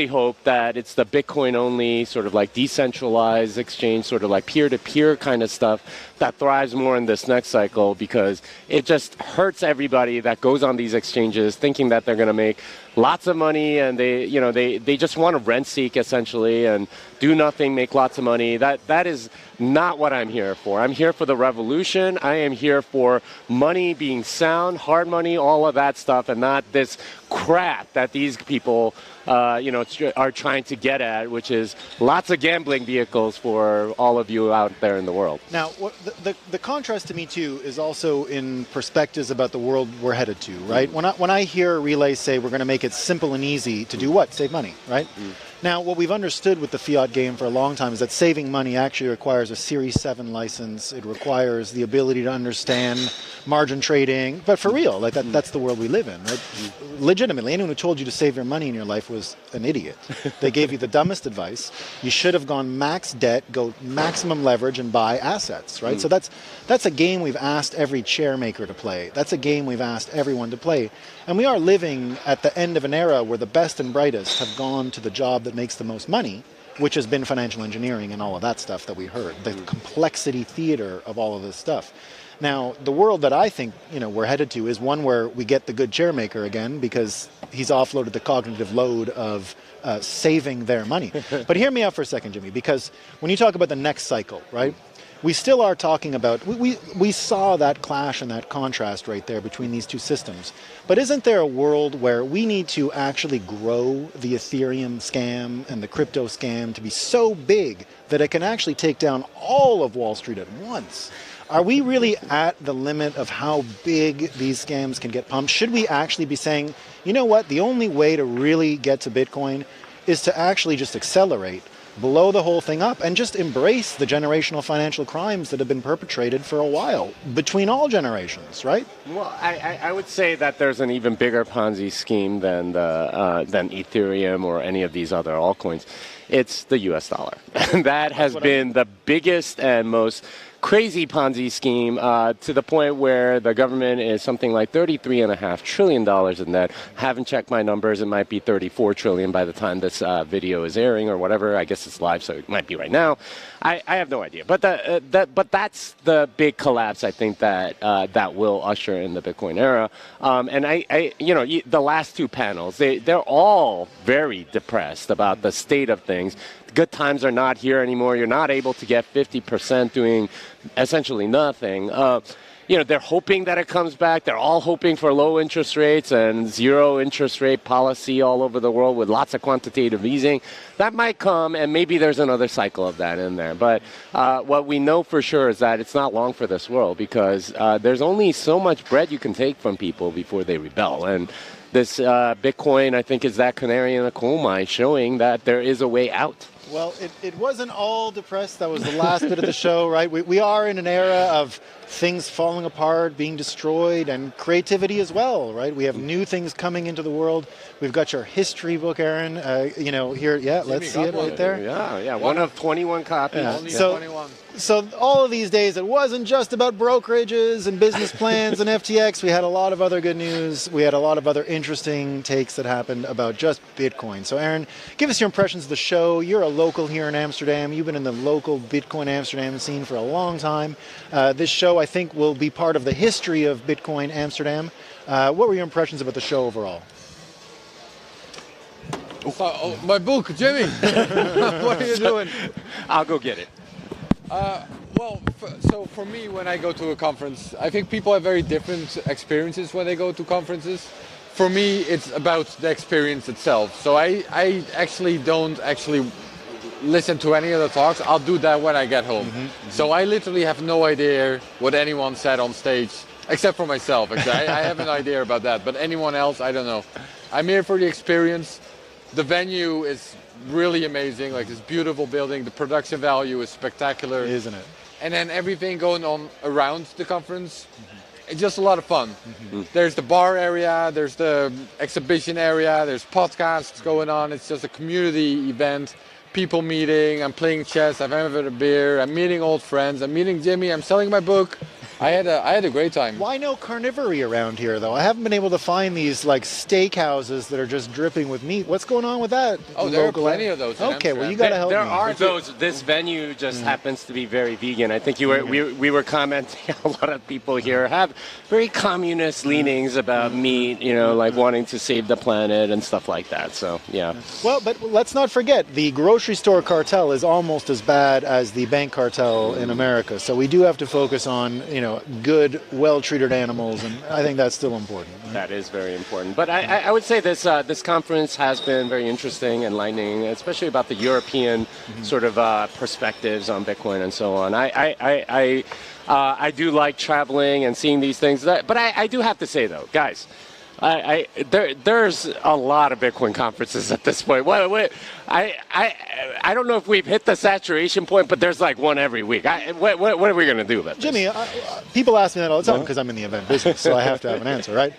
hope that it's the Bitcoin-only sort of like decentralized exchange, sort of like peer-to-peer kind of stuff that thrives more in this next cycle, because it just hurts everybody that goes on these exchanges thinking that they're going to make lots of money, and they just want to rent seek essentially and do nothing, make lots of money. That is not what I'm here for. I'm here for the revolution. I am here for money being sound, hard money, all of that stuff, and not this crap that these people are trying to get at, which is lots of gambling vehicles for all of you out there in the world. Now, the contrast to me too is also in perspectives about the world we're headed to, right? When I hear relays say we're going to make it simple and easy to do what? Save money, right? Now, what we've understood with the fiat game for a long time is that saving money actually requires a Series 7 license. It requires the ability to understand margin trading. But for real, like that's the world we live in, right? Legitimately, anyone who told you to save your money in your life was an idiot. They gave you the dumbest advice. You should have gone max debt, go maximum leverage, and buy assets, right? So that's a game we've asked every chair maker to play. That's a game we've asked everyone to play. And we are living at the end of an era where the best and brightest have gone to the job that makes the most money, which has been financial engineering and all of that stuff that we heard, the complexity theater of all of this stuff. Now, the world that I think we're headed to is one where we get the good chairmaker again, because he's offloaded the cognitive load of saving their money. But hear me out for a second, Jimmy, because when you talk about the next cycle, right? we still are talking about, we saw that clash and that contrast right there between these two systems. But isn't there a world where we need to actually grow the Ethereum scam and the crypto scam to be so big that it can actually take down all of Wall Street at once? Are we really at the limit of how big these scams can get pumped? Should we actually be saying, you know what, the only way to really get to Bitcoin is to actually just accelerate, blow the whole thing up, and just embrace the generational financial crimes that have been perpetrated for a while between all generations, right? Well, I would say that there's an even bigger Ponzi scheme than Ethereum or any of these other altcoins. It's the US dollar. And that has been the biggest and most crazy Ponzi scheme to the point where the government is something like $33.5 trillion in debt. Haven't checked my numbers. It might be 34 trillion by the time this video is airing or whatever. I guess it's live, so it might be right now. I have no idea. But that's the big collapse, I think, that will usher in the Bitcoin era. And the last two panels, they're all very depressed about the state of things. Good times are not here anymore. You're not able to get 50% doing essentially nothing. They're hoping that it comes back. They're all hoping for low interest rates and zero interest rate policy all over the world with lots of quantitative easing. That might come, and maybe there's another cycle of that in there. But what we know for sure is that it's not long for this world because there's only so much bread you can take from people before they rebel. And this Bitcoin, I think, is that canary in the coal mine showing that there is a way out. Well, it wasn't all depressed. That was the last bit of the show, right? We are in an era of things falling apart, being destroyed, and creativity as well, right? We have new things coming into the world. We've got your history book, Aaron, here. Yeah, let's see it right there. Yeah, one of 21 copies. Yeah. Only 21. So all of these days, it wasn't just about brokerages and business plans and FTX. We had a lot of other good news. We had a lot of other interesting takes that happened about just Bitcoin. So Aaron, give us your impressions of the show. You're a local here in Amsterdam. You've been in the local Bitcoin Amsterdam scene for a long time. This show, I think, will be part of the history of Bitcoin Amsterdam. What were your impressions about the show overall? My book, Jimmy. What are you doing? I'll go get it. So for me, when I go to a conference, I think people have very different experiences when they go to conferences. For me, it's about the experience itself. So I actually don't listen to any of the talks. I'll do that when I get home. So I literally have no idea what anyone said on stage, except for myself. I have an idea about that, but anyone else, I don't know. I'm here for the experience. The venue is really amazing, like this beautiful building. The production value is spectacular. Isn't it? And then everything going on around the conference, it's just a lot of fun. There's the bar area, there's the exhibition area, there's podcasts going on. It's just a community event, people meeting, I'm playing chess, I'm having a beer, I'm meeting old friends, I'm meeting Jimmy, I'm selling my book. I had a great time. Why no carnivory around here, though? I haven't been able to find these like steakhouses that are just dripping with meat. What's going on with that? Oh, there are plenty of those. Okay, well, you got to help me. There are those. This venue just happens to be very vegan. I think we were commenting. A lot of people here have very communist leanings about meat. Like wanting to save the planet and stuff like that. So yeah. Well, but let's not forget the grocery store cartel is almost as bad as the bank cartel in America. So we do have to focus on good, well-treated animals, and I think that's still important. Right? That is very important. But I would say this conference has been very interesting, enlightening, especially about the European sort of perspectives on Bitcoin and so on. I do like traveling and seeing these things, but I do have to say though, guys, there's a lot of Bitcoin conferences at this point. I don't know if we've hit the saturation point, but there's like one every week. What are we going to do about this? Jimmy, people ask me that all the time because I'm in the event business, so I have to have an answer, right?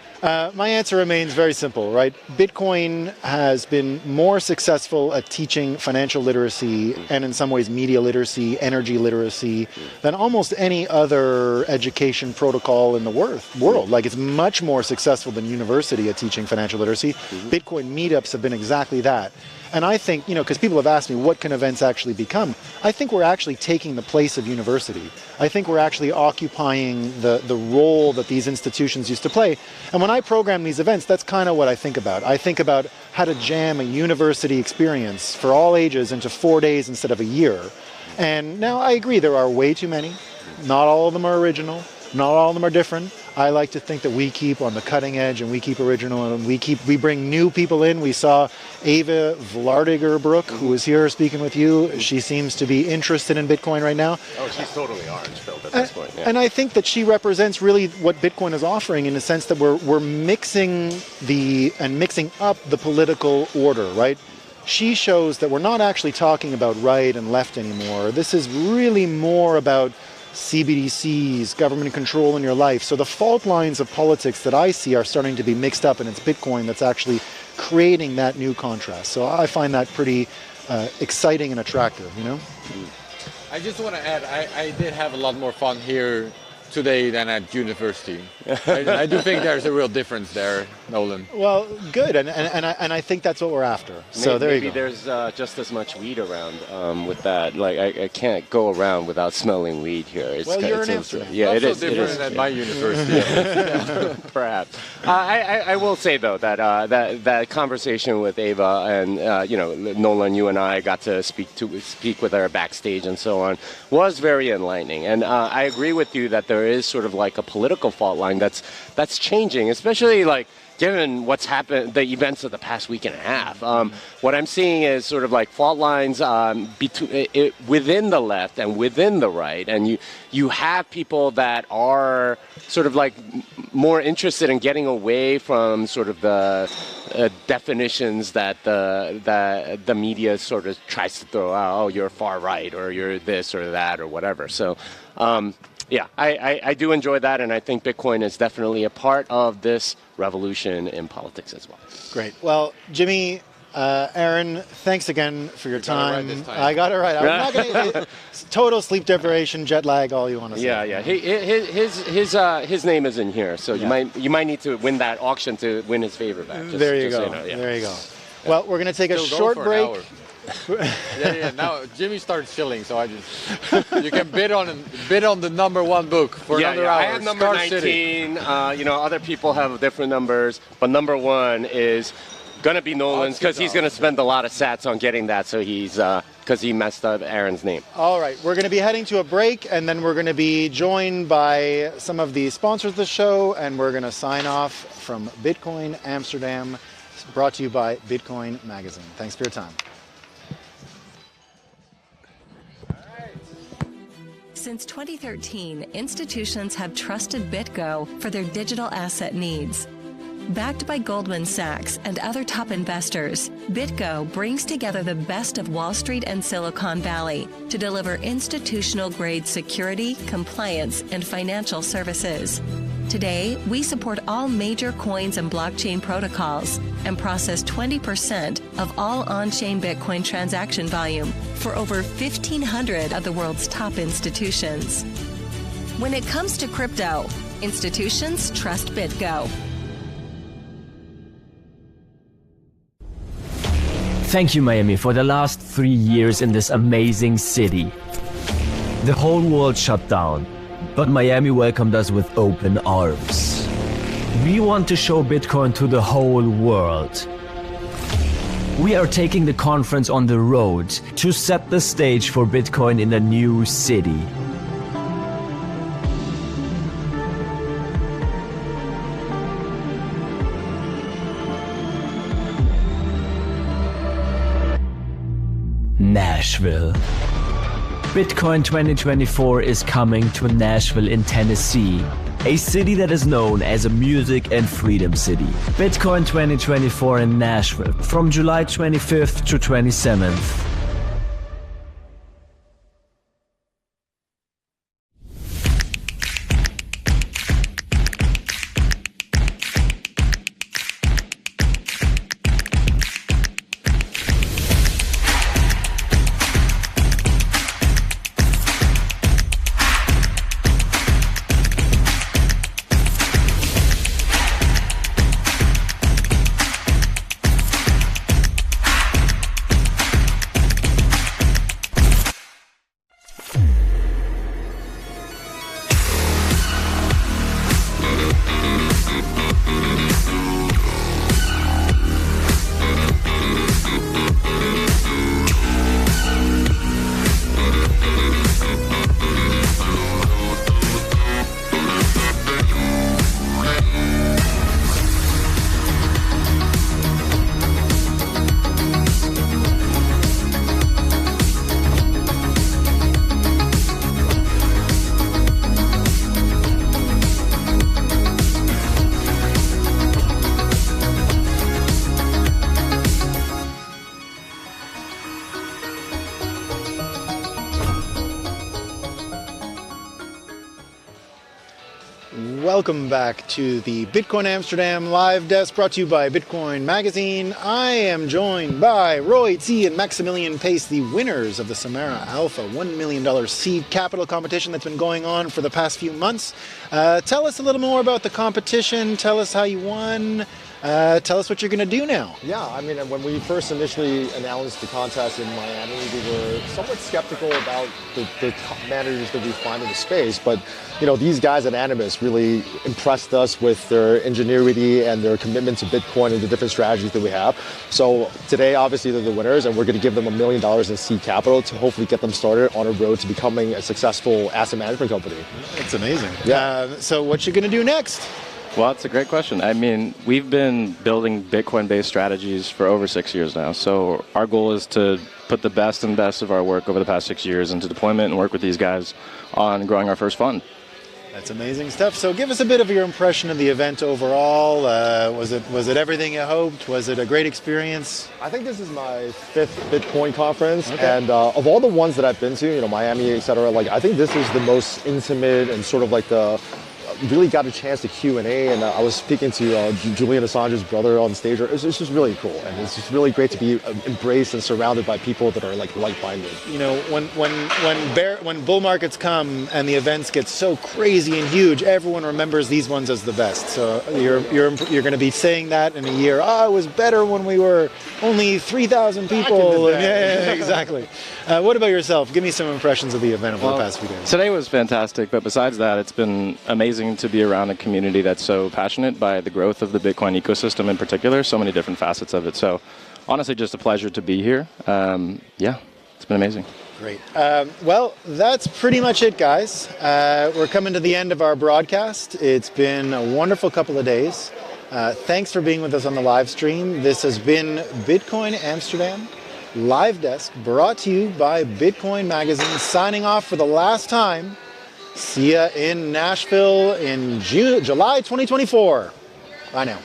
My answer remains very simple, right? Bitcoin has been more successful at teaching financial literacy and in some ways media literacy, energy literacy than almost any other education protocol in the world. Like it's much more successful than university at teaching financial literacy. Bitcoin meetups have been exactly that. And I think, because people have asked me, what can events actually become? I think we're actually taking the place of university. I think we're actually occupying the role that these institutions used to play. And when I program these events, that's kind of what I think about. I think about how to jam a university experience for all ages into 4 days instead of a year. And now I agree, there are way too many. Not all of them are original. Not all of them are different. I like to think that we keep on the cutting edge and we keep original and we bring new people in. We saw Ava Vlardiger-Brook, who was here speaking with you. She seems to be interested in Bitcoin right now. Oh, she's totally orange-pilled at this point. Yeah. And I think that she represents really what Bitcoin is offering in the sense that we're mixing up the political order, right? She shows that we're not actually talking about right and left anymore. This is really more about CBDCs, government control in your life. So the fault lines of politics that I see are starting to be mixed up, and it's Bitcoin that's actually creating that new contrast. So I find that pretty exciting and attractive, you know? I just want to add, I did have a lot more fun here today than at university. I do think there's a real difference there, Nolan. Well, good, and I think that's what we're after. So there you go. Maybe there's just as much weed around with that. Like I can't go around without smelling weed here. It's well, you're in Amsterdam. Yeah, it is. Different it is than my university. Perhaps. I will say though that that conversation with Ava and Nolan, you and I got to speak with her backstage and so on was very enlightening. And I agree with you that there is sort of like a political fault line that's changing, especially like given what's happened, the events of the past week and a half. What I'm seeing is sort of like fault lines within the left and within the right, and you have people that are sort of like more interested in getting away from sort of the definitions that the media sort of tries to throw out. Oh, you're far right, or you're this or that, or whatever. So. Yeah, I do enjoy that, and I think Bitcoin is definitely a part of this revolution in politics as well. Great. Well, Jimmy, Aaron, thanks again for your time. Right this time. I got it right. I'm not going to total sleep deprivation, jet lag, all you want to say. Yeah. His name is in here, so you might need to win that auction to win his favor back. There you go. There you go. Well, we're going to take a short break. Yeah. Now Jimmy starts chilling, so you can bid on the #1 book for another hour. I have number 19. Other people have different numbers, but #1 is gonna be Nolan's because he's gonna spend a lot of sats on getting that. So he's because he messed up Aaron's name. All right, we're going to be heading to a break, and then we're going to be joined by some of the sponsors of the show, and we're going to sign off from Bitcoin Amsterdam, brought to you by Bitcoin Magazine. Thanks for your time. Since 2013, institutions have trusted BitGo for their digital asset needs. Backed by Goldman Sachs and other top investors, BitGo brings together the best of Wall Street and Silicon Valley to deliver institutional-grade security, compliance, and financial services. Today, we support all major coins and blockchain protocols and process 20% of all on-chain Bitcoin transaction volume for over 1,500 of the world's top institutions. When it comes to crypto, institutions trust BitGo. Thank you, Miami, for the last 3 years in this amazing city. The whole world shut down, but Miami welcomed us with open arms. We want to show Bitcoin to the whole world. We are taking the conference on the road to set the stage for Bitcoin in a new city. Nashville. Bitcoin 2024 is coming to Nashville in Tennessee, a city that is known as a music and freedom city. Bitcoin 2024 in Nashville from July 25th to 27th. welcome back to the Bitcoin Amsterdam live desk brought to you by Bitcoin Magazine. I am joined by Roy T. and Maximilian Pace, the winners of the Samara Alpha $1 million seed capital competition that's been going on for the past few months. Tell us a little more about the competition. Tell us how you won. Tell us what you're going to do now. Yeah, I mean, when we first initially announced the contest in Miami, we were somewhat skeptical about the managers that we find in the space. But, you know, these guys at Animus really impressed us with their ingenuity and their commitment to Bitcoin and the different strategies that we have. So today, obviously, they're the winners, and we're going to give them $1 million in seed capital to hopefully get them started on a road to becoming a successful asset management company. That's amazing. Yeah. So what you going to do next? Well, it's a great question. I mean, we've been building Bitcoin-based strategies for over 6 years now. So our goal is to put the best and best of our work over the past 6 years into deployment and work with these guys on growing our first fund. That's amazing stuff. So give us a bit of your impression of the event overall. Was it everything you hoped? Was it a great experience? I think this is my 5th Bitcoin conference, and of all the ones that I've been to, you know, Miami, et cetera, like I think this is the most intimate and sort of like the really got a chance to Q&A, and I was speaking to Julian Assange's brother on stage. It's just really cool, and it's just really great to be embraced and surrounded by people that are like-minded. You know, when bull markets come and the events get so crazy and huge, everyone remembers these ones as the best. So you're going to be saying that in a year. Oh, it was better when we were only 3,000 people. Yeah, exactly. What about yourself? Give me some impressions of the event over the past few days. Today was fantastic, but besides that, it's been amazing to be around a community that's so passionate by the growth of the Bitcoin ecosystem in particular, so many different facets of it. So honestly, just a pleasure to be here. Yeah, it's been amazing. Great. Well, that's pretty much it, guys. We're coming to the end of our broadcast. It's been a wonderful couple of days. Thanks for being with us on the live stream. This has been Bitcoin Amsterdam Live Desk, brought to you by Bitcoin Magazine, signing off for the last time. See ya in Nashville in July 2024. Bye now.